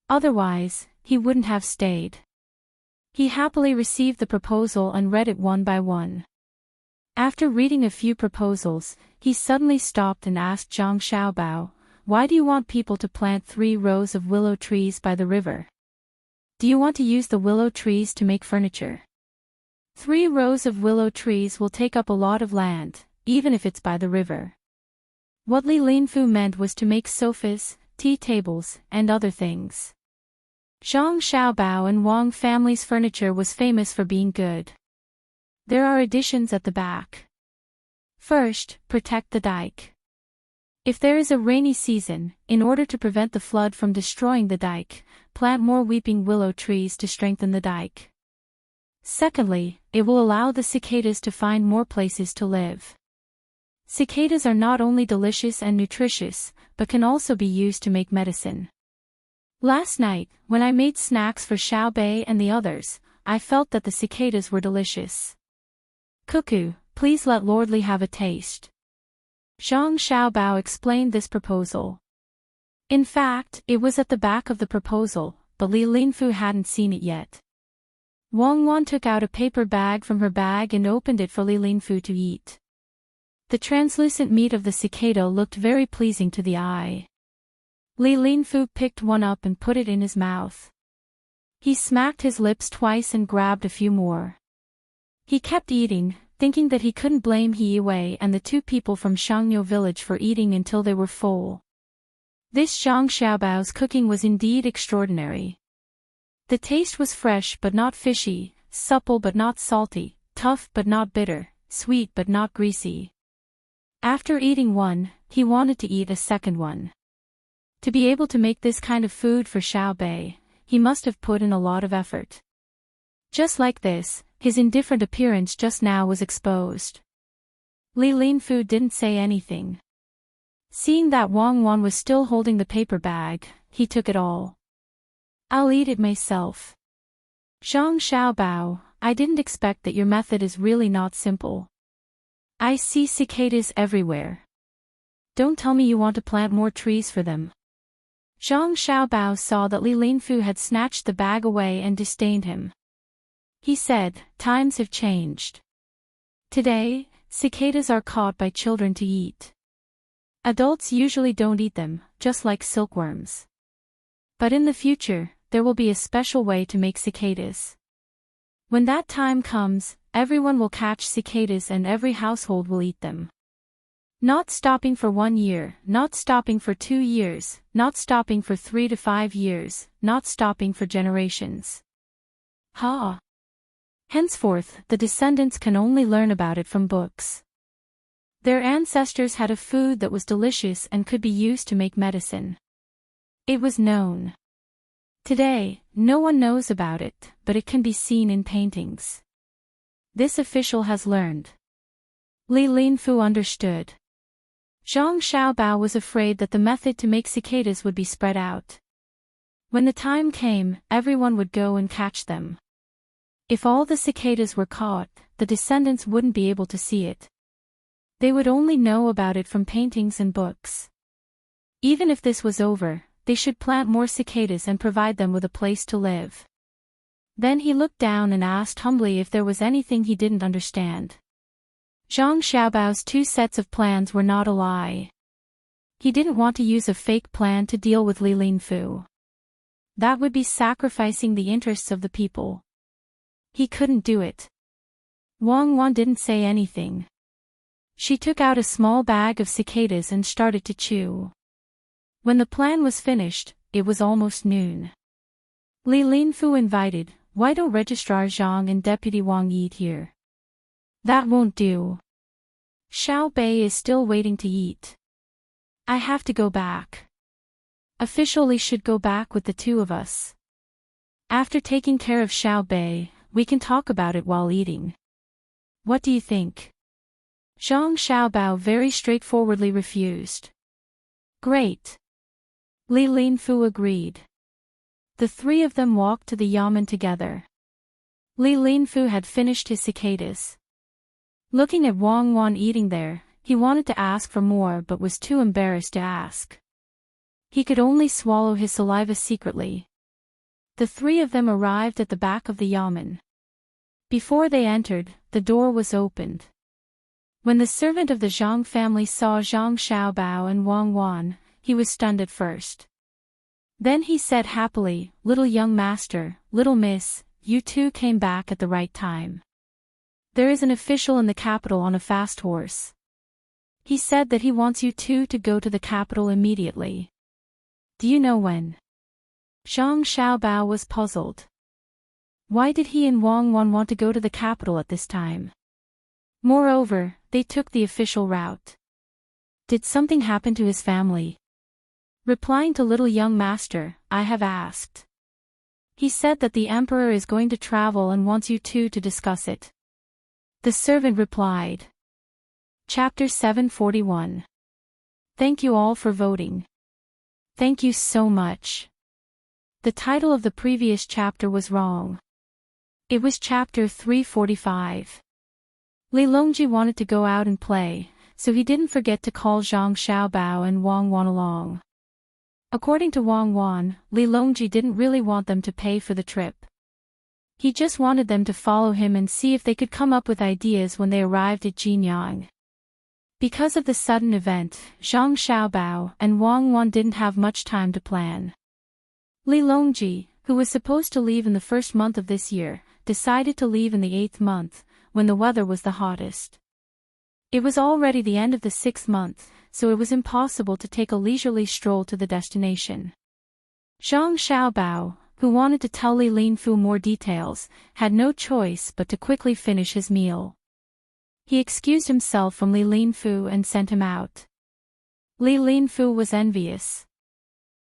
Otherwise, he wouldn't have stayed. He happily received the proposal and read it one by one. After reading a few proposals, he suddenly stopped and asked Zhang Xiaobao, "Why do you want people to plant 3 rows of willow trees by the river? Do you want to use the willow trees to make furniture? 3 rows of willow trees will take up a lot of land, even if it's by the river." What Li Linfu meant was to make sofas, tea tables, and other things. Zhang Xiaobao and Wang family's furniture was famous for being good. There are additions at the back. First, protect the dike. If there is a rainy season, in order to prevent the flood from destroying the dike, plant more weeping willow trees to strengthen the dike. Secondly, it will allow the cicadas to find more places to live. Cicadas are not only delicious and nutritious, but can also be used to make medicine. Last night, when I made snacks for Xiao Bei and the others, I felt that the cicadas were delicious. Cuckoo, please let Lord Li have a taste. Zhang Xiaobao explained this proposal. In fact, it was at the back of the proposal, but Li Linfu hadn't seen it yet. Wang Wan took out a paper bag from her bag and opened it for Li Linfu to eat. The translucent meat of the cicada looked very pleasing to the eye. Li Linfu picked one up and put it in his mouth. He smacked his lips twice and grabbed a few more. He kept eating, thinking that he couldn't blame He Wei and the 2 people from Shangniu village for eating until they were full. This Zhang Xiaobao's cooking was indeed extraordinary. The taste was fresh but not fishy, supple but not salty, tough but not bitter, sweet but not greasy. After eating one, he wanted to eat a second one. To be able to make this kind of food for Xiao Bei, he must have put in a lot of effort. Just like this, his indifferent appearance just now was exposed. Li Linfu didn't say anything. Seeing that Wang Wan was still holding the paper bag, he took it all. "I'll eat it myself." Zhang Xiaobao, I didn't expect that your method is really not simple. I see cicadas everywhere. Don't tell me you want to plant more trees for them. Zhang Xiaobao saw that Li Linfu had snatched the bag away and disdained him. He said, "Times have changed. Today, cicadas are caught by children to eat. Adults usually don't eat them, just like silkworms. But in the future, there will be a special way to make cicadas. When that time comes, everyone will catch cicadas and every household will eat them. Not stopping for 1 year, not stopping for 2 years, not stopping for 3 to 5 years, not stopping for generations. Ha! Henceforth, the descendants can only learn about it from books. Their ancestors had a food that was delicious and could be used to make medicine. It was known. Today, no one knows about it, but it can be seen in paintings. This official has learned." Li Linfu understood. Zhang Xiaobao was afraid that the method to make cicadas would be spread out. When the time came, everyone would go and catch them. If all the cicadas were caught, the descendants wouldn't be able to see it. They would only know about it from paintings and books. Even if this was over, they should plant more cicadas and provide them with a place to live. Then he looked down and asked humbly if there was anything he didn't understand. Zhang Xiaobao's 2 sets of plans were not a lie. He didn't want to use a fake plan to deal with Li Linfu. That would be sacrificing the interests of the people. He couldn't do it. Wang Wan didn't say anything. She took out a small bag of cicadas and started to chew. When the plan was finished, it was almost noon. Li Linfu invited, "Why don't Registrar Zhang and Deputy Wang eat here?" "That won't do. Xiao Bei is still waiting to eat. I have to go back. Officially should go back with the 2 of us. After taking care of Xiao Bei, we can talk about it while eating. What do you think?" Zhang Xiaobao very straightforwardly refused. "Great." Li Linfu agreed. The 3 of them walked to the yamen together. Li Linfu had finished his cicadas. Looking at Wang Wan eating there, he wanted to ask for more but was too embarrassed to ask. He could only swallow his saliva secretly. The three of them arrived at the back of the yamen. Before they entered, the door was opened. When the servant of the Zhang family saw Zhang Xiaobao and Wang Wan, he was stunned at first. Then he said happily, "Little young master, little miss, you two came back at the right time. There is an official in the capital on a fast horse. He said that he wants you two to go to the capital immediately. Do you know when?" Zhang Xiaobao was puzzled. Why did he and Wang Wan want to go to the capital at this time? Moreover, they took the official route. Did something happen to his family? Replying to little young master, "I have asked. He said that the emperor is going to travel and wants you two to discuss it." The servant replied. Chapter 741. Thank you all for voting. Thank you so much. The title of the previous chapter was wrong. It was chapter 345. Li Longji wanted to go out and play, so he didn't forget to call Zhang Xiaobao and Wang Wan along. According to Wang Wan, Li Longji didn't really want them to pay for the trip. He just wanted them to follow him and see if they could come up with ideas when they arrived at Jinyang. Because of the sudden event, Zhang Xiaobao and Wang Wan didn't have much time to plan. Li Longji, who was supposed to leave in the first month of this year, decided to leave in the 8th month, when the weather was the hottest. It was already the end of the 6th month, so it was impossible to take a leisurely stroll to the destination. Zhang Xiaobao, who wanted to tell Li Linfu more details, had no choice but to quickly finish his meal. He excused himself from Li Linfu and sent him out. Li Linfu was envious.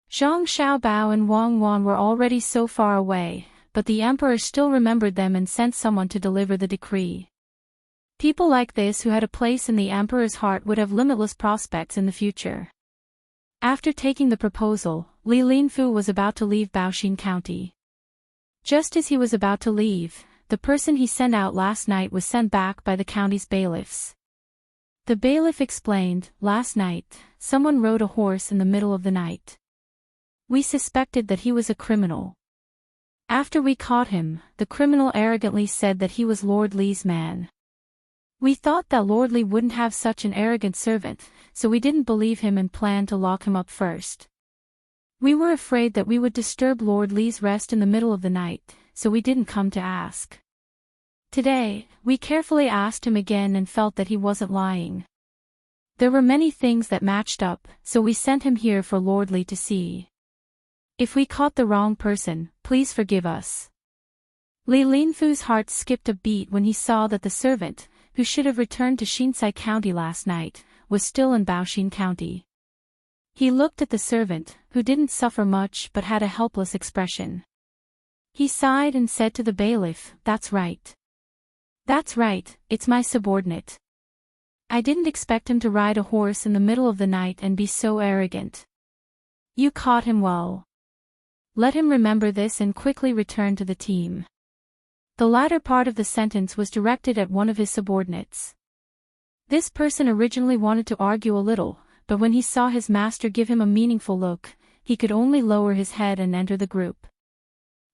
Zhang Xiaobao and Wang Wan were already so far away, but the emperor still remembered them and sent someone to deliver the decree. People like this who had a place in the emperor's heart would have limitless prospects in the future. After taking the proposal, Li Linfu was about to leave Baoxin County. Just as he was about to leave, the person he sent out last night was sent back by the county's bailiffs. The bailiff explained, "Last night, someone rode a horse in the middle of the night. We suspected that he was a criminal. After we caught him, the criminal arrogantly said that he was Lord Li's man. We thought that Lord Li wouldn't have such an arrogant servant, so we didn't believe him and planned to lock him up first. We were afraid that we would disturb Lord Li's rest in the middle of the night, so we didn't come to ask. Today, we carefully asked him again and felt that he wasn't lying. There were many things that matched up, so we sent him here for Lord Li to see. If we caught the wrong person, please forgive us." Li Linfu's heart skipped a beat when he saw that the servant, who should have returned to Xinsai County last night, was still in Baoxin County. He looked at the servant, who didn't suffer much but had a helpless expression. He sighed and said to the bailiff, "That's right. That's right, it's my subordinate. I didn't expect him to ride a horse in the middle of the night and be so arrogant. You caught him well. Let him remember this and quickly return to the team." The latter part of the sentence was directed at one of his subordinates. This person originally wanted to argue a little, but when he saw his master give him a meaningful look, he could only lower his head and enter the group.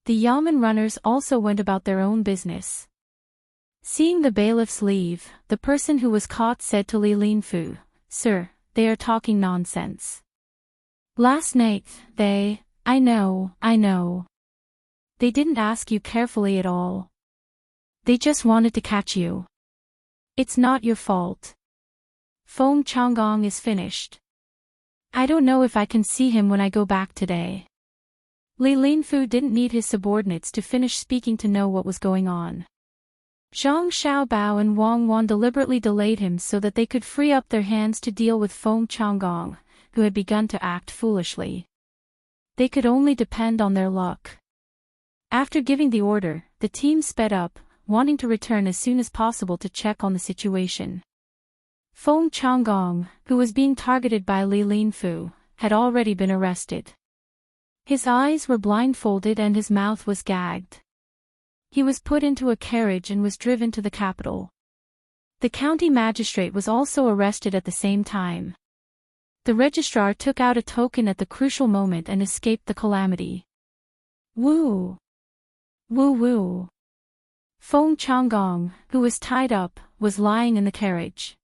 The yamen runners also went about their own business. Seeing the bailiffs leave, the person who was caught said to Li Linfu, "Sir, they are talking nonsense. Last night, I know. They didn't ask you carefully at all. They just wanted to catch you. It's not your fault. Feng Changgong is finished. I don't know if I can see him when I go back today." Li Linfu didn't need his subordinates to finish speaking to know what was going on. Zhang Xiaobao and Wang Wan deliberately delayed him so that they could free up their hands to deal with Feng Changgong, who had begun to act foolishly. They could only depend on their luck. After giving the order, the team sped up, wanting to return as soon as possible to check on the situation. Feng Changgong, who was being targeted by Li Linfu, had already been arrested. His eyes were blindfolded and his mouth was gagged. He was put into a carriage and was driven to the capital. The county magistrate was also arrested at the same time. The registrar took out a token at the crucial moment and escaped the calamity. Woo! Woo woo! Feng Changgong, who was tied up, was lying in the carriage.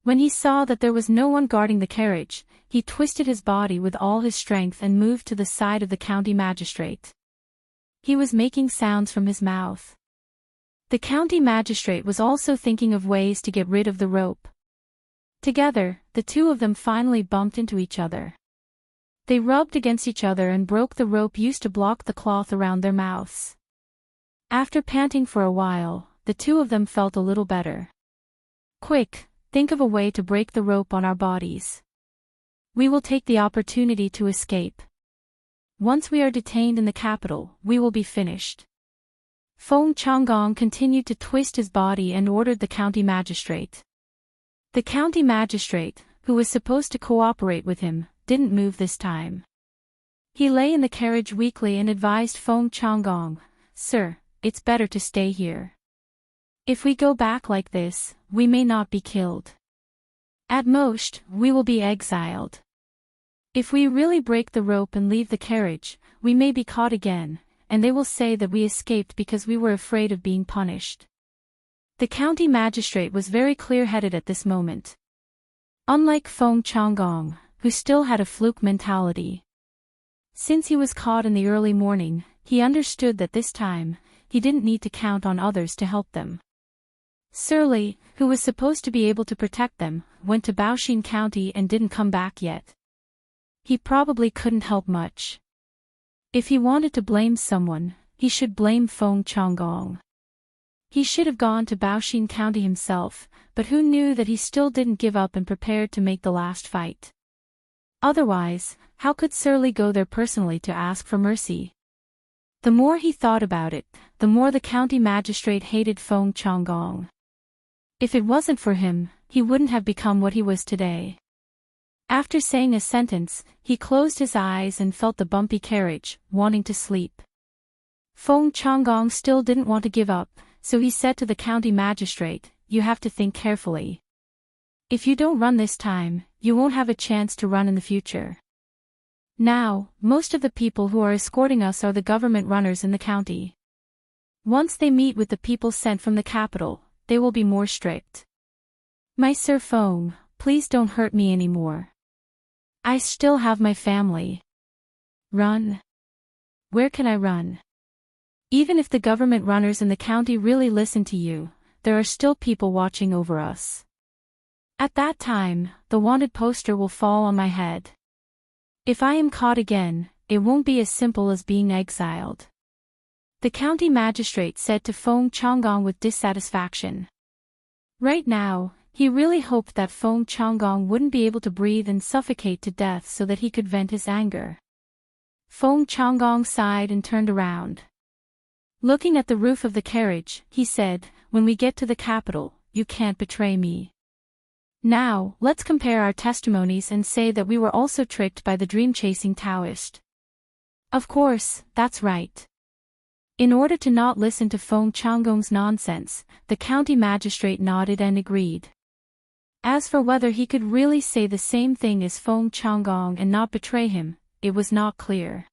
When he saw that there was no one guarding the carriage, he twisted his body with all his strength and moved to the side of the county magistrate. He was making sounds from his mouth. The county magistrate was also thinking of ways to get rid of the rope. Together, the two of them finally bumped into each other. They rubbed against each other and broke the rope used to block the cloth around their mouths. After panting for a while, the two of them felt a little better. Quick, think of a way to break the rope on our bodies. We will take the opportunity to escape. Once we are detained in the capital, we will be finished. Feng Changgong continued to twist his body and ordered the county magistrate. The county magistrate, who was supposed to cooperate with him, didn't move this time. He lay in the carriage weakly and advised Feng Changgong, "Sir, it's better to stay here. If we go back like this, we may not be killed. At most, we will be exiled. If we really break the rope and leave the carriage, we may be caught again, and they will say that we escaped because we were afraid of being punished." The county magistrate was very clear-headed at this moment. Unlike Feng Changgong, who still had a fluke mentality. Since he was caught in the early morning, he understood that this time, he didn't need to count on others to help them. Surly, who was supposed to be able to protect them, went to Baoshan County and didn't come back yet. He probably couldn't help much. If he wanted to blame someone, he should blame Feng Changgong. He should have gone to Baoshan County himself, but who knew that he still didn't give up and prepared to make the last fight. Otherwise, how could Surly go there personally to ask for mercy? The more he thought about it, the more the county magistrate hated Feng Changgong. If it wasn't for him, he wouldn't have become what he was today. After saying a sentence, he closed his eyes and felt the bumpy carriage, wanting to sleep. Feng Changgong still didn't want to give up, so he said to the county magistrate, "You have to think carefully. If you don't run this time, you won't have a chance to run in the future. Now, most of the people who are escorting us are the government runners in the county. Once they meet with the people sent from the capital, they will be more strict. My Sir Feng, please don't hurt me anymore. I still have my family." Run? Where can I run? Even if the government runners in the county really listen to you, there are still people watching over us. At that time, the wanted poster will fall on my head. If I am caught again, it won't be as simple as being exiled. The county magistrate said to Feng Changgong with dissatisfaction. Right now, he really hoped that Feng Changgong wouldn't be able to breathe and suffocate to death so that he could vent his anger. Feng Changgong sighed and turned around. Looking at the roof of the carriage, he said, "When we get to the capital, you can't betray me. Now, let's compare our testimonies and say that we were also tricked by the dream-chasing Taoist." Of course, that's right. In order to not listen to Feng Changgong's nonsense, the county magistrate nodded and agreed. As for whether he could really say the same thing as Feng Changgong and not betray him, it was not clear.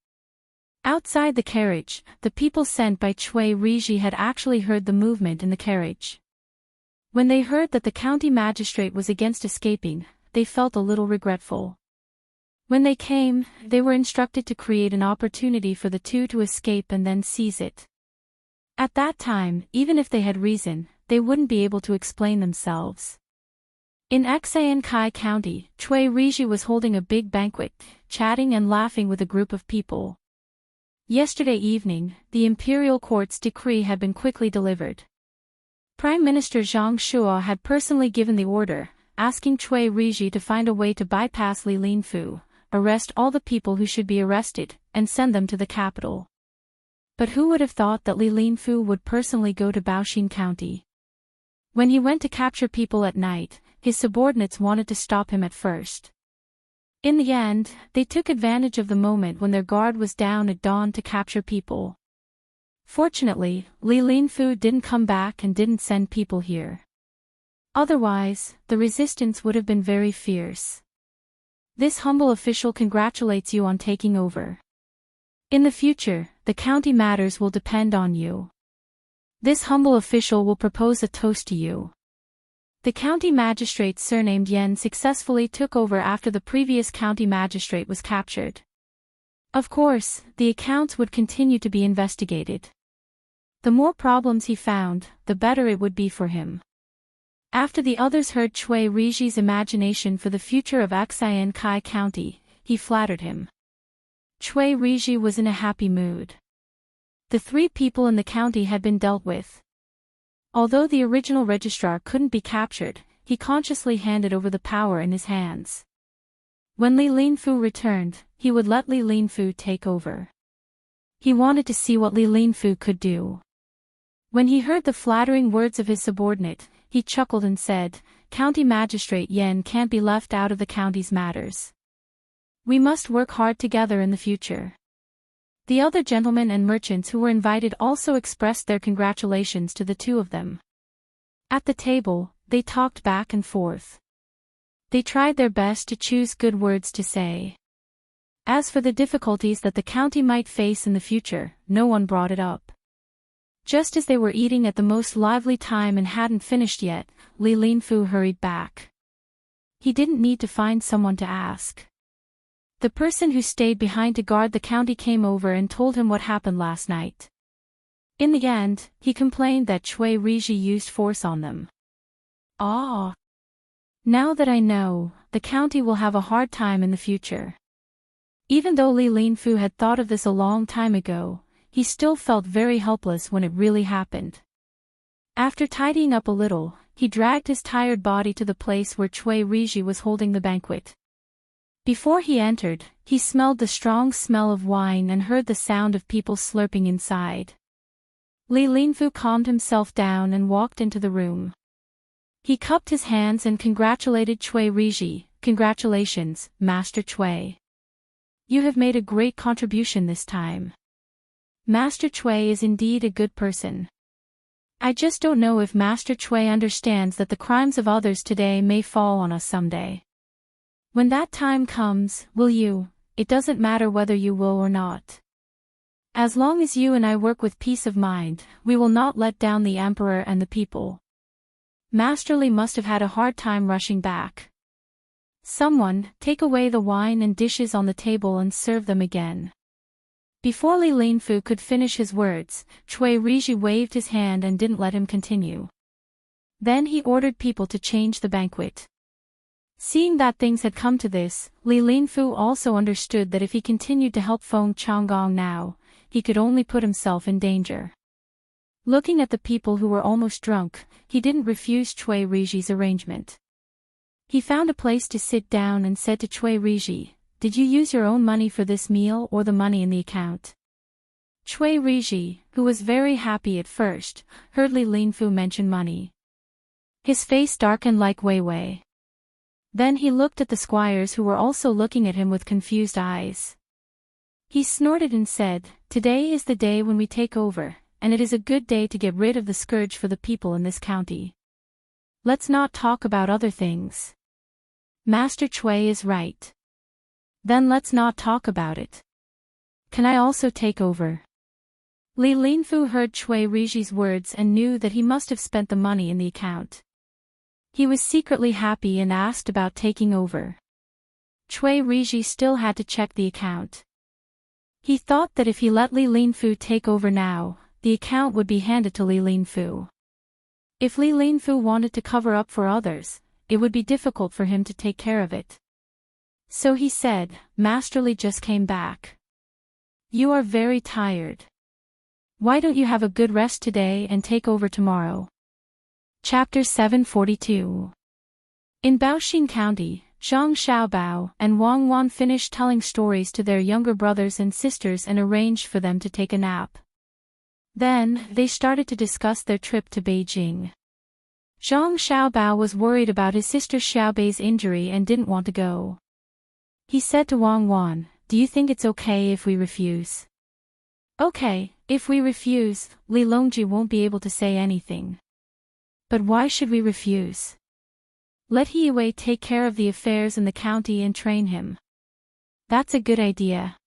Outside the carriage, the people sent by Cui Riji had actually heard the movement in the carriage. When they heard that the county magistrate was against escaping, they felt a little regretful. When they came, they were instructed to create an opportunity for the two to escape and then seize it. At that time, even if they had reason, they wouldn't be able to explain themselves. In Xiankai County, Cui Riji was holding a big banquet, chatting and laughing with a group of people. Yesterday evening, the imperial court's decree had been quickly delivered. Prime Minister Zhang Shuo had personally given the order, asking Cui Riji to find a way to bypass Li Linfu, arrest all the people who should be arrested, and send them to the capital. But who would have thought that Li Linfu would personally go to Baoshan County? When he went to capture people at night, his subordinates wanted to stop him at first. In the end, they took advantage of the moment when their guard was down at dawn to capture people. Fortunately, Li Linfu didn't come back and didn't send people here. Otherwise, the resistance would have been very fierce. This humble official congratulates you on taking over. In the future, the county matters will depend on you. This humble official will propose a toast to you. The county magistrate surnamed Yen successfully took over after the previous county magistrate was captured. Of course, the accounts would continue to be investigated. The more problems he found, the better it would be for him. After the others heard Chui Riji's imagination for the future of Xian Kai County, he flattered him. Chui Riji was in a happy mood. The 3 people in the county had been dealt with. Although the original registrar couldn't be captured, he consciously handed over the power in his hands. When Li Linfu returned, he would let Li Linfu take over. He wanted to see what Li Linfu could do. When he heard the flattering words of his subordinate, he chuckled and said, "County Magistrate Yen can't be left out of the county's matters. We must work hard together in the future." The other gentlemen and merchants who were invited also expressed their congratulations to the 2 of them. At the table, they talked back and forth. They tried their best to choose good words to say. As for the difficulties that the county might face in the future, no one brought it up. Just as they were eating at the most lively time and hadn't finished yet, Li Linfu hurried back. He didn't need to find someone to ask. The person who stayed behind to guard the county came over and told him what happened last night. In the end, he complained that Chui Riji used force on them. Ah! Now that I know, the county will have a hard time in the future. Even though Li Linfu had thought of this a long time ago, he still felt very helpless when it really happened. After tidying up a little, he dragged his tired body to the place where Chui Riji was holding the banquet. Before he entered, he smelled the strong smell of wine and heard the sound of people slurping inside. Li Linfu calmed himself down and walked into the room. He cupped his hands and congratulated Chui Riji. "Congratulations, Master Chui. You have made a great contribution this time. Master Chui is indeed a good person. I just don't know if Master Chui understands that the crimes of others today may fall on us someday. When that time comes, will you? It doesn't matter whether you will or not. As long as you and I work with peace of mind, we will not let down the emperor and the people." Master Li must have had a hard time rushing back. "Someone, take away the wine and dishes on the table and serve them again." Before Li Linfu could finish his words, Chui Riji waved his hand and didn't let him continue. Then he ordered people to change the banquet. Seeing that things had come to this, Li Linfu also understood that if he continued to help Feng Changgong now, he could only put himself in danger. Looking at the people who were almost drunk, he didn't refuse Chui Riji's arrangement. He found a place to sit down and said to Chui Riji, "Did you use your own money for this meal or the money in the account?" Chui Riji, who was very happy at first, heard Li Linfu mention money. His face darkened like Wei Wei. Then he looked at the squires who were also looking at him with confused eyes. He snorted and said, "Today is the day when we take over, and it is a good day to get rid of the scourge for the people in this county. Let's not talk about other things. Master Chui is right. Then let's not talk about it. Can I also take over?" Li Linfu heard Chui Riji's words and knew that he must have spent the money in the account. He was secretly happy and asked about taking over. Chui Riji still had to check the account. He thought that if he let Li Linfu take over now, the account would be handed to Li Linfu. If Li Linfu wanted to cover up for others, it would be difficult for him to take care of it. So he said, "Master Li just came back. You are very tired. Why don't you have a good rest today and take over tomorrow?" Chapter 742. In Baoxin County, Zhang Xiaobao and Wang Wan finished telling stories to their younger brothers and sisters and arranged for them to take a nap. Then, they started to discuss their trip to Beijing. Zhang Xiaobao was worried about his sister Xiaobei's injury and didn't want to go. He said to Wang Wan, "Do you think it's okay if we refuse?" "Okay, if we refuse, Li Longji won't be able to say anything." "But why should we refuse?" Let He take care of the affairs in the county and train him. That's a good idea.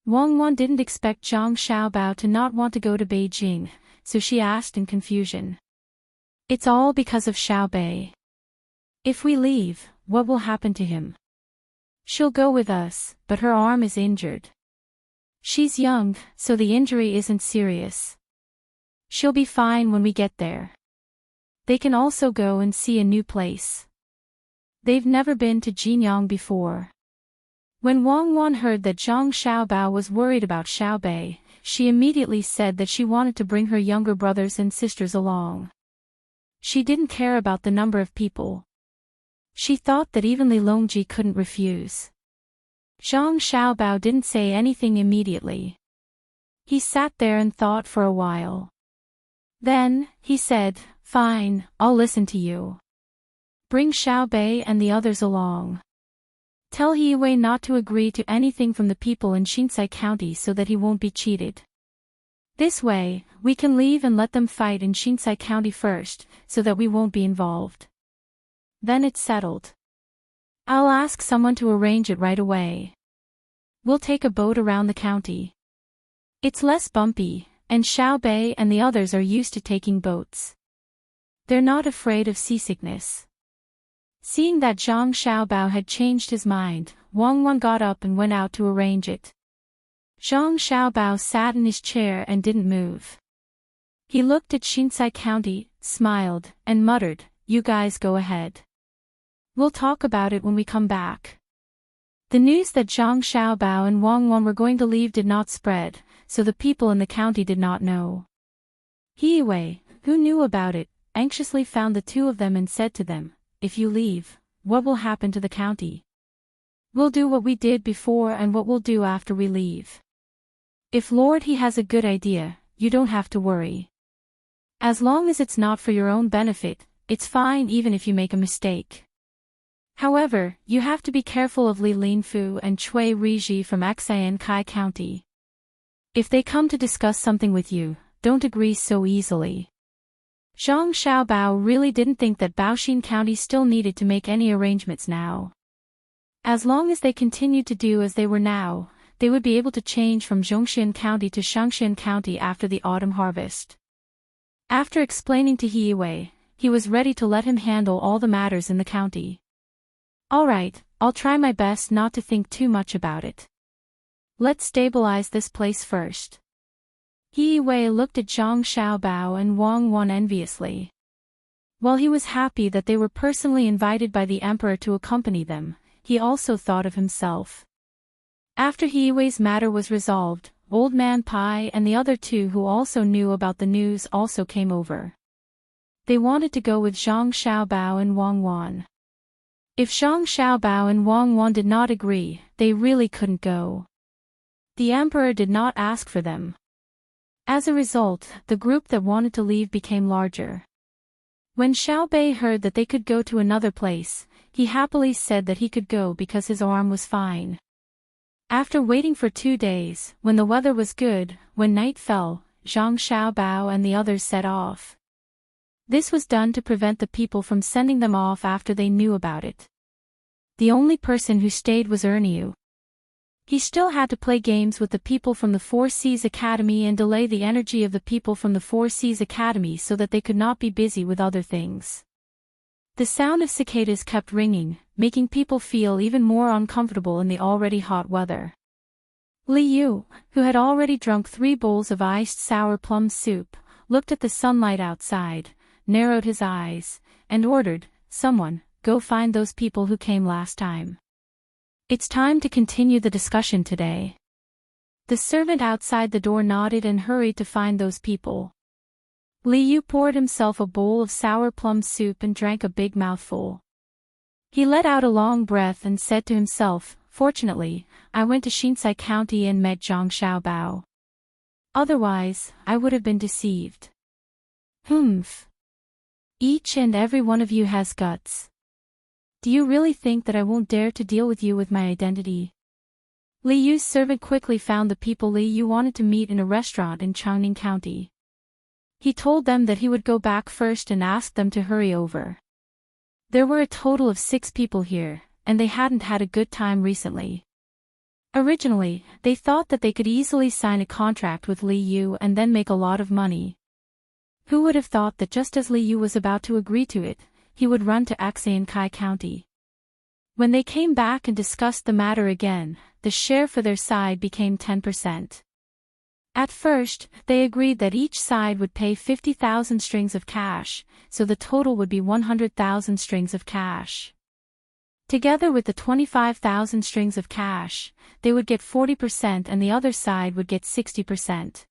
Wang Wan didn't expect Zhang Xiaobao to not want to go to Beijing, so she asked in confusion. It's all because of Xiaobei. If we leave, what will happen to him? She'll go with us, but her arm is injured. She's young, so the injury isn't serious. She'll be fine when we get there. They can also go and see a new place. They've never been to Jinyang before. When Wang Wan heard that Zhang Xiaobao was worried about Xiaobei, she immediately said that she wanted to bring her younger brothers and sisters along. She didn't care about the number of people. She thought that even Li Longji couldn't refuse. Zhang Xiaobao didn't say anything immediately. He sat there and thought for a while. Then, he said, "Fine, I'll listen to you. Bring Xiaobei and the others along. Tell He not to agree to anything from the people in Xinsai County so that he won't be cheated. This way, we can leave and let them fight in Xinsai County first, so that we won't be involved. Then it's settled. I'll ask someone to arrange it right away. We'll take a boat around the county. It's less bumpy, and Xiaobei and the others are used to taking boats. They're not afraid of seasickness." Seeing that Zhang Xiaobao had changed his mind, Wang Wan got up and went out to arrange it. Zhang Xiaobao sat in his chair and didn't move. He looked at Xinsai County, smiled, and muttered, "You guys go ahead. We'll talk about it when we come back." The news that Zhang Xiaobao and Wang Wan were going to leave did not spread, so the people in the county did not know. He, who knew about it, anxiously found the two of them and said to them, "If you leave, what will happen to the county? We'll do what we did before and what we'll do after we leave. If Lord He has a good idea, you don't have to worry. As long as it's not for your own benefit, it's fine even if you make a mistake. However, you have to be careful of Li Linfu and Cui Riji from Xian Kai County. If they come to discuss something with you, don't agree so easily." Zhang Xiaobao really didn't think that Baoxin County still needed to make any arrangements now. As long as they continued to do as they were now, they would be able to change from Zhongxian County to Shangxian County after the autumn harvest. After explaining to He was ready to let him handle all the matters in the county. "Alright, I'll try my best not to think too much about it. Let's stabilize this place first." He looked at Zhang Xiaobao and Wang Wan enviously. While he was happy that they were personally invited by the emperor to accompany them, he also thought of himself. After He matter was resolved, Old Man Pai and the other two who also knew about the news also came over. They wanted to go with Zhang Xiaobao and Wang Wan. If Zhang Xiaobao and Wang Wan did not agree, they really couldn't go. The emperor did not ask for them. As a result, the group that wanted to leave became larger. When Xiaobei heard that they could go to another place, he happily said that he could go because his arm was fine. After waiting for 2 days, when the weather was good, when night fell, Zhang Xiaobao and the others set off. This was done to prevent the people from sending them off after they knew about it. The only person who stayed was Erniu. He still had to play games with the people from the Four Seas Academy and delay the energy of the people from the Four Seas Academy so that they could not be busy with other things. The sound of cicadas kept ringing, making people feel even more uncomfortable in the already hot weather. Li Yu, who had already drunk 3 bowls of iced sour plum soup, looked at the sunlight outside, narrowed his eyes, and ordered, "Someone, go find those people who came last time. It's time to continue the discussion today." The servant outside the door nodded and hurried to find those people. Li Yu poured himself a bowl of sour plum soup and drank a big mouthful. He let out a long breath and said to himself, "Fortunately, I went to Xinsai County and met Zhang Xiaobao. Otherwise, I would have been deceived. Humph. Each and every one of you has guts. Do you really think that I won't dare to deal with you with my identity?" Li Yu's servant quickly found the people Li Yu wanted to meet in a restaurant in Changning County. He told them that he would go back first and asked them to hurry over. There were a total of 6 people here, and they hadn't had a good time recently. Originally, they thought that they could easily sign a contract with Li Yu and then make a lot of money. Who would have thought that just as Li Yu was about to agree to it, he would run to Kai County. When they came back and discussed the matter again, the share for their side became 10%. At first, they agreed that each side would pay 50,000 strings of cash, so the total would be 100,000 strings of cash. Together with the 25,000 strings of cash, they would get 40% and the other side would get 60%.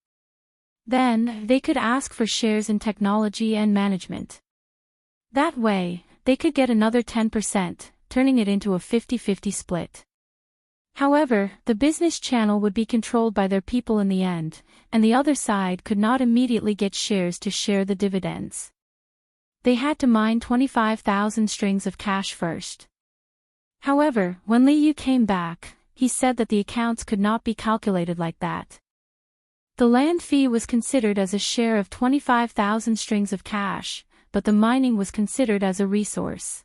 Then, they could ask for shares in technology and management. That way, they could get another 10%, turning it into a 50-50 split. However, the business channel would be controlled by their people in the end, and the other side could not immediately get shares to share the dividends. They had to mine 25,000 strings of cash first. However, when Li Yu came back, he said that the accounts could not be calculated like that. The land fee was considered as a share of 25,000 strings of cash, but the mining was considered as a resource.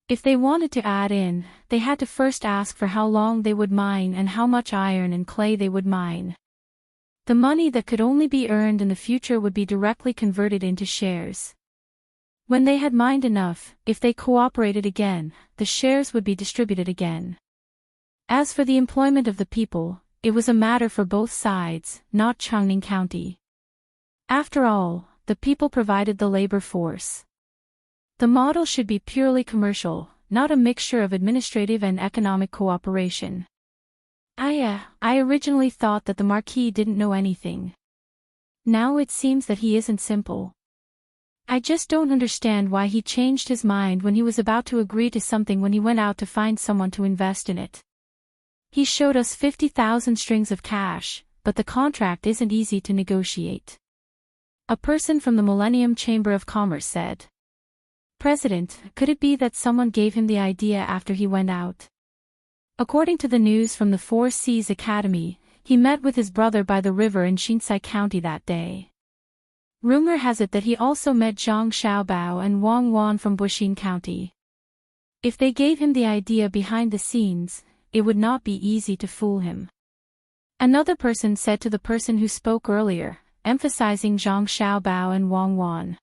If they wanted to add in, they had to first ask for how long they would mine and how much iron and clay they would mine. The money that could only be earned in the future would be directly converted into shares. When they had mined enough, if they cooperated again, the shares would be distributed again. As for the employment of the people, it was a matter for both sides, not Changning County. After all, the people provided the labor force. The model should be purely commercial, not a mixture of administrative and economic cooperation. I originally thought that the Marquis didn't know anything. Now it seems that he isn't simple. I just don't understand why he changed his mind when he was about to agree to something when he went out to find someone to invest in it. He showed us 50,000 strings of cash, but the contract isn't easy to negotiate. A person from the Millennium Chamber of Commerce said. President, could it be that someone gave him the idea after he went out? According to the news from the Four Seas Academy, he met with his brother by the river in Shinsai County that day. Rumor has it that he also met Zhang Xiaobao and Wang Wan from Buxin County. If they gave him the idea behind the scenes, it would not be easy to fool him. Another person said to the person who spoke earlier, emphasizing Zhang Xiaobao and Wang Wan.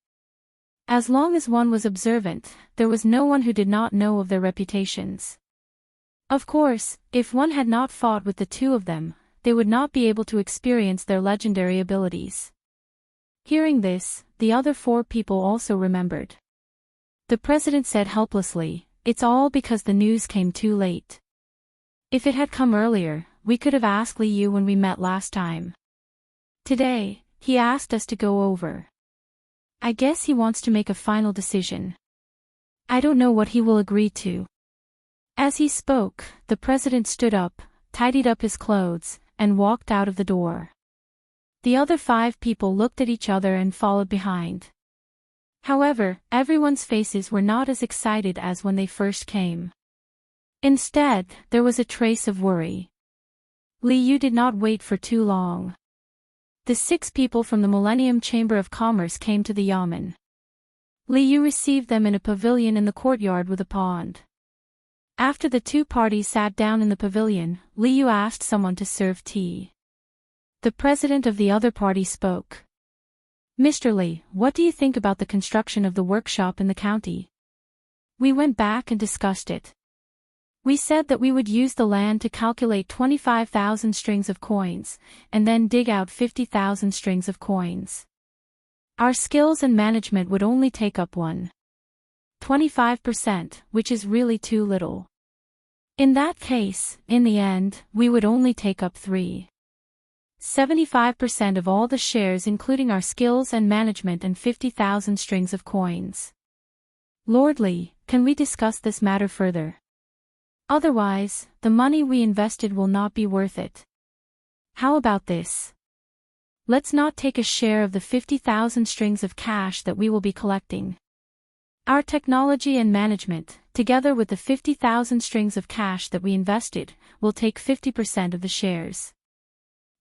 As long as one was observant, there was no one who did not know of their reputations. Of course, if one had not fought with the two of them, they would not be able to experience their legendary abilities. Hearing this, the other 4 people also remembered. The president said helplessly, "It's all because the news came too late. If it had come earlier, we could have asked Li Yu when we met last time. Today, he asked us to go over. I guess he wants to make a final decision. I don't know what he will agree to." As he spoke, the president stood up, tidied up his clothes, and walked out of the door. The other 5 people looked at each other and followed behind. However, everyone's faces were not as excited as when they first came. Instead, there was a trace of worry. Li Yu did not wait for too long. The 6 people from the Millennium Chamber of Commerce came to the yamen. Li Yu received them in a pavilion in the courtyard with a pond. After the 2 parties sat down in the pavilion, Li Yu asked someone to serve tea. The president of the other party spoke. "Mr. Li, what do you think about the construction of the workshop in the county?" "We went back and discussed it. We said that we would use the land to calculate 25,000 strings of coins, and then dig out 50,000 strings of coins. Our skills and management would only take up 25%, which is really too little. In that case, in the end, we would only take up 75% of all the shares including our skills and management and 50,000 strings of coins. Lord Li, can we discuss this matter further? Otherwise, the money we invested will not be worth it. How about this? Let's not take a share of the 50,000 strings of cash that we will be collecting. Our technology and management, together with the 50,000 strings of cash that we invested, will take 50% of the shares.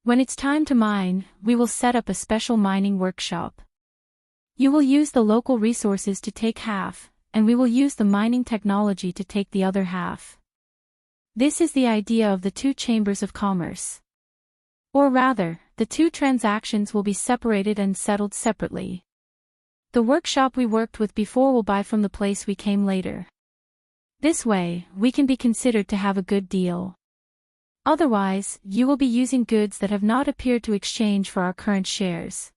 When it's time to mine, we will set up a special mining workshop. You will use the local resources to take half, and we will use the mining technology to take the other half. This is the idea of the two chambers of commerce. Or rather, the two transactions will be separated and settled separately. The workshop we worked with before will buy from the place we came later. This way, we can be considered to have a good deal. Otherwise, you will be using goods that have not appeared to exchange for our current shares.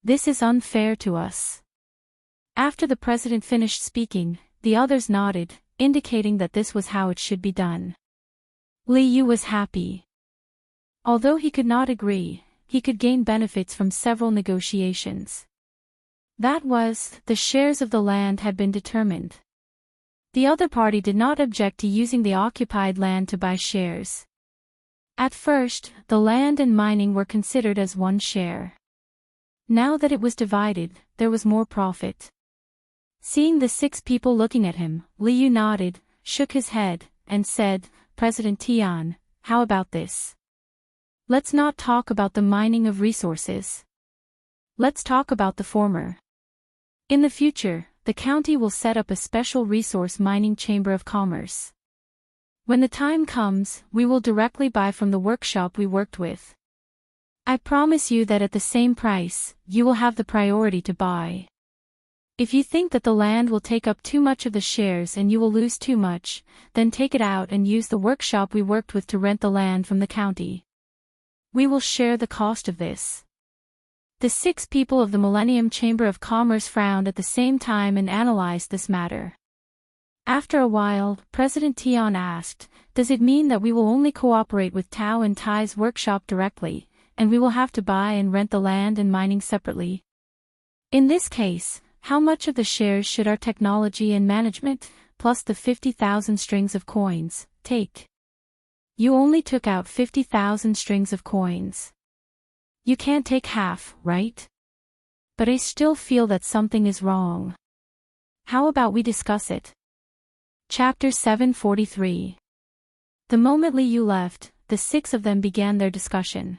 This is unfair to us. After the president finished speaking, the others nodded, indicating that this was how it should be done. Li Yu was happy. Although he could not agree, he could gain benefits from several negotiations. That was, the shares of the land had been determined. The other party did not object to using the occupied land to buy shares. At first, the land and mining were considered as one share. Now that it was divided, there was more profit. Seeing the 6 people looking at him, Li Yu nodded, shook his head, and said, President Tian, how about this? Let's not talk about the mining of resources. Let's talk about the former. In the future, the county will set up a special resource mining chamber of commerce. When the time comes, we will directly buy from the workshop we worked with. I promise you that at the same price, you will have the priority to buy. If you think that the land will take up too much of the shares and you will lose too much, then take it out and use the workshop we worked with to rent the land from the county. We will share the cost of this. The 6 people of the Millennium Chamber of Commerce frowned at the same time and analyzed this matter. After a while, President Tian asked, does it mean that we will only cooperate with Tao and Tai's workshop directly, and we will have to buy and rent the land and mining separately? In this case, how much of the shares should our technology and management, plus the 50,000 strings of coins, take? You only took out 50,000 strings of coins. You can't take half, right? But I still feel that something is wrong. How about we discuss it? Chapter 743. The moment Li Yu left, the 6 of them began their discussion.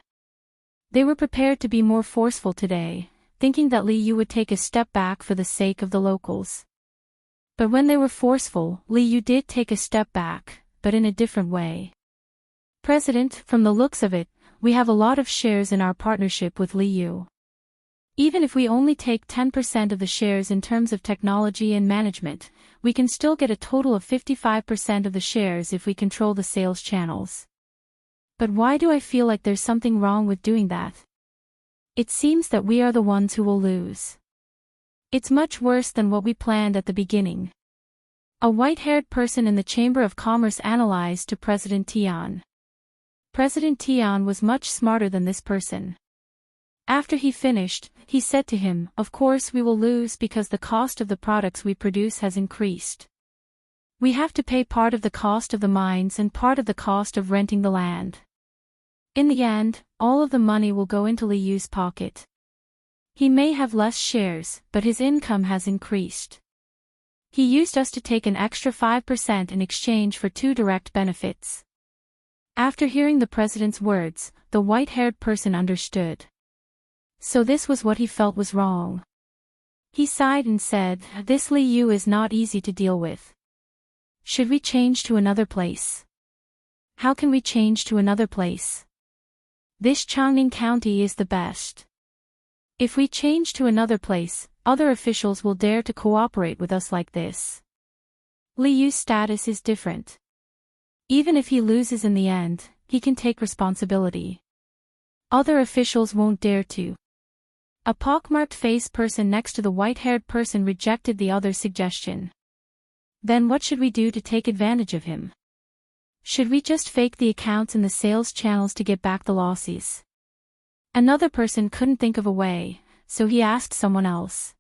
They were prepared to be more forceful today, thinking that Li Yu would take a step back for the sake of the locals. But when they were forceful, Li Yu did take a step back, but in a different way. President, from the looks of it, we have a lot of shares in our partnership with Li Yu. Even if we only take 10% of the shares in terms of technology and management, we can still get a total of 55% of the shares if we control the sales channels. But why do I feel like there's something wrong with doing that? It seems that we are the ones who will lose. It's much worse than what we planned at the beginning. A white-haired person in the Chamber of Commerce analyzed to President Tian. President Tian was much smarter than this person. After he finished, he said to him, of course we will lose because the cost of the products we produce has increased. We have to pay part of the cost of the mines and part of the cost of renting the land. In the end, all of the money will go into Li Yu's pocket. He may have less shares, but his income has increased. He used us to take an extra 5% in exchange for 2 direct benefits. After hearing the president's words, the white-haired person understood. So this was what he felt was wrong. He sighed and said, this Li Yu is not easy to deal with. Should we change to another place? How can we change to another place? This Changning County is the best. If we change to another place, other officials will dare to cooperate with us like this. Li Yu's status is different. Even if he loses in the end, he can take responsibility. Other officials won't dare to. A pockmarked-faced person next to the white-haired person rejected the other's suggestion. Then what should we do to take advantage of him? Should we just fake the accounts in the sales channels to get back the losses? Another person couldn't think of a way, so he asked someone else.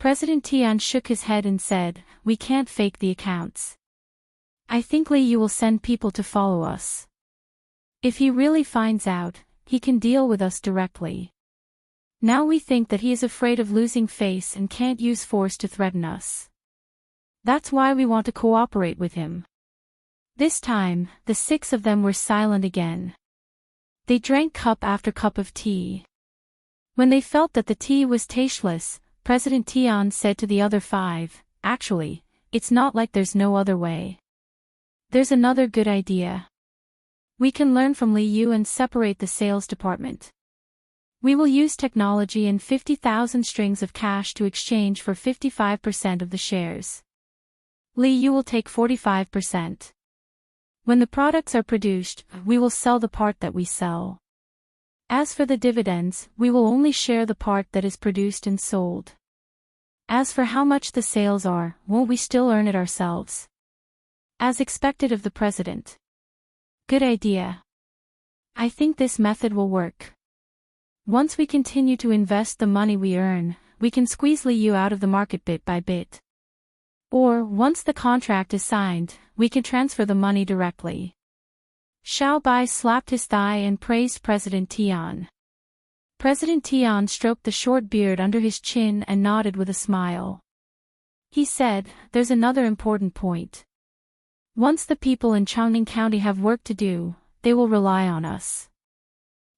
President Tian shook his head and said, we can't fake the accounts. I think Li Yu will send people to follow us. If he really finds out, he can deal with us directly. Now we think that he is afraid of losing face and can't use force to threaten us. That's why we want to cooperate with him. This time, the 6 of them were silent again. They drank cup after cup of tea. When they felt that the tea was tasteless, President Tian said to the other 5, actually, it's not like there's no other way. There's another good idea. We can learn from Li Yu and separate the sales department. We will use technology and 50,000 strings of cash to exchange for 55% of the shares. Li Yu will take 45%. When the products are produced, we will sell the part that we sell. As for the dividends, we will only share the part that is produced and sold. As for how much the sales are, won't we still earn it ourselves? As expected of the president. Good idea. I think this method will work. Once we continue to invest the money we earn, we can squeeze Li Yu out of the market bit by bit. Or, once the contract is signed, we can transfer the money directly. Xiao Bai slapped his thigh and praised President Tian. President Tian stroked the short beard under his chin and nodded with a smile. He said, "There's another important point. Once the people in Changning County have work to do, they will rely on us.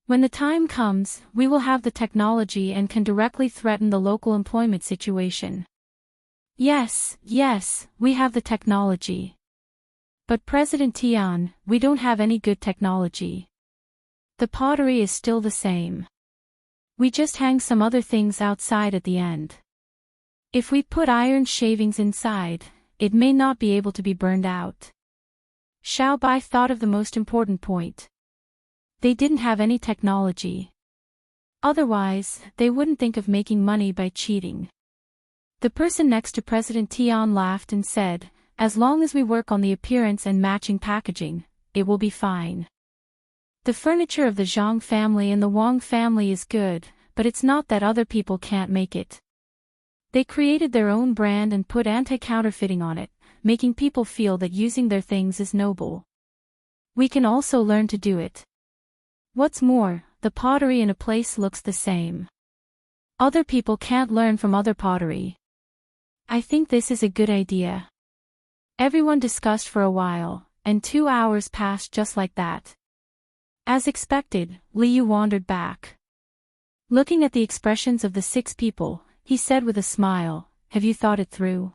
When the time comes, we will have the technology and can directly threaten the local employment situation." Yes, we have the technology. But President Tian, we don't have any good technology. The pottery is still the same. We just hang some other things outside at the end. If we put iron shavings inside, it may not be able to be burned out. Xiao Bai thought of the most important point. They didn't have any technology. Otherwise, they wouldn't think of making money by cheating. The person next to President Tian laughed and said, "As long as we work on the appearance and matching packaging, it will be fine. The furniture of the Zhang family and the Wang family is good, but it's not that other people can't make it. They created their own brand and put anti-counterfeiting on it, making people feel that using their things is noble. We can also learn to do it. What's more, the pottery in a place looks the same. Other people can't learn from other pottery. I think this is a good idea." Everyone discussed for a while, and 2 hours passed just like that. As expected, Li Yu wandered back. Looking at the expressions of the 6 people, he said with a smile, "Have you thought it through?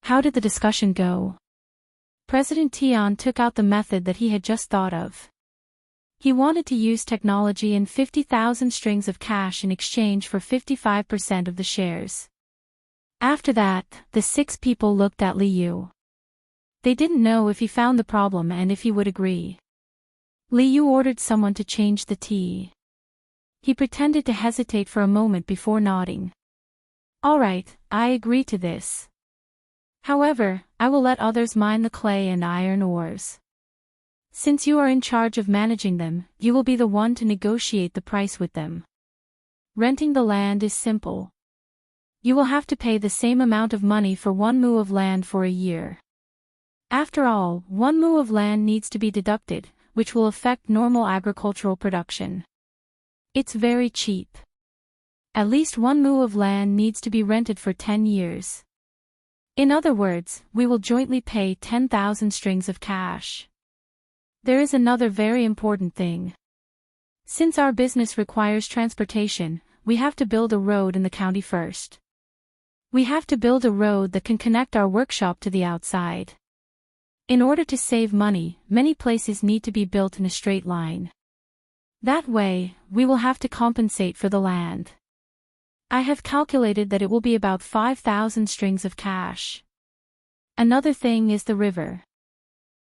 How did the discussion go?" President Tian took out the method that he had just thought of. He wanted to use technology and 50,000 strings of cash in exchange for 55% of the shares. After that, the 6 people looked at Li Yu. They didn't know if he found the problem and if he would agree. Li Yu ordered someone to change the tea. He pretended to hesitate for a moment before nodding. "All right, I agree to this. However, I will let others mine the clay and iron ores. Since you are in charge of managing them, you will be the one to negotiate the price with them. Renting the land is simple. You will have to pay the same amount of money for 1 mu of land for a year. After all, 1 mu of land needs to be deducted, which will affect normal agricultural production. It's very cheap. At least 1 mu of land needs to be rented for 10 years. In other words, we will jointly pay 10,000 strings of cash. There is another very important thing. Since our business requires transportation, we have to build a road in the county first. We have to build a road that can connect our workshop to the outside. In order to save money, many places need to be built in a straight line. That way, we will have to compensate for the land. I have calculated that it will be about 5,000 strings of cash. Another thing is the river.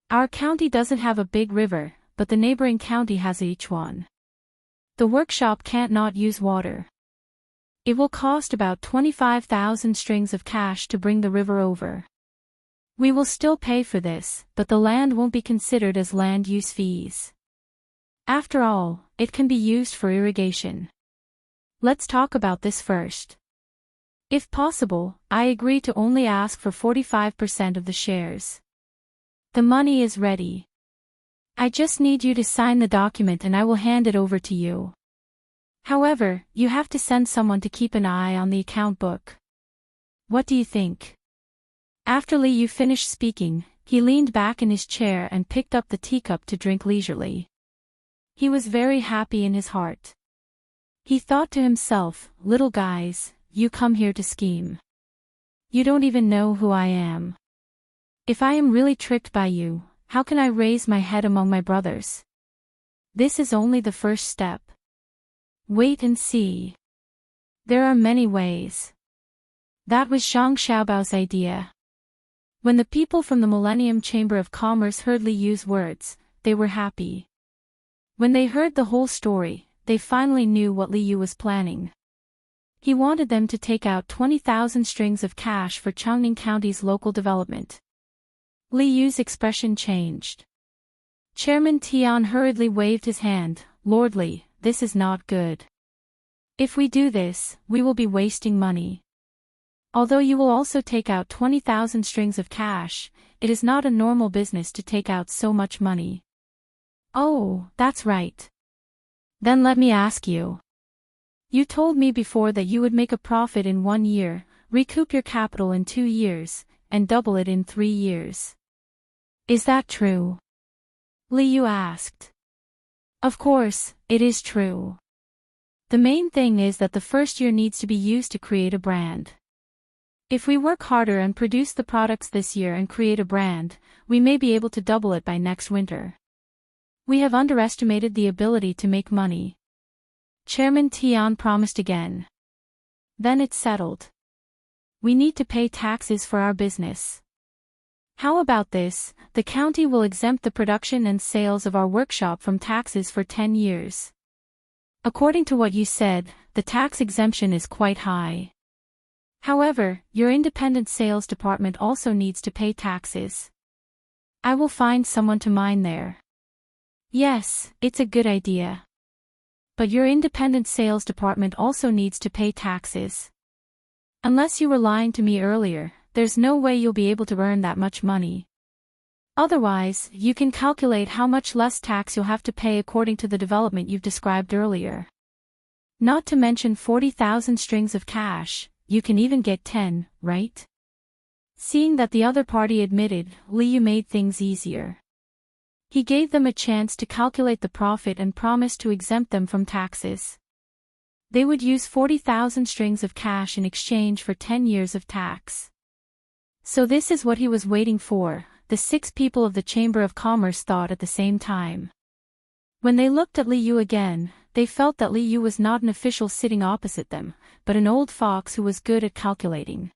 Our county doesn't have a big river, but the neighboring county has each one. The workshop can't not use water. It will cost about 25,000 strings of cash to bring the river over. We will still pay for this, but the land won't be considered as land use fees. After all, it can be used for irrigation. Let's talk about this first. If possible, I agree to only ask for 45% of the shares. The money is ready. I just need you to sign the document and I will hand it over to you. However, you have to send someone to keep an eye on the account book. What do you think? After Li Yu finished speaking, he leaned back in his chair and picked up the teacup to drink leisurely. He was very happy in his heart. He thought to himself, "Little guys, you come here to scheme. You don't even know who I am. If I am really tricked by you, how can I raise my head among my brothers? This is only the first step. Wait and see. There are many ways. That was Zhang Xiaobao's idea. When the people from the Millennium Chamber of Commerce heard Li Yu's words, they were happy. When they heard the whole story, they finally knew what Li Yu was planning. He wanted them to take out 20,000 strings of cash for Changning County's local development. Li Yu's expression changed. Chairman Tian hurriedly waved his hand. Lord Li, this is not good. If we do this, we will be wasting money. Although you will also take out 20,000 strings of cash, it is not a normal business to take out so much money. Oh, that's right. Then let me ask you. You told me before that you would make a profit in 1 year, recoup your capital in 2 years, and double it in 3 years. Is that true? Li Yu asked. Of course, it is true. The main thing is that the first year needs to be used to create a brand. If we work harder and produce the products this year and create a brand, we may be able to double it by next winter. We have underestimated the ability to make money. Chairman Tian promised again. Then it's settled. We need to pay taxes for our business. How about this? The county will exempt the production and sales of our workshop from taxes for 10 years. According to what you said, the tax exemption is quite high. However, your independent sales department also needs to pay taxes. I will find someone to mine there. Yes, it's a good idea. But your independent sales department also needs to pay taxes. Unless you were lying to me earlier, there's no way you'll be able to earn that much money. Otherwise, you can calculate how much less tax you'll have to pay according to the development you've described earlier. Not to mention 40,000 strings of cash, you can even get 10, right? Seeing that the other party admitted, Li Yu made things easier. He gave them a chance to calculate the profit and promised to exempt them from taxes. They would use 40,000 strings of cash in exchange for 10 years of tax. So this is what he was waiting for, the 6 people of the Chamber of Commerce thought at the same time. When they looked at Li Yu again, they felt that Li Yu was not an official sitting opposite them, but an old fox who was good at calculating.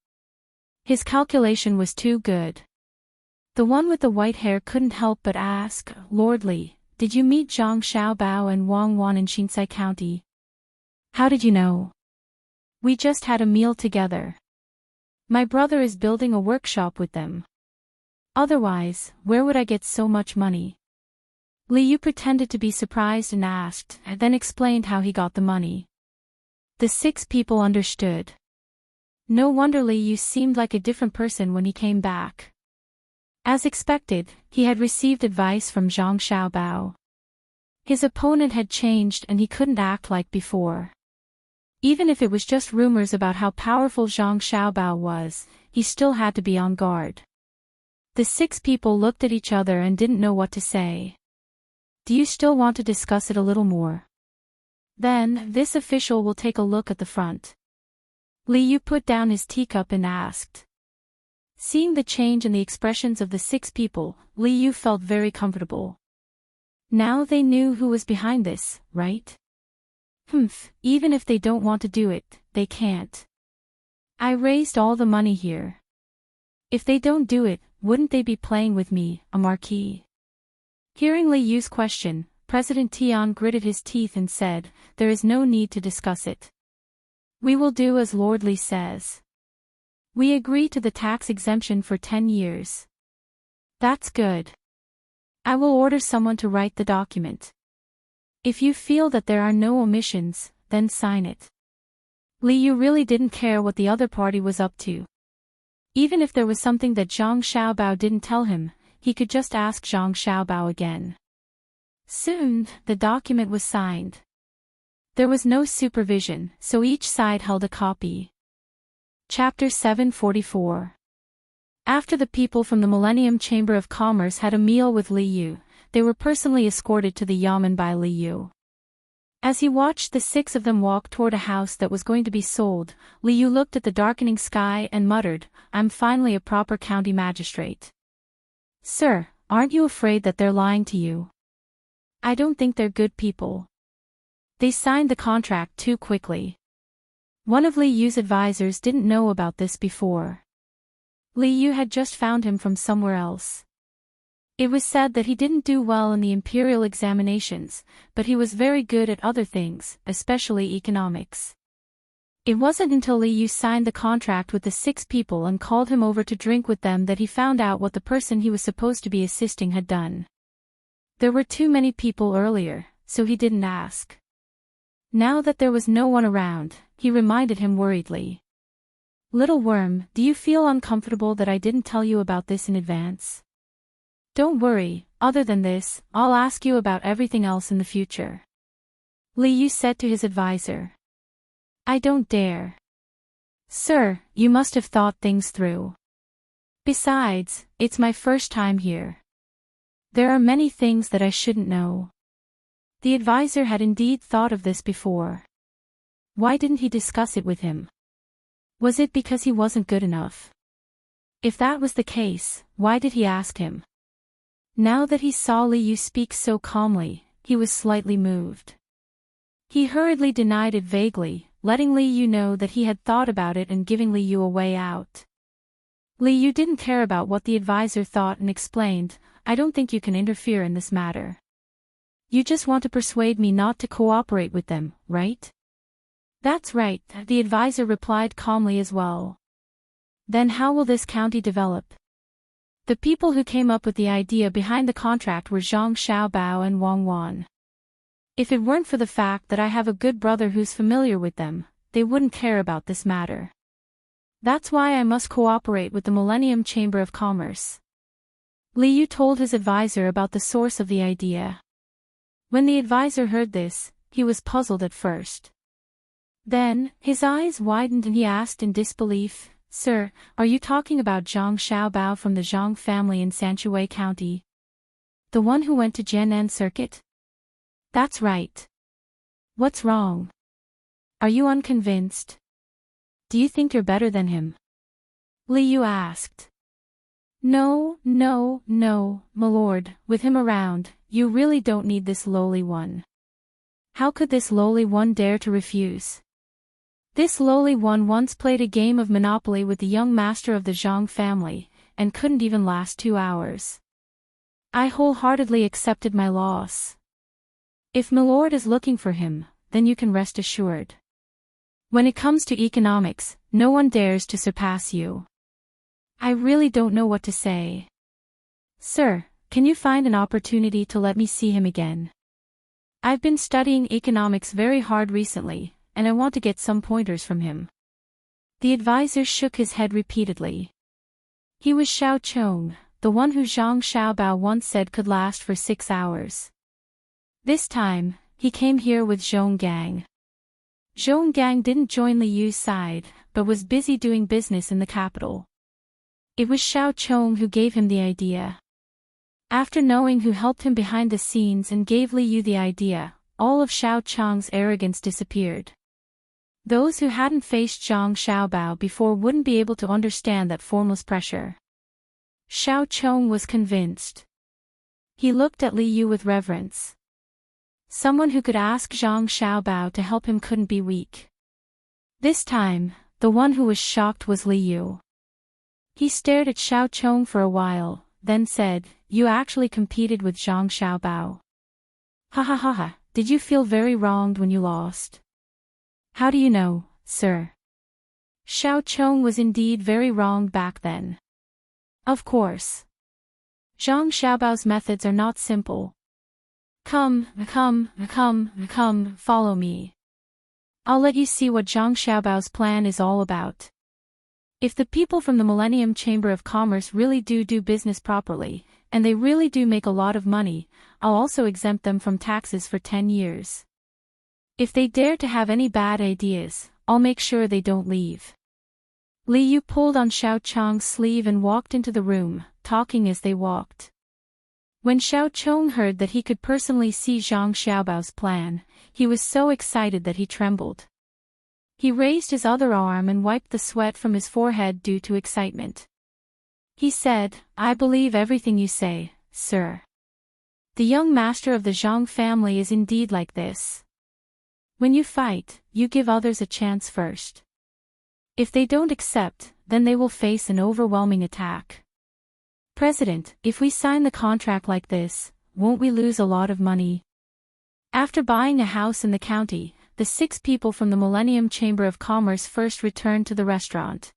His calculation was too good. The one with the white hair couldn't help but ask, Lord Li, did you meet Zhang Xiaobao and Wang Wan in Xinsai County? How did you know? We just had a meal together. My brother is building a workshop with them. Otherwise, where would I get so much money? Li Yu pretended to be surprised and asked, and then explained how he got the money. The 6 people understood. No wonder Li Yu seemed like a different person when he came back. As expected, he had received advice from Zhang Xiaobao. His opponent had changed and he couldn't act like before. Even if it was just rumors about how powerful Zhang Xiaobao was, he still had to be on guard. The 6 people looked at each other and didn't know what to say. Do you still want to discuss it a little more? Then, this official will take a look at the front. Li Yu put down his teacup and asked. Seeing the change in the expressions of the 6 people, Li Yu felt very comfortable. Now they knew who was behind this, right? Even if they don't want to do it, they can't. I raised all the money here. If they don't do it, wouldn't they be playing with me, a marquis? Hearing Li Yu's question, President Tian gritted his teeth and said, there is no need to discuss it. We will do as Lord Li says. We agree to the tax exemption for 10 years. That's good. I will order someone to write the document. If you feel that there are no omissions, then sign it. Li Yu really didn't care what the other party was up to. Even if there was something that Zhang Xiaobao didn't tell him, he could just ask Zhang Xiaobao again. Soon, the document was signed. There was no supervision, so each side held a copy. Chapter 744. After the people from the Millennium Chamber of Commerce had a meal with Li Yu, they were personally escorted to the yamen by Li Yu. As he watched the 6 of them walk toward a house that was going to be sold, Liu looked at the darkening sky and muttered, "I'm finally a proper county magistrate." "Sir, aren't you afraid that they're lying to you?" "I don't think they're good people. They signed the contract too quickly." One of Liu's advisors didn't know about this before. Liu had just found him from somewhere else. It was said that he didn't do well in the imperial examinations, but he was very good at other things, especially economics. It wasn't until Liu signed the contract with the 6 people and called him over to drink with them that he found out what the person he was supposed to be assisting had done. There were too many people earlier, so he didn't ask. Now that there was no one around, he reminded him worriedly. "Little worm, do you feel uncomfortable that I didn't tell you about this in advance?" "Don't worry, other than this, I'll ask you about everything else in the future," Liu said to his advisor. "I don't dare." "Sir, you must have thought things through. Besides, it's my first time here. There are many things that I shouldn't know." The advisor had indeed thought of this before. Why didn't he discuss it with him? Was it because he wasn't good enough? If that was the case, why did he ask him? Now that he saw Liu speak so calmly, he was slightly moved. He hurriedly denied it vaguely, letting Liu know that he had thought about it and giving Liu a way out. Liu didn't care about what the advisor thought and explained, "I don't think you can interfere in this matter. You just want to persuade me not to cooperate with them, right?" "That's right," the advisor replied calmly as well. "Then how will this county develop?" The people who came up with the idea behind the contract were Zhang Xiaobao and Wang Wan. If it weren't for the fact that I have a good brother who's familiar with them, they wouldn't care about this matter. That's why I must cooperate with the Millennium Chamber of Commerce. Liu told his advisor about the source of the idea. When the advisor heard this, he was puzzled at first. Then, his eyes widened and he asked in disbelief, "Sir, are you talking about Zhang Xiaobao from the Zhang family in Sanshui County? The one who went to Jianan Circuit?" "That's right. What's wrong? Are you unconvinced? Do you think you're better than him?" Liu asked. No, my lord, with him around, you really don't need this lowly one." "How could this lowly one dare to refuse?" "This lowly one once played a game of Monopoly with the young master of the Zhang family, and couldn't even last 2 hours. I wholeheartedly accepted my loss. If milord is looking for him, then you can rest assured. When it comes to economics, no one dares to surpass you. I really don't know what to say. Sir, can you find an opportunity to let me see him again? I've been studying economics very hard recently, and I want to get some pointers from him." The advisor shook his head repeatedly. He was Xiao Chong, the one who Zhang Xiaobao once said could last for 6 hours. This time, he came here with Zhong Gang. Zhong Gang didn't join Liu's side, but was busy doing business in the capital. It was Xiao Chong who gave him the idea. After knowing who helped him behind the scenes and gave Liu the idea, all of Xiao Chong's arrogance disappeared. Those who hadn't faced Zhang Xiaobao before wouldn't be able to understand that formless pressure. Xiao Chong was convinced. He looked at Liu with reverence. Someone who could ask Zhang Xiaobao to help him couldn't be weak. This time, the one who was shocked was Liu. He stared at Xiao Chong for a while, then said, "You actually competed with Zhang Xiaobao. Ha ha ha ha, did you feel very wronged when you lost?" "How do you know, sir?" Xiao Chong was indeed very wronged back then. Of course. Zhang Xiaobao's methods are not simple. Come, follow me. I'll let you see what Zhang Xiaobao's plan is all about. If the people from the Millennium Chamber of Commerce really do business properly, and they really do make a lot of money, I'll also exempt them from taxes for 10 years. If they dare to have any bad ideas, I'll make sure they don't leave. Liu pulled on Xiao Chong's sleeve and walked into the room, talking as they walked. When Xiao Chong heard that he could personally see Zhang Xiaobao's plan, he was so excited that he trembled. He raised his other arm and wiped the sweat from his forehead due to excitement. He said, "I believe everything you say, sir. The young master of the Zhang family is indeed like this. When you fight, you give others a chance first. If they don't accept, then they will face an overwhelming attack. President, if we sign the contract like this, won't we lose a lot of money?" After buying a house in the county, the 6 people from the Millennium Chamber of Commerce first returned to the restaurant.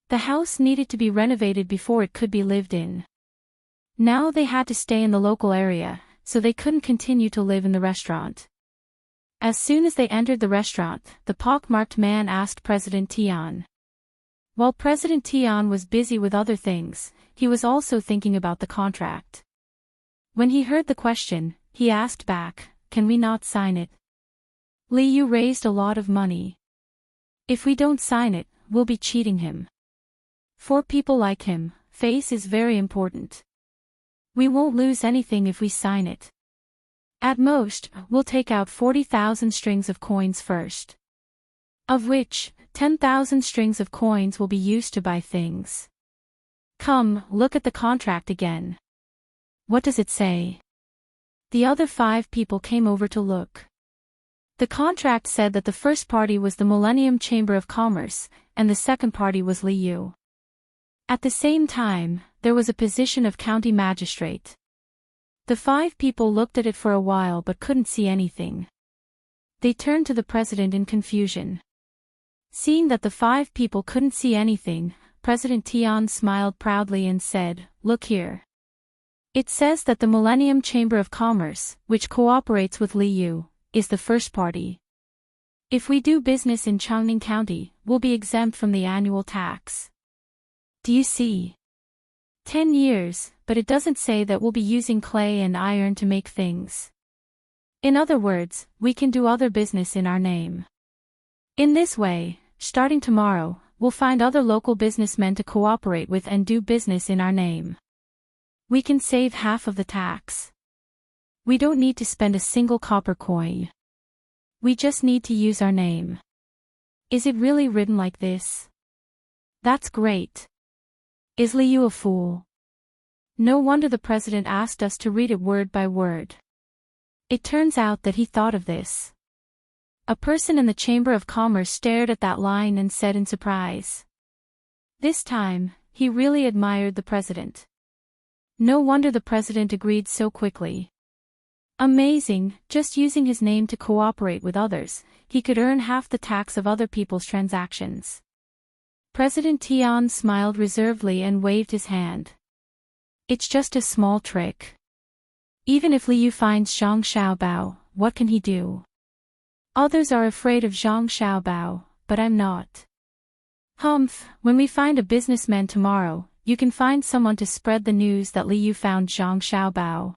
The house needed to be renovated before it could be lived in. Now they had to stay in the local area, so they couldn't continue to live in the restaurant. As soon as they entered the restaurant, the pockmarked man asked President Tian. While President Tian was busy with other things, he was also thinking about the contract. When he heard the question, he asked back, "Can we not sign it? Li Yu raised a lot of money. If we don't sign it, we'll be cheating him. For people like him, face is very important. We won't lose anything if we sign it. At most, we'll take out 40,000 strings of coins first. Of which, 10,000 strings of coins will be used to buy things. Come, look at the contract again. What does it say?" The other 5 people came over to look. The contract said that the first party was the Millennium Chamber of Commerce, and the second party was Li Yu. At the same time, there was a position of county magistrate. The 5 people looked at it for a while but couldn't see anything. They turned to the president in confusion. Seeing that the 5 people couldn't see anything, President Tian smiled proudly and said, "Look here. It says that the Millennium Chamber of Commerce, which cooperates with Li Yu, is the first party. If we do business in Changning County, we'll be exempt from the annual tax. Do you see? 10 years, but it doesn't say that we'll be using clay and iron to make things. In other words, we can do other business in our name. In this way, starting tomorrow, we'll find other local businessmen to cooperate with and do business in our name. We can save half of the tax. We don't need to spend a single copper coin. We just need to use our name. Is it really written like this? That's great. Is Li Yu a fool? No wonder the president asked us to read it word by word. It turns out that he thought of this. A person in the Chamber of Commerce stared at that line and said in surprise. This time, he really admired the president. No wonder the president agreed so quickly. Amazing, just using his name to cooperate with others, he could earn half the tax of other people's transactions. President Tian smiled reservedly and waved his hand. It's just a small trick. Even if Li Yu finds Zhang Xiaobao, what can he do? Others are afraid of Zhang Xiaobao, but I'm not. Humph, when we find a businessman tomorrow, you can find someone to spread the news that Li Yu found Zhang Xiaobao.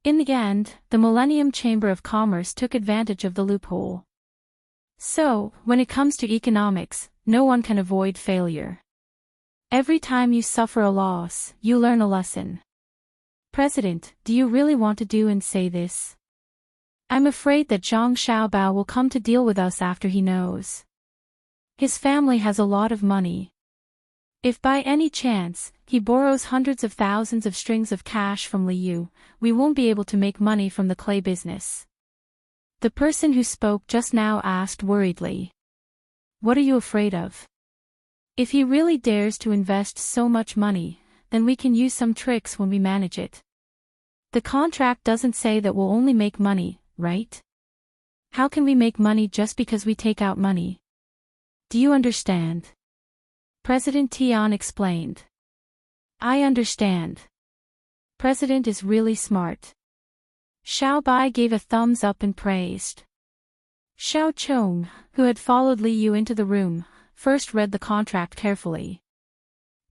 In the end, the Millennium Chamber of Commerce took advantage of the loophole. So, when it comes to economics, no one can avoid failure. Every time you suffer a loss, you learn a lesson. President, do you really want to do and say this? I'm afraid that Zhang Xiaobao will come to deal with us after he knows. His family has a lot of money. If by any chance, he borrows hundreds of thousands of strings of cash from Li Yu, we won't be able to make money from the clay business. The person who spoke just now asked worriedly. What are you afraid of? If he really dares to invest so much money, then we can use some tricks when we manage it. The contract doesn't say that we'll only make money, right? How can we make money just because we take out money? Do you understand? President Tian explained. I understand. President is really smart. Xiao Bai gave a thumbs up and praised. Xiao Chong, who had followed Li Yu into the room, first read the contract carefully.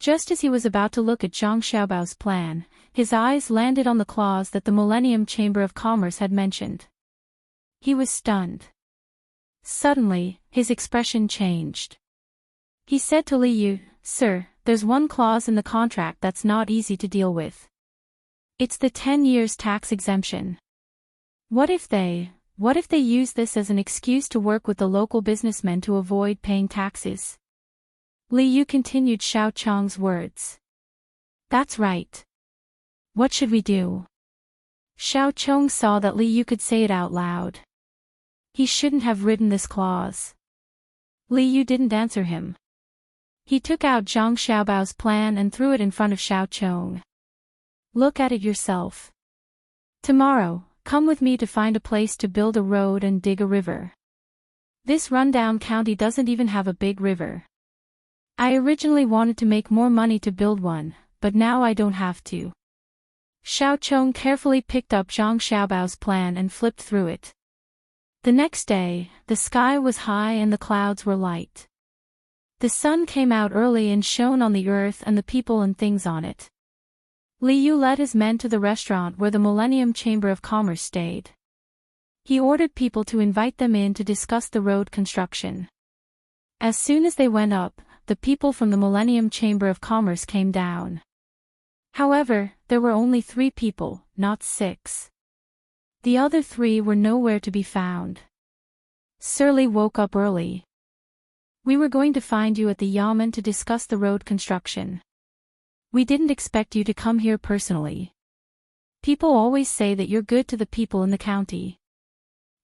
Just as he was about to look at Zhang Xiaobao's plan, his eyes landed on the clause that the Millennium Chamber of Commerce had mentioned. He was stunned. Suddenly, his expression changed. He said to Li Yu, Sir, there's one clause in the contract that's not easy to deal with. It's the 10 years tax exemption. What if they use this as an excuse to work with the local businessmen to avoid paying taxes? Li Yu continued Xiao Chong's words. That's right. What should we do? Xiao Chong saw that Li Yu could say it out loud. He shouldn't have written this clause. Li Yu didn't answer him. He took out Zhang Xiaobao's plan and threw it in front of Xiao Chong. Look at it yourself. Tomorrow, come with me to find a place to build a road and dig a river. This rundown county doesn't even have a big river. I originally wanted to make more money to build one, but now I don't have to. Xiao Chong carefully picked up Zhang Xiaobao's plan and flipped through it. The next day, the sky was high and the clouds were light. The sun came out early and shone on the earth and the people and things on it. Li Yu led his men to the restaurant where the Millennium Chamber of Commerce stayed. He ordered people to invite them in to discuss the road construction. As soon as they went up, the people from the Millennium Chamber of Commerce came down. However, there were only 3 people, not 6. The other 3 were nowhere to be found. Sir Li woke up early. We were going to find you at the Yamen to discuss the road construction. We didn't expect you to come here personally. People always say that you're good to the people in the county.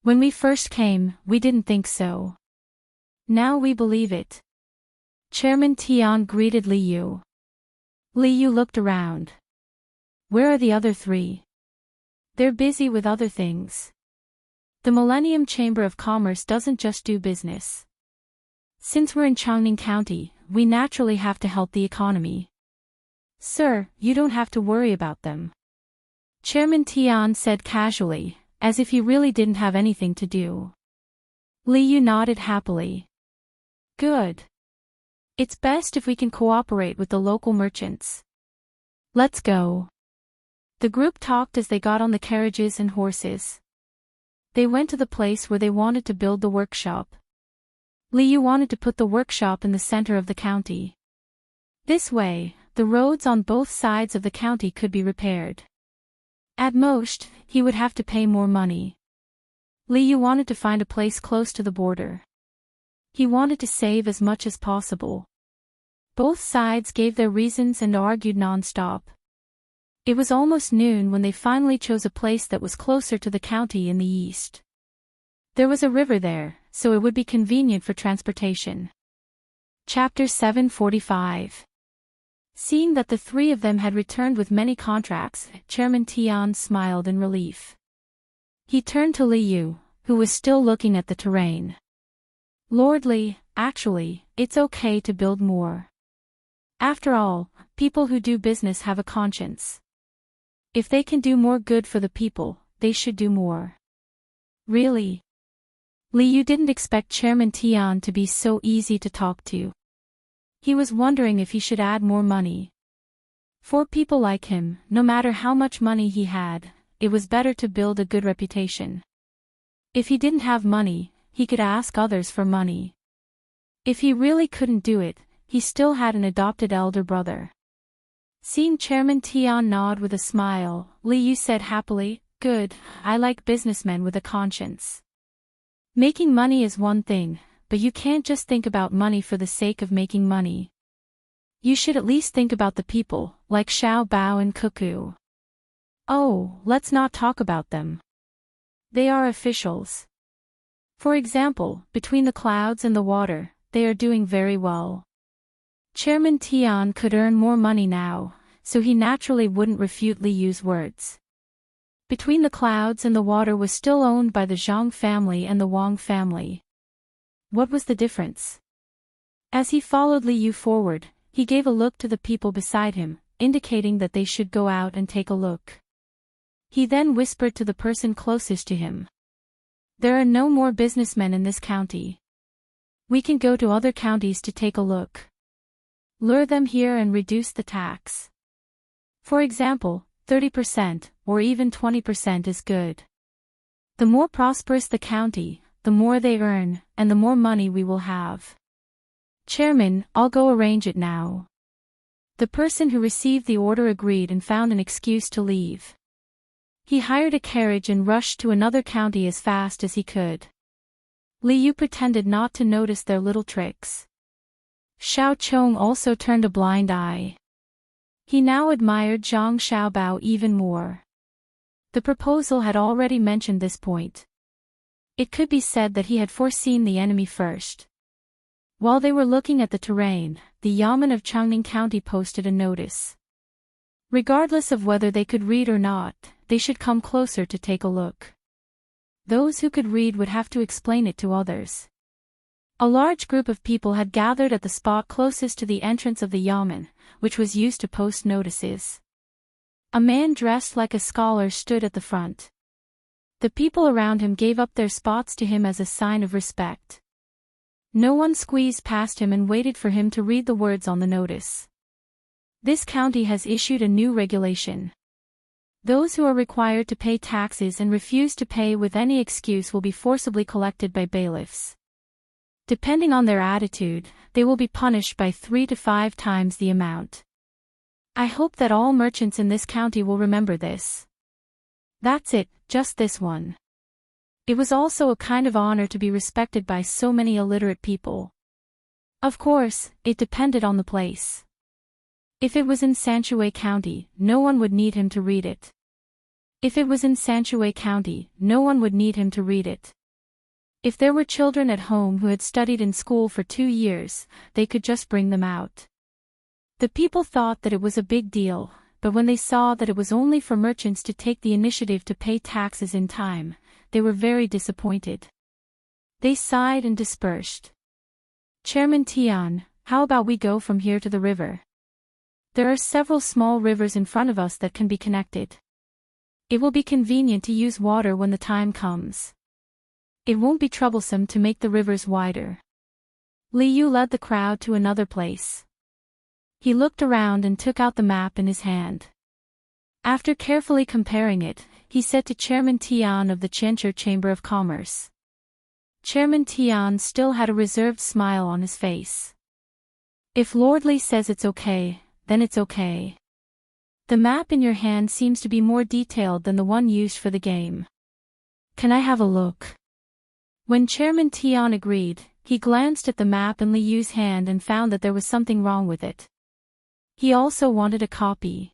When we first came, we didn't think so. Now we believe it. Chairman Tian greeted Li Yu. Li Yu looked around. Where are the other 3? They're busy with other things. The Millennium Chamber of Commerce doesn't just do business. Since we're in Changning County, we naturally have to help the economy. Sir, you don't have to worry about them. Chairman Tian said casually, as if he really didn't have anything to do. Li Yu nodded happily. Good. It's best if we can cooperate with the local merchants. Let's go. The group talked as they got on the carriages and horses. They went to the place where they wanted to build the workshop. Li Yu wanted to put the workshop in the center of the county. This way, the roads on both sides of the county could be repaired. At most, he would have to pay more money. Li Yu wanted to find a place close to the border. He wanted to save as much as possible. Both sides gave their reasons and argued non-stop. It was almost noon when they finally chose a place that was closer to the county in the east. There was a river there, so it would be convenient for transportation. Chapter 745. Seeing that the 3 of them had returned with many contracts, Chairman Tian smiled in relief. He turned to Li Yu, who was still looking at the terrain. Lord Li, actually, it's okay to build more. After all, people who do business have a conscience. If they can do more good for the people, they should do more. Really? Li Yu didn't expect Chairman Tian to be so easy to talk to. He was wondering if he should add more money. For people like him, no matter how much money he had, it was better to build a good reputation. If he didn't have money, he could ask others for money. If he really couldn't do it, he still had an adopted elder brother. Seeing Chairman Tian nod with a smile, Li Yu said happily, Good, I like businessmen with a conscience. Making money is one thing, but you can't just think about money for the sake of making money. You should at least think about the people, like Xiao Bao and Cuckoo. Oh, let's not talk about them. They are officials. For example, between the clouds and the water, they are doing very well. Chairman Tian could earn more money now, so he naturally wouldn't refute Li Yu's words. Between the clouds and the water was still owned by the Zhang family and the Wang family. What was the difference? As he followed Li Yu forward, he gave a look to the people beside him, indicating that they should go out and take a look. He then whispered to the person closest to him. There are no more businessmen in this county. We can go to other counties to take a look. Lure them here and reduce the tax. For example, 30% or even 20% is good. The more prosperous the county, the more they earn, and the more money we will have. Chairman, I'll go arrange it now. The person who received the order agreed and found an excuse to leave. He hired a carriage and rushed to another county as fast as he could. Liu pretended not to notice their little tricks. Xiao Chong also turned a blind eye. He now admired Zhang Xiaobao even more. The proposal had already mentioned this point. It could be said that he had foreseen the enemy first. While they were looking at the terrain, the Yamen of Changning County posted a notice. Regardless of whether they could read or not, they should come closer to take a look. Those who could read would have to explain it to others. A large group of people had gathered at the spot closest to the entrance of the Yamen, which was used to post notices. A man dressed like a scholar stood at the front. The people around him gave up their spots to him as a sign of respect. No one squeezed past him and waited for him to read the words on the notice. This county has issued a new regulation. Those who are required to pay taxes and refuse to pay with any excuse will be forcibly collected by bailiffs. Depending on their attitude, they will be punished by 3 to 5 times the amount. I hope that all merchants in this county will remember this. That's it, just this one. It was also a kind of honor to be respected by so many illiterate people. Of course, it depended on the place. If it was in Sanshui County, no one would need him to read it. If it was in Sanshui County, no one would need him to read it. If there were children at home who had studied in school for 2 years, they could just bring them out. The people thought that it was a big deal, but when they saw that it was only for merchants to take the initiative to pay taxes in time, they were very disappointed. They sighed and dispersed. Chairman Tian, how about we go from here to the river? There are several small rivers in front of us that can be connected. It will be convenient to use water when the time comes. It won't be troublesome to make the rivers wider. Liu led the crowd to another place. He looked around and took out the map in his hand. After carefully comparing it, he said to Chairman Tian of the Qianzhi Chamber of Commerce. Chairman Tian still had a reserved smile on his face. If Lord Li says it's okay, then it's okay. The map in your hand seems to be more detailed than the one used for the game. Can I have a look? When Chairman Tian agreed, he glanced at the map in Liu's hand and found that there was something wrong with it. He also wanted a copy.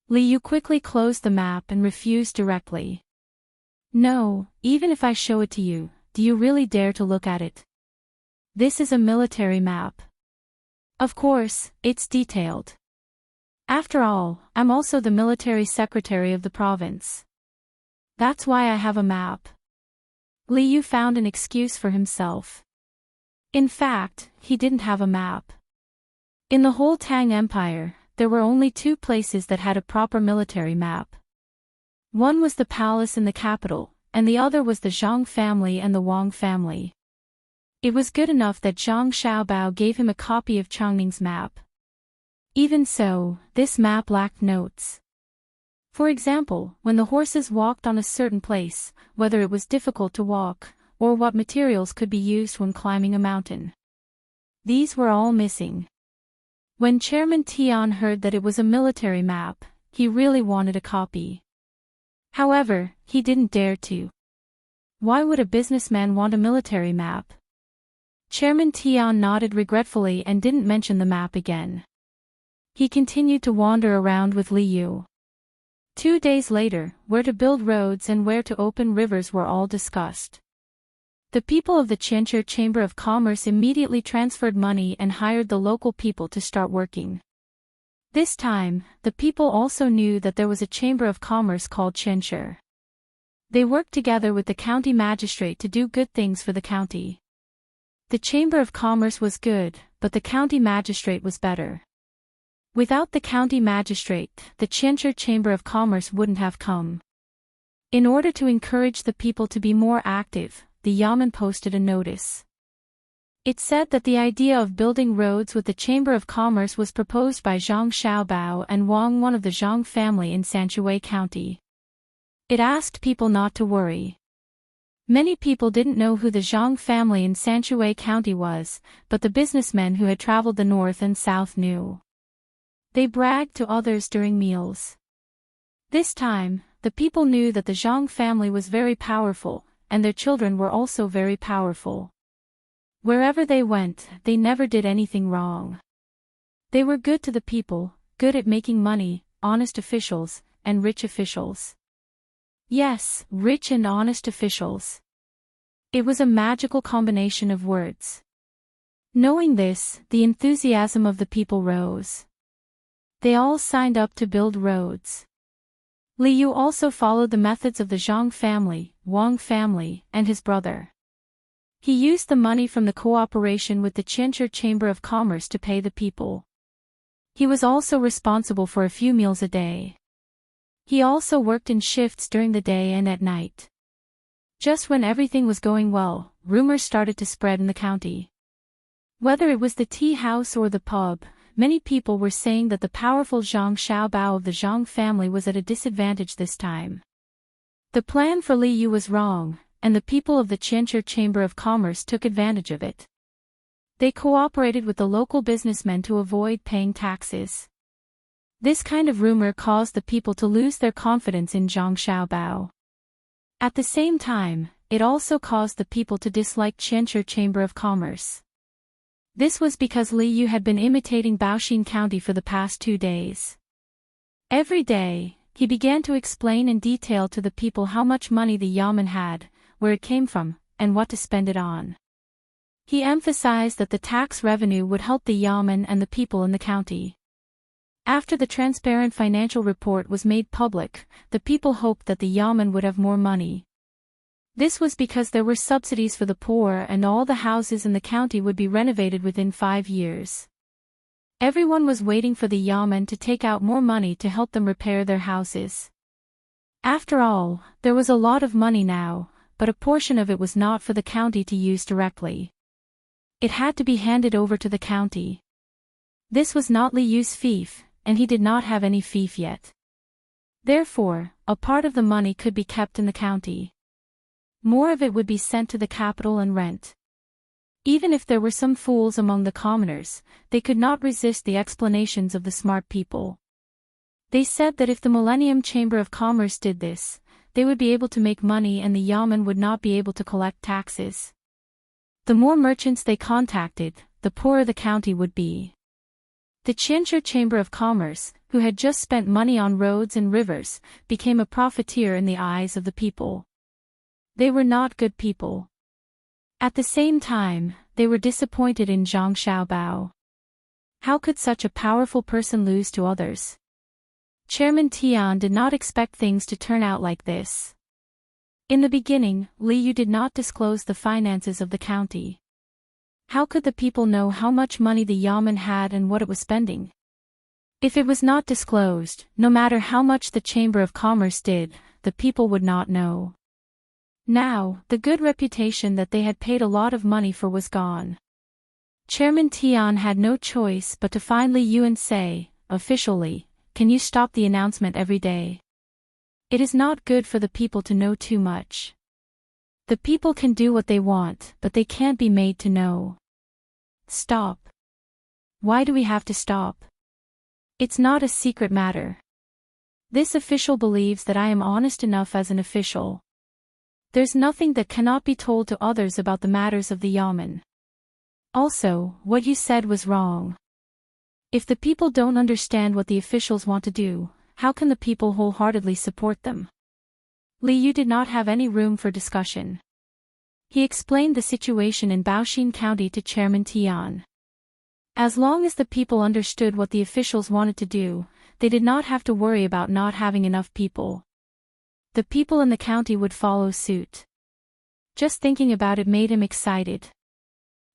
Liu quickly closed the map and refused directly. No, even if I show it to you, do you really dare to look at it? This is a military map. Of course, it's detailed. After all, I'm also the military secretary of the province. That's why I have a map. Liu found an excuse for himself. In fact, he didn't have a map. In the whole Tang Empire, there were only 2 places that had a proper military map. One was the palace in the capital, and the other was the Zhang family and the Wang family. It was good enough that Zhang Xiaobao gave him a copy of Changning's map. Even so, this map lacked notes. For example, when the horses walked on a certain place, whether it was difficult to walk, or what materials could be used when climbing a mountain. These were all missing. When Chairman Tian heard that it was a military map, he really wanted a copy. However, he didn't dare to. Why would a businessman want a military map? Chairman Tian nodded regretfully and didn't mention the map again. He continued to wander around with Liu. 2 days later, where to build roads and where to open rivers were all discussed. The people of the Qianzhi Chamber of Commerce immediately transferred money and hired the local people to start working. This time, the people also knew that there was a chamber of commerce called Qianzhi. They worked together with the county magistrate to do good things for the county. The chamber of commerce was good, but the county magistrate was better. Without the county magistrate, the Qianzhi Chamber of Commerce wouldn't have come. In order to encourage the people to be more active, the Yamen posted a notice. It said that the idea of building roads with the Chamber of Commerce was proposed by Zhang Xiaobao and Wang, one of the Zhang family in Sanshui County. It asked people not to worry. Many people didn't know who the Zhang family in Sanshui County was, but the businessmen who had traveled the north and south knew. They bragged to others during meals. This time, the people knew that the Zhang family was very powerful, and their children were also very powerful. Wherever they went, they never did anything wrong. They were good to the people, good at making money, honest officials, and rich officials. Yes, rich and honest officials. It was a magical combination of words. Knowing this, the enthusiasm of the people rose. They all signed up to build roads. Li Yu also followed the methods of the Zhang family, Wang family, and his brother. He used the money from the cooperation with the Qianzhi Chamber of Commerce to pay the people. He was also responsible for a few meals a day. He also worked in shifts during the day and at night. Just when everything was going well, rumors started to spread in the county. Whether it was the tea house or the pub, many people were saying that the powerful Zhang Xiaobao of the Zhang family was at a disadvantage this time. The plan for Li Yu was wrong, and the people of the Qianzhi Chamber of Commerce took advantage of it. They cooperated with the local businessmen to avoid paying taxes. This kind of rumor caused the people to lose their confidence in Zhang Xiaobao. At the same time, it also caused the people to dislike Qianzhi Chamber of Commerce. This was because Li Yu had been imitating Baoxin County for the past 2 days. Every day, he began to explain in detail to the people how much money the yamen had, where it came from, and what to spend it on. He emphasized that the tax revenue would help the yamen and the people in the county. After the transparent financial report was made public, the people hoped that the yamen would have more money. This was because there were subsidies for the poor and all the houses in the county would be renovated within 5 years. Everyone was waiting for the yamen to take out more money to help them repair their houses. After all, there was a lot of money now, but a portion of it was not for the county to use directly. It had to be handed over to the county. This was not Li Yu's fief, and he did not have any fief yet. Therefore, a part of the money could be kept in the county. More of it would be sent to the capital and rent. Even if there were some fools among the commoners, they could not resist the explanations of the smart people. They said that if the Millennium Chamber of Commerce did this, they would be able to make money and the yamen would not be able to collect taxes. The more merchants they contacted, the poorer the county would be. The Qianzhi Chamber of Commerce, who had just spent money on roads and rivers, became a profiteer in the eyes of the people. They were not good people. At the same time, they were disappointed in Zhang Xiaobao. How could such a powerful person lose to others? Chairman Tian did not expect things to turn out like this. In the beginning, Li Yu did not disclose the finances of the county. How could the people know how much money the yamen had and what it was spending? If it was not disclosed, no matter how much the Chamber of Commerce did, the people would not know. Now, the good reputation that they had paid a lot of money for was gone. Chairman Tian had no choice but to find Li Yu and say, officially, "Can you stop the announcement every day? It is not good for the people to know too much. The people can do what they want, but they can't be made to know. Stop. Why do we have to stop? It's not a secret matter. This official believes that I am honest enough as an official. There's nothing that cannot be told to others about the matters of the yamen. Also, what you said was wrong. If the people don't understand what the officials want to do, how can the people wholeheartedly support them?" Li Yu did not have any room for discussion. He explained the situation in Baoxin County to Chairman Tian. As long as the people understood what the officials wanted to do, they did not have to worry about not having enough people. The people in the county would follow suit. Just thinking about it made him excited.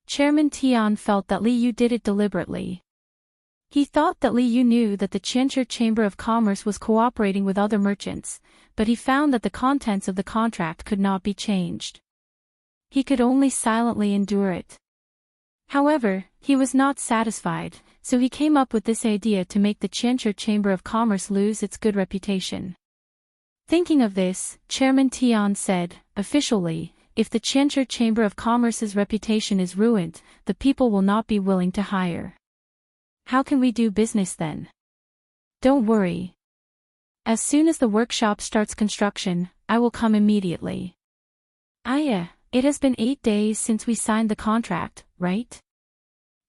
Chairman Tian felt that Li Yu did it deliberately. He thought that Li Yu knew that the Qianzhi Chamber of Commerce was cooperating with other merchants, but he found that the contents of the contract could not be changed. He could only silently endure it. However, he was not satisfied, so he came up with this idea to make the Qianzhi Chamber of Commerce lose its good reputation. Thinking of this, Chairman Tian said, "Officially, if the Qianzhi Chamber of Commerce's reputation is ruined, the people will not be willing to hire. How can we do business then?" don't worry. As soon as the workshop starts construction, I will come immediately. It has been 8 days since we signed the contract, right?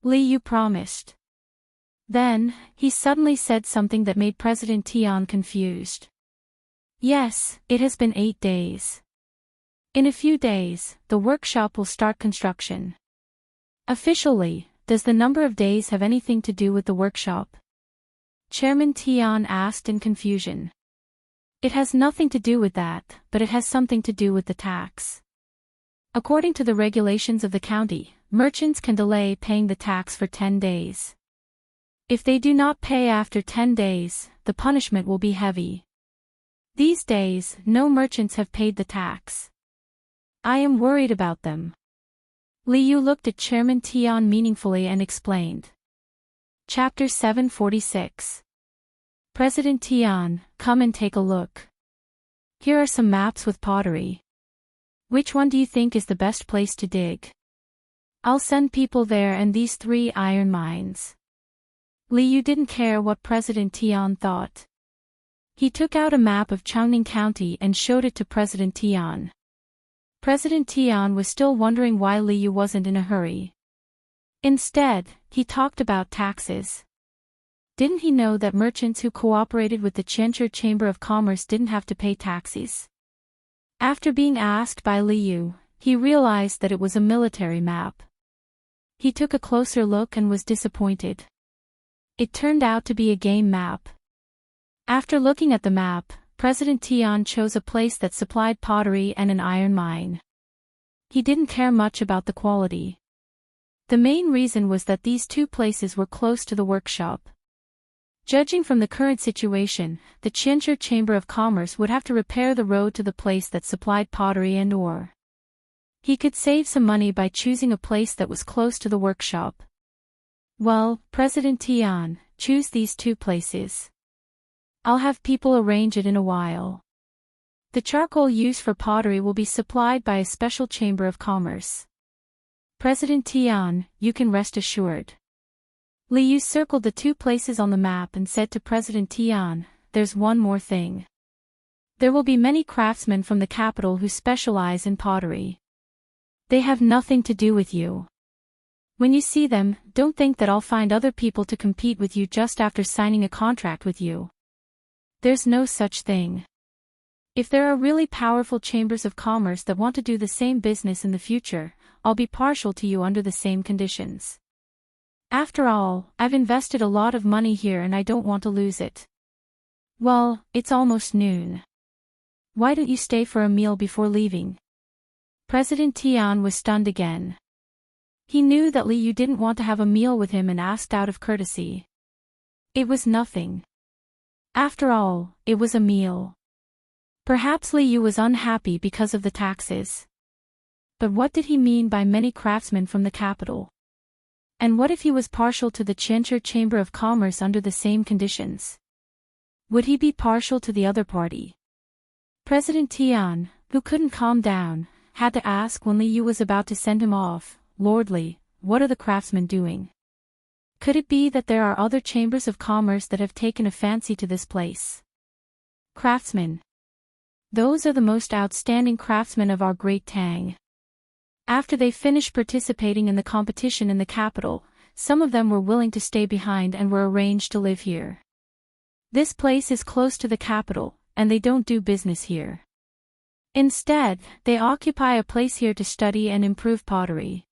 Li Yu promised. Then, he suddenly said something that made President Tian confused. Yes, it has been 8 days. In a few days, the workshop will start construction. Officially, does the number of days have anything to do with the workshop? Chairman Tian asked in confusion. It has nothing to do with that, but it has something to do with the tax. According to the regulations of the county, merchants can delay paying the tax for 10 days. If they do not pay after 10 days, the punishment will be heavy. These days, no merchants have paid the tax. I am worried about them. Li Yu looked at Chairman Tian meaningfully and explained. Chapter 746. President Tian, come and take a look. Here are some maps with pottery. Which one do you think is the best place to dig? I'll send people there and these 3 iron mines. Li Yu didn't care what President Tian thought. He took out a map of Changning County and showed it to President Tian. President Tian was still wondering why Li Yu wasn't in a hurry. Instead, he talked about taxes. Didn't he know that merchants who cooperated with the Qianzhi Chamber of Commerce didn't have to pay taxes? After being asked by Li Yu, he realized that it was a military map. He took a closer look and was disappointed. It turned out to be a game map. After looking at the map, President Tian chose a place that supplied pottery and an iron mine. He didn't care much about the quality. The main reason was that these 2 places were close to the workshop. Judging from the current situation, the Qianzhi Chamber of Commerce would have to repair the road to the place that supplied pottery and ore. He could save some money by choosing a place that was close to the workshop. Well, President Tian, choose these 2 places. I'll have people arrange it in a while. The charcoal used for pottery will be supplied by a special Chamber of Commerce. President Tian, you can rest assured. Li Yu circled the 2 places on the map and said to President Tian, there's one more thing. There will be many craftsmen from the capital who specialize in pottery. They have nothing to do with you. When you see them, don't think that I'll find other people to compete with you just after signing a contract with you. There's no such thing. If there are really powerful chambers of commerce that want to do the same business in the future, I'll be partial to you under the same conditions. After all, I've invested a lot of money here and I don't want to lose it. Well, it's almost noon. Why don't you stay for a meal before leaving? President Tian was stunned again. He knew that Li Yu didn't want to have a meal with him and asked out of courtesy. It was nothing. After all, it was a meal. Perhaps Li Yu was unhappy because of the taxes. But what did he mean by many craftsmen from the capital? And what if he was partial to the Qianzhi Chamber of Commerce under the same conditions? Would he be partial to the other party? President Tian, who couldn't calm down, had to ask when Li Yu was about to send him off, Lord Li, what are the craftsmen doing? Could it be that there are other chambers of commerce that have taken a fancy to this place? Craftsmen. Those are the most outstanding craftsmen of our great Tang. After they finished participating in the competition in the capital, some of them were willing to stay behind and were arranged to live here. This place is close to the capital, and they don't do business here. Instead, they occupy a place here to study and improve pottery.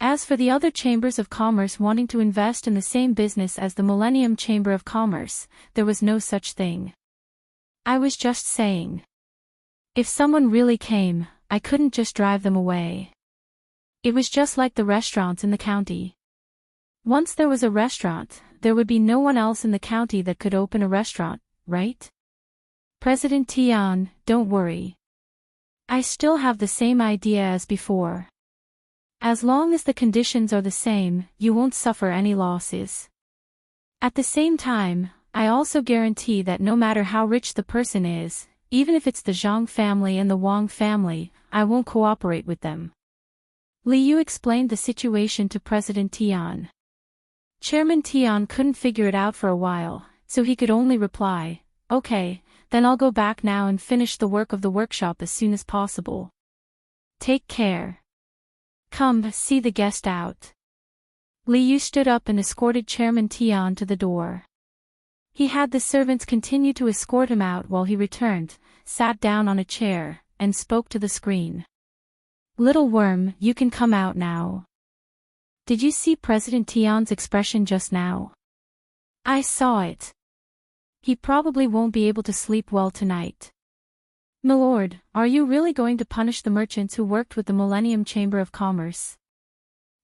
As for the other chambers of commerce wanting to invest in the same business as the Millennium Chamber of Commerce, there was no such thing. I was just saying. If someone really came, I couldn't just drive them away. It was just like the restaurants in the county. Once there was a restaurant, there would be no one else in the county that could open a restaurant, right? President Tian, don't worry. I still have the same idea as before. As long as the conditions are the same, you won't suffer any losses. At the same time, I also guarantee that no matter how rich the person is, even if it's the Zhang family and the Wang family, I won't cooperate with them. Li Yu explained the situation to President Tian. Chairman Tian couldn't figure it out for a while, so he could only reply, "Okay, then I'll go back now and finish the work of the workshop as soon as possible. Take care. Come, see the guest out." Li Yu stood up and escorted Chairman Tian to the door. He had the servants continue to escort him out while he returned, sat down on a chair, and spoke to the screen. "Little worm, you can come out now. Did you see President Tian's expression just now? I saw it. He probably won't be able to sleep well tonight." "Milord, are you really going to punish the merchants who worked with the Millennium Chamber of Commerce?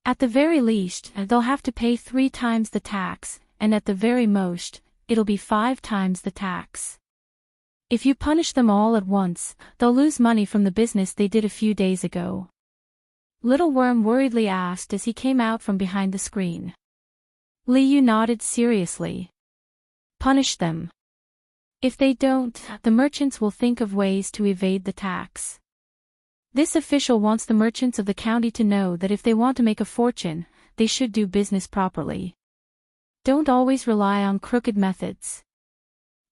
At the very least, they'll have to pay 3 times the tax, and at the very most, it'll be 5 times the tax. If you punish them all at once, they'll lose money from the business they did a few days ago." Little Worm worriedly asked as he came out from behind the screen. Li Yu nodded seriously. "Punish them. If they don't, the merchants will think of ways to evade the tax. This official wants the merchants of the county to know that if they want to make a fortune, they should do business properly. Don't always rely on crooked methods.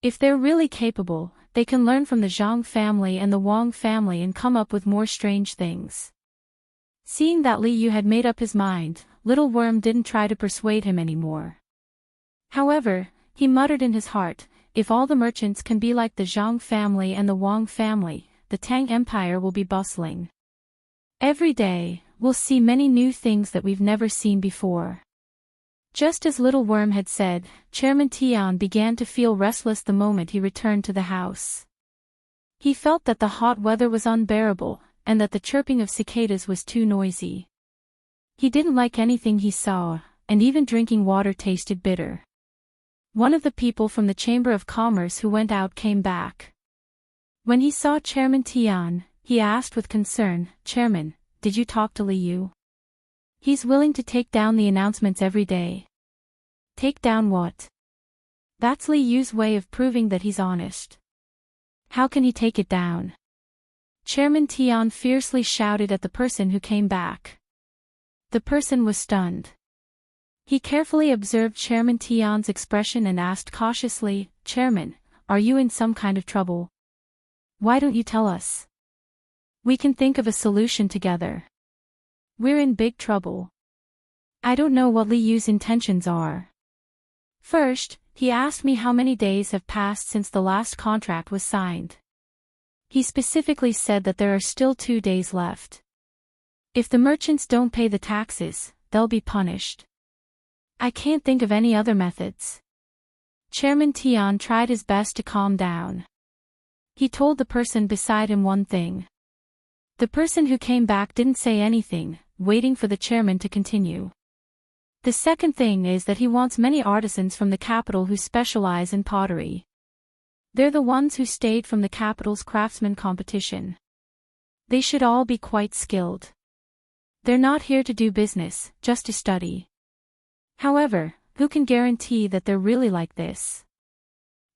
If they're really capable, they can learn from the Zhang family and the Wang family and come up with more strange things." Seeing that Li Yu had made up his mind, Little Worm didn't try to persuade him anymore. However, he muttered in his heart, "If all the merchants can be like the Zhang family and the Wang family, the Tang Empire will be bustling. Every day, we'll see many new things that we've never seen before." Just as Little Worm had said, Chairman Tian began to feel restless the moment he returned to the house. He felt that the hot weather was unbearable, and that the chirping of cicadas was too noisy. He didn't like anything he saw, and even drinking water tasted bitter. One of the people from the Chamber of Commerce who went out came back. When he saw Chairman Tian, he asked with concern, "Chairman, did you talk to Li Yu? He's willing to take down the announcements every day." "Take down what?" "That's Li Yu's way of proving that he's honest." "How can he take it down?" Chairman Tian fiercely shouted at the person who came back. The person was stunned. He carefully observed Chairman Tian's expression and asked cautiously, "Chairman, are you in some kind of trouble? Why don't you tell us? We can think of a solution together. We're in big trouble." "I don't know what Li Yu's intentions are. First, he asked me how many days have passed since the last contract was signed. He specifically said that there are still 2 days left. If the merchants don't pay the taxes, they'll be punished. I can't think of any other methods." Chairman Tian tried his best to calm down. He told the person beside him one thing. The person who came back didn't say anything, waiting for the chairman to continue. "The second thing is that he wants many artisans from the capital who specialize in pottery. They're the ones who stayed from the capital's craftsman competition. They should all be quite skilled. They're not here to do business, just to study. However, who can guarantee that they're really like this?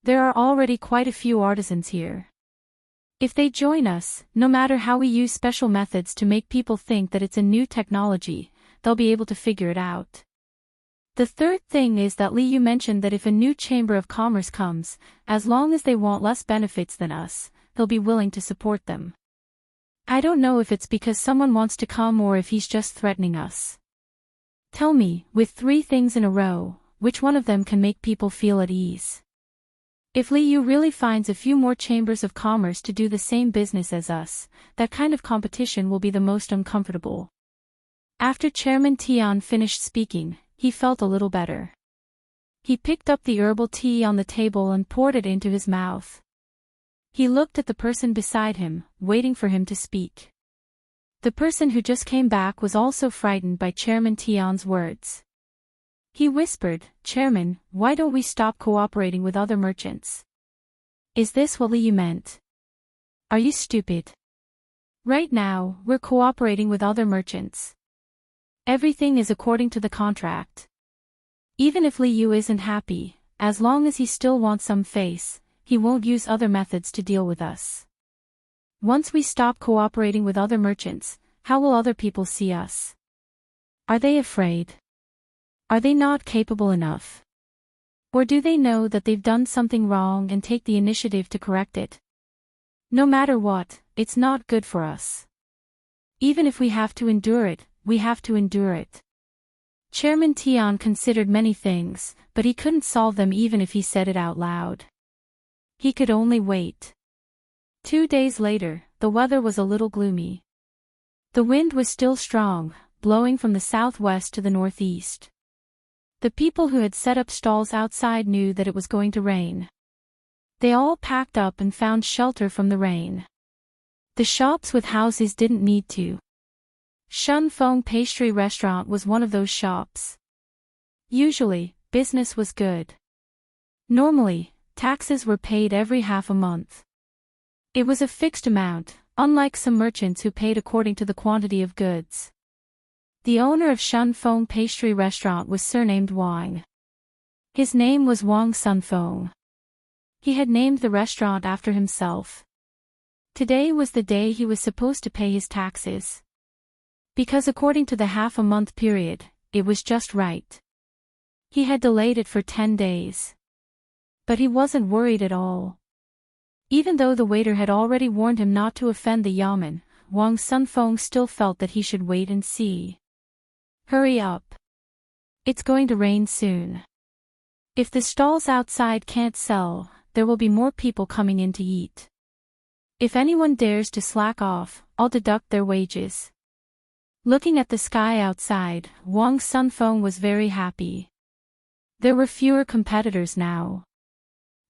There are already quite a few artisans here. If they join us, no matter how we use special methods to make people think that it's a new technology, they'll be able to figure it out. The third thing is that Li Yu mentioned that if a new Chamber of Commerce comes, as long as they want less benefits than us, he'll be willing to support them. I don't know if it's because someone wants to come or if he's just threatening us. Tell me, with 3 things in a row, which one of them can make people feel at ease? If Li Yu really finds a few more chambers of commerce to do the same business as us, that kind of competition will be the most uncomfortable." After Chairman Tian finished speaking, he felt a little better. He picked up the herbal tea on the table and poured it into his mouth. He looked at the person beside him, waiting for him to speak. The person who just came back was also frightened by Chairman Tian's words. He whispered, "Chairman, why don't we stop cooperating with other merchants? Is this what Li Yu meant? Are you stupid? Right now, we're cooperating with other merchants. Everything is according to the contract. Even if Li Yu isn't happy, as long as he still wants some face, he won't use other methods to deal with us. Once we stop cooperating with other merchants, how will other people see us? Are they afraid? Are they not capable enough? Or do they know that they've done something wrong and take the initiative to correct it? No matter what, it's not good for us. Even if we have to endure it, we have to endure it. Chairman Tian considered many things, but he couldn't solve them even if he said it out loud. He could only wait. 2 days later, the weather was a little gloomy. The wind was still strong, blowing from the southwest to the northeast. The people who had set up stalls outside knew that it was going to rain. They all packed up and found shelter from the rain. The shops with houses didn't need to. Shun Feng Pastry Restaurant was one of those shops. Usually, business was good. Normally, taxes were paid every half a month. It was a fixed amount, unlike some merchants who paid according to the quantity of goods. The owner of Shun Feng Pastry Restaurant was surnamed Wang. His name was Wang Sunfeng. He had named the restaurant after himself. Today was the day he was supposed to pay his taxes. Because according to the half-a-month period, it was just right. He had delayed it for 10 days. But he wasn't worried at all. Even though the waiter had already warned him not to offend the yamen, Wang Sunfeng still felt that he should wait and see. Hurry up. It's going to rain soon. If the stalls outside can't sell, there will be more people coming in to eat. If anyone dares to slack off, I'll deduct their wages. Looking at the sky outside, Wang Sunfeng was very happy. There were fewer competitors now.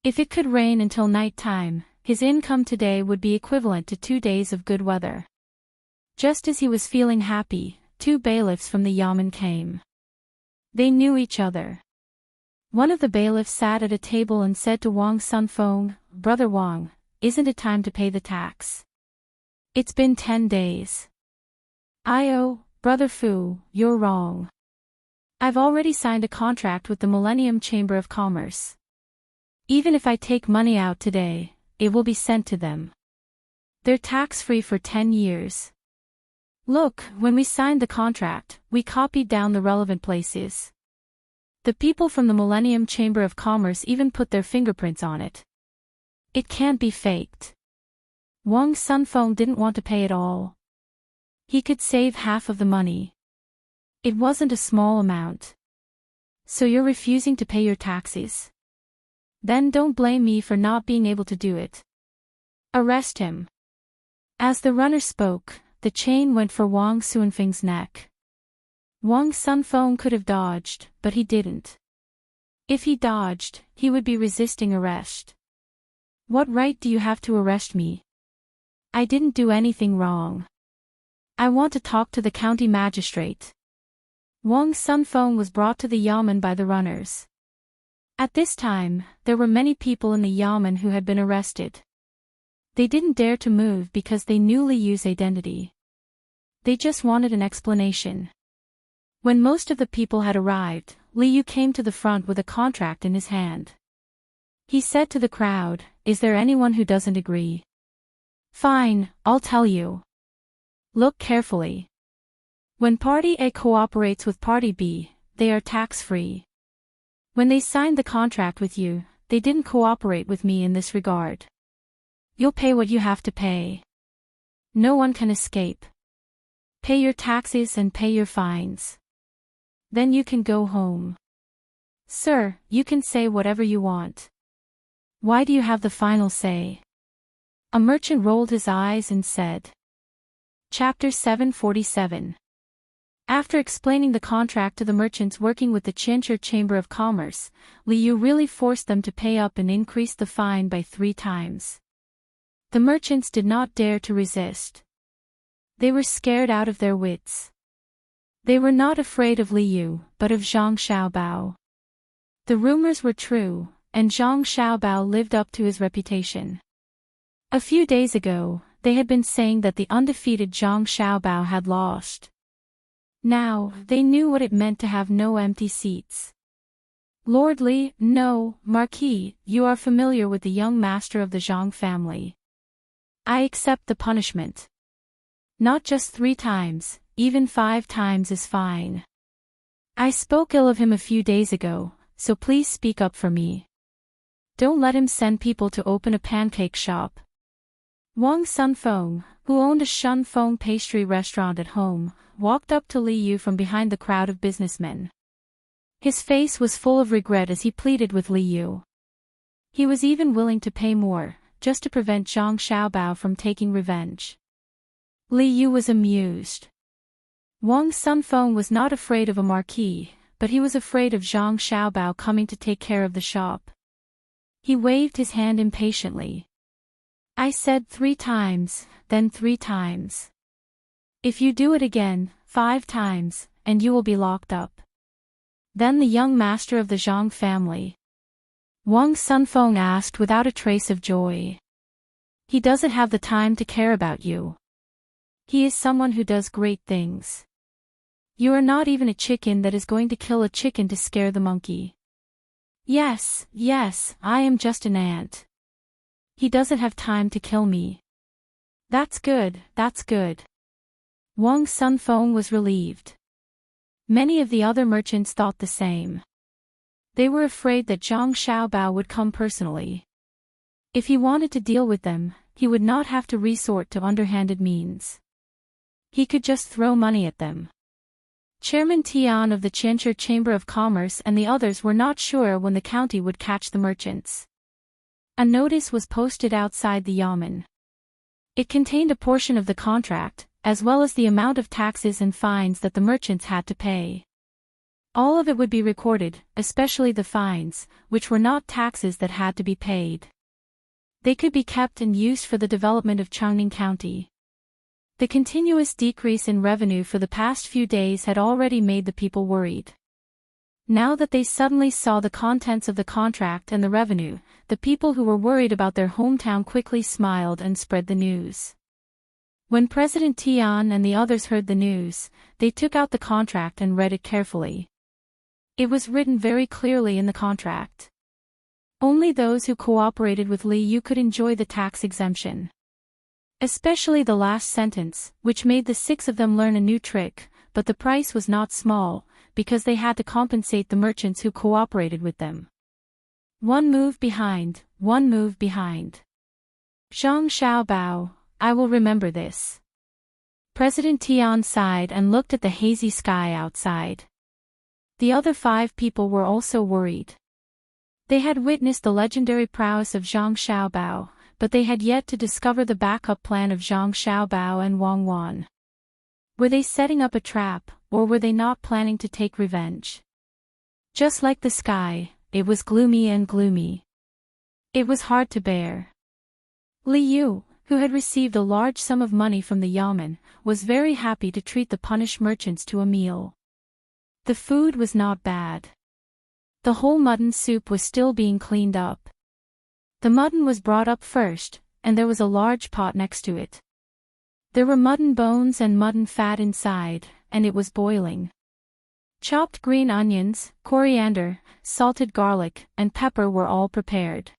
If it could rain until night time, his income today would be equivalent to 2 days of good weather. Just as he was feeling happy, 2 bailiffs from the yamen came. They knew each other. One of the bailiffs sat at a table and said to Wang Sunfeng, "Brother Wang, isn't it time to pay the tax? It's been 10 days. "Oh, Brother Fu, you're wrong. I've already signed a contract with the Millennium Chamber of Commerce. Even if I take money out today, it will be sent to them. They're tax-free for 10 years. Look, when we signed the contract, we copied down the relevant places. The people from the Millennium Chamber of Commerce even put their fingerprints on it. It can't be faked." Wang Sunfeng didn't want to pay it all. He could save half of the money. It wasn't a small amount. "So you're refusing to pay your taxes? Then don't blame me for not being able to do it. Arrest him." As the runner spoke, the chain went for Wang Sunfeng's neck. Wang Sunfeng could have dodged, but he didn't. If he dodged, he would be resisting arrest. "What right do you have to arrest me? I didn't do anything wrong. I want to talk to the county magistrate." Wang Sunfeng was brought to the yamen by the runners. At this time, there were many people in the yamen who had been arrested. They didn't dare to move because they knew Li Yu's identity. They just wanted an explanation. When most of the people had arrived, Li Yu came to the front with a contract in his hand. He said to the crowd, "Is there anyone who doesn't agree? Fine, I'll tell you. Look carefully. When Party A cooperates with Party B, they are tax-free. When they signed the contract with you, they didn't cooperate with me in this regard. You'll pay what you have to pay. No one can escape. Pay your taxes and pay your fines. Then you can go home. Sir, you can say whatever you want. Why do you have the final say?" A merchant rolled his eyes and said. Chapter 747. After explaining the contract to the merchants working with the Chinchur Chamber of Commerce, Li Yu really forced them to pay up and increased the fine by 3 times. The merchants did not dare to resist. They were scared out of their wits. They were not afraid of Li Yu, but of Zhang Xiaobao. The rumors were true, and Zhang Xiaobao lived up to his reputation. A few days ago, they had been saying that the undefeated Zhang Xiaobao had lost. Now, they knew what it meant to have no empty seats. "Lord Li, no, Marquis, you are familiar with the young master of the Zhang family. I accept the punishment. Not just 3 times, even 5 times is fine. I spoke ill of him a few days ago, so please speak up for me. Don't let him send people to open a pancake shop. Wang Sunfeng, who owned a Shunfeng pastry restaurant at home, walked up to Li Yu from behind the crowd of businessmen. His face was full of regret as he pleaded with Li Yu. He was even willing to pay more, just to prevent Zhang Xiaobao from taking revenge. Li Yu was amused. Wang Sunfeng was not afraid of a marquis, but he was afraid of Zhang Xiaobao coming to take care of the shop. He waved his hand impatiently. I said 3 times, then 3 times. If you do it again, 5 times, and you will be locked up. Then the young master of the Zhang family. Wang Sunfeng asked without a trace of joy. He doesn't have the time to care about you. He is someone who does great things. You are not even a chicken that is going to kill a chicken to scare the monkey. Yes, I am just an ant. He doesn't have time to kill me. That's good. Wang Sunfeng was relieved. Many of the other merchants thought the same. They were afraid that Zhang Xiaobao would come personally. If he wanted to deal with them, he would not have to resort to underhanded means. He could just throw money at them. Chairman Tian of the Qianshi Chamber of Commerce and the others were not sure when the county would catch the merchants. A notice was posted outside the yamen. It contained a portion of the contract, as well as the amount of taxes and fines that the merchants had to pay. All of it would be recorded, especially the fines, which were not taxes that had to be paid. They could be kept and used for the development of Changning County. The continuous decrease in revenue for the past few days had already made the people worried. Now that they suddenly saw the contents of the contract and the revenue, the people who were worried about their hometown quickly smiled and spread the news. When President Tian and the others heard the news, they took out the contract and read it carefully. It was written very clearly in the contract. Only those who cooperated with Li Yu could enjoy the tax exemption. Especially the last sentence, which made the 6 of them learn a new trick, but the price was not small, because they had to compensate the merchants who cooperated with them. One move behind. Zhang Xiaobao, I will remember this. President Tian sighed and looked at the hazy sky outside. The other 5 people were also worried. They had witnessed the legendary prowess of Zhang Xiaobao, but they had yet to discover the backup plan of Zhang Xiaobao and Wang Wan. Were they setting up a trap, or were they not planning to take revenge? Just like the sky, it was gloomy and gloomy. It was hard to bear. Li Yu, who had received a large sum of money from the yamen, was very happy to treat the punished merchants to a meal. The food was not bad. The whole mutton soup was still being cleaned up. The mutton was brought up first, and there was a large pot next to it. There were mutton bones and mutton fat inside, and it was boiling. Chopped green onions, coriander, salted garlic, and pepper were all prepared.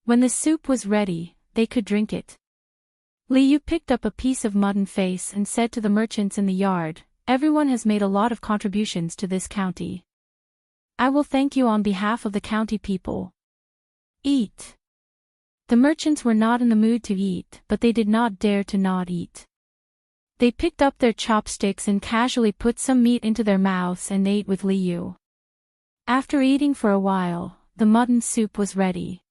When the soup was ready, they could drink it. Li Yu picked up a piece of mutton face and said to the merchants in the yard, "Everyone has made a lot of contributions to this county. I will thank you on behalf of the county people. Eat." The merchants were not in the mood to eat, but they did not dare to not eat. They picked up their chopsticks and casually put some meat into their mouths and ate with Li Yu. After eating for a while, the mutton soup was ready.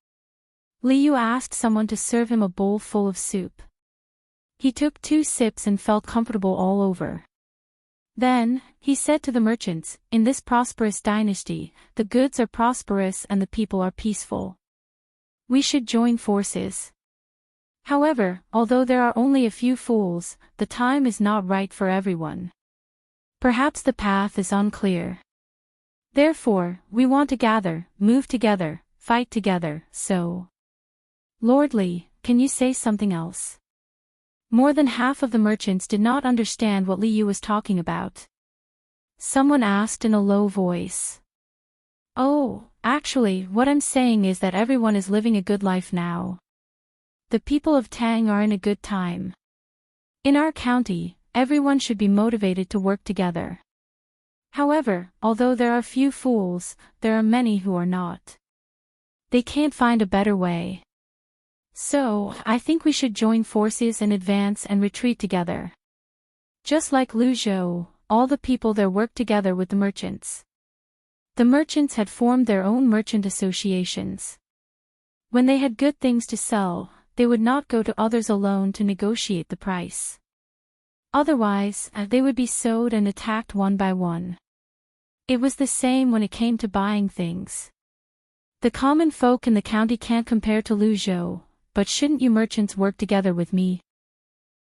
Li Yu asked someone to serve him a bowl full of soup. He took 2 sips and felt comfortable all over. Then, he said to the merchants, "In this prosperous dynasty, the goods are prosperous and the people are peaceful. We should join forces. However, although there are only a few fools, the time is not right for everyone. Perhaps the path is unclear. Therefore, we want to gather, move together, fight together, so." Lord Li, can you say something else? More than half of the merchants did not understand what Li Yu was talking about. Someone asked in a low voice. "Oh, actually, what I'm saying is that everyone is living a good life now. The people of Tang are in a good time. In our county, everyone should be motivated to work together. However, although there are few fools, there are many who are not. They can't find a better way. So, I think we should join forces and advance and retreat together. Just like Lu Zhou, all the people there worked together with the merchants. The merchants had formed their own merchant associations. When they had good things to sell, they would not go to others alone to negotiate the price. Otherwise, they would be sold and attacked one by one. It was the same when it came to buying things. The common folk in the county can't compare to Lu Zhou, but shouldn't you merchants work together with me?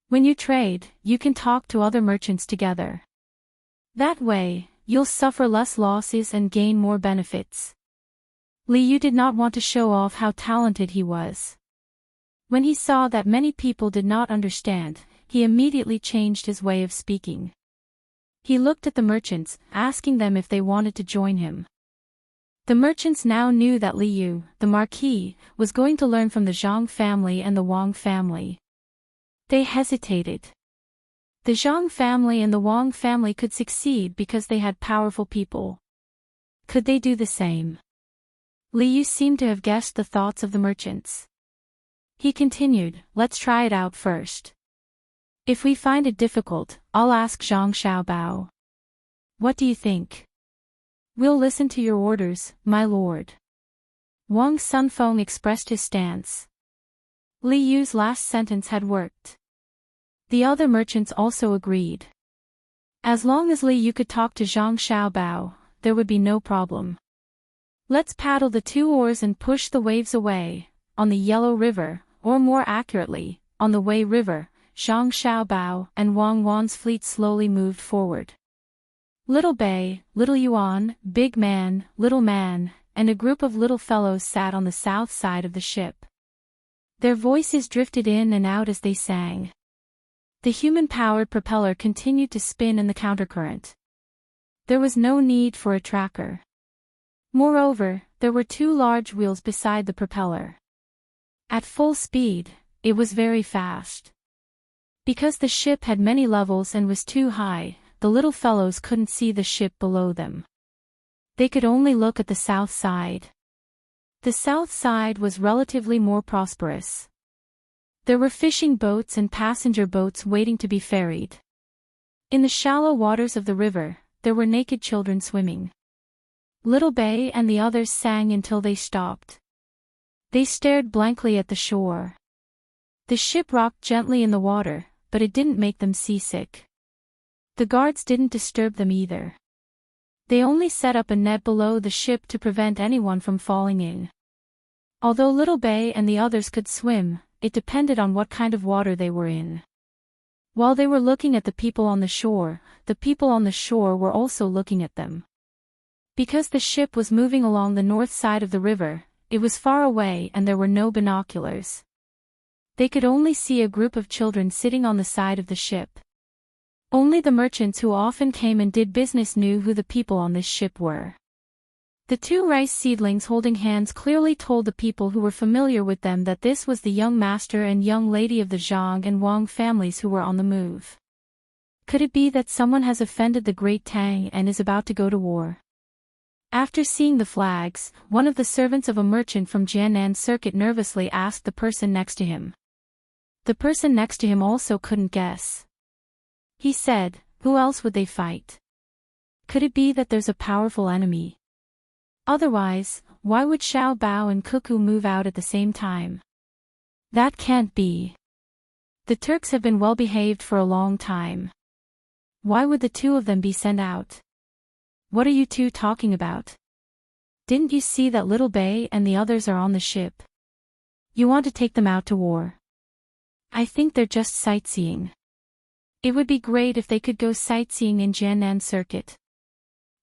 When you trade, you can talk to other merchants together. That way, you'll suffer less losses and gain more benefits. Li Yu did not want to show off how talented he was. When he saw that many people did not understand, he immediately changed his way of speaking. He looked at the merchants, asking them if they wanted to join him. The merchants now knew that Li Yu, the Marquis, was going to learn from the Zhang family and the Wang family. They hesitated. The Zhang family and the Wang family could succeed because they had powerful people. Could they do the same? Li Yu seemed to have guessed the thoughts of the merchants. He continued, let's try it out first. If we find it difficult, I'll ask Zhang Xiaobao. What do you think? We'll listen to your orders, my lord. Wang Sunfeng expressed his stance. Li Yu's last sentence had worked. The other merchants also agreed. As long as Li Yu could talk to Zhang Xiaobao, there would be no problem. Let's paddle the 2 oars and push the waves away. On the Yellow River, or more accurately, on the Wei River, Zhang Xiaobao and Wang Wan's fleet slowly moved forward. Little Bei, Little Yuan, Big Man, Little Man, and a group of little fellows sat on the south side of the ship. Their voices drifted in and out as they sang. The human-powered propeller continued to spin in the countercurrent. There was no need for a tracker. Moreover, there were 2 large wheels beside the propeller. At full speed, it was very fast. Because the ship had many levels and was too high, the little fellows couldn't see the ship below them. They could only look at the south side. The south side was relatively more prosperous. There were fishing boats and passenger boats waiting to be ferried. In the shallow waters of the river, there were naked children swimming. Little Bei and the others sang until they stopped. They stared blankly at the shore. The ship rocked gently in the water, but it didn't make them seasick. The guards didn't disturb them either. They only set up a net below the ship to prevent anyone from falling in. Although Little Bei and the others could swim, it depended on what kind of water they were in. While they were looking at the people on the shore were also looking at them. Because the ship was moving along the north side of the river, it was far away and there were no binoculars. They could only see a group of children sitting on the side of the ship. Only the merchants who often came and did business knew who the people on this ship were. The 2 rice seedlings holding hands clearly told the people who were familiar with them that this was the young master and young lady of the Zhang and Wang families who were on the move. Could it be that someone has offended the great Tang and is about to go to war? After seeing the flags, one of the servants of a merchant from Jiannan Circuit nervously asked the person next to him. The person next to him also couldn't guess. He said, who else would they fight? Could it be that there's a powerful enemy? Otherwise, why would Xiao Bao and Cuckoo move out at the same time? That can't be. The Turks have been well behaved for a long time. Why would the 2 of them be sent out? What are you 2 talking about? Didn't you see that Little Bei and the others are on the ship? You want to take them out to war? I think they're just sightseeing. It would be great if they could go sightseeing in Jiannan Circuit.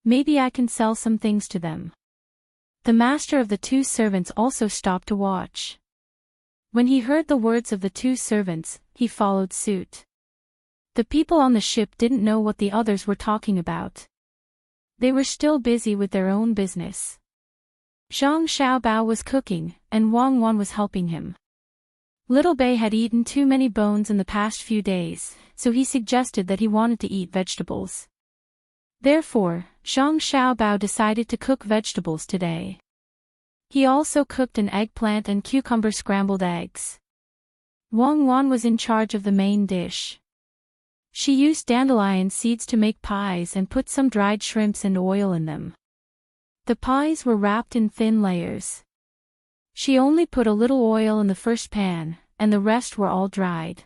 Maybe I can sell some things to them. The master of the 2 servants also stopped to watch. When he heard the words of the 2 servants, he followed suit. The people on the ship didn't know what the others were talking about. They were still busy with their own business. Zhang Xiaobao was cooking, and Wang Wan was helping him. Little Bei had eaten too many bones in the past few days, so he suggested that he wanted to eat vegetables. Therefore, Zhang Xiaobao decided to cook vegetables today. He also cooked an eggplant and cucumber scrambled eggs. Wang Wan was in charge of the main dish. She used dandelion seeds to make pies and put some dried shrimps and oil in them. The pies were wrapped in thin layers. She only put a little oil in the first pan, and the rest were all dried.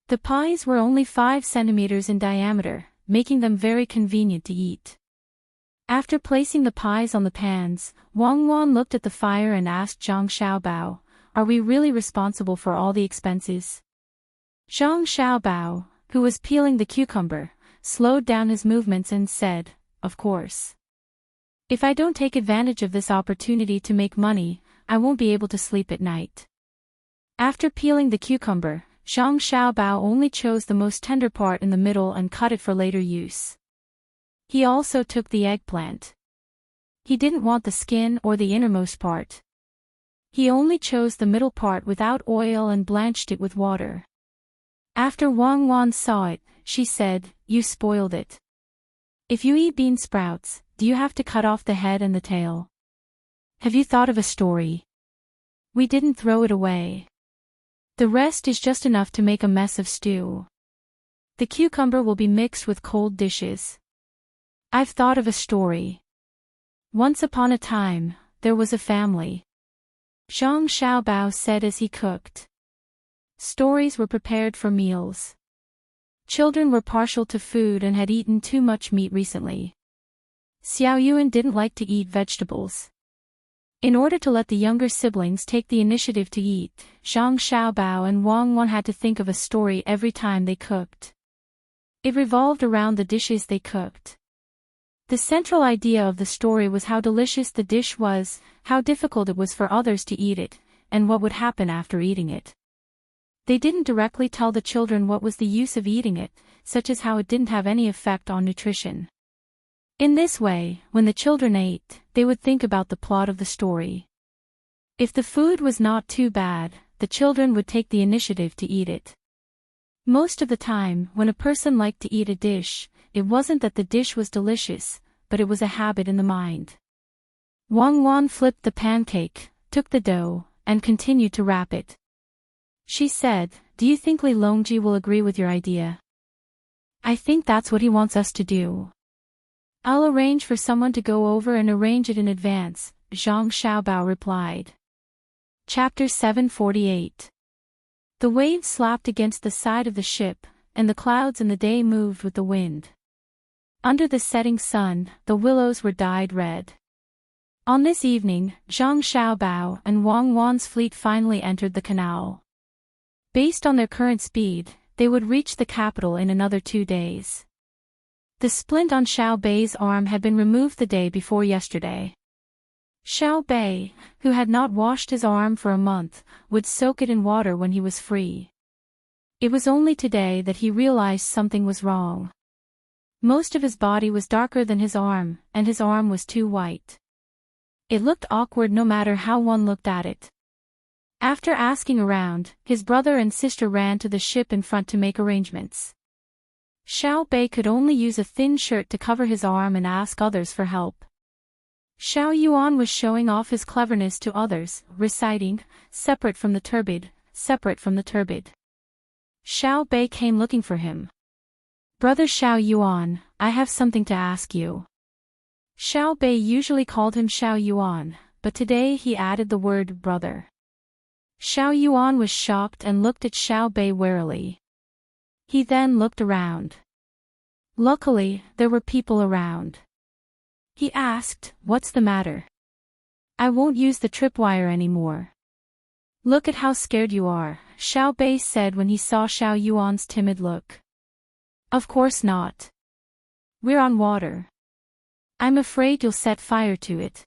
The pies were only 5 centimeters in diameter, making them very convenient to eat. After placing the pies on the pans, Wang Wan looked at the fire and asked Zhang Xiaobao, "Are we really responsible for all the expenses?" Zhang Xiaobao, who was peeling the cucumber, slowed down his movements and said, "Of course. If I don't take advantage of this opportunity to make money, I won't be able to sleep at night." After peeling the cucumber, Zhang Xiaobao only chose the most tender part in the middle and cut it for later use. He also took the eggplant. He didn't want the skin or the innermost part. He only chose the middle part without oil and blanched it with water. After Wang Wan saw it, she said, "You spoiled it. If you eat bean sprouts, do you have to cut off the head and the tail? Have you thought of a story? We didn't throw it away. The rest is just enough to make a mess of stew. The cucumber will be mixed with cold dishes. I've thought of a story. Once upon a time, there was a family." Zhang Xiaobao said as he cooked. Stories were prepared for meals. Children were partial to food and had eaten too much meat recently. Xiao Yuan didn't like to eat vegetables. In order to let the younger siblings take the initiative to eat, Zhang Xiaobao and Wang Wan had to think of a story every time they cooked. It revolved around the dishes they cooked. The central idea of the story was how delicious the dish was, how difficult it was for others to eat it, and what would happen after eating it. They didn't directly tell the children what was the use of eating it, such as how it didn't have any effect on nutrition. In this way, when the children ate, they would think about the plot of the story. If the food was not too bad, the children would take the initiative to eat it. Most of the time, when a person liked to eat a dish, it wasn't that the dish was delicious, but it was a habit in the mind. Wang Wan flipped the pancake, took the dough, and continued to wrap it. She said, "Do you think Li Longji will agree with your idea?" "I think that's what he wants us to do. I'll arrange for someone to go over and arrange it in advance," Zhang Xiaobao replied. Chapter 748. The waves slapped against the side of the ship, and the clouds in the day moved with the wind. Under the setting sun, the willows were dyed red. On this evening, Zhang Xiaobao and Wang Wan's fleet finally entered the canal. Based on their current speed, they would reach the capital in another 2 days. The splint on Xiao Bei's arm had been removed the day before yesterday. Xiao Bei, who had not washed his arm for a month, would soak it in water when he was free. It was only today that he realized something was wrong. Most of his body was darker than his arm, and his arm was too white. It looked awkward no matter how one looked at it. After asking around, his brother and sister ran to the ship in front to make arrangements. Xiao Bei could only use a thin shirt to cover his arm and ask others for help. Xiao Yuan was showing off his cleverness to others, reciting, "Separate from the turbid, separate from the turbid." Xiao Bei came looking for him. "Brother Xiao Yuan, I have something to ask you." Xiao Bei usually called him Xiao Yuan, but today he added the word brother. Xiao Yuan was shocked and looked at Xiao Bei warily. He then looked around. Luckily, there were people around. He asked, "What's the matter?" "I won't use the tripwire anymore." "Look at how scared you are," Xiao Bei said when he saw Xiao Yuan's timid look. "Of course not. We're on water. I'm afraid you'll set fire to it."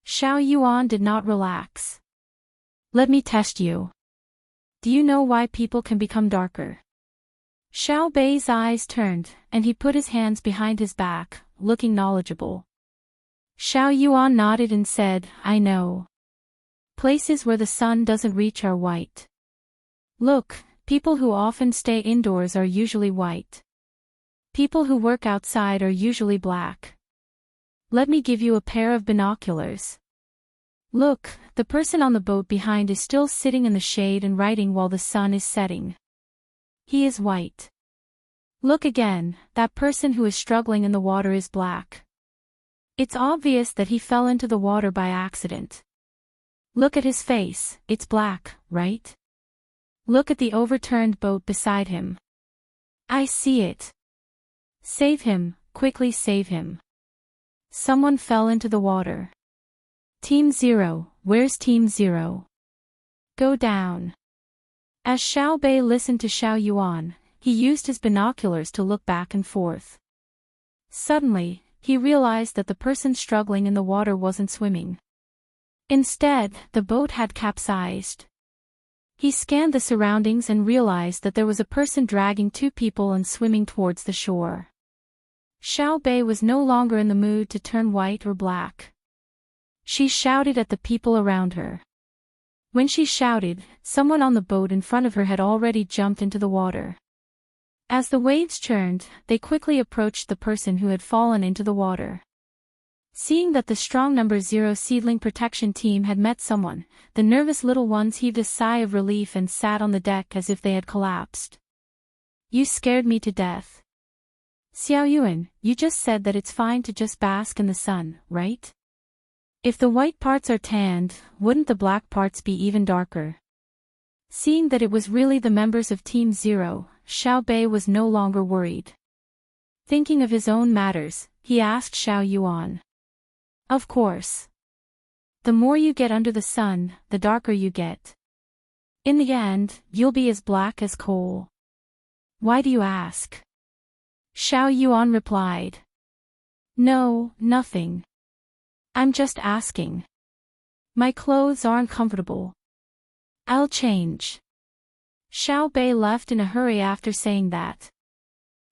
Xiao Yuan did not relax. "Let me test you. Do you know why people can become darker?" Xiao Bei's eyes turned, and he put his hands behind his back, looking knowledgeable. Xiao Yuan nodded and said, "I know. Places where the sun doesn't reach are white. Look, people who often stay indoors are usually white. People who work outside are usually black. Let me give you a pair of binoculars. Look, the person on the boat behind is still sitting in the shade and writing while the sun is setting. He is white. Look again, that person who is struggling in the water is black. It's obvious that he fell into the water by accident. Look at his face, it's black, right? Look at the overturned boat beside him. I see it. Save him, quickly save him. Someone fell into the water. Team 0, where's Team 0? Go down. As Xiao Bei listened to Xiao Yuan, he used his binoculars to look back and forth. Suddenly, he realized that the person struggling in the water wasn't swimming. Instead, the boat had capsized. He scanned the surroundings and realized that there was a person dragging 2 people and swimming towards the shore. Xiao Bei was no longer in the mood to turn white or black. She shouted at the people around her. When she shouted, someone on the boat in front of her had already jumped into the water. As the waves churned, they quickly approached the person who had fallen into the water. Seeing that the strong number 0 seedling protection team had met someone, the nervous little ones heaved a sigh of relief and sat on the deck as if they had collapsed. You scared me to death. Xiao Yuan, you just said that it's fine to just bask in the sun, right? If the white parts are tanned, wouldn't the black parts be even darker? Seeing that it was really the members of Team 0, Xiao Bei was no longer worried. Thinking of his own matters, he asked Xiao Yuan. Of course. The more you get under the sun, the darker you get. In the end, you'll be as black as coal. Why do you ask? Xiao Yuan replied. No, nothing. I'm just asking. My clothes aren't comfortable. I'll change. Xiao Bei left in a hurry after saying that.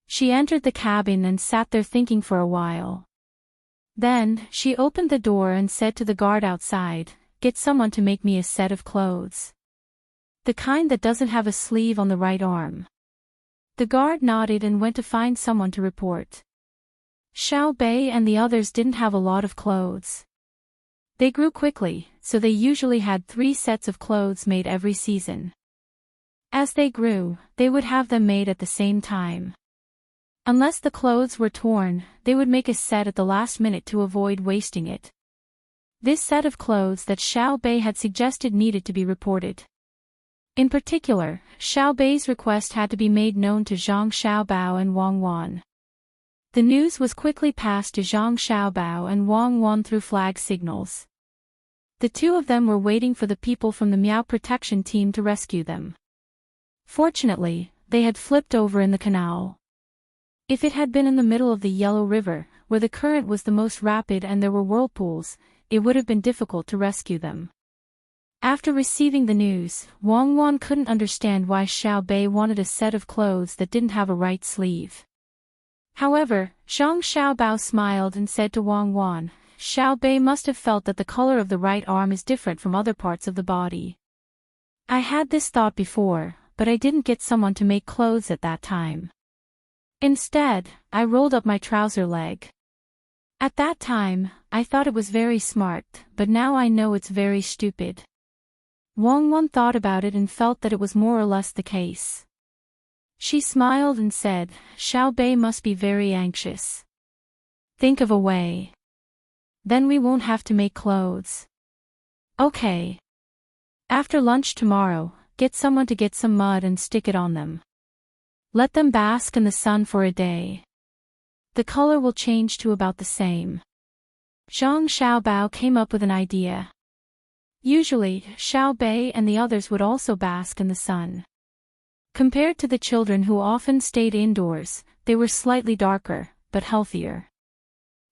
She entered the cabin and sat there thinking for a while. Then, she opened the door and said to the guard outside, get someone to make me a set of clothes. The kind that doesn't have a sleeve on the right arm. The guard nodded and went to find someone to report. Xiao Bei and the others didn't have a lot of clothes. They grew quickly, so they usually had 3 sets of clothes made every season. As they grew, they would have them made at the same time. Unless the clothes were torn, they would make a set at the last minute to avoid wasting it. This set of clothes that Xiao Bei had suggested needed to be reported. In particular, Xiao Bei's request had to be made known to Zhang Xiaobao and Wang Wan. The news was quickly passed to Zhang Xiaobao and Wang Wan through flag signals. The 2 of them were waiting for the people from the Miao protection team to rescue them. Fortunately, they had flipped over in the canal. If it had been in the middle of the Yellow River, where the current was the most rapid and there were whirlpools, it would have been difficult to rescue them. After receiving the news, Wang Wan couldn't understand why Xiao Bei wanted a set of clothes that didn't have a right sleeve. However, Zhang Xiaobao smiled and said to Wang Wan, Xiao Bei must have felt that the color of the right arm is different from other parts of the body. I had this thought before, but I didn't get someone to make clothes at that time. Instead, I rolled up my trouser leg. At that time, I thought it was very smart, but now I know it's very stupid. Wang Wan thought about it and felt that it was more or less the case. She smiled and said, Xiao Bei must be very anxious. Think of a way. Then we won't have to make clothes. Okay. After lunch tomorrow, get someone to get some mud and stick it on them. Let them bask in the sun for a day. The color will change to about the same. Zhang Xiaobao came up with an idea. Usually, Xiao Bei and the others would also bask in the sun. Compared to the children who often stayed indoors, they were slightly darker, but healthier.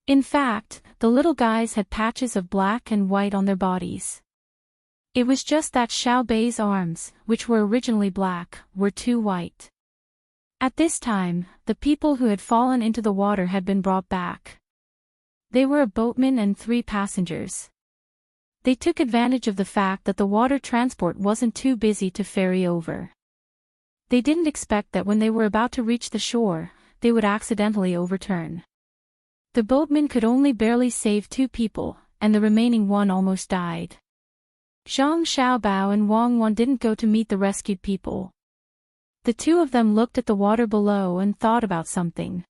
In fact, the little guys had patches of black and white on their bodies. It was just that Xiao Bei's arms, which were originally black, were too white. At this time, the people who had fallen into the water had been brought back. They were a boatman and 3 passengers. They took advantage of the fact that the water transport wasn't too busy to ferry over. They didn't expect that when they were about to reach the shore, they would accidentally overturn. The boatman could only barely save 2 people, and the remaining one almost died. Zhang Xiaobao and Wang Wan didn't go to meet the rescued people. The 2 of them looked at the water below and thought about something.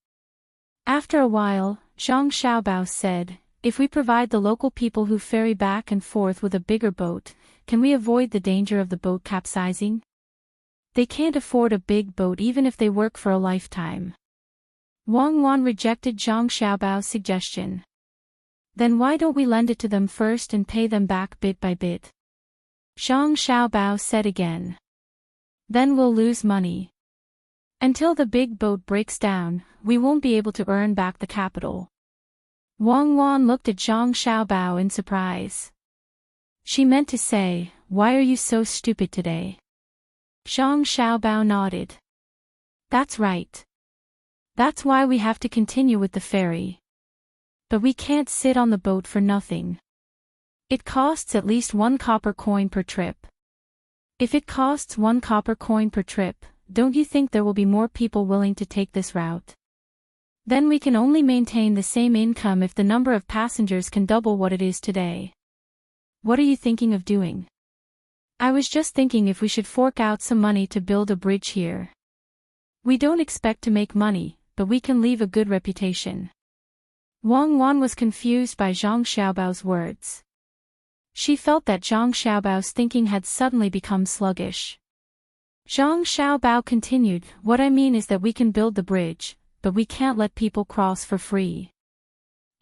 After a while, Zhang Xiaobao said, "If we provide the local people who ferry back and forth with a bigger boat, can we avoid the danger of the boat capsizing? They can't afford a big boat even if they work for a lifetime." Wang Wan rejected Zhang Xiaobao's suggestion. "Then why don't we lend it to them first and pay them back bit by bit?" Zhang Xiaobao said again. "Then we'll lose money. Until the big boat breaks down, we won't be able to earn back the capital." Wang Wan looked at Zhang Xiaobao in surprise. She meant to say, "Why are you so stupid today?" Zhang Xiaobao nodded. "That's right. That's why we have to continue with the ferry. But we can't sit on the boat for nothing. It costs at least 1 copper coin per trip. If it costs 1 copper coin per trip, don't you think there will be more people willing to take this route? Then we can only maintain the same income if the number of passengers can double what it is today. What are you thinking of doing?" "I was just thinking if we should fork out some money to build a bridge here. We don't expect to make money, but we can leave a good reputation." Wang Wan was confused by Zhang Xiaobao's words. She felt that Zhang Xiaobao's thinking had suddenly become sluggish. Zhang Xiaobao continued, "What I mean is that we can build the bridge, but we can't let people cross for free.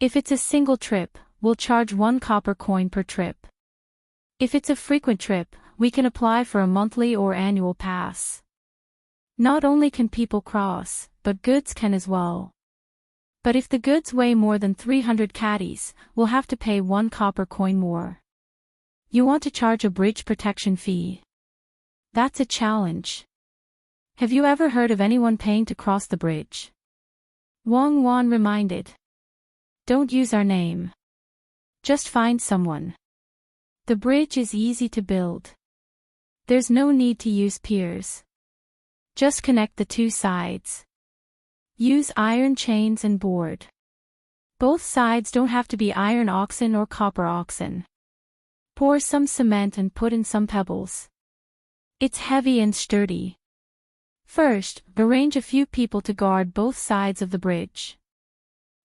If it's a single trip, we'll charge 1 copper coin per trip. If it's a frequent trip, we can apply for a monthly or annual pass. Not only can people cross, but goods can as well. But if the goods weigh more than 300 caddies, we'll have to pay 1 copper coin more. You want to charge a bridge protection fee? That's a challenge. Have you ever heard of anyone paying to cross the bridge?" Wang Wan reminded. "Don't use our name. Just find someone. The bridge is easy to build. There's no need to use piers. Just connect the 2 sides. Use iron chains and board. Both sides don't have to be iron oxen or copper oxen. Pour some cement and put in some pebbles. It's heavy and sturdy. First, arrange a few people to guard both sides of the bridge.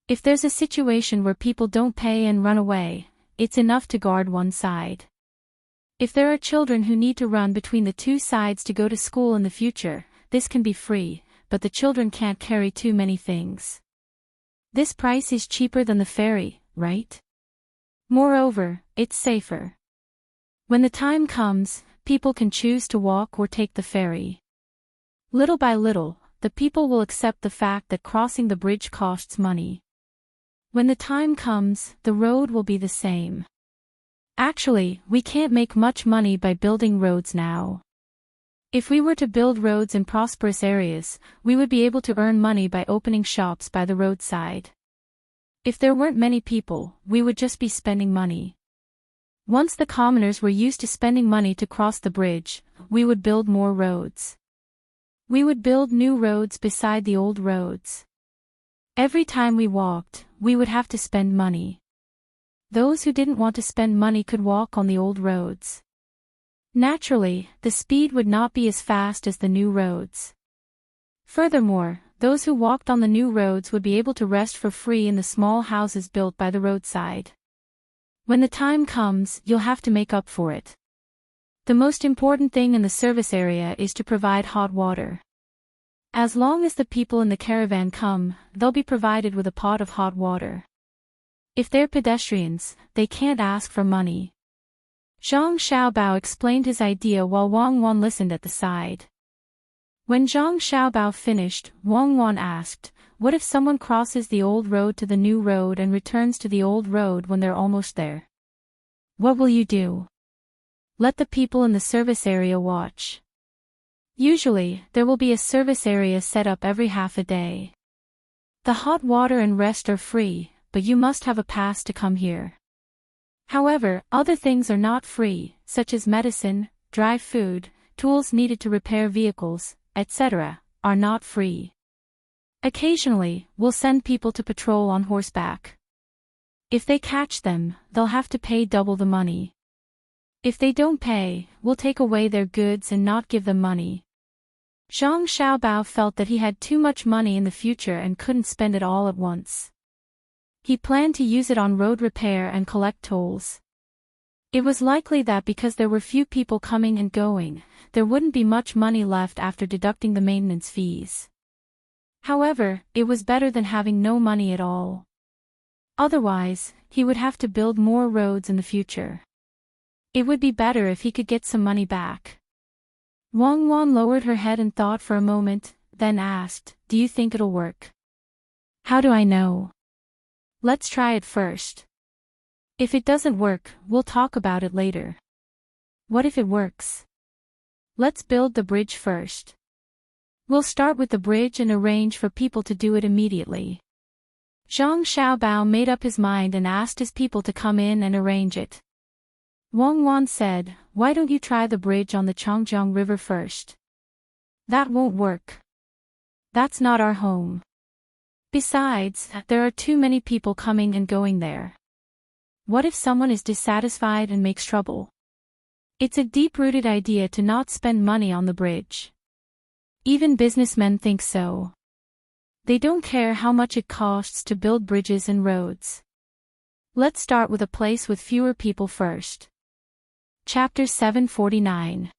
If there's a situation where people don't pay and run away, it's enough to guard one side. If there are children who need to run between the 2 sides to go to school in the future, this can be free, but the children can't carry too many things. This price is cheaper than the ferry, right? Moreover, it's safer. When the time comes, people can choose to walk or take the ferry. Little by little, the people will accept the fact that crossing the bridge costs money. When the time comes, the road will be the same. Actually, we can't make much money by building roads now. If we were to build roads in prosperous areas, we would be able to earn money by opening shops by the roadside. If there weren't many people, we would just be spending money. Once the commoners were used to spending money to cross the bridge, we would build more roads. We would build new roads beside the old roads. Every time we walked, we would have to spend money. Those who didn't want to spend money could walk on the old roads. Naturally, the speed would not be as fast as the new roads. Furthermore, those who walked on the new roads would be able to rest for free in the small houses built by the roadside. When the time comes, you'll have to make up for it. The most important thing in the service area is to provide hot water. As long as the people in the caravan come, they'll be provided with a pot of hot water. If they're pedestrians, they can't ask for money. Zhang Xiaobao explained his idea while Wang Wan listened at the side. When Zhang Xiaobao finished, Wang Wan asked, "What if someone crosses the old road to the new road and returns to the old road when they're almost there? What will you do?" "Let the people in the service area watch. Usually, there will be a service area set up every half a day. The hot water and rest are free, but you must have a pass to come here. However, other things are not free, such as medicine, dry food, tools needed to repair vehicles, etc., are not free. Occasionally, we'll send people to patrol on horseback. If they catch them, they'll have to pay double the money. If they don't pay, we'll take away their goods and not give them money. Zhang Xiaobao felt that he had too much money in the future and couldn't spend it all at once. He planned to use it on road repair and collect tolls. It was likely that because there were few people coming and going, there wouldn't be much money left after deducting the maintenance fees. However, it was better than having no money at all. Otherwise, he would have to build more roads in the future. It would be better if he could get some money back. Wang Wan lowered her head and thought for a moment, then asked, "Do you think it'll work?" "How do I know?" "Let's try it first. If it doesn't work, we'll talk about it later." "What if it works?" "Let's build the bridge first. We'll start with the bridge and arrange for people to do it immediately." Zhang Xiaobao made up his mind and asked his people to come in and arrange it. Wang Wan said, "Why don't you try the bridge on the Changjiang River first?" "That won't work. That's not our home. Besides, there are too many people coming and going there. What if someone is dissatisfied and makes trouble?" It's a deep-rooted idea to not spend money on the bridge. Even businessmen think so. They don't care how much it costs to build bridges and roads. Let's start with a place with fewer people first. Chapter 749.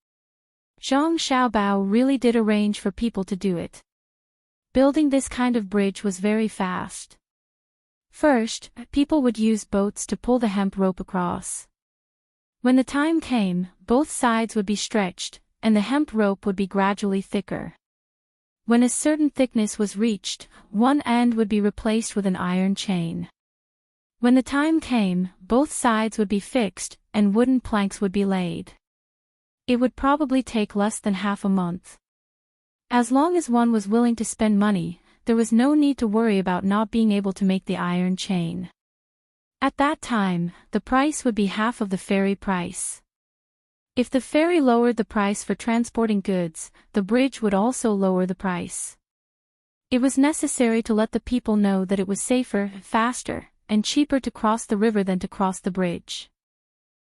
Zhang Xiaobao really did arrange for people to do it. Building this kind of bridge was very fast. First, people would use boats to pull the hemp rope across. When the time came, both sides would be stretched, and the hemp rope would be gradually thicker. When a certain thickness was reached, one end would be replaced with an iron chain. When the time came, both sides would be fixed, and wooden planks would be laid. It would probably take less than half a month. As long as one was willing to spend money, there was no need to worry about not being able to make the iron chain. At that time, the price would be half of the ferry price. If the ferry lowered the price for transporting goods, the bridge would also lower the price. It was necessary to let the people know that it was safer, faster, and cheaper to cross the river than to cross the bridge.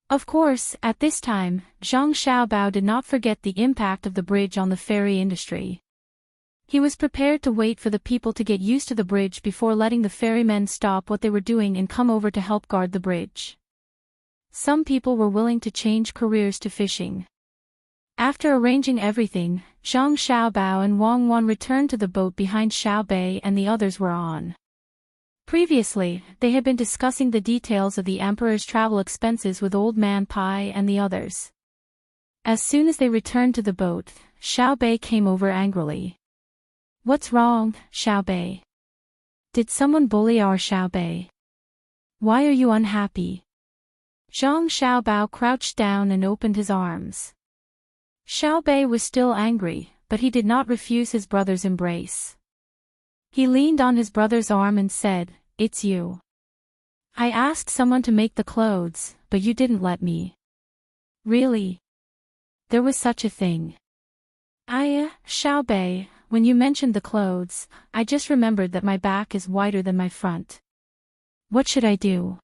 Of course, at this time, Zhang Xiaobao did not forget the impact of the bridge on the ferry industry. He was prepared to wait for the people to get used to the bridge before letting the ferrymen stop what they were doing and come over to help guard the bridge. Some people were willing to change careers to fishing. After arranging everything, Zhang Xiaobao and Wang Wan returned to the boat behind Xiaobei and the others were on. Previously, they had been discussing the details of the emperor's travel expenses with Old Man Pai and the others. As soon as they returned to the boat, Xiaobei came over angrily. "What's wrong, Xiaobei? Did someone bully our Xiaobei? Why are you unhappy?" Zhang Xiaobao crouched down and opened his arms. Xiaobei was still angry, but he did not refuse his brother's embrace. He leaned on his brother's arm and said, "It's you. I asked someone to make the clothes, but you didn't let me." "Really? There was such a thing?" Xiaobei, when you mentioned the clothes, I just remembered that my back is wider than my front. What should I do?"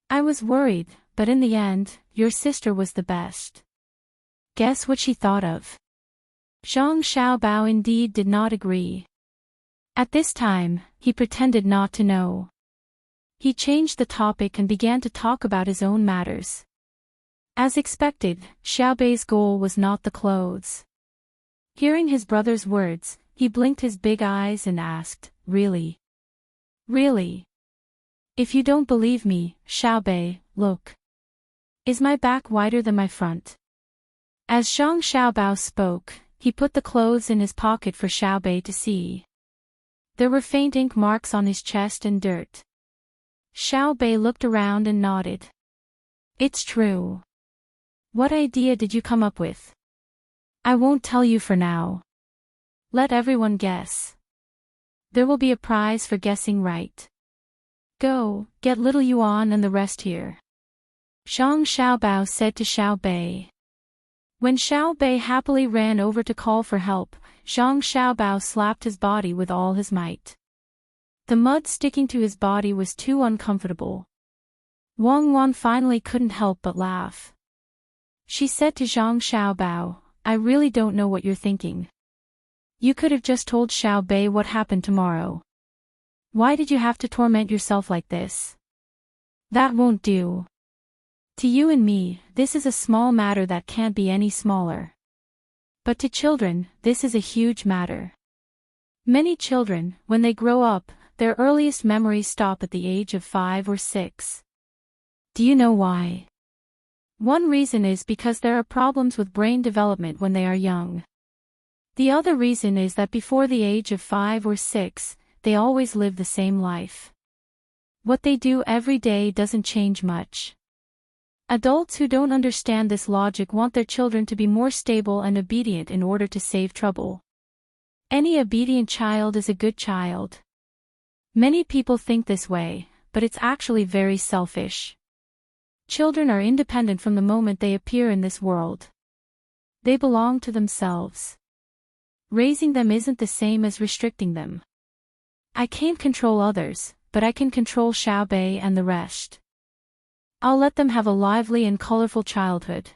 "I was worried, but in the end, your sister was the best." Guess what she thought of? Zhang Xiaobao indeed did not agree. At this time, he pretended not to know. He changed the topic and began to talk about his own matters. As expected, Xiaobei's goal was not the clothes. Hearing his brother's words, he blinked his big eyes and asked, "Really? Really? If you don't believe me, Xiaobei, look. Is my back wider than my front?" As Zhang Xiaobao spoke, he put the clothes in his pocket for Xiaobei to see. There were faint ink marks on his chest and dirt. Xiaobei looked around and nodded. "It's true. What idea did you come up with?" "I won't tell you for now. Let everyone guess. There will be a prize for guessing right. Go, get little Yuan and the rest here." Zhang Xiaobao said to Xiaobei. When Xiao Bei happily ran over to call for help, Zhang Xiaobao slapped his body with all his might. The mud sticking to his body was too uncomfortable. Wang Wan finally couldn't help but laugh. She said to Zhang Xiaobao, "I really don't know what you're thinking. You could have just told Xiao Bei what happened tomorrow. Why did you have to torment yourself like this? That won't do. To you and me, this is a small matter that can't be any smaller. But to children, this is a huge matter. Many children, when they grow up, their earliest memories stop at the age of 5 or 6. Do you know why? One reason is because there are problems with brain development when they are young. The other reason is that before the age of 5 or 6, they always live the same life. What they do every day doesn't change much. Adults who don't understand this logic want their children to be more stable and obedient in order to save trouble. Any obedient child is a good child. Many people think this way, but it's actually very selfish. Children are independent from the moment they appear in this world. They belong to themselves. Raising them isn't the same as restricting them. I can't control others, but I can control Xiao Bei and the rest. I'll let them have a lively and colorful childhood.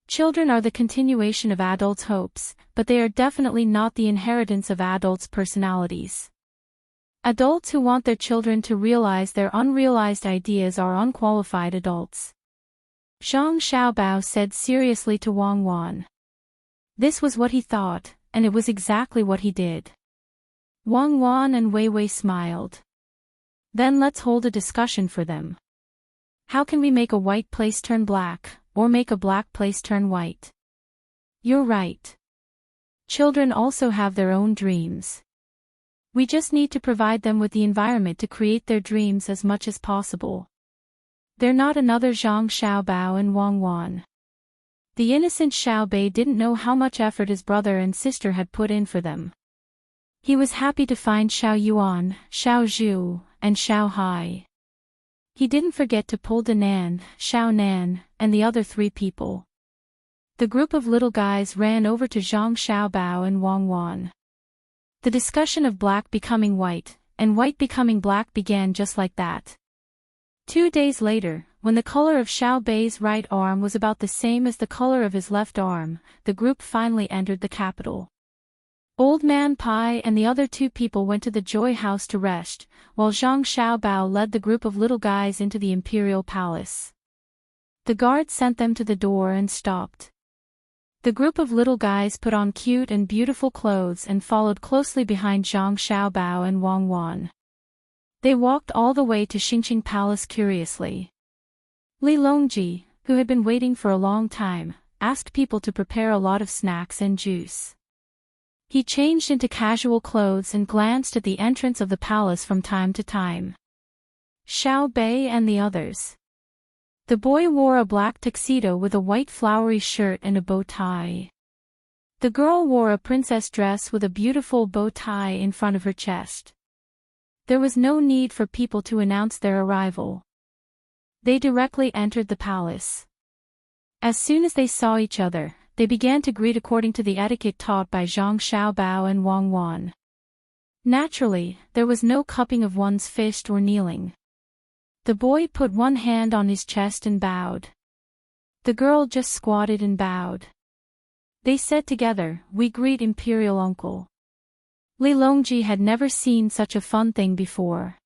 Children are the continuation of adults' hopes, but they are definitely not the inheritance of adults' personalities. Adults who want their children to realize their unrealized ideas are unqualified adults. Zhang Xiaobao said seriously to Wang Wan. This was what he thought, and it was exactly what he did. Wang Wan and Wei Wei smiled. Then let's hold a discussion for them. How can we make a white place turn black, or make a black place turn white? You're right. Children also have their own dreams. We just need to provide them with the environment to create their dreams as much as possible. They're not another Zhang Xiaobao and Wang Wan. The innocent Xiao Bei didn't know how much effort his brother and sister had put in for them. He was happy to find Xiao Yuan, Xiao Zhu, and Xiao Hai. He didn't forget to pull Danan, Xiao Nan, and the other 3 people. The group of little guys ran over to Zhang Xiaobao and Wang Wan. The discussion of black becoming white, and white becoming black began just like that. 2 days later, when the color of Xiao Bei's right arm was about the same as the color of his left arm, the group finally entered the capital. Old Man Pai and the other 2 people went to the Joy House to rest, while Zhang Xiaobao led the group of little guys into the imperial palace. The guard sent them to the door and stopped. The group of little guys put on cute and beautiful clothes and followed closely behind Zhang Xiaobao and Wang Wan. They walked all the way to Xingqing Palace curiously. Li Longji, who had been waiting for a long time, asked people to prepare a lot of snacks and juice. He changed into casual clothes and glanced at the entrance of the palace from time to time. Xiao Bei and the others. The boy wore a black tuxedo with a white flowery shirt and a bow tie. The girl wore a princess dress with a beautiful bow tie in front of her chest. There was no need for people to announce their arrival. They directly entered the palace. As soon as they saw each other, they began to greet according to the etiquette taught by Zhang Xiaobao and Wang Wan. Naturally, there was no cupping of one's fist or kneeling. The boy put one hand on his chest and bowed. The girl just squatted and bowed. They said together, "We greet Imperial Uncle." Li Longji had never seen such a fun thing before.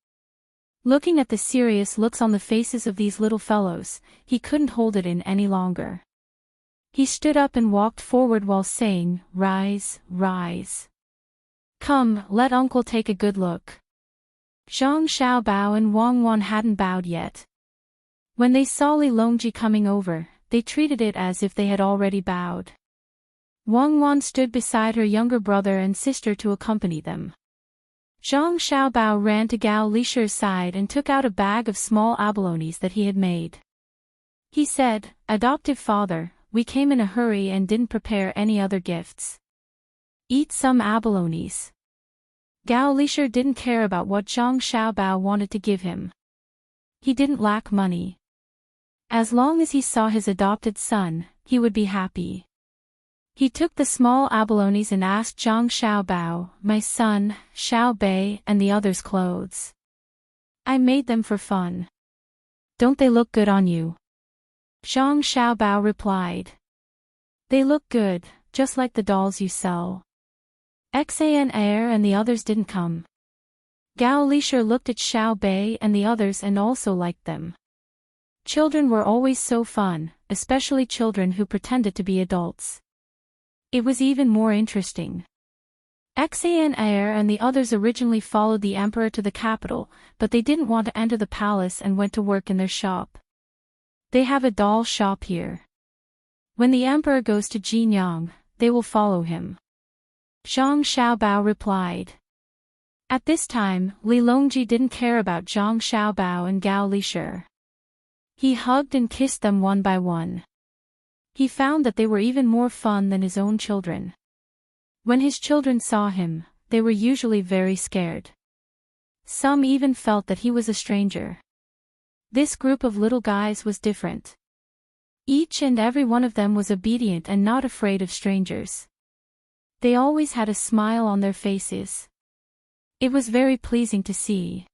Looking at the serious looks on the faces of these little fellows, he couldn't hold it in any longer. He stood up and walked forward while saying, "Rise, rise. Come, let Uncle take a good look." Zhang Xiaobao and Wang Wan hadn't bowed yet. When they saw Li Longji coming over, they treated it as if they had already bowed. Wang Wan stood beside her younger brother and sister to accompany them. Zhang Xiaobao ran to Gao Lisher's side and took out a bag of small abalones that he had made. He said, "Adoptive father, we came in a hurry and didn't prepare any other gifts. Eat some abalones." Gao Lisher didn't care about what Zhang Xiaobao wanted to give him. He didn't lack money. As long as he saw his adopted son, he would be happy. He took the small abalones and asked Zhang Xiaobao, my son, Xiaobei, and the others' clothes. I made them for fun. Don't they look good on you? Zhang Xiaobao replied. They look good, just like the dolls you sell. Xan Air and the others didn't come. Gao Lisher looked at Xiaobei and the others and also liked them. Children were always so fun, especially children who pretended to be adults. It was even more interesting. Xan Air and the others originally followed the emperor to the capital, but they didn't want to enter the palace and went to work in their shop. They have a doll shop here. When the emperor goes to Jinyang, they will follow him. Zhang Xiaobao replied. At this time, Li Longji didn't care about Zhang Xiaobao and Gao Lisher. He hugged and kissed them one by one. He found that they were even more fun than his own children. When his children saw him, they were usually very scared. Some even felt that he was a stranger. This group of little guys was different. Each and every one of them was obedient and not afraid of strangers. They always had a smile on their faces. It was very pleasing to see.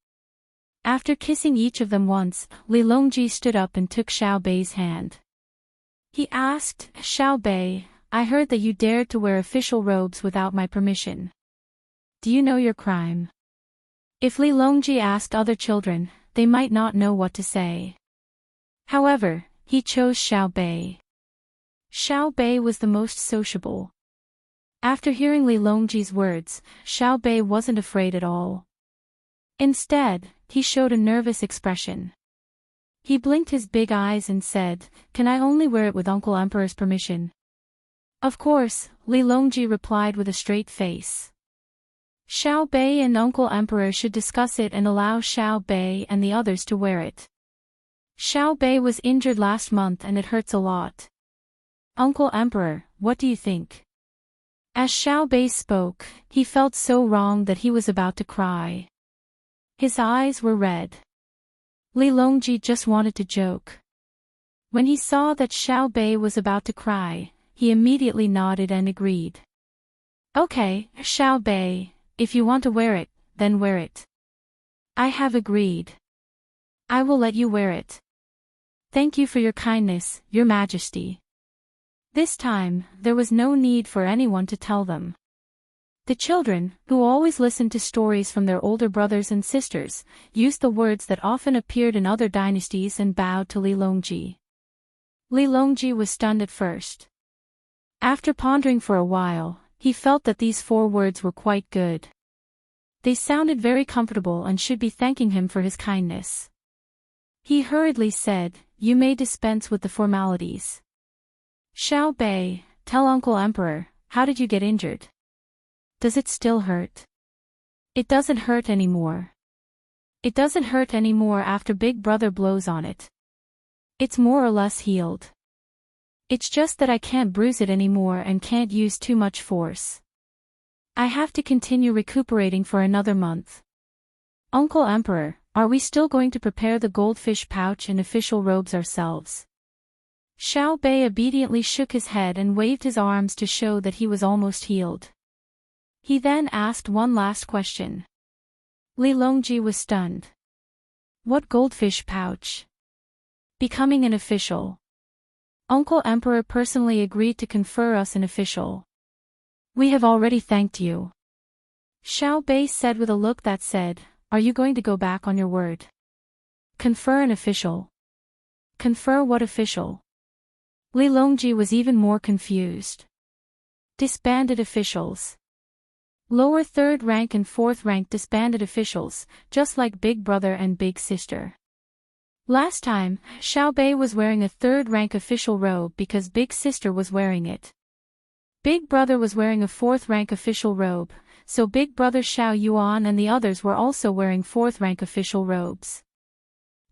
After kissing each of them once, Li Longji stood up and took Xiaobei's hand. He asked, Xiaobei, I heard that you dared to wear official robes without my permission. Do you know your crime? If Li Longji asked other children, they might not know what to say. However, he chose Xiaobei. Xiaobei was the most sociable. After hearing Li Longji's words, Xiaobei wasn't afraid at all. Instead, he showed a nervous expression. He blinked his big eyes and said, Can I only wear it with Uncle Emperor's permission? Of course, Li Longji replied with a straight face. Xiaobei and Uncle Emperor should discuss it and allow Xiaobei and the others to wear it. Xiaobei was injured last month and it hurts a lot. Uncle Emperor, what do you think? As Xiaobei spoke, he felt so wrong that he was about to cry. His eyes were red. Li Longji just wanted to joke. When he saw that Xiaobei was about to cry, he immediately nodded and agreed. Okay, Xiaobei, if you want to wear it, then wear it. I have agreed. I will let you wear it. Thank you for your kindness, Your Majesty. This time, there was no need for anyone to tell them. The children, who always listened to stories from their older brothers and sisters, used the words that often appeared in other dynasties and bowed to Li Longji. Li Longji was stunned at first. After pondering for a while, he felt that these 4 words were quite good. They sounded very comfortable and should be thanking him for his kindness. He hurriedly said, You may dispense with the formalities. Xiaobei, tell Uncle Emperor, how did you get injured? Does it still hurt? It doesn't hurt anymore. It doesn't hurt anymore after Big Brother blows on it. It's more or less healed. It's just that I can't bruise it anymore and can't use too much force. I have to continue recuperating for another month. Uncle Emperor, are we still going to prepare the goldfish pouch and official robes ourselves? Xiaobei obediently shook his head and waved his arms to show that he was almost healed. He then asked one last question. Li Longji was stunned. What goldfish pouch? Becoming an official. Uncle Emperor personally agreed to confer us an official. We have already thanked you. Xiaobei said with a look that said, Are you going to go back on your word? Confer an official. Confer what official? Li Longji was even more confused. Disbanded officials. Lower 3rd rank and 4th rank disbanded officials, just like Big Brother and Big Sister. Last time, Xiaobei was wearing a 3rd rank official robe because Big Sister was wearing it. Big Brother was wearing a 4th rank official robe, so Big Brother Xiao Yuan and the others were also wearing 4th rank official robes.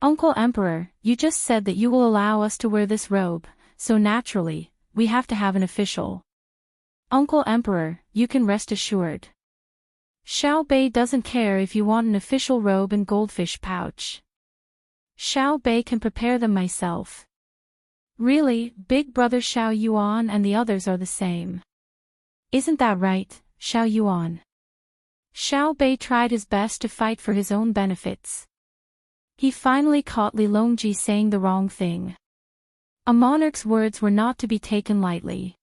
Uncle Emperor, you just said that you will allow us to wear this robe, so naturally, we have to have an official. Uncle Emperor, you can rest assured. Xiaobei doesn't care if you want an official robe and goldfish pouch. Xiaobei can prepare them myself. Really, Big Brother Xiao Yuan and the others are the same. Isn't that right, Xiao Yuan? Xiao Bei tried his best to fight for his own benefits. He finally caught Li Longji saying the wrong thing. A monarch's words were not to be taken lightly.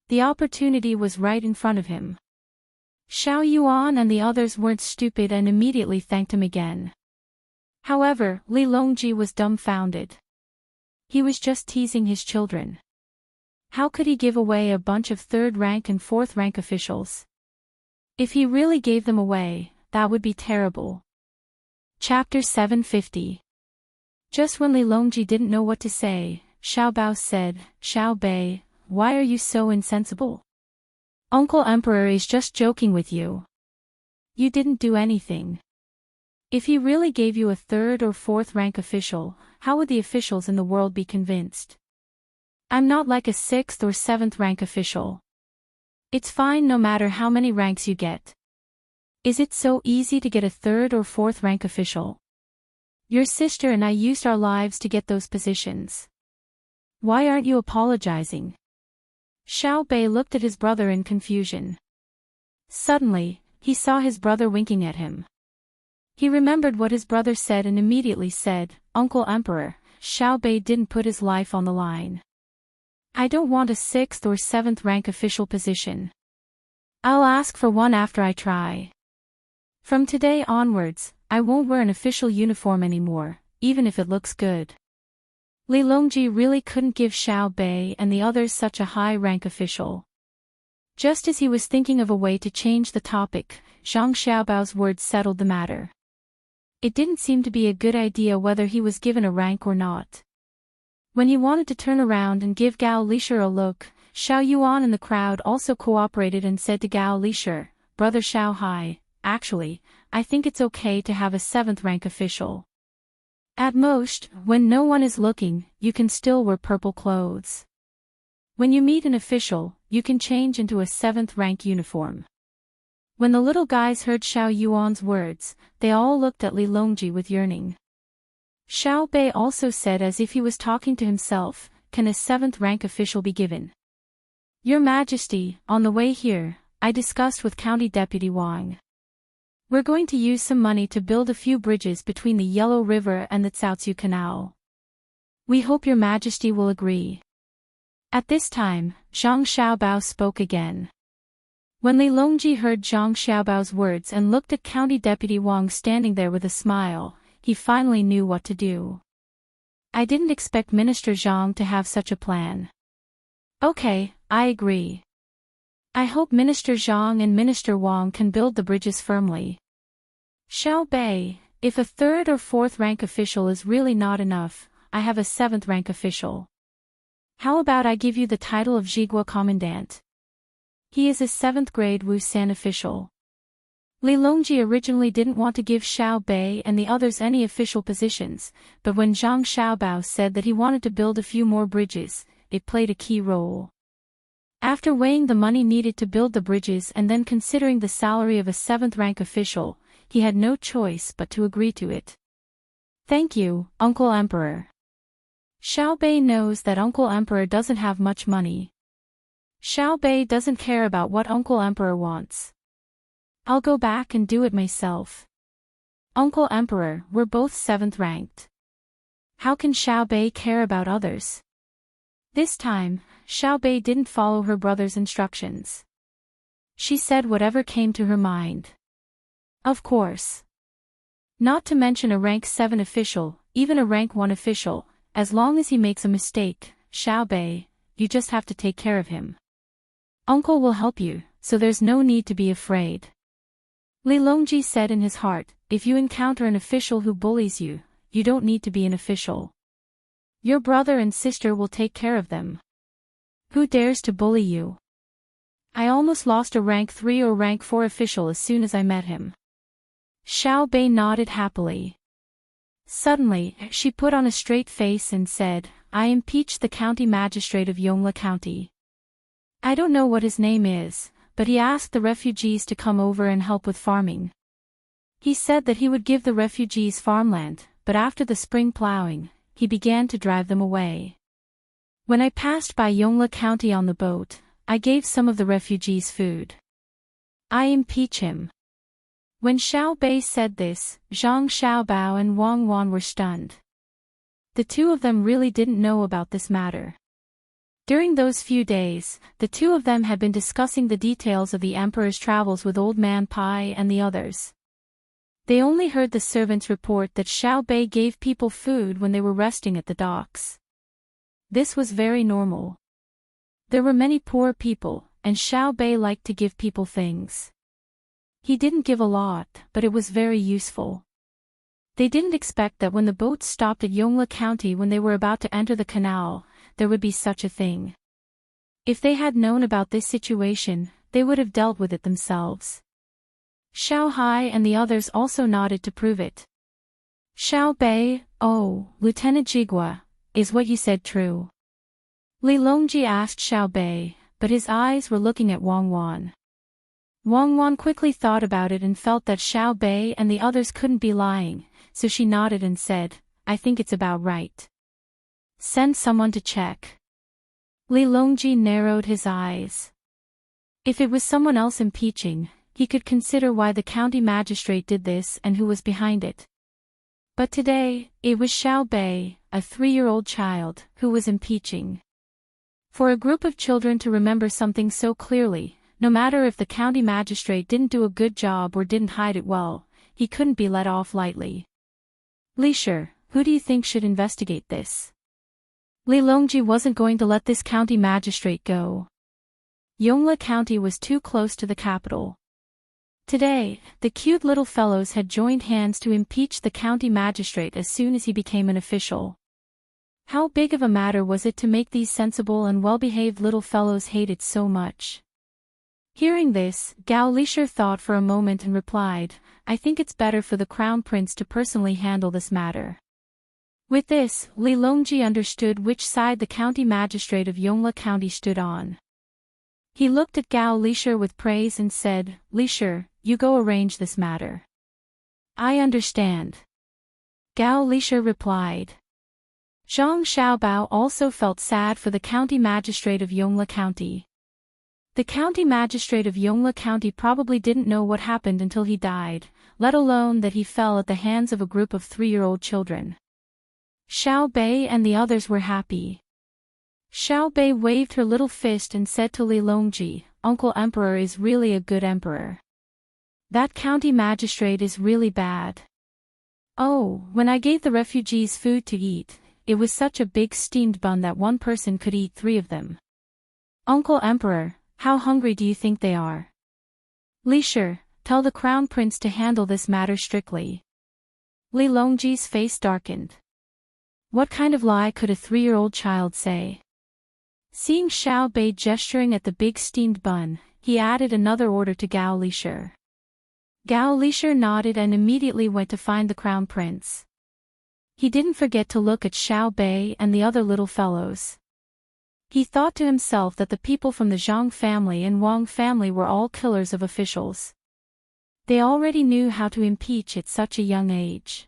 The opportunity was right in front of him. Xiao Yuan and the others weren't stupid and immediately thanked him again. However, Li Longji was dumbfounded. He was just teasing his children. How could he give away a bunch of third-rank and fourth-rank officials? If he really gave them away, that would be terrible. Chapter 750. Just when Li Longji didn't know what to say, Xiao Bao said, "Xiao Bei, why are you so insensible? Uncle Emperor is just joking with you. You didn't do anything. If he really gave you a third or fourth rank official, how would the officials in the world be convinced? I'm not like a sixth or seventh rank official. It's fine no matter how many ranks you get. Is it so easy to get a third or fourth rank official? Your sister and I used our lives to get those positions. Why aren't you apologizing?" Xiao Bei looked at his brother in confusion. Suddenly, he saw his brother winking at him. He remembered what his brother said and immediately said, "Uncle Emperor, Xiao Bei didn't put his life on the line. I don't want a sixth or seventh rank official position. I'll ask for one after I try. From today onwards, I won't wear an official uniform anymore, even if it looks good." Li Longji really couldn't give Xiao Bei and the others such a high-rank official. Just as he was thinking of a way to change the topic, Zhang Xiaobao's words settled the matter. It didn't seem to be a good idea whether he was given a rank or not. When he wanted to turn around and give Gao Lishir a look, Xiao Yuan in the crowd also cooperated and said to Gao Lishir, "Brother Xiao Hai, actually, I think it's okay to have a seventh-rank official. At most, when no one is looking, you can still wear purple clothes. When you meet an official, you can change into a seventh-rank uniform." When the little guys heard Xiao Yuan's words, they all looked at Li Longji with yearning. Xiao Bei also said as if he was talking to himself, "Can a seventh-rank official be given?" "Your Majesty, on the way here, I discussed with County Deputy Wang. We're going to use some money to build a few bridges between the Yellow River and the Caozu Canal. We hope your Majesty will agree." At this time, Zhang Xiaobao spoke again. When Li Longji heard Zhang Xiaobao's words and looked at County Deputy Wang standing there with a smile, he finally knew what to do. "I didn't expect Minister Zhang to have such a plan. Okay, I agree. I hope Minister Zhang and Minister Wang can build the bridges firmly. Xiao Bei, if a third or fourth rank official is really not enough, I have a seventh rank official. How about I give you the title of Zhigua Commandant? He is a 7th grade Wusan official." Li Longji originally didn't want to give Xiao Bei and the others any official positions, but when Zhang Xiaobao said that he wanted to build a few more bridges, it played a key role. After weighing the money needed to build the bridges and then considering the salary of a 7th rank official, he had no choice but to agree to it. "Thank you, Uncle Emperor." Xiao Bei knows that Uncle Emperor doesn't have much money. Xiao Bei doesn't care about what Uncle Emperor wants. "I'll go back and do it myself. Uncle Emperor, we're both 7th ranked. How can Xiao Bei care about others?" This time, Xiao Bei didn't follow her brother's instructions. She said whatever came to her mind. "Of course. Not to mention a rank 7 official, even a rank 1 official, as long as he makes a mistake, Xiao Bei, you just have to take care of him. Uncle will help you, so there's no need to be afraid." Li Longji said in his heart, "If you encounter an official who bullies you, you don't need to be an official. Your brother and sister will take care of them. Who dares to bully you? I almost lost a rank 3 or rank 4 official as soon as I met him." Xiao Bei nodded happily. Suddenly, she put on a straight face and said, "I impeached the county magistrate of Yongla County. I don't know what his name is, but he asked the refugees to come over and help with farming. He said that he would give the refugees farmland, but after the spring plowing, he began to drive them away. When I passed by Yongla County on the boat, I gave some of the refugees food. I impeach him. When Xiao Bei said this, Zhang Xiaobao and Wang Wan were stunned. The two of them really didn't know about this matter. During those few days, the two of them had been discussing the details of the emperor's travels with Old Man Pai and the others. They only heard the servants report that Xiao Bei gave people food when they were resting at the docks. This was very normal. There were many poor people, and Xiao Bei liked to give people things. He didn't give a lot, but it was very useful. They didn't expect that when the boat stopped at Yongla County when they were about to enter the canal, there would be such a thing. If they had known about this situation, they would have dealt with it themselves. Xiao Hai and the others also nodded to prove it. Xiao Bei, oh, Lieutenant Jigua, is what you said true? Li Longji asked Xiao Bei, but his eyes were looking at Wang Wan. Wang Wan quickly thought about it and felt that Xiao Bei and the others couldn't be lying, so she nodded and said, I think it's about right. Send someone to check. Li Longji narrowed his eyes. If it was someone else impeaching, he could consider why the county magistrate did this and who was behind it. But today, it was Xiao Bei, a 3-year-old child, who was impeaching. For a group of children to remember something so clearly, no matter if the county magistrate didn't do a good job or didn't hide it well, he couldn't be let off lightly. Li Shi, who do you think should investigate this? Li Longji wasn't going to let this county magistrate go. Yongla County was too close to the capital. Today, the cute little fellows had joined hands to impeach the county magistrate as soon as he became an official. How big of a matter was it to make these sensible and well-behaved little fellows hate it so much? Hearing this, Gao Lishir thought for a moment and replied, I think it's better for the crown prince to personally handle this matter. With this, Li Longji understood which side the county magistrate of Yongla County stood on. He looked at Gao Lishir with praise and said, Lishir, you go arrange this matter. I understand. Gao Lishir replied. Zhang Xiaobao also felt sad for the county magistrate of Yongla County. The county magistrate of Yongla County probably didn't know what happened until he died, let alone that he fell at the hands of a group of 3-year-old children. Xiao Bei and the others were happy. Xiao Bei waved her little fist and said to Li Longji, Uncle Emperor is really a good emperor. That county magistrate is really bad. Oh, when I gave the refugees food to eat, it was such a big steamed bun that one person could eat 3 of them. Uncle Emperor, how hungry do you think they are? Li Shi, tell the crown prince to handle this matter strictly. Li Longji's face darkened. What kind of lie could a 3-year-old child say? Seeing Xiao Bei gesturing at the big steamed bun, he added another order to Gao Lishir. Gao Lishir nodded and immediately went to find the crown prince. He didn't forget to look at Xiao Bei and the other little fellows. He thought to himself that the people from the Zhang family and Wang family were all killers of officials. They already knew how to impeach at such a young age.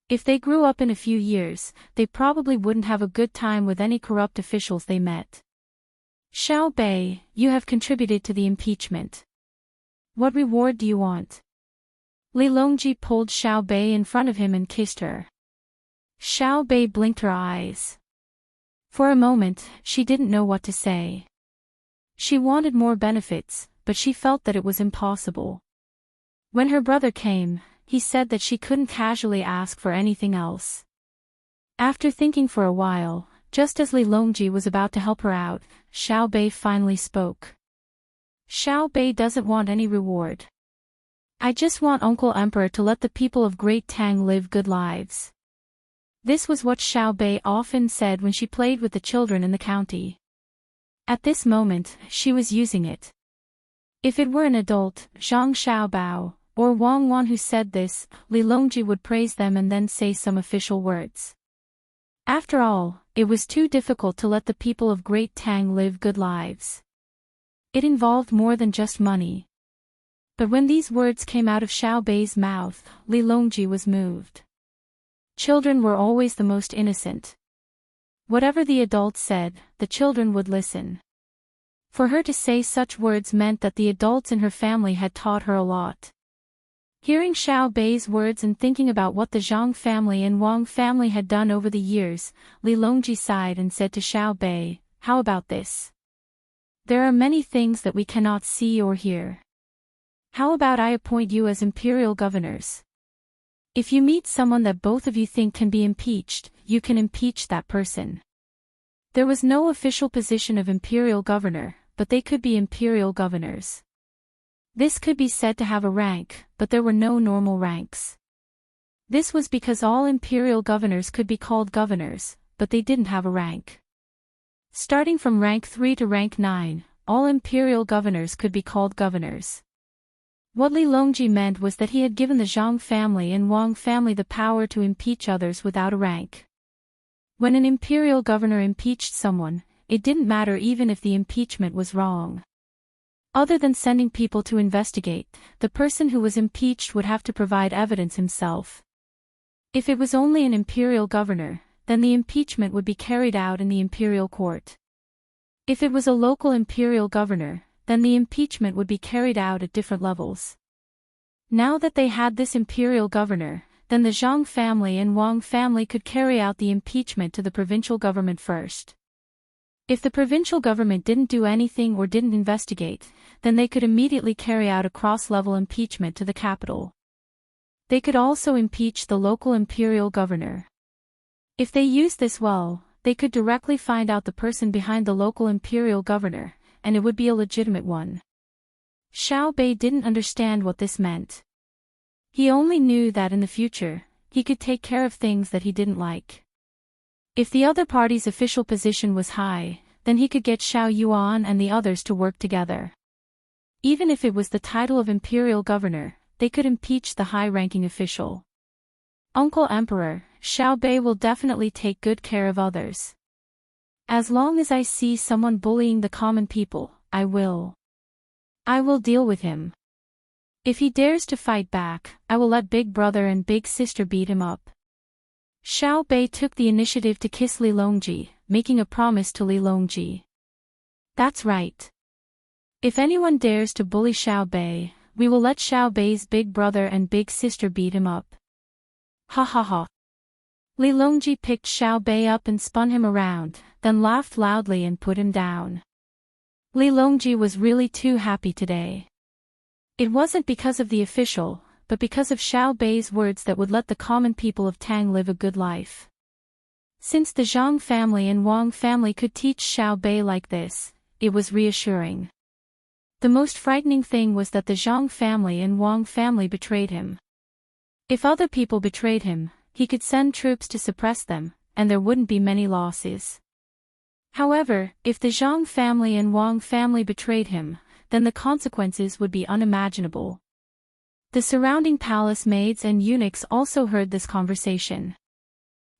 If they grew up in a few years, they probably wouldn't have a good time with any corrupt officials they met. Xiao Bei, you have contributed to the impeachment. What reward do you want? Li Longji pulled Xiao Bei in front of him and kissed her. Xiao Bei blinked her eyes. For a moment, she didn't know what to say. She wanted more benefits, but she felt that it was impossible. When her brother came, he said that she couldn't casually ask for anything else. After thinking for a while, just as Li Longji was about to help her out, Xiao Bei finally spoke. Xiao Bei doesn't want any reward. I just want Uncle Emperor to let the people of Great Tang live good lives. This was what Xiao Bei often said when she played with the children in the county. At this moment, she was using it. If it were an adult, Zhang Xiaobao, or Wang Wan who said this, Li Longji would praise them and then say some official words. After all, it was too difficult to let the people of Great Tang live good lives. It involved more than just money. But when these words came out of Xiao Bei's mouth, Li Longji was moved. Children were always the most innocent. Whatever the adults said, the children would listen. For her to say such words meant that the adults in her family had taught her a lot. Hearing Xiao Bei's words and thinking about what the Zhang family and Wang family had done over the years, Li Longji sighed and said to Xiao Bei, "How about this? There are many things that we cannot see or hear. How about I appoint you as imperial governors? If you meet someone that both of you think can be impeached, you can impeach that person." There was no official position of imperial governor, but they could be imperial governors. This could be said to have a rank, but there were no normal ranks. This was because all imperial governors could be called governors, but they didn't have a rank. Starting from rank 3 to rank 9, all imperial governors could be called governors. What Li Longji meant was that he had given the Zhang family and Wang family the power to impeach others without a rank. When an imperial governor impeached someone, it didn't matter even if the impeachment was wrong. Other than sending people to investigate, the person who was impeached would have to provide evidence himself. If it was only an imperial governor, then the impeachment would be carried out in the imperial court. If it was a local imperial governor, then the impeachment would be carried out at different levels. Now that they had this imperial governor, then the Zhang family and Wang family could carry out the impeachment to the provincial government first. If the provincial government didn't do anything or didn't investigate, then they could immediately carry out a cross-level impeachment to the capital. They could also impeach the local imperial governor. If they used this well, they could directly find out the person behind the local imperial governor, and it would be a legitimate one. Xiao Bei didn't understand what this meant. He only knew that in the future, he could take care of things that he didn't like. If the other party's official position was high, then he could get Xiao Yuan and the others to work together. Even if it was the title of imperial governor, they could impeach the high-ranking official. Uncle Emperor, Xiao Bei will definitely take good care of others. As long as I see someone bullying the common people, I will deal with him. If he dares to fight back, I will let big brother and big sister beat him up. Xiao Bei took the initiative to kiss Li Longji, making a promise to Li Longji. That's right. If anyone dares to bully Xiao Bei, we will let Xiao Bei's big brother and big sister beat him up. Ha ha ha. Li Longji picked Xiao Bei up and spun him around, then laughed loudly and put him down. Li Longji was really too happy today. It wasn't because of the official, but because of Xiao Bei's words that would let the common people of Tang live a good life. Since the Zhang family and Wang family could teach Xiao Bei like this, it was reassuring. The most frightening thing was that the Zhang family and Wang family betrayed him. If other people betrayed him, he could send troops to suppress them, and there wouldn't be many losses. However, if the Zhang family and Wang family betrayed him, then the consequences would be unimaginable. The surrounding palace maids and eunuchs also heard this conversation.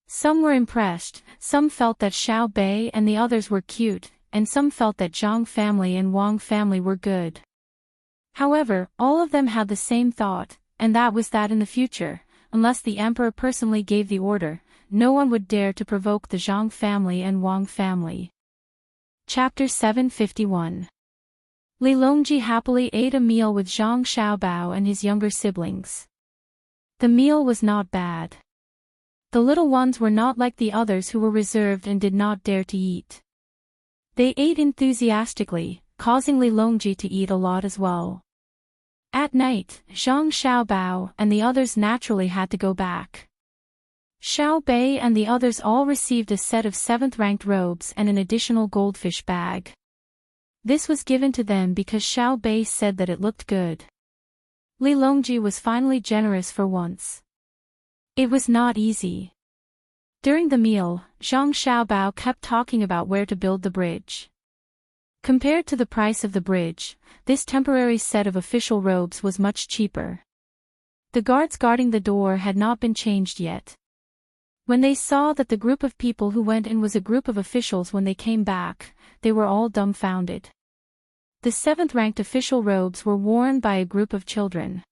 Some were impressed, some felt that Xiao Bei and the others were cute, and some felt that Zhang family and Wang family were good. However, all of them had the same thought, and that was that in the future, unless the emperor personally gave the order, no one would dare to provoke the Zhang family and Wang family. Chapter 751. Li Longji happily ate a meal with Zhang Xiaobao and his younger siblings. The meal was not bad. The little ones were not like the others who were reserved and did not dare to eat. They ate enthusiastically, causing Li Longji to eat a lot as well. At night, Zhang Xiaobao and the others naturally had to go back. Xiao Bei and the others all received a set of 7th-ranked robes and an additional goldfish bag. This was given to them because Xiao Bei said that it looked good. Li Longji was finally generous for once. It was not easy. During the meal, Zhang Xiaobao kept talking about where to build the bridge. Compared to the price of the bridge, this temporary set of official robes was much cheaper. The guards guarding the door had not been changed yet. When they saw that the group of people who went in was a group of officials when they came back, they were all dumbfounded. The 7th-ranked official robes were worn by a group of children.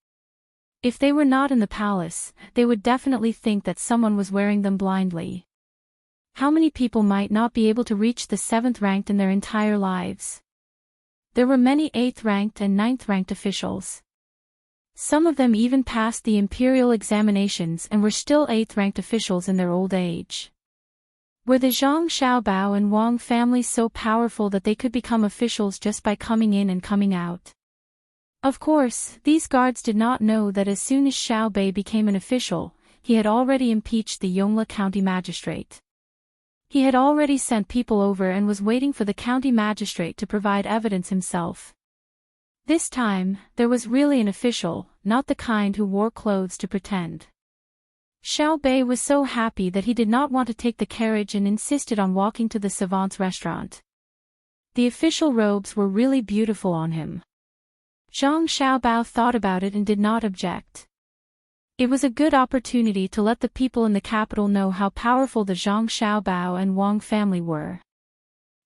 If they were not in the palace, they would definitely think that someone was wearing them blindly. How many people might not be able to reach the 7th ranked in their entire lives? There were many 8th ranked and 9th ranked officials. Some of them even passed the imperial examinations and were still 8th ranked officials in their old age. Were the Zhang Xiaobao and Wang families so powerful that they could become officials just by coming in and coming out? Of course, these guards did not know that as soon as Xiao Bei became an official, he had already impeached the Yongla County magistrate. He had already sent people over and was waiting for the county magistrate to provide evidence himself. This time, there was really an official, not the kind who wore clothes to pretend. Xiao Bei was so happy that he did not want to take the carriage and insisted on walking to the savant's restaurant. The official robes were really beautiful on him. Zhang Xiaobao thought about it and did not object. It was a good opportunity to let the people in the capital know how powerful the Zhang Xiaobao and Wang family were.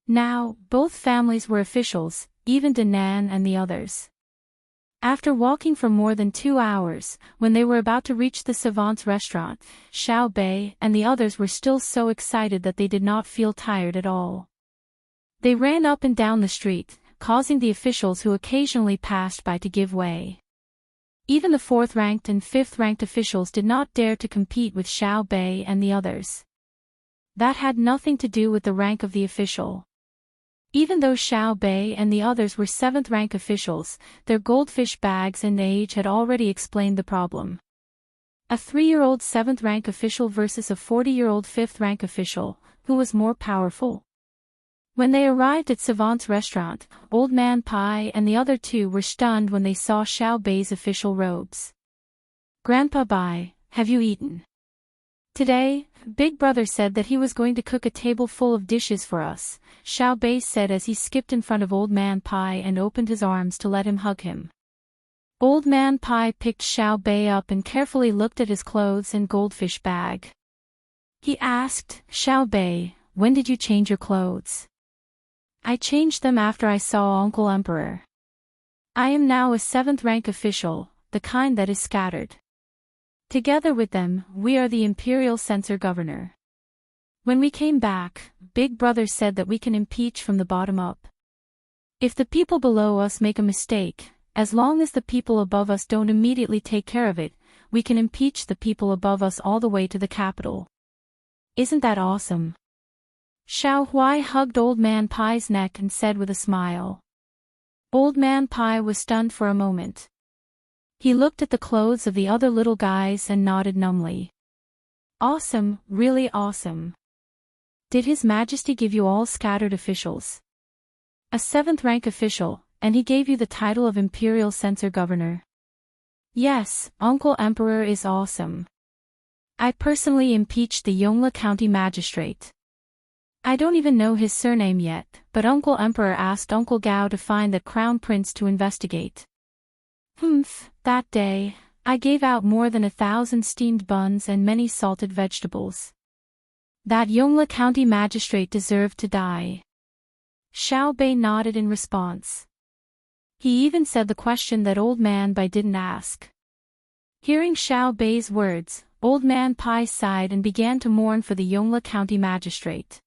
Now, both families were officials, even Danan and the others. After walking for more than 2 hours, when they were about to reach the savant's restaurant, Xiao Bei and the others were still so excited that they did not feel tired at all. They ran up and down the street, causing the officials who occasionally passed by to give way. Even the 4th ranked and 5th ranked officials did not dare to compete with Xiao Bei and the others. That had nothing to do with the rank of the official. Even though Xiao Bei and the others were 7th rank officials, their goldfish bags and age had already explained the problem. A 3-year-old 7th rank official versus a 40-year-old 5th rank official, who was more powerful? When they arrived at Savant's restaurant, Old Man Pai and the other two were stunned when they saw Xiao Bei's official robes. Grandpa Bai, have you eaten? Today, Big Brother said that he was going to cook a table full of dishes for us, Xiao Bei said as he skipped in front of Old Man Pai and opened his arms to let him hug him. Old Man Pai picked Xiao Bei up and carefully looked at his clothes and goldfish bag. He asked, Xiao Bei, when did you change your clothes? I changed them after I saw Uncle Emperor. I am now a 7th rank official, the kind that is scattered. Together with them, we are the Imperial Censor Governor. When we came back, Big Brother said that we can impeach from the bottom up. If the people below us make a mistake, as long as the people above us don't immediately take care of it, we can impeach the people above us all the way to the capital. Isn't that awesome? Xiao Huai hugged Old Man Pai's neck and said with a smile. Old Man Pai was stunned for a moment. He looked at the clothes of the other little guys and nodded numbly. Awesome, really awesome. Did His Majesty give you all scattered officials? A 7th rank official, and he gave you the title of Imperial Censor Governor? Yes, Uncle Emperor is awesome. I personally impeached the Yongla County Magistrate. I don't even know his surname yet, but Uncle Emperor asked Uncle Gao to find the Crown Prince to investigate. That day, I gave out more than 1,000 steamed buns and many salted vegetables. That Yongla County Magistrate deserved to die. Xiao Bei nodded in response. He even said the question that Old Man Bai didn't ask. Hearing Xiao Bei's words, Old Man Pai sighed and began to mourn for the Yongla County Magistrate.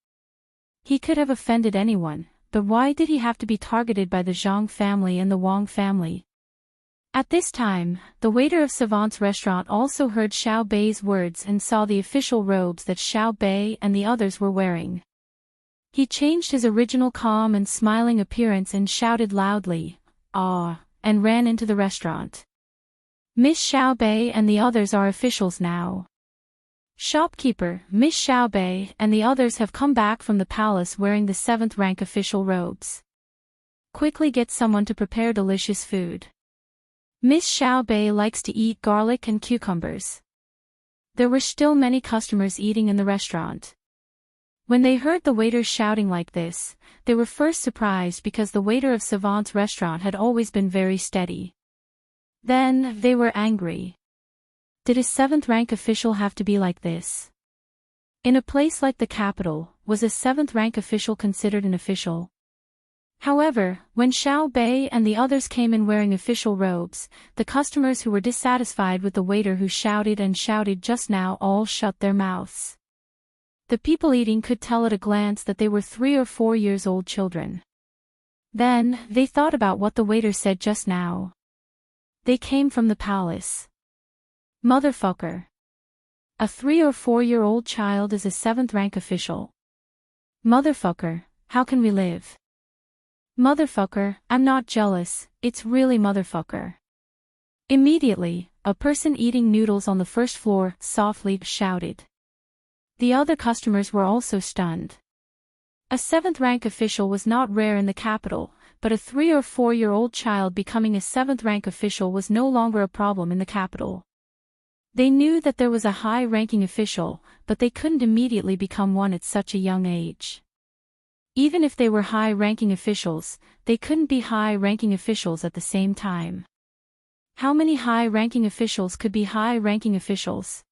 He could have offended anyone, but why did he have to be targeted by the Zhang family and the Wang family? At this time, the waiter of Savant's restaurant also heard Xiao Bei's words and saw the official robes that Xiao Bei and the others were wearing. He changed his original calm and smiling appearance and shouted loudly, "Ah!" and ran into the restaurant. Miss Xiao Bei and the others are officials now. Shopkeeper, Miss Xiao Bei and the others have come back from the palace wearing the 7th rank official robes. Quickly get someone to prepare delicious food. Miss Xiao Bei likes to eat garlic and cucumbers. There were still many customers eating in the restaurant. When they heard the waiter shouting like this, they were first surprised because the waiter of Savant's restaurant had always been very steady. Then, they were angry. Did a 7th rank official have to be like this? In a place like the capital, was a 7th rank official considered an official? However, when Xiao Bei and the others came in wearing official robes, the customers who were dissatisfied with the waiter who shouted and shouted just now all shut their mouths. The people eating could tell at a glance that they were 3 or 4 years old children. Then, they thought about what the waiter said just now. They came from the palace. Motherfucker. A 3 or 4-year-old child is a 7th rank official. Motherfucker, how can we live? Motherfucker, I'm not jealous, it's really motherfucker. Immediately, a person eating noodles on the first floor softly shouted. The other customers were also stunned. A 7th rank official was not rare in the capital, but a 3 or 4-year-old child becoming a 7th rank official was no longer a problem in the capital. They knew that there was a high-ranking official, but they couldn't immediately become one at such a young age. Even if they were high-ranking officials, they couldn't be high-ranking officials at the same time. How many high-ranking officials could be high-ranking officials?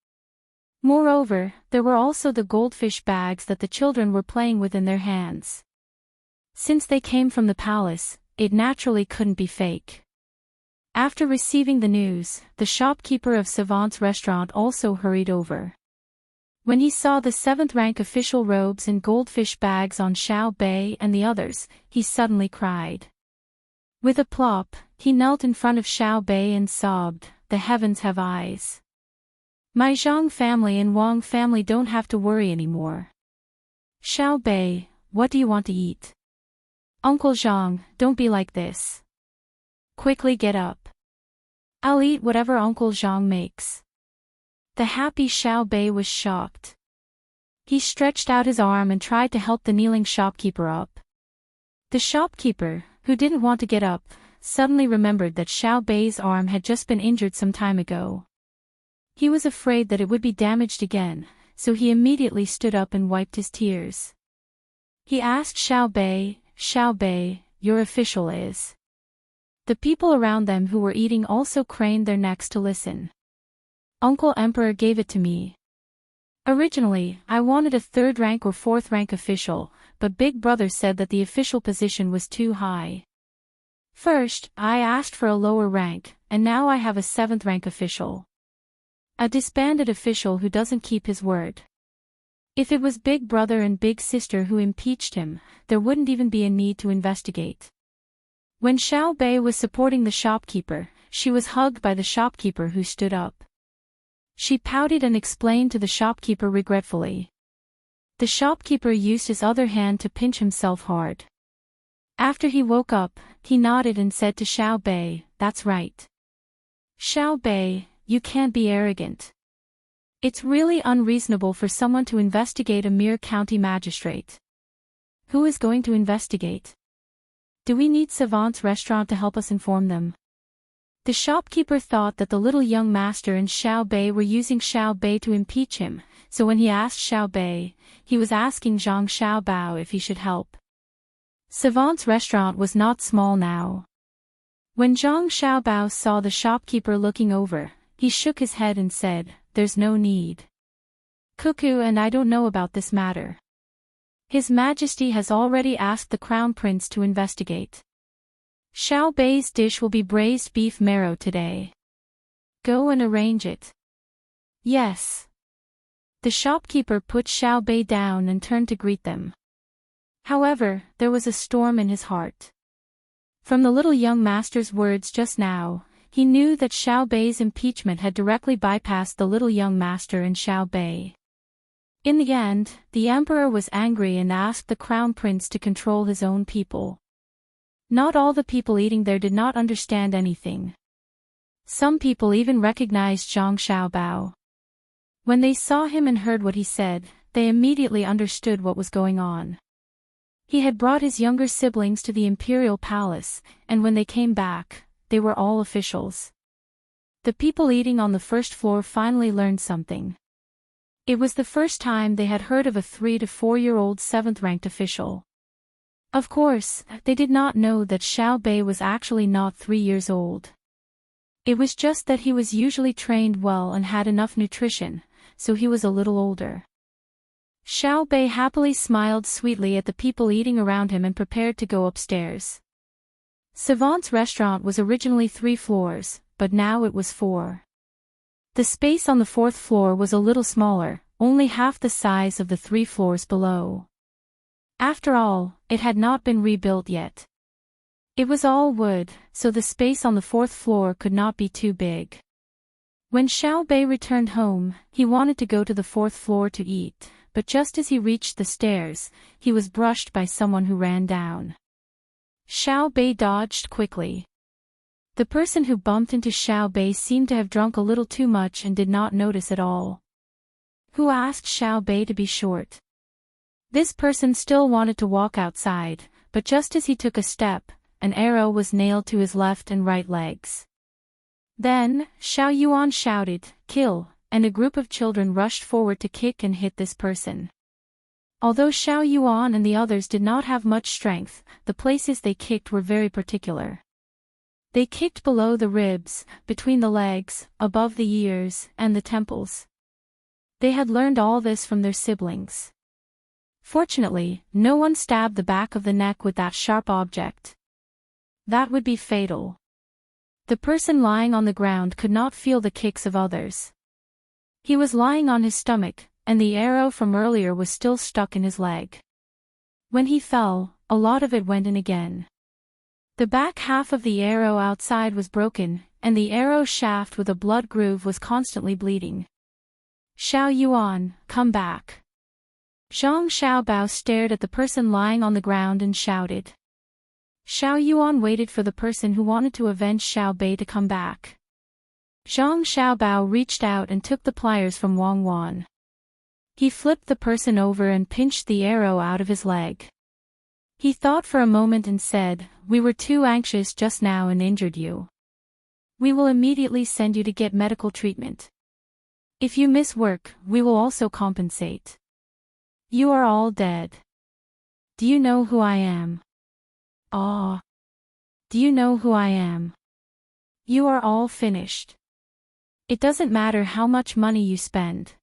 Moreover, there were also the goldfish bags that the children were playing with in their hands. Since they came from the palace, it naturally couldn't be fake. After receiving the news, the shopkeeper of Savant's restaurant also hurried over. When he saw the 7th rank official robes and goldfish bags on Xiao Bei and the others, he suddenly cried. With a plop, he knelt in front of Xiao Bei and sobbed, "The heavens have eyes. My Zhang family and Wang family don't have to worry anymore." "Xiao Bei, what do you want to eat?" "Uncle Zhang, don't be like this. Quickly get up. I'll eat whatever Uncle Zhang makes." The happy Xiao Bei was shocked. He stretched out his arm and tried to help the kneeling shopkeeper up. The shopkeeper, who didn't want to get up, suddenly remembered that Xiao Bei's arm had just been injured some time ago. He was afraid that it would be damaged again, so he immediately stood up and wiped his tears. He asked Xiao Bei, "Your official is?" The people around them who were eating also craned their necks to listen. "Uncle Emperor gave it to me. Originally, I wanted a 3rd rank or 4th rank official, but Big Brother said that the official position was too high. First, I asked for a lower rank, and now I have a 7th rank official. A disbanded official who doesn't keep his word. If it was Big Brother and Big Sister who impeached him, there wouldn't even be a need to investigate." When Xiao Bei was supporting the shopkeeper, she was hugged by the shopkeeper who stood up. She pouted and explained to the shopkeeper regretfully. The shopkeeper used his other hand to pinch himself hard. After he woke up, he nodded and said to Xiao Bei, "That's right. Xiao Bei, you can't be arrogant. It's really unreasonable for someone to investigate a mere county magistrate. Who is going to investigate? Do we need Savant's restaurant to help us inform them?" The shopkeeper thought that the little young master and Xiao Bei were using Xiao Bei to impeach him, so when he asked Xiao Bei, he was asking Zhang Xiaobao if he should help. Savant's restaurant was not small now. When Zhang Xiaobao saw the shopkeeper looking over, he shook his head and said, "There's no need. Cuckoo and I don't know about this matter. His Majesty has already asked the Crown Prince to investigate. Xiao Bei's dish will be braised beef marrow today. Go and arrange it." "Yes." The shopkeeper put Xiao Bei down and turned to greet them. However, there was a storm in his heart. From the little young master's words just now, he knew that Xiao Bei's impeachment had directly bypassed the little young master and Xiao Bei. In the end, the emperor was angry and asked the crown prince to control his own people. Not all the people eating there did not understand anything. Some people even recognized Zhang Xiaobao. When they saw him and heard what he said, they immediately understood what was going on. He had brought his younger siblings to the imperial palace, and when they came back, they were all officials. The people eating on the first floor finally learned something. It was the first time they had heard of a 3 to 4-year-old 7th-ranked official. Of course, they did not know that Xiao Bei was actually not 3 years old. It was just that he was usually trained well and had enough nutrition, so he was a little older. Xiao Bei happily smiled sweetly at the people eating around him and prepared to go upstairs. Savant's restaurant was originally 3 floors, but now it was 4. The space on the 4th floor was a little smaller, only half the size of the 3 floors below. After all, it had not been rebuilt yet. It was all wood, so the space on the 4th floor could not be too big. When Xiao Bei returned home, he wanted to go to the 4th floor to eat, but just as he reached the stairs, he was brushed by someone who ran down. Xiao Bei dodged quickly. The person who bumped into Xiao Bei seemed to have drunk a little too much and did not notice at all. Who asked Xiao Bei to be short? This person still wanted to walk outside, but just as he took a step, an arrow was nailed to his left and right legs. Then, Xiao Yuan shouted, "Kill," and a group of children rushed forward to kick and hit this person. Although Xiao Yuan and the others did not have much strength, the places they kicked were very particular. They kicked below the ribs, between the legs, above the ears, and the temples. They had learned all this from their siblings. Fortunately, no one stabbed the back of the neck with that sharp object. That would be fatal. The person lying on the ground could not feel the kicks of others. He was lying on his stomach, and the arrow from earlier was still stuck in his leg. When he fell, a lot of it went in again. The back half of the arrow outside was broken, and the arrow shaft with a blood groove was constantly bleeding. "Xiao Yuan, come back." Zhang Xiaobao stared at the person lying on the ground and shouted. Xiao Yuan waited for the person who wanted to avenge Xiao Bei to come back. Zhang Xiaobao reached out and took the pliers from Wang Wan. He flipped the person over and pinched the arrow out of his leg. He thought for a moment and said, "We were too anxious just now and injured you. We will immediately send you to get medical treatment. If you miss work, we will also compensate. You are all dead. Do you know who I am? Ah. Do you know who I am? You are all finished. It doesn't matter how much money you spend.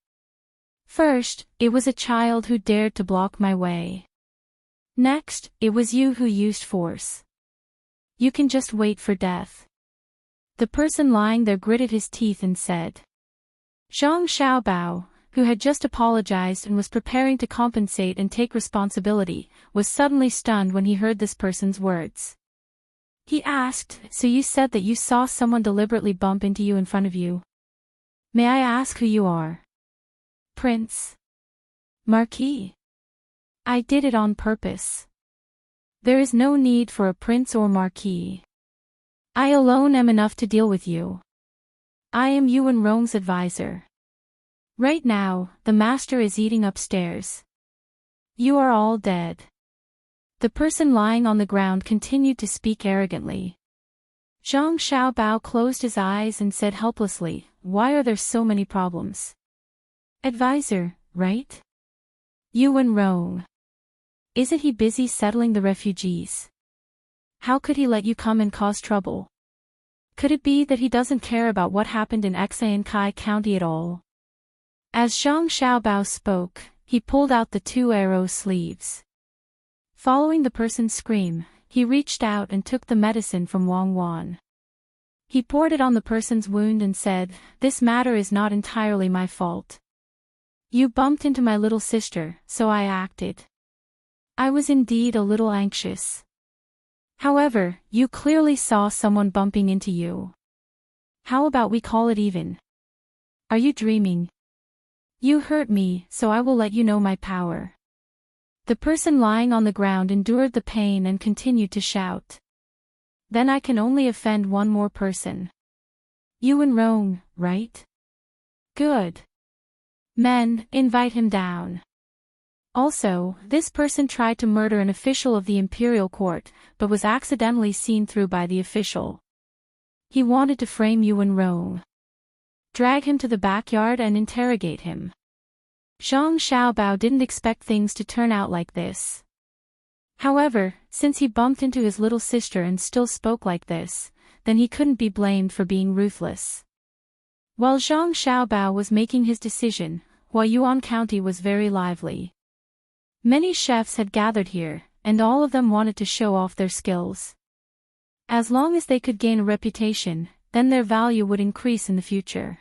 First, it was a child who dared to block my way. Next, it was you who used force. You can just wait for death." The person lying there gritted his teeth and said. Zhang Xiaobao, who had just apologized and was preparing to compensate and take responsibility, was suddenly stunned when he heard this person's words. He asked, "So you said that you saw someone deliberately bump into you in front of you? May I ask who you are? Prince? Marquis? I did it on purpose. There is no need for a prince or marquis. I alone am enough to deal with you. I am Yuan Rong's advisor. Right now, the master is eating upstairs. You are all dead." The person lying on the ground continued to speak arrogantly. Zhang Xiaobao closed his eyes and said helplessly, "Why are there so many problems? Advisor, right? Yuan Rong. Isn't he busy settling the refugees? How could he let you come and cause trouble? Could it be that he doesn't care about what happened in Xiankai County at all?" As Zhang Xiaobao spoke, he pulled out the 2 arrow sleeves. Following the person's scream, he reached out and took the medicine from Wang Wan. He poured it on the person's wound and said, "This matter is not entirely my fault. You bumped into my little sister, so I acted. I was indeed a little anxious. However, you clearly saw someone bumping into you. How about we call it even? Are you dreaming? You hurt me, so I will let you know my power." The person lying on the ground endured the pain and continued to shout. "Then I can only offend one more person. Yuan Rong, right? Good. Men, invite him down." Also, this person tried to murder an official of the imperial court, but was accidentally seen through by the official. He wanted to frame Yuan Rong. Drag him to the backyard and interrogate him. Zhang Xiaobao didn't expect things to turn out like this. However, since he bumped into his little sister and still spoke like this, then he couldn't be blamed for being ruthless. While Zhang Xiaobao was making his decision, Huayuan County was very lively. Many chefs had gathered here, and all of them wanted to show off their skills. As long as they could gain a reputation, then their value would increase in the future.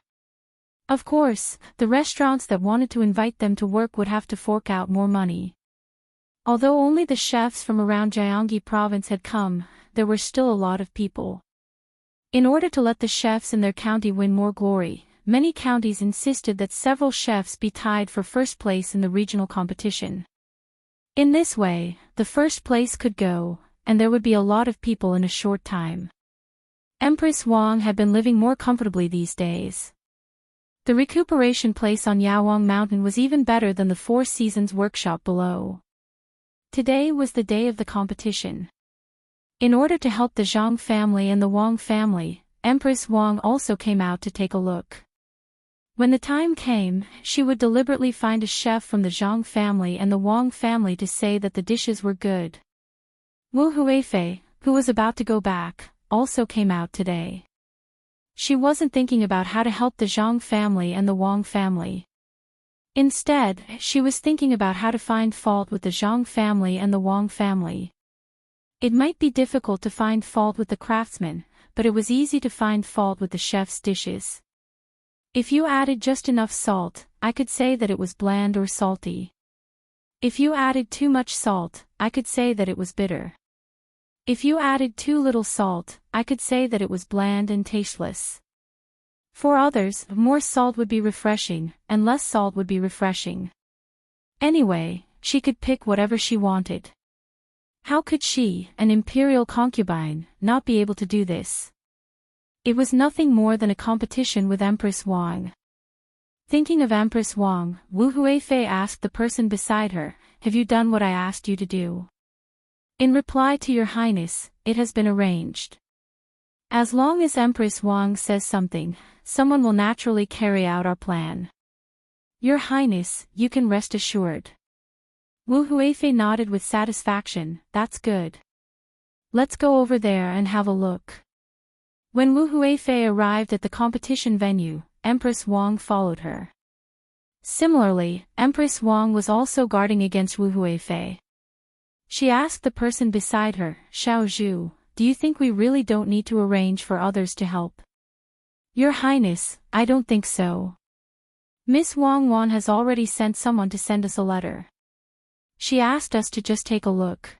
Of course, the restaurants that wanted to invite them to work would have to fork out more money. Although only the chefs from around Gyeonggi province had come, there were still a lot of people. In order to let the chefs in their county win more glory, many counties insisted that several chefs be tied for first place in the regional competition. In this way, the first place could go, and there would be a lot of people in a short time. Empress Wang had been living more comfortably these days. The recuperation place on Yawang Mountain was even better than the Four Seasons workshop below. Today was the day of the competition. In order to help the Zhang family and the Wang family, Empress Wang also came out to take a look. When the time came, she would deliberately find a chef from the Zhang family and the Wang family to say that the dishes were good. Wu Huifei, who was about to go back, also came out today. She wasn't thinking about how to help the Zhang family and the Wang family. Instead, she was thinking about how to find fault with the Zhang family and the Wang family. It might be difficult to find fault with the craftsman, but it was easy to find fault with the chef's dishes. If you added just enough salt, I could say that it was bland or salty. If you added too much salt, I could say that it was bitter. If you added too little salt, I could say that it was bland and tasteless. For others, more salt would be refreshing, and less salt would be refreshing. Anyway, she could pick whatever she wanted. How could she, an imperial concubine, not be able to do this? It was nothing more than a competition with Empress Wang. Thinking of Empress Wang, Wu Huifei asked the person beside her, "Have you done what I asked you to do?" In reply to Your Highness, it has been arranged. As long as Empress Wang says something, someone will naturally carry out our plan. Your Highness, you can rest assured. Wu Huifei nodded with satisfaction. That's good. Let's go over there and have a look. When Wu Huifei arrived at the competition venue, Empress Wang followed her. Similarly, Empress Wang was also guarding against Wu Huifei. She asked the person beside her, "Xiao Zhu, do you think we really don't need to arrange for others to help?" Your Highness, I don't think so. Miss Wang Wan has already sent someone to send us a letter. She asked us to just take a look.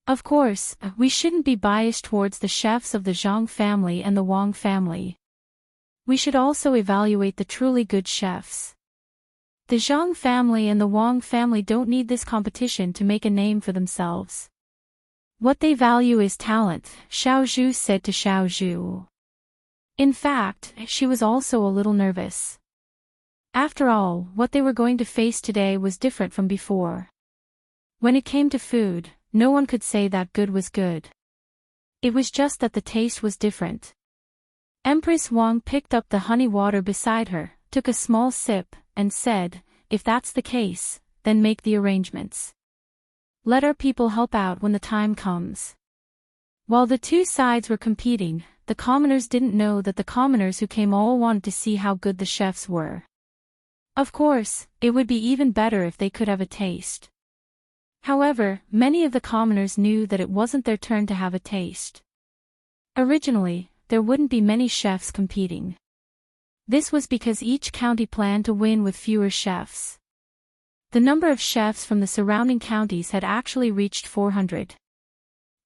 Of course, we shouldn't be biased towards the chefs of the Zhang family and the Wang family. We should also evaluate the truly good chefs. The Zhang family and the Wang family don't need this competition to make a name for themselves. What they value is talent, Xiao Zhu said to Xiao Zhu. In fact, she was also a little nervous. After all, what they were going to face today was different from before. When it came to food, no one could say that good was good. It was just that the taste was different. Empress Wang picked up the honey water beside her, took a small sip, and said, "If that's the case, then make the arrangements. Let our people help out when the time comes." While the two sides were competing, the commoners didn't know that the commoners who came all wanted to see how good the chefs were. Of course, it would be even better if they could have a taste. However, many of the commoners knew that it wasn't their turn to have a taste. Originally, there wouldn't be many chefs competing. This was because each county planned to win with fewer chefs. The number of chefs from the surrounding counties had actually reached 400.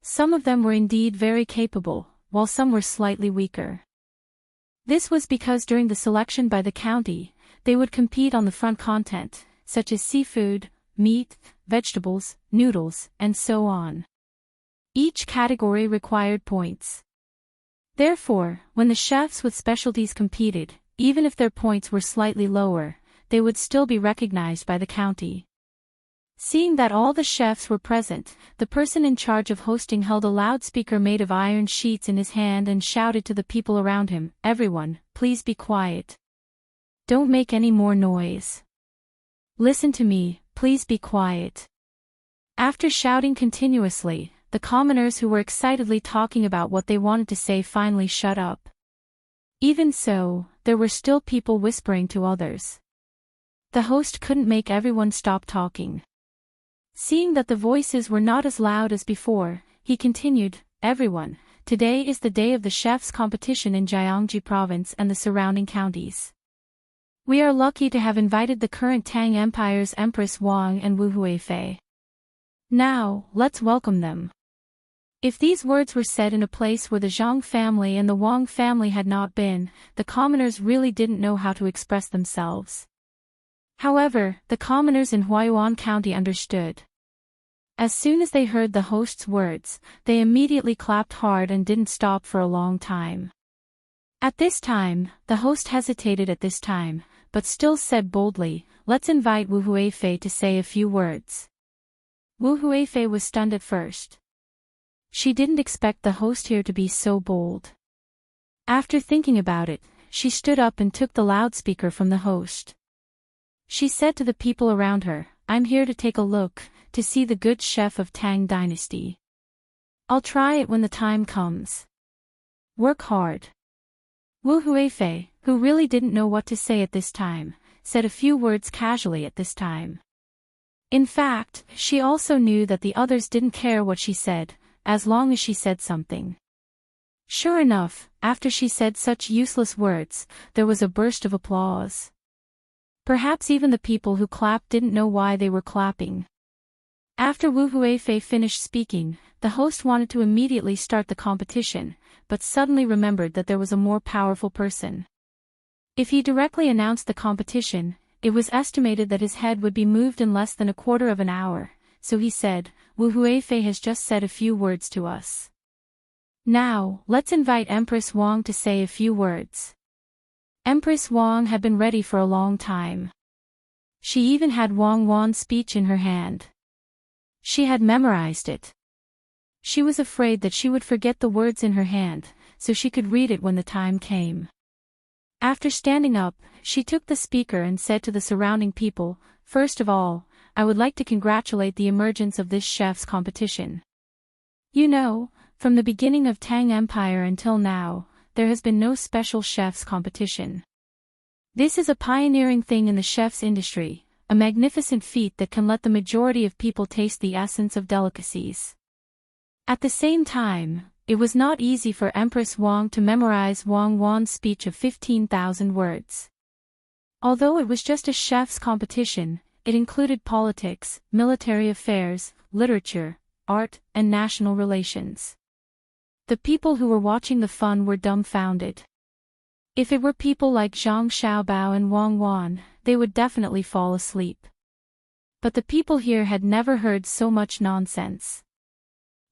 Some of them were indeed very capable, while some were slightly weaker. This was because during the selection by the county, they would compete on the front content, such as seafood, meat, vegetables, noodles, and so on. Each category required points. Therefore, when the chefs with specialties competed, even if their points were slightly lower, they would still be recognized by the county. Seeing that all the chefs were present, the person in charge of hosting held a loudspeaker made of iron sheets in his hand and shouted to the people around him, "Everyone, please be quiet. Don't make any more noise. Listen to me, please be quiet." After shouting continuously, the commoners who were excitedly talking about what they wanted to say finally shut up. Even so, there were still people whispering to others. The host couldn't make everyone stop talking. Seeing that the voices were not as loud as before, he continued, "Everyone, today is the day of the chefs' competition in Gyeonggi province and the surrounding counties. We are lucky to have invited the current Tang Empire's Empress Wang and Wu Huifei. Now, let's welcome them. If these words were said in a place where the Zhang family and the Wang family had not been, the commoners really didn't know how to express themselves. However, the commoners in Huayuan County understood. As soon as they heard the host's words, they immediately clapped hard and didn't stop for a long time. At this time, the host hesitated at this time, but still said boldly, "Let's invite Wu Huifei to say a few words." Wu Huifei was stunned at first. She didn't expect the host here to be so bold. After thinking about it, she stood up and took the loudspeaker from the host. She said to the people around her, "I'm here to take a look, to see the good chef of Tang Dynasty. I'll try it when the time comes. Work hard." Wu Huifei, who really didn't know what to say at this time, said a few words casually at this time. In fact, she also knew that the others didn't care what she said, as long as she said something. Sure enough, after she said such useless words, there was a burst of applause. Perhaps even the people who clapped didn't know why they were clapping. After Wu Huifei finished speaking, the host wanted to immediately start the competition, but suddenly remembered that there was a more powerful person. If he directly announced the competition, it was estimated that his head would be moved in less than a quarter of an hour, so he said, "Wu Huifei has just said a few words to us. Now, let's invite Empress Wang to say a few words." Empress Wang had been ready for a long time. She even had Wang Wan's speech in her hand. She had memorized it. She was afraid that she would forget the words in her hand, so she could read it when the time came. After standing up, she took the speaker and said to the surrounding people, "First of all, I would like to congratulate the emergence of this chef's competition. You know, from the beginning of Tang Empire until now, there has been no special chef's competition. This is a pioneering thing in the chef's industry, a magnificent feat that can let the majority of people taste the essence of delicacies." At the same time, it was not easy for Empress Wang to memorize Wang Wan's speech of 15,000 words. Although it was just a chef's competition, it included politics, military affairs, literature, art, and national relations. The people who were watching the fun were dumbfounded. If it were people like Zhang Xiaobao and Wang Wan, they would definitely fall asleep. But the people here had never heard so much nonsense.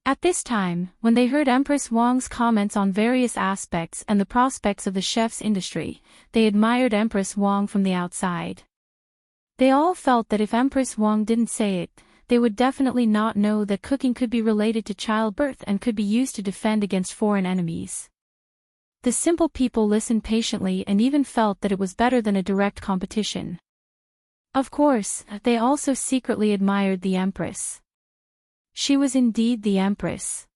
At this time, when they heard Empress Wang's comments on various aspects and the prospects of the chef's industry, they admired Empress Wang from the outside. They all felt that if Empress Wang didn't say it, they would definitely not know that cooking could be related to childbirth and could be used to defend against foreign enemies. The simple people listened patiently and even felt that it was better than a direct competition. Of course, they also secretly admired the Empress. She was indeed the Empress.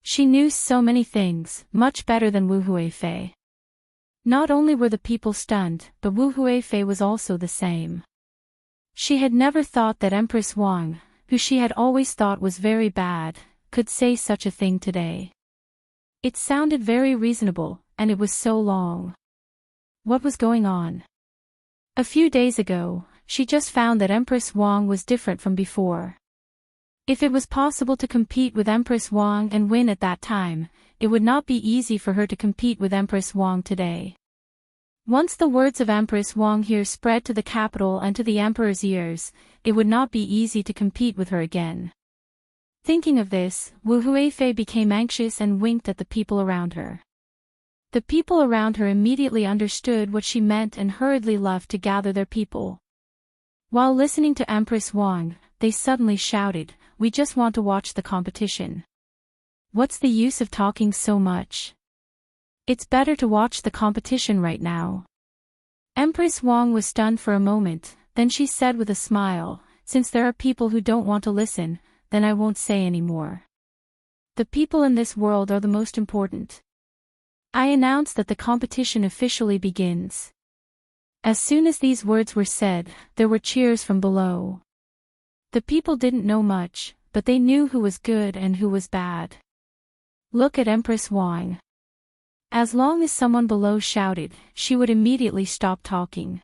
She knew so many things, much better than Wu Huifei. Not only were the people stunned, but Wu Huifei was also the same. She had never thought that Empress Wang, who she had always thought was very bad, could say such a thing today. It sounded very reasonable, and it was so long. What was going on? A few days ago, she just found that Empress Wang was different from before. If it was possible to compete with Empress Wang and win at that time, it would not be easy for her to compete with Empress Wang today. Once the words of Empress Wang here spread to the capital and to the emperor's ears, it would not be easy to compete with her again. Thinking of this, Wu Huifei became anxious and winked at the people around her. The people around her immediately understood what she meant and hurriedly left to gather their people. While listening to Empress Wang, they suddenly shouted, "We just want to watch the competition. What's the use of talking so much? It's better to watch the competition right now." Empress Wang was stunned for a moment, then she said with a smile, "Since there are people who don't want to listen, then I won't say any more. The people in this world are the most important. I announce that the competition officially begins." As soon as these words were said, there were cheers from below. The people didn't know much, but they knew who was good and who was bad. Look at Empress Wang. As long as someone below shouted, she would immediately stop talking.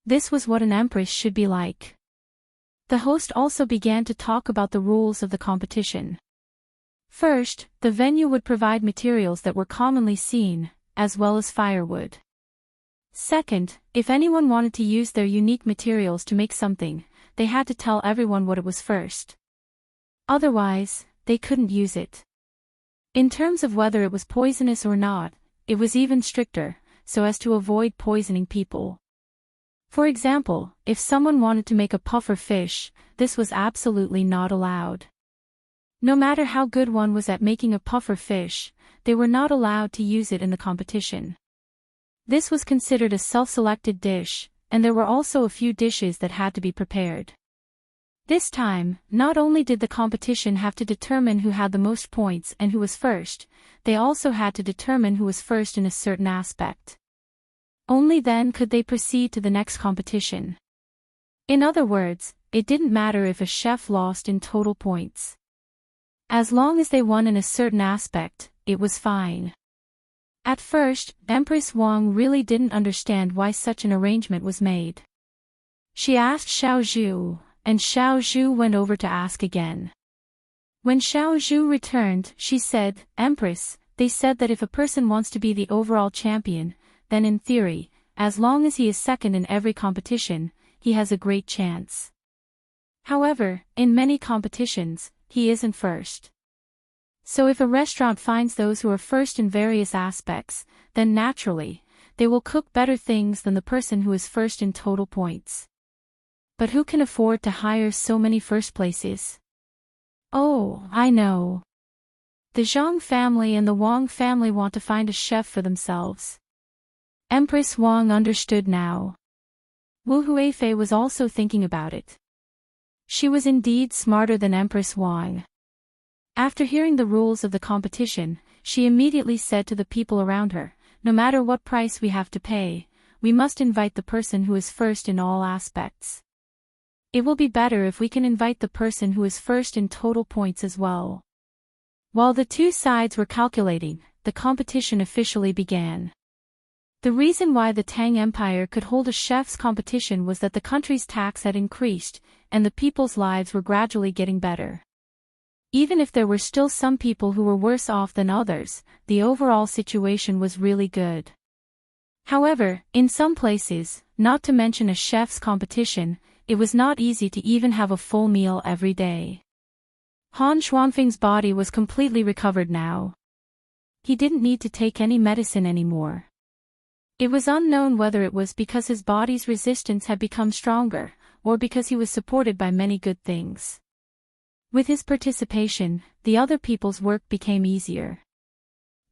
This was what an empress should be like. The host also began to talk about the rules of the competition. First, the venue would provide materials that were commonly seen, as well as firewood. Second, if anyone wanted to use their unique materials to make something, they had to tell everyone what it was first. Otherwise, they couldn't use it. In terms of whether it was poisonous or not, it was even stricter, so as to avoid poisoning people. For example, if someone wanted to make a puffer fish, this was absolutely not allowed. No matter how good one was at making a puffer fish, they were not allowed to use it in the competition. This was considered a self-selected dish, and there were also a few dishes that had to be prepared. This time, not only did the competition have to determine who had the most points and who was first, they also had to determine who was first in a certain aspect. Only then could they proceed to the next competition. In other words, it didn't matter if a chef lost in total points. As long as they won in a certain aspect, it was fine. At first, Empress Wang really didn't understand why such an arrangement was made. She asked Xiao Zhu, and Xiao Zhu went over to ask again. When Xiao Zhu returned, she said, "Empress, they said that if a person wants to be the overall champion, then in theory, as long as he is second in every competition, he has a great chance. However, in many competitions, he isn't first. So if a restaurant finds those who are first in various aspects, then naturally, they will cook better things than the person who is first in total points. But who can afford to hire so many first places? Oh, I know. The Zhang family and the Wang family want to find a chef for themselves." Empress Wang understood now. Wu Huifei was also thinking about it. She was indeed smarter than Empress Wang. After hearing the rules of the competition, she immediately said to the people around her, "No matter what price we have to pay, we must invite the person who is first in all aspects. It will be better if we can invite the person who is first in total points as well." While the two sides were calculating, the competition officially began. The reason why the Tang Empire could hold a chef's competition was that the country's tax had increased, and the people's lives were gradually getting better. Even if there were still some people who were worse off than others, the overall situation was really good. However, in some places, not to mention a chef's competition, it was not easy to even have a full meal every day. Han Xuanfeng's body was completely recovered now. He didn't need to take any medicine anymore. It was unknown whether it was because his body's resistance had become stronger, or because he was supported by many good things. With his participation, the other people's work became easier.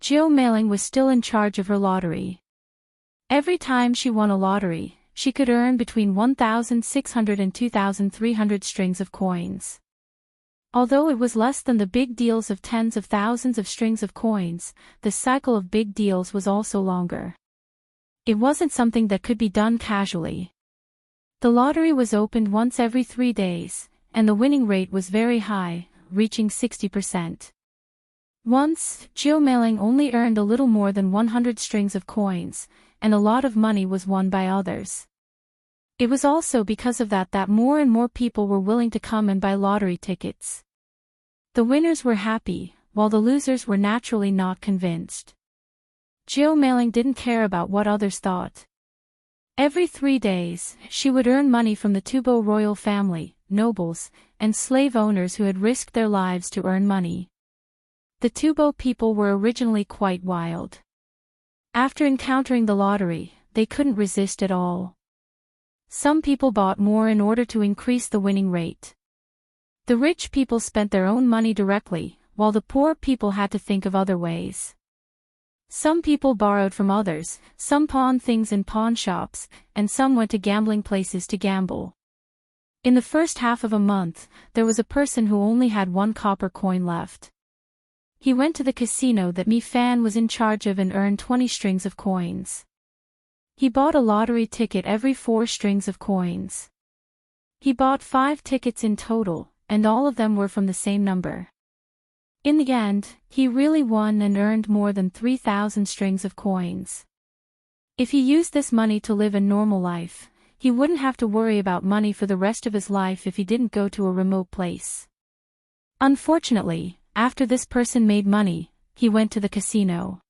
Jiu Meiling was still in charge of her lottery. Every time she won a lottery, she could earn between 1,600 and 2,300 strings of coins. Although it was less than the big deals of tens of thousands of strings of coins, the cycle of big deals was also longer. It wasn't something that could be done casually. The lottery was opened once every 3 days, and the winning rate was very high, reaching 60%. Once, Jiu Meiling only earned a little more than 100 strings of coins, and a lot of money was won by others. It was also because of that more and more people were willing to come and buy lottery tickets. The winners were happy, while the losers were naturally not convinced. Jiu Meiling didn't care about what others thought. Every 3 days, she would earn money from the Tubo royal family, nobles, and slave owners who had risked their lives to earn money. The Tubo people were originally quite wild. After encountering the lottery, they couldn't resist at all. Some people bought more in order to increase the winning rate. The rich people spent their own money directly, while the poor people had to think of other ways. Some people borrowed from others, some pawned things in pawn shops, and some went to gambling places to gamble. In the first half of a month, there was a person who only had 1 copper coin left. He went to the casino that Mi Fan was in charge of and earned 20 strings of coins. He bought a lottery ticket every 4 strings of coins. He bought 5 tickets in total, and all of them were from the same number. In the end, he really won and earned more than 3,000 strings of coins. If he used this money to live a normal life, he wouldn't have to worry about money for the rest of his life if he didn't go to a remote place. Unfortunately, after this person made money, he went to the casino.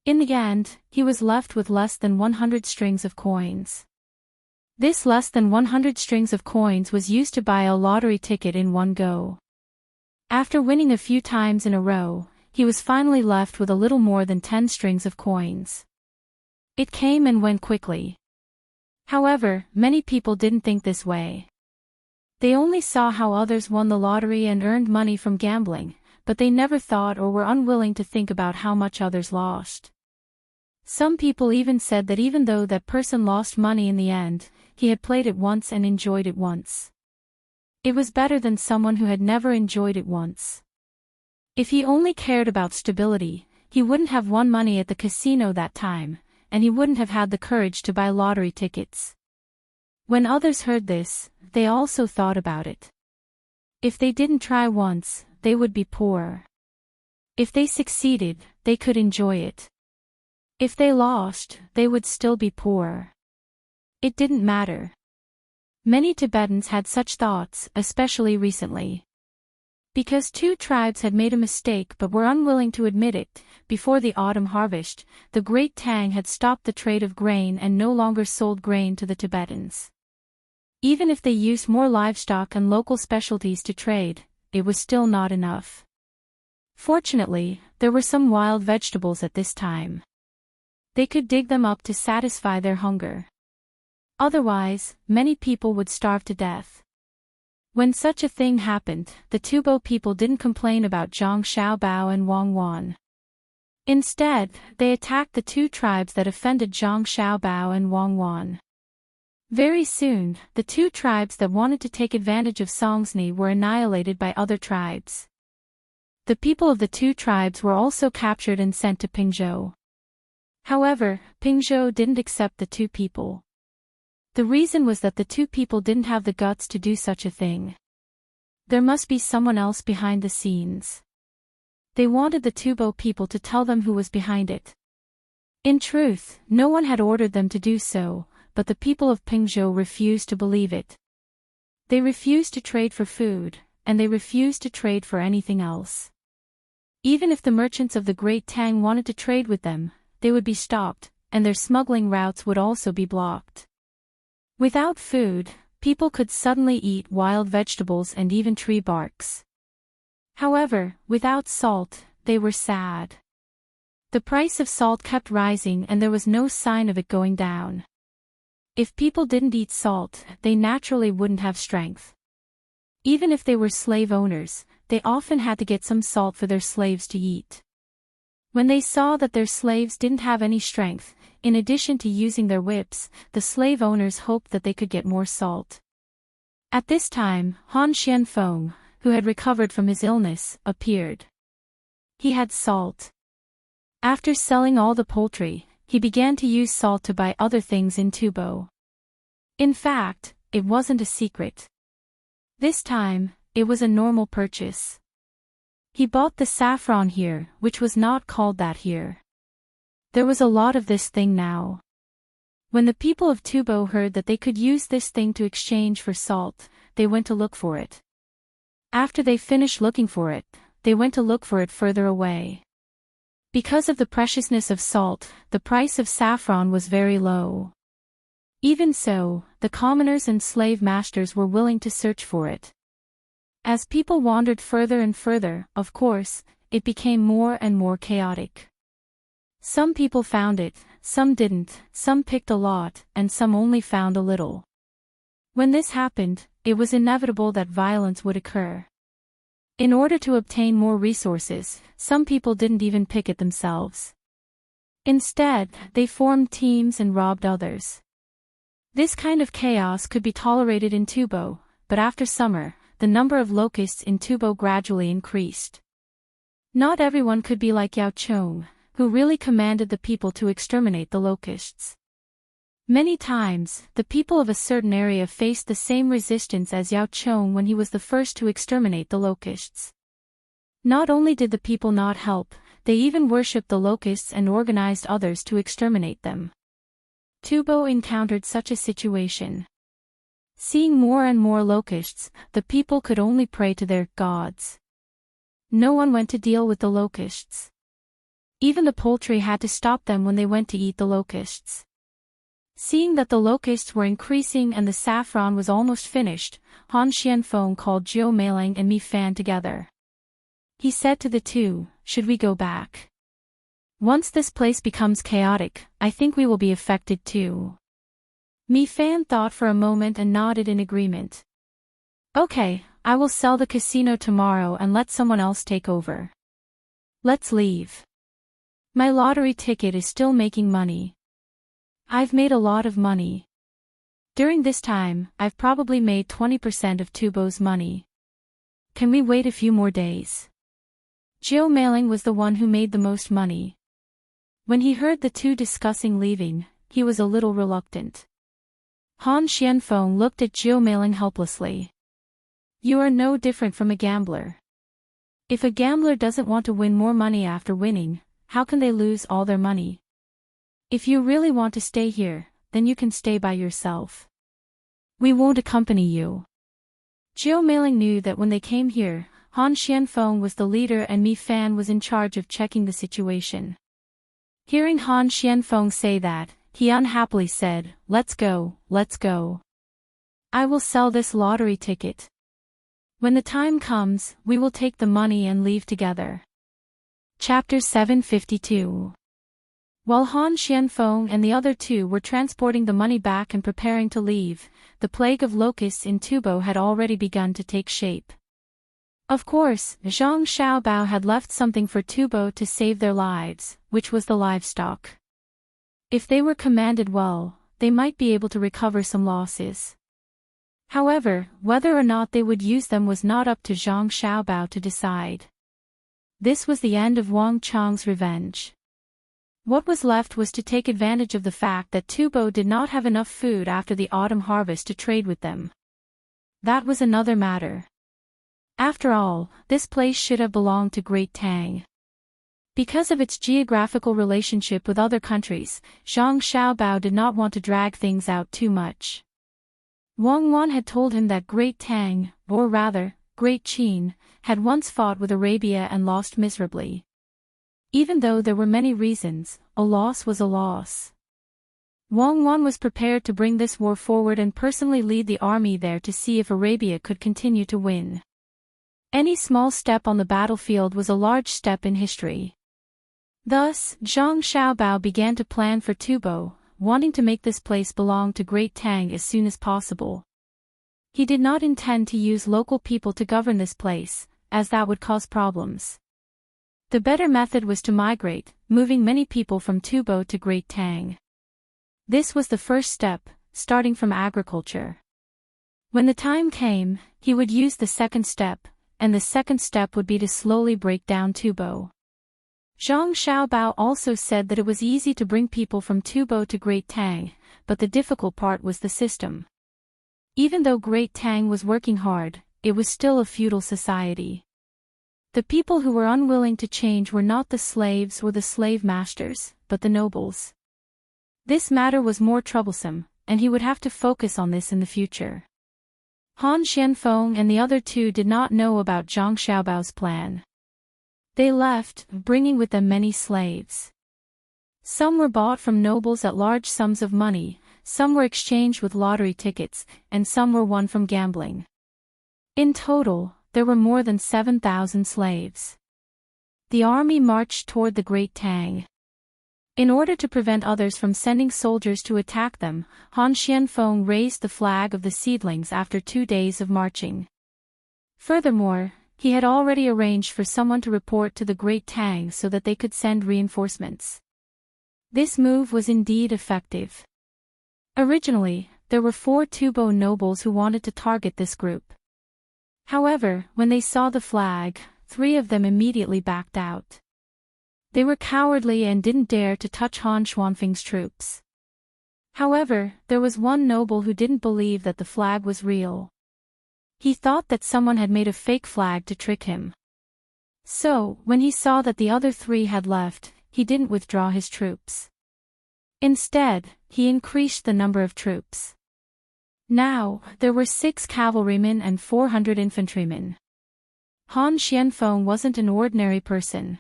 In the end, he was left with less than 100 strings of coins. This less than 100 strings of coins was used to buy a lottery ticket in one go. After winning a few times in a row, he was finally left with a little more than 10 strings of coins. It came and went quickly. However, many people didn't think this way. They only saw how others won the lottery and earned money from gambling, but they never thought or were unwilling to think about how much others lost. Some people even said that even though that person lost money in the end, he had played it once and enjoyed it once. It was better than someone who had never enjoyed it once. If he only cared about stability, he wouldn't have won money at the casino that time, and he wouldn't have had the courage to buy lottery tickets. When others heard this, they also thought about it. If they didn't try once, they would be poor. If they succeeded, they could enjoy it. If they lost, they would still be poor. It didn't matter. Many Tibetans had such thoughts, especially recently. Because two tribes had made a mistake but were unwilling to admit it, before the autumn harvest, the great Tang had stopped the trade of grain and no longer sold grain to the Tibetans. Even if they used more livestock and local specialties to trade, it was still not enough. Fortunately, there were some wild vegetables at this time. They could dig them up to satisfy their hunger. Otherwise, many people would starve to death. When such a thing happened, the Tubo people didn't complain about Zhang Xiaobao and Wang Wan. Instead, they attacked the two tribes that offended Zhang Xiaobao and Wang Wan. Very soon, the two tribes that wanted to take advantage of Songzni were annihilated by other tribes. The people of the two tribes were also captured and sent to Pingzhou. However, Pingzhou didn't accept the two people. The reason was that the two people didn't have the guts to do such a thing. There must be someone else behind the scenes. They wanted the Tubo people to tell them who was behind it. In truth, no one had ordered them to do so, but the people of Pingzhou refused to believe it. They refused to trade for food, and they refused to trade for anything else. Even if the merchants of the Great Tang wanted to trade with them, they would be stopped, and their smuggling routes would also be blocked. Without food, people could suddenly eat wild vegetables and even tree barks. However, without salt, they were sad. The price of salt kept rising and there was no sign of it going down. If people didn't eat salt, they naturally wouldn't have strength. Even if they were slave owners, they often had to get some salt for their slaves to eat. When they saw that their slaves didn't have any strength, in addition to using their whips, the slave owners hoped that they could get more salt. At this time, Han Xianfeng, who had recovered from his illness, appeared. He had salt. After selling all the poultry, he began to use salt to buy other things in Tubo. In fact, it wasn't a secret. This time, it was a normal purchase. He bought the saffron here, which was not called that here. There was a lot of this thing now. When the people of Tubo heard that they could use this thing to exchange for salt, they went to look for it. After they finished looking for it, they went to look for it further away. Because of the preciousness of salt, the price of saffron was very low. Even so, the commoners and slave masters were willing to search for it. As people wandered further and further, of course, it became more and more chaotic. Some people found it, some didn't, some picked a lot, and some only found a little. When this happened, it was inevitable that violence would occur. In order to obtain more resources, some people didn't even pick it themselves. Instead, they formed teams and robbed others. This kind of chaos could be tolerated in Tubo, but after summer, the number of locusts in Tubo gradually increased. Not everyone could be like Yao Chong, who really commanded the people to exterminate the locusts. Many times, the people of a certain area faced the same resistance as Yao Chong when he was the first to exterminate the locusts. Not only did the people not help, they even worshipped the locusts and organized others to exterminate them. Tubo encountered such a situation. Seeing more and more locusts, the people could only pray to their gods. No one went to deal with the locusts. Even the poultry had to stop them when they went to eat the locusts. Seeing that the locusts were increasing and the saffron was almost finished, Han Xianfeng called Jiu Meiling and Mi Fan together. He said to the two, "Should we go back? Once this place becomes chaotic, I think we will be affected too." Mi Fan thought for a moment and nodded in agreement. "Okay, I will sell the casino tomorrow and let someone else take over. Let's leave. My lottery ticket is still making money. I've made a lot of money. During this time, I've probably made 20% of Tubo's money. Can we wait a few more days?" Jiu Meiling was the one who made the most money. When he heard the two discussing leaving, he was a little reluctant. Han Xianfeng looked at Jiu Meiling helplessly. "You are no different from a gambler. If a gambler doesn't want to win more money after winning, how can they lose all their money? If you really want to stay here, then you can stay by yourself. We won't accompany you." Jiu Meiling knew that when they came here, Han Xianfeng was the leader and Mi Fan was in charge of checking the situation. Hearing Han Xianfeng say that, he unhappily said, let's go. I will sell this lottery ticket. When the time comes, we will take the money and leave together." Chapter 752. While Han Xianfeng and the other two were transporting the money back and preparing to leave, the plague of locusts in Tubo had already begun to take shape. Of course, Zhang Xiaobao had left something for Tubo to save their lives, which was the livestock. If they were commanded well, they might be able to recover some losses. However, whether or not they would use them was not up to Zhang Xiaobao to decide. This was the end of Wang Chang's revenge. What was left was to take advantage of the fact that Tubo did not have enough food after the autumn harvest to trade with them. That was another matter. After all, this place should have belonged to Great Tang. Because of its geographical relationship with other countries, Zhang Xiaobao did not want to drag things out too much. Wang Wan had told him that Great Tang, or rather, Great Qin, had once fought with Arabia and lost miserably. Even though there were many reasons, a loss was a loss. Wang Wan was prepared to bring this war forward and personally lead the army there to see if Arabia could continue to win. Any small step on the battlefield was a large step in history. Thus, Zhang Xiaobao began to plan for Tubo, wanting to make this place belong to Great Tang as soon as possible. He did not intend to use local people to govern this place, as that would cause problems. The better method was to migrate, moving many people from Tubo to Great Tang. This was the first step, starting from agriculture. When the time came, he would use the second step, and the second step would be to slowly break down Tubo. Zhang Xiaobao also said that it was easy to bring people from Tubo to Great Tang, but the difficult part was the system. Even though Great Tang was working hard, it was still a feudal society. The people who were unwilling to change were not the slaves or the slave masters, but the nobles. This matter was more troublesome, and he would have to focus on this in the future. Han Xianfeng and the other two did not know about Zhang Xiaobao's plan. They left, bringing with them many slaves. Some were bought from nobles at large sums of money, some were exchanged with lottery tickets, and some were won from gambling. In total, there were more than 7,000 slaves. The army marched toward the Great Tang. In order to prevent others from sending soldiers to attack them, Han Xianfeng raised the flag of the seedlings after 2 days of marching. Furthermore, he had already arranged for someone to report to the Great Tang so that they could send reinforcements. This move was indeed effective. Originally, there were 4 Tubo nobles who wanted to target this group. However, when they saw the flag, 3 of them immediately backed out. They were cowardly and didn't dare to touch Han Xianfeng's troops. However, there was one noble who didn't believe that the flag was real. He thought that someone had made a fake flag to trick him. So, when he saw that the other 3 had left, he didn't withdraw his troops. Instead, he increased the number of troops. Now, there were 6 cavalrymen and 400 infantrymen. Han Xianfeng wasn't an ordinary person.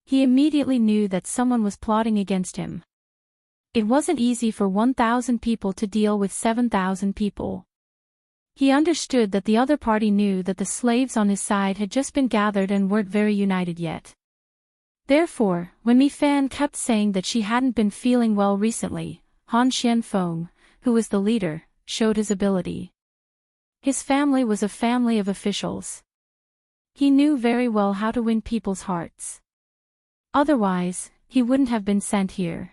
He immediately knew that someone was plotting against him. It wasn't easy for 1,000 people to deal with 7,000 people. He understood that the other party knew that the slaves on his side had just been gathered and weren't very united yet. Therefore, when Mi Fan kept saying that she hadn't been feeling well recently, Han Xianfeng, who was the leader, showed his ability. His family was a family of officials. He knew very well how to win people's hearts. Otherwise, he wouldn't have been sent here.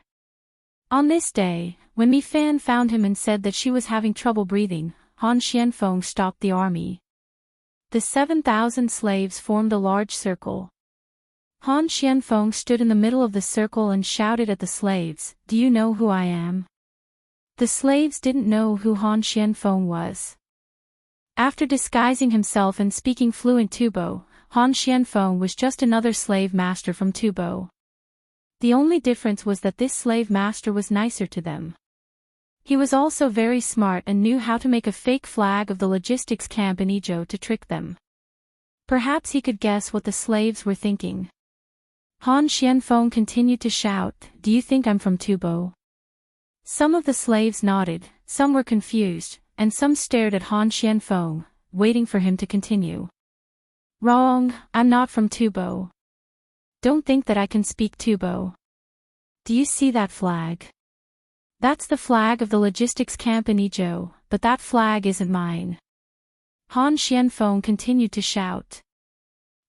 On this day, when Mi Fan found him and said that she was having trouble breathing, Han Xianfeng stopped the army. The 7,000 slaves formed a large circle. Han Xianfeng stood in the middle of the circle and shouted at the slaves, "Do you know who I am?" The slaves didn't know who Han Xianfeng was. After disguising himself and speaking fluent Tubo, Han Xianfeng was just another slave master from Tubo. The only difference was that this slave master was nicer to them. He was also very smart and knew how to make a fake flag of the logistics camp in Izhou to trick them. Perhaps he could guess what the slaves were thinking. Han Xianfeng continued to shout, "Do you think I'm from Tubo?" Some of the slaves nodded, some were confused, and some stared at Han Xianfeng, waiting for him to continue. "Wrong, I'm not from Tubo. Don't think that I can speak Tubo. Do you see that flag? That's the flag of the logistics camp in Izhou, but that flag isn't mine." Han Xianfeng continued to shout.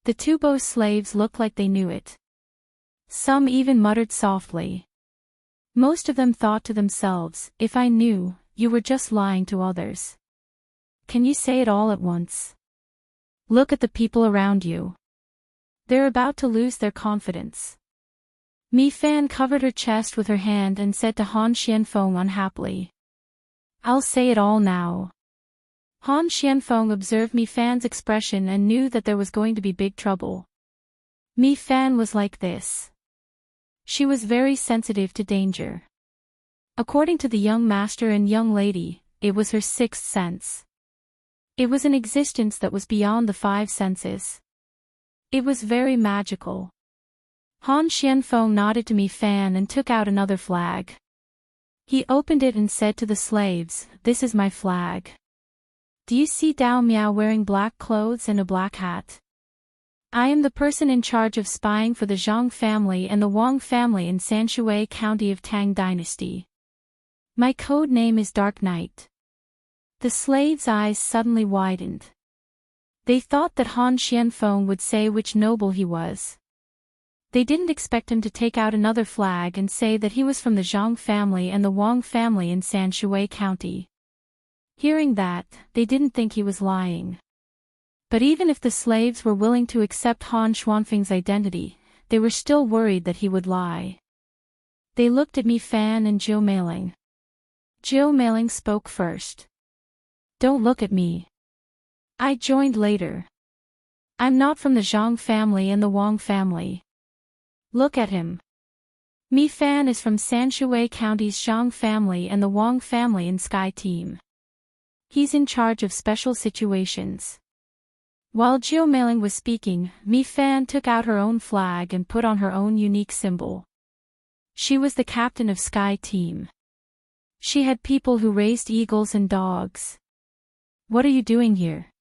The Tubo slaves looked like they knew it. Some even muttered softly. Most of them thought to themselves, "If I knew, you were just lying to others. Can you say it all at once? Look at the people around you. They're about to lose their confidence." Mi Fan covered her chest with her hand and said to Han Xianfeng unhappily, "I'll say it all now." Han Xianfeng observed Mi Fan's expression and knew that there was going to be big trouble. Mi Fan was like this. She was very sensitive to danger. According to the young master and young lady, it was her 6th sense. It was an existence that was beyond the 5 senses. It was very magical. Han Xianfeng nodded to Mi Fan and took out another flag. He opened it and said to the slaves, "This is my flag. Do you see Dao Miao wearing black clothes and a black hat? I am the person in charge of spying for the Zhang family and the Wang family in Sanshui County of Tang Dynasty. My code name is Dark Knight." The slaves' eyes suddenly widened. They thought that Han Xianfeng would say which noble he was. They didn't expect him to take out another flag and say that he was from the Zhang family and the Wang family in Sanshui County. Hearing that, they didn't think he was lying. But even if the slaves were willing to accept Han Xianfeng's identity, they were still worried that he would lie. They looked at Mi Fan and Zhou Meiling. Zhou Meiling spoke first. "Don't look at me. I joined later. I'm not from the Zhang family and the Wang family. Look at him. Mi Fan is from Sanshui County's Zhang family and the Wang family in Sky Team. He's in charge of special situations." While Zhou Meiling was speaking, Mi Fan took out her own flag and put on her own unique symbol. She was the captain of Sky Team. She had people who raised eagles and dogs. "What are you doing here?"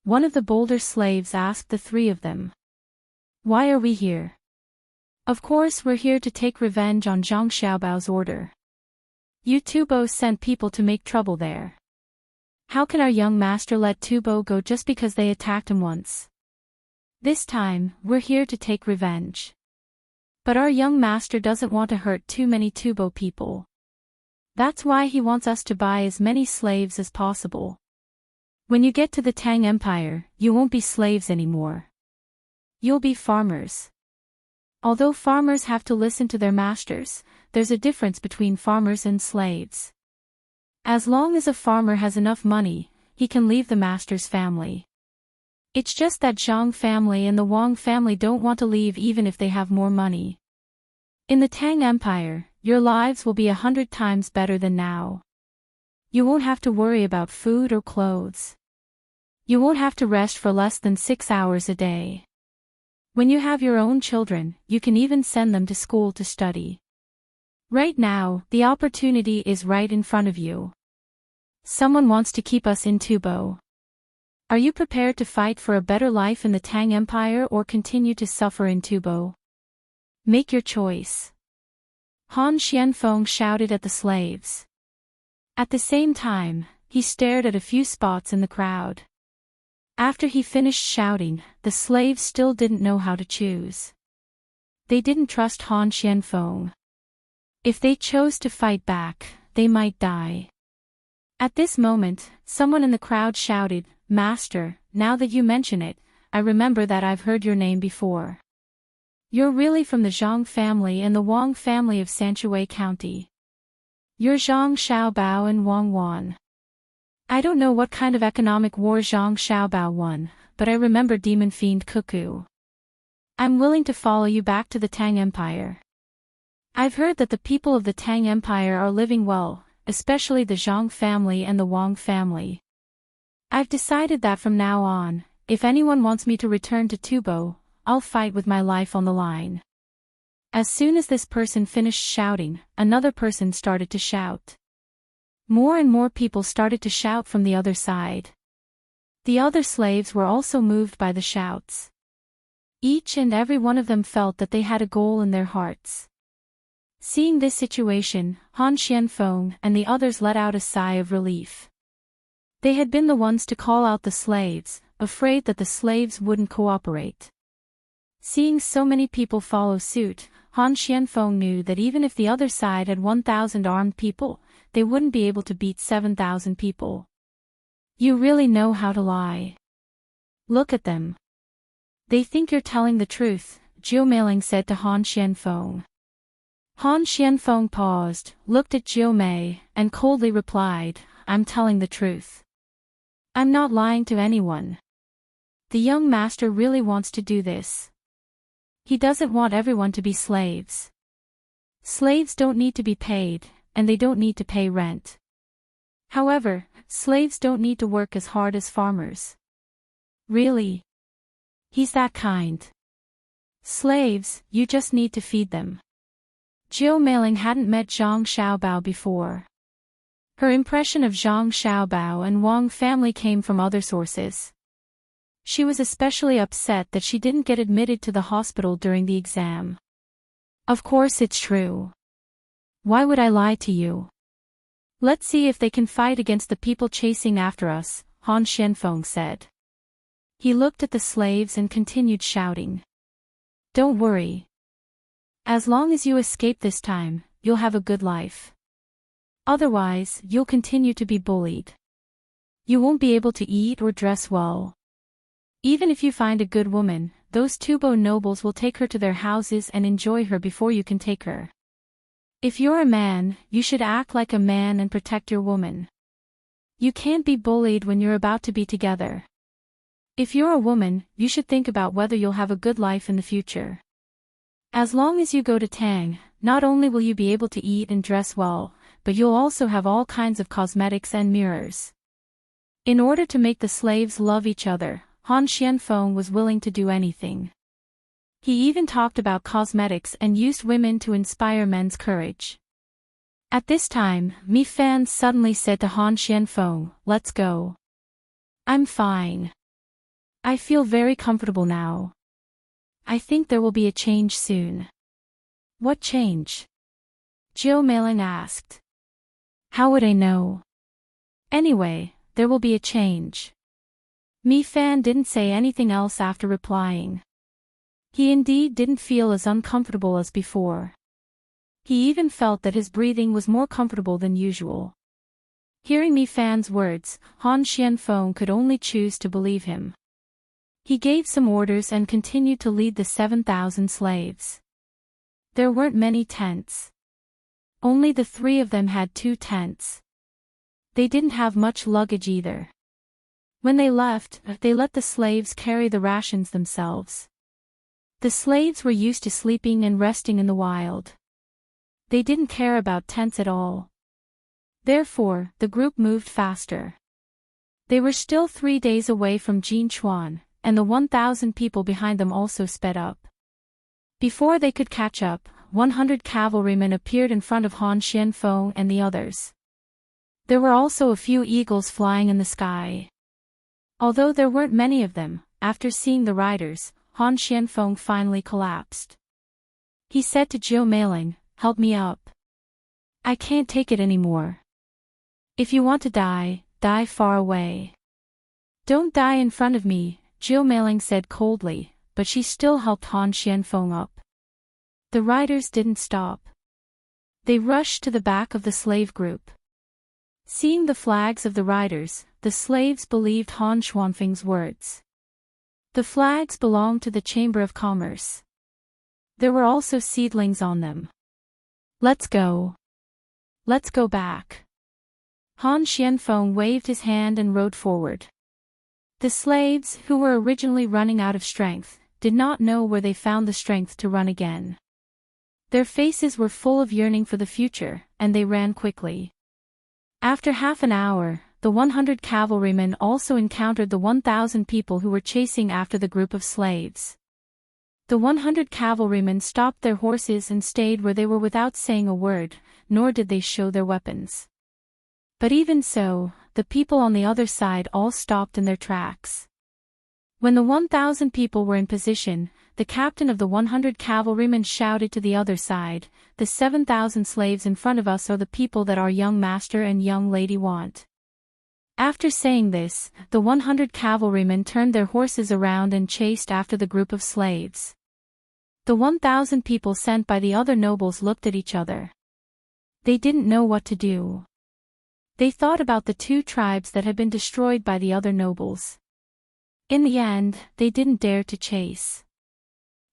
One of the bolder slaves asked the 3 of them. "Why are we here?" "Of course we're here to take revenge on Zhang Xiaobao's order. You Tubo sent people to make trouble there. How can our young master let Tubo go just because they attacked him once? This time, we're here to take revenge. But our young master doesn't want to hurt too many Tubo people. That's why he wants us to buy as many slaves as possible. When you get to the Tang Empire, you won't be slaves anymore. You'll be farmers. Although farmers have to listen to their masters, there's a difference between farmers and slaves. As long as a farmer has enough money, he can leave the master's family. It's just that Zhang family and the Wang family don't want to leave even if they have more money. In the Tang Empire, your lives will be 100 times better than now. You won't have to worry about food or clothes. You won't have to rest for less than 6 hours a day. When you have your own children, you can even send them to school to study. Right now, the opportunity is right in front of you. Someone wants to keep us in Tubo. Are you prepared to fight for a better life in the Tang Empire or continue to suffer in Tubo? Make your choice. Han Xianfeng shouted at the slaves. At the same time, he stared at a few spots in the crowd. After he finished shouting, the slaves still didn't know how to choose. They didn't trust Han Xianfeng. If they chose to fight back, they might die. At this moment, someone in the crowd shouted, "Master, now that you mention it, I remember that I've heard your name before. You're really from the Zhang family and the Wang family of Sanshui County. You're Zhang Xiaobao and Wang Wan. I don't know what kind of economic war Zhang Xiaobao won, but I remember Demon Fiend Cuckoo. I'm willing to follow you back to the Tang Empire. I've heard that the people of the Tang Empire are living well, especially the Zhang family and the Wang family. I've decided that from now on, if anyone wants me to return to Tubo, I'll fight with my life on the line." As soon as this person finished shouting, another person started to shout. More and more people started to shout from the other side. The other slaves were also moved by the shouts. Each and every one of them felt that they had a goal in their hearts. Seeing this situation, Han Xianfeng and the others let out a sigh of relief. They had been the ones to call out the slaves, afraid that the slaves wouldn't cooperate. Seeing so many people follow suit, Han Xianfeng knew that even if the other side had 1,000 armed people, they wouldn't be able to beat 7,000 people. You really know how to lie. Look at them. They think you're telling the truth, Zhou Meiling said to Han Xianfeng. Han Xianfeng paused, looked at Zhou Mei, and coldly replied, "I'm telling the truth. I'm not lying to anyone. The young master really wants to do this. He doesn't want everyone to be slaves. Slaves don't need to be paid, and they don't need to pay rent. However, slaves don't need to work as hard as farmers." Really? He's that kind. Slaves, you just need to feed them. Zhou Meiling hadn't met Zhang Xiaobao before. Her impression of Zhang Xiaobao and Wang family came from other sources. She was especially upset that she didn't get admitted to the hospital during the exam. Of course it's true. Why would I lie to you? Let's see if they can fight against the people chasing after us, Han Xianfeng said. He looked at the slaves and continued shouting. Don't worry. As long as you escape this time, you'll have a good life. Otherwise, you'll continue to be bullied. You won't be able to eat or dress well. Even if you find a good woman, those Tubo nobles will take her to their houses and enjoy her before you can take her. If you're a man, you should act like a man and protect your woman. You can't be bullied when you're about to be together. If you're a woman, you should think about whether you'll have a good life in the future. As long as you go to Tang, not only will you be able to eat and dress well, but you'll also have all kinds of cosmetics and mirrors. In order to make the slaves love each other, Han Xianfeng was willing to do anything. He even talked about cosmetics and used women to inspire men's courage. At this time, Mi Fan suddenly said to Han Xianfeng, "Let's go. I'm fine. I feel very comfortable now. I think there will be a change soon." What change? Zhou Meiling asked. How would I know? Anyway, there will be a change. Mi Fan didn't say anything else after replying. He indeed didn't feel as uncomfortable as before. He even felt that his breathing was more comfortable than usual. Hearing Mi Fan's words, Han Xianfeng could only choose to believe him. He gave some orders and continued to lead the 7,000 slaves. There weren't many tents. Only the 3 of them had 2 tents. They didn't have much luggage either. When they left, they let the slaves carry the rations themselves. The slaves were used to sleeping and resting in the wild. They didn't care about tents at all. Therefore, the group moved faster. They were still 3 days away from Jinchuan, and the 1,000 people behind them also sped up. Before they could catch up, 100 cavalrymen appeared in front of Han Xianfeng and the others. There were also a few eagles flying in the sky. Although there weren't many of them, after seeing the riders, Han Xianfeng finally collapsed. He said to Zhou Meiling, "Help me up. I can't take it anymore. If you want to die, die far away. Don't die in front of me," Zhou Meiling said coldly, but she still helped Han Xianfeng up. The riders didn't stop. They rushed to the back of the slave group. Seeing the flags of the riders, the slaves believed Han Xuanfeng's words. The flags belonged to the Chamber of Commerce. There were also seedlings on them. "Let's go. Let's go back." Han Xianfeng waved his hand and rode forward. The slaves, who were originally running out of strength, did not know where they found the strength to run again. Their faces were full of yearning for the future, and they ran quickly. After half an hour, the 100 cavalrymen also encountered the 1,000 people who were chasing after the group of slaves. The 100 cavalrymen stopped their horses and stayed where they were without saying a word, nor did they show their weapons. But even so, the people on the other side all stopped in their tracks. When the 1,000 people were in position, the captain of the 100 cavalrymen shouted to the other side, "The 7,000 slaves in front of us are the people that our young master and young lady want." After saying this, the 100 cavalrymen turned their horses around and chased after the group of slaves. The 1,000 people sent by the other nobles looked at each other. They didn't know what to do. They thought about the 2 tribes that had been destroyed by the other nobles. In the end, they didn't dare to chase.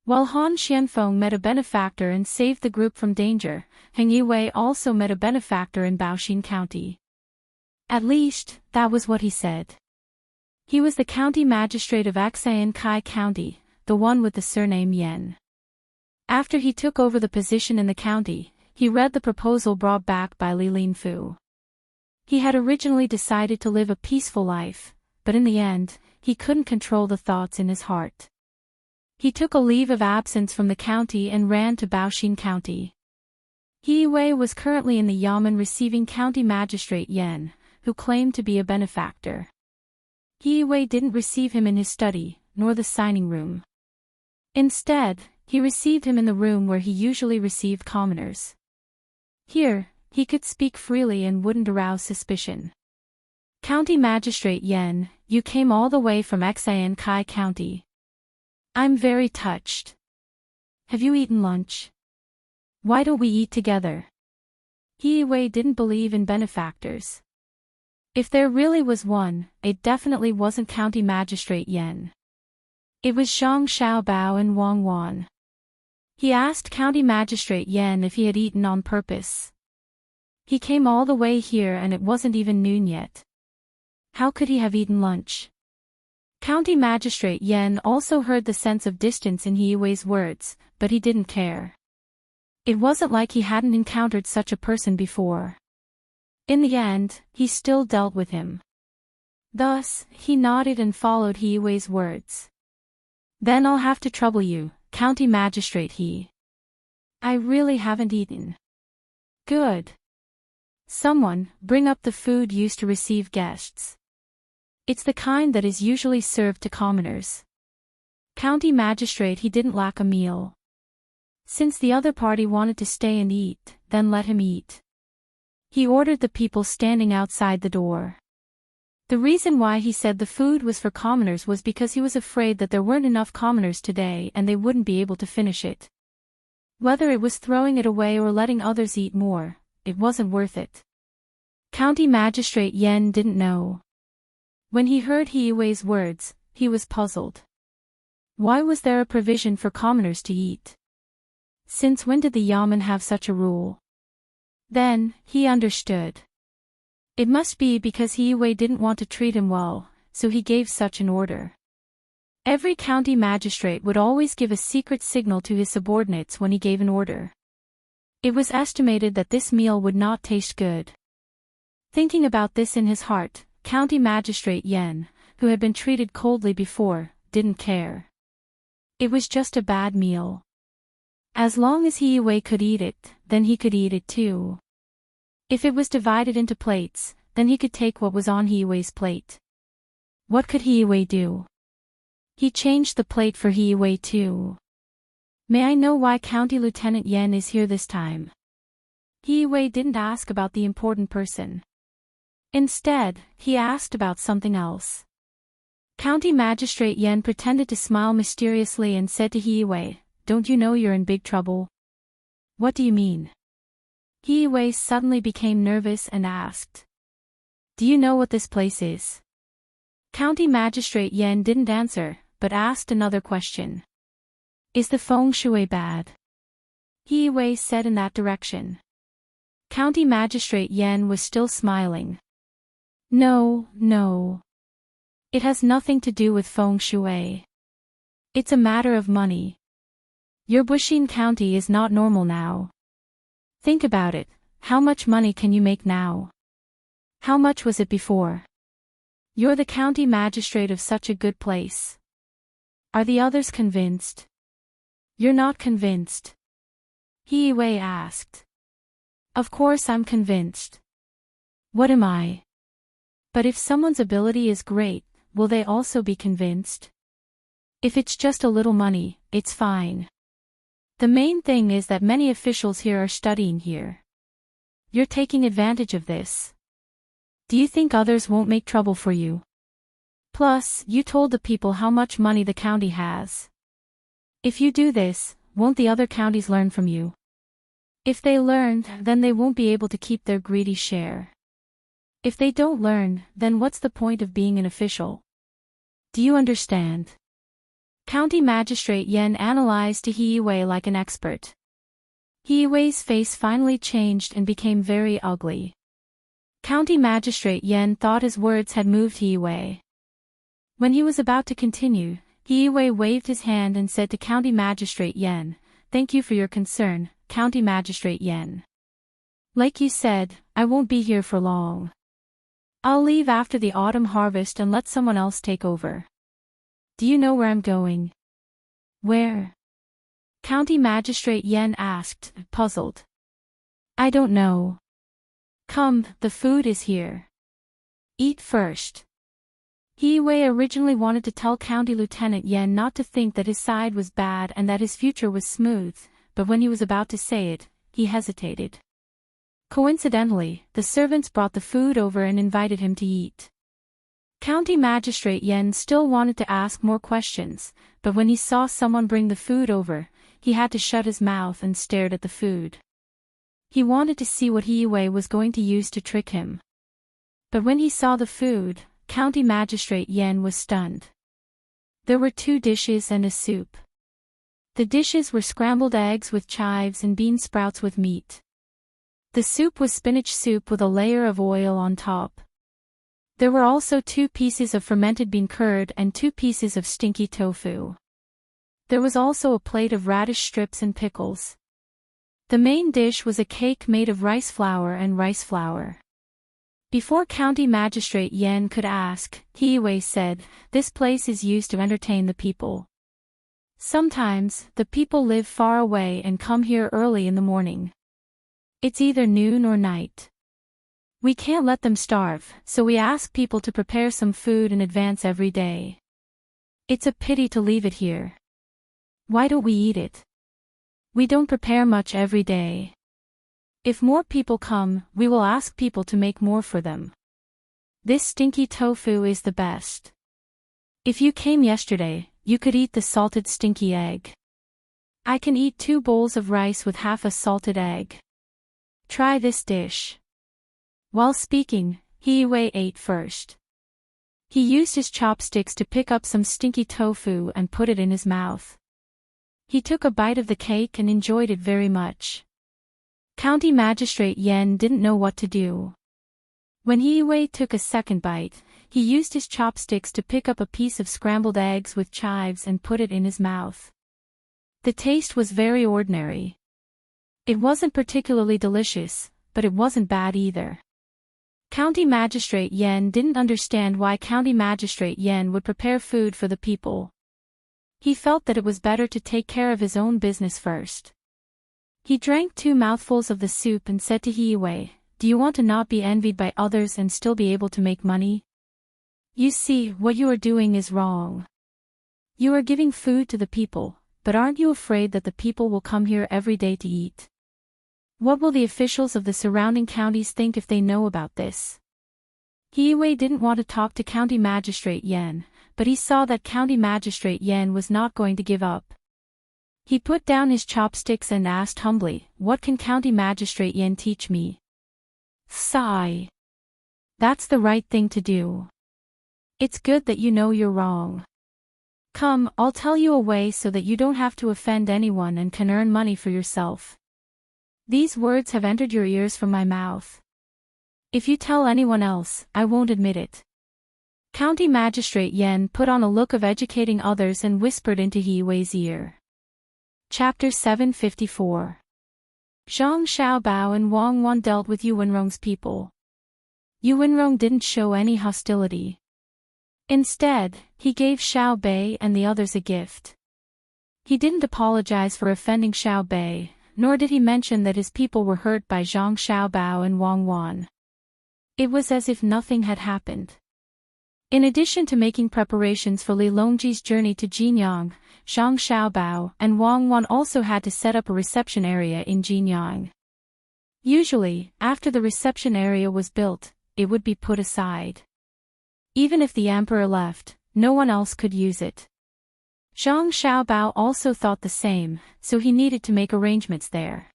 While Han Xianfeng met a benefactor and saved the group from danger, Heng Yiwei also met a benefactor in Baoxin County. At least, that was what he said. He was the county magistrate of Xian Kai County, the one with the surname Yan. After he took over the position in the county, he read the proposal brought back by Li Linfu. He had originally decided to live a peaceful life, but in the end, he couldn't control the thoughts in his heart. He took a leave of absence from the county and ran to Baoxin County. He Wei was currently in the Yamen receiving County Magistrate Yan, who claimed to be a benefactor. He Wei didn't receive him in his study, nor the signing room. Instead, he received him in the room where he usually received commoners. Here, he could speak freely and wouldn't arouse suspicion. "County Magistrate Yan, you came all the way from Xian Kai County. I'm very touched. Have you eaten lunch? Why don't we eat together?" He Wei didn't believe in benefactors. If there really was one, it definitely wasn't County Magistrate Yan. It was Zhang Xiaobao and Wang Wan. He asked County Magistrate Yan if he had eaten on purpose. He came all the way here and it wasn't even noon yet. How could he have eaten lunch? County Magistrate Yan also heard the sense of distance in He Wei's words, but he didn't care. It wasn't like he hadn't encountered such a person before. In the end, he still dealt with him. Thus, he nodded and followed He Wei's words. "Then I'll have to trouble you, County Magistrate He. I really haven't eaten." "Good. Someone, bring up the food used to receive guests. It's the kind that is usually served to commoners." County Magistrate He didn't lack a meal. Since the other party wanted to stay and eat, then let him eat. He ordered the people standing outside the door. The reason why he said the food was for commoners was because he was afraid that there weren't enough commoners today and they wouldn't be able to finish it. Whether it was throwing it away or letting others eat more, it wasn't worth it. County Magistrate Yan didn't know. When he heard He Wei's words, he was puzzled. Why was there a provision for commoners to eat? Since when did the Yamen have such a rule? Then, he understood. It must be because He Wei didn't want to treat him well, so he gave such an order. Every county magistrate would always give a secret signal to his subordinates when he gave an order. It was estimated that this meal would not taste good. Thinking about this in his heart, County Magistrate Yen, who had been treated coldly before, didn't care. It was just a bad meal. As long as Hiyue could eat it, then he could eat it too. If it was divided into plates, then he could take what was on Hiyue's plate. What could Hiyue do? He changed the plate for Hiyue too. May I know why County Lieutenant Yen is here this time? Hiyue didn't ask about the important person. Instead, he asked about something else. County Magistrate Yen pretended to smile mysteriously and said to Hiyue, "Don't you know you're in big trouble?" "What do you mean?" Hiyue suddenly became nervous and asked. "Do you know what this place is?" County Magistrate Yen didn't answer, but asked another question. "Is the feng shui bad?" Hiyue said in that direction. County Magistrate Yen was still smiling. No. It has nothing to do with feng shui. It's a matter of money. Your Buxin County is not normal now. Think about it, how much money can you make now? How much was it before? You're the county magistrate of such a good place. Are the others convinced? You're not convinced? Hiyue asked. Of course I'm convinced. What am I? But if someone's ability is great, will they also be convinced? If it's just a little money, it's fine. The main thing is that many officials here are studying here. You're taking advantage of this. Do you think others won't make trouble for you? Plus, you told the people how much money the county has. If you do this, won't the other counties learn from you? If they learn, then they won't be able to keep their greedy share. If they don't learn, then what's the point of being an official? Do you understand? County Magistrate Yen analyzed to Hiyue like an expert. Hiyue's face finally changed and became very ugly. County Magistrate Yen thought his words had moved Hiyue. When he was about to continue, Hiyue waved his hand and said to County Magistrate Yen, "Thank you for your concern, County Magistrate Yen. Like you said, I won't be here for long. I'll leave after the autumn harvest and let someone else take over." Do you know where I'm going? Where? County Magistrate Yen asked, puzzled. I don't know. Come, the food is here. Eat first. Hiyue originally wanted to tell County Lieutenant Yen not to think that his side was bad and that his future was smooth, but when he was about to say it, he hesitated. Coincidentally, the servants brought the food over and invited him to eat. County Magistrate Yen still wanted to ask more questions, but when he saw someone bring the food over, he had to shut his mouth and stared at the food. He wanted to see what Hiyue was going to use to trick him. But when he saw the food, County Magistrate Yen was stunned. There were 2 dishes and a soup. The dishes were scrambled eggs with chives and bean sprouts with meat. The soup was spinach soup with a layer of oil on top. There were also 2 pieces of fermented bean curd and 2 pieces of stinky tofu. There was also a plate of radish strips and pickles. The main dish was a cake made of rice flour and rice flour. Before County Magistrate Yen could ask, Hiyue said, "This place is used to entertain the people. Sometimes, the people live far away and come here early in the morning. It's either noon or night. We can't let them starve, so we ask people to prepare some food in advance every day. It's a pity to leave it here. Why don't we eat it? We don't prepare much every day. If more people come, we will ask people to make more for them. This stinky tofu is the best. If you came yesterday, you could eat the salted stinky egg. I can eat 2 bowls of rice with half a salted egg. Try this dish." While speaking, Hiyue ate first. He used his chopsticks to pick up some stinky tofu and put it in his mouth. He took a bite of the cake and enjoyed it very much. County Magistrate Yen didn't know what to do. When Hiyue took a second bite, he used his chopsticks to pick up a piece of scrambled eggs with chives and put it in his mouth. The taste was very ordinary. It wasn't particularly delicious, but it wasn't bad either. County Magistrate Yen didn't understand why County Magistrate Yen would prepare food for the people. He felt that it was better to take care of his own business first. He drank 2 mouthfuls of the soup and said to Hiyue, "Do you want to not be envied by others and still be able to make money? You see, what you are doing is wrong. You are giving food to the people, but aren't you afraid that the people will come here every day to eat? What will the officials of the surrounding counties think if they know about this?" Hiyue didn't want to talk to County Magistrate Yen, but he saw that County Magistrate Yen was not going to give up. He put down his chopsticks and asked humbly, "What can County Magistrate Yen teach me?" Sigh. That's the right thing to do. It's good that you know you're wrong. Come, I'll tell you a way so that you don't have to offend anyone and can earn money for yourself. These words have entered your ears from my mouth. If you tell anyone else, I won't admit it. County Magistrate Yen put on a look of educating others and whispered into Hiyue's ear. Chapter 754. Zhang Xiaobao and Wang Wan dealt with Yu Wenrong's people. Yu Wenrong didn't show any hostility. Instead, he gave Xiao Bei and the others a gift. He didn't apologize for offending Xiao Bei, nor did he mention that his people were hurt by Zhang Xiaobao and Wang Wan. It was as if nothing had happened. In addition to making preparations for Li Longji's journey to Jinyang, Zhang Xiaobao and Wang Wan also had to set up a reception area in Jinyang. Usually, after the reception area was built, it would be put aside. Even if the emperor left, no one else could use it. Zhang Xiaobao also thought the same, so he needed to make arrangements there.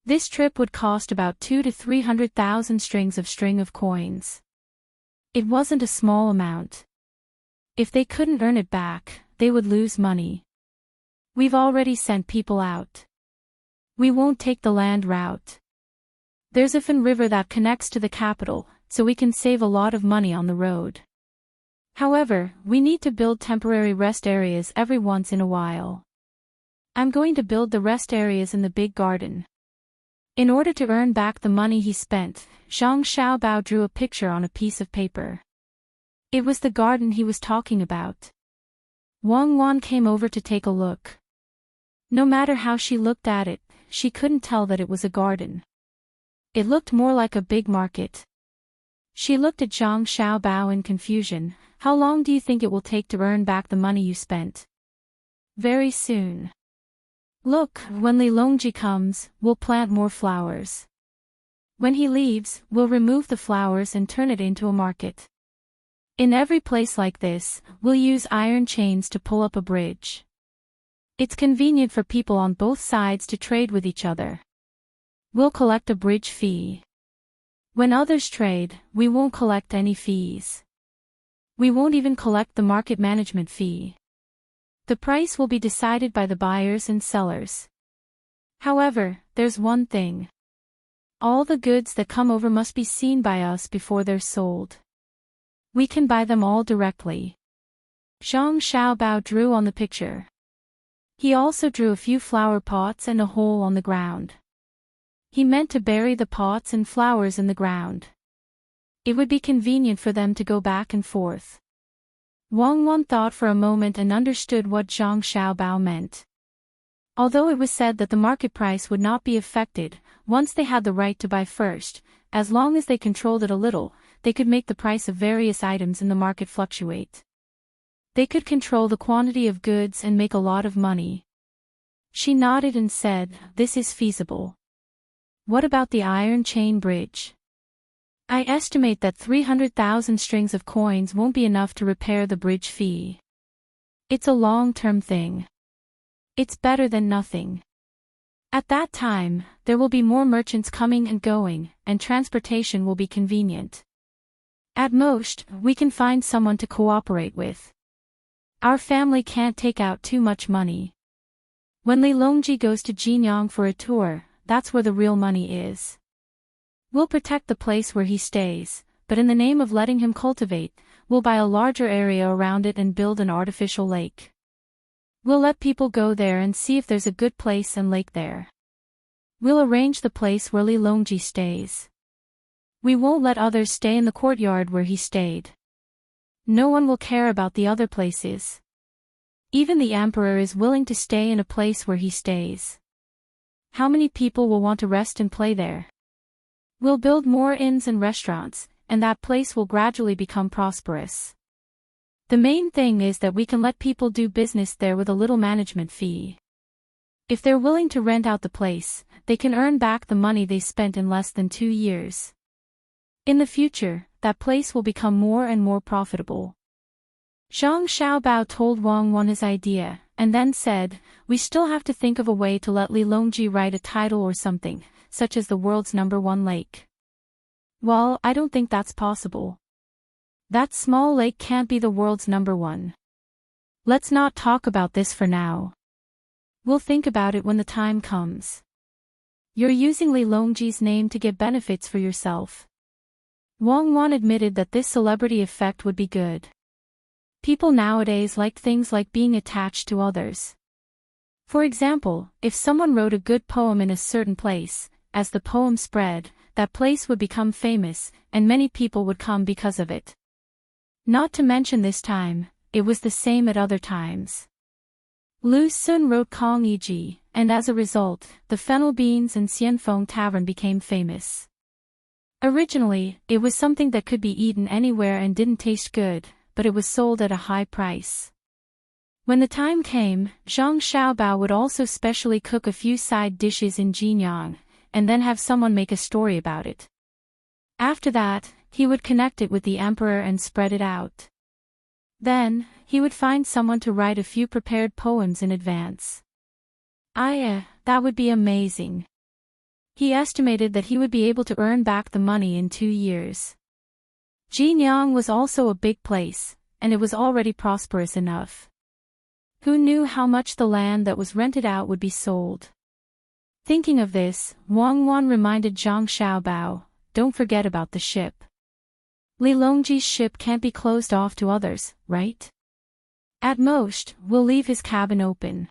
This trip would cost about 200,000 to 300,000 string of coins. It wasn't a small amount. If they couldn't earn it back, they would lose money. We've already sent people out. We won't take the land route. There's a Fan River that connects to the capital, so we can save a lot of money on the road. However, we need to build temporary rest areas every once in a while. I'm going to build the rest areas in the big garden. In order to earn back the money he spent, Zhang Xiaobao drew a picture on a piece of paper. It was the garden he was talking about. Wang Wan came over to take a look. No matter how she looked at it, she couldn't tell that it was a garden. It looked more like a big market. She looked at Zhang Xiaobao in confusion. "How long do you think it will take to earn back the money you spent?" "Very soon. Look, when Li Longji comes, we'll plant more flowers. When he leaves, we'll remove the flowers and turn it into a market. In every place like this, we'll use iron chains to pull up a bridge. It's convenient for people on both sides to trade with each other. We'll collect a bridge fee. When others trade, we won't collect any fees. We won't even collect the market management fee. The price will be decided by the buyers and sellers. However, there's one thing. All the goods that come over must be seen by us before they're sold. We can buy them all directly." Zhang Xiaobao drew on the picture. He also drew a few flower pots and a hole on the ground. He meant to bury the pots and flowers in the ground. It would be convenient for them to go back and forth. Wang Wan thought for a moment and understood what Zhang Xiaobao meant. Although it was said that the market price would not be affected, once they had the right to buy first, as long as they controlled it a little, they could make the price of various items in the market fluctuate. They could control the quantity of goods and make a lot of money. She nodded and said, "This is feasible." "What about the iron chain bridge?" "I estimate that 300,000 strings of coins won't be enough to repair the bridge fee. It's a long-term thing. It's better than nothing. At that time, there will be more merchants coming and going, and transportation will be convenient. At most, we can find someone to cooperate with. Our family can't take out too much money. When Li Longji goes to Jinyang for a tour, that's where the real money is. We'll protect the place where he stays, but in the name of letting him cultivate, we'll buy a larger area around it and build an artificial lake. We'll let people go there and see if there's a good place and lake there. We'll arrange the place where Li Longji stays. We won't let others stay in the courtyard where he stayed. No one will care about the other places. Even the emperor is willing to stay in a place where he stays. How many people will want to rest and play there? We'll build more inns and restaurants, and that place will gradually become prosperous. The main thing is that we can let people do business there with a little management fee. If they're willing to rent out the place, they can earn back the money they spent in less than 2 years. In the future, that place will become more and more profitable. Zhang Xiaobao told Wang Wan his idea, and then said, "We still have to think of a way to let Li Longji write a title or something, such as the world's #1 lake." Well, I don't think that's possible. That small lake can't be the world's #1. Let's not talk about this for now. We'll think about it when the time comes. You're using Li Longji's name to get benefits for yourself. Wang Wan admitted that this celebrity effect would be good. People nowadays like things like being attached to others. For example, if someone wrote a good poem in a certain place, as the poem spread, that place would become famous, and many people would come because of it. Not to mention this time, it was the same at other times. Lu Sun wrote Kong Yi, and as a result, the fennel beans and Xianfeng Tavern became famous. Originally, it was something that could be eaten anywhere and didn't taste good, but it was sold at a high price. When the time came, Zhang Xiaobao would also specially cook a few side dishes in Jinyang, and then have someone make a story about it. After that, he would connect it with the emperor and spread it out. Then, he would find someone to write a few prepared poems in advance. That would be amazing. He estimated that he would be able to earn back the money in 2 years. Jinyang was also a big place, and it was already prosperous enough. Who knew how much the land that was rented out would be sold? Thinking of this, Wang Wan reminded Zhang Xiaobao, "Don't forget about the ship. Li Longji's ship can't be closed off to others, right? At most, we'll leave his cabin open.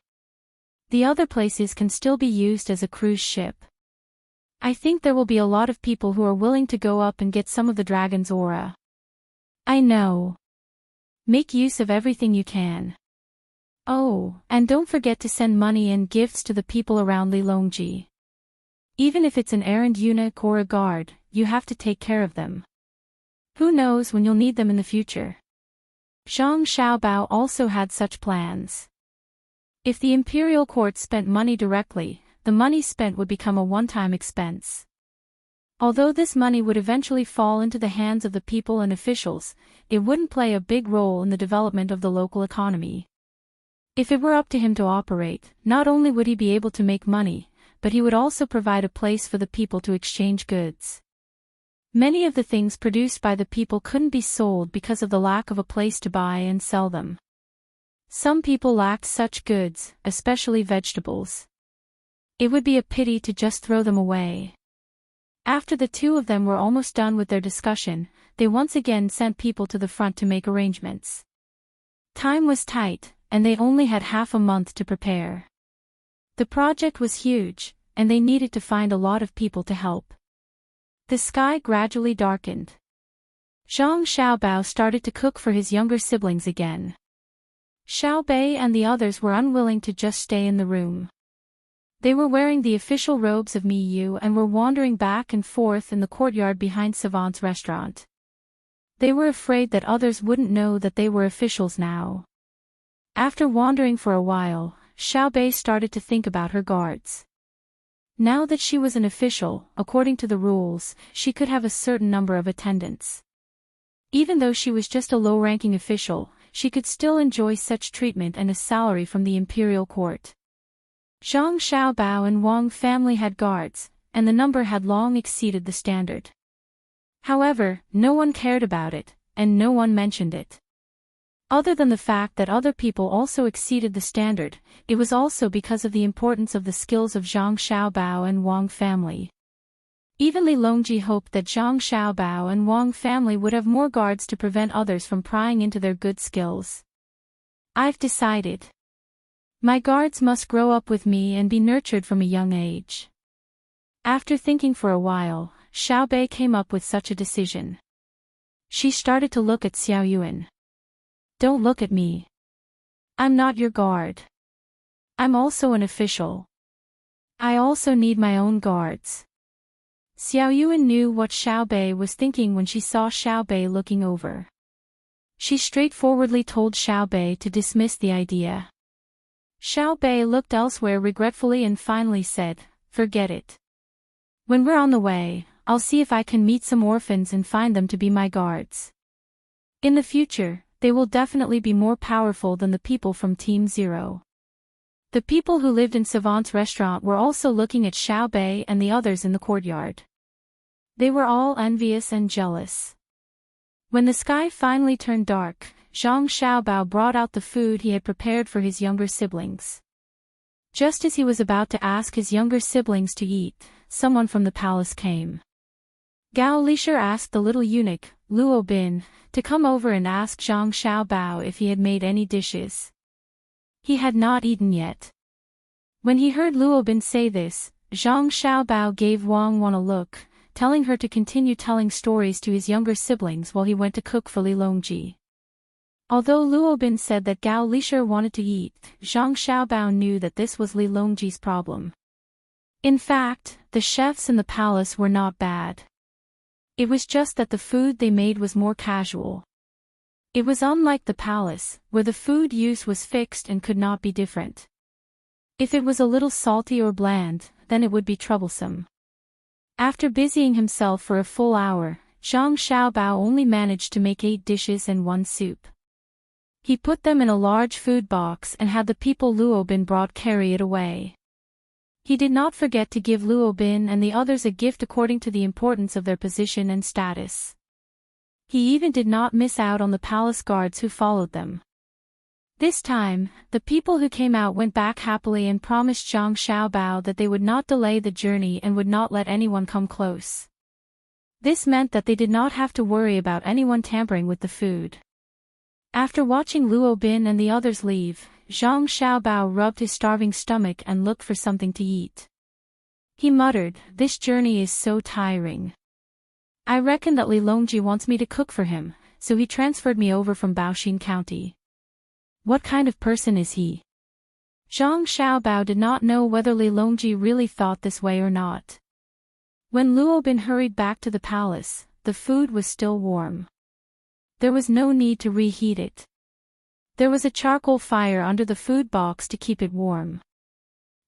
The other places can still be used as a cruise ship. I think there will be a lot of people who are willing to go up and get some of the dragon's aura." "I know. Make use of everything you can. Oh, and don't forget to send money and gifts to the people around Li Longji. Even if it's an errand eunuch or a guard, you have to take care of them. Who knows when you'll need them in the future." Zhang Xiaobao also had such plans. If the imperial court spent money directly, the money spent would become a one-time expense. Although this money would eventually fall into the hands of the people and officials, it wouldn't play a big role in the development of the local economy. If it were up to him to operate, not only would he be able to make money, but he would also provide a place for the people to exchange goods. Many of the things produced by the people couldn't be sold because of the lack of a place to buy and sell them. Some people lacked such goods, especially vegetables. It would be a pity to just throw them away. After the two of them were almost done with their discussion, they once again sent people to the front to make arrangements. Time was tight, and they only had half a month to prepare. The project was huge, and they needed to find a lot of people to help. The sky gradually darkened. Zhang Xiaobao started to cook for his younger siblings again. Xiaobei and the others were unwilling to just stay in the room. They were wearing the official robes of Miyu and were wandering back and forth in the courtyard behind Savant's restaurant. They were afraid that others wouldn't know that they were officials now. After wandering for a while, Xiaobei started to think about her guards. Now that she was an official, according to the rules, she could have a certain number of attendants. Even though she was just a low-ranking official, she could still enjoy such treatment and a salary from the imperial court. Zhang Xiaobao and Wang family had guards, and the number had long exceeded the standard. However, no one cared about it, and no one mentioned it. Other than the fact that other people also exceeded the standard, it was also because of the importance of the skills of Zhang Xiaobao and Wang family. Even Li Longji hoped that Zhang Xiaobao and Wang family would have more guards to prevent others from prying into their good skills. "I've decided. My guards must grow up with me and be nurtured from a young age. After thinking for a while, Xiaobei came up with such a decision. She started to look at Xiao Yuan. Don't look at me. I'm not your guard. I'm also an official. I also need my own guards. Xiao Yuan knew what Xiaobei was thinking when she saw Xiaobei looking over. She straightforwardly told Xiaobei to dismiss the idea. Xiaobei looked elsewhere regretfully and finally said, "Forget it. When we're on the way, I'll see if I can meet some orphans and find them to be my guards. In the future, they will definitely be more powerful than the people from Team Zero." The people who lived in Savant's restaurant were also looking at Xiaobei and the others in the courtyard. They were all envious and jealous. When the sky finally turned dark, Zhang Xiaobao brought out the food he had prepared for his younger siblings. Just as he was about to ask his younger siblings to eat, someone from the palace came. Gao Lishir asked the little eunuch, Luo Bin, to come over and ask Zhang Xiaobao if he had made any dishes. He had not eaten yet. When he heard Luo Bin say this, Zhang Xiaobao gave Wang Wan a look, telling her to continue telling stories to his younger siblings while he went to cook for Li Longji. Although Luo Bin said that Gao Lishir wanted to eat, Zhang Xiaobao knew that this was Li Longji's problem. In fact, the chefs in the palace were not bad. It was just that the food they made was more casual. It was unlike the palace, where the food used was fixed and could not be different. If it was a little salty or bland, then it would be troublesome. After busying himself for a full hour, Zhang Xiaobao only managed to make 8 dishes and 1 soup. He put them in a large food box and had the people Luo Bin brought carry it away. He did not forget to give Luo Bin and the others a gift according to the importance of their position and status. He even did not miss out on the palace guards who followed them. This time, the people who came out went back happily and promised Zhang Xiaobao that they would not delay the journey and would not let anyone come close. This meant that they did not have to worry about anyone tampering with the food. After watching Luo Bin and the others leave, Zhang Xiaobao rubbed his starving stomach and looked for something to eat. He muttered, "This journey is so tiring. I reckon that Li Longji wants me to cook for him, so he transferred me over from Baoxin County. What kind of person is he?" Zhang Xiaobao did not know whether Li Longji really thought this way or not. When Luo Bin hurried back to the palace, the food was still warm. There was no need to reheat it. There was a charcoal fire under the food box to keep it warm.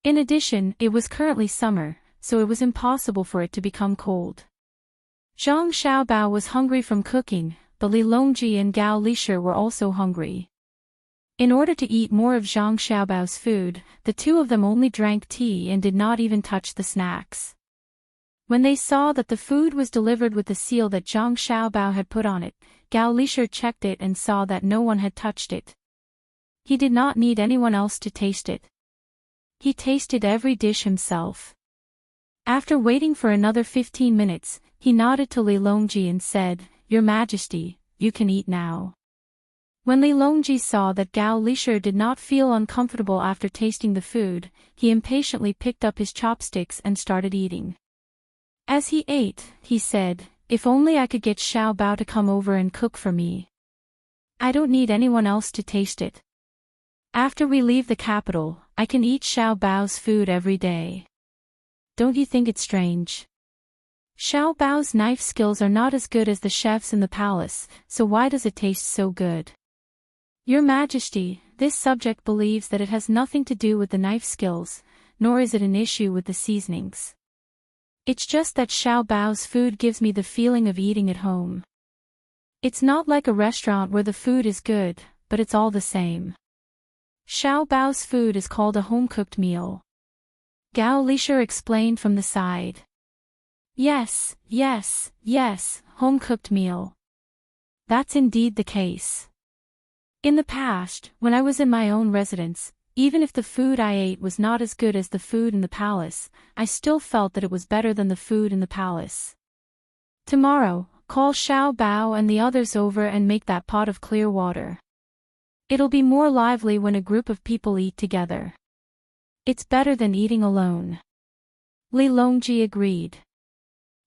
In addition, it was currently summer, so it was impossible for it to become cold. Zhang Xiaobao was hungry from cooking, but Li Longji and Gao Lishir were also hungry. In order to eat more of Zhang Xiaobao's food, the two of them only drank tea and did not even touch the snacks. When they saw that the food was delivered with the seal that Zhang Xiaobao had put on it, Gao Lishir checked it and saw that no one had touched it. He did not need anyone else to taste it. He tasted every dish himself. After waiting for another 15 minutes, he nodded to Li Longji and said, "Your Majesty, you can eat now." When Li Longji saw that Gao Lishir did not feel uncomfortable after tasting the food, he impatiently picked up his chopsticks and started eating. As he ate, he said, "If only I could get Xiao Bao to come over and cook for me. I don't need anyone else to taste it. After we leave the capital, I can eat Xiao Bao's food every day. Don't you think it's strange? Xiao Bao's knife skills are not as good as the chefs in the palace, so why does it taste so good? Your Majesty, this subject believes that it has nothing to do with the knife skills, nor is it an issue with the seasonings. It's just that Xiao Bao's food gives me the feeling of eating at home. It's not like a restaurant where the food is good, but it's all the same. Xiao Bao's food is called a home-cooked meal." Gao Lishir explained from the side. Yes, home-cooked meal. That's indeed the case. In the past, when I was in my own residence, even if the food I ate was not as good as the food in the palace, I still felt that it was better than the food in the palace. Tomorrow, call Xiao Bao and the others over and make that pot of clear water. It'll be more lively when a group of people eat together. It's better than eating alone. Li Longji agreed.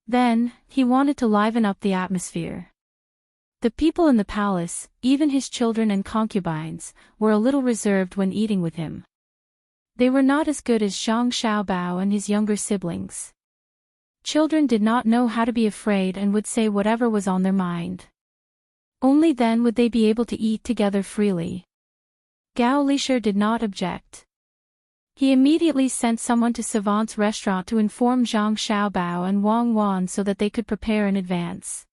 Then, he wanted to liven up the atmosphere. The people in the palace, even his children and concubines, were a little reserved when eating with him. They were not as good as Zhang Xiaobao and his younger siblings. Children did not know how to be afraid and would say whatever was on their mind. Only then would they be able to eat together freely. Gao Lishir did not object. He immediately sent someone to Savant's restaurant to inform Zhang Xiaobao and Wang Wan so that they could prepare in advance.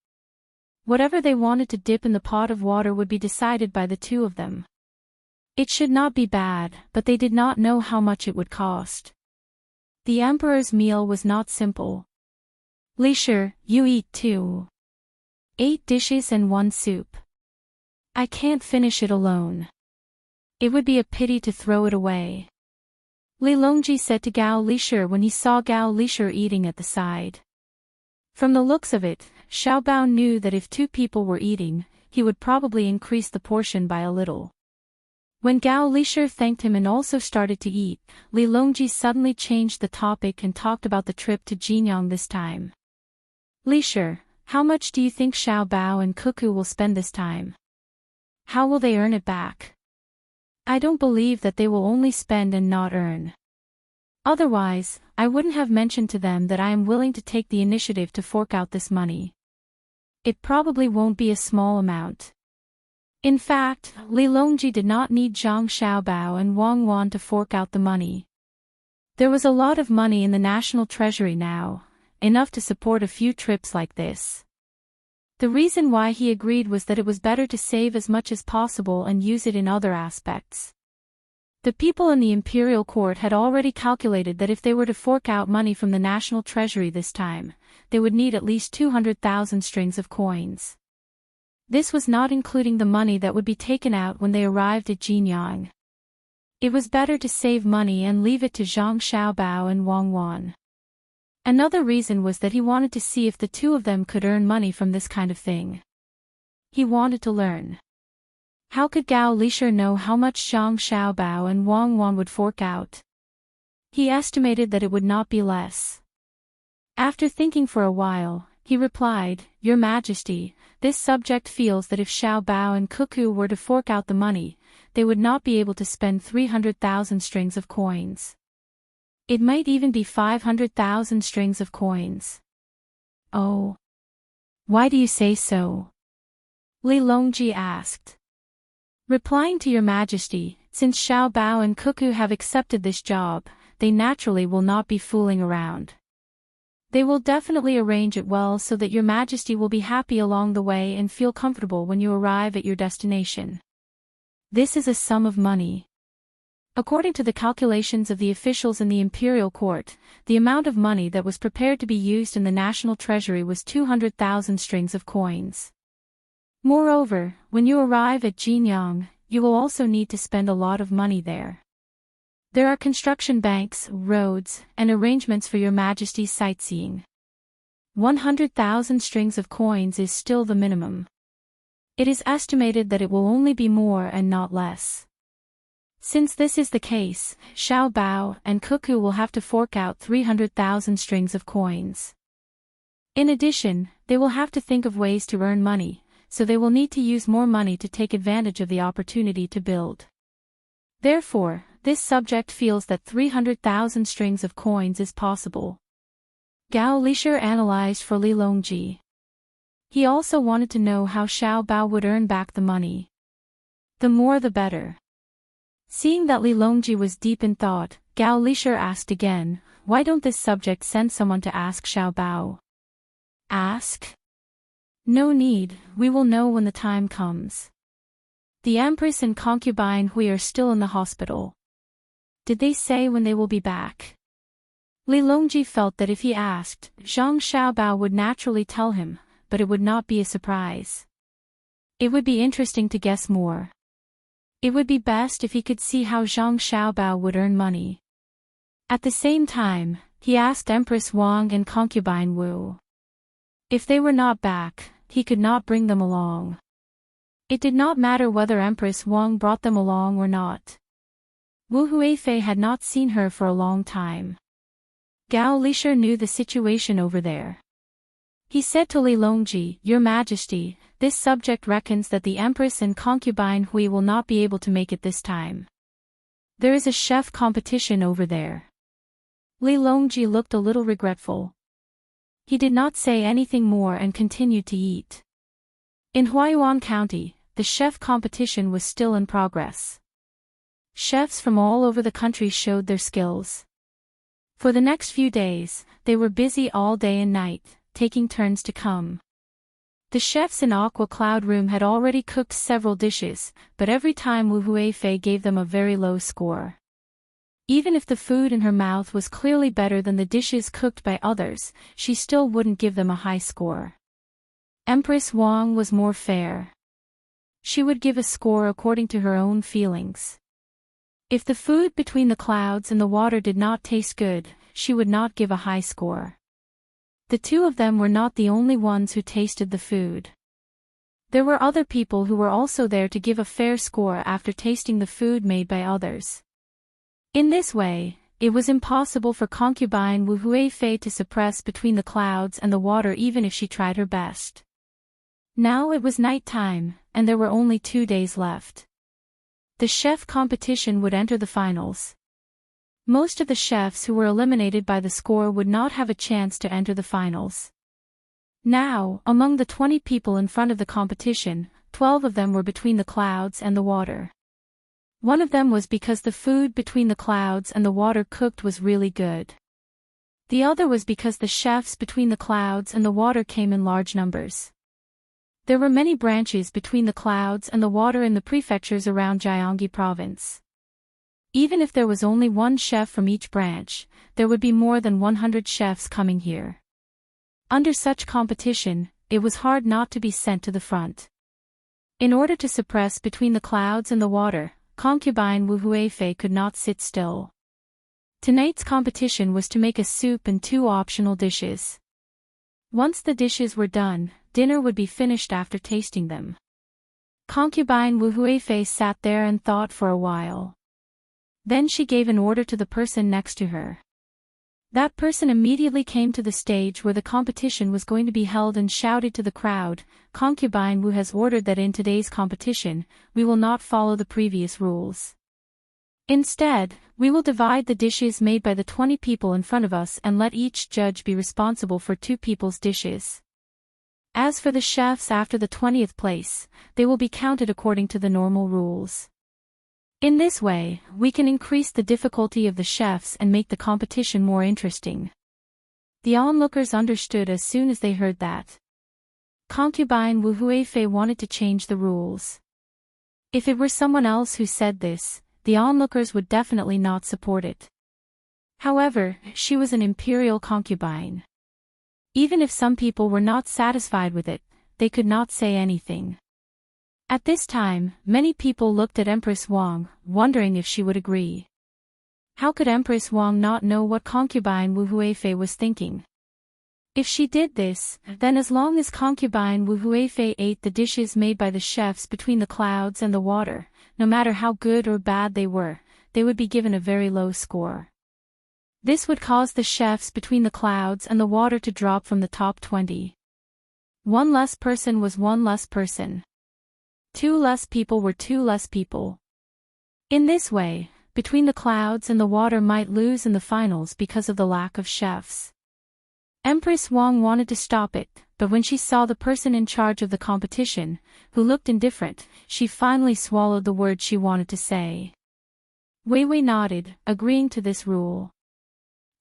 Whatever they wanted to dip in the pot of water would be decided by the two of them. It should not be bad, but they did not know how much it would cost. The emperor's meal was not simple. Lishir, you eat too. 8 dishes and 1 soup. I can't finish it alone. It would be a pity to throw it away. Li Longji said to Gao Lishir when he saw Gao Lishir eating at the side. From the looks of it, Xiaobao knew that if 2 people were eating, he would probably increase the portion by a little. When Gao Lishir thanked him and also started to eat, Li Longji suddenly changed the topic and talked about the trip to Jinyang this time. Lishir, how much do you think Xiaobao and Cuckoo will spend this time? How will they earn it back? I don't believe that they will only spend and not earn. Otherwise, I wouldn't have mentioned to them that I am willing to take the initiative to fork out this money. It probably won't be a small amount. In fact, Li Longji did not need Zhang Xiaobao and Wang Wan to fork out the money. There was a lot of money in the national treasury now, enough to support a few trips like this. The reason why he agreed was that it was better to save as much as possible and use it in other aspects. The people in the imperial court had already calculated that if they were to fork out money from the national treasury this time, they would need at least 200,000 strings of coins. This was not including the money that would be taken out when they arrived at Jinyang. It was better to save money and leave it to Zhang Xiaobao and Wang Wan. Another reason was that he wanted to see if the two of them could earn money from this kind of thing. He wanted to learn. How could Gao Lishir know how much Zhang Xiaobao and Wang Wan would fork out? He estimated that it would not be less. After thinking for a while, he replied, Your Majesty, this subject feels that if Xiaobao and Cuckoo were to fork out the money, they would not be able to spend 300,000 strings of coins. It might even be 500,000 strings of coins. Oh. Why do you say so? Li Longji asked. Replying to Your Majesty, since Xiaobao and Cuckoo have accepted this job, they naturally will not be fooling around. They will definitely arrange it well so that Your Majesty will be happy along the way and feel comfortable when you arrive at your destination. This is a sum of money. According to the calculations of the officials in the imperial court, the amount of money that was prepared to be used in the national treasury was 200,000 strings of coins. Moreover, when you arrive at Jinyang, you will also need to spend a lot of money there. There are construction banks, roads, and arrangements for Your Majesty's sightseeing. 100,000 strings of coins is still the minimum. It is estimated that it will only be more and not less. Since this is the case, Xiaobao and Cuckoo will have to fork out 300,000 strings of coins. In addition, they will have to think of ways to earn money, so they will need to use more money to take advantage of the opportunity to build. Therefore, this subject feels that 300,000 strings of coins is possible. Gao Lishir analyzed for Li Longji. He also wanted to know how Xiaobao would earn back the money. The more the better. Seeing that Li Longji was deep in thought, Gao Lishir asked again, Why don't this subject send someone to ask Xiaobao? Ask? No need, we will know when the time comes. The Empress and concubine Hui are still in the hospital. Did they say when they will be back? Li Longji felt that if he asked, Zhang Xiaobao would naturally tell him, but it would not be a surprise. It would be interesting to guess more. It would be best if he could see how Zhang Xiaobao would earn money. At the same time, he asked Empress Wang and concubine Wu. If they were not back, he could not bring them along. It did not matter whether Empress Wang brought them along or not. Wu Huifei had not seen her for a long time. Gao Lisher knew the situation over there. He said to Li Longji, "Your Majesty, this subject reckons that the Empress and concubine Hui will not be able to make it this time. There is a chef competition over there." Li Longji looked a little regretful. He did not say anything more and continued to eat. In Huaiyuan County, the chef competition was still in progress. Chefs from all over the country showed their skills. For the next few days, they were busy all day and night, taking turns to come. The chefs in Aqua Cloud Room had already cooked several dishes, but every time Wu Huifei gave them a very low score. Even if the food in her mouth was clearly better than the dishes cooked by others, she still wouldn't give them a high score. Empress Wang was more fair. She would give a score according to her own feelings. If the food between the clouds and the water did not taste good, she would not give a high score. The two of them were not the only ones who tasted the food. There were other people who were also there to give a fair score after tasting the food made by others. In this way, it was impossible for concubine Wu Huifei to suppress between the clouds and the water even if she tried her best. Now it was night time, and there were only 2 days left. The chef competition would enter the finals. Most of the chefs who were eliminated by the score would not have a chance to enter the finals. Now, among the 20 people in front of the competition, 12 of them were between the clouds and the water. One of them was because the food between the clouds and the water cooked was really good. The other was because the chefs between the clouds and the water came in large numbers. There were many branches between the clouds and the water in the prefectures around Jiangxi province. Even if there was only one chef from each branch, there would be more than 100 chefs coming here. Under such competition, it was hard not to be sent to the front. In order to suppress between the clouds and the water, concubine Wu Huifei could not sit still. Tonight's competition was to make a soup and 2 optional dishes. Once the dishes were done, dinner would be finished after tasting them. Concubine Wu Huifei sat there and thought for a while. Then she gave an order to the person next to her. That person immediately came to the stage where the competition was going to be held and shouted to the crowd, "Concubine Wu has ordered that in today's competition, we will not follow the previous rules. Instead, we will divide the dishes made by the 20 people in front of us and let each judge be responsible for 2 people's dishes. As for the chefs after the 20th place, they will be counted according to the normal rules. In this way, we can increase the difficulty of the chefs and make the competition more interesting." The onlookers understood as soon as they heard that. Concubine Wu Huifei wanted to change the rules. If it were someone else who said this, the onlookers would definitely not support it. However, she was an imperial concubine. Even if some people were not satisfied with it, they could not say anything. At this time, many people looked at Empress Wang, wondering if she would agree. How could Empress Wang not know what concubine Wu Huifei was thinking? If she did this, then as long as concubine Wu Huifei ate the dishes made by the chefs between the clouds and the water, no matter how good or bad they would be given a very low score. This would cause the chefs between the clouds and the water to drop from the top 20. 1 less person was 1 less person. 2 less people were 2 less people. In this way, between the clouds and the water might lose in the finals because of the lack of chefs. Empress Wang wanted to stop it, but when she saw the person in charge of the competition, who looked indifferent, she finally swallowed the words she wanted to say. Wei Wei nodded, agreeing to this rule.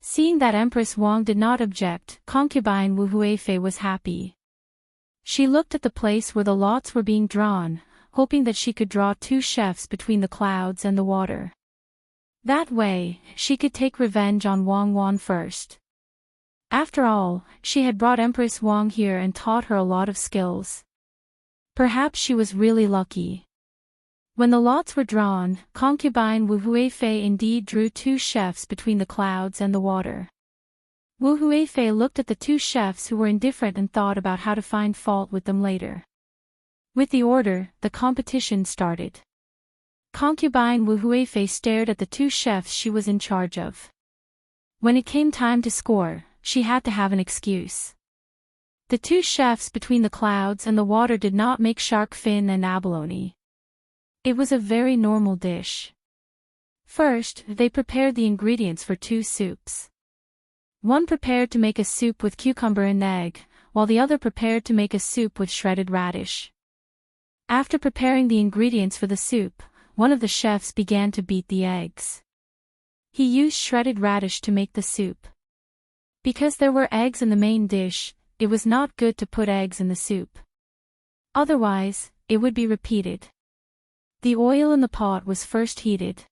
Seeing that Empress Wang did not object, concubine Wu Huifei was happy. She looked at the place where the lots were being drawn, hoping that she could draw 2 chefs between the clouds and the water. That way, she could take revenge on Wang Wan first. After all, she had brought Empress Wang here and taught her a lot of skills. Perhaps she was really lucky. When the lots were drawn, concubine Wu Huifei indeed drew 2 chefs between the clouds and the water. Wu Huifei looked at the 2 chefs who were indifferent and thought about how to find fault with them later. With the order, the competition started. Concubine Wu Huifei stared at the 2 chefs she was in charge of. When it came time to score, she had to have an excuse. The two chefs between the clouds and the water did not make shark fin and abalone. It was a very normal dish. First, they prepared the ingredients for two soups. One prepared to make a soup with cucumber and egg, while the other prepared to make a soup with shredded radish. After preparing the ingredients for the soup, one of the chefs began to beat the eggs. He used shredded radish to make the soup. Because there were eggs in the main dish, it was not good to put eggs in the soup. Otherwise, it would be repeated. The oil in the pot was first heated.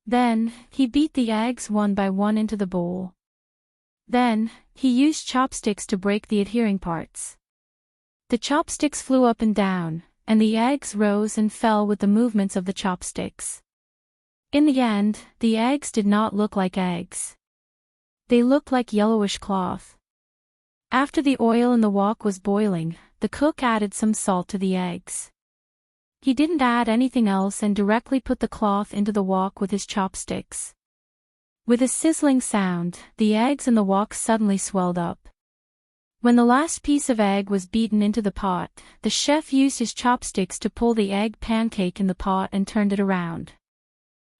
Then, he beat the eggs one by one into the bowl. Then, he used chopsticks to break the adhering parts. The chopsticks flew up and down, and the eggs rose and fell with the movements of the chopsticks. In the end, the eggs did not look like eggs. They looked like yellowish cloth. After the oil in the wok was boiling, the cook added some salt to the eggs. He didn't add anything else and directly put the cloth into the wok with his chopsticks. With a sizzling sound, the eggs in the wok suddenly swelled up. When the last piece of egg was beaten into the pot, the chef used his chopsticks to pull the egg pancake in the pot and turned it around.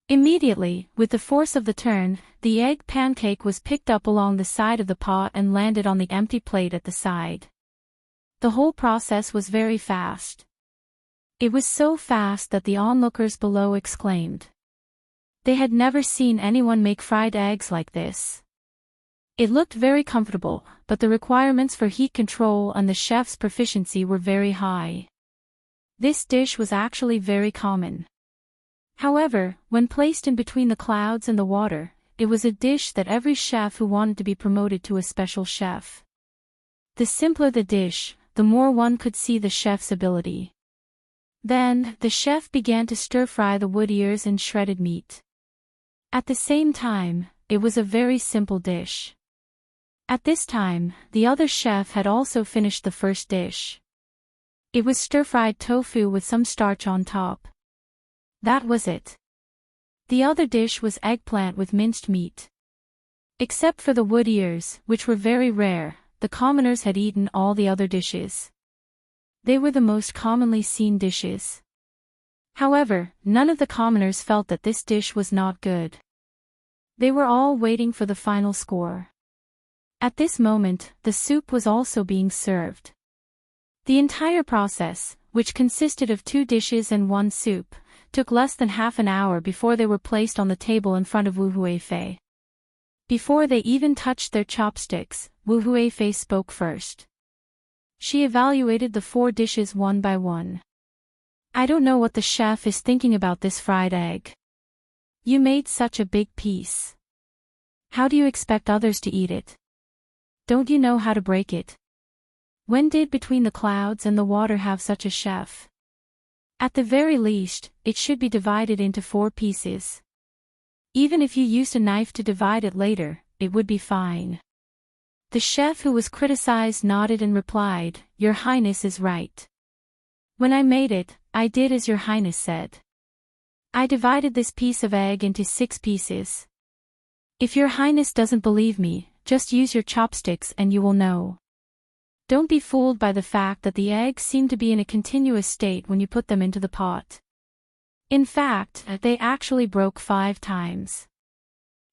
Immediately, with the force of the turn, the egg pancake was picked up along the side of the pot and landed on the empty plate at the side. The whole process was very fast. It was so fast that the onlookers below exclaimed. They had never seen anyone make fried eggs like this. It looked very comfortable, but the requirements for heat control and the chef's proficiency were very high. This dish was actually very common. However, when placed in between the clouds and the water, it was a dish that every chef who wanted to be promoted to a special chef. The simpler the dish, the more one could see the chef's ability. Then, the chef began to stir-fry the wood ears and shredded meat. At the same time, it was a very simple dish. At this time, the other chef had also finished the first dish. It was stir-fried tofu with some starch on top. That was it. The other dish was eggplant with minced meat. Except for the wood ears, which were very rare, the commoners had eaten all the other dishes. They were the most commonly seen dishes. However, none of the commoners felt that this dish was not good. They were all waiting for the final score. At this moment, the soup was also being served. The entire process, which consisted of 2 dishes and 1 soup, took less than half an hour before they were placed on the table in front of Wu Huifei. Before they even touched their chopsticks, Wu Huifei spoke first. She evaluated the 4 dishes one by one. I don't know what the chef is thinking about this fried egg. You made such a big piece. How do you expect others to eat it? Don't you know how to break it? When did Between the Clouds and the Water have such a chef? At the very least, it should be divided into 4 pieces. Even if you used a knife to divide it later, it would be fine. The chef who was criticized nodded and replied, "Your Highness is right. When I made it, I did as Your Highness said. I divided this piece of egg into 6 pieces. If Your Highness doesn't believe me, just use your chopsticks and you will know. Don't be fooled by the fact that the eggs seem to be in a continuous state when you put them into the pot. In fact, they actually broke 5 times.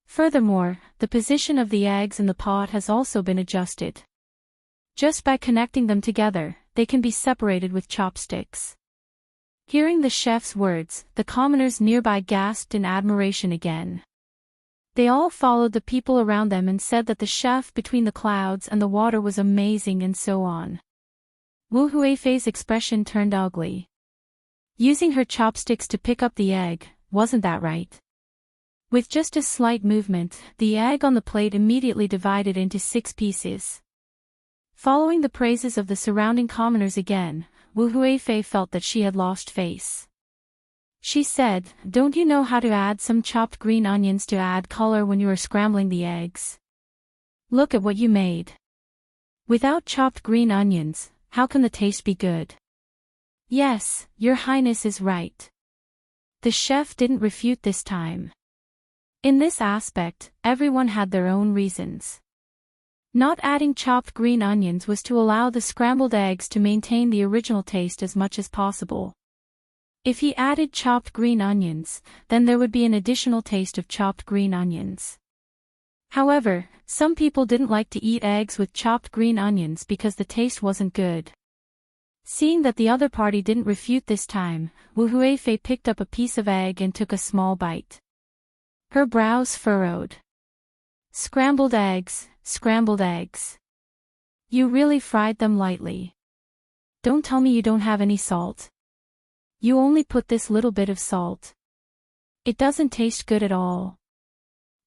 Furthermore, the position of the eggs in the pot has also been adjusted. Just by connecting them together, they can be separated with chopsticks." Hearing the chef's words, the commoners nearby gasped in admiration again. They all followed the people around them and said that the chef Between the Clouds and the Water was amazing and so on. Wu Huifei's expression turned ugly. Using her chopsticks to pick up the egg, wasn't that right? With just a slight movement, the egg on the plate immediately divided into 6 pieces. Following the praises of the surrounding commoners again, Wu Huifei felt that she had lost face. She said, "Don't you know how to add some chopped green onions to add color when you are scrambling the eggs? Look at what you made. Without chopped green onions, how can the taste be good?" "Yes, Your Highness is right." The chef didn't refute this time. In this aspect, everyone had their own reasons. Not adding chopped green onions was to allow the scrambled eggs to maintain the original taste as much as possible. If he added chopped green onions, then there would be an additional taste of chopped green onions. However, some people didn't like to eat eggs with chopped green onions because the taste wasn't good. Seeing that the other party didn't refute this time, Wu Huifei picked up a piece of egg and took a small bite. Her brows furrowed. Scrambled eggs, scrambled eggs. You really fried them lightly. Don't tell me you don't have any salt. You only put this little bit of salt. It doesn't taste good at all.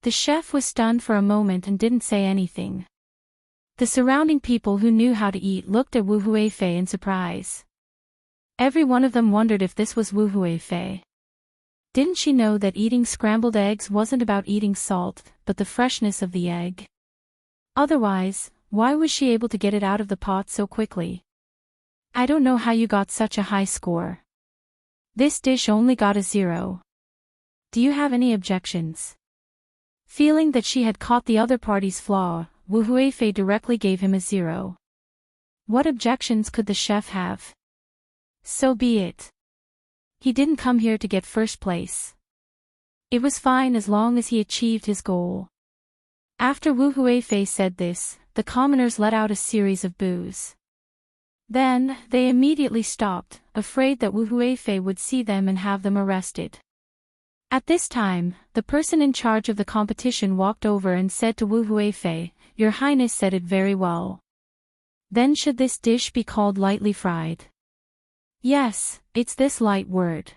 The chef was stunned for a moment and didn't say anything. The surrounding people who knew how to eat looked at Wu Huifei in surprise. Every one of them wondered if this was Wu Huifei. Didn't she know that eating scrambled eggs wasn't about eating salt, but the freshness of the egg? Otherwise, why was she able to get it out of the pot so quickly? I don't know how you got such a high score. This dish only got a 0. Do you have any objections? Feeling that she had caught the other party's flaw, Wu Huifei directly gave him a 0. What objections could the chef have? So be it. He didn't come here to get first place. It was fine as long as he achieved his goal. After Wu Huifei said this, the commoners let out a series of boos. Then, they immediately stopped, afraid that Wu Huifei would see them and have them arrested. At this time, the person in charge of the competition walked over and said to Wu Huifei, "Your Highness said it very well. Then should this dish be called lightly fried?" "Yes, it's this light word."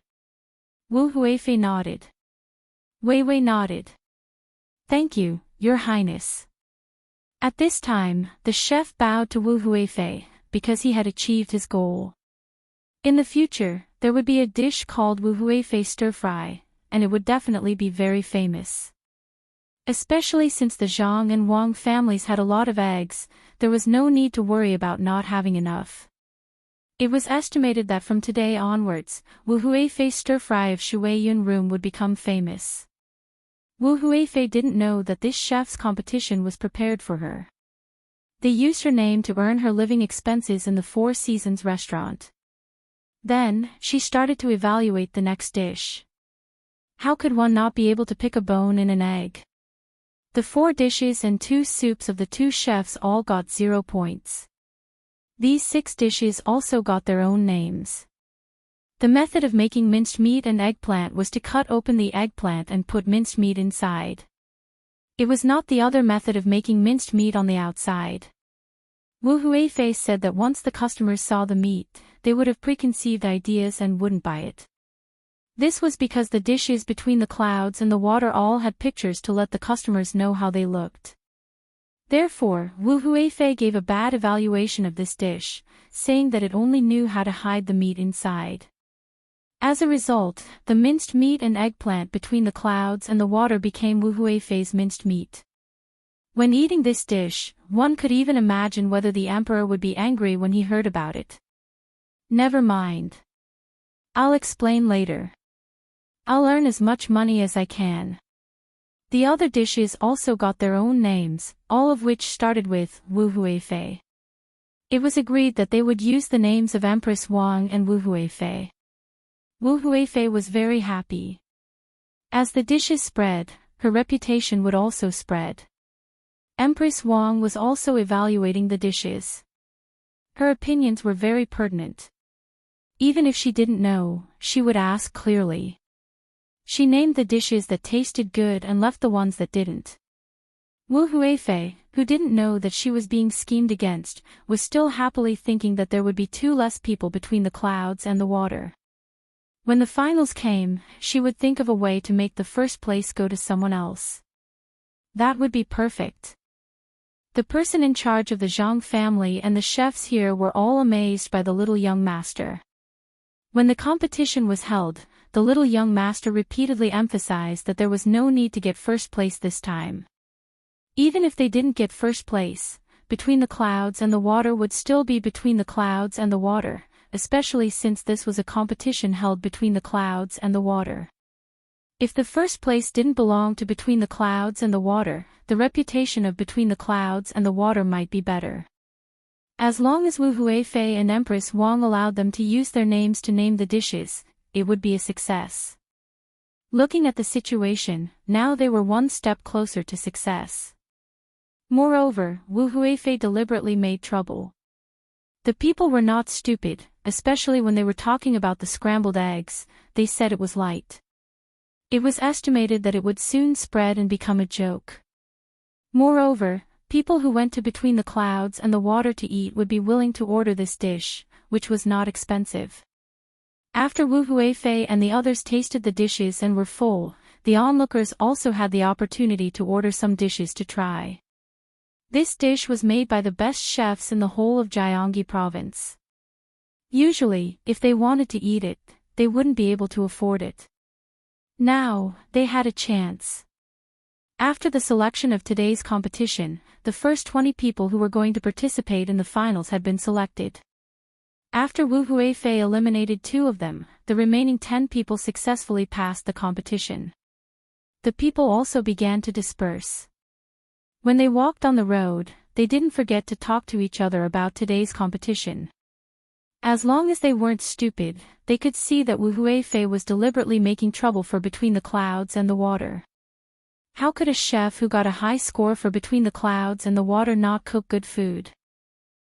Wu Huifei nodded. Wei Wei nodded. "Thank you, Your Highness." At this time, the chef bowed to Wu Huifei, because he had achieved his goal. In the future, there would be a dish called Wu Huifei stir-fry, and it would definitely be very famous. Especially since the Zhang and Wang families had a lot of eggs, there was no need to worry about not having enough. It was estimated that from today onwards, Wu Huifei's stir-fry of Shuiyun room would become famous. Wu Huifei didn't know that this chef's competition was prepared for her. They used her name to earn her living expenses in the Four Seasons restaurant. Then, she started to evaluate the next dish. How could one not be able to pick a bone in an egg? The 4 dishes and 2 soups of the 2 chefs all got 0 points. These 6 dishes also got their own names. The method of making minced meat and eggplant was to cut open the eggplant and put minced meat inside. It was not the other method of making minced meat on the outside. Wu Huifei said that once the customers saw the meat, they would have preconceived ideas and wouldn't buy it. This was because the dishes between the clouds and the water all had pictures to let the customers know how they looked. Therefore, Wu Huifei gave a bad evaluation of this dish, saying that it only knew how to hide the meat inside. As a result, the minced meat and eggplant between the clouds and the water became Wu Huifei's minced meat. When eating this dish, one could even imagine whether the emperor would be angry when he heard about it. Never mind. I'll explain later. I'll earn as much money as I can. The other dishes also got their own names, all of which started with Wu Huifei. It was agreed that they would use the names of Empress Wang and Wu Huifei. Wu Huifei was very happy. As the dishes spread, her reputation would also spread. Empress Wang was also evaluating the dishes. Her opinions were very pertinent. Even if she didn't know, she would ask clearly. She named the dishes that tasted good and left the ones that didn't. Wu Huifei, who didn't know that she was being schemed against, was still happily thinking that there would be 2 less people between the clouds and the water. When the finals came, she would think of a way to make the first place go to someone else. That would be perfect. The person in charge of the Zhang family and the chefs here were all amazed by the little young master. When the competition was held, the little young master repeatedly emphasized that there was no need to get first place this time. Even if they didn't get first place, between the clouds and the water would still be between the clouds and the water, especially since this was a competition held between the clouds and the water. If the first place didn't belong to Between the Clouds and the Water, the reputation of Between the Clouds and the Water might be better. As long as Wu Huifei and Empress Wang allowed them to use their names to name the dishes, it would be a success. Looking at the situation, now they were one step closer to success. Moreover, Wu Huifei deliberately made trouble. The people were not stupid, especially when they were talking about the scrambled eggs. They said it was light. It was estimated that it would soon spread and become a joke. Moreover, people who went to Between the Clouds and the Water to eat would be willing to order this dish, which was not expensive. After Wu Huifei and the others tasted the dishes and were full, the onlookers also had the opportunity to order some dishes to try. This dish was made by the best chefs in the whole of Gyeonggi province. Usually, if they wanted to eat it, they wouldn't be able to afford it. Now, they had a chance. After the selection of today's competition, the first 20 people who were going to participate in the finals had been selected. After Wu Huifei eliminated 2 of them, the remaining 10 people successfully passed the competition. The people also began to disperse. When they walked on the road, they didn't forget to talk to each other about today's competition. As long as they weren't stupid, they could see that Wu Huifei was deliberately making trouble for Between the Clouds and the Water. How could a chef who got a high score for Between the Clouds and the Water not cook good food?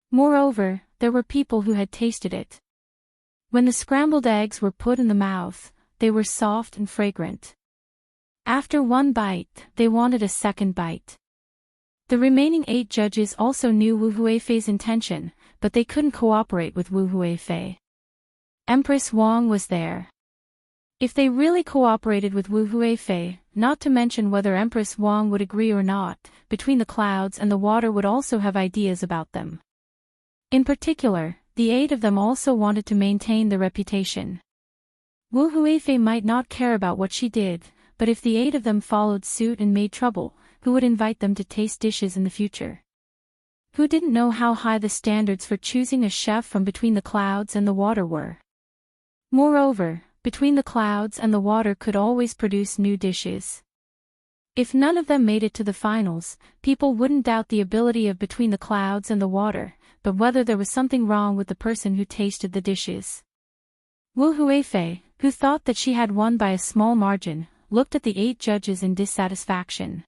Moreover, there were people who had tasted it. When the scrambled eggs were put in the mouth, they were soft and fragrant. After one bite, they wanted a second bite. The remaining 8 judges also knew Wu Huifei's intention, but they couldn't cooperate with Wu Huifei. Empress Wang was there. If they really cooperated with Wu Huifei, not to mention whether Empress Wang would agree or not, Between the Clouds and the Water would also have ideas about them. In particular, the 8 of them also wanted to maintain their reputation. Wu Huifei might not care about what she did, but if the 8 of them followed suit and made trouble, who would invite them to taste dishes in the future? Who didn't know how high the standards for choosing a chef from Between the Clouds and the Water were? Moreover, Between the Clouds and the Water could always produce new dishes. If none of them made it to the finals, people wouldn't doubt the ability of Between the Clouds and the Water, but whether there was something wrong with the person who tasted the dishes. Wu Huifei, who thought that she had won by a small margin, looked at the 8 judges in dissatisfaction.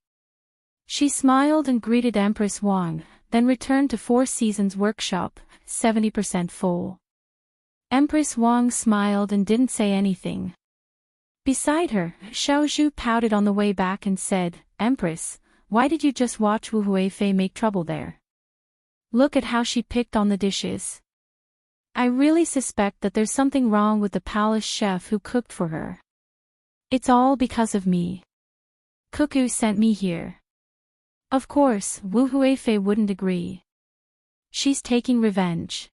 She smiled and greeted Empress Wang, then returned to Four Seasons Workshop, 70% full. Empress Wang smiled and didn't say anything. Beside her, Xiaozhu pouted on the way back and said, "Empress, why did you just watch Wu Huifei make trouble there? Look at how she picked on the dishes. I really suspect that there's something wrong with the palace chef who cooked for her. It's all because of me. Cuckoo sent me here." Of course, Wu Huifei wouldn't agree. She's taking revenge.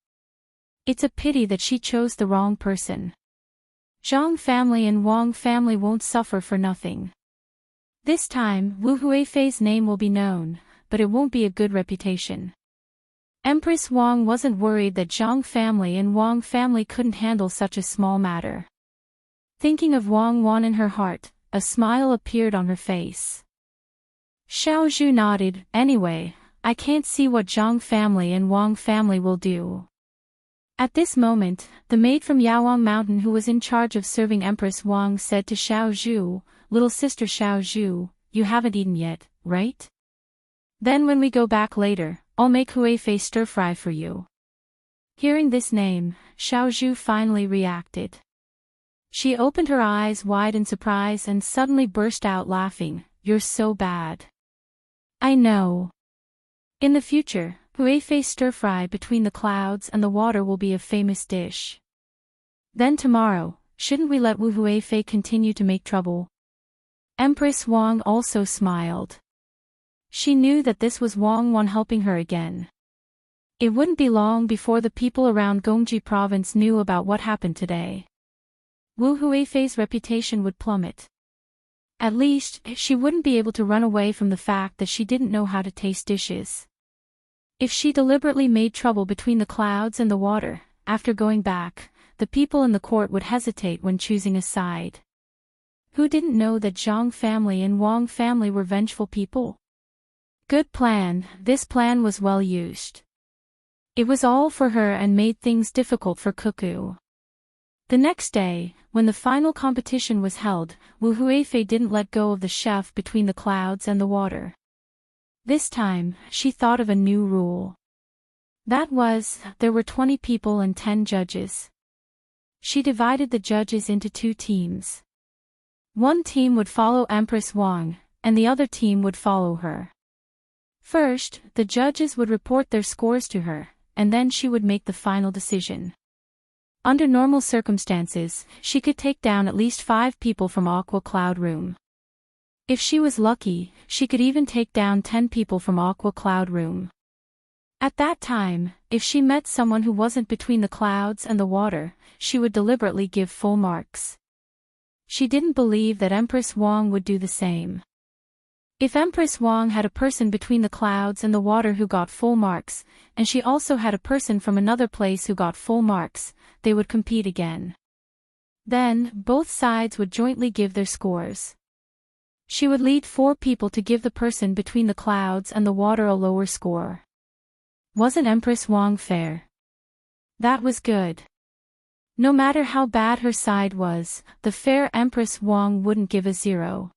It's a pity that she chose the wrong person. Zhang family and Wang family won't suffer for nothing. This time, Wu Huifei's name will be known, but it won't be a good reputation. Empress Wang wasn't worried that Zhang family and Wang family couldn't handle such a small matter. Thinking of Wang Wan in her heart, a smile appeared on her face. Xiaozhu nodded. "Anyway, I can't see what Zhang family and Wang family will do." At this moment, the maid from Yawang Mountain who was in charge of serving Empress Wang said to Xiaozhu, "Little sister Xiaozhu, you haven't eaten yet, right? Then when we go back later, I'll make Huifei stir-fry for you." Hearing this name, Xiaozhu finally reacted. She opened her eyes wide in surprise and suddenly burst out laughing. "You're so bad." "I know. In the future, Huifei stir-fry Between the Clouds and the Water will be a famous dish. Then tomorrow, shouldn't we let Wu Huifei continue to make trouble?" Empress Wang also smiled. She knew that this was Wang Wan helping her again. It wouldn't be long before the people around Gyeonggi province knew about what happened today. Wu Huifei's reputation would plummet. At least, she wouldn't be able to run away from the fact that she didn't know how to taste dishes. If she deliberately made trouble Between the Clouds and the Water, after going back, the people in the court would hesitate when choosing a side. Who didn't know that Zhang family and Wang family were vengeful people? Good plan, this plan was well used. It was all for her and made things difficult for Cuckoo. The next day, when the final competition was held, Wu Huifei didn't let go of the chef between the clouds and the water. This time, she thought of a new rule. That was, there were 20 people and 10 judges. She divided the judges into 2 teams. One team would follow Empress Wang, and the other team would follow her. First, the judges would report their scores to her, and then she would make the final decision. Under normal circumstances, she could take down at least 5 people from Aqua Cloud Room. If she was lucky, she could even take down 10 people from Aqua Cloud Room. At that time, if she met someone who wasn't between the clouds and the water, she would deliberately give full marks. She didn't believe that Empress Wang would do the same. If Empress Wang had a person between the clouds and the water who got full marks, and she also had a person from another place who got full marks, they would compete again. Then, both sides would jointly give their scores. She would lead 4 people to give the person between the clouds and the water a lower score. Wasn't Empress Wang fair? That was good. No matter how bad her side was, the fair Empress Wang wouldn't give a 0.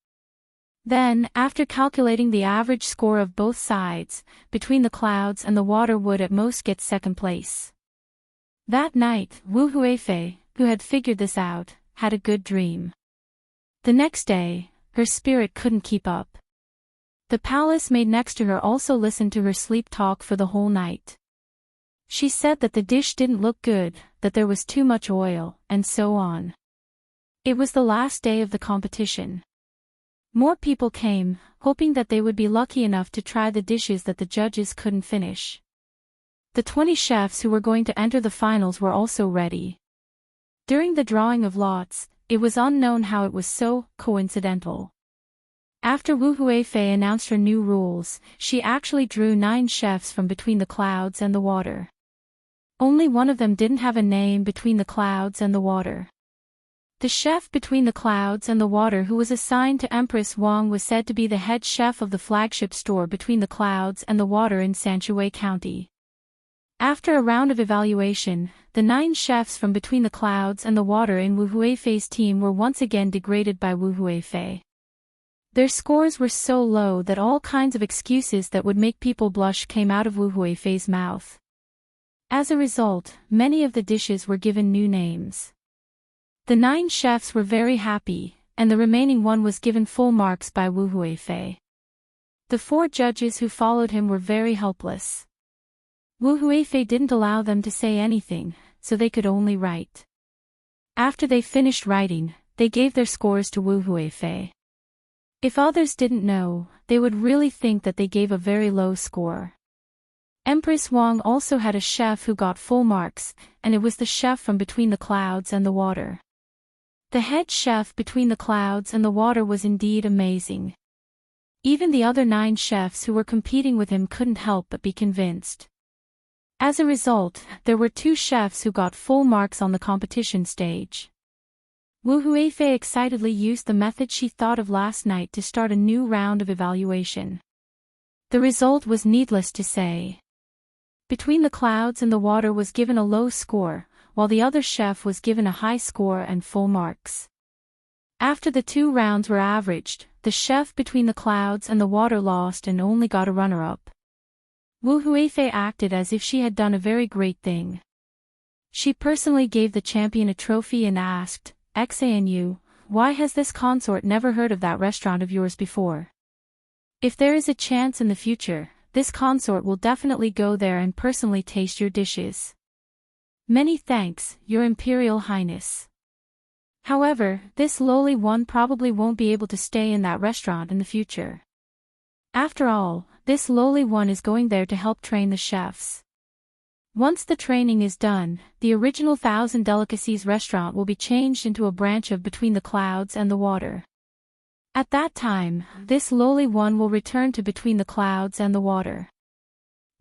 Then, after calculating the average score of both sides, between the clouds and the water would at most get second place. That night, Wu Huifei, who had figured this out, had a good dream. The next day, her spirit couldn't keep up. The palace maid next to her also listened to her sleep talk for the whole night. She said that the dish didn't look good, that there was too much oil, and so on. It was the last day of the competition. More people came, hoping that they would be lucky enough to try the dishes that the judges couldn't finish. The 20 chefs who were going to enter the finals were also ready. During the drawing of lots, it was unknown how it was so coincidental. After Wu Huifei announced her new rules, she actually drew 9 chefs from between the clouds and the water. Only one of them didn't have a name between the clouds and the water. The chef between the clouds and the water who was assigned to Empress Wang was said to be the head chef of the flagship store between the clouds and the water in Sanshui County. After a round of evaluation, the 9 chefs from between the clouds and the water in Wu Huifei's team were once again degraded by Wu Huifei. Their scores were so low that all kinds of excuses that would make people blush came out of Wu Huifei's mouth. As a result, many of the dishes were given new names. The 9 chefs were very happy, and the remaining one was given full marks by Wu Huifei. The 4 judges who followed him were very helpless. Wu Huifei didn't allow them to say anything, so they could only write. After they finished writing, they gave their scores to Wu Huifei. If others didn't know, they would really think that they gave a very low score. Empress Wang also had a chef who got full marks, and it was the chef from between the clouds and the water. The head chef between the clouds and the water was indeed amazing. Even the other 9 chefs who were competing with him couldn't help but be convinced. As a result, there were 2 chefs who got full marks on the competition stage. Wu Huifei excitedly used the method she thought of last night to start a new round of evaluation. The result was needless to say. Between the clouds and the water was given a low score, while the other chef was given a high score and full marks. After the 2 rounds were averaged, the chef between the clouds and the water lost and only got a runner-up. Wu Huifei acted as if she had done a very great thing. She personally gave the champion a trophy and asked, "XANU, why has this consort never heard of that restaurant of yours before? If there is a chance in the future, this consort will definitely go there and personally taste your dishes. Many thanks, Your Imperial Highness. However, this lowly one probably won't be able to stay in that restaurant in the future. After all, this lowly one is going there to help train the chefs. Once the training is done, the original Thousand Delicacies restaurant will be changed into a branch of Between the Clouds and the Water. At that time, this lowly one will return to Between the Clouds and the Water.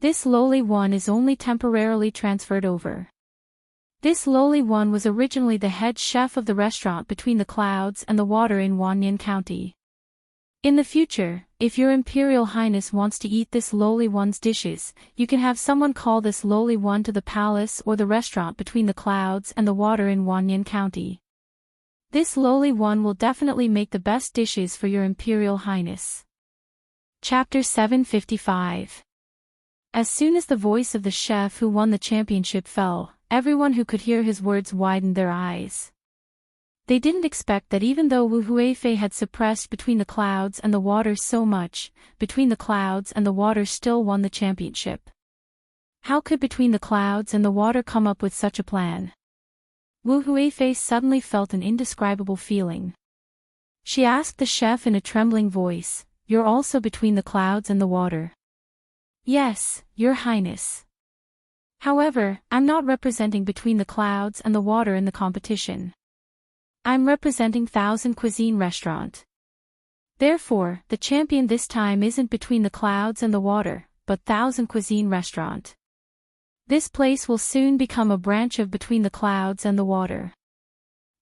This lowly one is only temporarily transferred over. This lowly one was originally the head chef of the restaurant between the clouds and the water in Wanyan County. In the future, if your Imperial Highness wants to eat this lowly one's dishes, you can have someone call this lowly one to the palace or the restaurant between the clouds and the water in Wanyan County. This lowly one will definitely make the best dishes for your Imperial Highness. Chapter 755. As soon as the voice of the chef who won the championship fell, everyone who could hear his words widened their eyes. They didn't expect that even though Wu Huifei had suppressed Between the Clouds and the Water so much, Between the Clouds and the Water still won the championship. How could Between the Clouds and the Water come up with such a plan? Wu Huifei suddenly felt an indescribable feeling. She asked the chef in a trembling voice, "You're also Between the Clouds and the Water?" "Yes, Your Highness. However, I'm not representing Between the Clouds and the Water in the competition. I'm representing Thousand Cuisine Restaurant. Therefore, the champion this time isn't Between the Clouds and the Water, but Thousand Cuisine Restaurant. This place will soon become a branch of Between the Clouds and the Water.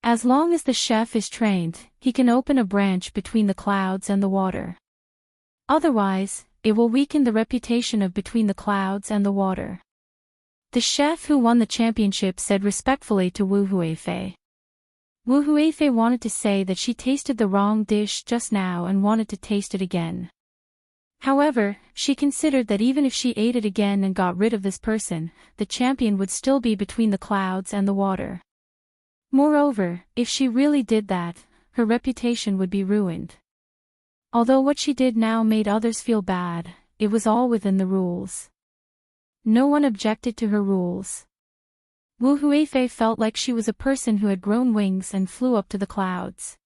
As long as the chef is trained, he can open a branch Between the Clouds and the Water. Otherwise, it will weaken the reputation of Between the Clouds and the Water." The chef who won the championship said respectfully to Wu Huifei. Wu Huifei wanted to say that she tasted the wrong dish just now and wanted to taste it again. However, she considered that even if she ate it again and got rid of this person, the champion would still be Between the Clouds and the Water. Moreover, if she really did that, her reputation would be ruined. Although what she did now made others feel bad, it was all within the rules. No one objected to her rules. Wu Huifei felt like she was a person who had grown wings and flew up to the clouds.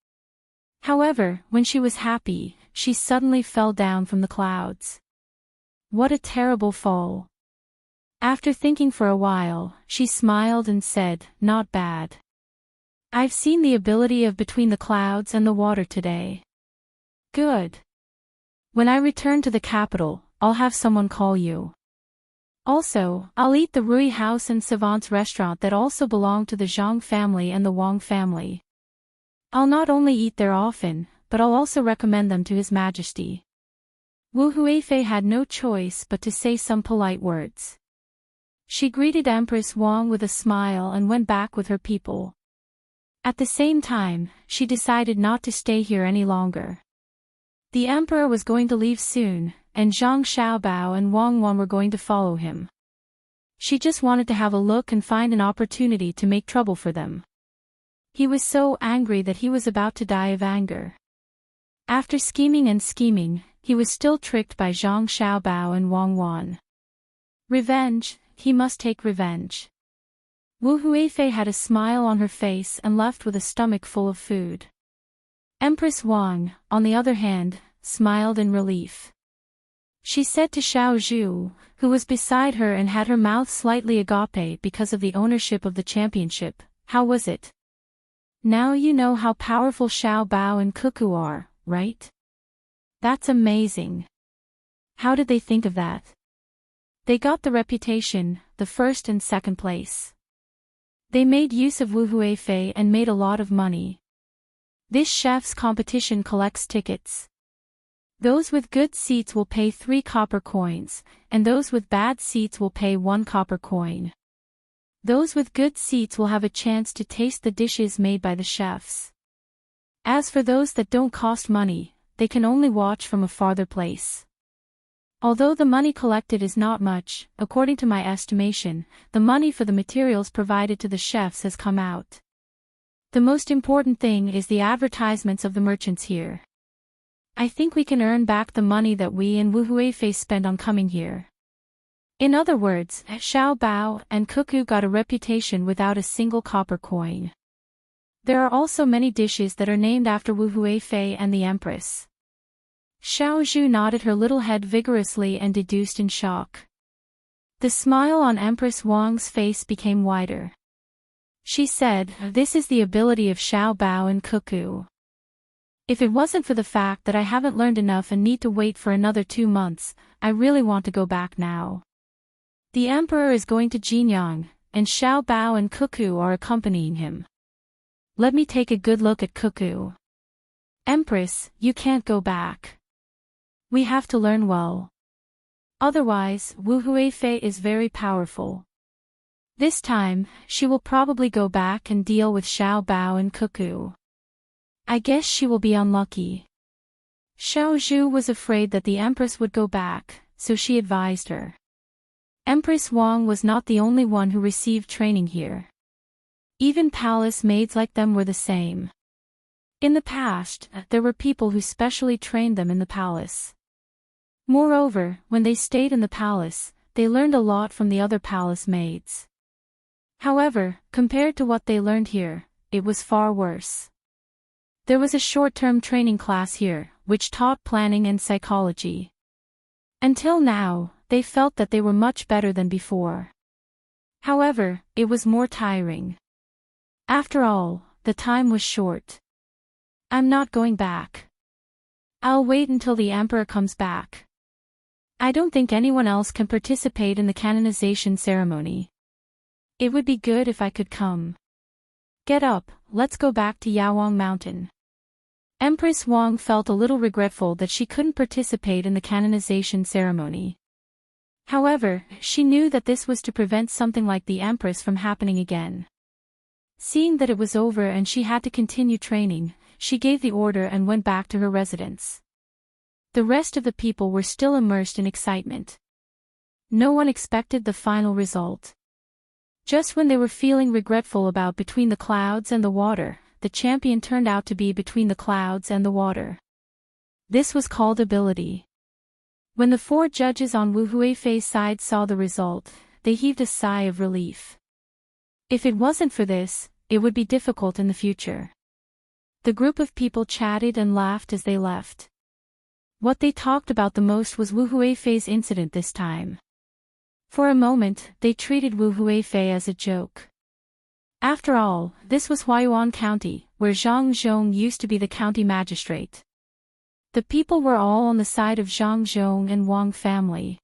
However, when she was happy, she suddenly fell down from the clouds. What a terrible fall. After thinking for a while, she smiled and said, "Not bad. I've seen the ability of Between the Clouds and the Water today. Good. When I return to the capital, I'll have someone call you. Also, I'll eat the Rui House and Savant's restaurant that also belong to the Zhang family and the Wang family. I'll not only eat there often, but I'll also recommend them to His Majesty." Wu Huifei had no choice but to say some polite words. She greeted Empress Wang with a smile and went back with her people. At the same time, she decided not to stay here any longer. The emperor was going to leave soon, and Zhang Xiaobao and Wang Wan were going to follow him. She just wanted to have a look and find an opportunity to make trouble for them. He was so angry that he was about to die of anger. After scheming and scheming, he was still tricked by Zhang Xiaobao and Wang Wan. Revenge, he must take revenge. Wu Huifei had a smile on her face and left with a stomach full of food. Empress Wang, on the other hand, smiled in relief. She said to Xiao Zhu, who was beside her and had her mouth slightly agape because of the ownership of the championship, "How was it? Now you know how powerful Xiao Bao and Cuckoo are, right? That's amazing. How did they think of that? They got the reputation, the first and second place. They made use of Wu Huifei and made a lot of money. This chef's competition collects tickets. Those with good seats will pay 3 copper coins, and those with bad seats will pay 1 copper coin. Those with good seats will have a chance to taste the dishes made by the chefs. As for those that don't cost money, they can only watch from a farther place. Although the money collected is not much, according to my estimation, the money for the materials provided to the chefs has come out. The most important thing is the advertisements of the merchants here. I think we can earn back the money that we and Wu Huifei spent on coming here." In other words, Xiao Bao and Cuckoo got a reputation without a single copper coin. There are also many dishes that are named after Wu Huifei and the Empress. Xiao Zhu nodded her little head vigorously and deduced in shock. The smile on Empress Wang's face became wider. She said, "This is the ability of Xiao Bao and Cuckoo. If it wasn't for the fact that I haven't learned enough and need to wait for another 2 months, I really want to go back now. The emperor is going to Jinyang, and Xiao Bao and Cuckoo are accompanying him. Let me take a good look at Cuckoo. Empress, you can't go back. We have to learn well. Otherwise, Wu Huifei is very powerful. This time, she will probably go back and deal with Xiao Bao and Cuckoo. I guess she will be unlucky. Xiao Zhu was afraid that the Empress would go back, so she advised her. Empress Wang was not the only one who received training here. Even palace maids like them were the same. In the past, there were people who specially trained them in the palace. Moreover, when they stayed in the palace, they learned a lot from the other palace maids. However, compared to what they learned here, it was far worse. There was a short-term training class here, which taught planning and psychology. Until now, they felt that they were much better than before. However, it was more tiring. After all, the time was short. I'm not going back. I'll wait until the Emperor comes back. I don't think anyone else can participate in the canonization ceremony. It would be good if I could come. Get up, let's go back to Yawang Mountain. Empress Wang felt a little regretful that she couldn't participate in the canonization ceremony. However, she knew that this was to prevent something like the Empress from happening again. Seeing that it was over and she had to continue training, she gave the order and went back to her residence. The rest of the people were still immersed in excitement. No one expected the final result. Just when they were feeling regretful about between the clouds and the water, the champion turned out to be between the clouds and the water. This was called ability. When the 4 judges on Wu Huifei's side saw the result, they heaved a sigh of relief. If it wasn't for this, it would be difficult in the future. The group of people chatted and laughed as they left. What they talked about the most was Wu Huifei's incident this time. For a moment, they treated Wu Huifei as a joke. After all, this was Huayuan County, where Zhang Zhong used to be the county magistrate. The people were all on the side of Zhang Zhong and Wang family.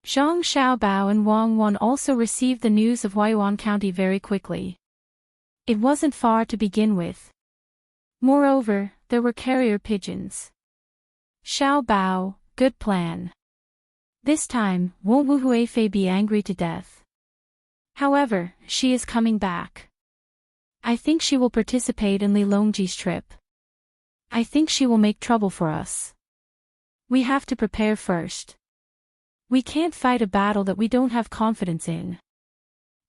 Zhang Xiaobao and Wang Wan also received the news of Huayuan County very quickly. It wasn't far to begin with. Moreover, there were carrier pigeons. Xiao Bao, good plan. This time, won't Wu Huifei be angry to death? However, she is coming back. I think she will participate in Li Longji's trip. I think she will make trouble for us. We have to prepare first. We can't fight a battle that we don't have confidence in.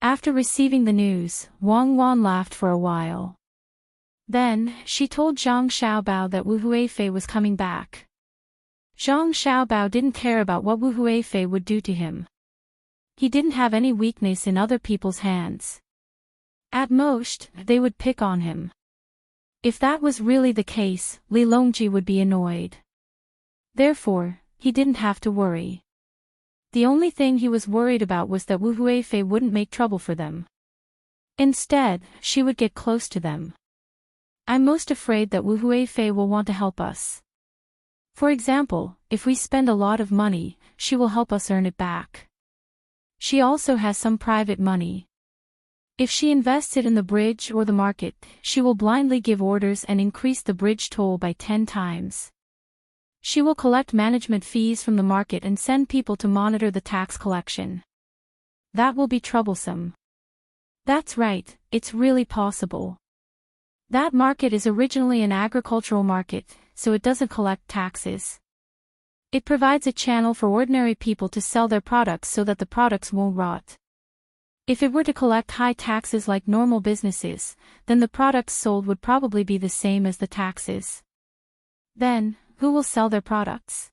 After receiving the news, Wang Wan laughed for a while. Then, she told Zhang Xiaobao that Wu Huifei was coming back. Zhang Xiaobao didn't care about what Wu Huifei would do to him. He didn't have any weakness in other people's hands. At most, they would pick on him. If that was really the case, Li Longji would be annoyed. Therefore, he didn't have to worry. The only thing he was worried about was that Wu Huifei wouldn't make trouble for them. Instead, she would get close to them. I'm most afraid that Wu Huifei will want to help us. For example, if we spend a lot of money, she will help us earn it back. She also has some private money. If she invests it in the bridge or the market, she will blindly give orders and increase the bridge toll by 10 times. She will collect management fees from the market and send people to monitor the tax collection. That will be troublesome. That's right, it's really possible. That market is originally an agricultural market, so it doesn't collect taxes. It provides a channel for ordinary people to sell their products so that the products won't rot. If it were to collect high taxes like normal businesses, then the products sold would probably be the same as the taxes. Then, who will sell their products?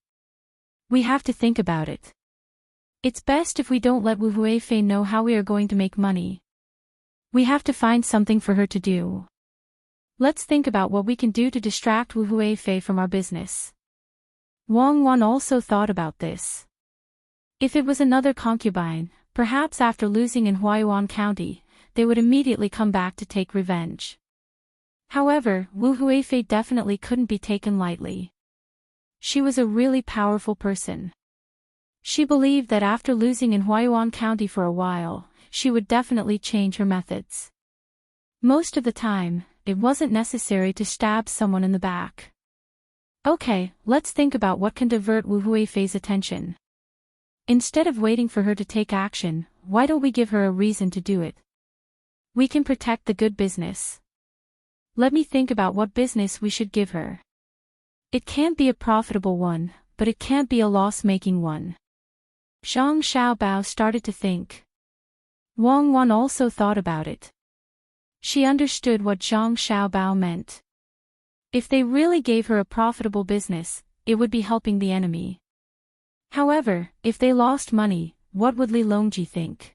We have to think about it. It's best if we don't let Wu Huifei know how we are going to make money. We have to find something for her to do. Let's think about what we can do to distract Wu Huifei from our business. Wang Wan also thought about this. If it was another concubine, perhaps after losing in Huayuan County, they would immediately come back to take revenge. However, Wu Huifei definitely couldn't be taken lightly. She was a really powerful person. She believed that after losing in Huayuan County for a while, she would definitely change her methods. Most of the time, it wasn't necessary to stab someone in the back. Okay, let's think about what can divert Wu Huifei's attention. Instead of waiting for her to take action, why don't we give her a reason to do it? We can protect the good business. Let me think about what business we should give her. It can't be a profitable one, but it can't be a loss-making one. Zhang Xiaobao started to think. Wang Wan also thought about it. She understood what Zhang Xiaobao meant. If they really gave her a profitable business, it would be helping the enemy. However, if they lost money, what would Li Longji think?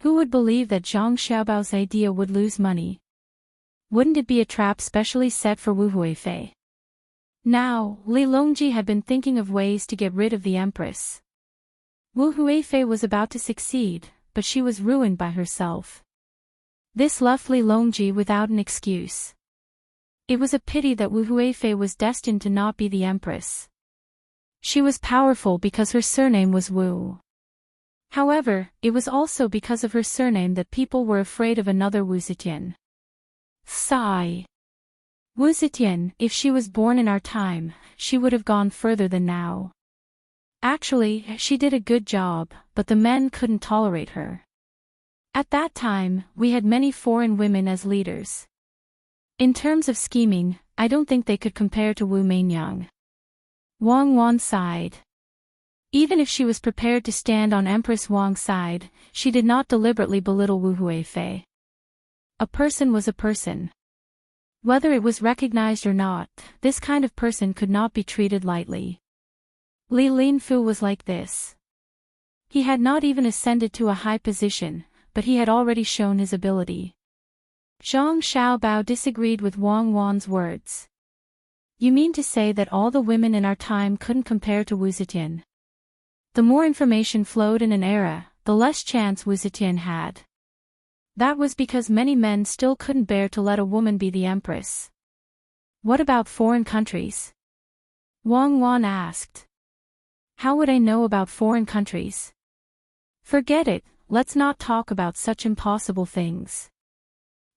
Who would believe that Zhang Xiaobao's idea would lose money? Wouldn't it be a trap specially set for Wu Huifei? Now, Li Longji had been thinking of ways to get rid of the Empress. Wu Huifei was about to succeed, but she was ruined by herself. This left Li Longji without an excuse. It was a pity that Wu Huifei was destined to not be the Empress. She was powerful because her surname was Wu. However, it was also because of her surname that people were afraid of another Wu Zetian. Sigh. Wu Zetian, if she was born in our time, she would have gone further than now. Actually, she did a good job, but the men couldn't tolerate her. At that time, we had many foreign women as leaders. In terms of scheming, I don't think they could compare to Wu Mainyang. Wang Wan sighed. Even if she was prepared to stand on Empress Wang's side, she did not deliberately belittle Wu Huifei. A person was a person. Whether it was recognized or not, this kind of person could not be treated lightly. Li Linfu was like this. He had not even ascended to a high position, but he had already shown his ability. Zhang Xiaobao disagreed with Wang Wan's words. You mean to say that all the women in our time couldn't compare to Wu Zetian? The more information flowed in an era, the less chance Wu Zetian had. That was because many men still couldn't bear to let a woman be the empress. What about foreign countries? Wang Wan asked. How would I know about foreign countries? Forget it, let's not talk about such impossible things.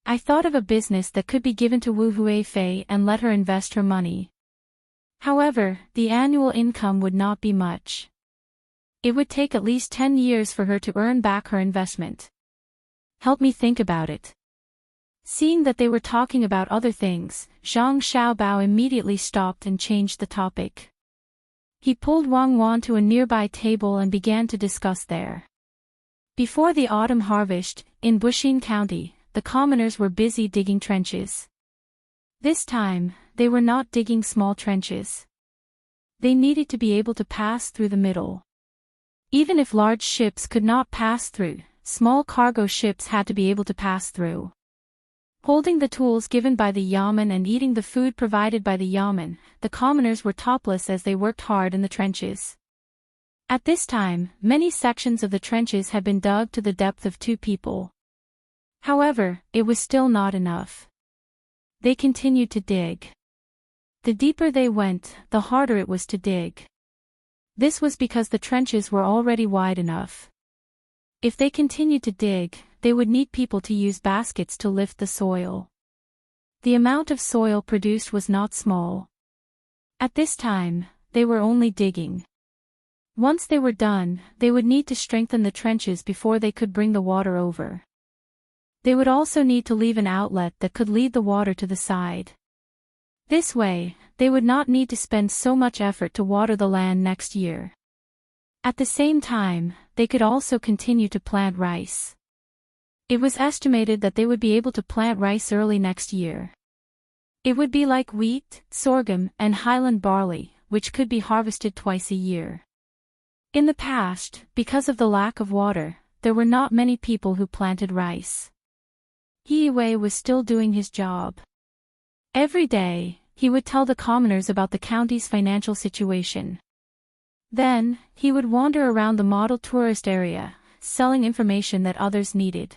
I thought of a business that could be given to Wu Huifei and let her invest her money. However, the annual income would not be much. It would take at least 10 years for her to earn back her investment. Help me think about it. Seeing that they were talking about other things, Zhang Xiaobao immediately stopped and changed the topic. He pulled Wang Wan to a nearby table and began to discuss there. Before the autumn harvest, in Buxin County, the commoners were busy digging trenches. This time, they were not digging small trenches. They needed to be able to pass through the middle. Even if large ships could not pass through, small cargo ships had to be able to pass through. Holding the tools given by the yamen and eating the food provided by the yamen, the commoners were topless as they worked hard in the trenches. At this time, many sections of the trenches had been dug to the depth of 2 people. However, it was still not enough. They continued to dig. The deeper they went, the harder it was to dig. This was because the trenches were already wide enough. If they continued to dig, they would need people to use baskets to lift the soil. The amount of soil produced was not small. At this time, they were only digging. Once they were done, they would need to strengthen the trenches before they could bring the water over. They would also need to leave an outlet that could lead the water to the side. This way, they would not need to spend so much effort to water the land next year. At the same time, they could also continue to plant rice. It was estimated that they would be able to plant rice early next year. It would be like wheat, sorghum, and highland barley, which could be harvested twice a year. In the past, because of the lack of water, there were not many people who planted rice. He Wei was still doing his job. Every day, he would tell the commoners about the county's financial situation. Then, he would wander around the model tourist area, selling information that others needed.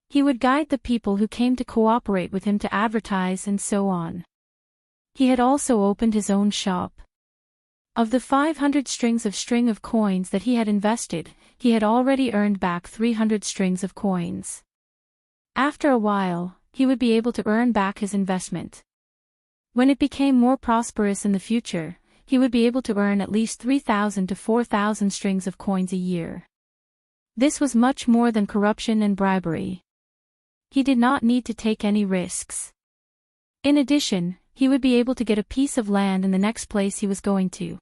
He would guide the people who came to cooperate with him to advertise and so on. He had also opened his own shop. Of the 500 strings of coins that he had invested, he had already earned back 300 strings of coins. After a while, he would be able to earn back his investment. When it became more prosperous in the future, he would be able to earn at least 3,000 to 4,000 strings of coins a year. This was much more than corruption and bribery. He did not need to take any risks. In addition, he would be able to get a piece of land in the next place he was going to.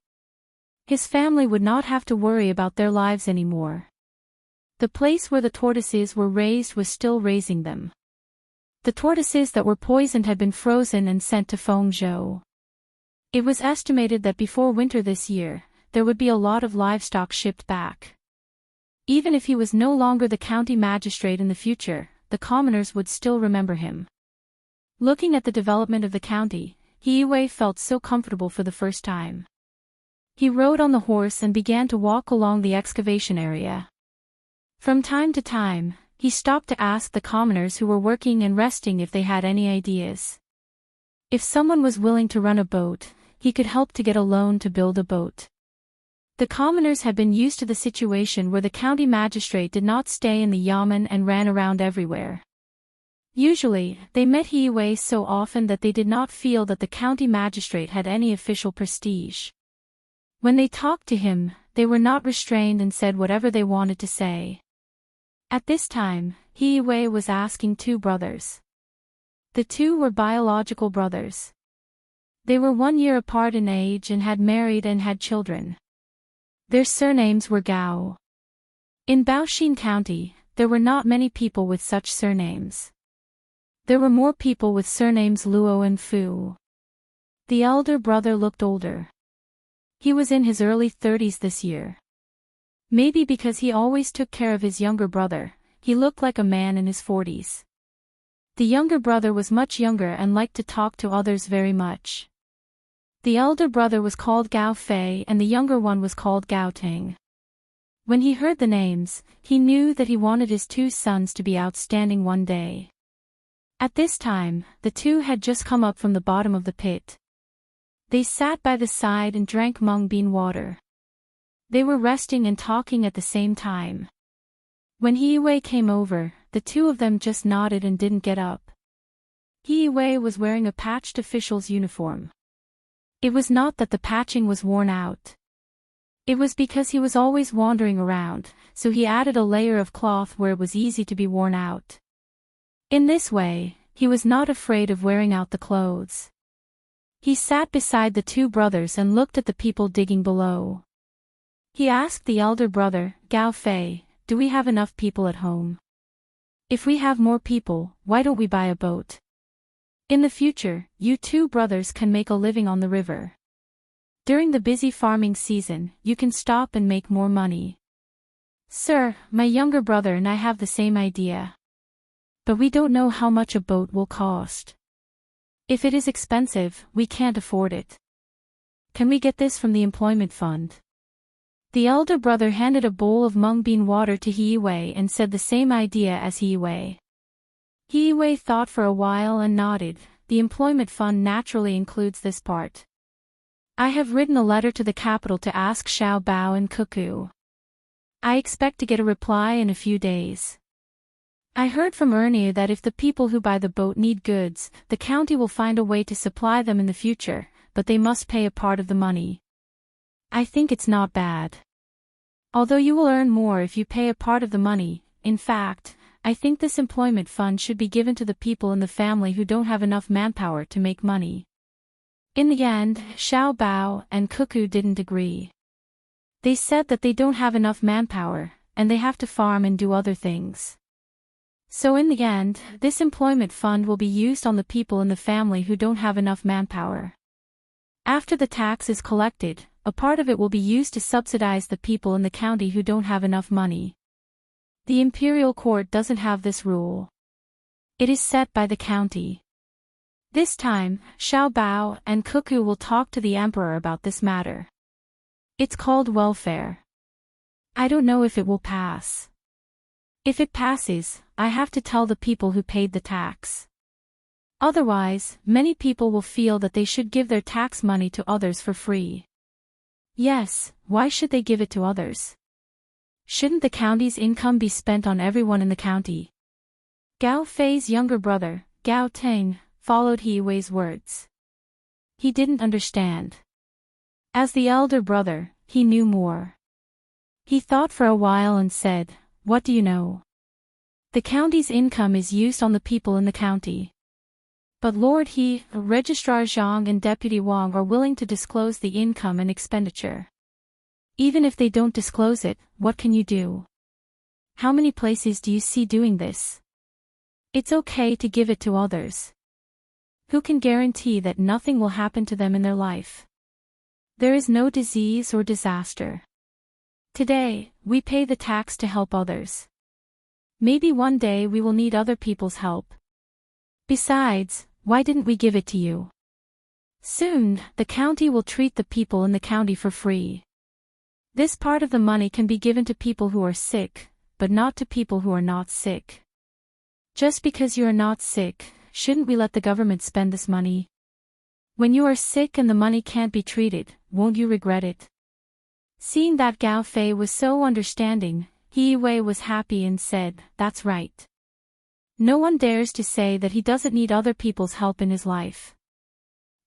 His family would not have to worry about their lives anymore. The place where the tortoises were raised was still raising them. The tortoises that were poisoned had been frozen and sent to Fengzhou. It was estimated that before winter this year, there would be a lot of livestock shipped back. Even if he was no longer the county magistrate in the future, the commoners would still remember him. Looking at the development of the county, He Wei felt so comfortable for the first time. He rode on the horse and began to walk along the excavation area. From time to time, he stopped to ask the commoners who were working and resting if they had any ideas. If someone was willing to run a boat, he could help to get a loan to build a boat. The commoners had been used to the situation where the county magistrate did not stay in the yamen and ran around everywhere. Usually, they met He Wei so often that they did not feel that the county magistrate had any official prestige. When they talked to him, they were not restrained and said whatever they wanted to say. At this time, He Wei was asking two brothers. The two were biological brothers. They were 1 year apart in age and had married and had children. Their surnames were Gao. In Baoxin County, there were not many people with such surnames. There were more people with surnames Luo and Fu. The elder brother looked older. He was in his early 30s this year. Maybe because he always took care of his younger brother, he looked like a man in his 40s. The younger brother was much younger and liked to talk to others very much. The elder brother was called Gao Fei and the younger one was called Gao Tang. When he heard the names, he knew that he wanted his two sons to be outstanding one day. At this time, the two had just come up from the bottom of the pit. They sat by the side and drank mung bean water. They were resting and talking at the same time. When He Wei came over, the two of them just nodded and didn't get up. He Wei was wearing a patched official's uniform. It was not that the patching was worn out. It was because he was always wandering around, so he added a layer of cloth where it was easy to be worn out. In this way, he was not afraid of wearing out the clothes. He sat beside the two brothers and looked at the people digging below. He asked the elder brother, Gao Fei, "Do we have enough people at home? If we have more people, why don't we buy a boat? In the future, you two brothers can make a living on the river. During the busy farming season, you can stop and make more money." "Sir, my younger brother and I have the same idea. But we don't know how much a boat will cost. If it is expensive, we can't afford it. Can we get this from the employment fund?" The elder brother handed a bowl of mung bean water to He Wei and said the same idea as He Wei. He Wei thought for a while and nodded. The employment fund naturally includes this part. "I have written a letter to the capital to ask Xiao Bao and Cuckoo. I expect to get a reply in a few days. I heard from Ernie that if the people who buy the boat need goods, the county will find a way to supply them in the future, but they must pay a part of the money. I think it's not bad. Although you will earn more if you pay a part of the money, in fact, I think this employment fund should be given to the people in the family who don't have enough manpower to make money." In the end, Xiao Bao and Cuckoo didn't agree. They said that they don't have enough manpower, and they have to farm and do other things. So in the end, this employment fund will be used on the people in the family who don't have enough manpower. After the tax is collected, a part of it will be used to subsidize the people in the county who don't have enough money. The imperial court doesn't have this rule. It is set by the county. This time, Xiao Bao and Cuckoo will talk to the emperor about this matter. It's called welfare. I don't know if it will pass. If it passes, I have to tell the people who paid the tax. Otherwise, many people will feel that they should give their tax money to others for free. Yes, why should they give it to others? Shouldn't the county's income be spent on everyone in the county? Gao Fei's younger brother, Gao Tang, followed He Wei's words. He didn't understand. As the elder brother, he knew more. He thought for a while and said, "What do you know? The county's income is used on the people in the county. But Lord He, Registrar Zhang and Deputy Wang are willing to disclose the income and expenditure. Even if they don't disclose it, what can you do? How many places do you see doing this? It's okay to give it to others. Who can guarantee that nothing will happen to them in their life? There is no disease or disaster. Today, we pay the tax to help others. Maybe one day we will need other people's help. Besides, why didn't we give it to you? Soon, the county will treat the people in the county for free. This part of the money can be given to people who are sick, but not to people who are not sick. Just because you are not sick, shouldn't we let the government spend this money? When you are sick and the money can't be treated, won't you regret it?" Seeing that Gao Fei was so understanding, He Wei was happy and said, "That's right. No one dares to say that he doesn't need other people's help in his life.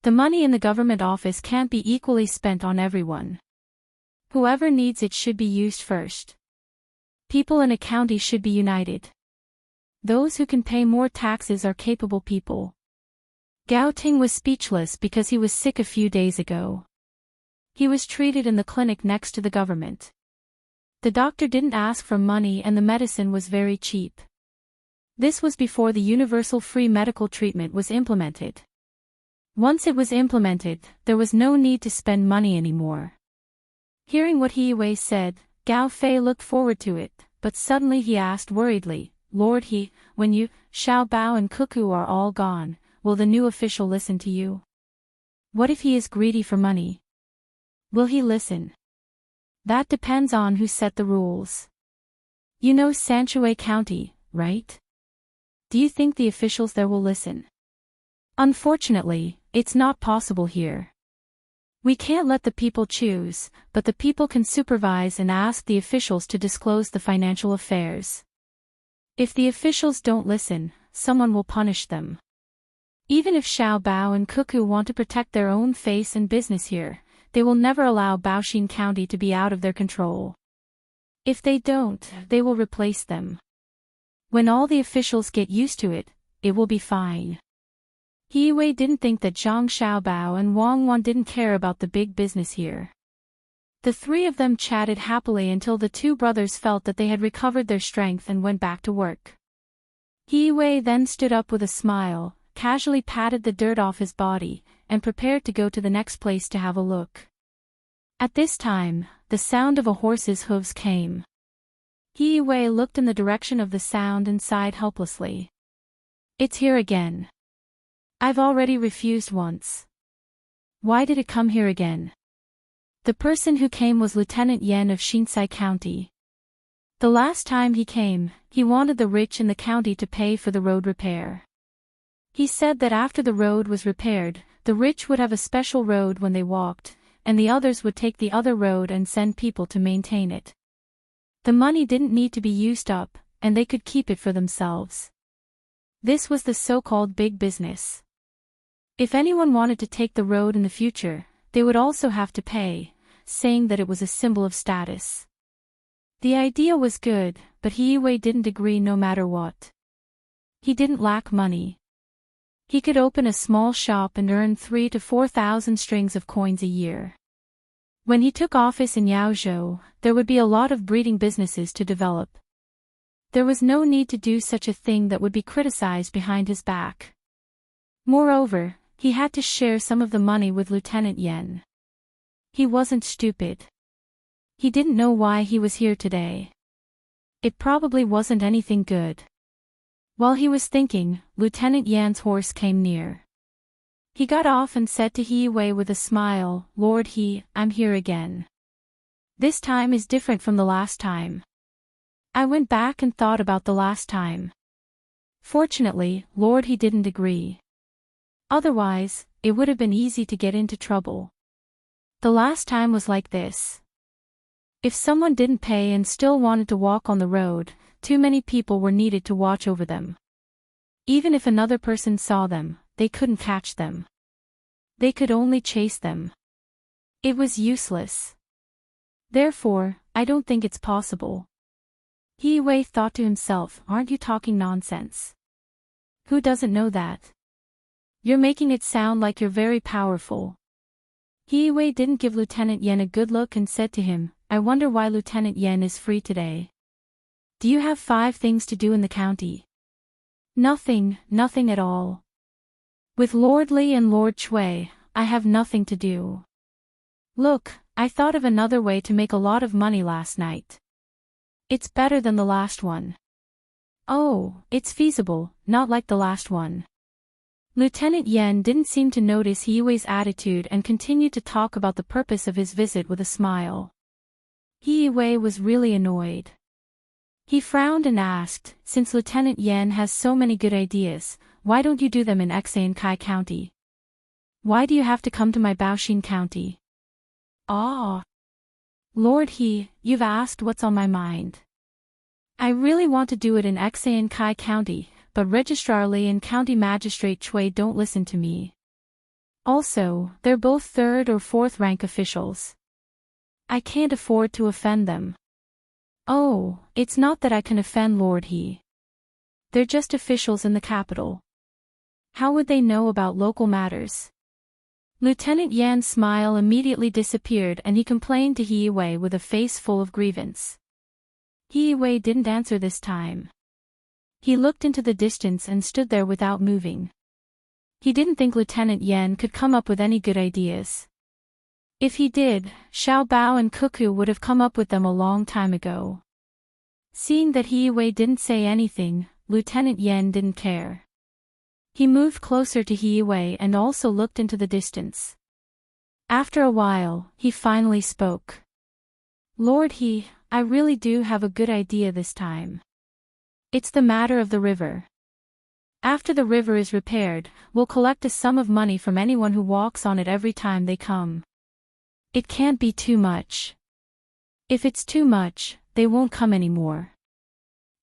The money in the government office can't be equally spent on everyone. Whoever needs it should be used first. People in a county should be united. Those who can pay more taxes are capable people." Gao Ting was speechless because he was sick a few days ago. He was treated in the clinic next to the government. The doctor didn't ask for money and the medicine was very cheap. This was before the universal free medical treatment was implemented. Once it was implemented, there was no need to spend money anymore. Hearing what He Wei said, Gao Fei looked forward to it, but suddenly he asked worriedly, "Lord He, when you, Xiao Bao and Cuckoo are all gone, will the new official listen to you? What if he is greedy for money? Will he listen? That depends on who set the rules. You know Sanshui County, right? Do you think the officials there will listen? Unfortunately, it's not possible here. We can't let the people choose, but the people can supervise and ask the officials to disclose the financial affairs. If the officials don't listen, someone will punish them. Even if Xiao Bao and Cuckoo want to protect their own face and business here, they will never allow Baoxin County to be out of their control. If they don't, they will replace them. When all the officials get used to it, it will be fine." He Wei didn't think that Zhang Xiaobao and Wang Wan didn't care about the big business here. The three of them chatted happily until the two brothers felt that they had recovered their strength and went back to work. He Wei then stood up with a smile, casually patted the dirt off his body, and prepared to go to the next place to have a look. At this time, the sound of a horse's hooves came. He Wei looked in the direction of the sound and sighed helplessly. "It's here again. I've already refused once. Why did it come here again?" The person who came was Lieutenant Yan of Shinsai County. The last time he came, he wanted the rich in the county to pay for the road repair. He said that after the road was repaired, the rich would have a special road when they walked, and the others would take the other road and send people to maintain it. The money didn't need to be used up, and they could keep it for themselves. This was the so-called big business. If anyone wanted to take the road in the future, they would also have to pay, saying that it was a symbol of status. The idea was good, but He Wei didn't agree no matter what. He didn't lack money. He could open a small shop and earn 3,000 to 4,000 strings of coins a year. When he took office in Yaozhou, there would be a lot of breeding businesses to develop. There was no need to do such a thing that would be criticized behind his back. Moreover, he had to share some of the money with Lieutenant Yan. He wasn't stupid. He didn't know why he was here today. It probably wasn't anything good. While he was thinking, Lieutenant Yan's horse came near. He got off and said to He Wei with a smile, "Lord He, I'm here again. This time is different from the last time. I went back and thought about the last time. Fortunately, Lord He didn't agree. Otherwise, it would have been easy to get into trouble. The last time was like this. If someone didn't pay and still wanted to walk on the road, too many people were needed to watch over them. Even if another person saw them, they couldn't catch them. They could only chase them. It was useless. Therefore, I don't think it's possible. He thought to himself, aren't you talking nonsense? Who doesn't know that? You're making it sound like you're very powerful. He didn't give Lieutenant Yen a good look and said to him, I wonder why Lieutenant Yen is free today. Do you have 5 things to do in the county? Nothing at all. With Lord Li and Lord Chui, I have nothing to do. Look, I thought of another way to make a lot of money last night. It's better than the last one. Oh, it's feasible, not like the last one. Lieutenant Yen didn't seem to notice He attitude and continued to talk about the purpose of his visit with a smile. He was really annoyed. He frowned and asked, since Lieutenant Yen has so many good ideas, why don't you do them in Kai County? Why do you have to come to my Baoshin County? Ah. Lord He, you've asked what's on my mind. I really want to do it in Kai County, but Registrar Li and County Magistrate Chui don't listen to me. Also, they're both 3rd or 4th rank officials. I can't afford to offend them. Oh, it's not that I can offend Lord He. They're just officials in the capital. How would they know about local matters? Lieutenant Yan's smile immediately disappeared and he complained to He with a face full of grievance. He didn't answer this time. He looked into the distance and stood there without moving. He didn't think Lieutenant Yen could come up with any good ideas. If he did, Xiao Bao and Cuckoo would have come up with them a long time ago. Seeing that He didn't say anything, Lieutenant Yen didn't care. He moved closer to He and also looked into the distance. After a while, he finally spoke. Lord He, I really do have a good idea this time. It's the matter of the river. After the river is repaired, we'll collect a sum of money from anyone who walks on it every time they come. It can't be too much. If it's too much, they won't come anymore.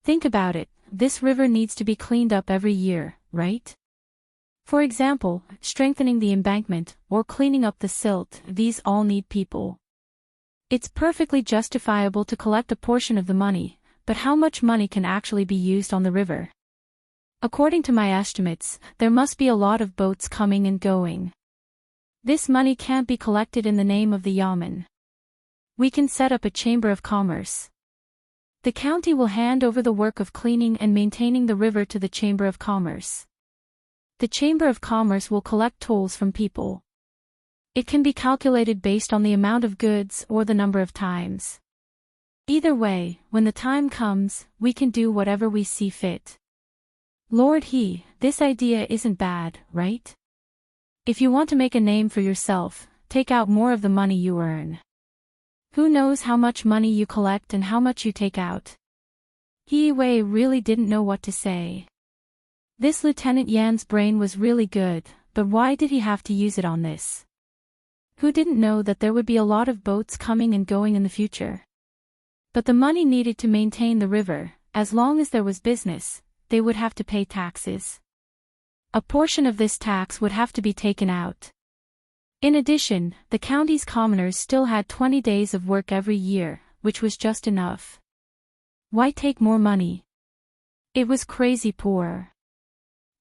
Think about it, this river needs to be cleaned up every year, right? For example, strengthening the embankment, or cleaning up the silt, these all need people. It's perfectly justifiable to collect a portion of the money, but how much money can actually be used on the river? According to my estimates, there must be a lot of boats coming and going. This money can't be collected in the name of the Yamen. We can set up a chamber of commerce. The county will hand over the work of cleaning and maintaining the river to the chamber of commerce. The chamber of commerce will collect tolls from people. It can be calculated based on the amount of goods or the number of times. Either way, when the time comes, we can do whatever we see fit. Lord He, this idea isn't bad, right? If you want to make a name for yourself, take out more of the money you earn. Who knows how much money you collect and how much you take out? He really didn't know what to say. This Lieutenant Yan's brain was really good, but why did he have to use it on this? Who didn't know that there would be a lot of boats coming and going in the future? But the money needed to maintain the river, as long as there was business, they would have to pay taxes. A portion of this tax would have to be taken out. In addition, the county's commoners still had 20 days of work every year, which was just enough. Why take more money? It was crazy poor.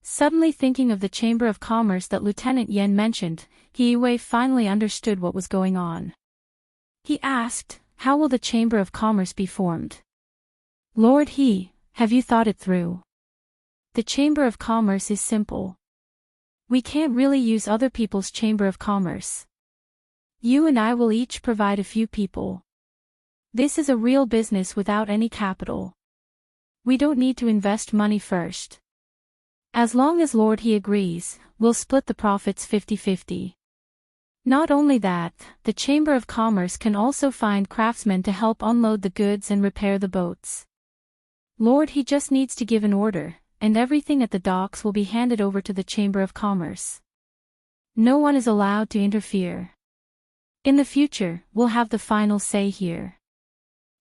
Suddenly thinking of the Chamber of Commerce that Lieutenant Yen mentioned, He finally understood what was going on. He asked, how will the Chamber of Commerce be formed? Lord He, have you thought it through? The Chamber of Commerce is simple. We can't really use other people's Chamber of Commerce. You and I will each provide a few people. This is a real business without any capital. We don't need to invest money first. As long as Lord He agrees, we'll split the profits 50-50. Not only that, the Chamber of Commerce can also find craftsmen to help unload the goods and repair the boats. Lord He just needs to give an order, and everything at the docks will be handed over to the Chamber of Commerce. No one is allowed to interfere. In the future, we'll have the final say here.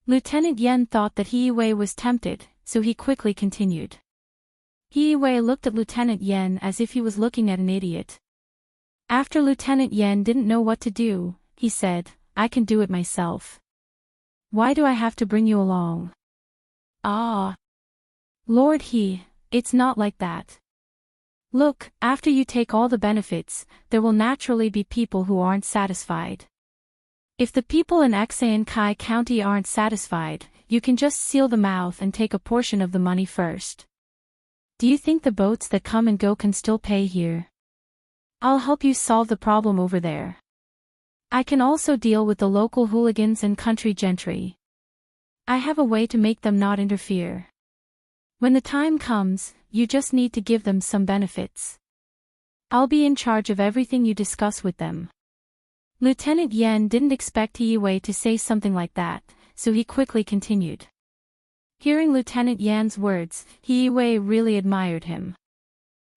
Lieutenant Yen thought that He Wei was tempted, so he quickly continued. He Wei looked at Lieutenant Yen as if he was looking at an idiot. After Lieutenant Yen didn't know what to do, he said, I can do it myself. Why do I have to bring you along? Ah. Lord He, it's not like that. Look, after you take all the benefits, there will naturally be people who aren't satisfied. If the people in Kai County aren't satisfied, you can just seal the mouth and take a portion of the money first. Do you think the boats that come and go can still pay here? I'll help you solve the problem over there. I can also deal with the local hooligans and country gentry. I have a way to make them not interfere. When the time comes, you just need to give them some benefits. I'll be in charge of everything you discuss with them. Lieutenant Yen didn't expect He Wei to say something like that, so he quickly continued. Hearing Lieutenant Yan's words, He Wei really admired him.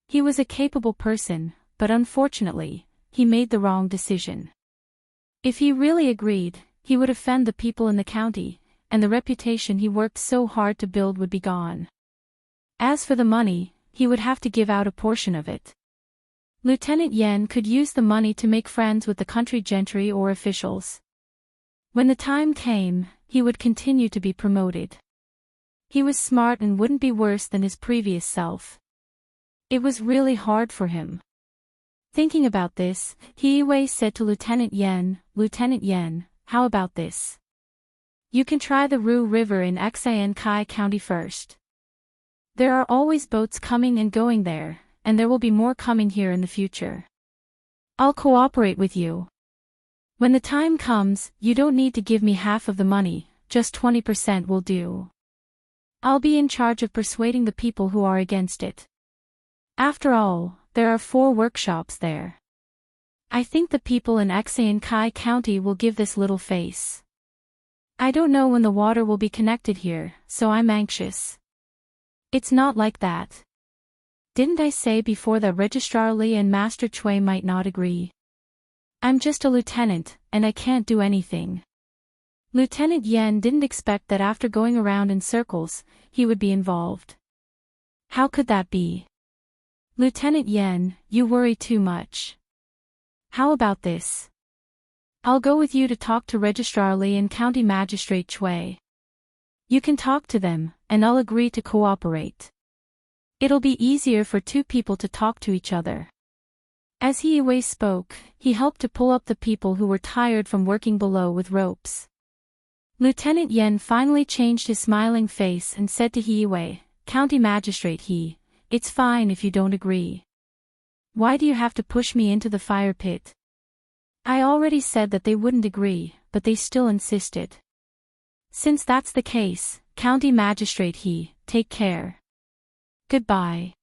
He was a capable person, but unfortunately, he made the wrong decision. If he really agreed, he would offend the people in the county, and the reputation he worked so hard to build would be gone. As for the money, he would have to give out a portion of it. Lieutenant Yen could use the money to make friends with the country gentry or officials. When the time came, he would continue to be promoted. He was smart and wouldn't be worse than his previous self. It was really hard for him. Thinking about this, He Wei said to Lieutenant Yen, how about this? You can try the Ru River in Kai County first. There are always boats coming and going there, and there will be more coming here in the future. I'll cooperate with you. When the time comes, you don't need to give me half of the money, just 20% will do. I'll be in charge of persuading the people who are against it. After all, there are 4 workshops there. I think the people in Kai County will give this little face. I don't know when the water will be connected here, so I'm anxious. It's not like that. Didn't I say before that Registrar Li and Master Chui might not agree? I'm just a lieutenant, and I can't do anything. Lieutenant Yen didn't expect that after going around in circles, he would be involved. How could that be? Lieutenant Yen, you worry too much. How about this? I'll go with you to talk to Registrar Li and County Magistrate Chui. You can talk to them, and I'll agree to cooperate. It'll be easier for 2 people to talk to each other. As He Wei spoke, he helped to pull up the people who were tired from working below with ropes. Lieutenant Yen finally changed his smiling face and said to He Wei, County Magistrate it's fine if you don't agree. Why do you have to push me into the fire pit? I already said that they wouldn't agree, but they still insisted. Since that's the case, County Magistrate take care. Goodbye.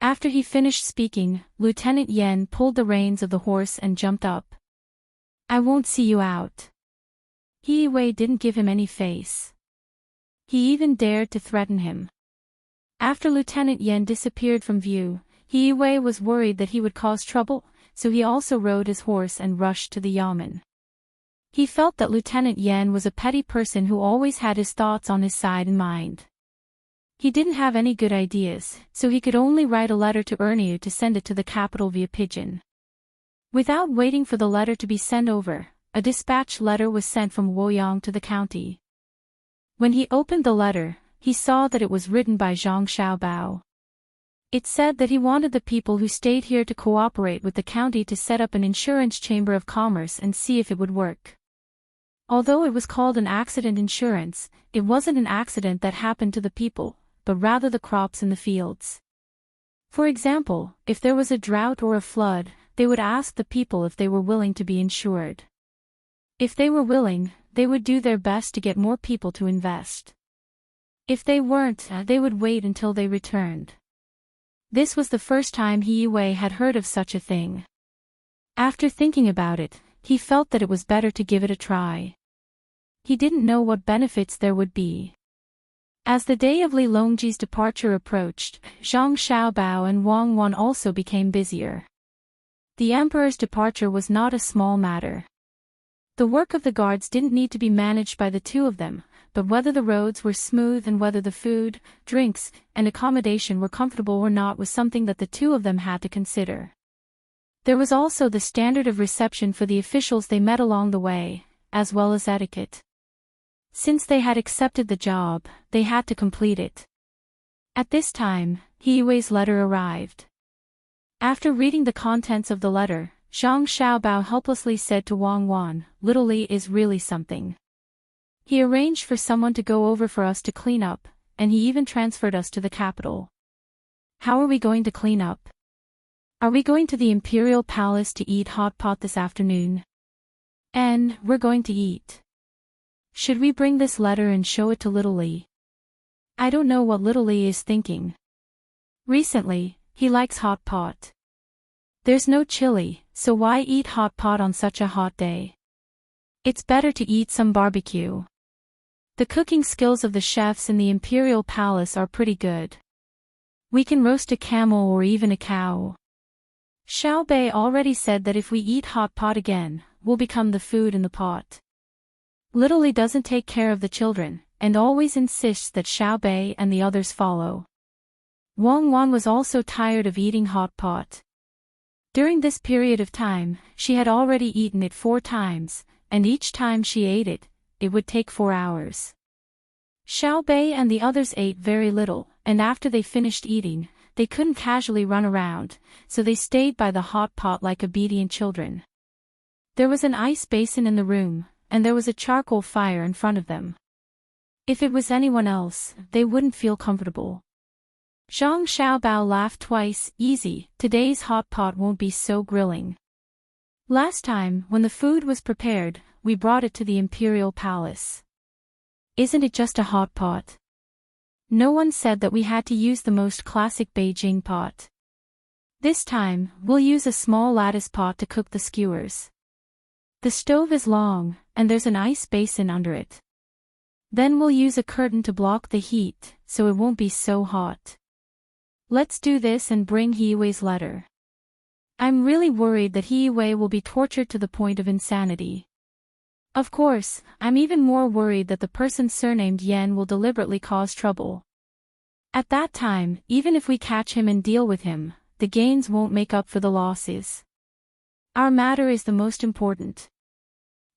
After he finished speaking, Lieutenant Yen pulled the reins of the horse and jumped up. I won't see you out. He Wei didn't give him any face. He even dared to threaten him. After Lieutenant Yen disappeared from view, He Wei was worried that he would cause trouble, so he also rode his horse and rushed to the yamen. He felt that Lieutenant Yen was a petty person who always had his thoughts on his side and mind. He didn't have any good ideas, so he could only write a letter to Erniu to send it to the capital via pigeon. Without waiting for the letter to be sent over, a dispatch letter was sent from Woyang to the county. When he opened the letter, he saw that it was written by Zhang Xiaobao. It said that he wanted the people who stayed here to cooperate with the county to set up an insurance chamber of commerce and see if it would work. Although it was called an accident insurance, it wasn't an accident that happened to the people, but rather the crops in the fields. For example, if there was a drought or a flood, they would ask the people if they were willing to be insured. If they were willing, they would do their best to get more people to invest. If they weren't, they would wait until they returned. This was the first time He Wei had heard of such a thing. After thinking about it, he felt that it was better to give it a try. He didn't know what benefits there would be. As the day of Li Longji's departure approached, Zhang Xiaobao and Wang Wan also became busier. The emperor's departure was not a small matter. The work of the guards didn't need to be managed by the 2 of them, but whether the roads were smooth and whether the food, drinks, and accommodation were comfortable or not was something that the two of them had to consider. There was also the standard of reception for the officials they met along the way, as well as etiquette. Since they had accepted the job, they had to complete it. At this time, He-Wei's letter arrived. After reading the contents of the letter, Zhang Xiaobao helplessly said to Wang Wan, "Little Li is really something. He arranged for someone to go over for us to clean up, and he even transferred us to the capital. How are we going to clean up? Are we going to the Imperial Palace to eat hot pot this afternoon? And we're going to eat. Should we bring this letter and show it to Little Li? I don't know what Little Li is thinking. Recently, he likes hot pot. There's no chili, so why eat hot pot on such a hot day? It's better to eat some barbecue. The cooking skills of the chefs in the Imperial Palace are pretty good. We can roast a camel or even a cow. Xiao Bei already said that if we eat hot pot again, we'll become the food in the pot. Little Li doesn't take care of the children, and always insists that Xiao Bei and the others follow. Wang Wan was also tired of eating hot pot. During this period of time, she had already eaten it 4 times, and each time she ate it, it would take 4 hours. Xiao Bei and the others ate very little, and after they finished eating, they couldn't casually run around, so they stayed by the hot pot like obedient children. There was an ice basin in the room, and there was a charcoal fire in front of them. If it was anyone else, they wouldn't feel comfortable. Zhang Xiaobao laughed twice. Easy, today's hot pot won't be so grilling. Last time, when the food was prepared, we brought it to the Imperial Palace. Isn't it just a hot pot? No one said that we had to use the most classic Beijing pot. This time, we'll use a small lattice pot to cook the skewers. The stove is long, and there's an ice basin under it. Then we'll use a curtain to block the heat, so it won't be so hot. Let's do this and bring He-Wei's letter. I'm really worried that He-Wei will be tortured to the point of insanity. Of course, I'm even more worried that the person surnamed Yan will deliberately cause trouble. At that time, even if we catch him and deal with him, the gains won't make up for the losses. Our matter is the most important.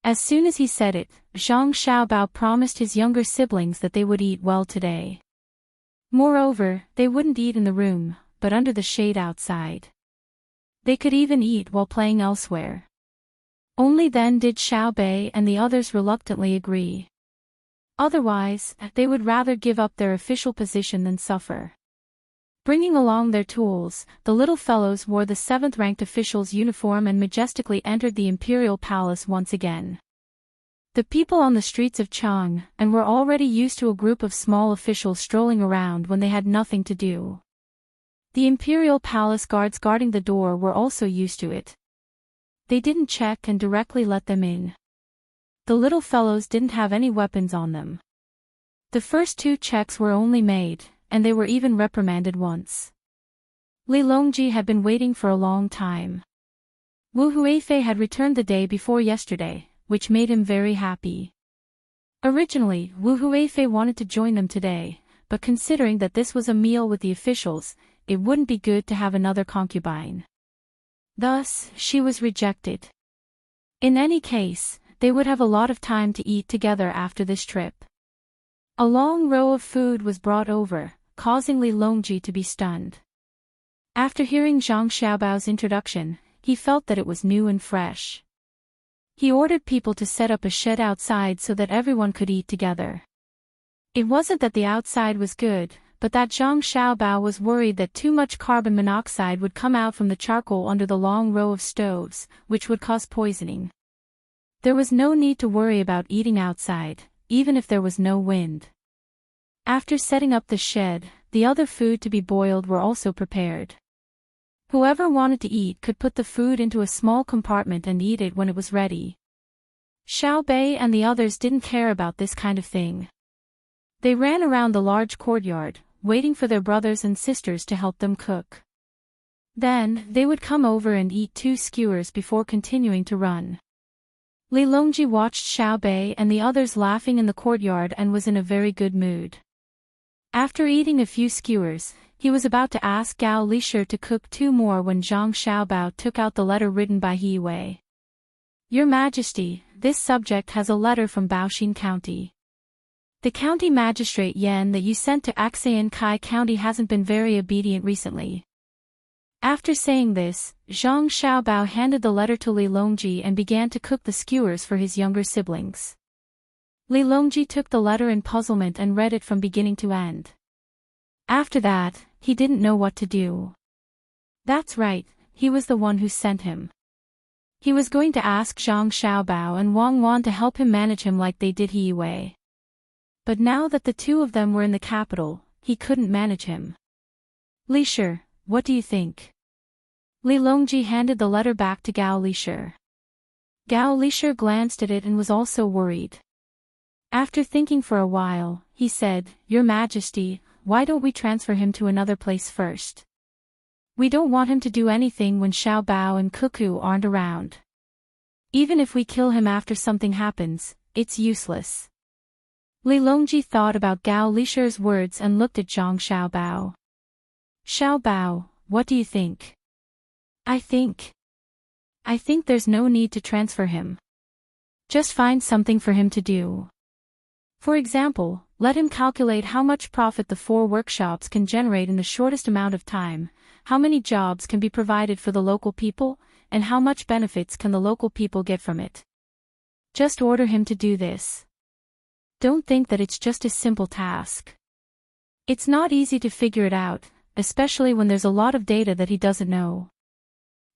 As soon as he said it, Zhang Xiaobao promised his younger siblings that they would eat well today. Moreover, they wouldn't eat in the room, but under the shade outside. They could even eat while playing elsewhere. Only then did Xiao Bei and the others reluctantly agree. Otherwise, they would rather give up their official position than suffer. Bringing along their tools, the little fellows wore the 7th-ranked official's uniform and majestically entered the Imperial Palace once again. The people on the streets of Chang and were already used to a group of small officials strolling around when they had nothing to do. The Imperial Palace guards guarding the door were also used to it. They didn't check and directly let them in. The little fellows didn't have any weapons on them. The first 2 checks were only made, and they were even reprimanded once. Li Longji had been waiting for a long time. Wu Huifei had returned the day before yesterday, which made him very happy. Originally, Wu Huifei wanted to join them today, but considering that this was a meal with the officials, it wouldn't be good to have another concubine. Thus, she was rejected. In any case, they would have a lot of time to eat together after this trip. A long row of food was brought over, causing Li Longji to be stunned. After hearing Zhang Xiaobao's introduction, he felt that it was new and fresh. He ordered people to set up a shed outside so that everyone could eat together. It wasn't that the outside was good, but that Zhang Xiaobao was worried that too much carbon monoxide would come out from the charcoal under the long row of stoves, which would cause poisoning. There was no need to worry about eating outside, even if there was no wind. After setting up the shed, the other food to be boiled were also prepared. Whoever wanted to eat could put the food into a small compartment and eat it when it was ready. Xiao Bei and the others didn't care about this kind of thing. They ran around the large courtyard, waiting for their brothers and sisters to help them cook. Then, they would come over and eat 2 skewers before continuing to run. Li Longji watched Xiao Bei and the others laughing in the courtyard and was in a very good mood. After eating a few skewers, he was about to ask Gao Lishir to cook 2 more when Zhang Xiaobao took out the letter written by He Wei. Your Majesty, this subject has a letter from Baoxin County. The county magistrate Yan that you sent to Axayan Kai County hasn't been very obedient recently. After saying this, Zhang Xiaobao handed the letter to Li Longji and began to cook the skewers for his younger siblings. Li Longji took the letter in puzzlement and read it from beginning to end. After that, he didn't know what to do. That's right, he was the one who sent him. He was going to ask Zhang Xiaobao and Wang Wan to help him manage him like they did He Wei. But now that the 2 of them were in the capital, he couldn't manage him. Lishir, what do you think? Li Longji handed the letter back to Gao Lishir. Gao Lishir glanced at it and was also worried. After thinking for a while, he said, Your Majesty, why don't we transfer him to another place first? We don't want him to do anything when Xiao Bao and Cuckoo aren't around. Even if we kill him after something happens, it's useless. Li Longji thought about Gao Lishir's words and looked at Zhang Xiaobao. Xiaobao, what do you think? I think there's no need to transfer him. Just find something for him to do. For example, let him calculate how much profit the 4 workshops can generate in the shortest amount of time, how many jobs can be provided for the local people, and how much benefits can the local people get from it. Just order him to do this. Don't think that it's just a simple task. It's not easy to figure it out, especially when there's a lot of data that he doesn't know.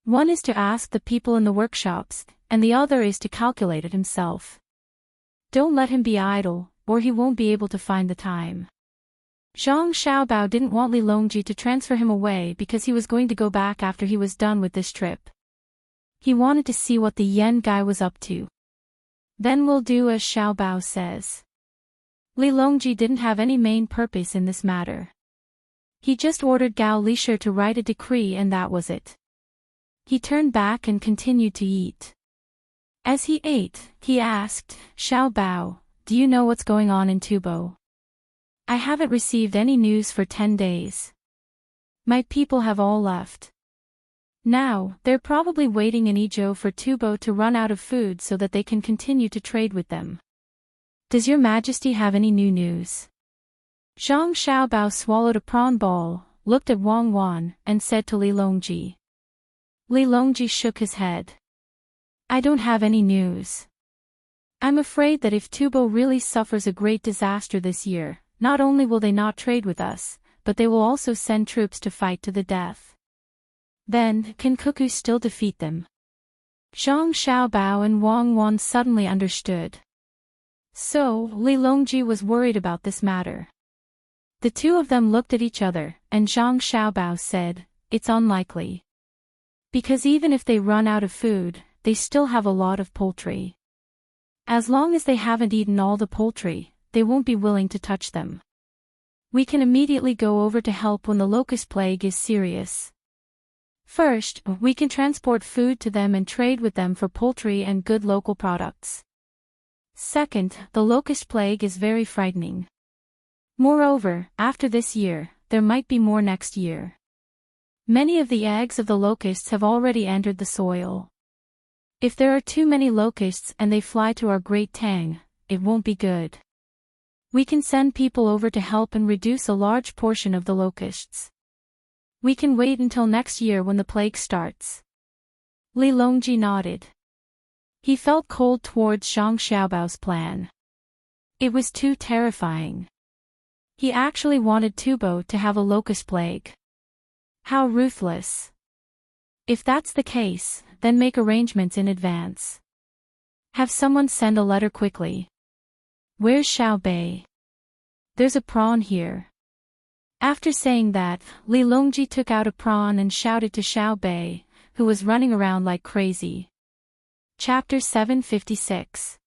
One is to ask the people in the workshops, and the other is to calculate it himself. Don't let him be idle, or he won't be able to find the time. Zhang Xiaobao didn't want Li Longji to transfer him away because he was going to go back after he was done with this trip. He wanted to see what the Yen guy was up to. Then we'll do as Xiaobao says. Li Longji didn't have any main purpose in this matter. He just ordered Gao Lishir to write a decree and that was it. He turned back and continued to eat. As he ate, he asked, Xiaobao, do you know what's going on in Tubo? I haven't received any news for 10 days. My people have all left. Now, they're probably waiting in Izhou for Tubo to run out of food so that they can continue to trade with them. Does your Majesty have any new news? Zhang Xiaobao swallowed a prawn ball, looked at Wang Wan, and said to Li Longji. Li Longji shook his head. I don't have any news. I'm afraid that if Tubo really suffers a great disaster this year, not only will they not trade with us, but they will also send troops to fight to the death. Then, can Cuckoo still defeat them? Zhang Xiaobao and Wang Wan suddenly understood. So, Li Longji was worried about this matter. The 2 of them looked at each other, and Zhang Xiaobao said, It's unlikely. Because even if they run out of food, they still have a lot of poultry. As long as they haven't eaten all the poultry, they won't be willing to touch them. We can immediately go over to help when the locust plague is serious. First, we can transport food to them and trade with them for poultry and good local products. Second, the locust plague is very frightening. Moreover, after this year, there might be more next year. Many of the eggs of the locusts have already entered the soil. If there are too many locusts and they fly to our great Tang, it won't be good. We can send people over to help and reduce a large portion of the locusts. We can wait until next year when the plague starts. Li Longji nodded. He felt cold towards Zhang Xiaobao's plan. It was too terrifying. He actually wanted Tubo to have a locust plague. How ruthless. If that's the case, then make arrangements in advance. Have someone send a letter quickly. Where's Xiao Bei? There's a prawn here. After saying that, Li Longji took out a prawn and shouted to Xiao Bei, who was running around like crazy. Chapter 756.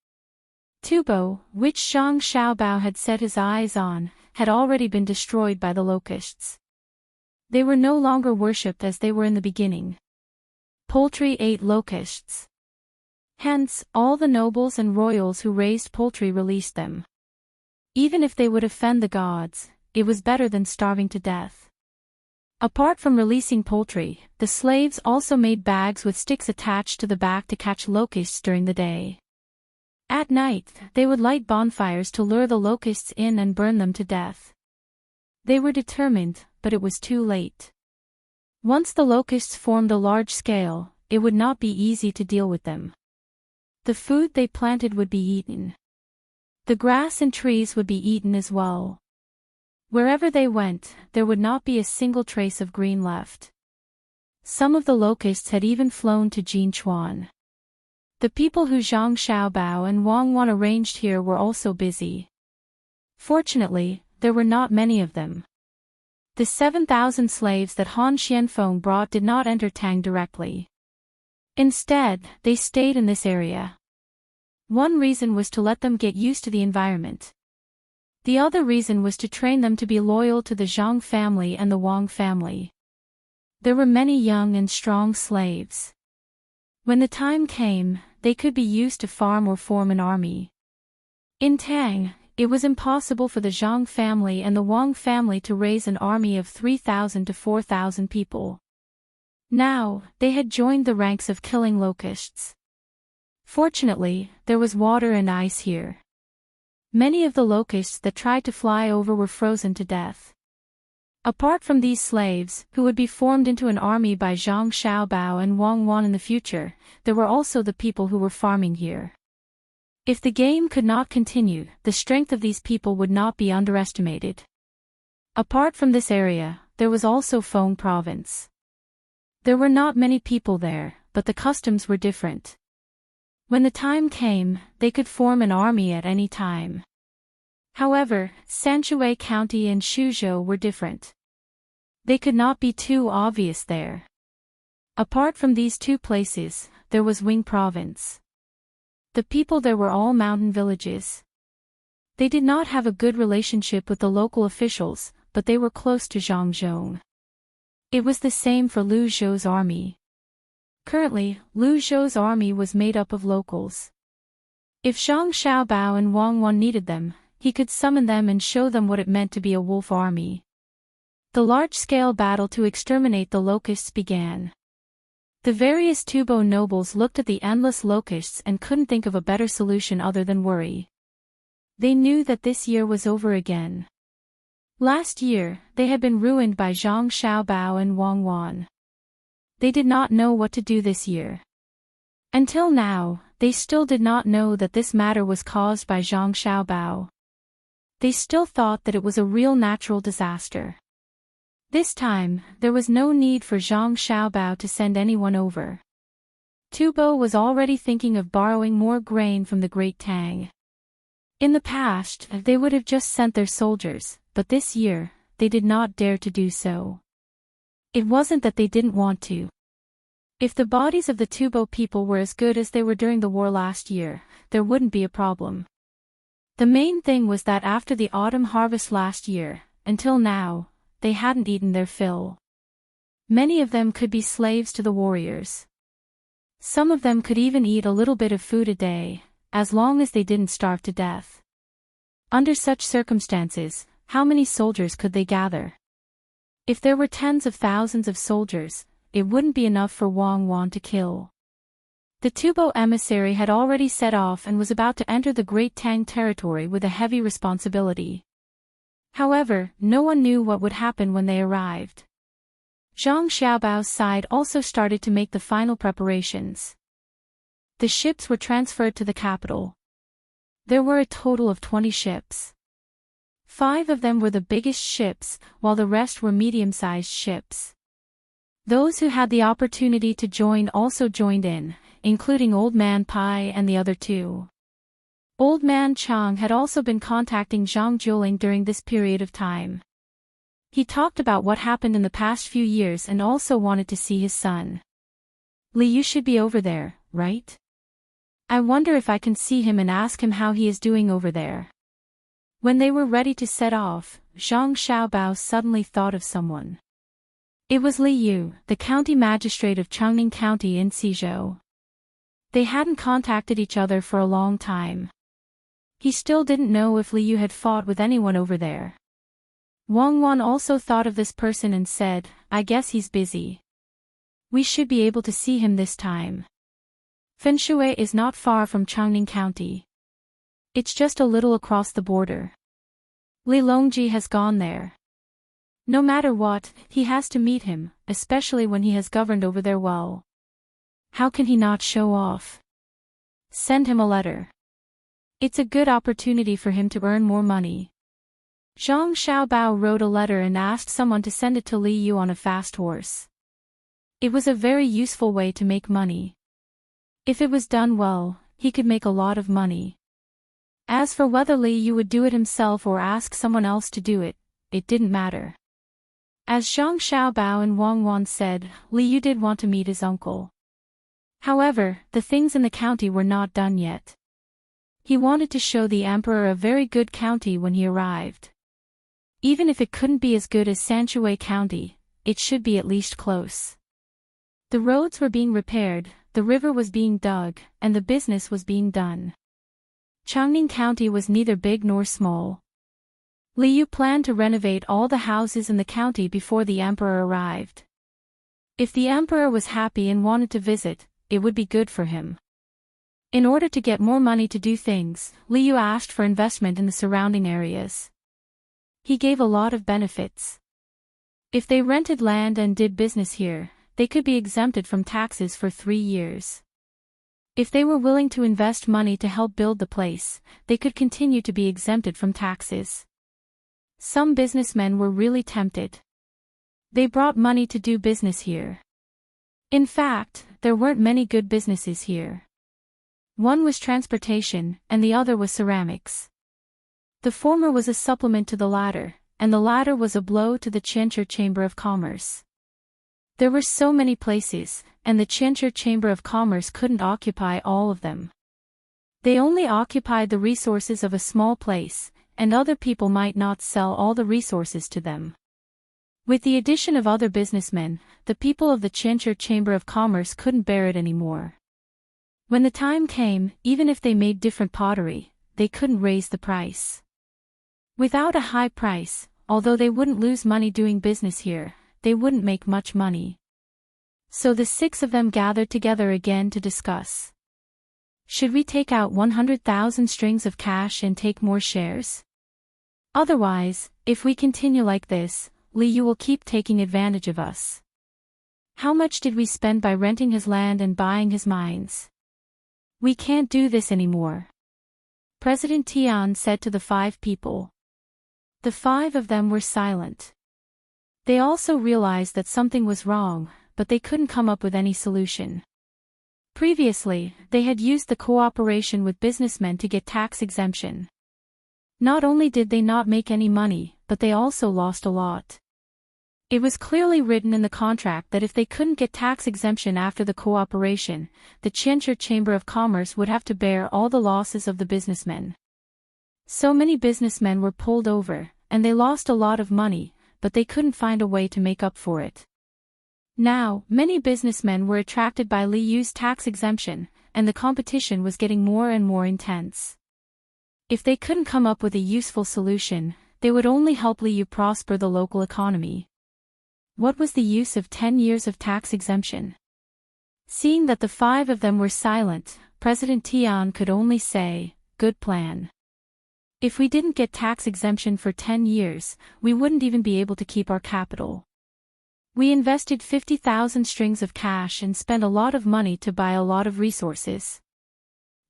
Tubo, which Zhang Xiaobao had set his eyes on, had already been destroyed by the locusts. They were no longer worshipped as they were in the beginning. Poultry ate locusts. Hence, all the nobles and royals who raised poultry released them. Even if they would offend the gods, it was better than starving to death. Apart from releasing poultry, the slaves also made bags with sticks attached to the back to catch locusts during the day. At night, they would light bonfires to lure the locusts in and burn them to death. They were determined, but it was too late. Once the locusts formed a large scale, it would not be easy to deal with them. The food they planted would be eaten. The grass and trees would be eaten as well. Wherever they went, there would not be a single trace of green left. Some of the locusts had even flown to Jinchuan. The people who Zhang Xiaobao and Wang Wan arranged here were also busy. Fortunately, there were not many of them. The 7,000 slaves that Han Xianfeng brought did not enter Tang directly. Instead, they stayed in this area. One reason was to let them get used to the environment. The other reason was to train them to be loyal to the Zhang family and the Wang family. There were many young and strong slaves. When the time came, they could be used to farm or form an army. In Tang, it was impossible for the Zhang family and the Wang family to raise an army of 3,000 to 4,000 people. Now, they had joined the ranks of killing locusts. Fortunately, there was water and ice here. Many of the locusts that tried to fly over were frozen to death. Apart from these slaves, who would be formed into an army by Zhang Xiaobao and Wang Wan in the future, there were also the people who were farming here. If the game could not continue, the strength of these people would not be underestimated. Apart from this area, there was also Feng province. There were not many people there, but the customs were different. When the time came, they could form an army at any time. However, Sanshui County and Shuzhou were different. They could not be too obvious there. Apart from these two places, there was Wing Province. The people there were all mountain villages. They did not have a good relationship with the local officials, but they were close to Zhangzhou. It was the same for Lu Zhou's army. Currently, Lu Zhou's army was made up of locals. If Zhang Xiaobao and Wang Wan needed them, he could summon them and show them what it meant to be a wolf army. The large-scale battle to exterminate the locusts began. The various Tubo nobles looked at the endless locusts and couldn't think of a better solution other than worry. They knew that this year was over again. Last year, they had been ruined by Zhang Xiaobao and Wang Wan. They did not know what to do this year. Until now, they still did not know that this matter was caused by Zhang Xiaobao. They still thought that it was a real natural disaster. This time, there was no need for Zhang Xiaobao to send anyone over. Tubo was already thinking of borrowing more grain from the Great Tang. In the past, they would have just sent their soldiers, but this year, they did not dare to do so. It wasn't that they didn't want to. If the bodies of the Tubo people were as good as they were during the war last year, there wouldn't be a problem. The main thing was that after the autumn harvest last year, until now, they hadn't eaten their fill. Many of them could be slaves to the warriors. Some of them could even eat a little bit of food a day, as long as they didn't starve to death. Under such circumstances, how many soldiers could they gather? If there were tens of thousands of soldiers, it wouldn't be enough for Wang Wan to kill. The Tubo emissary had already set off and was about to enter the Great Tang territory with a heavy responsibility. However, no one knew what would happen when they arrived. Zhang Xiaobao's side also started to make the final preparations. The ships were transferred to the capital. There were a total of 20 ships. 5 of them were the biggest ships, while the rest were medium-sized ships. Those who had the opportunity to join also joined in, including Old Man Pai and the other 2. Old Man Chang had also been contacting Zhang Jiuling during this period of time. He talked about what happened in the past few years and also wanted to see his son. Li, you should be over there, right? I wonder if I can see him and ask him how he is doing over there. When they were ready to set off, Zhang Xiaobao suddenly thought of someone. It was Li Yu, the county magistrate of Changning County in Xizhou. They hadn't contacted each other for a long time. He still didn't know if Liu had fought with anyone over there. Wang Wan also thought of this person and said, I guess he's busy. We should be able to see him this time. Fenshui is not far from Changning County. It's just a little across the border. Li Longji has gone there. No matter what, he has to meet him, especially when he has governed over there well. How can he not show off? Send him a letter. It's a good opportunity for him to earn more money. Zhang Xiaobao wrote a letter and asked someone to send it to Li Yu on a fast horse. It was a very useful way to make money. If it was done well, he could make a lot of money. As for whether Li Yu would do it himself or ask someone else to do it, it didn't matter. As Zhang Xiaobao and Wang Wan said, Li Yu did want to meet his uncle. However, the things in the county were not done yet. He wanted to show the emperor a very good county when he arrived. Even if it couldn't be as good as Sanshui County, it should be at least close. The roads were being repaired, the river was being dug, and the business was being done. Changning County was neither big nor small. Li Yu planned to renovate all the houses in the county before the emperor arrived. If the emperor was happy and wanted to visit, it would be good for him. In order to get more money to do things, Li Yu asked for investment in the surrounding areas. He gave a lot of benefits. If they rented land and did business here, they could be exempted from taxes for 3 years. If they were willing to invest money to help build the place, they could continue to be exempted from taxes. Some businessmen were really tempted. They brought money to do business here. In fact, there weren't many good businesses here. One was transportation, and the other was ceramics. The former was a supplement to the latter, and the latter was a blow to the Qianzhi Chamber of Commerce. There were so many places, and the Qianzhi Chamber of Commerce couldn't occupy all of them. They only occupied the resources of a small place, and other people might not sell all the resources to them. With the addition of other businessmen, the people of the Qianzhi Chamber of Commerce couldn't bear it anymore. When the time came, even if they made different pottery, they couldn't raise the price. Without a high price, although they wouldn't lose money doing business here, they wouldn't make much money. So the 6 of them gathered together again to discuss. Should we take out 100,000 strings of cash and take more shares? Otherwise, if we continue like this, Li Yu will keep taking advantage of us. How much did we spend by renting his land and buying his mines? We can't do this anymore. President Tian said to the 5 people. The 5 of them were silent. They also realized that something was wrong, but they couldn't come up with any solution. Previously, they had used the cooperation with businessmen to get tax exemption. Not only did they not make any money, but they also lost a lot. It was clearly written in the contract that if they couldn't get tax exemption after the cooperation, the Qianzhi Chamber of Commerce would have to bear all the losses of the businessmen. So many businessmen were pulled over, and they lost a lot of money, but they couldn't find a way to make up for it. Now, many businessmen were attracted by Li Yu's tax exemption, and the competition was getting more and more intense. If they couldn't come up with a useful solution, they would only help Li Yu prosper the local economy. What was the use of 10 years of tax exemption? Seeing that the 5 of them were silent, President Tian could only say, "Good plan." If we didn't get tax exemption for 10 years, we wouldn't even be able to keep our capital. We invested 50,000 strings of cash and spent a lot of money to buy a lot of resources.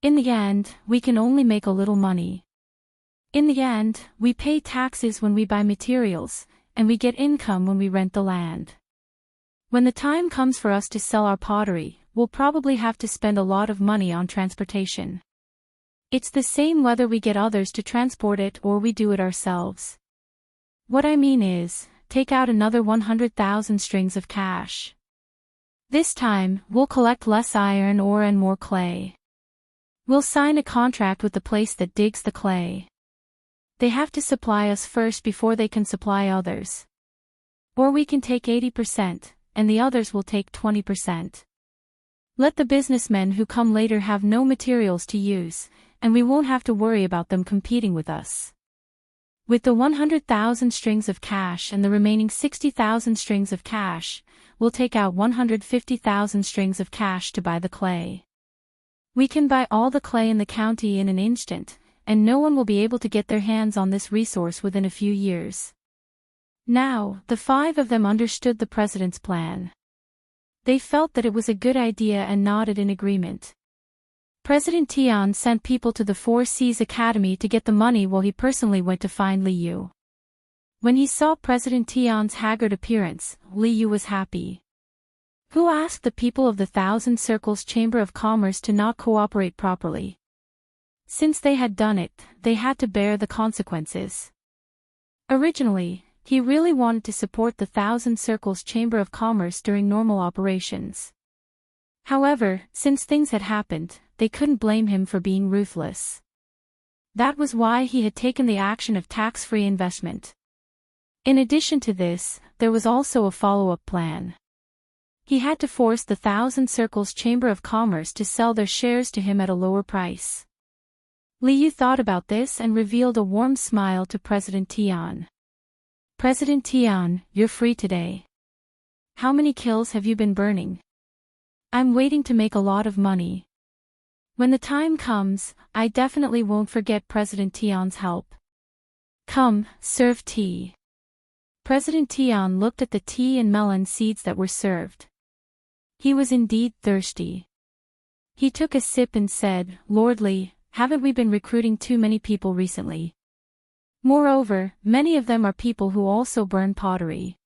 In the end, we can only make a little money. In the end, we pay taxes when we buy materials, and we get income when we rent the land. When the time comes for us to sell our pottery, we'll probably have to spend a lot of money on transportation. It's the same whether we get others to transport it or we do it ourselves. What I mean is, take out another 100,000 strings of cash. This time, we'll collect less iron ore and more clay. We'll sign a contract with the place that digs the clay. They have to supply us first before they can supply others. Or we can take 80%, and the others will take 20%. Let the businessmen who come later have no materials to use, and we won't have to worry about them competing with us. With the 100,000 strings of cash and the remaining 60,000 strings of cash, we'll take out 150,000 strings of cash to buy the clay. We can buy all the clay in the county in an instant, and no one will be able to get their hands on this resource within a few years. Now, the 5 of them understood the president's plan. They felt that it was a good idea and nodded in agreement. President Tian sent people to the Four Seas Academy to get the money while he personally went to find Li Yu. When he saw President Tian's haggard appearance, Li Yu was happy. Who asked the people of the Thousand Circles Chamber of Commerce to not cooperate properly? Since they had done it, they had to bear the consequences. Originally, he really wanted to support the Thousand Circles Chamber of Commerce during normal operations. However, since things had happened, they couldn't blame him for being ruthless. That was why he had taken the action of tax-free investment. In addition to this, there was also a follow-up plan. He had to force the Thousand Circles Chamber of Commerce to sell their shares to him at a lower price. Li Yu thought about this and revealed a warm smile to President Tian. President Tian, you're free today. How many kills have you been burning? I'm waiting to make a lot of money. When the time comes, I definitely won't forget President Tian's help. Come, serve tea. President Tian looked at the tea and melon seeds that were served. He was indeed thirsty. He took a sip and said, Lord Li, haven't we been recruiting too many people recently? Moreover, many of them are people who also burn pottery.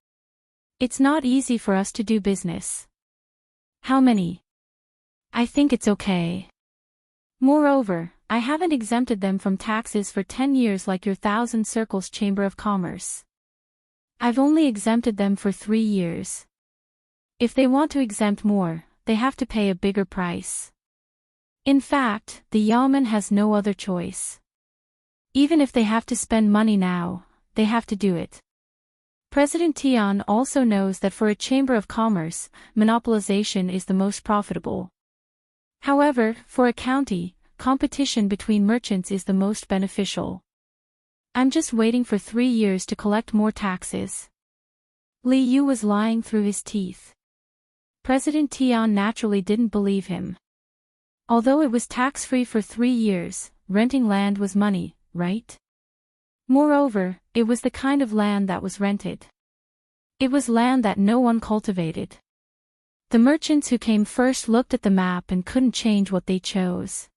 It's not easy for us to do business. How many? I think it's okay. Moreover, I haven't exempted them from taxes for 10 years like your Thousand Circles Chamber of Commerce. I've only exempted them for 3 years. If they want to exempt more, they have to pay a bigger price. In fact, the Yamen has no other choice. Even if they have to spend money now, they have to do it. President Tian also knows that for a chamber of commerce, monopolization is the most profitable. However, for a county, competition between merchants is the most beneficial. I'm just waiting for 3 years to collect more taxes. Li Yu was lying through his teeth. President Tian naturally didn't believe him. Although it was tax-free for 3 years, renting land was money, right? Moreover, it was the kind of land that was rented. It was land that no one cultivated. The merchants who came first looked at the map and couldn't change what they chose.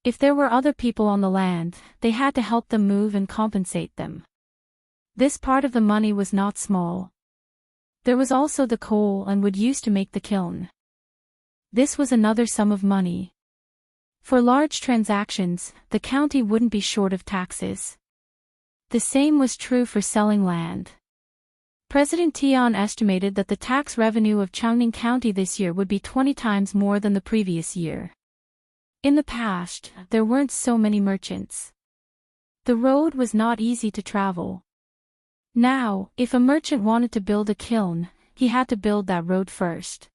If there were other people on the land, they had to help them move and compensate them. This part of the money was not small. There was also the coal and wood used to make the kiln. This was another sum of money. For large transactions, the county wouldn't be short of taxes. The same was true for selling land. President Tian estimated that the tax revenue of Changning County this year would be 20 times more than the previous year. In the past, there weren't so many merchants. The road was not easy to travel. Now, if a merchant wanted to build a kiln, he had to build that road first.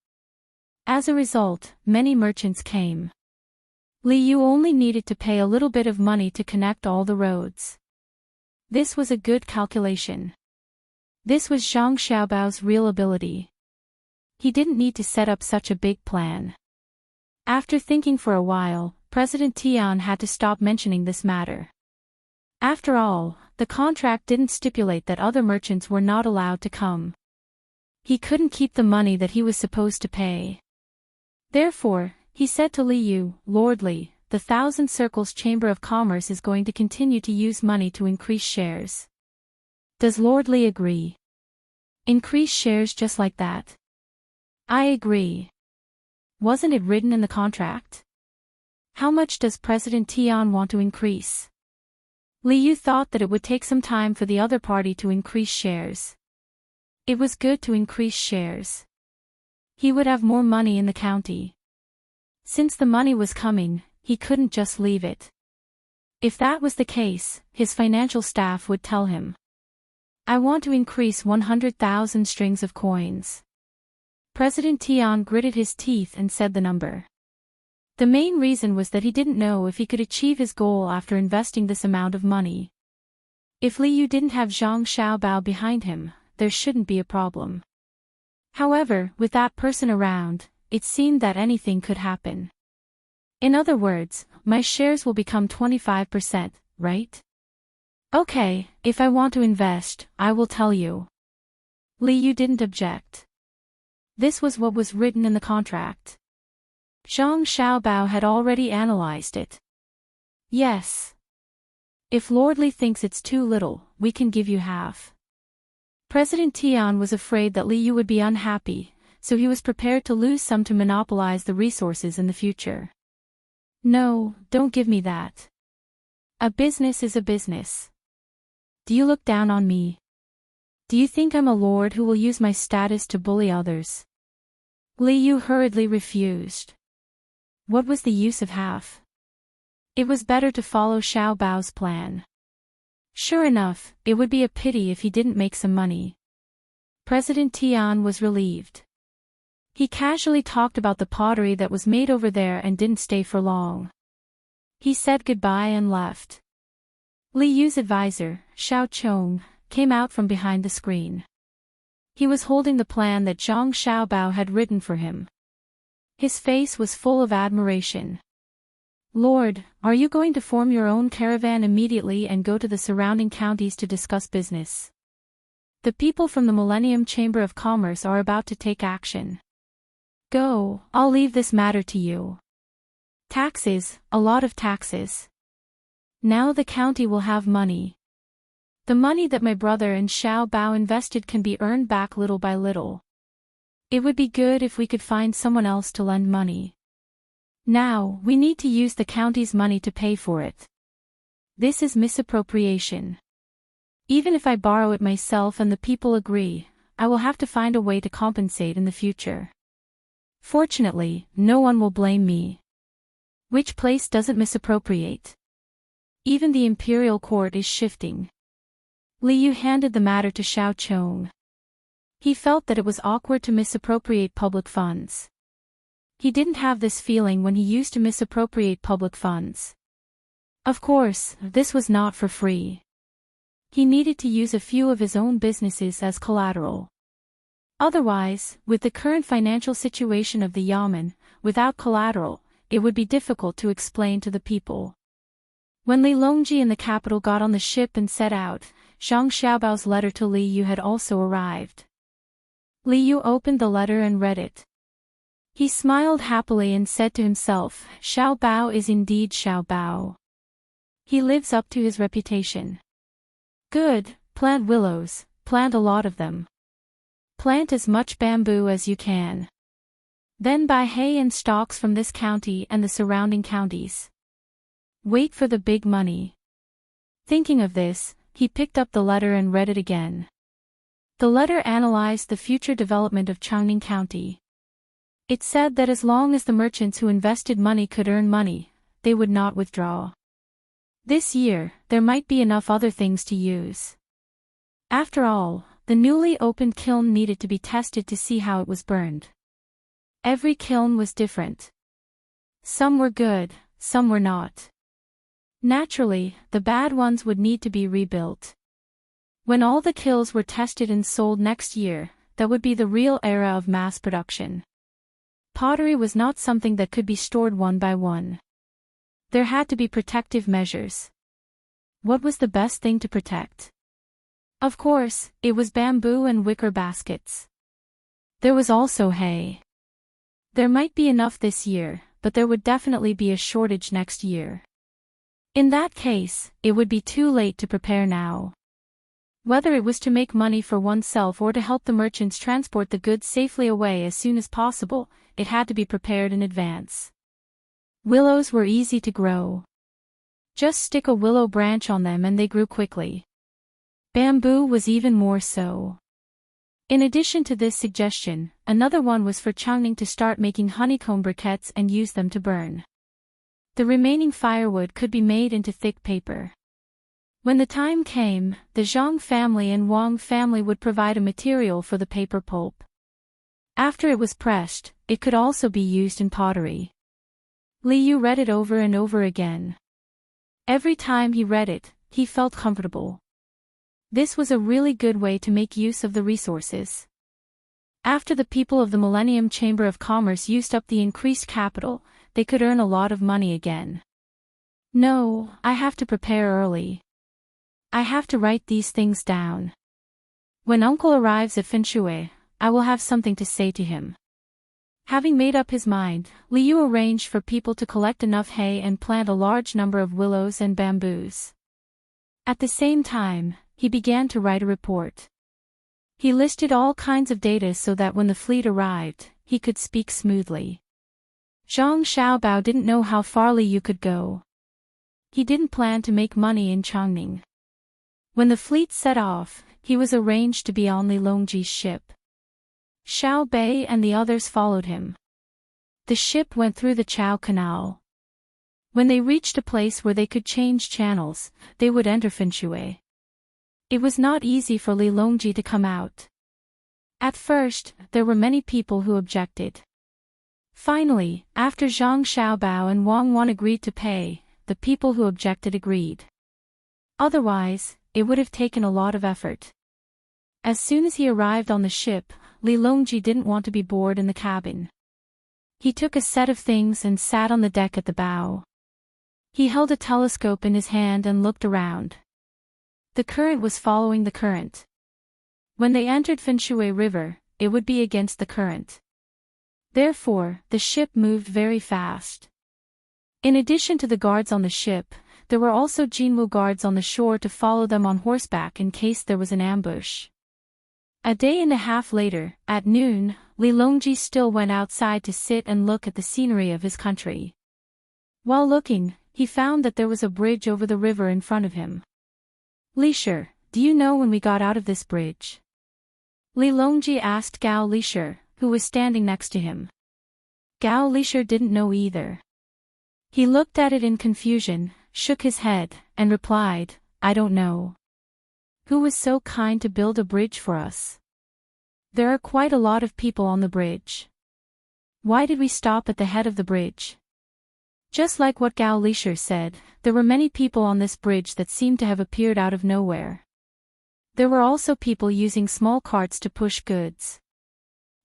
As a result, many merchants came. Li Yu only needed to pay a little bit of money to connect all the roads. This was a good calculation. This was Zhang Xiaobao's real ability. He didn't need to set up such a big plan. After thinking for a while, President Tian had to stop mentioning this matter. After all, the contract didn't stipulate that other merchants were not allowed to come. He couldn't keep the money that he was supposed to pay. Therefore, he said to Li Yu, Lord Li, the Thousand Circles Chamber of Commerce is going to continue to use money to increase shares. Does Lord Li agree? Increase shares just like that? I agree. Wasn't it written in the contract? How much does President Tian want to increase? Li Yu thought that it would take some time for the other party to increase shares. It was good to increase shares. He would have more money in the county. Since the money was coming, he couldn't just leave it. If that was the case, his financial staff would tell him. I want to increase 100,000 strings of coins. President Tian gritted his teeth and said the number. The main reason was that he didn't know if he could achieve his goal after investing this amount of money. If Li Yu didn't have Zhang Xiaobao behind him, there shouldn't be a problem. However, with that person around, it seemed that anything could happen. In other words, my shares will become 25%, right? Okay, if I want to invest, I will tell you. Li Yu didn't object. This was what was written in the contract. Zhang Xiaobao had already analyzed it. Yes. If Lord Li thinks it's too little, we can give you half. President Tian was afraid that Li Yu would be unhappy, so he was prepared to lose some to monopolize the resources in the future. No, don't give me that. A business is a business. Do you look down on me? Do you think I'm a lord who will use my status to bully others? Li Yu hurriedly refused. What was the use of half? It was better to follow Xiao Bao's plan. Sure enough, it would be a pity if he didn't make some money. President Tian was relieved. He casually talked about the pottery that was made over there and didn't stay for long. He said goodbye and left. Li Yu's advisor, Xiao Chong, came out from behind the screen. He was holding the plan that Zhang Xiaobao had written for him. His face was full of admiration. Lord, are you going to form your own caravan immediately and go to the surrounding counties to discuss business? The people from the Millennium Chamber of Commerce are about to take action. Go, I'll leave this matter to you. Taxes, a lot of taxes. Now the county will have money. The money that my brother and Xiao Bao invested can be earned back little by little. It would be good if we could find someone else to lend money. Now, we need to use the county's money to pay for it. This is misappropriation. Even if I borrow it myself and the people agree, I will have to find a way to compensate in the future. Fortunately, no one will blame me. Which place doesn't misappropriate? Even the imperial court is shifting. Li Yu handed the matter to Xiao Chong. He felt that it was awkward to misappropriate public funds. He didn't have this feeling when he used to misappropriate public funds. Of course, this was not for free. He needed to use a few of his own businesses as collateral. Otherwise, with the current financial situation of the Yamen, without collateral, it would be difficult to explain to the people. When Li Longji and the capital got on the ship and set out, Zhang Xiaobao's letter to Li Yu had also arrived. Li Yu opened the letter and read it. He smiled happily and said to himself, Xiao Bao is indeed Xiao Bao. He lives up to his reputation. Good, plant willows, plant a lot of them. Plant as much bamboo as you can. Then buy hay and stalks from this county and the surrounding counties. Wait for the big money. Thinking of this, he picked up the letter and read it again. The letter analyzed the future development of Changning County. It said that as long as the merchants who invested money could earn money, they would not withdraw. This year, there might be enough other things to use. After all, the newly opened kiln needed to be tested to see how it was burned. Every kiln was different. Some were good, some were not. Naturally, the bad ones would need to be rebuilt. When all the kilns were tested and sold next year, that would be the real era of mass production. Pottery was not something that could be stored one by one. There had to be protective measures. What was the best thing to protect? Of course, it was bamboo and wicker baskets. There was also hay. There might be enough this year, but there would definitely be a shortage next year. In that case, it would be too late to prepare now. Whether it was to make money for oneself or to help the merchants transport the goods safely away as soon as possible, it had to be prepared in advance. Willows were easy to grow. Just stick a willow branch on them and they grew quickly. Bamboo was even more so. In addition to this suggestion, another one was for Changning to start making honeycomb briquettes and use them to burn. The remaining firewood could be made into thick paper. When the time came, the Zhang family and Wang family would provide a material for the paper pulp. After it was pressed, it could also be used in pottery. Liu read it over and over again. Every time he read it, he felt comfortable. This was a really good way to make use of the resources. After the people of the Millennium Chamber of Commerce used up the increased capital, they could earn a lot of money again. No, I have to prepare early. I have to write these things down. When Uncle arrives at Finshui, I will have something to say to him. Having made up his mind, Liu arranged for people to collect enough hay and plant a large number of willows and bamboos. At the same time, he began to write a report. He listed all kinds of data so that when the fleet arrived, he could speak smoothly. Zhang Xiaobao didn't know how far Liu could go. He didn't plan to make money in Changning. When the fleet set off, he was arranged to be on Li Longji's ship. Xiao Bei and the others followed him. The ship went through the Chao Canal. When they reached a place where they could change channels, they would enter Finshui. It was not easy for Li Longji to come out. At first, there were many people who objected. Finally, after Zhang Xiaobao and Wang Wan agreed to pay, the people who objected agreed. Otherwise, it would have taken a lot of effort. As soon as he arrived on the ship, Li Longji didn't want to be bored in the cabin. He took a set of things and sat on the deck at the bow. He held a telescope in his hand and looked around. The current was following the current. When they entered Finshui River, it would be against the current. Therefore, the ship moved very fast. In addition to the guards on the ship, there were also Jinwu guards on the shore to follow them on horseback in case there was an ambush. A day and a half later, at noon, Li Longji still went outside to sit and look at the scenery of his country. While looking, he found that there was a bridge over the river in front of him. Lisher, do you know when we got out of this bridge? Li Longji asked Gao Lisher, who was standing next to him. Gao Lisher didn't know either. He looked at it in confusion, shook his head, and replied, I don't know. Who was so kind to build a bridge for us? There are quite a lot of people on the bridge. Why did we stop at the head of the bridge? Just like what Gao Lisher said, there were many people on this bridge that seemed to have appeared out of nowhere. There were also people using small carts to push goods.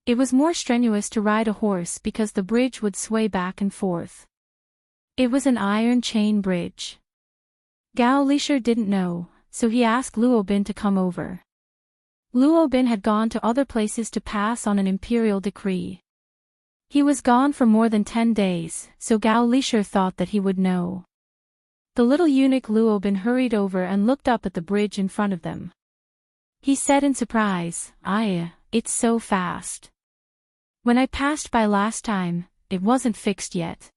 It was more strenuous to ride a horse because the bridge would sway back and forth. It was an iron chain bridge. Gao Lisher didn't know, so he asked Luobin to come over. Luobin had gone to other places to pass on an imperial decree. He was gone for more than 10 days, so Gao Lisher thought that he would know. The little eunuch Luobin hurried over and looked up at the bridge in front of them. He said in surprise, it's so fast. When I passed by last time, it wasn't fixed yet.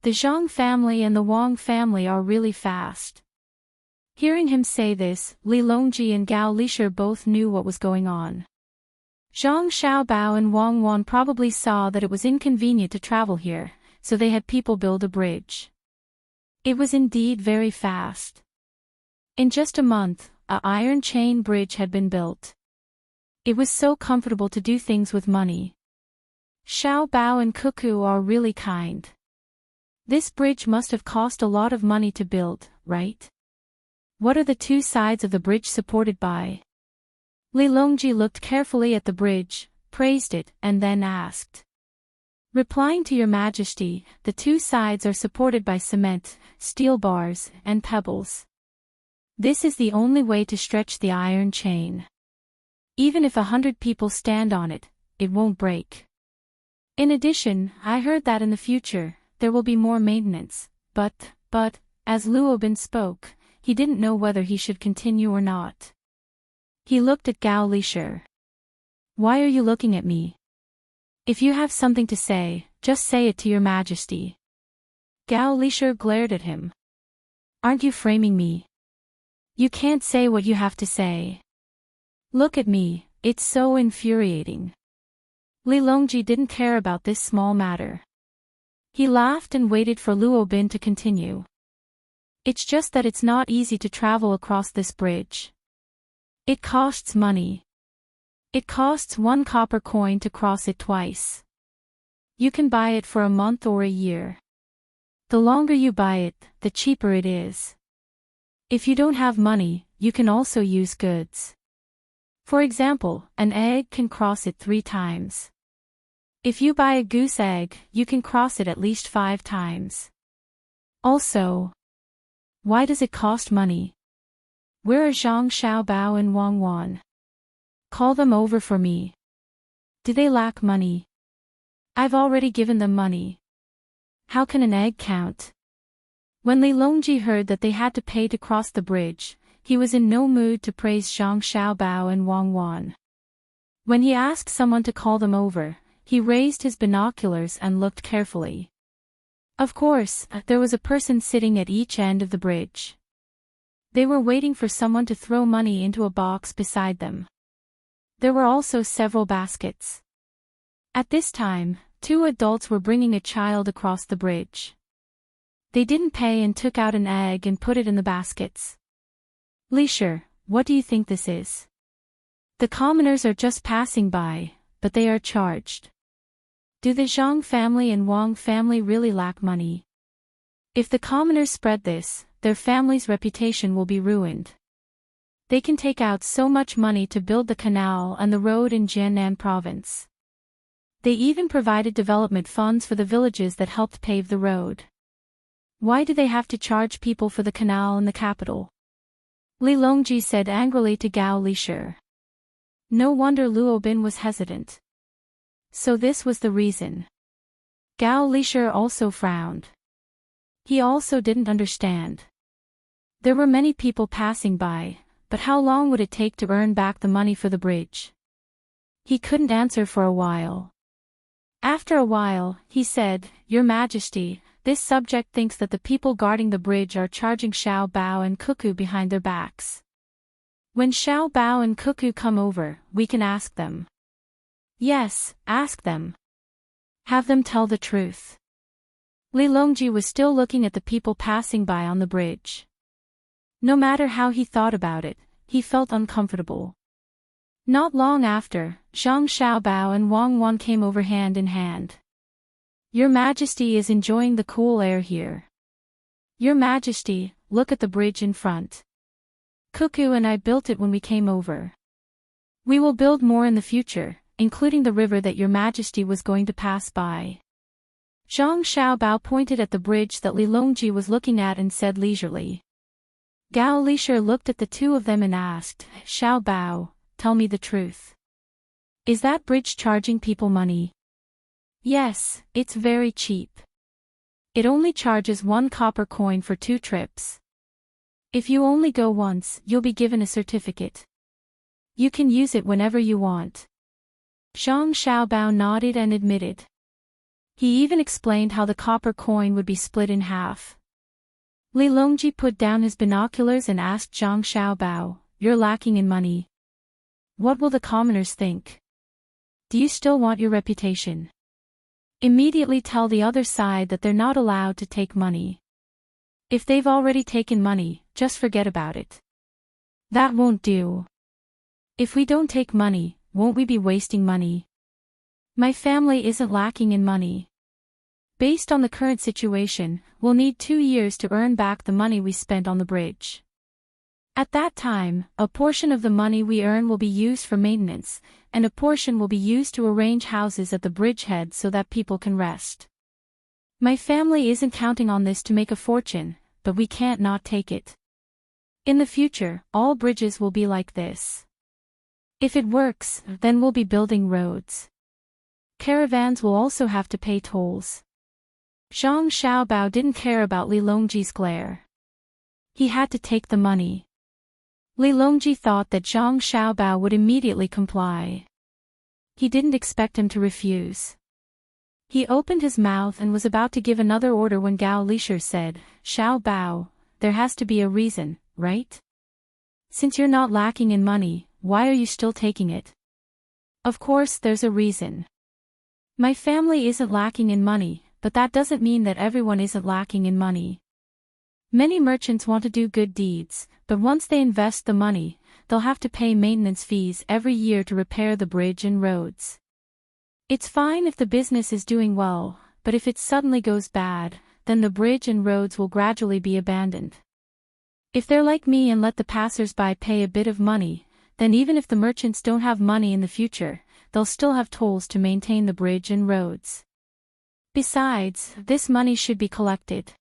The Zhang family and the Wang family are really fast. Hearing him say this, Li Longji and Gao Lisher both knew what was going on. Zhang Xiaobao and Wang Wan probably saw that it was inconvenient to travel here, so they had people build a bridge. It was indeed very fast. In just a month, an iron chain bridge had been built. It was so comfortable to do things with money. Xiaobao and Cuckoo are really kind. This bridge must have cost a lot of money to build, right? What are the two sides of the bridge supported by? Li Longji looked carefully at the bridge, praised it, and then asked. Replying to your majesty, the two sides are supported by cement, steel bars, and pebbles. This is the only way to stretch the iron chain. Even if 100 people stand on it, it won't break. In addition, I heard that in the future, there will be more maintenance, but, as Luobin spoke, he didn't know whether he should continue or not. He looked at Gao Lisher. Why are you looking at me? If you have something to say, just say it to your majesty. Gao Lisher glared at him. Aren't you framing me? You can't say what you have to say. Look at me, it's so infuriating. Li Longji didn't care about this small matter. He laughed and waited for Luobin to continue. It's just that it's not easy to travel across this bridge. It costs money. It costs 1 copper coin to cross it twice. You can buy it for a month or a year. The longer you buy it, the cheaper it is. If you don't have money, you can also use goods. For example, an egg can cross it 3 times. If you buy a goose egg, you can cross it at least 5 times. Also, why does it cost money? Where are Zhang Xiaobao and Wang Wan? Call them over for me. Do they lack money? I've already given them money. How can an egg count? When Li Longji heard that they had to pay to cross the bridge, he was in no mood to praise Zhang Xiaobao and Wang Wan. When he asked someone to call them over, he raised his binoculars and looked carefully. Of course, there was a person sitting at each end of the bridge. They were waiting for someone to throw money into a box beside them. There were also several baskets. At this time, 2 adults were bringing a child across the bridge. They didn't pay and took out an egg and put it in the baskets. Leisure, what do you think this is? The commoners are just passing by, but they are charged. Do the Zhang family and Wang family really lack money? If the commoners spread this, their family's reputation will be ruined. They can take out so much money to build the canal and the road in Jiannan province. They even provided development funds for the villages that helped pave the road. Why do they have to charge people for the canal in the capital? Li Longji said angrily to Gao Lishir. No wonder Luobin was hesitant. So this was the reason. Gao Lishir also frowned. He also didn't understand. There were many people passing by, but how long would it take to earn back the money for the bridge? He couldn't answer for a while. After a while, he said, Your Majesty, this subject thinks that the people guarding the bridge are charging Xiao Bao and Cuckoo behind their backs. When Xiao Bao and Cuckoo come over, we can ask them. Yes, ask them. Have them tell the truth. Li Longji was still looking at the people passing by on the bridge. No matter how he thought about it, he felt uncomfortable. Not long after, Zhang Xiaobao and Wang Wan came over hand in hand. Your Majesty is enjoying the cool air here. Your Majesty, look at the bridge in front. Cuckoo and I built it when we came over. We will build more in the future, including the river that Your Majesty was going to pass by. Zhang Xiaobao pointed at the bridge that Li Longji was looking at and said leisurely. Gao Lishir looked at the 2 of them and asked, Xiao Bao, tell me the truth. Is that bridge charging people money? Yes, it's very cheap. It only charges 1 copper coin for 2 trips. If you only go once, you'll be given a certificate. You can use it whenever you want. Zhang Xiaobao nodded and admitted. He even explained how the copper coin would be split in half. Li Longji put down his binoculars and asked Zhang Xiaobao, You're lacking in money. What will the commoners think? Do you still want your reputation? Immediately tell the other side that they're not allowed to take money. If they've already taken money, just forget about it. That won't do. If we don't take money, won't we be wasting money? My family isn't lacking in money. Based on the current situation, we'll need 2 years to earn back the money we spent on the bridge. At that time, a portion of the money we earn will be used for maintenance, and a portion will be used to arrange houses at the bridgehead so that people can rest. My family isn't counting on this to make a fortune, but we can't not take it. In the future, all bridges will be like this. If it works, then we'll be building roads. Caravans will also have to pay tolls. Zhang Xiaobao didn't care about Li Longji's glare. He had to take the money. Li Longji thought that Zhang Xiaobao would immediately comply. He didn't expect him to refuse. He opened his mouth and was about to give another order when Gao Lishir said, Xiao Bao, there has to be a reason, right? Since you're not lacking in money, why are you still taking it? Of course there's a reason. My family isn't lacking in money, but that doesn't mean that everyone isn't lacking in money. Many merchants want to do good deeds, but once they invest the money, they'll have to pay maintenance fees every year to repair the bridge and roads. It's fine if the business is doing well, but if it suddenly goes bad, then the bridge and roads will gradually be abandoned. If they're like me and let the passers-by pay a bit of money, then even if the merchants don't have money in the future, they'll still have tolls to maintain the bridge and roads. Besides, this money should be collected.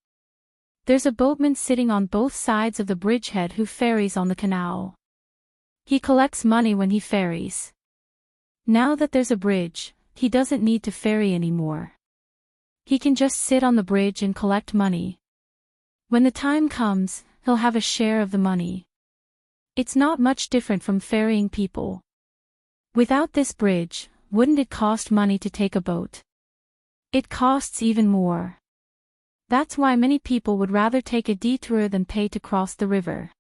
There's a boatman sitting on both sides of the bridgehead who ferries on the canal. He collects money when he ferries. Now that there's a bridge, he doesn't need to ferry anymore. He can just sit on the bridge and collect money. When the time comes, he'll have a share of the money. It's not much different from ferrying people. Without this bridge, wouldn't it cost money to take a boat? It costs even more. That's why many people would rather take a detour than pay to cross the river.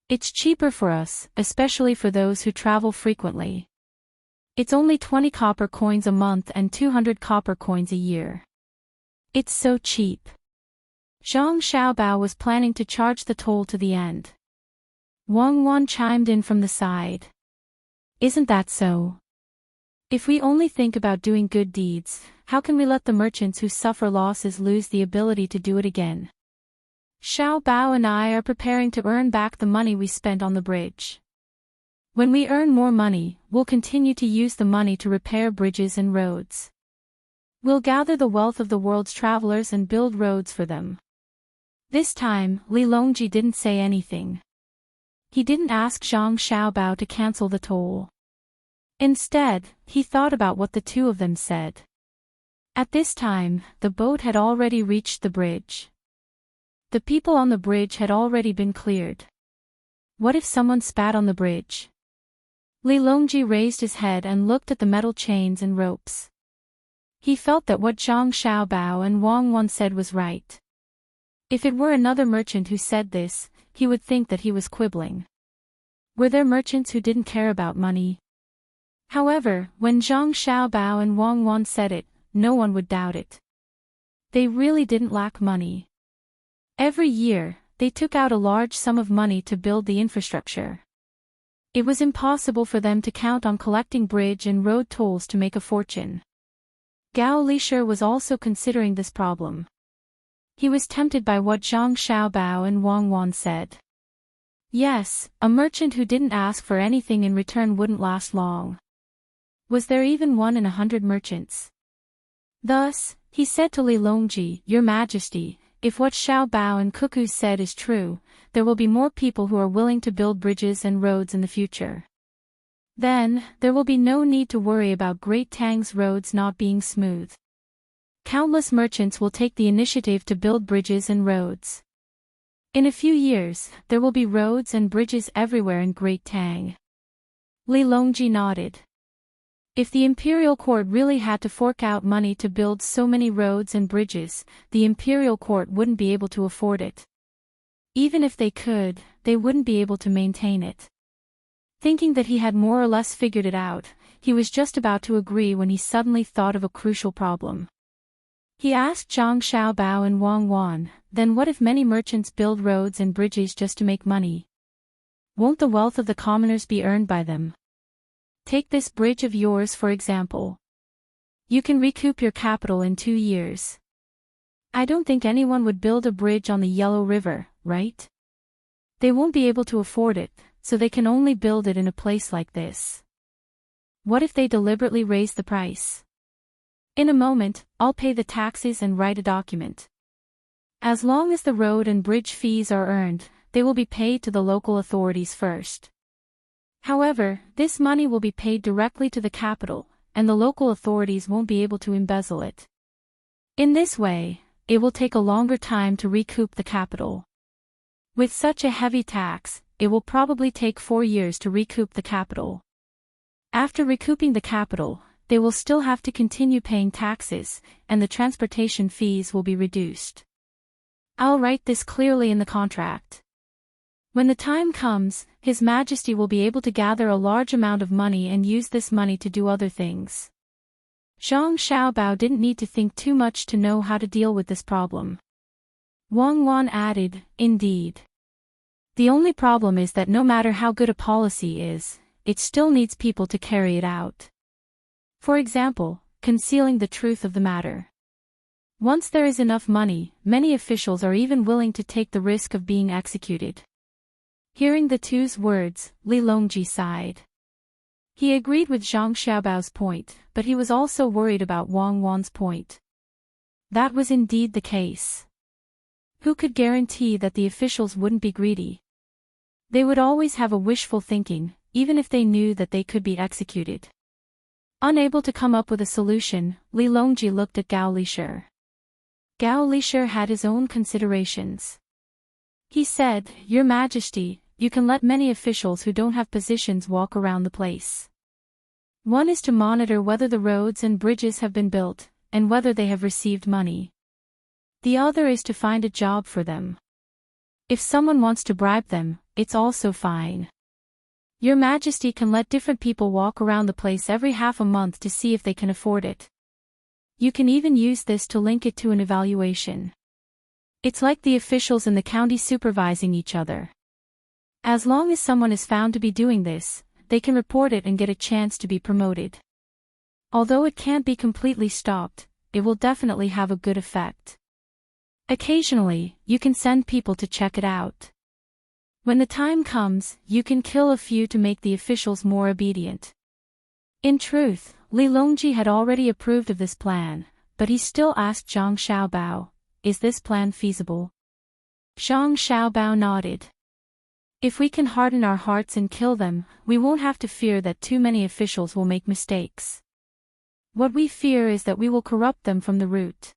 It's cheaper for us, especially for those who travel frequently. It's only 20 copper coins a month and 200 copper coins a year. It's so cheap. Zhang Xiaobao was planning to charge the toll to the end. Wang Wan chimed in from the side. Isn't that so? If we only think about doing good deeds, how can we let the merchants who suffer losses lose the ability to do it again? Xiao Bao and I are preparing to earn back the money we spent on the bridge. When we earn more money, we'll continue to use the money to repair bridges and roads. We'll gather the wealth of the world's travelers and build roads for them. This time, Li Longji didn't say anything. He didn't ask Zhang Xiaobao to cancel the toll. Instead, he thought about what the two of them said. At this time, the boat had already reached the bridge. The people on the bridge had already been cleared. What if someone spat on the bridge? Li Longji raised his head and looked at the metal chains and ropes. He felt that what Zhang Xiaobao and Wang Wan said was right. If it were another merchant who said this, he would think that he was quibbling. Were there merchants who didn't care about money? However, when Zhang Xiaobao and Wang Wan said it, no one would doubt it. They really didn't lack money. Every year, they took out a large sum of money to build the infrastructure. It was impossible for them to count on collecting bridge and road tolls to make a fortune. Gao Lishir was also considering this problem. He was tempted by what Zhang Xiaobao and Wang Wan said. Yes, a merchant who didn't ask for anything in return wouldn't last long. Was there even 1 in 100 merchants? Thus, he said to Li Longji, Your Majesty, if what Xiao Bao and Cuckoo said is true, there will be more people who are willing to build bridges and roads in the future. Then, there will be no need to worry about Great Tang's roads not being smooth. Countless merchants will take the initiative to build bridges and roads. In a few years, there will be roads and bridges everywhere in Great Tang. Li Longji nodded. If the imperial court really had to fork out money to build so many roads and bridges, the imperial court wouldn't be able to afford it. Even if they could, they wouldn't be able to maintain it. Thinking that he had more or less figured it out, he was just about to agree when he suddenly thought of a crucial problem. He asked Zhang Xiaobao and Wang Wan, then what if many merchants build roads and bridges just to make money? Won't the wealth of the commoners be earned by them? Take this bridge of yours for example. You can recoup your capital in 2 years. I don't think anyone would build a bridge on the Yellow River, right? They won't be able to afford it, so they can only build it in a place like this. What if they deliberately raise the price? In a moment, I'll pay the taxes and write a document. As long as the road and bridge fees are earned, they will be paid to the local authorities first. However, this money will be paid directly to the capital, and the local authorities won't be able to embezzle it. In this way, it will take a longer time to recoup the capital. With such a heavy tax, it will probably take 4 years to recoup the capital. After recouping the capital, they will still have to continue paying taxes, and the transportation fees will be reduced. I'll write this clearly in the contract. When the time comes, His Majesty will be able to gather a large amount of money and use this money to do other things. Zhang Xiaobao didn't need to think too much to know how to deal with this problem. Wang Wan added, Indeed. The only problem is that no matter how good a policy is, it still needs people to carry it out. For example, concealing the truth of the matter. Once there is enough money, many officials are even willing to take the risk of being executed. Hearing the two's words, Li Longji sighed. He agreed with Zhang Xiaobao's point, but he was also worried about Wang Wan's point. That was indeed the case. Who could guarantee that the officials wouldn't be greedy? They would always have a wishful thinking, even if they knew that they could be executed. Unable to come up with a solution, Li Longji looked at Gao Lisher. Gao Lisher had his own considerations. He said, "Your Majesty, you can let many officials who don't have positions walk around the place. One is to monitor whether the roads and bridges have been built, and whether they have received money. The other is to find a job for them. If someone wants to bribe them, it's also fine. Your Majesty can let different people walk around the place every half a month to see if they can afford it. You can even use this to link it to an evaluation. It's like the officials in the county supervising each other. As long as someone is found to be doing this, they can report it and get a chance to be promoted. Although it can't be completely stopped, it will definitely have a good effect. Occasionally, you can send people to check it out. When the time comes, you can kill a few to make the officials more obedient." In truth, Li Longji had already approved of this plan, but he still asked Zhang Xiaobao, "Is this plan feasible?" Zhang Xiaobao nodded. "If we can harden our hearts and kill them, we won't have to fear that too many officials will make mistakes. What we fear is that we will corrupt them from the root.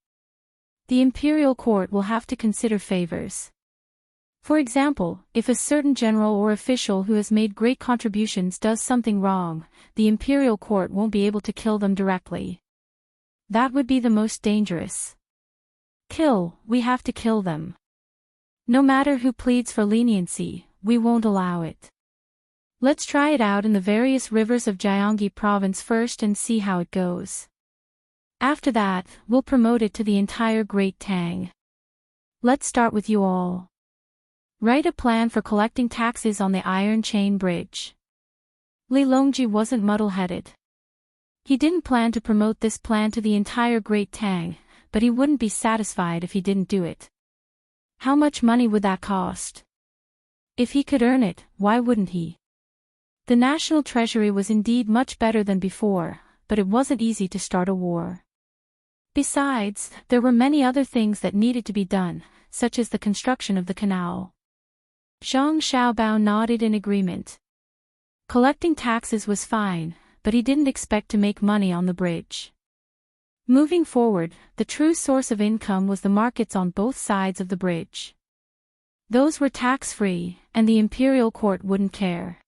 The imperial court will have to consider favors. For example, if a certain general or official who has made great contributions does something wrong, the imperial court won't be able to kill them directly. That would be the most dangerous. We have to kill them. No matter who pleads for leniency, we won't allow it. Let's try it out in the various rivers of Jiangxi province first and see how it goes. After that, we'll promote it to the entire Great Tang. Let's start with you all. Write a plan for collecting taxes on the Iron Chain Bridge." Li Longji wasn't muddle-headed. He didn't plan to promote this plan to the entire Great Tang, but he wouldn't be satisfied if he didn't do it. How much money would that cost? If he could earn it, why wouldn't he? The national treasury was indeed much better than before, but it wasn't easy to start a war. Besides, there were many other things that needed to be done, such as the construction of the canal. Zhang Xiaobao nodded in agreement. Collecting taxes was fine, but he didn't expect to make money on the bridge. Moving forward, the true source of income was the markets on both sides of the bridge. Those were tax-free, and the imperial court wouldn't care.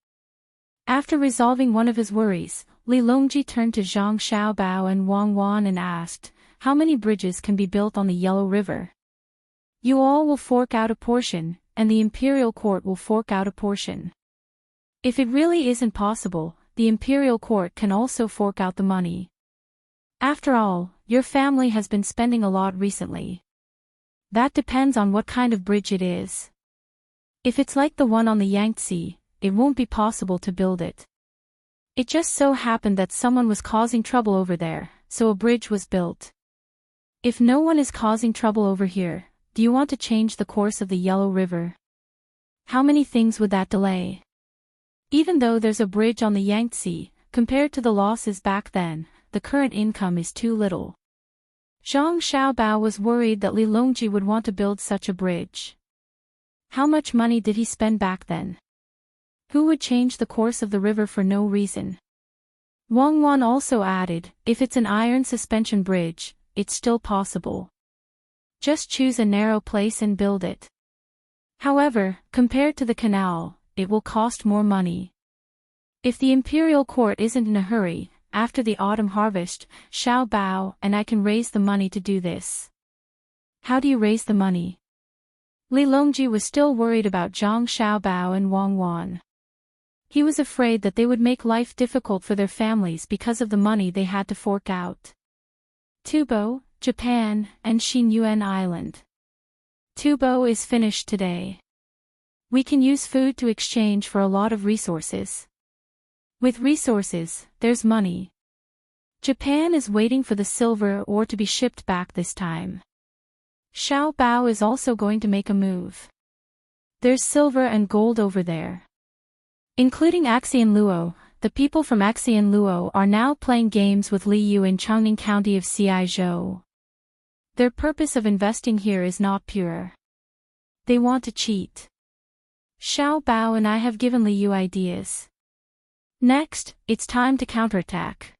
After resolving one of his worries, Li Longji turned to Zhang Xiaobao and Wang Wan and asked, "How many bridges can be built on the Yellow River? You all will fork out a portion, and the imperial court will fork out a portion. If it really isn't possible, the imperial court can also fork out the money. After all, your family has been spending a lot recently. That depends on what kind of bridge it is. If it's like the one on the Yangtze, it won't be possible to build it. It just so happened that someone was causing trouble over there, so a bridge was built. If no one is causing trouble over here, do you want to change the course of the Yellow River? How many things would that delay? Even though there's a bridge on the Yangtze, compared to the losses back then, the current income is too little." Zhang Xiaobao was worried that Li Longji would want to build such a bridge. How much money did he spend back then? Who would change the course of the river for no reason? Wang Wan also added, "If it's an iron suspension bridge, it's still possible. Just choose a narrow place and build it. However, compared to the canal, it will cost more money. If the imperial court isn't in a hurry, after the autumn harvest, Xiao Bao and I can raise the money to do this." "How do you raise the money?" Li Longji was still worried about Zhang Xiaobao and Wang Wan. He was afraid that they would make life difficult for their families because of the money they had to fork out. Tubo, Japan, and Xinyuan Island. Tubo is finished today. We can use food to exchange for a lot of resources. With resources, there's money. Japan is waiting for the silver ore to be shipped back this time. Xiao Bao is also going to make a move. There's silver and gold over there. Including Axi and Luo, the people from Axi and Luo are now playing games with Liu in Changning County of Ciizhou. Their purpose of investing here is not pure. They want to cheat. Xiao Bao and I have given Liu ideas. Next, it's time to counterattack.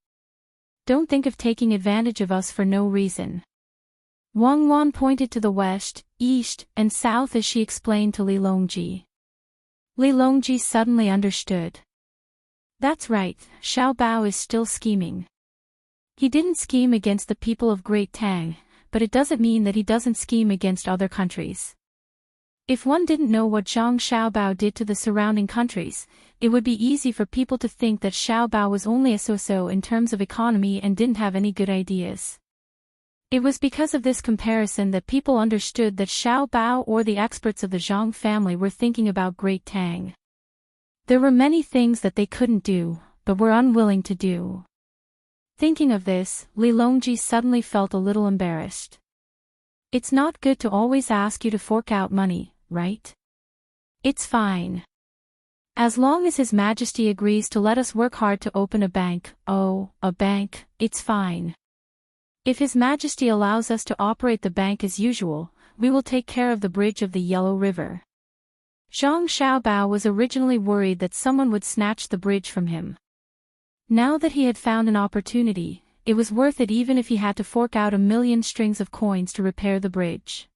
Don't think of taking advantage of us for no reason. Wang Wan pointed to the west, east, and south as she explained to Li Longji. Li Longji suddenly understood. That's right, Xiao Bao is still scheming. He didn't scheme against the people of Great Tang, but it doesn't mean that he doesn't scheme against other countries. If one didn't know what Zhang Xiaobao did to the surrounding countries, it would be easy for people to think that Xiaobao was only a so-so in terms of economy and didn't have any good ideas. It was because of this comparison that people understood that Xiaobao or the experts of the Zhang family were thinking about Great Tang. There were many things that they couldn't do, but were unwilling to do. Thinking of this, Li Longji suddenly felt a little embarrassed. It's not good to always ask you to fork out money, right? It's fine. As long as His Majesty agrees to let us work hard to open a bank, a bank, it's fine. If His Majesty allows us to operate the bank as usual, we will take care of the bridge of the Yellow River. Zhang Xiaobao was originally worried that someone would snatch the bridge from him. Now that he had found an opportunity, it was worth it even if he had to fork out 1,000,000 strings of coins to repair the bridge.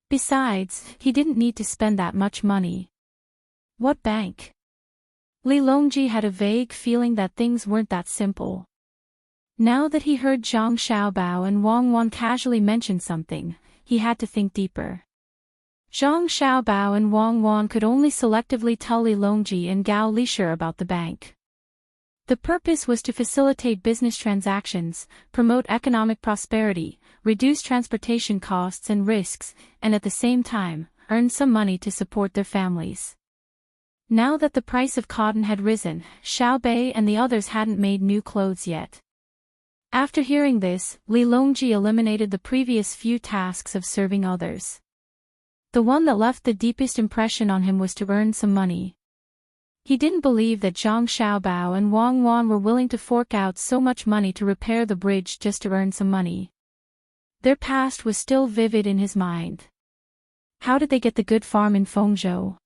Besides, he didn't need to spend that much money. What bank? Li Longji had a vague feeling that things weren't that simple. Now that he heard Zhang Xiaobao and Wang Wan casually mention something, he had to think deeper. Zhang Xiaobao and Wang Wan could only selectively tell Li Longji and Gao Lisher about the bank. The purpose was to facilitate business transactions, promote economic prosperity, reduce transportation costs and risks, and at the same time, earn some money to support their families. Now that the price of cotton had risen, Xiao Bei and the others hadn't made new clothes yet. After hearing this, Li Longji eliminated the previous few tasks of serving others. The one that left the deepest impression on him was to earn some money. He didn't believe that Zhang Xiaobao and Wang Wan were willing to fork out so much money to repair the bridge just to earn some money. Their past was still vivid in his mind. How did they get the good farm in Fengzhou?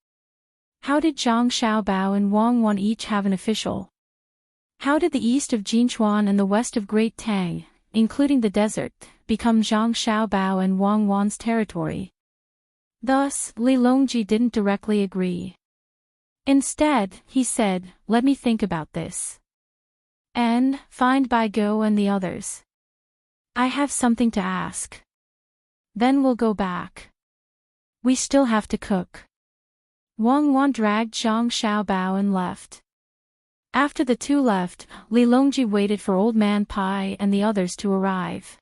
How did Zhang Xiaobao and Wang Wan each have an official? How did the east of Jinchuan and the west of Great Tang, including the desert, become Zhang Xiaobao and Wang Wan's territory? Thus, Li Longji didn't directly agree. Instead, he said, "Let me think about this. And find Bai Go and the others. I have something to ask. Then we'll go back. We still have to cook." Wang Wan dragged Zhang Xiaobao and left. After the two left, Li Longji waited for Old Man Pai and the others to arrive.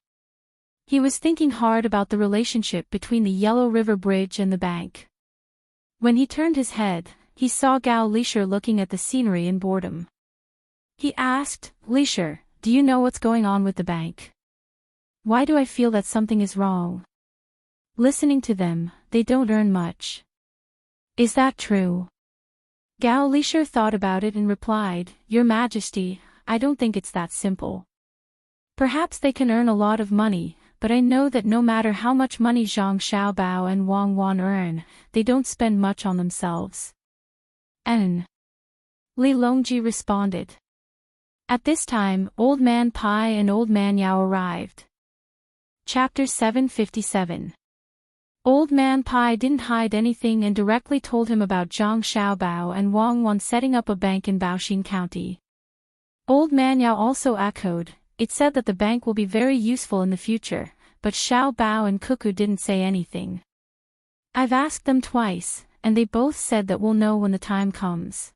He was thinking hard about the relationship between the Yellow River Bridge and the bank. When he turned his head, he saw Gao Lisher looking at the scenery in boredom. He asked, "Lisher, do you know what's going on with the bank? Why do I feel that something is wrong? Listening to them, they don't earn much. Is that true?" Gao Lisher thought about it and replied, "Your Majesty, I don't think it's that simple. Perhaps they can earn a lot of money, but I know that no matter how much money Zhang Xiaobao and Wang Wan earn, they don't spend much on themselves." Li Longji responded. At this time, Old Man Pai and Old Man Yao arrived. Chapter 757. Old Man Pai didn't hide anything and directly told him about Zhang Xiaobao and Wang Wan setting up a bank in Baoxin County. Old Man Yao also echoed, "It said that the bank will be very useful in the future," but Xiao Bao and Cuckoo didn't say anything. "I've asked them twice, and they both said that we'll know when the time comes."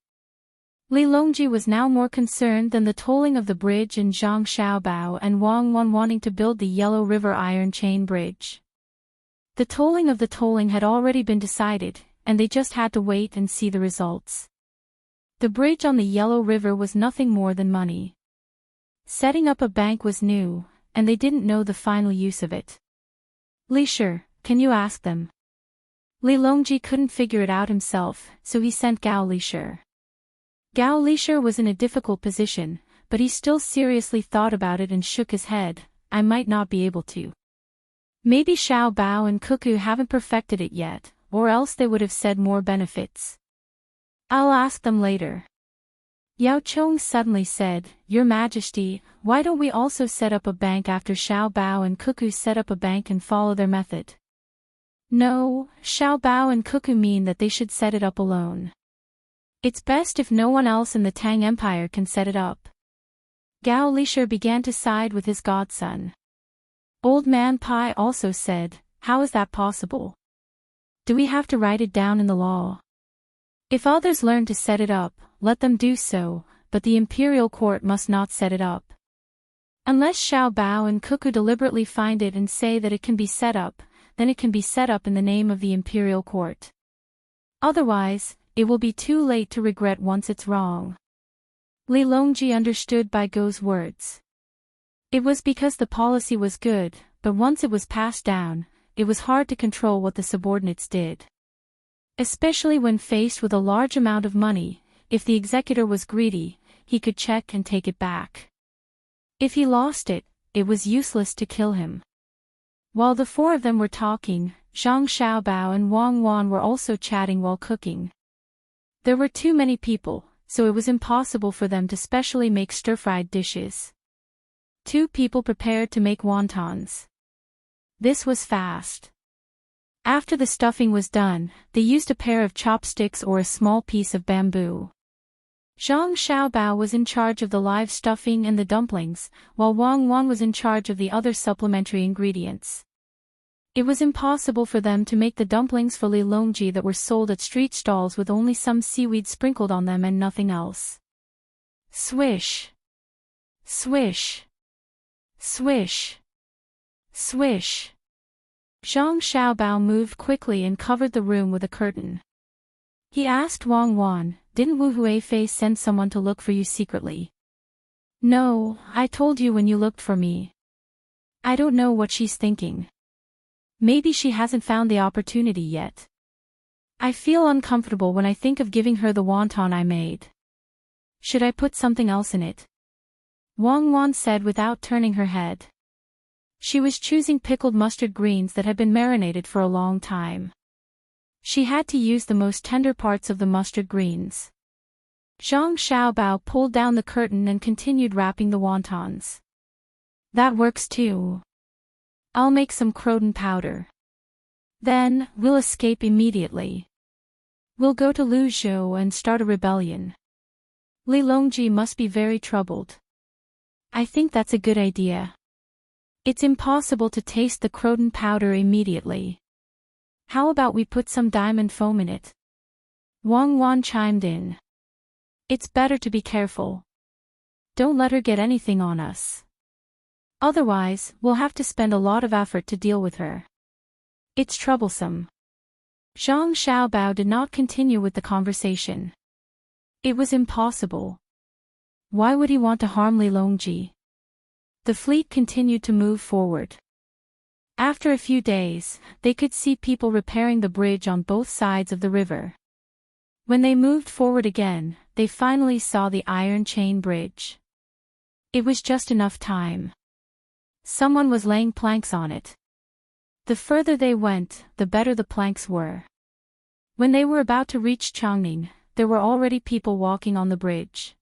Li Longji was now more concerned than the tolling of the bridge and Zhang Xiaobao and Wang Wan wanting to build the Yellow River Iron Chain Bridge. The tolling of the tolling had already been decided, and they just had to wait and see the results. The bridge on the Yellow River was nothing more than money. Setting up a bank was new, and they didn't know the final use of it. Lisher, can you ask them? Li Longji couldn't figure it out himself, so he sent Gao Lisher. Gao Lisher was in a difficult position, but he still seriously thought about it and shook his head. I might not be able to. Maybe Xiao Bao and Cuckoo haven't perfected it yet, or else they would have said more benefits. I'll ask them later. Yao Chong suddenly said, Your Majesty, why don't we also set up a bank after Xiao Bao and Cuckoo set up a bank and follow their method? No, Xiao Bao and Cuckoo mean that they should set it up alone. It's best if no one else in the Tang Empire can set it up. Gao Lisher began to side with his godson. Old Man Pai also said, How is that possible? Do we have to write it down in the law? If others learn to set it up, let them do so, but the imperial court must not set it up. Unless Xiao Bao and Cuckoo deliberately find it and say that it can be set up, then it can be set up in the name of the imperial court. Otherwise, it will be too late to regret once it's wrong. Li Longji understood Bai Go's words. It was because the policy was good, but once it was passed down, it was hard to control what the subordinates did. Especially when faced with a large amount of money, if the executor was greedy, he could check and take it back. If he lost it, it was useless to kill him. While the four of them were talking, Zhang Xiaobao and Wang Wan were also chatting while cooking. There were too many people, so it was impossible for them to specially make stir-fried dishes. 2 people prepared to make wontons. This was fast. After the stuffing was done, they used a pair of chopsticks or a small piece of bamboo. Zhang Xiaobao was in charge of the live stuffing and the dumplings, while Wang Wan was in charge of the other supplementary ingredients. It was impossible for them to make the dumplings for Li Longji that were sold at street stalls with only some seaweed sprinkled on them and nothing else. Swish! Swish! Swish! Swish! Zhang Xiaobao moved quickly and covered the room with a curtain. He asked Wang Wan, Didn't Wu Huifei send someone to look for you secretly? No, I told you when you looked for me. I don't know what she's thinking. Maybe she hasn't found the opportunity yet. I feel uncomfortable when I think of giving her the wonton I made. Should I put something else in it? Wang Wan said without turning her head. She was choosing pickled mustard greens that had been marinated for a long time. She had to use the most tender parts of the mustard greens. Zhang Xiaobao pulled down the curtain and continued wrapping the wontons. That works too. I'll make some croton powder. Then, we'll escape immediately. We'll go to Luzhou and start a rebellion. Li Longji must be very troubled. I think that's a good idea. It's impossible to taste the croton powder immediately. How about we put some diamond foam in it? Wang Wan chimed in. It's better to be careful. Don't let her get anything on us. Otherwise, we'll have to spend a lot of effort to deal with her. It's troublesome. Zhang Xiaobao did not continue with the conversation. It was impossible. Why would he want to harm Li Longji? The fleet continued to move forward. After a few days, they could see people repairing the bridge on both sides of the river. When they moved forward again, they finally saw the iron chain bridge. It was just enough time. Someone was laying planks on it. The further they went, the better the planks were. When they were about to reach Changning, there were already people walking on the bridge.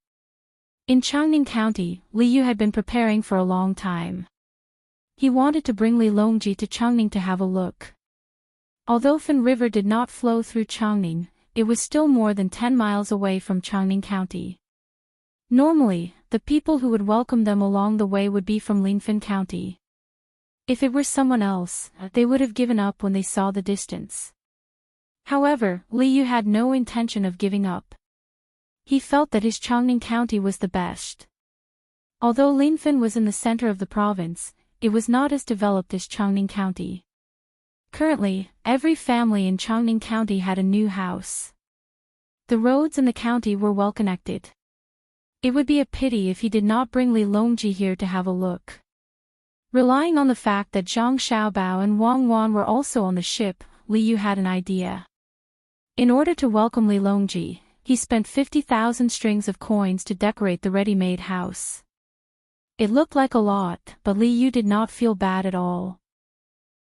In Changning County, Li Yu had been preparing for a long time. He wanted to bring Li Longji to Changning to have a look. Although Fan River did not flow through Changning, it was still more than 10 miles away from Changning County. Normally, the people who would welcome them along the way would be from Linfan County. If it were someone else, they would have given up when they saw the distance. However, Li Yu had no intention of giving up. He felt that his Changning County was the best. Although Linfan was in the center of the province, it was not as developed as Changning County. Currently, every family in Chongning County had a new house. The roads in the county were well connected. It would be a pity if he did not bring Li Longji here to have a look. Relying on the fact that Zhang Xiaobao and Wang Wan were also on the ship, Li Yu had an idea. In order to welcome Li Longji, he spent 50,000 strings of coins to decorate the ready-made house. It looked like a lot, but Li Yu did not feel bad at all.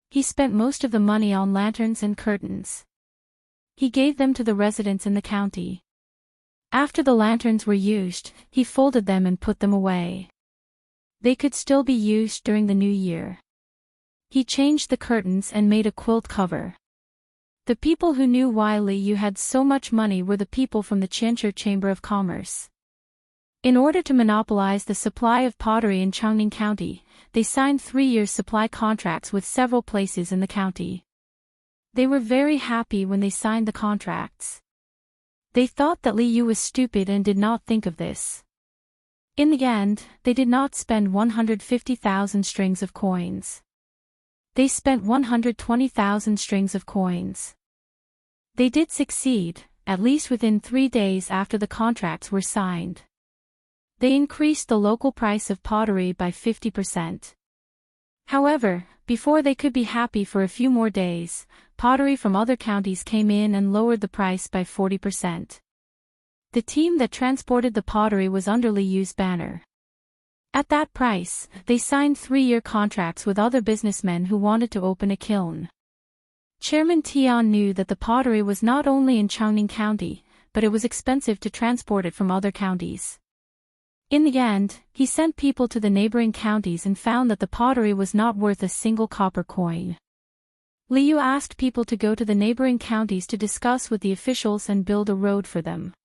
He spent most of the money on lanterns and curtains. He gave them to the residents in the county. After the lanterns were used, he folded them and put them away. They could still be used during the new year. He changed the curtains and made a quilt cover. The people who knew why Li Yu had so much money were the people from the Qianshi Chamber of Commerce. In order to monopolize the supply of pottery in Chongning County, they signed 3-year supply contracts with several places in the county. They were very happy when they signed the contracts. They thought that Li Yu was stupid and did not think of this. In the end, they did not spend 150,000 strings of coins. They spent 120,000 strings of coins. They did succeed, at least within 3 days after the contracts were signed. They increased the local price of pottery by 50%. However, before they could be happy for a few more days, pottery from other counties came in and lowered the price by 40%. The team that transported the pottery was under Li Yu's banner. At that price, they signed 3-year contracts with other businessmen who wanted to open a kiln. Chairman Tian knew that the pottery was not only in Chongning County, but it was expensive to transport it from other counties. In the end, he sent people to the neighboring counties and found that the pottery was not worth a single copper coin. Li Yu asked people to go to the neighboring counties to discuss with the officials and build a road for them.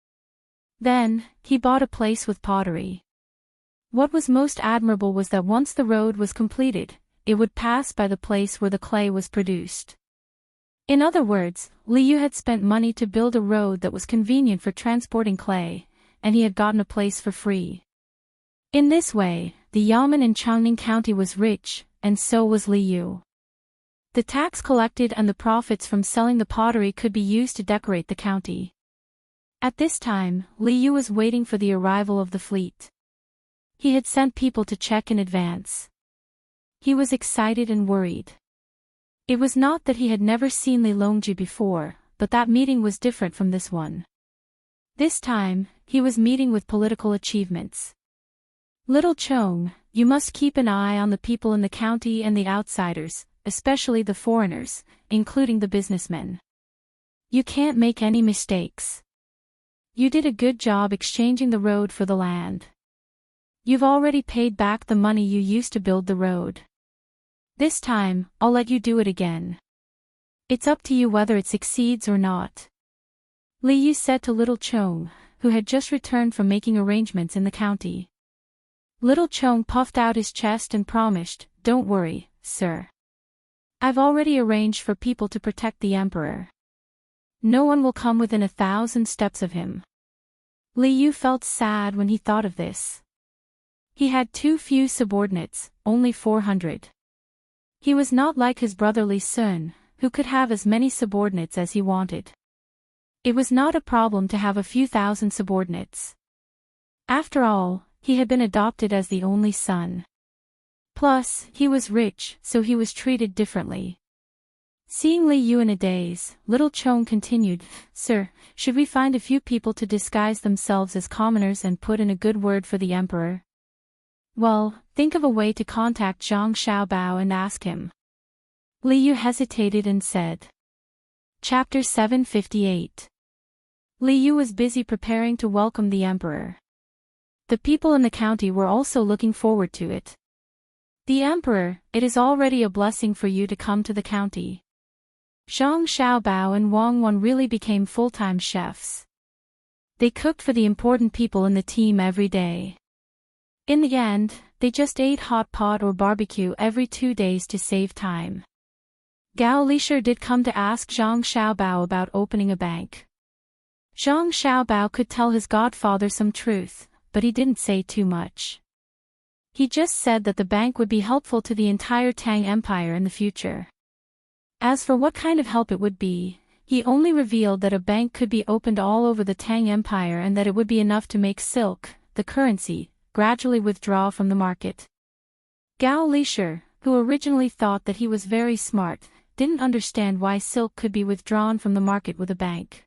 Then, he bought a place with pottery. What was most admirable was that once the road was completed, it would pass by the place where the clay was produced. In other words, Li Yu had spent money to build a road that was convenient for transporting clay, and he had gotten a place for free. In this way, the Yamen in Chongning County was rich, and so was Li Yu. The tax collected and the profits from selling the pottery could be used to decorate the county. At this time, Li Yu was waiting for the arrival of the fleet. He had sent people to check in advance. He was excited and worried. It was not that he had never seen Li Longji before, but that meeting was different from this one. This time, he was meeting with political achievements. Little Chong, you must keep an eye on the people in the county and the outsiders, especially the foreigners, including the businessmen. You can't make any mistakes. You did a good job exchanging the road for the land. You've already paid back the money you used to build the road. This time, I'll let you do it again. It's up to you whether it succeeds or not. Li Yu said to Little Chong, who had just returned from making arrangements in the county. Little Chong puffed out his chest and promised, "Don't worry, sir. I've already arranged for people to protect the emperor. No one will come within 1,000 steps of him." Li Yu felt sad when he thought of this. He had too few subordinates, only 400. He was not like his brother Li Sun, who could have as many subordinates as he wanted. It was not a problem to have a few thousand subordinates. After all, he had been adopted as the only son. Plus, he was rich, so he was treated differently. Seeing Li Yu in a daze, Little Chong continued, "Sir, should we find a few people to disguise themselves as commoners and put in a good word for the emperor? Well, think of a way to contact Zhang Xiaobao and ask him." Li Yu hesitated and said. Chapter 758. Li Yu was busy preparing to welcome the emperor. The people in the county were also looking forward to it. "The emperor, it is already a blessing for you to come to the county." Zhang Xiaobao and Wang Wan really became full-time chefs. They cooked for the important people in the team every day. In the end, they just ate hot pot or barbecue every 2 days to save time. Gao Lishir did come to ask Zhang Xiaobao about opening a bank. Zhang Xiaobao could tell his godfather some truth, but he didn't say too much. He just said that the bank would be helpful to the entire Tang Empire in the future. As for what kind of help it would be, he only revealed that a bank could be opened all over the Tang Empire and that it would be enough to make silk, the currency, gradually withdraw from the market. Gao Lishur, who originally thought that he was very smart, didn't understand why silk could be withdrawn from the market with a bank.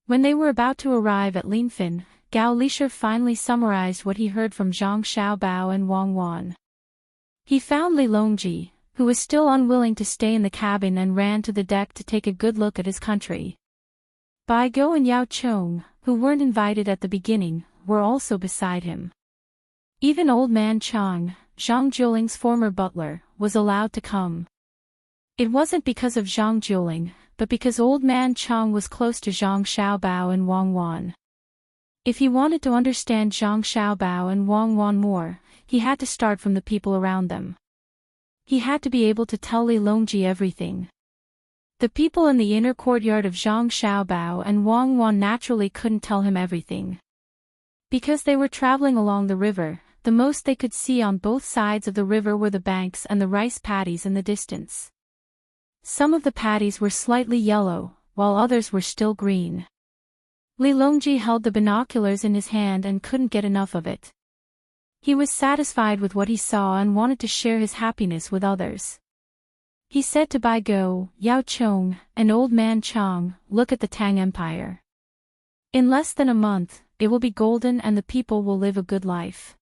When they were about to arrive at Linfin, Gao Lishur finally summarized what he heard from Zhang Xiaobao and Wang Wan. He found Li Longji, who was still unwilling to stay in the cabin, and ran to the deck to take a good look at his country. Bai Go and Yao Chong, who weren't invited at the beginning, were also beside him. Even old man Chang, Zhang Jiuling's former butler, was allowed to come. It wasn't because of Zhang Jiuling, but because old man Chang was close to Zhang Xiaobao and Wang Wan. If he wanted to understand Zhang Xiaobao and Wang Wan more, he had to start from the people around them. He had to be able to tell Li Longji everything. The people in the inner courtyard of Zhang Xiaobao and Wang Wan naturally couldn't tell him everything. Because they were traveling along the river, the most they could see on both sides of the river were the banks and the rice paddies in the distance. Some of the paddies were slightly yellow, while others were still green. Li Longji held the binoculars in his hand and couldn't get enough of it. He was satisfied with what he saw and wanted to share his happiness with others. He said to Bai Go, Yao Chong, and old man Chang, "Look at the Tang Empire. In less than a month, it will be golden and the people will live a good life."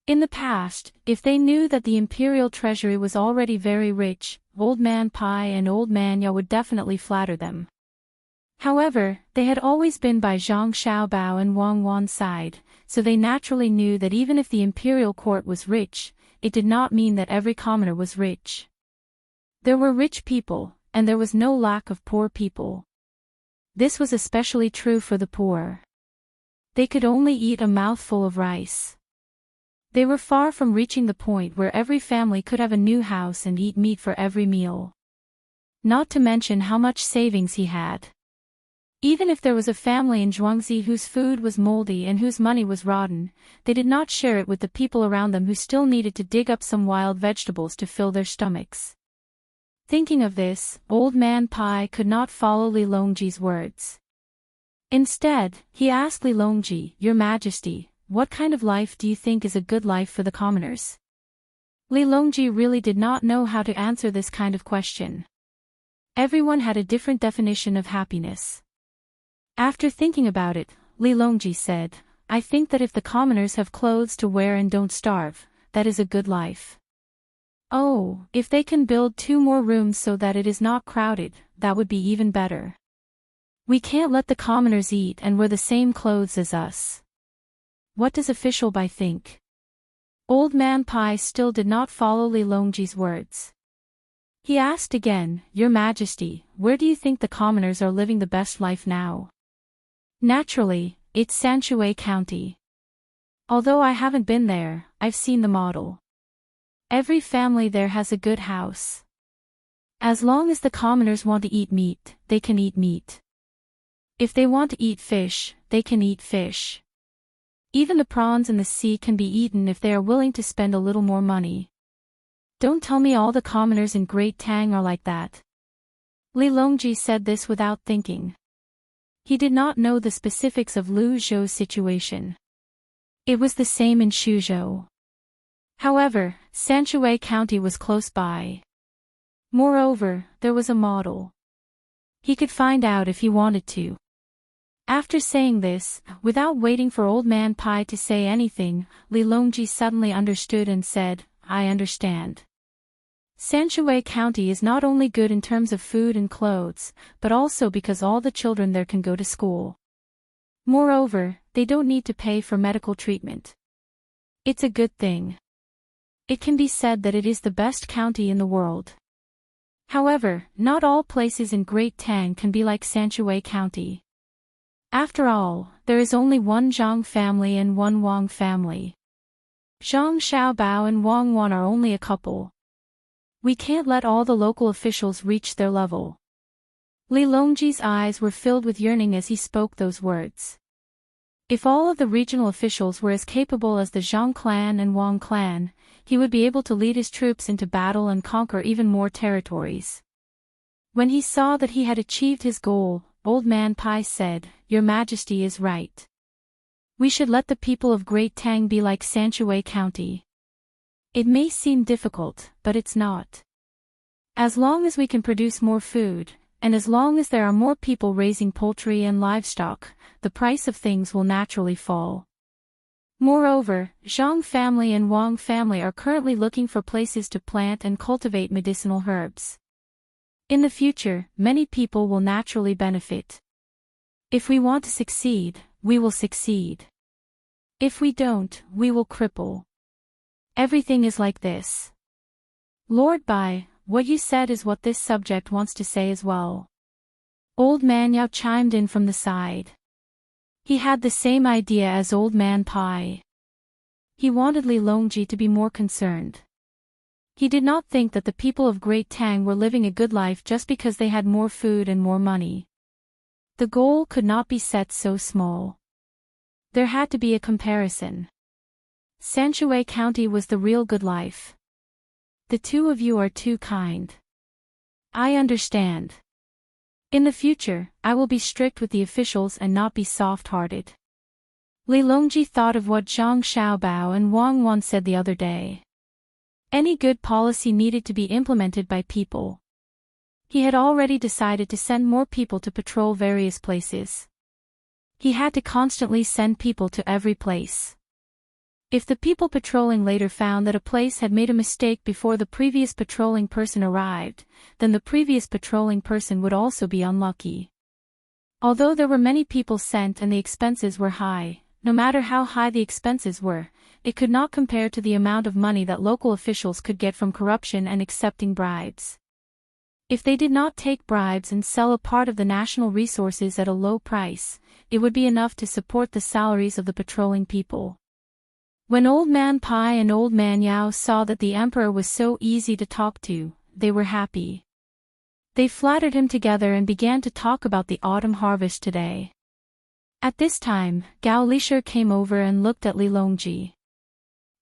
In the past, if they knew that the imperial treasury was already very rich, old man Pai and old man Yao would definitely flatter them. However, they had always been by Zhang Xiaobao and Wang Wan's side, so they naturally knew that even if the imperial court was rich, it did not mean that every commoner was rich. There were rich people, and there was no lack of poor people. This was especially true for the poor. They could only eat a mouthful of rice. They were far from reaching the point where every family could have a new house and eat meat for every meal. Not to mention how much savings he had. Even if there was a family in Zhuangzi whose food was moldy and whose money was rotten, they did not share it with the people around them who still needed to dig up some wild vegetables to fill their stomachs. Thinking of this, old man Pai could not follow Li Longji's words. Instead, he asked Li Longji, "Your Majesty, what kind of life do you think is a good life for the commoners?" Li Longji really did not know how to answer this kind of question. Everyone had a different definition of happiness. After thinking about it, Li Longji said, "I think that if the commoners have clothes to wear and don't starve, that is a good life. Oh, if they can build 2 more rooms so that it is not crowded, that would be even better. We can't let the commoners eat and wear the same clothes as us. What does official Bai think?" Old man Pai still did not follow Li Longji's words. He asked again, "Your Majesty, where do you think the commoners are living the best life now?" "Naturally, it's Sanshui County. Although I haven't been there, I've seen the model. Every family there has a good house. As long as the commoners want to eat meat, they can eat meat. If they want to eat fish, they can eat fish. Even the prawns in the sea can be eaten if they are willing to spend a little more money. Don't tell me all the commoners in Great Tang are like that." Li Longji said this without thinking. He did not know the specifics of Lu Zhou's situation. It was the same in Shuzhou. However, Sanshui County was close by. Moreover, there was a model. He could find out if he wanted to. After saying this, without waiting for old man Pai to say anything, Li Longji suddenly understood and said, "I understand. Sanshui County is not only good in terms of food and clothes, but also because all the children there can go to school. Moreover, they don't need to pay for medical treatment. It's a good thing. It can be said that it is the best county in the world." However, not all places in Great Tang can be like Sanshui County. After all, there is only one Zhang family and one Wang family. Zhang Xiaobao and Wang Wan are only a couple. We can't let all the local officials reach their level. Li Longji's eyes were filled with yearning as he spoke those words. If all of the regional officials were as capable as the Zhang clan and Wang clan, he would be able to lead his troops into battle and conquer even more territories. When he saw that he had achieved his goal, Old Man Pai said, "Your Majesty is right. We should let the people of Great Tang be like Sanshui County. It may seem difficult, but it's not. As long as we can produce more food, and as long as there are more people raising poultry and livestock, the price of things will naturally fall." Moreover, Zhang family and Wang family are currently looking for places to plant and cultivate medicinal herbs. In the future, many people will naturally benefit. If we want to succeed, we will succeed. If we don't, we will cripple. Everything is like this. Lord Bai, what you said is what this subject wants to say as well. Old Man Yao chimed in from the side. He had the same idea as Old Man Pai. He wanted Li Longji to be more concerned. He did not think that the people of Great Tang were living a good life just because they had more food and more money. The goal could not be set so small. There had to be a comparison. Sanshui County was the real good life. The two of you are too kind. I understand. In the future, I will be strict with the officials and not be soft-hearted. Li Longji thought of what Zhang Xiaobao and Wang Wan said the other day. Any good policy needed to be implemented by people. He had already decided to send more people to patrol various places. He had to constantly send people to every place. If the people patrolling later found that a place had made a mistake before the previous patrolling person arrived, then the previous patrolling person would also be unlucky. Although there were many people sent and the expenses were high, no matter how high the expenses were, it could not compare to the amount of money that local officials could get from corruption and accepting bribes. If they did not take bribes and sell a part of the national resources at a low price, it would be enough to support the salaries of the patrolling people. When Old Man Pai and Old Man Yao saw that the emperor was so easy to talk to, they were happy. They flattered him together and began to talk about the autumn harvest today. At this time, Gao Lishur came over and looked at Li Longji.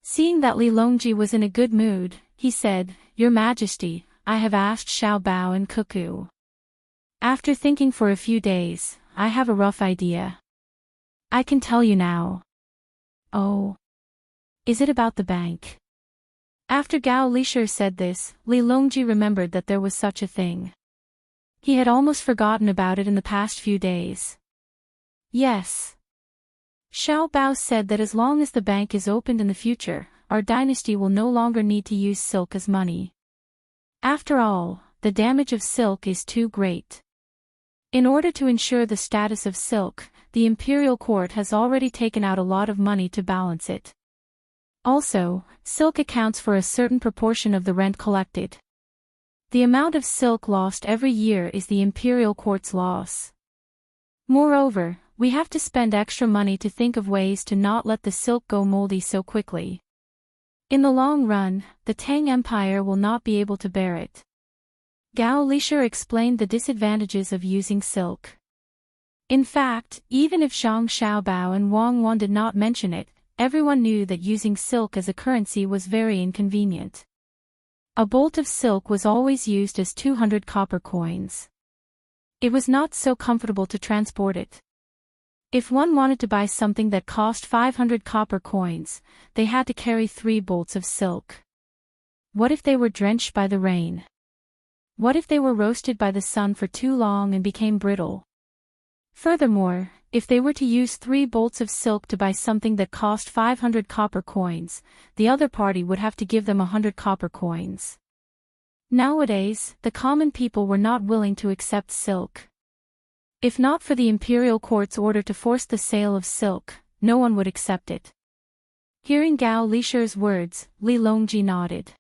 Seeing that Li Longji was in a good mood, he said, "Your Majesty, I have asked Xiao Bao and Cuckoo. After thinking for a few days, I have a rough idea. I can tell you now." "Oh. Is it about the bank?" After Gao Lishur said this, Li Longji remembered that there was such a thing. He had almost forgotten about it in the past few days. "Yes. Xiao Bao said that as long as the bank is opened in the future, our dynasty will no longer need to use silk as money. After all, the damage of silk is too great. In order to ensure the status of silk, the imperial court has already taken out a lot of money to balance it. Also, silk accounts for a certain proportion of the rent collected. The amount of silk lost every year is the imperial court's loss. Moreover, we have to spend extra money to think of ways to not let the silk go moldy so quickly. In the long run, the Tang Empire will not be able to bear it." Gao Lishur explained the disadvantages of using silk. In fact, even if Zhang Xiaobao and Wang Wan did not mention it, everyone knew that using silk as a currency was very inconvenient. A bolt of silk was always used as 200 copper coins. It was not so comfortable to transport it. If one wanted to buy something that cost 500 copper coins, they had to carry 3 bolts of silk. What if they were drenched by the rain? What if they were roasted by the sun for too long and became brittle? Furthermore, if they were to use 3 bolts of silk to buy something that cost 500 copper coins, the other party would have to give them 100 copper coins. Nowadays, the common people were not willing to accept silk. If not for the imperial court's order to force the sale of silk, no one would accept it. Hearing Gao Lishur's words, Li Longji nodded.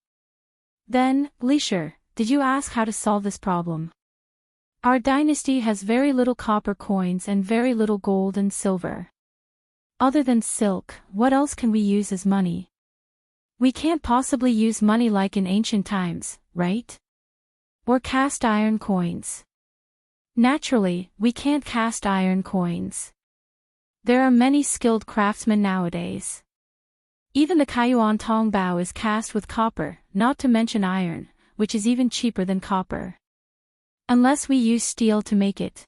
"Then, Lishur, did you ask how to solve this problem? Our dynasty has very little copper coins and very little gold and silver. Other than silk, what else can we use as money? We can't possibly use money like in ancient times, right? Or cast iron coins. Naturally, we can't cast iron coins. There are many skilled craftsmen nowadays. Even the Kaiyuan Tongbao is cast with copper, not to mention iron, which is even cheaper than copper. Unless we use steel to make it.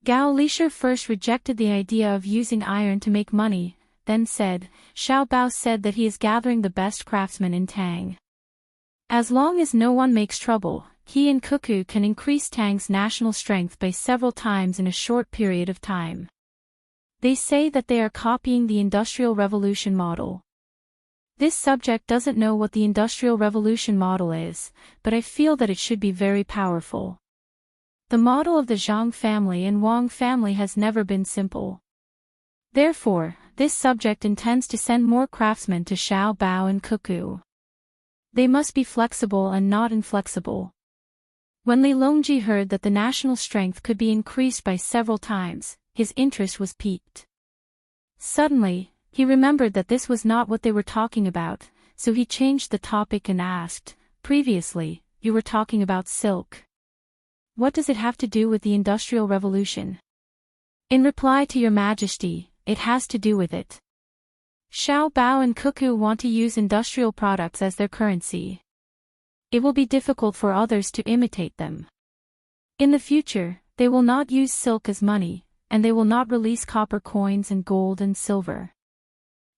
Gao Lisher first rejected the idea of using iron to make money, then said, Xiao Bao said that he is gathering the best craftsmen in Tang. As long as no one makes trouble, he and Cuckoo can increase Tang's national strength by several times in a short period of time. They say that they are copying the Industrial Revolution model. This subject doesn't know what the Industrial Revolution model is, but I feel that it should be very powerful. The model of the Zhang family and Wang family has never been simple. Therefore, this subject intends to send more craftsmen to Xiao Bao and Cuckoo. They must be flexible and not inflexible. When Li Longji heard that the national strength could be increased by several times, his interest was piqued. Suddenly, he remembered that this was not what they were talking about, so he changed the topic and asked, Previously, you were talking about silk. What does it have to do with the Industrial Revolution? In reply to Your Majesty, it has to do with it. Xiao Bao and Cuckoo want to use industrial products as their currency. It will be difficult for others to imitate them. In the future, they will not use silk as money, and they will not release copper coins and gold and silver.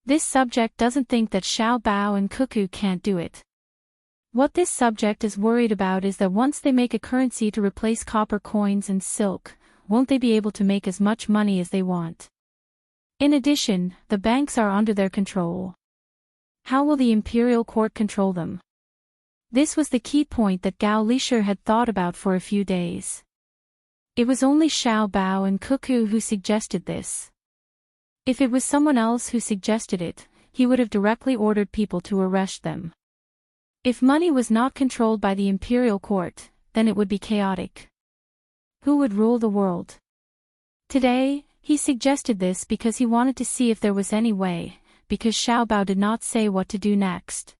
This subject doesn't think that Xiao Bao and Cuckoo can't do it. What this subject is worried about is that once they make a currency to replace copper coins and silk, won't they be able to make as much money as they want? In addition, the banks are under their control. How will the imperial court control them? This was the key point that Gao Lisher had thought about for a few days. It was only Xiao Bao and Cuckoo who suggested this. If it was someone else who suggested it, he would have directly ordered people to arrest them. If money was not controlled by the imperial court, then it would be chaotic. Who would rule the world? Today, he suggested this because he wanted to see if there was any way, because Xiao Bao did not say what to do next.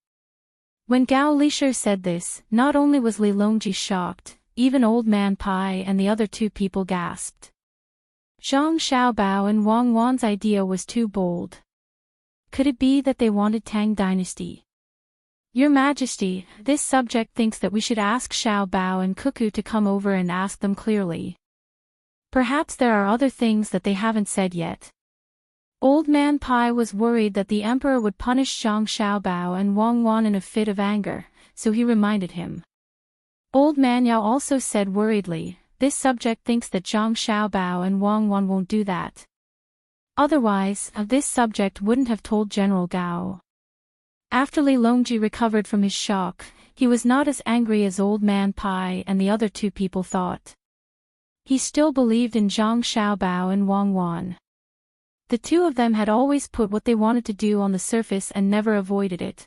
When Gao Lisher said this, not only was Li Longji shocked, even Old Man Pai and the other two people gasped. Zhang Xiaobao and Wang Wan's idea was too bold. Could it be that they wanted Tang dynasty? Your Majesty, this subject thinks that we should ask Xiao Bao and Cuckoo to come over and ask them clearly. Perhaps there are other things that they haven't said yet. Old Man Pai was worried that the emperor would punish Zhang Xiaobao and Wang Wan in a fit of anger, so he reminded him. Old Man Yao also said worriedly, this subject thinks that Zhang Xiaobao and Wang Wan won't do that. Otherwise, this subject wouldn't have told General Gao. After Li Longji recovered from his shock, he was not as angry as Old Man Pai and the other two people thought. He still believed in Zhang Xiaobao and Wang Wan. The two of them had always put what they wanted to do on the surface and never avoided it.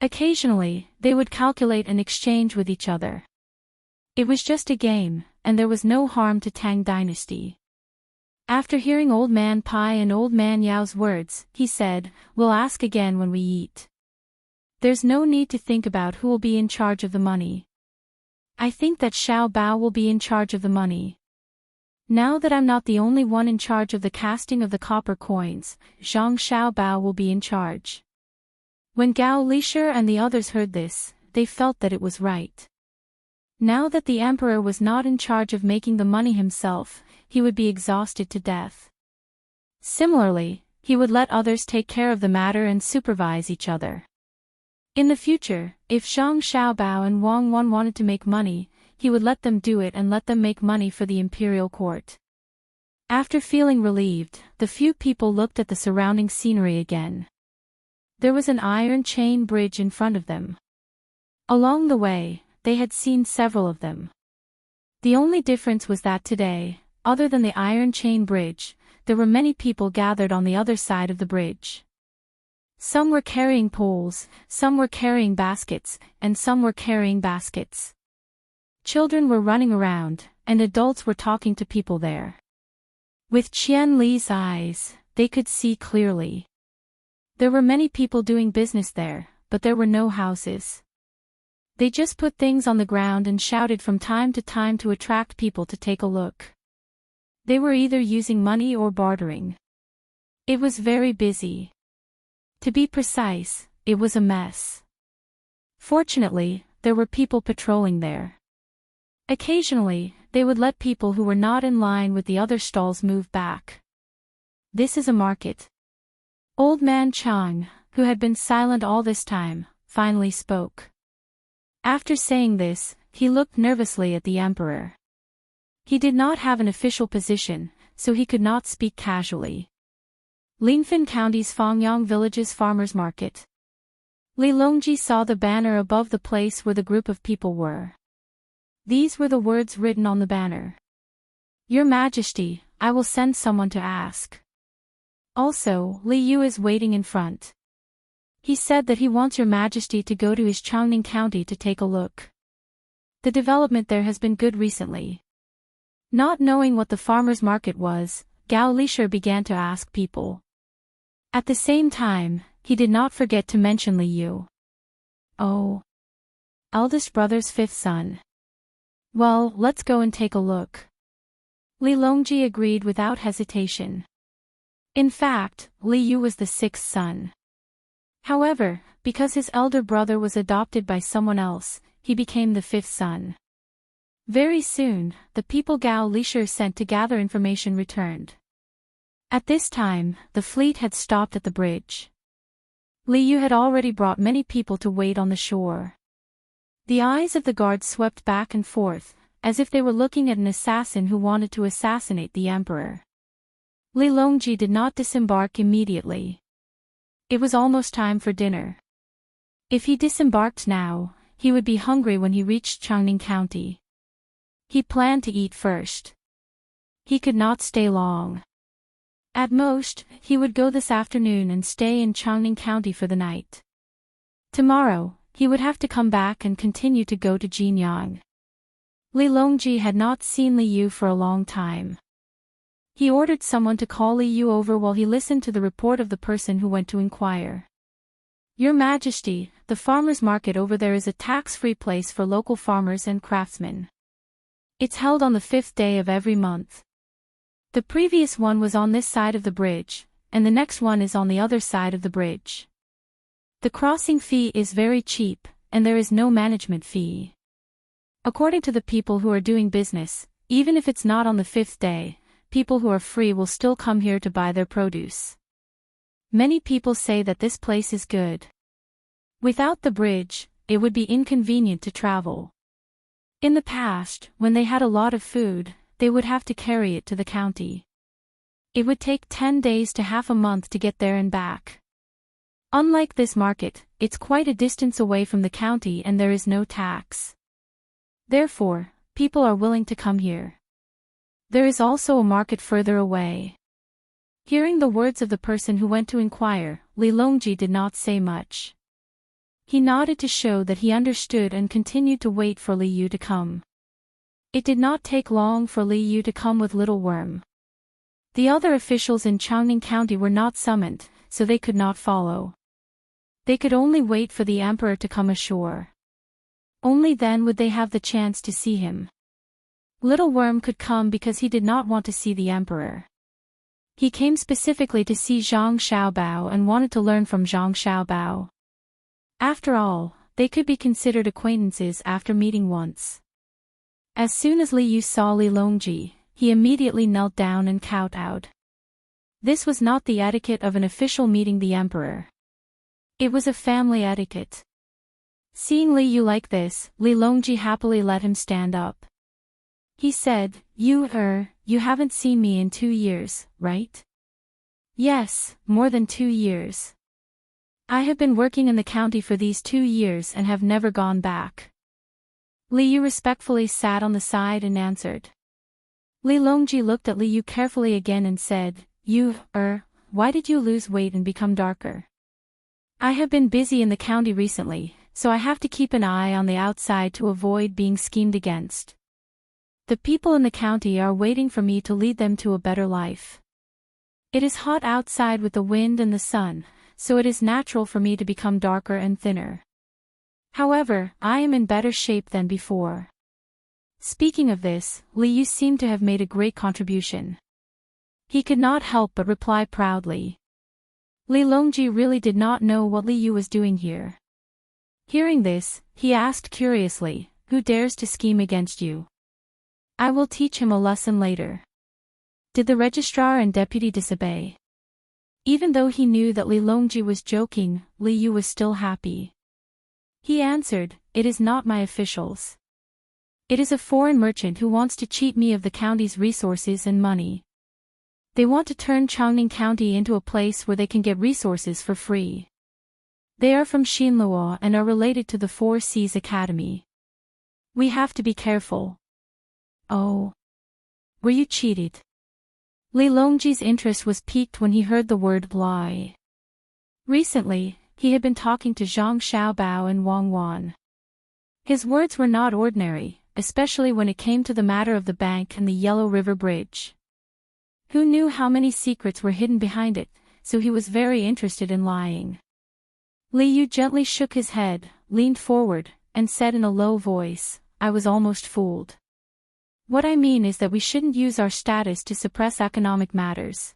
Occasionally, they would calculate an exchange with each other. It was just a game, and there was no harm to Tang dynasty. After hearing Old Man Pai and Old Man Yao's words, he said, We'll ask again when we eat. There's no need to think about who will be in charge of the money. I think that Xiao Bao will be in charge of the money. Now that I'm not the only one in charge of the casting of the copper coins, Zhang Xiaobao will be in charge. When Gao Lisher and the others heard this, they felt that it was right. Now that the emperor was not in charge of making the money himself, he would be exhausted to death. Similarly, he would let others take care of the matter and supervise each other. In the future, if Zhang Xiaobao and Wang Wan wanted to make money, he would let them do it and let them make money for the imperial court. After feeling relieved, the few people looked at the surrounding scenery again. There was an iron chain bridge in front of them. Along the way, they had seen several of them. The only difference was that today, other than the iron chain bridge, there were many people gathered on the other side of the bridge. Some were carrying poles, some were carrying baskets, and some were carrying baskets. Children were running around, and adults were talking to people there. With Qian Li's eyes, they could see clearly. There were many people doing business there, but there were no houses. They just put things on the ground and shouted from time to time to attract people to take a look. They were either using money or bartering. It was very busy. To be precise, it was a mess. Fortunately, there were people patrolling there. Occasionally, they would let people who were not in line with the other stalls move back. This is a market. Old man Chang, who had been silent all this time, finally spoke. After saying this, he looked nervously at the emperor. He did not have an official position, so he could not speak casually. Linfen County's Fangyang Village's farmers market. Li Longji saw the banner above the place where the group of people were. These were the words written on the banner. Your Majesty, I will send someone to ask. Also, Li Yu is waiting in front. He said that he wants Your Majesty to go to his Changning County to take a look. The development there has been good recently. Not knowing what the farmer's market was, Gao Lisher began to ask people. At the same time, he did not forget to mention Li Yu. Oh. Eldest brother's fifth son. Well, let's go and take a look. Li Longji agreed without hesitation. In fact, Li Yu was the sixth son. However, because his elder brother was adopted by someone else, he became the fifth son. Very soon, the people Gao Lisher sent to gather information returned. At this time, the fleet had stopped at the bridge. Li Yu had already brought many people to wait on the shore. The eyes of the guards swept back and forth, as if they were looking at an assassin who wanted to assassinate the emperor. Li Longji did not disembark immediately. It was almost time for dinner. If he disembarked now, he would be hungry when he reached Changning County. He planned to eat first. He could not stay long. At most, he would go this afternoon and stay in Changning County for the night. Tomorrow, he would have to come back and continue to go to Jinyang. Li Longji had not seen Li Yu for a long time. He ordered someone to call Li Yu over while he listened to the report of the person who went to inquire. Your Majesty, the farmers' market over there is a tax-free place for local farmers and craftsmen. It's held on the 5th day of every month. The previous one was on this side of the bridge, and the next one is on the other side of the bridge. The crossing fee is very cheap, and there is no management fee. According to the people who are doing business, even if it's not on the 5th day, people who are free will still come here to buy their produce. Many people say that this place is good. Without the bridge, it would be inconvenient to travel. In the past, when they had a lot of food, they would have to carry it to the county. It would take 10 days to half a month to get there and back. Unlike this market, it's quite a distance away from the county and there is no tax. Therefore, people are willing to come here. There is also a market further away. Hearing the words of the person who went to inquire, Li Longji did not say much. He nodded to show that he understood and continued to wait for Li Yu to come. It did not take long for Li Yu to come with Little Worm. The other officials in Changning County were not summoned, so they could not follow. They could only wait for the emperor to come ashore. Only then would they have the chance to see him. Little Worm could come because he did not want to see the emperor. He came specifically to see Zhang Xiaobao and wanted to learn from Zhang Xiaobao. After all, they could be considered acquaintances after meeting once. As soon as Li Yu saw Li Longji, he immediately knelt down and kowtowed. This was not the etiquette of an official meeting the emperor. It was a family etiquette. Seeing Li Yu like this, Li Longji happily let him stand up. He said, You haven't seen me in 2 years, right? Yes, more than 2 years. I have been working in the county for these 2 years and have never gone back. Li Yu respectfully sat on the side and answered. Li Longji looked at Li Yu carefully again and said, Why did you lose weight and become darker? I have been busy in the county recently, so I have to keep an eye on the outside to avoid being schemed against. The people in the county are waiting for me to lead them to a better life. It is hot outside with the wind and the sun, so it is natural for me to become darker and thinner. However, I am in better shape than before. Speaking of this, Li Yu seemed to have made a great contribution. He could not help but reply proudly. Li Longji really did not know what Li Yu was doing here. Hearing this, he asked curiously, Who dares to scheme against you? I will teach him a lesson later. Did the registrar and deputy disobey? Even though he knew that Li Longji was joking, Li Yu was still happy. He answered, "It is not my officials. It is a foreign merchant who wants to cheat me of the county's resources and money. They want to turn Changning County into a place where they can get resources for free. They are from Xinluo and are related to the Four Seas Academy. We have to be careful." Oh. Were you cheated? Li Longji's interest was piqued when he heard the word lie. Recently, he had been talking to Zhang Xiaobao and Wang Wan. His words were not ordinary, especially when it came to the matter of the bank and the Yellow River Bridge. Who knew how many secrets were hidden behind it, so he was very interested in lying. Li Yu gently shook his head, leaned forward, and said in a low voice, "I was almost fooled. What I mean is that we shouldn't use our status to suppress economic matters.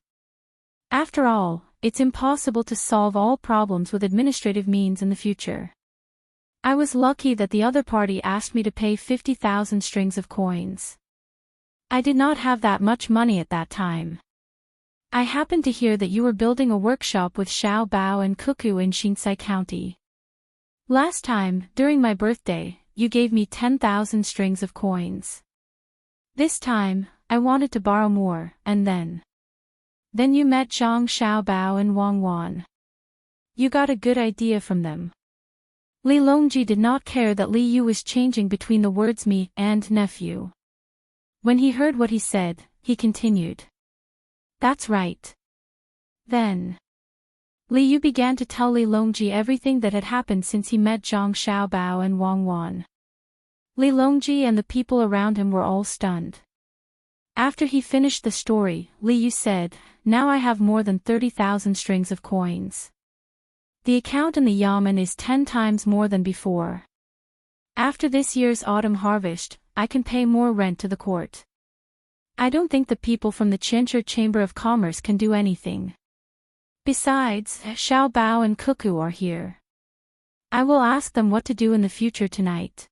After all, it's impossible to solve all problems with administrative means in the future. I was lucky that the other party asked me to pay 50,000 strings of coins. I did not have that much money at that time. I happened to hear that you were building a workshop with Xiao Bao and Cuckoo in Xinsai County. Last time, during my birthday, you gave me 10,000 strings of coins. This time, I wanted to borrow more, and then you met Zhang Xiaobao and Wang Wan. You got a good idea from them." Li Longji did not care that Li Yu was changing between the words me and nephew. When he heard what he said, he continued. "That's right." Then Li Yu began to tell Li Longji everything that had happened since he met Zhang Xiaobao and Wang Wan. Li Longji and the people around him were all stunned. After he finished the story, Li Yu said, "Now I have more than 30,000 strings of coins. The account in the yamen is 10 times more than before. After this year's autumn harvest, I can pay more rent to the court. I don't think the people from the Qianzhi Chamber of Commerce can do anything. Besides, Xiao Bao and Cuckoo are here. I will ask them what to do in the future tonight."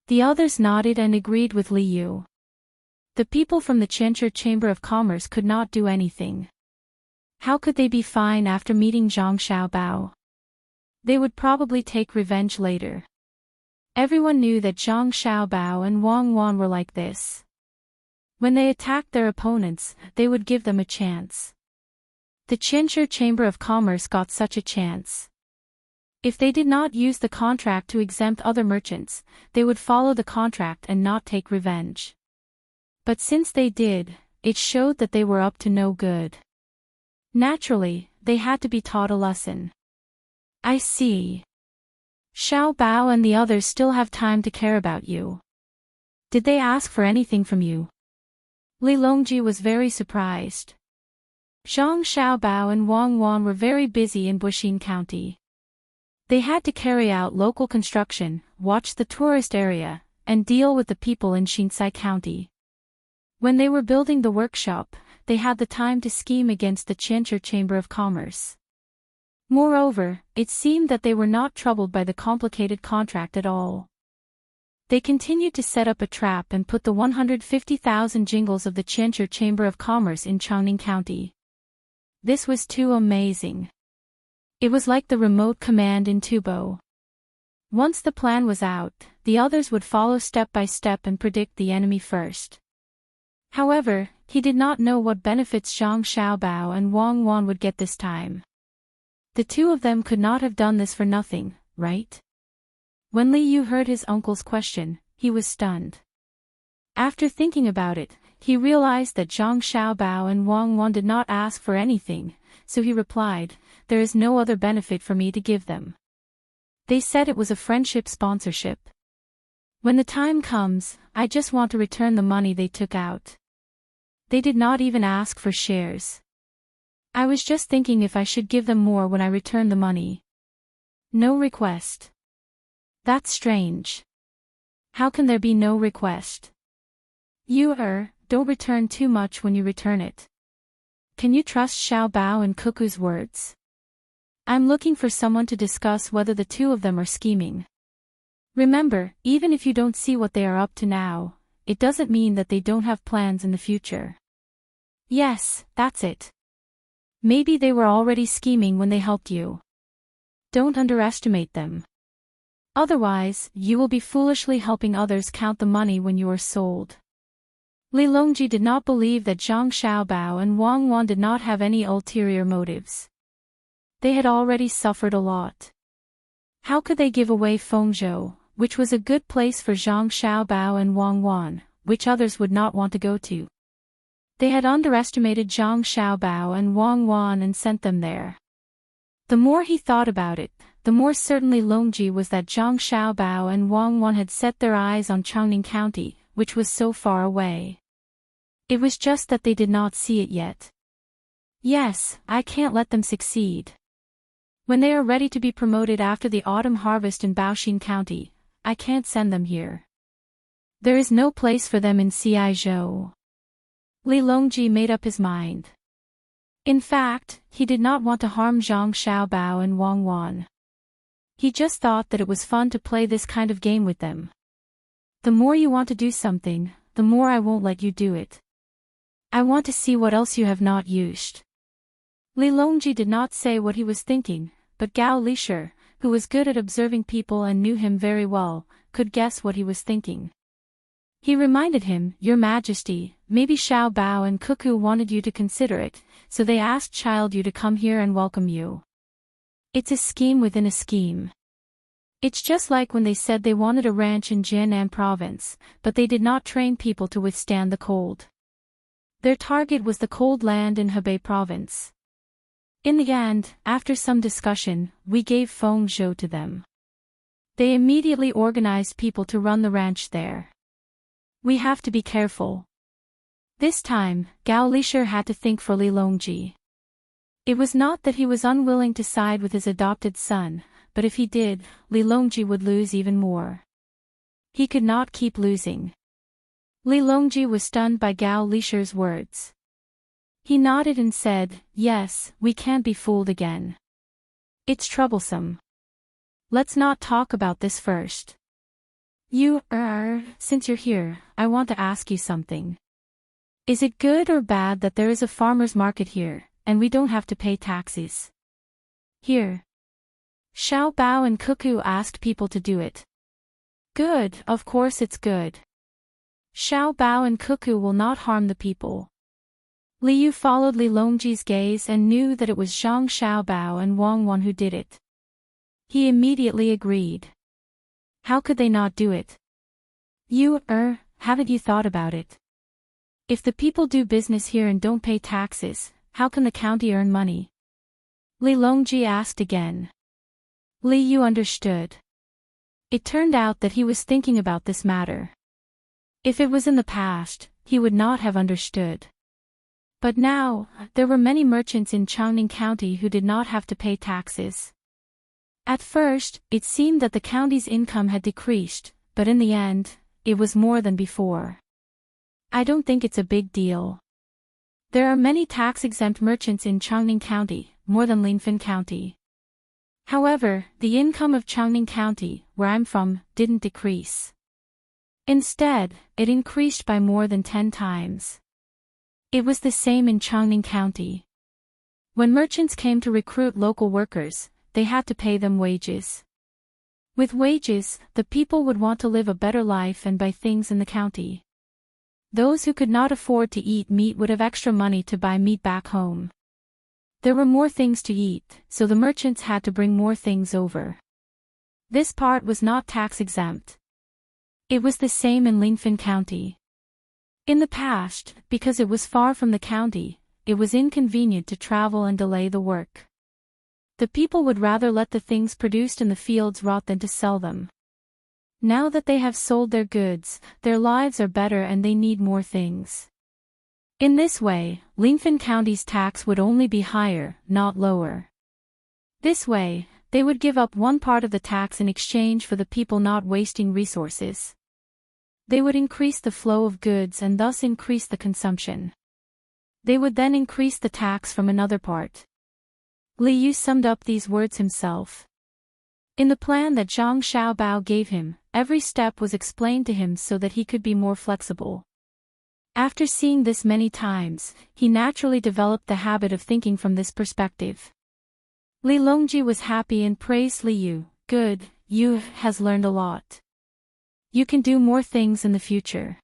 The others nodded and agreed with Li Yu. The people from the Qianzhi Chamber of Commerce could not do anything. How could they be fine after meeting Zhang Xiaobao? They would probably take revenge later. Everyone knew that Zhang Xiaobao and Wang Wan were like this. When they attacked their opponents, they would give them a chance. The Qianzhi Chamber of Commerce got such a chance. If they did not use the contract to exempt other merchants, they would follow the contract and not take revenge. But since they did, it showed that they were up to no good. Naturally, they had to be taught a lesson. "I see. Xiao Bao and the others still have time to care about you. Did they ask for anything from you?" Li Longji was very surprised. Zhang Xiaobao and Wang Wan were very busy in Buxin County. They had to carry out local construction, watch the tourist area, and deal with the people in Xinsai County. When they were building the workshop, they had the time to scheme against the Qianzhi Chamber of Commerce. Moreover, it seemed that they were not troubled by the complicated contract at all. They continued to set up a trap and put the 150,000 jingles of the Qianzhi Chamber of Commerce in Changning County. This was too amazing. It was like the remote command in Tubo. Once the plan was out, the others would follow step by step and predict the enemy first. However, he did not know what benefits Zhang Xiaobao and Wang Wan would get this time. The two of them could not have done this for nothing, right? When Li Yu heard his uncle's question, he was stunned. After thinking about it, he realized that Zhang Xiaobao and Wang Wan did not ask for anything, so he replied, "There is no other benefit for me to give them. They said it was a friendship sponsorship. When the time comes, I just want to return the money they took out. They did not even ask for shares. I was just thinking if I should give them more when I return the money. No request. That's strange. How can there be no request? Don't return too much when you return it. Can you trust Xiao Bao and Cuckoo's words? I'm looking for someone to discuss whether the two of them are scheming. Remember, even if you don't see what they are up to now, it doesn't mean that they don't have plans in the future. Yes, that's it. Maybe they were already scheming when they helped you. Don't underestimate them. Otherwise, you will be foolishly helping others count the money when you are sold. Li Longji did not believe that Zhang Xiaobao and Wang Wan did not have any ulterior motives. They had already suffered a lot. How could they give away Fengzhou, which was a good place for Zhang Xiaobao and Wang Wan, which others would not want to go to? They had underestimated Zhang Xiaobao and Wang Wan and sent them there. The more he thought about it, the more certainly Longji was that Zhang Xiaobao and Wang Wan had set their eyes on Changning County, which was so far away. It was just that they did not see it yet. Yes, I can't let them succeed. When they are ready to be promoted after the autumn harvest in Baoxin County, I can't send them here. There is no place for them in Ciizhou. Li Longji made up his mind. In fact, he did not want to harm Zhang Xiaobao and Wang Wan. He just thought that it was fun to play this kind of game with them. The more you want to do something, the more I won't let you do it. I want to see what else you have not used. Li Longji did not say what he was thinking, but Gao Lishur, who was good at observing people and knew him very well, could guess what he was thinking. He reminded him, Your Majesty, maybe Xiao Bao and Cuckoo wanted you to consider it, so they asked Child you to come here and welcome you. It's a scheme within a scheme. It's just like when they said they wanted a ranch in Jiannan province, but they did not train people to withstand the cold. Their target was the cold land in Hebei province. In the end, after some discussion, we gave Fengzhou to them. They immediately organized people to run the ranch there. We have to be careful. This time, Gao Lishur had to think for Li Longji. It was not that he was unwilling to side with his adopted son, but if he did, Li Longji would lose even more. He could not keep losing. Li Longji was stunned by Gao Lishur's words. He nodded and said, Yes, we can't be fooled again. It's troublesome. Let's not talk about this first. Since you're here, I want to ask you something. Is it good or bad that there is a farmer's market here, and we don't have to pay taxes? Here. Xiao Bao and Cuckoo asked people to do it. Good, of course it's good. Xiao Bao and Cuckoo will not harm the people. Li Yu followed Li Longji's gaze and knew that it was Zhang Xiaobao and Wang Wan who did it. He immediately agreed. How could they not do it? Haven't you thought about it? If the people do business here and don't pay taxes, how can the county earn money? Li Longji asked again. Li Yu understood. It turned out that he was thinking about this matter. If it was in the past, he would not have understood. But now, there were many merchants in Changning County who did not have to pay taxes. At first, it seemed that the county's income had decreased, but in the end, it was more than before. I don't think it's a big deal. There are many tax-exempt merchants in Changning County, more than Linfen County. However, the income of Changning County, where I'm from, didn't decrease. Instead, it increased by more than 10 times. It was the same in Changning County. When merchants came to recruit local workers, they had to pay them wages. With wages, the people would want to live a better life and buy things in the county. Those who could not afford to eat meat would have extra money to buy meat back home. There were more things to eat, so the merchants had to bring more things over. This part was not tax-exempt. It was the same in Linfen County. In the past, because it was far from the county, it was inconvenient to travel and delay the work. The people would rather let the things produced in the fields rot than to sell them. Now that they have sold their goods, their lives are better and they need more things. In this way, Linfen County's tax would only be higher, not lower. This way, they would give up one part of the tax in exchange for the people not wasting resources. They would increase the flow of goods and thus increase the consumption. They would then increase the tax from another part. Li Yu summed up these words himself. In the plan that Zhang Xiaobao gave him, every step was explained to him so that he could be more flexible. After seeing this many times, he naturally developed the habit of thinking from this perspective. Li Longji was happy and praised Li Yu. Good, you has learned a lot. You can do more things in the future.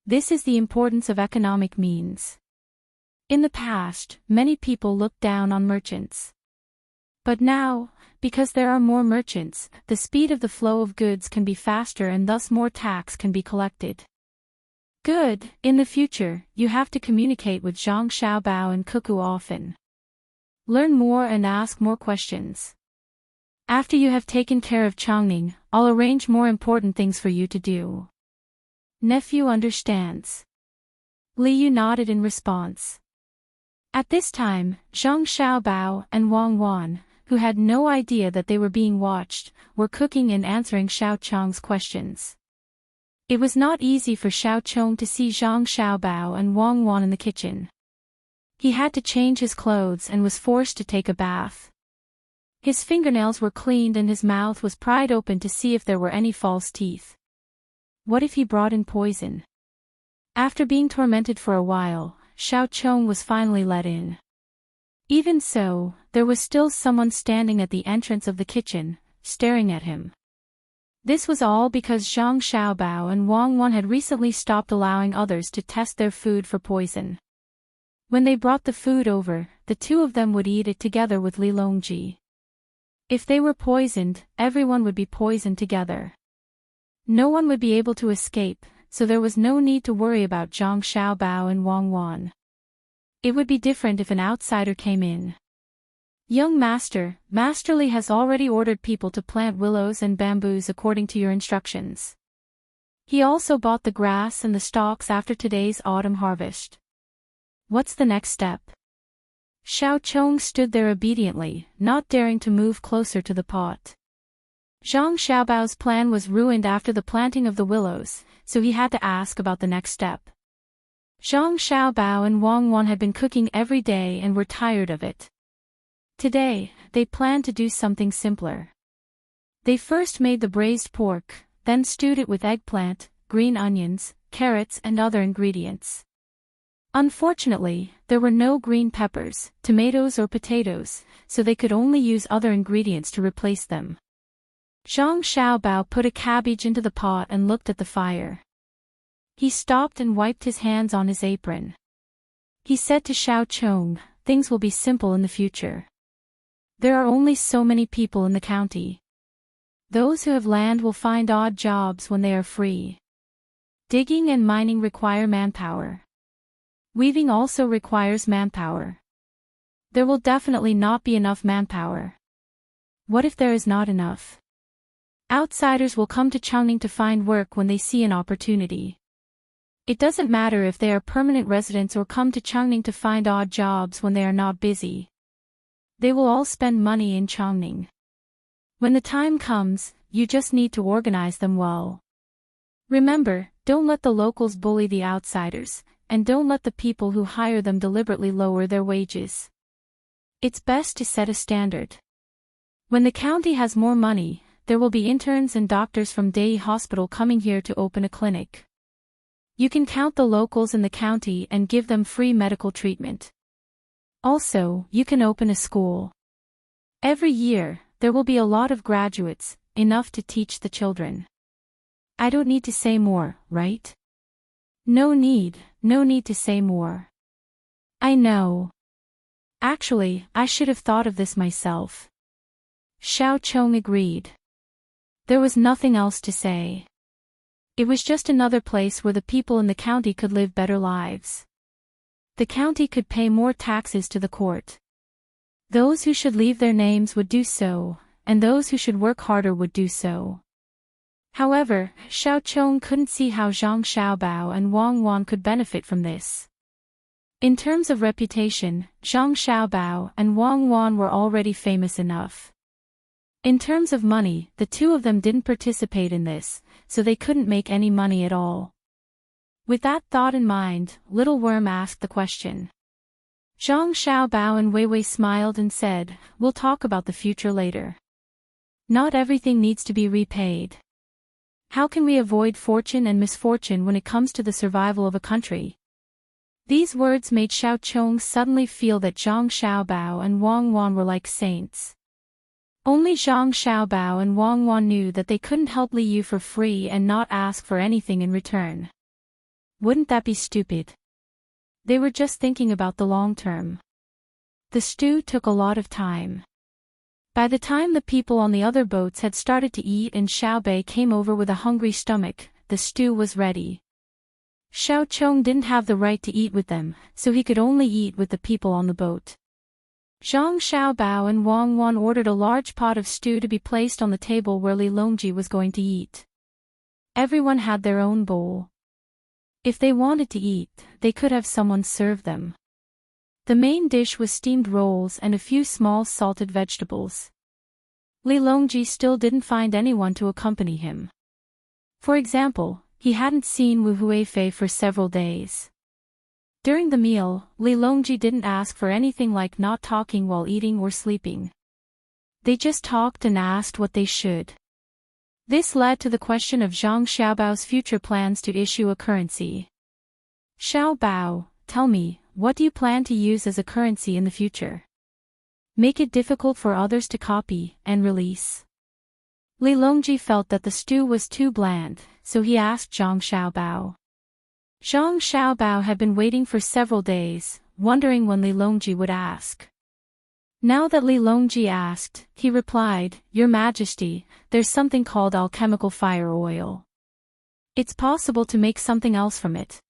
This is the importance of economic means. In the past, many people looked down on merchants. But now, because there are more merchants, the speed of the flow of goods can be faster and thus more tax can be collected. Good, in the future, you have to communicate with Zhang Xiaobao and Cuckoo often. Learn more and ask more questions. After you have taken care of Changning, I'll arrange more important things for you to do. Nephew understands. Li Yu nodded in response. At this time, Zhang Xiaobao and Wang Wan, who had no idea that they were being watched, were cooking and answering Xiao Chong's questions. It was not easy for Xiao Chong to see Zhang Xiaobao and Wang Wan in the kitchen. He had to change his clothes and was forced to take a bath. His fingernails were cleaned and his mouth was pried open to see if there were any false teeth. What if he brought in poison? After being tormented for a while, Xiao Chong was finally let in. Even so, there was still someone standing at the entrance of the kitchen, staring at him. This was all because Zhang Xiaobao and Wang Wan had recently stopped allowing others to test their food for poison. When they brought the food over, the two of them would eat it together with Li Longji. If they were poisoned, everyone would be poisoned together. No one would be able to escape, so there was no need to worry about Zhang Xiaobao and Wang Wan. It would be different if an outsider came in. Young master, Master Li has already ordered people to plant willows and bamboos according to your instructions. He also bought the grass and the stalks after today's autumn harvest. What's the next step? Xiao Chong stood there obediently, not daring to move closer to the pot. Zhang Xiaobao's plan was ruined after the planting of the willows, so he had to ask about the next step. Zhang Xiaobao and Wang Wan had been cooking every day and were tired of it. Today, they planned to do something simpler. They first made the braised pork, then stewed it with eggplant, green onions, carrots and other ingredients. Unfortunately, there were no green peppers, tomatoes or potatoes, so they could only use other ingredients to replace them. Zhang Xiaobao put a cabbage into the pot and looked at the fire. He stopped and wiped his hands on his apron. He said to Xiao Chong, "Things will be simple in the future. There are only so many people in the county. Those who have land will find odd jobs when they are free. Digging and mining require manpower. Weaving also requires manpower. There will definitely not be enough manpower. What if there is not enough? Outsiders will come to Changning to find work when they see an opportunity. It doesn't matter if they are permanent residents or come to Changning to find odd jobs when they are not busy. They will all spend money in Changning. When the time comes, you just need to organize them well. Remember, don't let the locals bully the outsiders, and don't let the people who hire them deliberately lower their wages. It's best to set a standard. When the county has more money, there will be interns and doctors from Dei Hospital coming here to open a clinic. You can count the locals in the county and give them free medical treatment. Also, you can open a school. Every year, there will be a lot of graduates, enough to teach the children. I don't need to say more, right? No need to say more. I know. Actually, I should have thought of this myself. Xiao Chong agreed. There was nothing else to say. It was just another place where the people in the county could live better lives. The county could pay more taxes to the court. Those who should leave their names would do so, and those who should work harder would do so. However, Xiao Chong couldn't see how Zhang Xiaobao and Wang Wan could benefit from this. In terms of reputation, Zhang Xiaobao and Wang Wan were already famous enough. In terms of money, the two of them didn't participate in this, so they couldn't make any money at all. With that thought in mind, Little Worm asked the question. Zhang Xiaobao and Wei Wei smiled and said, "We'll talk about the future later. Not everything needs to be repaid. How can we avoid fortune and misfortune when it comes to the survival of a country? These words made Xiao Chong suddenly feel that Zhang Xiaobao and Wang Wan were like saints. Only Zhang Xiaobao and Wang Wan knew that they couldn't help Li Yu for free and not ask for anything in return. Wouldn't that be stupid? They were just thinking about the long term. The stew took a lot of time. By the time the people on the other boats had started to eat and Xiao Bei came over with a hungry stomach, the stew was ready. Xiao Chong didn't have the right to eat with them, so he could only eat with the people on the boat. Zhang Xiaobao and Wang Wan ordered a large pot of stew to be placed on the table where Li Longji was going to eat. Everyone had their own bowl. If they wanted to eat, they could have someone serve them. The main dish was steamed rolls and a few small salted vegetables. Li Longji still didn't find anyone to accompany him. For example, he hadn't seen Wu Huifei for several days. During the meal, Li Longji didn't ask for anything like not talking while eating or sleeping. They just talked and asked what they should. This led to the question of Zhang Xiaobao's future plans to issue a currency. Xiaobao, tell me, what do you plan to use as a currency in the future? Make it difficult for others to copy and release. Li Longji felt that the stew was too bland, so he asked Zhang Xiaobao. Zhang Xiaobao had been waiting for several days, wondering when Li Longji would ask. Now that Li Longji asked, he replied, Your Majesty, there's something called alchemical fire oil. It's possible to make something else from it.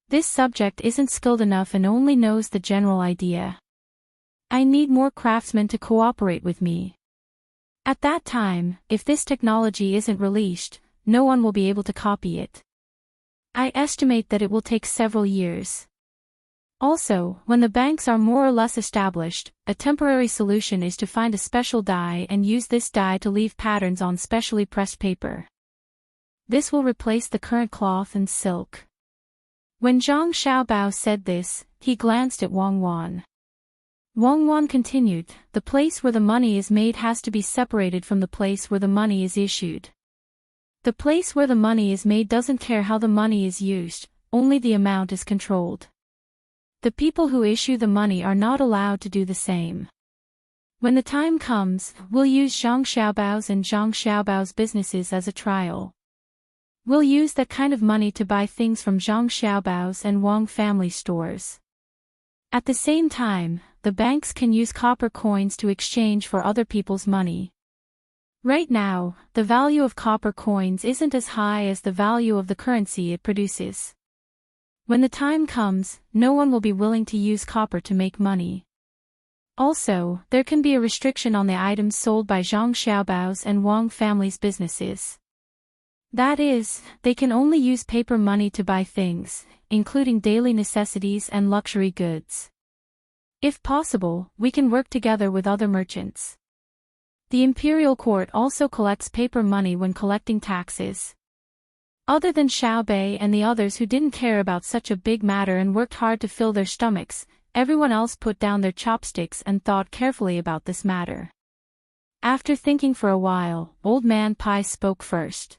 This subject isn't skilled enough and only knows the general idea. I need more craftsmen to cooperate with me. At that time, if this technology isn't released, no one will be able to copy it. I estimate that it will take several years. Also, when the banks are more or less established, a temporary solution is to find a special dye and use this dye to leave patterns on specially pressed paper. This will replace the current cloth and silk. When Zhang Xiaobao said this, he glanced at Wang Wan. Wang Wan continued, The place where the money is made has to be separated from the place where the money is issued. The place where the money is made doesn't care how the money is used, only the amount is controlled. The people who issue the money are not allowed to do the same. When the time comes, we'll use Zhang Xiaobao's and Zhang Xiaobao's businesses as a trial. We'll use that kind of money to buy things from Zhang Xiaobao's and Wang family stores. At the same time, the banks can use copper coins to exchange for other people's money. Right now, the value of copper coins isn't as high as the value of the currency it produces. When the time comes, no one will be willing to use copper to make money. Also, there can be a restriction on the items sold by Zhang Xiaobao's and Wang family's businesses. That is, they can only use paper money to buy things, including daily necessities and luxury goods. If possible, we can work together with other merchants. The imperial court also collects paper money when collecting taxes. Other than Xiao Bei and the others who didn't care about such a big matter and worked hard to fill their stomachs, everyone else put down their chopsticks and thought carefully about this matter. After thinking for a while, Old Man Pai spoke first.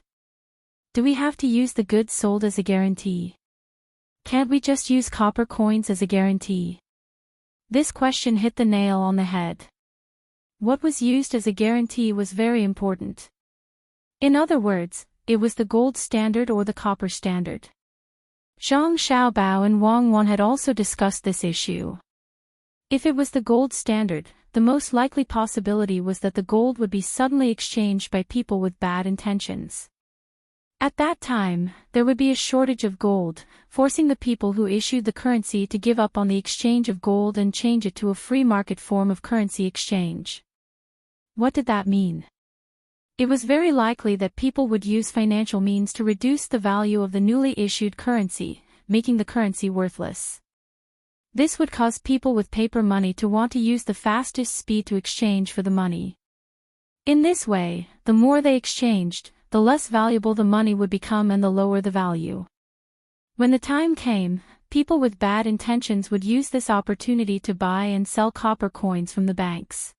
Do we have to use the goods sold as a guarantee? Can't we just use copper coins as a guarantee? This question hit the nail on the head. What was used as a guarantee was very important. In other words, it was the gold standard or the copper standard. Zhang Xiaobao and Wang Wan had also discussed this issue. If it was the gold standard, the most likely possibility was that the gold would be suddenly exchanged by people with bad intentions. At that time, there would be a shortage of gold, forcing the people who issued the currency to give up on the exchange of gold and change it to a free market form of currency exchange. What did that mean? It was very likely that people would use financial means to reduce the value of the newly issued currency, making the currency worthless. This would cause people with paper money to want to use the fastest speed to exchange for the money. In this way, the more they exchanged, the less valuable the money would become and the lower the value. When the time came, people with bad intentions would use this opportunity to buy and sell copper coins from the banks.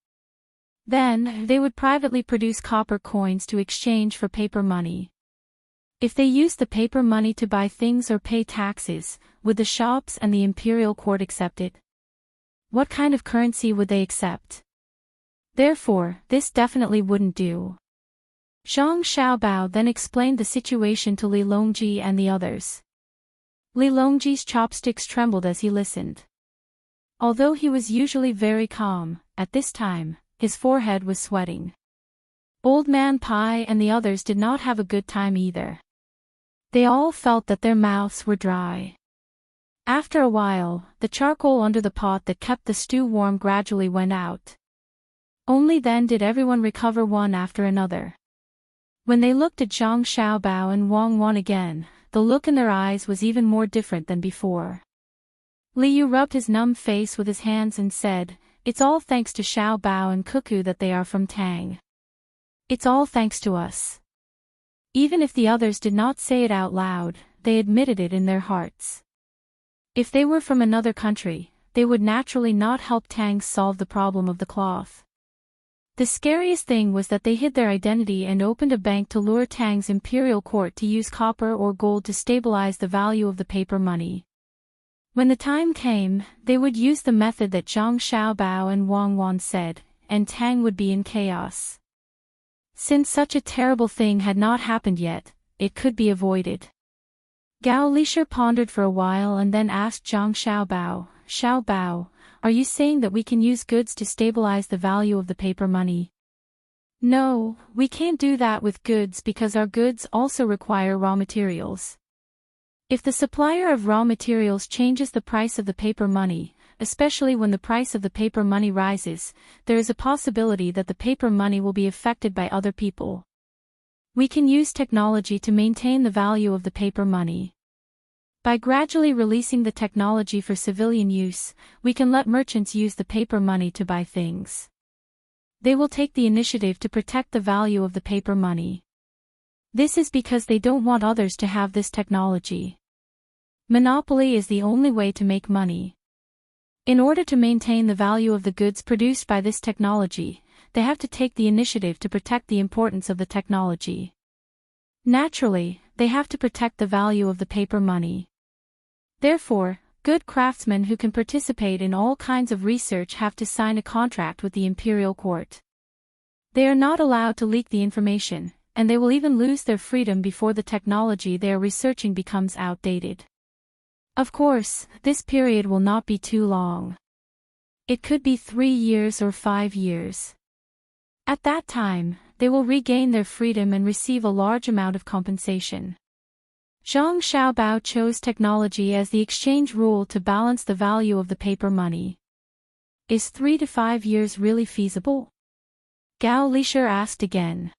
Then, they would privately produce copper coins to exchange for paper money. If they used the paper money to buy things or pay taxes, would the shops and the imperial court accept it? What kind of currency would they accept? Therefore, this definitely wouldn't do. Zhang Xiaobao then explained the situation to Li Longji and the others. Li Longji's chopsticks trembled as he listened. Although he was usually very calm, at this time, his forehead was sweating. Old Man Pai and the others did not have a good time either. They all felt that their mouths were dry. After a while, the charcoal under the pot that kept the stew warm gradually went out. Only then did everyone recover one after another. When they looked at Zhang Xiaobao and Wang Wan again, the look in their eyes was even more different than before. Li Yu rubbed his numb face with his hands and said, "It's all thanks to Xiaobao and Cuckoo that they are from Tang. It's all thanks to us." Even if the others did not say it out loud, they admitted it in their hearts. If they were from another country, they would naturally not help Tang solve the problem of the cloth. The scariest thing was that they hid their identity and opened a bank to lure Tang's imperial court to use copper or gold to stabilize the value of the paper money. When the time came, they would use the method that Zhang Xiaobao and Wang Wan said, and Tang would be in chaos. Since such a terrible thing had not happened yet, it could be avoided. Gao Lisher pondered for a while and then asked Zhang Xiaobao, "Xiaobao, are you saying that we can use goods to stabilize the value of the paper money?" "No, we can't do that with goods because our goods also require raw materials. If the supplier of raw materials changes the price of the paper money, especially when the price of the paper money rises, there is a possibility that the paper money will be affected by other people. We can use technology to maintain the value of the paper money. By gradually releasing the technology for civilian use, we can let merchants use the paper money to buy things. They will take the initiative to protect the value of the paper money. This is because they don't want others to have this technology. Monopoly is the only way to make money. In order to maintain the value of the goods produced by this technology, they have to take the initiative to protect the importance of the technology. Naturally, they have to protect the value of the paper money. Therefore, good craftsmen who can participate in all kinds of research have to sign a contract with the imperial court. They are not allowed to leak the information, and they will even lose their freedom before the technology they are researching becomes outdated. Of course, this period will not be too long. It could be 3 years or 5 years. At that time, they will regain their freedom and receive a large amount of compensation. Zhang Xiaobao chose technology as the exchange rule to balance the value of the paper money. Is 3 to 5 years really feasible? Gao Lisher asked again.